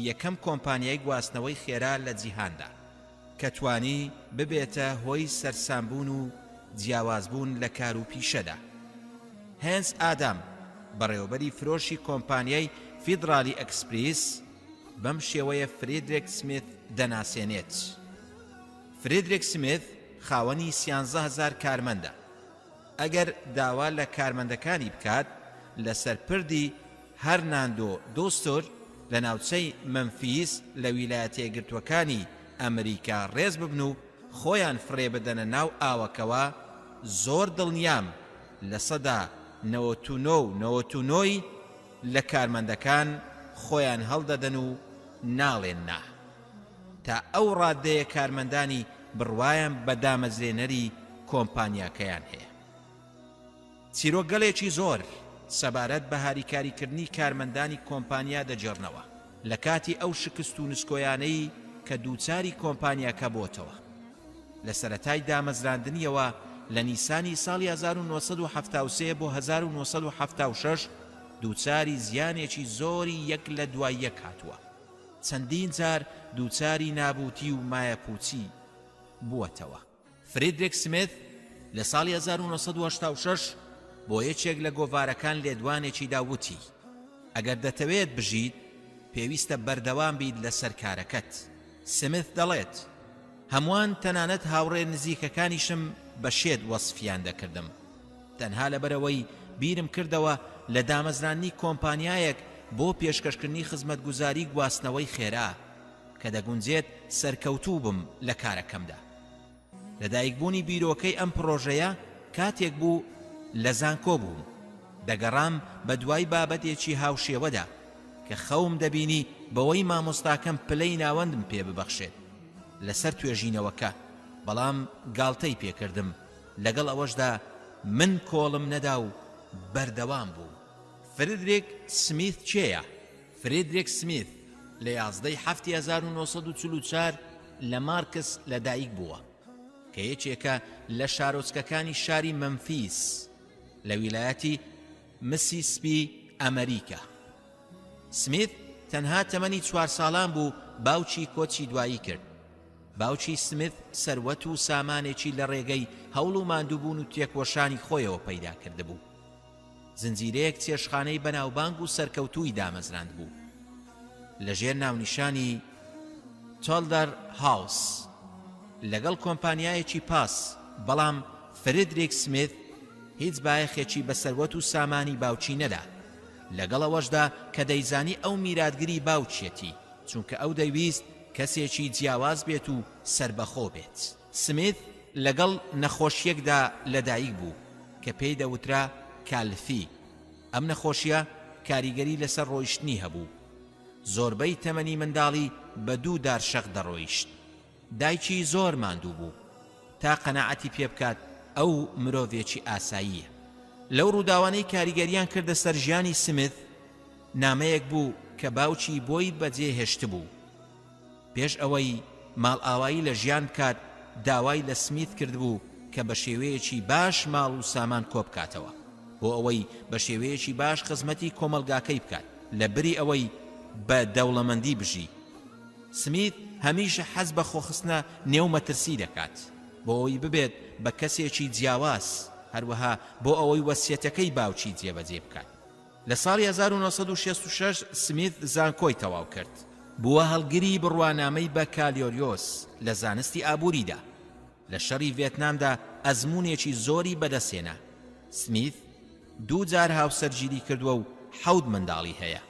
یەکەم کۆمپانیای گواستنەوەی خێرا لە جیهاندا کە توانی ببێتە هۆی سەرسامبوون و جیاوازبوون لە کار و پیشەدا. هێنس ئادام بەڕێوەبەری فرۆشی کۆمپانیای فیدرالی ئەکسپرێس بەم شێوەیە فریدریک سمیت دەناسێنێت. فریدریک سمیت خاوەنی 11,000 کارمەندە. ئەگەر داوا لە کارمەندەکانی بکات لەسەر پردی هەرناندۆ دۆستۆر لە ناوچەی مەمفیس لە ویلایەتە یەکگرتووەکانی ئەمریکا ڕێز ببن و خۆیان فڕێ بدەنە ناو ئاوەکەوە، زۆر دڵنیام لە سەدا 99.99 لە کارمەندەکان خۆیان هەڵدەدەن و ناڵێن نا. تا ئەو ڕادەیە کارمەندانی بڕوایان بە دامەزرێنەری کۆمپانیاکەیان هەیە. چیرۆکگەلێکی زۆر سەبارەت بە هاریکاریکردنی کارمەندانی کۆمپانیا دەجێڕنەوە لە کاتی ئەو شکست و نسکۆیانەی کە دووچاری کۆمپانیاکە بۆتەوە. لە سەرەتای دامەزراندنیەوە لە نیسانی ساڵی 1973 بۆ 1976 دووچاری زیانێکی زۆری یەک لە دوای یەک هاتووە. چەندین جار دووچاری نابوتی و مایەپوچی بووەتەوە. فریدریک سمیت لە ساڵی 1986 بۆ یەکێک لە گۆڤارەکان لێدوانێکی داوتی ئەگەر دەتەوێت بژیت پێویستە بەردەوام بیت لەسەر کارەکەت. سمیت دەڵێت هەمووان تەنانەت هاوڕێ نزیکەکانیشم بە شێد وەسفیان دەکردم، تەنها لەبەرەوەی بیرم کردەوە لە دامەزرانی کۆمپانیایەک بۆ پێشکەشکردنی خزمەتگوزاری گواستنەوەی خێرا کە دەگونجێت سەرکەوتوو بم لە کارەکەمدا. لەدایکبوونی بیرۆکەی ئەم پرۆژەیە کاتێک بوو لە زانکۆ بووم، دەگەڕام بە دوای بابەتێکی هاوشێوەدا کە خەوم دەبینی بەوەی مامۆستاکەم پلەی ناوەندم پێ ببەخشێت لەسەر توێژینەوەکە، بەڵام گاڵتەی پێکردم. لەگەڵ ئەوەشدا من کۆڵم نەدا و بەردەوام بوو. فریدریک سمیت چێیە؟ فریدریک سمیت لە 11/7/1944 لە مارکس لەدایک بووە کە یەکێکە لە شارۆچکەکانی شاری مەمفیس لە ویلایەتی مسیسپی ئەمریکا. سمیت تەنها تەمەنی 4 ساڵان بوو باوکی کۆچی دوایی کرد. باوکی سمیت سەروەت و سامانێکی لە ڕێگەی هەوڵ و ماندووبوون و تێکوەشانی خۆیەوە پەیدا کردبوو. زنجیرەیەک چێشخانەی بەناوبانگ و سەرکەوتووی دامەزراند بوو لەژێر ناونیشانی تۆلدەر هاوس لەگەڵ کۆمپانیایەکی پاس. بەڵام فریدریک سمیت هیچ بایەخێکی بە سەروەت و سامانی باوکی نەدا، لەگەڵ ئەوەشدا کە دەیزانی ئەو میراتگری باوچێتی، چونکە ئەو دەیویست کەسێکی جیاواز بێت و سربەخۆ بێت. سمیت لەگەڵ نەخۆشیەکدا لەدایک بوو کە پێی دەوترا کالفی. ئەم نەخۆشیە کاریگەری لەسەر ڕۆیشتنی هەبوو. زۆربەی تەمەنی منداڵی بە 2 دارشەق دەڕۆیشت. دایکی زۆر ماندوو بوو تا قەناعەتی پێ بکات ئەو مرۆڤێکی ئاساییە. لەو ڕووداوانەی کاریگەریان کردە سەر ژیانی سمیت نامەیەک بوو کە باوکی بۆی بەجێهێشت بوو. پێش ئەوەی ماڵ ئاوایی لە ژیان بکات داوای لە سمیت کردبوو کە بە شێوەیەکی باش ماڵ و سامان کۆ بکاتەوە بۆ ئەوەی بە شێوەیەکی باش خزمەتی کۆمەلگاکەی بکات لە بری ئەوەی بە دەوڵەمەندی بژی. سمیت هەمیشە حەز بە خۆخستنە نێو مەترسی دەکات بۆ ئەوەی ببێت بە کەسێکی جیاواز، هەروەها بۆ ئەوەی وەسیەتەکەی باوکی جێبەجێ بکات. لە ساڵی 1966 سمیت زانکۆی تەواو کرد بووە هەڵگری بڕوانامەی بە کالیۆریۆس لە زانستی ئابووریدا لە شەڕی ڤێتنامدا ئەزمونێکی زۆری بەدەستێنا سمیت 2 جار هاوسەرگیری کردووە و 7 منداڵی هەیە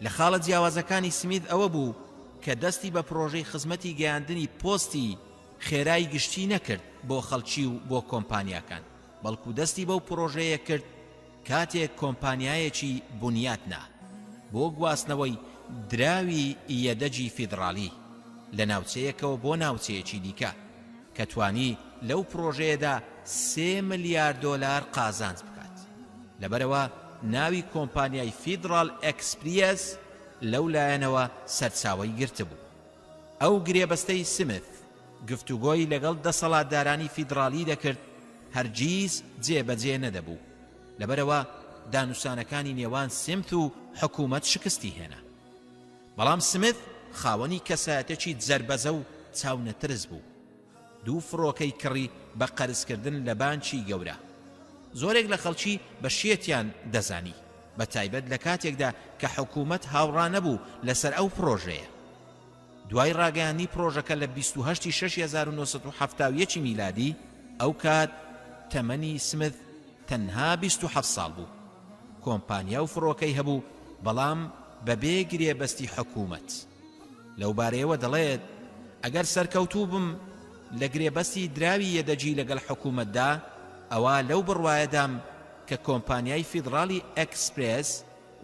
لە خاڵە جیاوازەکانی سمیت ئەوە بوو کە دەستی بە پرۆژەی خزمەتی گەیاندنی پۆستی خێرای گشتی نەکرد بۆ خەڵکی و بۆ کۆمپانیاکان بەڵکو دەستی بەو پرۆژەیە کرد کاتێک کۆمپانیایەکی بنیاتنا بۆ گواستنەوەی دراوی یەدەجی فیدرالی لە ناوچەیەکەوە بۆ ناوچەیەکی دیکە کە توانی لەو پرۆژەیەدا 3 ملیارد دۆلار قازانج بکات لەبەرەوە ناوی کۆمپانیای فیدرال ئەکسپریس لەو لایەنەوە سەرچاوەی گرتبوو ئەو گرێبەستەی سمت گفتوگۆی لەگەڵ دەسەڵاتدارانی فیدرالی دەکرد هەرگیز جێبەجێ نەدەبوو لەبەرەوە دانووسانەکانی نێوان سمت و حکوومەت شکستی هێنا بەڵام سمت خاوەنی کەسایەتێکی جەربەزە و چاونەترس بوو 2 فڕۆکەی کڕی بە قەرزکردن لە بانکی گەورە زۆرێک لە خەڵکی بە شێتیان دەزانی بە تایبەت لە کاتێکدا کە حکوومەت هاوڕا نەبوو لەسەر ئەو پرۆژەیە دوای ڕاگەیاندنی پرۆژەکە لە 28 شەشی 1970 میلادی ئەو کات تەمەنی سمت تەنها 27 ساڵ بوو کۆمپانیا و فڕۆکەی هەبوو بەڵام بەبێ گرێبەستی حکوومەت لەو بارەیەوە دەڵێت ئەگەر سەرکەوتوو بم لە گرێبەستی دراوی یەدەجی لەگەڵ حکوومەتدا ئەوە لەو بڕوایەدام کە کۆمپانیای فیدرالی ئەکسپرێس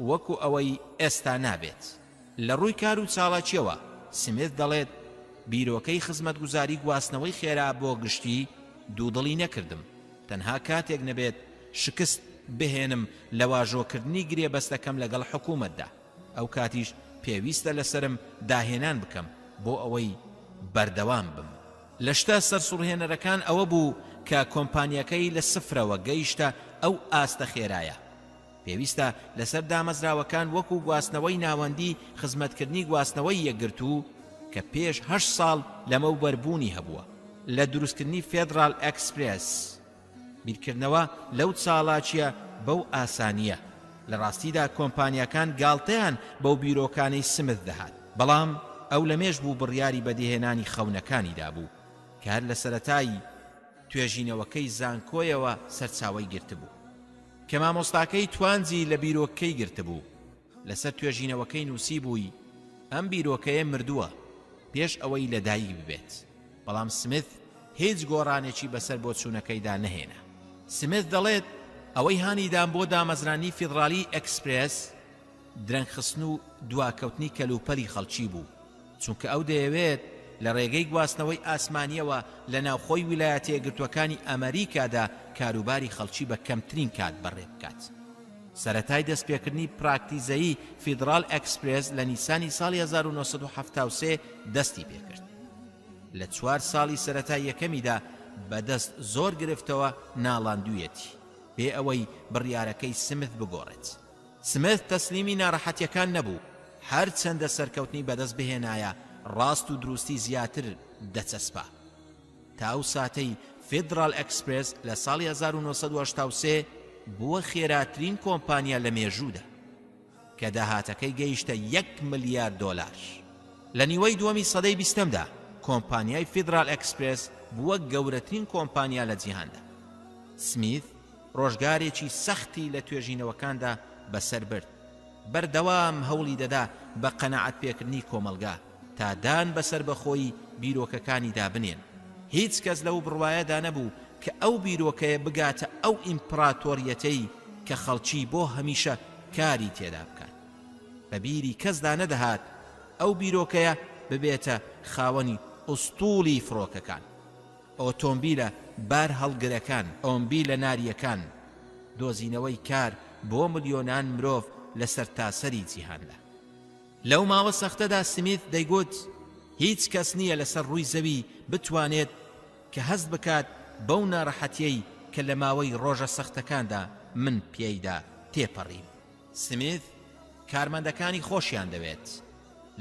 وەکو ئەوەی ئێستا نابێت لە ڕووی کار و چاڵاکیەوە سمێت دەڵێت بیرۆکەی خزمەتگوزاری گواستنەوەی خێرا بۆ گشتی دوودڵی نەکردم تەنها کاتێک نەبێت شکست بهێنم لە واژۆکردنی گرێبەستەکەم لەگەڵ حکوومەتدا ئەو کاتیش پێویستە لەسرم داهێنان بکەم بۆ ئەوەی بەردەوام بم لە شتە سەرسوڕهێنەرەکان ئەوە بوو کە کۆمپانیەکەی لە سفرەوە گەیشتە ئەو ئاستە خێرایە پێویستە لەسەر دامەزراوەکان وەکو گواستنەوەی ناوەندی خزمەتکردنی گواستنەوەی یەکگرتوو کە پێش 8 ساڵ لەمەوبەربوونی هەبووە لە دروستکردنی فێدرال ئەکسپرێس بیرکردنەوە لەو چاڵاکیە بەو ئاسانیە لە ڕاستیدا کۆمپانیەکان گاڵتەیان بەو بیرۆکانەی سمت دەهات بەڵام ئەو لەمێژ بوو بڕیاری بەدیهێنانی خەونەکانیدا بوو کار لە سەرەتایی توێژینەوەکەی زانکۆیەوە سەرچاوەی گرتبوو کە مامۆستاکەی توانجی لە بیرۆکەی گرتبوو لەسەر توێژینەوەکەی نووسی بووی ئەم بیرۆکەیە مردووە پێش ئەوەی لەدایک ببێت بەڵام سمت هیچ گۆڕانێکی بەسەر بۆ چوونەکەیدا نەهێنا سمت دەڵێت ئەوەی هانیدان بۆ دامەزرانی فیدرالی ئەکسپرێس درەنگخستن و دواکەوتنی کەلوپەلی خەڵکی بوو چونکە ئەو دەیەوێت لە ڕێگەی گواستنەوەی ئاسمانیەوە لە ناوخۆی ویلایەتە یەکگرتووەکانی ئەمریکادا کاروباری خەڵکی بە کەمترین کات بەڕێ بکات سەرەتای دەستپێکردنی پراکتیزەیی فیدرال ئەکسپرێس لە نیسانی ساڵی 1973 دەستی پێکرد لە 4 ساڵی سەرەتای یەکەمیدا بەدەست زۆر گرفتەوە ناڵاندوویەتی بێ ئەوەی بڕیارەکەی سمت بگۆڕێت سمت تەسلیمی ناڕەحەتیەکان نەبوو هەر چەندە سەرکەوتنی بەدەست بهێنایە ڕاست و دروستی زیاتر دەچەسپا تا ئەو ساتەی فیدرال ئەکسپرێس لە ساڵی 1983 بووە خێراترین کۆمپانیا لە مێژوودا کە داهاتەکەی گەیشتە 1 ملیارد دۆلار لە نیوەی دووەمی سەدەی 20دا کۆمپانیای فیدرال ئەکسپرێس بووە گەورەترین کۆمپانیا لە جیهاندا سمیت ڕۆژگارێکی سەختی لە توێژینەوەکاندا بەسەر برد بەردەوام هەوڵی دەدا بە قەناعەت پێکردنی کۆمەلگا تا دان بەسەر بەخۆی بیرۆکەکانیدا بنێن هیچ کەس لەو بڕوایەدا نەبوو کە ئەو بیرۆکەیە بگاتە ئەو ئیمپراتۆریەتەی کە خەڵکی بۆ هەمیشە کاری تێدا بکات بە بیری کەسدا نەدەهات ئەو بیرۆکەیە ببێتە خاوەنی ئوستوڵی فڕۆکەکان ئۆتۆمبیلە بار هەڵگرەکان ئۆمبیلە ناریەکان دۆزینەوەی کار بۆ ملیۆنان مرۆڤ لە سەرتاسەری جیهاندا لەو ماوە سەختەدا سمیت دەیگوت هیچ کەس نییە لەسەر ڕووی زەوی بتوانێت کە هەست بکات بەو ناڕەحەتیەی کە لە ماوەی ڕۆژە سەختەکاندا من پێیدا تێپەڕیم سمیت کارمەندەکانی خۆشیان دەوێت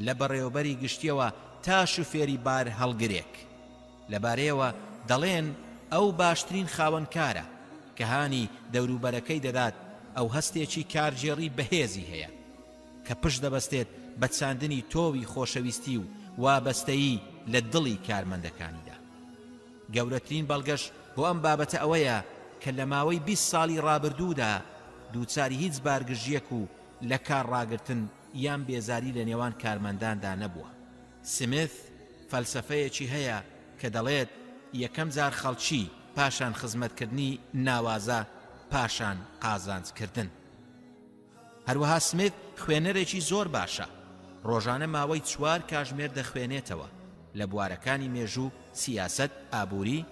لە بەڕێوەبەری گشتیەوە تا شوفێری بار هەڵگرێک لەبارەیەوە دەڵێن ئەو باشترین خاوەنکارە کە هانی دەوروبەرەکەی دەدات ئەو هەستێکی کارژێڕی بەهێزی هەیە کە پشت دەبەستێت بە چاندنی تۆوی خۆشەویستی و وابەستەیی لە دڵی کارمەندەکانیدا. گەورەترین بەڵگەش بۆ ئەم بابەتە ئەوەیە کە لە ماوەی 20 ساڵی ڕابردوودا دووچاری هیچ بارگژیەک و لە کار ڕاگرتن یان بێزاری لە نێوان کارمەنداندا نەبووە. سمیث فەلسەفەیەکی هەیە کە دەڵێت یەکەم جار خەڵکی پاشان خزمەتکردنی ناوازە پاشان قازانجکردن. هەروەها سمیث خوێنەرێکی زۆر باشە، ڕۆژانە ماوەی 4 کاتژمێر دەخوێنێتەوە لە بوارەکانی مێژوو، سیاست، ئابووری.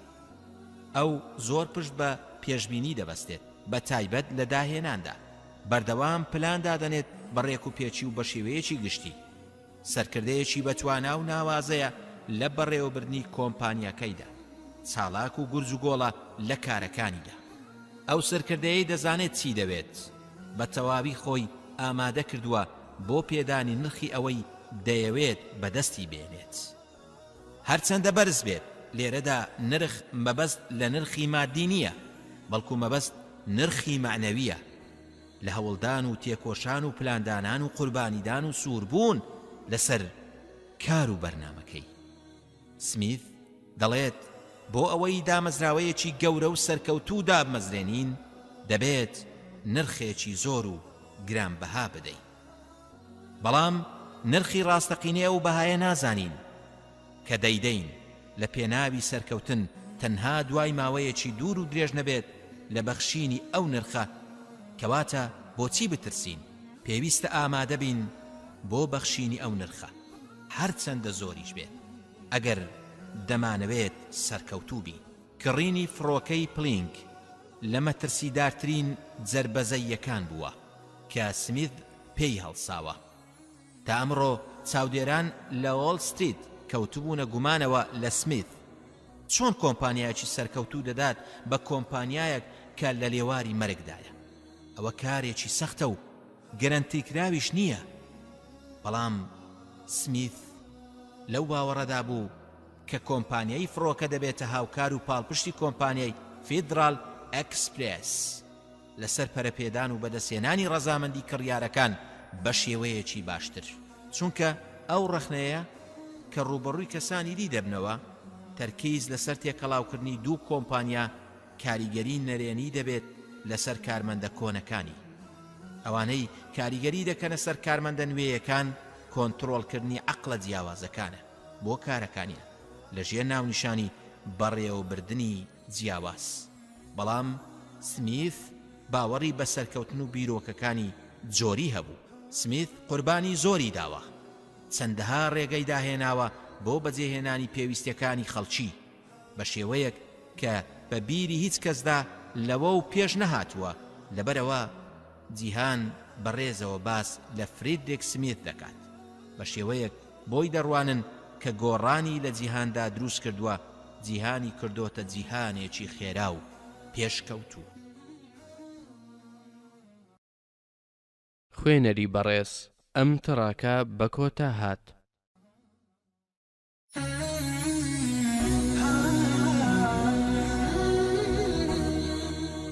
ئەو زۆر پشت بە پێشبینی دەبەستێت، بە تایبەت لە داهێناندا بەردەوام پلان دادەنێت بە ڕێک و پێچی و بە شێوەیەکی گشتی. سەرکردەیەکی بەتوانا و ناوازەیە لە بەڕێوەبردنی کۆمپانیاکەیدا، چالاک و گورج و گۆڵە لە کارەکانیدا. ئەو سەرکردەیەی دەزانێت چی دەوێت، بە تەواوی خۆی ئامادە کردووە بۆ پێدانی نرخی ئەوەی دەیەوێت بەدەستی بێنێت. هەرچەندە بەرز بێت، لێرەدا نرخ مەبەست لە نرخی مادی نییە، بەڵکو مەبەست نرخی معنەویە لە هەوڵدان و تێکۆشان و پلاندانان و قوربانیدان و سووربوون لەسەر کار و بەرنامەکەی. سمیث دەڵێت بۆ ئەوەی دامەزراوەیەکی گەورە و سەرکەوتوو دابمەزرێنین دەبێت نرخێکی زۆر و گرانبەها بدەین. بەڵام نرخی ڕاستەقینەیە و بەهایە نازانین کە دەیدەین لە پێناوی سەرکەوتن تەنها دوای ماوەیەکی دوور و درێژ نەبێت لە بەخشینی ئەو نرخە. کەواتە بۆچی بترسین؟ پێویستە ئامادە بین بۆ بەخشینی ئەو نرخە هەرچەندە زۆریش بێت ئەگەر دەمانەوێت سەرکەوتوو بین. کڕینی فڕۆکەی پلینک لە مەترسیدارترین جەربەزەیەکان بووە کە سمیث پێی هەڵساوە. تا ئەمڕۆ چاودێران لە وۆڵ ستریت کەوتبوونە گومانەوە لە سمیث چۆن کۆمپانیایەکی سەرکەوتوو دەدات بە کۆمپانیایەک کە لە لێواری مەرگدایە. ئەوە کارێکی سەختە و گەرانتیکراویش نییە. بەڵام سمیث لەو باوەڕەدا بوو کە کۆمپانیای فڕۆکە دەبێتە هاوکار و پاڵپشتی کۆمپانیای فیدرال ئەکسپرێس لەسەر پەرەپێدان و بەدەستێنانی ڕەزامەندی کڕیارەکان بە شێوەیەکی باشتر، چونکە ئەو ڕەخنەیە کە ڕوبەڕووی کەسانی دی دەبنەوە تەرکیز لەسەر تێکەڵاوکردنی دوو کۆمپانیا کاریگەری نەرێنی دەبێت لەسەر کارمەندە کۆنەکانی. ئەوانەی کاریگەری دەکەنە سەر کارمەندە نوێیەکان کۆنتڕۆڵکردنی عەقڵە جیاوازەکانە بۆ کارەکانیان لە ژێر ناونیشانی بەڕێوەبردننی جیاواز. بەڵام سمیث باوەڕی بە سەرکەوتن و بیرۆکەکانی جۆری هەبوو. سمیث قوربانی زۆری داوە، چەندەها ڕێگەی داهێناوە بۆ بەجێهێنانی پێویستیەکانی خەڵکی بە شێوەیەک کە بە بیری هیچ کەسدا لەوە و پێش نەهاتووە. لەبەرەوە جیهان بەڕێزەوە باس لە فریدریک سمیث دەکات بە شێوەیەک بۆی دەڕوانن کە گۆڕانی لە جیهاندا دروست کردووە، جیهانی کردۆتە جیهانێکی خێرا و پێشکەوتوو. خوێنەری بەڕێز ئەم تڕاکە بە کۆتا هات.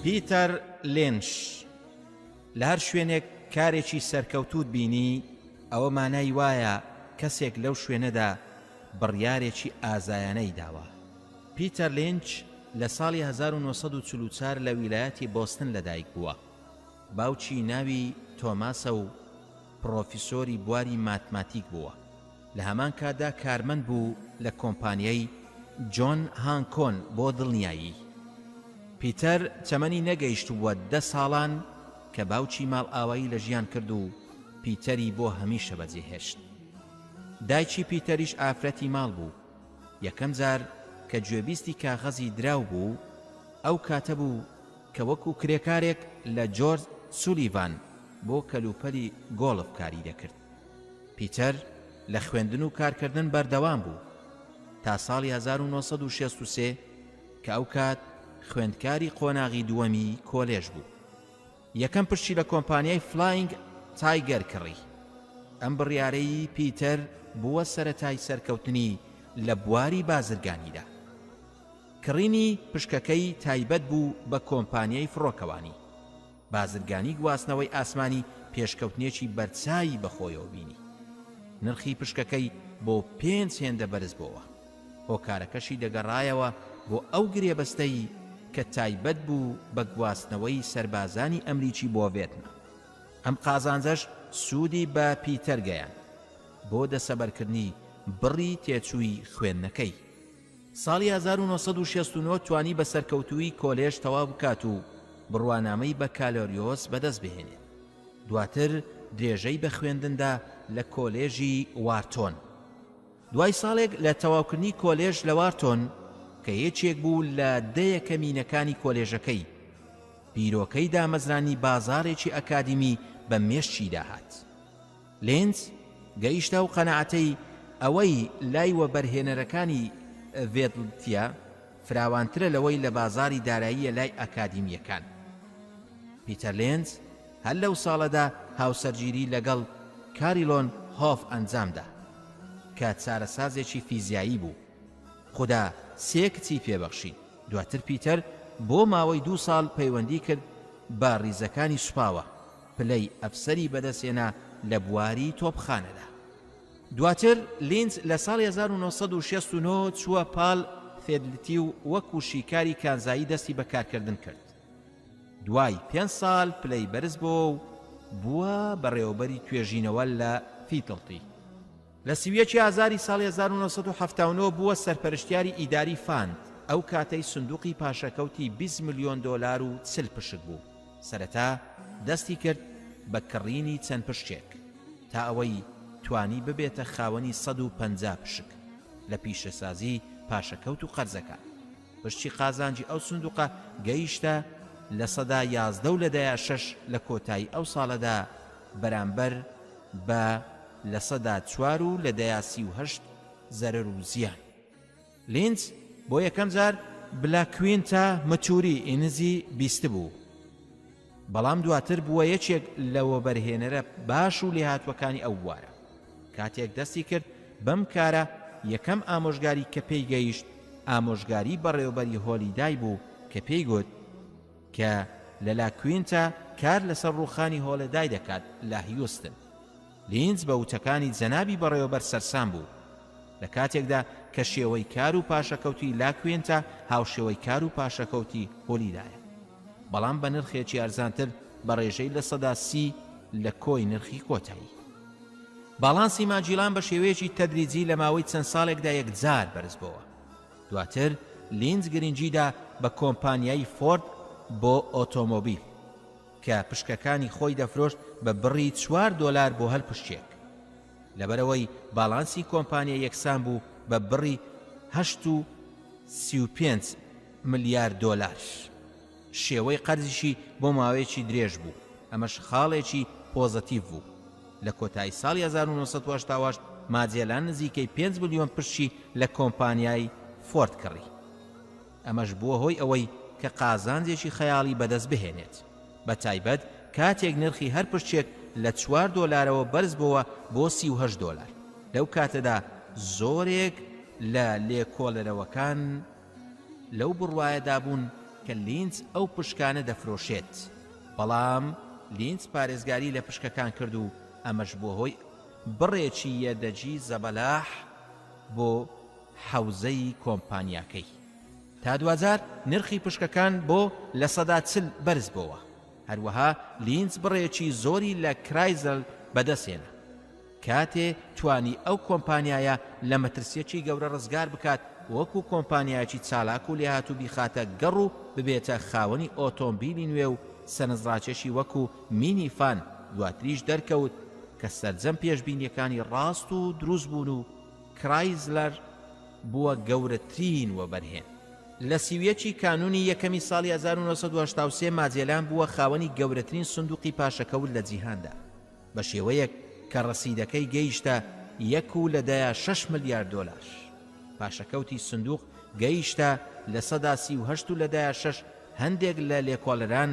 پیتەر لێنش لە هەر شوێنێک کارێکی سەرکەوتوت بینی ئەوە مانای وایە کەسێک لەو شوێنەدا بڕیارێکی ئازایانەی داوە. پیتەر لێنچ لە ساڵی 1944 لە ویلایەتی بۆستن لەدایک بووە. باوکی ناوی تۆماسە و پرۆفیسۆری بواری ماتماتیک بووە. لە هەمان کادا کارمەند بوو لە کۆمپانیای جۆن هانکۆن بۆ دڵنیایی. پیتەر چەمەنی نەگەیشت بووە 10 ساڵان کە باوکی ماڵ ئاوایی لە ژیان کرد و پیتەری بۆ هەمیشە بەجێهێشت. دایکی پیتەریش ئافرەتی ماڵ بوو. یەکەم جار کە گوێبیستی کاغەزی دراو بوو ئەو کاتە بوو کە وەکو کرێکارێک لە جۆرج سولیڤان بۆ کەلوپەلی گۆڵف کاری دەکرد. پیتەر لە خوێندن و کارکردن بەردەوام بوو تا ساڵی 1963 کە ئەو کات خوێندکاری قۆناغی دووەمی کۆلێژ بوو. یەکەم پشتی لە کۆمپانیای فلاینگ تایگەر کڕی. ئەم بڕیارەی پیتەر بووە سەرەتای سەرکەوتنی لە بواری بازرگانیدا. کڕینی پشکەکەی تایبەت بوو بە کۆمپانیای فڕۆکەوانی. بازرگانی گواستنەوەی ئاسمانی پێشکەوتنێکی بەرچایی بەخۆیەوە بینی. نرخی پشکەکەی بۆ 5 هێندە بەرز بووە. هۆکارەکەشی دەگەڕایەوە بۆ ئەو گرێبەستەی کە تایبەت بوو بە گواستنەوەی سەربازانی ئەمریکی بۆ ڤێتنام. ئەم قازانجەش سوودی بە پیتەر گەیاند بۆ دەسەبەرکردنی بڕی تێچووی خوێندنەکەی. ساڵی 1969 توانی بە سەرکەوتووی کۆلێژ تەواو بکات و بڕوانامەی بە کالۆریۆس بەدەست بهێنێت. دواتر درێژەی بە خوێندندا لە کۆلێژی وارتۆن. دوای ساڵێک لە تەواوکردنی کۆلێژ لە وارتۆن کە یەکێک بوو لە 10 کەمینەکانی کۆلێژەکەی، بیرۆکەی دامەزرانی بازارێکی ئەکادیمی بە مێشتی داهات. لێنز گەیشتە و قەنەعەتەی ئەوەی لای وەبەرهێنەرەکانی ڤێدڵتیا فراوانترە لەوەی لە بازاری داراییە لای ئەکادیمیەکان. پیتەر لێنز هەر لەو ساڵەدا هاوسەرگیری لەگەڵ کاریلۆن هۆف ئەنجامدا کە چارەسازێکی فیزیایی بوو. خوددا 3 کچی پێبەخشی. دواتر پیتەر بۆ ماوەی 2 ساڵ پەیوەندی کرد بە ڕیزەکانی سوپاوە، پلەی ئەفسەری بەدەستێنا لە بواری تۆپخانەدا. دواتر لینز لە ساڵی 1969 چووە پاڵ فێدلتی و وەکو شیکاری کانزایی دەستی بەکارکردن کرد. دوای 5 ساڵ پلەی بەرز بۆ و بووە بەڕێوەبەری توێژینەوە لە فیتڵتی. لە سیویەکی ئازاری ساڵی 1970 بووە سەرپەرشتیاری ئیداری فاند. ئەو کاتەی سندوقی پاشەکەوتی 20 ملیۆن دۆلار و 40 پشک بوو. سەرەتا دەستی کرد بە کڕینی چەند پشتێک تا ئەوەی توانی ببێتە خاوەنی 150 پشک لە پیشەسازی پاشەکەوت و قەرزەکان. پشتی قازانجی ئەو سندوقە گەیشتە لە 11.6 لە کۆتایی ئەو ساڵەدا بەرامبەر بە لە 4 و لە 38 زەرەر و زیان. لینز بۆ یەکەم جار بلاکوین تا مەتوری ئینزی بیست بوو، بەڵام دواتر بووە یەکێک لەوە بەرهێنەرە باش و لێهاتوەکانی ئەو بوارە. کاتێک دەستی کرد بەم کارە یەکەم ئامۆژگاری کە پێی گەیشت ئامۆژگاری بەڕێوەبەری هۆلیدای بوو کە پێی گوت کە لە لاکوینتا کار لەسەر ڕووخانی هۆلدای دەکات لە هیوستن. لینز بە وتەکانی جەنابی بەڕێوەبەر سەرسام بوو لە کاتێکدا کە شێوەی کار و پاشەکەوتی لاکوێنتا هاوشێوەی کار و پاشەکەوتی هۆلیدایە، بەڵام بە نرخێکی ئەرزانتر بە ڕێژەی لە 30 لە کۆی نرخی کۆتایی. باڵانسی ماجیلان بە شێوەیەکی تەدریجی لە ماوەی چەند ساڵێکدا یەکجار بەرز بووە. دواتر لینز گرنگیدا بە کۆمپانیای فۆرد بۆ ئۆتۆمۆبیل کە پشکەکانی خۆی دەفرۆشت بە بڕی 4 دۆلار بۆ هەر پشتێک. لەبەرەوەی باڵانسی کۆمپانیا یەکسان بوو بە بڕی 8.35 ملیار دۆلار. شێوەی قەرزیشی بۆ ماوەیەکی درێژ بوو. ئەمەش خاڵێکی پۆزتیڤ بوو. لە کۆتایی ساڵی 1970 ماجێلان نزیکەی 5 ملیۆن پشتی لە کۆمپانیای فۆرد کڕی. ئەمەش بووە هۆی ئەوەی کە قازانجێکی خەیاڵی بەدەست بهێنێت، بە تایبەت کاتێک نرخی هەر پشتێک لە 4 دۆلارەوە بەرز بووە بۆ 38 دۆلار. لەو کاتەدا زۆرێک لە لێکۆڵەرەوەکان لەو بڕوایەدا بوون کە لینز ئەو پشکانە دەفرۆشێت، بەڵام لینز پارێزگاری لە پشکەکان کرد و ئەمەش بۆ هۆی بڕێکی یەدەجی زەبەلاح بۆ حەوزەی کۆمپانیاکەی. تا دوازار نرخی پشکەکان بۆ لە 140 بەرز بووە. هەروەها لینز بڕێکی زۆری لە کرایزل بەدەستێنە کاتێ توانی ئەو کۆمپانیایە لە مەترسیەکی گەورە ڕزگار بکات وەکو کۆمپانیایکی چالاک و لێهاتوو بیخاتە گەڕ و ببێتە خاوەنی ئۆتۆمبیلی نوێ و سەرنجڕاکێشی وەکو مینیفان. دواتریش دەرکەوت کە سەرجەم پێشبینیەکانی ڕاست و دروست بوون و کرایزلەر بووە گەورەترین وەبەرهێن. لە سیویەکی کانونی یەکەمی ساڵی 1983 ماجێلان بووە خاوەنی گەورەترین سندوقی پاشەکەوت لە جیهاندا بە شێوەیەک کە ڕەسیدەکەی گەیشتە 1.6 ملیار دۆلار. پاشەکەوتی سندوق گەیشتە لە 138 هەندێک لە لێکۆڵەران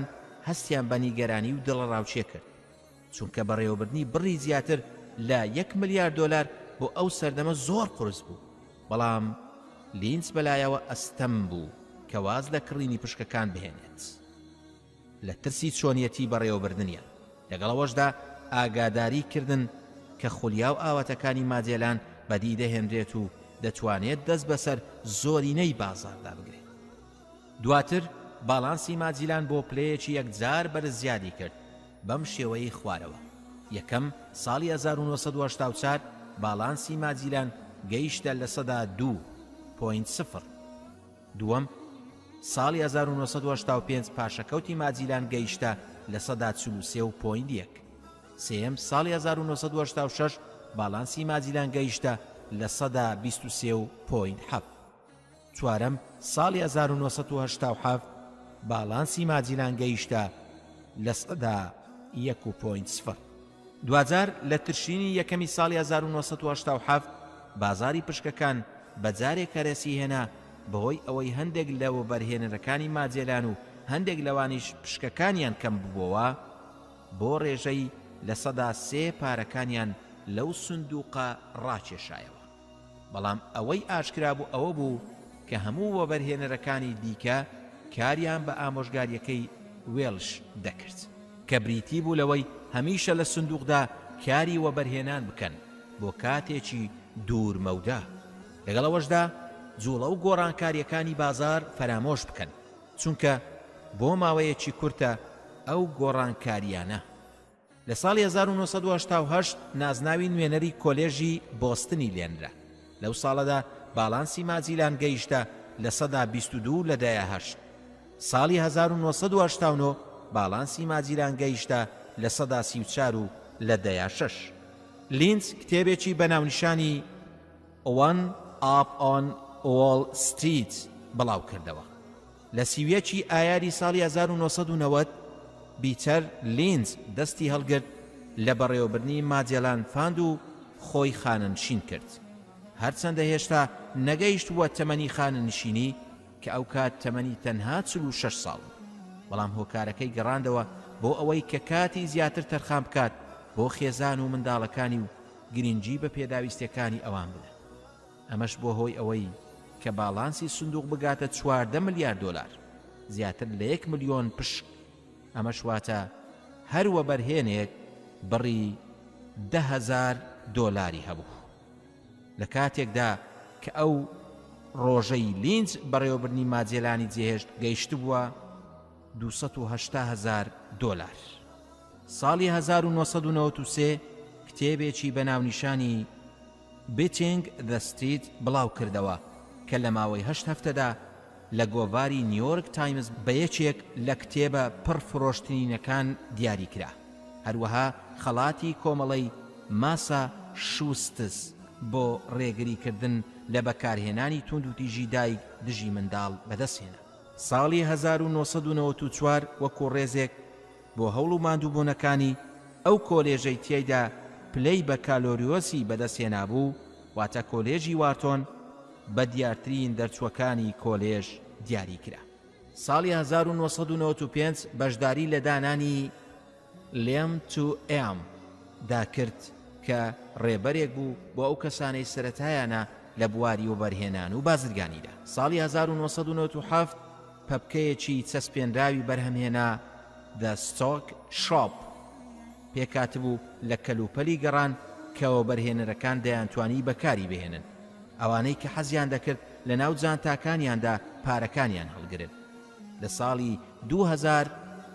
هەستیان بە نیگەرانی و دڵڕاوچێ کرد چونکە بەڕێوەبردنی بڕی زیاتر لە 1 ملیار دۆلار بۆ ئەو سەردەمە زۆر قورس بوو. بەڵام لینز بەلایەوە ئەستەم بوو کە واز لە کڕینی پشکەکان بهێنێت. لە ترسی چۆنیەتی بەڕێوەبردنیان. لەگەڵەوەشدا ئاگاداری کردن کە خولیا و ئاواتەکانی ماجێلان بەدی دەهێنرێت و دەتوانێت دەست بەسەر زۆرینەی بازاردا بگرێت. دواتر باڵانسی ماجیلان بۆ پلەیەکی یەکجار بەرز زیادی کرد بەم شێوەی خوارەوە. یەکەم ساڵی 1984 باڵانسی ماجیلان گەیشتە لە سەدا 2.0. دووەم ساڵی 1985 پاشەکەوتی ماجیلان گەیشتە لە سەدا 43.1. سێم ساڵی 1986 باڵانسی ماجیلان گەیشتە لە سەدا 23.7. چوارەم ساڵی 1970 باڵانسی ماجیلان گەیشتە لە سەدا 1.0. دوجار لە ترشینی یەکەمی ساڵی 1970 بازاری پشکەکان بەجارێک کەرەسی هێنا بەهۆی ئەوەی هەندێک لەوە بەرهێنەرەکانی ماجێلان و هەندێک لەوانیش پشکەکانیان کەم بووەوە بۆ ڕێژەی لە سەدا 3 پارەکانیان لەو سندوقە ڕاکێشایەوە. بەڵام ئەوەی ئاشکرا بوو ئەوە بوو کە هەموو وەبەرهێنەرەکانی دیکە کاریان بە ئامۆژگاریەکەی وێڵش دەکرد کە بریتی بوو لەوەی هەمیشە لە سندوقدا کاری وەبەرهێنان بکەن بۆ کاتێکی دوورمەودا. لەگەڵەوەشدا جوڵە و گۆڕانکاریەکانی بازار فەرامۆش بکەن چونکە بۆ ماوەیەکی کورتە ئەو گۆڕانکاریانە. لە ساڵی 1980 نازناوی نوێنەری کۆلێژی بۆستنی لێنرا. لەو ساڵەدا باڵانسی ماجیلان گەیشتە لە سەدا 22 لە دەیە 8. ساڵی 1989 باڵانسی ماجیلان گەیشتە لە سەدا 34 لە دەیە 6. لینز کتێبێکی بەناونیشانی One Up on Wall Street بڵاو کردەوە. لە سیویەکی ئایاری ساڵی 1990 بیتەر لینز دەستی هەڵگرت لە بەڕێوەبردنی ماجێلان فاند و خۆی خانەنشین کرد. هەرچەندە هێشتا نەگەیشتووە تەمەنی خانەنشینی کە ئەو کات تەمەنی تەنها 46 ساڵ، بەڵام هۆکارەکەی گەڕاندەوە بۆ ئەوەی کە کاتی زیاتر تەرخان بکات بۆ خێزان و منداڵەکانی و گرنگی بە پێداویستەکانی ئەوان بدەن. ئەمەش بۆ هۆی ئەوەی کە باڵانسی سندوق بگاتە 14 ملیار دۆلار، زیاتر لە 1 ملیۆن پشک. ئەمەش واتە هەروە بەرهێنێک بڕی 10,000 دۆلاری هەبوو لە کاتێکدا کە ئەو ڕۆژەی لینز بەڕێوەبردنی ماجێلانی جێهێشت گەیشت بووە 280,000 دۆلار. ساڵی 1993 کتێبێکی بەناونیشانی Beating the Street بڵاو کردەوە کە لە ماوەی 8 هەفتەدا لە گۆڤاری نیویۆرک تایمز بە یەکێک لە کتێبە پڕفرۆشتنینەکان دیاری کرا. هەروەها خەڵاتی کۆمەڵەی ماسا شوستس بۆ ڕێگریکردن لە بەکارهێنانی توند و تیژی دایک دژی منداڵ بەدەستهێنا. ساڵی 1994 وەکو ڕێزێک بۆ هەوڵ و ماندووبوونەکانی ئەو کۆلێژەی تیایدا پلەی بە کالۆریۆسی بەدەستهێنا بوو، واتە کۆلێژی وارتۆن بە دیارترین دەرچووەکانی کۆلێژ دیاری کرا. ساڵی 1995 بەشداری لە دانانی لێم تو ئێم داکرد کە ڕێبەرێک بوو بۆ ئەو کەسانەی سەرەتایانە لە بواری و بەرهێنان و بازرگانیدا. ساڵی 1997 پەپکەیەکی چەسپێنراوی بەرهەمهێنا The Stock Shop پێکاتبوو لە کەلوپەلی گەڕان کەەوە بەرهێنەرەکان دەیانتوانی بەکاری بهێنن، ئەوانەی کە حەزیان دەکرد لە ناو جانتاکانیاندا پارەکانیان هەڵگرن. لە ساڵی 2000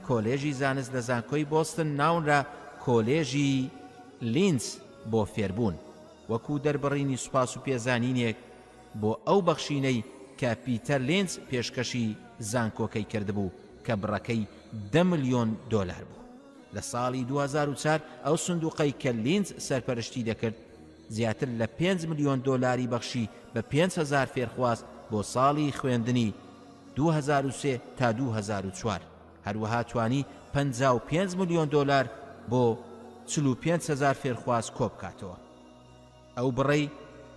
کۆلێژی زانست لە زانکۆی بۆستن ناونرا کۆلێژی لینز بۆ فێربوون، وەکو دەربڕینی سوپاس و پێزانینێک بۆ ئەو بەخشینەی کە پیتەر لینز پێشکەشی زانکۆکەی کردبوو کە بڕەکەی 10 ملیۆن دۆلار بوو. لە ساڵی 2004 ئەو سندوقەی کە لینز سەرپەرشتی دەکرد زیاتر لە 5 ملیۆن دۆلاری بەخشی بە 5,000 فێرخواز بۆ ساڵی خوێندنی 2003 تا 2004. هەروەها توانی 55 ملیۆن دۆلار بۆ 45,000 فێرخواز کۆبکاتەوە. ئەو بڕی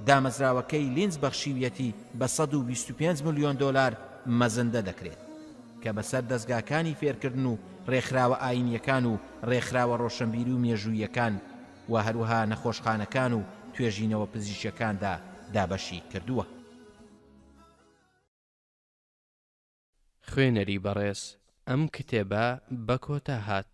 دامەزراوەکەی لینز بەخشیویەتی بە 125 ملیۆن دۆلار مەزەندە دەکرێت کە بەسەر دەستگاکانی فێرکردن و ڕێکخراوە ئاینیەکان و ڕێکخراوە ڕۆشنبیری و مێژوویەکان و هەروەها نەخۆشخانەکان و توێژینەوە پزیشکەکاندا دابەشی کردووە. خوێنەری بەڕێز ئەم کتێبە بە کۆتا هات.